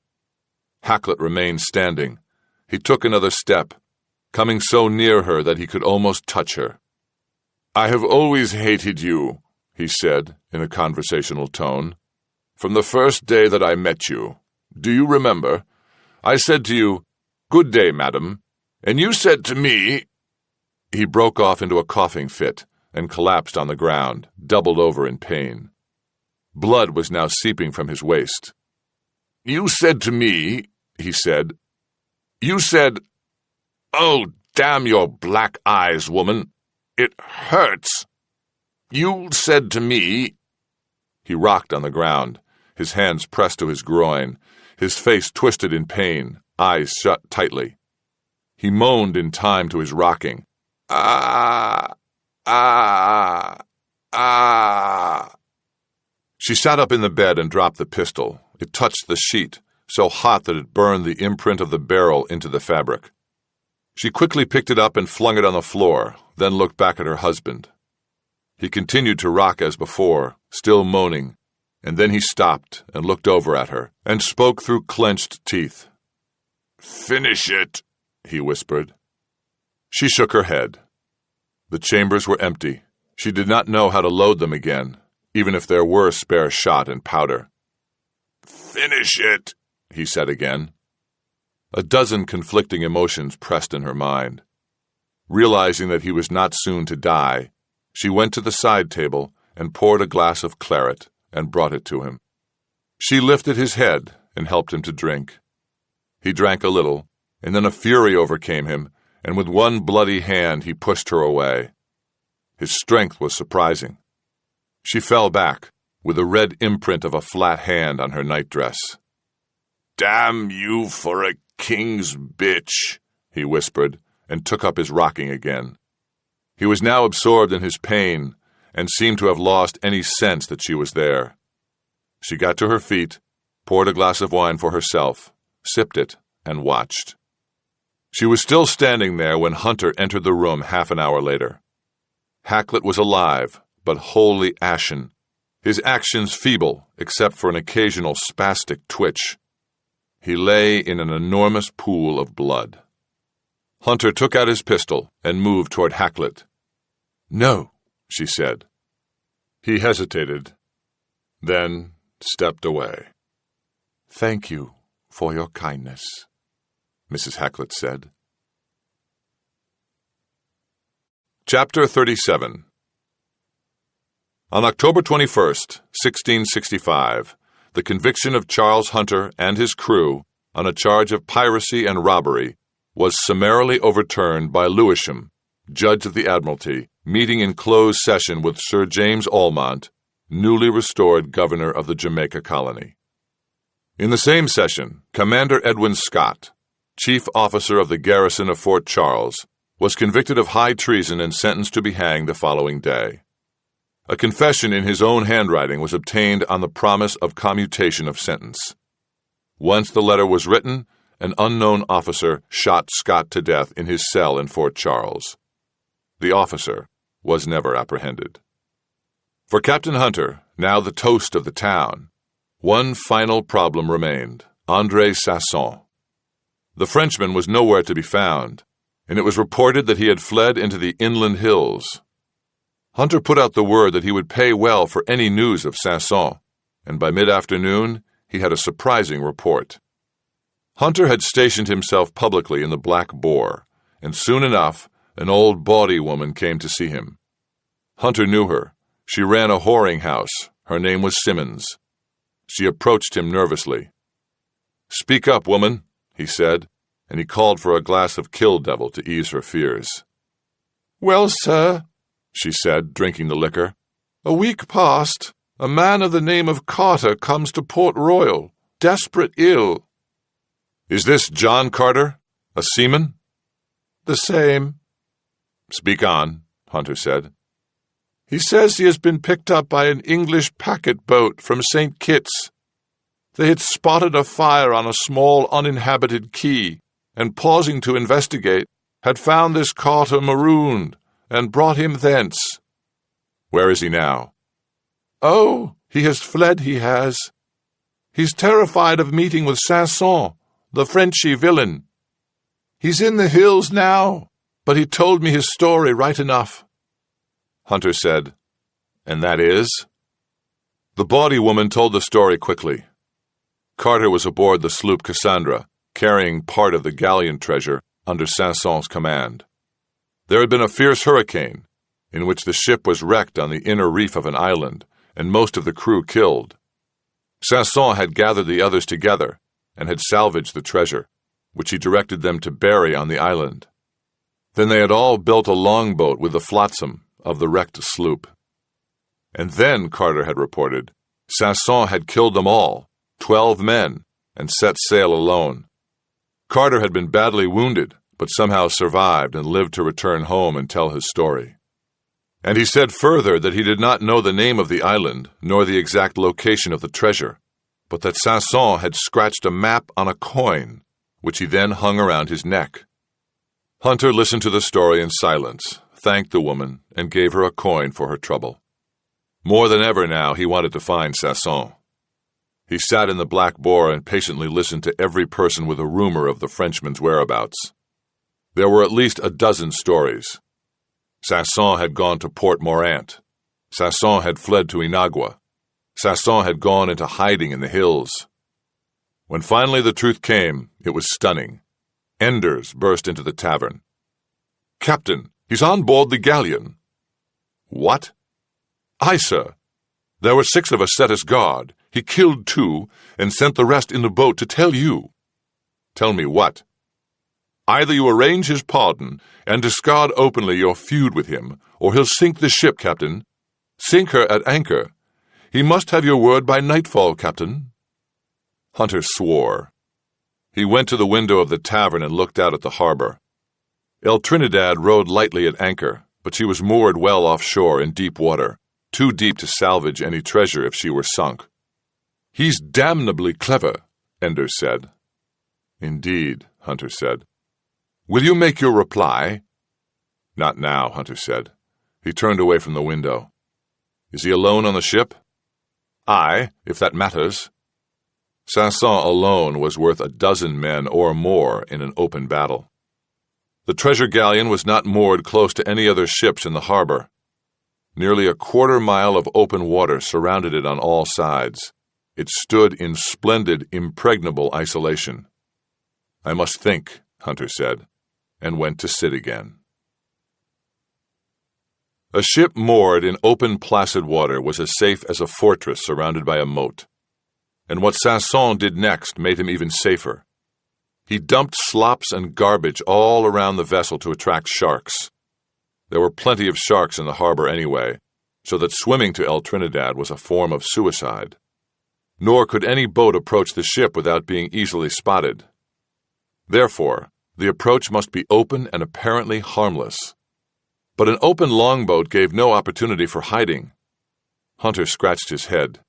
Hacklet remained standing. He took another step, coming so near her that he could almost touch her. "I have always hated you," he said in a conversational tone. "From the first day that I met you. Do you remember? I said to you, 'Good day, madam,' and you said to me—" He broke off into a coughing fit, and collapsed on the ground, doubled over in pain. Blood was now seeping from his waist. "You said to me," he said, "you said, 'Oh, damn your black eyes, woman. It hurts.' You said to me—" He rocked on the ground, his hands pressed to his groin, his face twisted in pain, eyes shut tightly. He moaned in time to his rocking. "Ah! Ah! Ah!" She sat up in the bed and dropped the pistol. It touched the sheet, so hot that it burned the imprint of the barrel into the fabric. She quickly picked it up and flung it on the floor, then looked back at her husband. He continued to rock as before, still moaning, and then he stopped and looked over at her and spoke through clenched teeth. "Finish it," he whispered. She shook her head. The chambers were empty. She did not know how to load them again, even if there were spare shot and powder. "Finish it," he said again. A dozen conflicting emotions pressed in her mind. Realizing that he was not soon to die, she went to the side table and poured a glass of claret and brought it to him. She lifted his head and helped him to drink. He drank a little, and then a fury overcame him, and with one bloody hand he pushed her away. His strength was surprising. She fell back, with a red imprint of a flat hand on her nightdress. "Damn you for a king's bitch," he whispered, and took up his rocking again. He was now absorbed in his pain, and seemed to have lost any sense that she was there. She got to her feet, poured a glass of wine for herself, sipped it, and watched. She was still standing there when Hunter entered the room half an hour later. Hacklet was alive, but wholly ashen, his actions feeble except for an occasional spastic twitch. He lay in an enormous pool of blood. Hunter took out his pistol and moved toward Hacklet. "No," she said. He hesitated, then stepped away. "Thank you for your kindness," Mrs. Hacklet said. Chapter 37. On October 21st, 1665, the conviction of Charles Hunter and his crew on a charge of piracy and robbery was summarily overturned by Lewisham, Judge of the Admiralty, meeting in closed session with Sir James Almont, newly restored Governor of the Jamaica Colony. In the same session, Commander Edwin Scott, Chief Officer of the garrison of Fort Charles, was convicted of high treason and sentenced to be hanged the following day. A confession in his own handwriting was obtained on the promise of commutation of sentence. Once the letter was written, an unknown officer shot Scott to death in his cell in Fort Charles. The officer was never apprehended. For Captain Hunter, now the toast of the town, one final problem remained: André Sasson. The Frenchman was nowhere to be found, and it was reported that he had fled into the inland hills. Hunter put out the word that he would pay well for any news of Sasson, and by mid-afternoon he had a surprising report. Hunter had stationed himself publicly in the Black Boar, and soon enough an old bawdy woman came to see him. Hunter knew her. She ran a whoring house. Her name was Simmons. She approached him nervously. "Speak up, woman," he said, and he called for a glass of Kill Devil to ease her fears. "Well, sir," she said, drinking the liquor, "a week past, a man of the name of Carter comes to Port Royal, desperate ill." "Is this John Carter, a seaman?" "The same." "Speak on," Hunter said. "He says he has been picked up by an English packet boat from St. Kitts. They had spotted a fire on a small uninhabited quay, and pausing to investigate, had found this Carter marooned, and brought him thence." "Where is he now?" "Oh, he has fled, he has. He's terrified of meeting with Sasson, the Frenchy villain. He's in the hills now, but he told me his story right enough." Hunter said, "And that is?" The bawdy woman told the story quickly. Carter was aboard the sloop Cassandra, carrying part of the galleon treasure under Sasson's command. There had been a fierce hurricane, in which the ship was wrecked on the inner reef of an island, and most of the crew killed. Sanson had gathered the others together and had salvaged the treasure, which he directed them to bury on the island. Then they had all built a longboat with the flotsam of the wrecked sloop. And then, Carter had reported, Sanson had killed them all, 12 men, and set sail alone. Carter had been badly wounded, but somehow survived and lived to return home and tell his story. And he said further that he did not know the name of the island, nor the exact location of the treasure, but that Sanson had scratched a map on a coin, which he then hung around his neck. Hunter listened to the story in silence, thanked the woman, and gave her a coin for her trouble. More than ever now, he wanted to find Sanson. He sat in the Black Boar and patiently listened to every person with a rumor of the Frenchman's whereabouts. There were at least a dozen stories. Sanson had gone to Port Morant. Sanson had fled to Inagua. Sanson had gone into hiding in the hills. When finally the truth came, it was stunning. Enders burst into the tavern. "Captain, he's on board the galleon." "What?" "Aye, sir. There were 6 of us set as guard. He killed 2 and sent the rest in the boat to tell you." "Tell me what?" "Either you arrange his pardon and discard openly your feud with him, or he'll sink the ship, Captain. Sink her at anchor. He must have your word by nightfall, Captain." Hunter swore. He went to the window of the tavern and looked out at the harbor. El Trinidad rode lightly at anchor, but she was moored well offshore in deep water, too deep to salvage any treasure if she were sunk. "He's damnably clever," Enders said. "Indeed," Hunter said. "Will you make your reply?" "Not now," Hunter said. He turned away from the window. "Is he alone on the ship?" "Aye, if that matters." Sanson alone was worth 12 men or more in an open battle. The treasure galleon was not moored close to any other ships in the harbor. Nearly a quarter-mile of open water surrounded it on all sides. It stood in splendid, impregnable isolation. "I must think," Hunter said, and went to sit again. A ship moored in open, placid water was as safe as a fortress surrounded by a moat. And what Sanson did next made him even safer. He dumped slops and garbage all around the vessel to attract sharks. There were plenty of sharks in the harbor anyway, so that swimming to El Trinidad was a form of suicide. Nor could any boat approach the ship without being easily spotted. Therefore, the approach must be open and apparently harmless. But an open longboat gave no opportunity for hiding. Hunter scratched his head.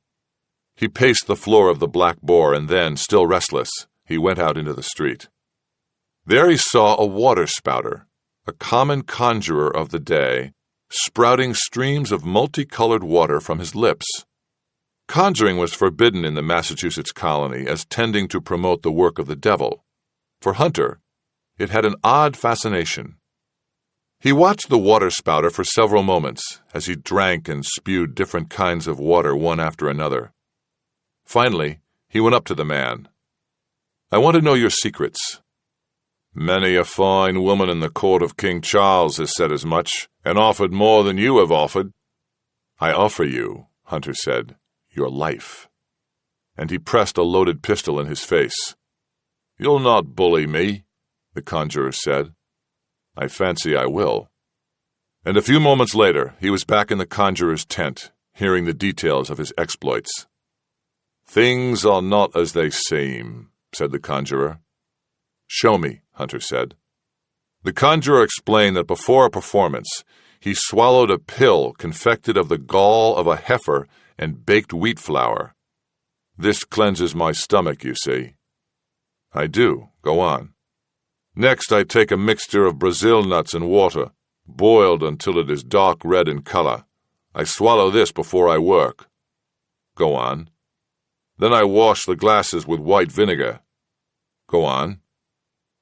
He paced the floor of the Black Boar and then, still restless, he went out into the street. There he saw a water-spouter, a common conjurer of the day, sprouting streams of multicolored water from his lips. Conjuring was forbidden in the Massachusetts colony as tending to promote the work of the devil. For Hunter, it had an odd fascination. He watched the water-spouter for several moments as he drank and spewed different kinds of water one after another. Finally, he went up to the man. "I want to know your secrets." "Many a fine woman in the court of King Charles has said as much, and offered more than you have offered." "I offer you," Hunter said, "your life." And he pressed a loaded pistol in his face. "You'll not bully me," the conjurer said. "I fancy I will." And a few moments later, he was back in the conjurer's tent, hearing the details of his exploits. "Things are not as they seem," said the conjurer. "Show me," Hunter said. The conjurer explained that before a performance, he swallowed a pill confected of the gall of a heifer and baked wheat flour. "This cleanses my stomach, you see." "I do. Go on." "Next, I take a mixture of Brazil nuts and water, boiled until it is dark red in color. I swallow this before I work." "Go on." "Then I wash the glasses with white vinegar." "Go on."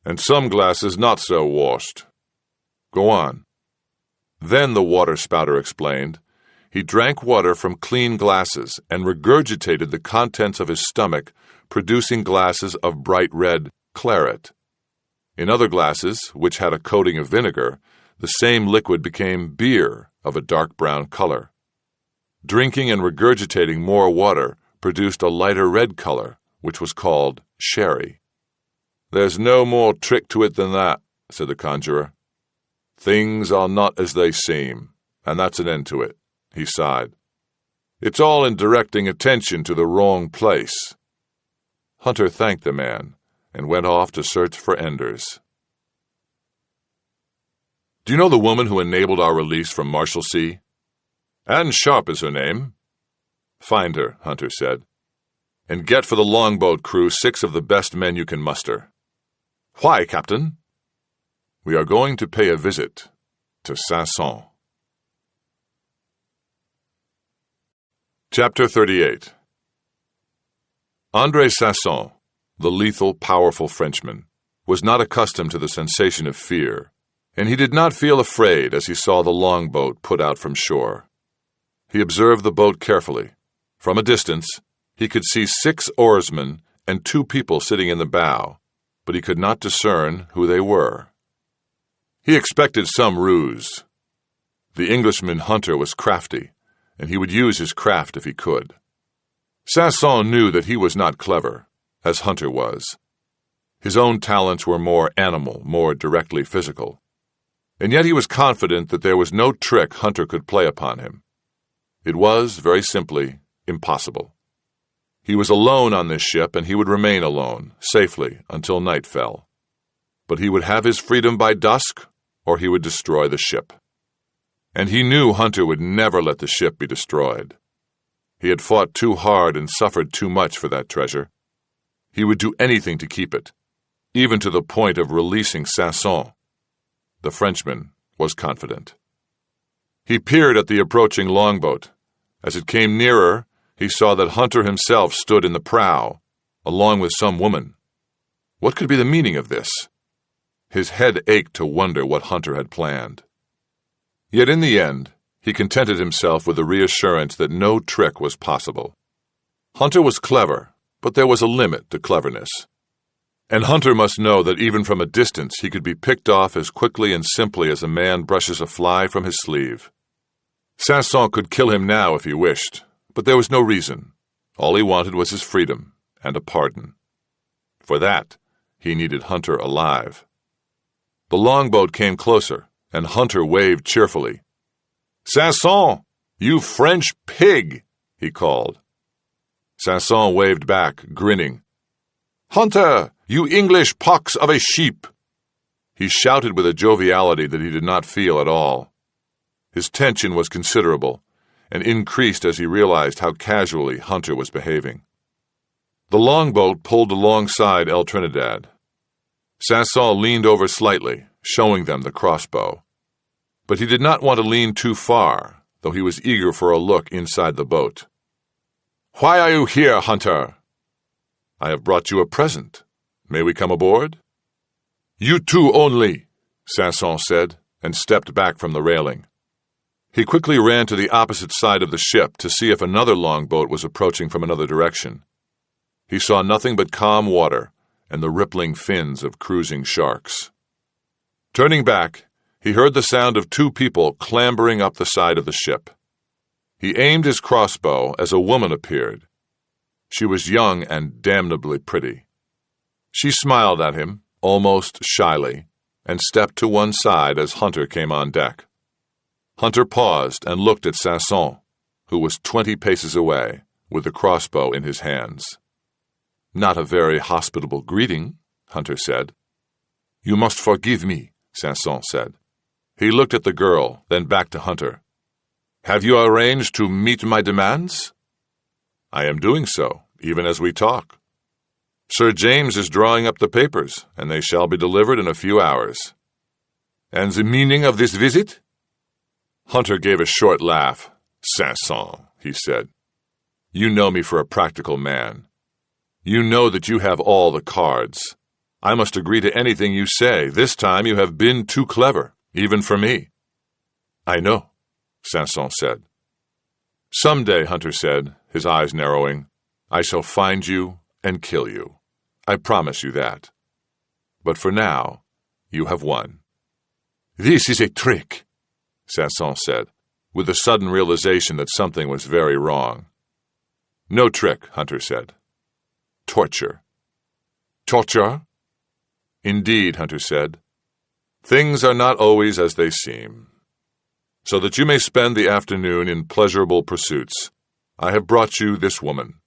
"And some glasses not so washed." "Go on." Then the water-spouter explained, he drank water from clean glasses and regurgitated the contents of his stomach, producing glasses of bright red claret. In other glasses, which had a coating of vinegar, the same liquid became beer of a dark brown color. Drinking and regurgitating more water produced a lighter red color, which was called sherry. "There's no more trick to it than that," said the conjurer. "Things are not as they seem, and that's an end to it," he sighed. "It's all in directing attention to the wrong place." Hunter thanked the man and went off to search for Enders. "Do you know the woman who enabled our release from Marshalsea?" "Anne Sharp is her name." "Find her," Hunter said, "and get for the longboat crew 6 of the best men you can muster." "Why, Captain?" "We are going to pay a visit to Saint-Saëns." Chapter 38. André Saint-Saëns, the lethal, powerful Frenchman, was not accustomed to the sensation of fear, and he did not feel afraid as he saw the longboat put out from shore. He observed the boat carefully. From a distance, he could see 6 oarsmen and 2 people sitting in the bow, but he could not discern who they were. He expected some ruse. The Englishman Hunter was crafty, and he would use his craft if he could. Saint-Saëns knew that he was not clever, as Hunter was. His own talents were more animal, more directly physical. And yet he was confident that there was no trick Hunter could play upon him. It was, very simply, impossible. He was alone on this ship, and he would remain alone, safely, until night fell. But he would have his freedom by dusk, or he would destroy the ship. And he knew Hunter would never let the ship be destroyed. He had fought too hard and suffered too much for that treasure. He would do anything to keep it, even to the point of releasing Saint-Saëns. The Frenchman was confident. He peered at the approaching longboat. As it came nearer, he saw that Hunter himself stood in the prow, along with some woman. What could be the meaning of this? His head ached to wonder what Hunter had planned. Yet in the end, he contented himself with the reassurance that no trick was possible. Hunter was clever, but there was a limit to cleverness. And Hunter must know that even from a distance he could be picked off as quickly and simply as a man brushes a fly from his sleeve. Saint-Saëns could kill him now if he wished, but there was no reason. All he wanted was his freedom and a pardon. For that, he needed Hunter alive. The longboat came closer, and Hunter waved cheerfully. "Saint-Saëns, you French pig!" he called. Saint-Saëns waved back, grinning. "Hunter, you English pox of a sheep!" He shouted with a joviality that he did not feel at all. His tension was considerable, and increased as he realized how casually Hunter was behaving. The longboat pulled alongside El Trinidad. Saint-Saëns leaned over slightly, showing them the crossbow. But he did not want to lean too far, though he was eager for a look inside the boat. "Why are you here, Hunter?" "I have brought you a present. May we come aboard?" "You two only," Saint-Saëns said, and stepped back from the railing. He quickly ran to the opposite side of the ship to see if another longboat was approaching from another direction. He saw nothing but calm water and the rippling fins of cruising sharks. Turning back, he heard the sound of 2 people clambering up the side of the ship. He aimed his crossbow as a woman appeared. She was young and damnably pretty. She smiled at him, almost shyly, and stepped to one side as Hunter came on deck. Hunter paused and looked at Saint-Saëns, who was 20 paces away, with the crossbow in his hands. "Not a very hospitable greeting," Hunter said. "You must forgive me," Saint-Saëns said. He looked at the girl, then back to Hunter. "Have you arranged to meet my demands?" "I am doing so, even as we talk. Sir James is drawing up the papers, and they shall be delivered in a few hours." "And the meaning of this visit?" Hunter gave a short laugh. "Saint-Saëns," he said, "you know me for a practical man. You know that you have all the cards. I must agree to anything you say. This time you have been too clever, even for me." "I know," Saint-Saëns said. "Some day," Hunter said, his eyes narrowing, "I shall find you and kill you. I promise you that. But for now, you have won." "This is a trick," Saint-Saëns said. with the sudden realization that something was very wrong. "No trick," Hunter said. "Torture." "Torture?" "Indeed," Hunter said. "Things are not always as they seem. So that you may spend the afternoon in pleasurable pursuits, I have brought you this woman.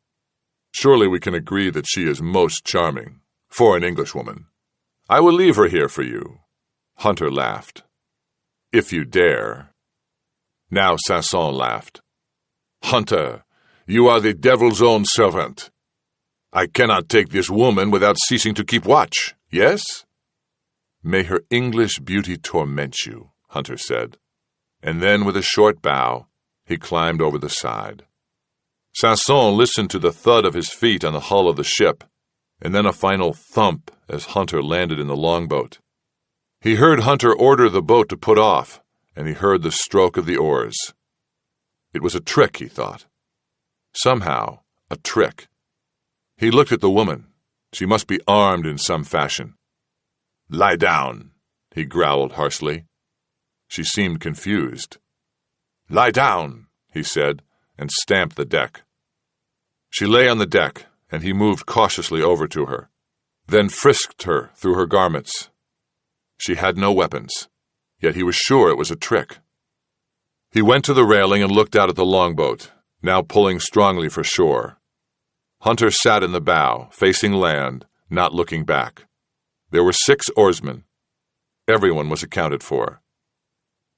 Surely we can agree that she is most charming, for an Englishwoman. I will leave her here for you." Hunter laughed. "If you dare." Now Sanson laughed. "Hunter, you are the devil's own servant. I cannot take this woman without ceasing to keep watch, yes?" "May her English beauty torment you," Hunter said. And then, with a short bow, he climbed over the side. Sanson listened to the thud of his feet on the hull of the ship, and then a final thump as Hunter landed in the longboat. He heard Hunter order the boat to put off, and he heard the stroke of the oars. It was a trick, he thought. Somehow, a trick. He looked at the woman. She must be armed in some fashion. "Lie down," he growled harshly. She seemed confused. "Lie down," he said, and stamped the deck. She lay on the deck, and he moved cautiously over to her, then frisked her through her garments. She had no weapons, yet he was sure it was a trick. He went to the railing and looked out at the longboat, now pulling strongly for shore. Hunter sat in the bow, facing land, not looking back. There were 6 oarsmen. Everyone was accounted for.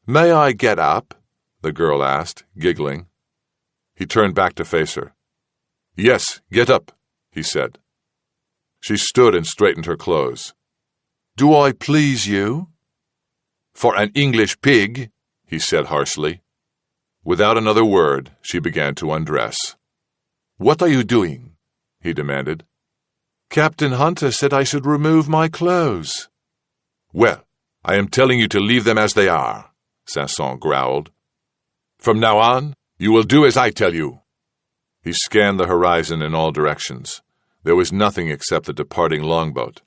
"May I get up?" the girl asked, giggling. He turned back to face her. "Yes, get up," he said. She stood and straightened her clothes. "Do I please you?" "For an English pig," he said harshly. Without another word, she began to undress. "What are you doing?" he demanded. "Captain Hunter said I should remove my clothes." "Well, I am telling you to leave them as they are," Sanson growled. "From now on, you will do as I tell you." He scanned the horizon in all directions. There was nothing except the departing longboat.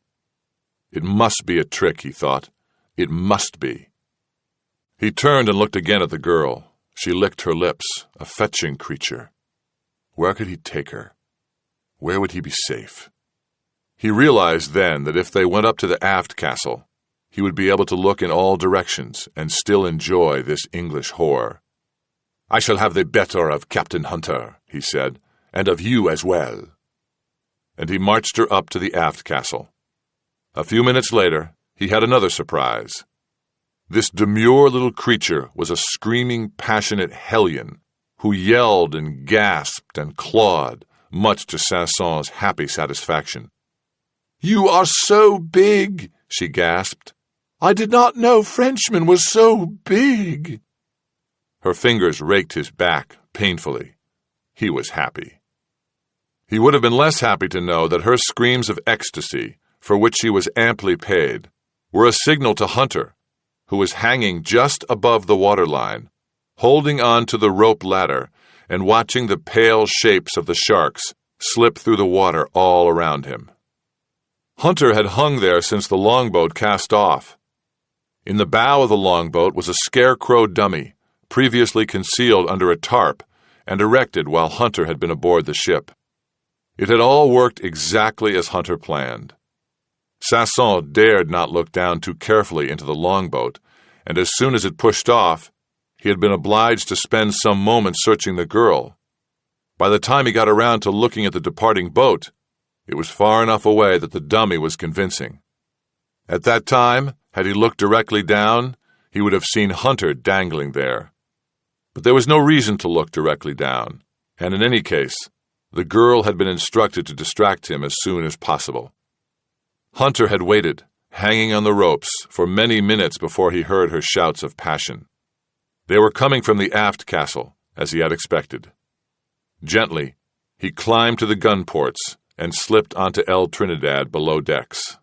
It must be a trick, he thought. It must be. He turned and looked again at the girl. She licked her lips, a fetching creature. Where could he take her? Where would he be safe? He realized then that if they went up to the aft castle, he would be able to look in all directions and still enjoy this English whore. "I shall have the better of Captain Hunter," he said, "and of you as well." And he marched her up to the aft castle. A few minutes later, he had another surprise. This demure little creature was a screaming, passionate hellion who yelled and gasped and clawed, much to Sanson's happy satisfaction. "You are so big," she gasped. "I did not know Frenchmen were so big." Her fingers raked his back painfully. He was happy. He would have been less happy to know that her screams of ecstasy, for which she was amply paid, were a signal to Hunter, who was hanging just above the waterline, holding on to the rope ladder and watching the pale shapes of the sharks slip through the water all around him. Hunter had hung there since the longboat cast off. In the bow of the longboat was a scarecrow dummy, previously concealed under a tarp and erected while Hunter had been aboard the ship. It had all worked exactly as Hunter planned. Sanson dared not look down too carefully into the longboat, and as soon as it pushed off, he had been obliged to spend some moments searching the girl. By the time he got around to looking at the departing boat, it was far enough away that the dummy was convincing. At that time, had he looked directly down, he would have seen Hunter dangling there. But there was no reason to look directly down, and in any case, the girl had been instructed to distract him as soon as possible. Hunter had waited, hanging on the ropes, for many minutes before he heard her shouts of passion. They were coming from the aft castle, as he had expected. Gently, he climbed to the gun ports and slipped onto El Trinidad below decks.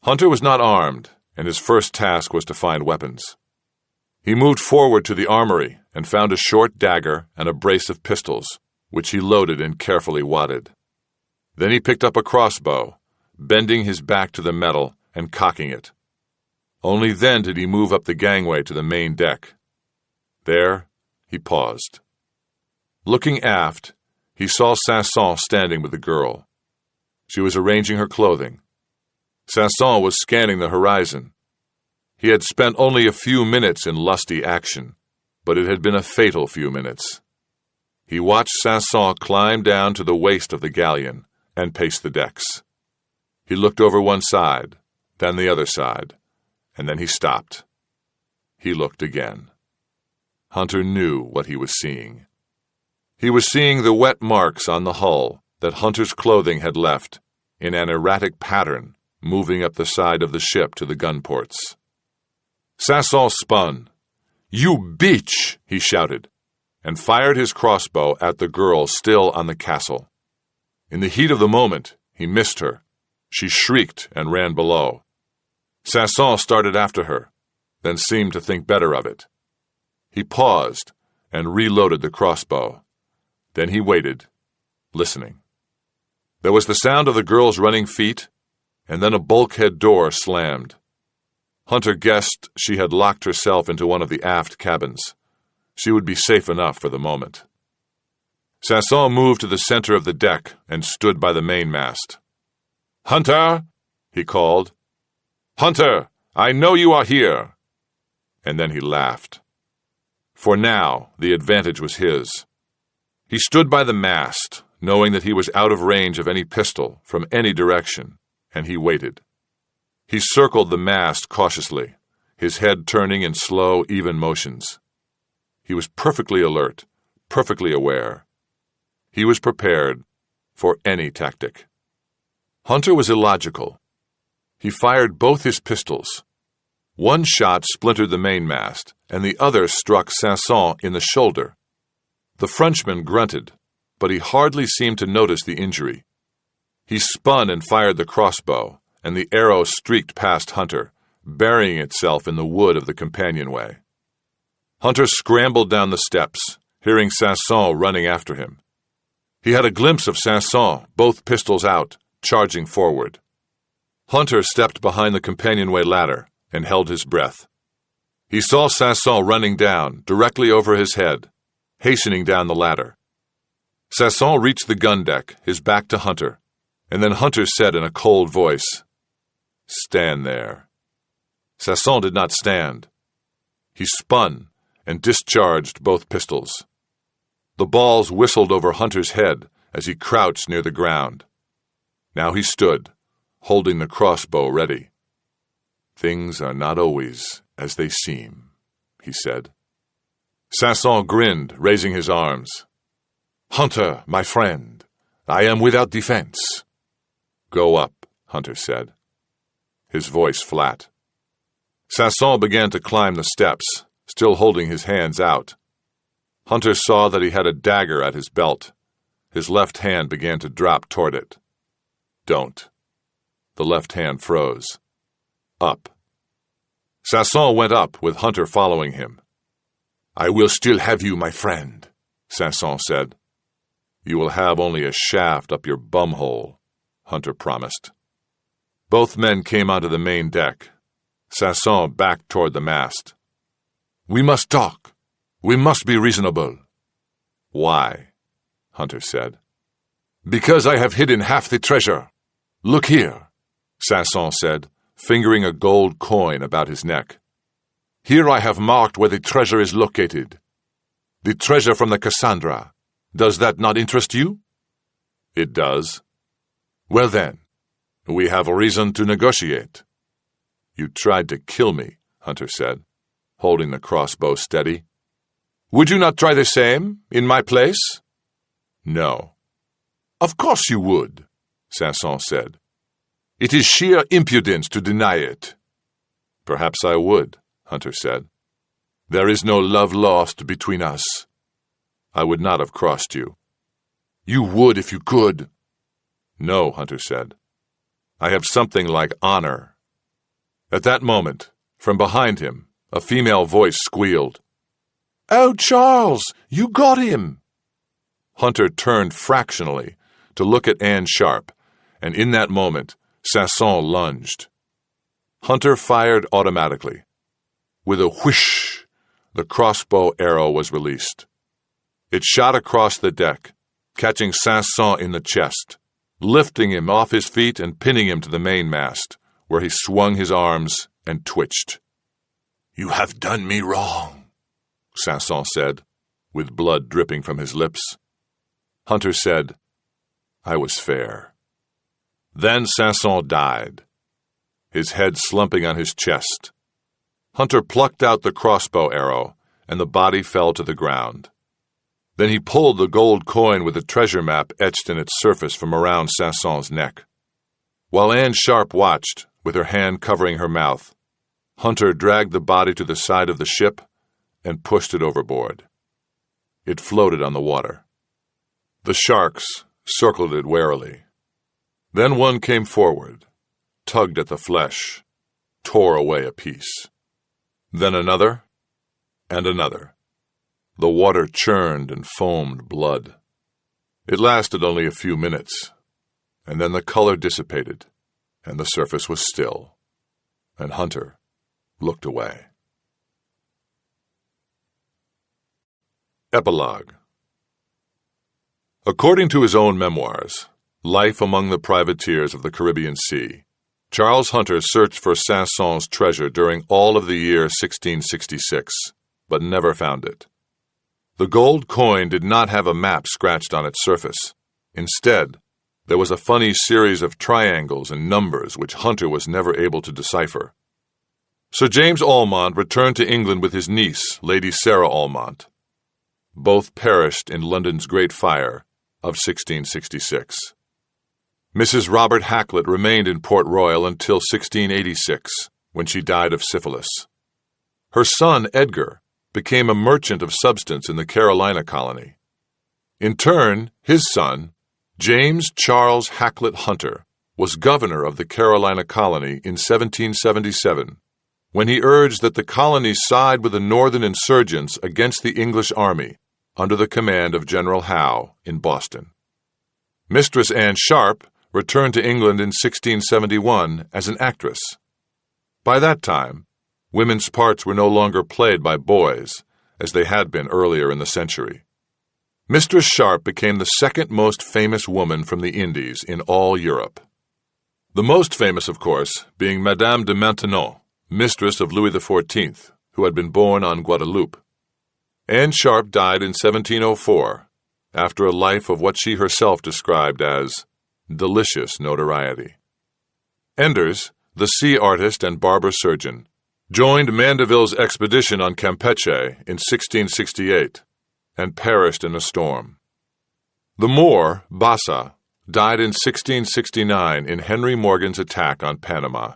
Hunter was not armed, and his first task was to find weapons. He moved forward to the armory and found a short dagger and a brace of pistols, which he loaded and carefully wadded. Then he picked up a crossbow, bending his back to the metal and cocking it. Only then did he move up the gangway to the main deck. There, He paused. Looking aft, he saw Sanson standing with the girl. She was arranging her clothing. Sanson was scanning the horizon. He had spent only a few minutes in lusty action, but it had been a fatal few minutes. He watched Sanson climb down to the waist of the galleon and pace the decks. He looked over one side, then the other side, and then he stopped. He looked again. Hunter knew what he was seeing. He was seeing the wet marks on the hull that Hunter's clothing had left in an erratic pattern moving up the side of the ship to the gun ports. Sanson spun. "You bitch!" he shouted, and fired his crossbow at the girl still on the castle. In the heat of the moment, he missed her. She shrieked and ran below. Sanson started after her, then seemed to think better of it. He paused and reloaded the crossbow. Then he waited, listening. There was the sound of the girl's running feet, and then a bulkhead door slammed. Hunter guessed she had locked herself into one of the aft cabins. She would be safe enough for the moment. Sanson moved to the center of the deck and stood by the mainmast. "Hunter!" he called. "Hunter, I know you are here." And then he laughed. For now, the advantage was his. He stood by the mast, knowing that he was out of range of any pistol from any direction, and he waited. He circled the mast cautiously, his head turning in slow, even motions. He was perfectly alert, perfectly aware. He was prepared for any tactic. Hunter was illogical. He fired both his pistols. One shot splintered the mainmast, and the other struck Sanson in the shoulder. The Frenchman grunted, but he hardly seemed to notice the injury. He spun and fired the crossbow, and the arrow streaked past Hunter, burying itself in the wood of the companionway. Hunter scrambled down the steps, hearing Sanson running after him. He had a glimpse of Sanson, both pistols out, charging forward. Hunter stepped behind the companionway ladder and held his breath. He saw Sanson running down, directly over his head, hastening down the ladder. Sanson reached the gun deck, his back to Hunter, and then Hunter said in a cold voice, "Stand there." Sanson did not stand. He spun and discharged both pistols. The balls whistled over Hunter's head as he crouched near the ground. Now he stood, holding the crossbow ready. "Things are not always as they seem," he said. Sanson grinned, raising his arms. "Hunter, my friend, I am without defense." "Go up," Hunter said, his voice flat. Sanson began to climb the steps, still holding his hands out. Hunter saw that he had a dagger at his belt. His left hand began to drop toward it. "Don't." The left hand froze. "Up." Sanson went up, with Hunter following him. "I will still have you, my friend," Sanson said. "You will have only a shaft up your bumhole," Hunter promised. Both men came onto the main deck. Sanson backed toward the mast. "We must talk. We must be reasonable." "Why?" Hunter said. "Because I have hidden half the treasure. Look here," Sanson said, fingering a gold coin about his neck. "Here I have marked where the treasure is located. The treasure from the Cassandra. Does that not interest you?" "It does." "Well then, we have a reason to negotiate." "You tried to kill me," Hunter said, holding the crossbow steady. "Would you not try the same, in my place?" "No." "Of course you would," Sanson said. "It is sheer impudence to deny it." "Perhaps I would," Hunter said. "There is no love lost between us. I would not have crossed you." "You would if you could." "No," Hunter said. "I have something like honor." At that moment, from behind him, a female voice squealed, "Oh, Charles, you got him!" Hunter turned fractionally to look at Anne Sharp, and in that moment, Sanson lunged. Hunter fired automatically. With a whoosh, the crossbow arrow was released. It shot across the deck, catching Sanson in the chest, lifting him off his feet and pinning him to the mainmast, where he swung his arms and twitched. "You have done me wrong," Sanson said, with blood dripping from his lips. Hunter said, "I was fair." Then Sanson died, his head slumping on his chest. Hunter plucked out the crossbow arrow, and the body fell to the ground. Then he pulled the gold coin with the treasure map etched in its surface from around Sanson's neck. While Anne Sharp watched, with her hand covering her mouth, Hunter dragged the body to the side of the ship and pushed it overboard. It floated on the water. The sharks circled it warily. Then one came forward, tugged at the flesh, tore away a piece. Then another, and another. The water churned and foamed blood. It lasted only a few minutes, and then the color dissipated, and the surface was still, and Hunter looked away. Epilogue. According to his own memoirs, Life Among the Privateers of the Caribbean Sea, Charles Hunter searched for Sanson's treasure during all of the year 1666, but never found it. The gold coin did not have a map scratched on its surface. Instead, there was a funny series of triangles and numbers which Hunter was never able to decipher. Sir James Almond returned to England with his niece, Lady Sarah Almond. Both perished in London's Great Fire of 1666. Mrs. Robert Haklett remained in Port Royal until 1686, when she died of syphilis. Her son, Edgar, became a merchant of substance in the Carolina colony. In turn, his son, James Charles Haklett Hunter, was governor of the Carolina colony in 1777, when he urged that the colony side with the northern insurgents against the English army under the command of General Howe in Boston. Mistress Anne Sharp returned to England in 1671 as an actress. By that time, women's parts were no longer played by boys, as they had been earlier in the century. Mistress Sharp became the second most famous woman from the Indies in all Europe. The most famous, of course, being Madame de Maintenon, mistress of Louis XIV, who had been born on Guadeloupe. Anne Sharp died in 1704, after a life of what she herself described as delicious notoriety. Enders, the sea artist and barber surgeon, joined Mandeville's expedition on Campeche in 1668 and perished in a storm. The Moor, Bassa, died in 1669 in Henry Morgan's attack on Panama.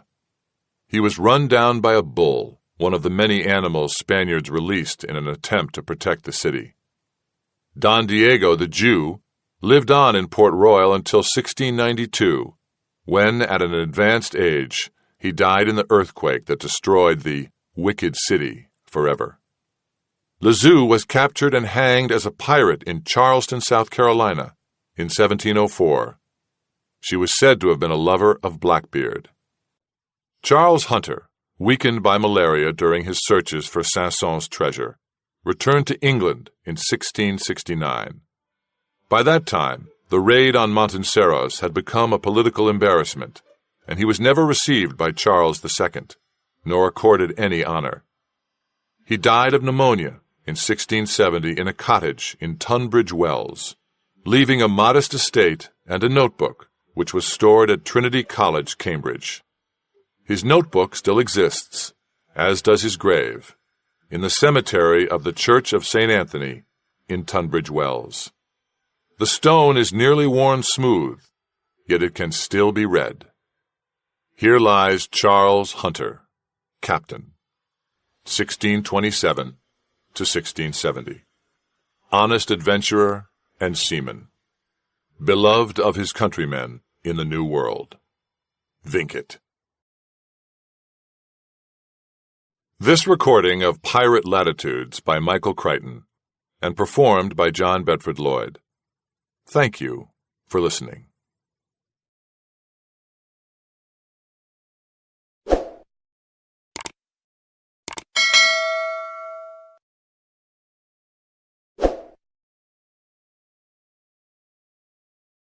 He was run down by a bull, one of the many animals Spaniards released in an attempt to protect the city. Don Diego the Jew lived on in Port Royal until 1692, when, at an advanced age, he died in the earthquake that destroyed the wicked city forever. Lazoo was captured and hanged as a pirate in Charleston, South Carolina, in 1704. She was said to have been a lover of Blackbeard. Charles Hunter, weakened by malaria during his searches for Sanson's treasure, returned to England in 1669. By that time, the raid on Monticeros had become a political embarrassment, and he was never received by Charles II, nor accorded any honor. He died of pneumonia in 1670 in a cottage in Tunbridge Wells, leaving a modest estate and a notebook, which was stored at Trinity College, Cambridge. His notebook still exists, as does his grave, in the cemetery of the Church of St. Anthony in Tunbridge Wells. The stone is nearly worn smooth, yet it can still be read. Here lies Charles Hunter, Captain, 1627 to 1670. Honest adventurer and seaman, beloved of his countrymen in the New World. Vinkit. This recording of Pirate Latitudes by Michael Crichton and performed by John Bedford Lloyd. Thank you for listening.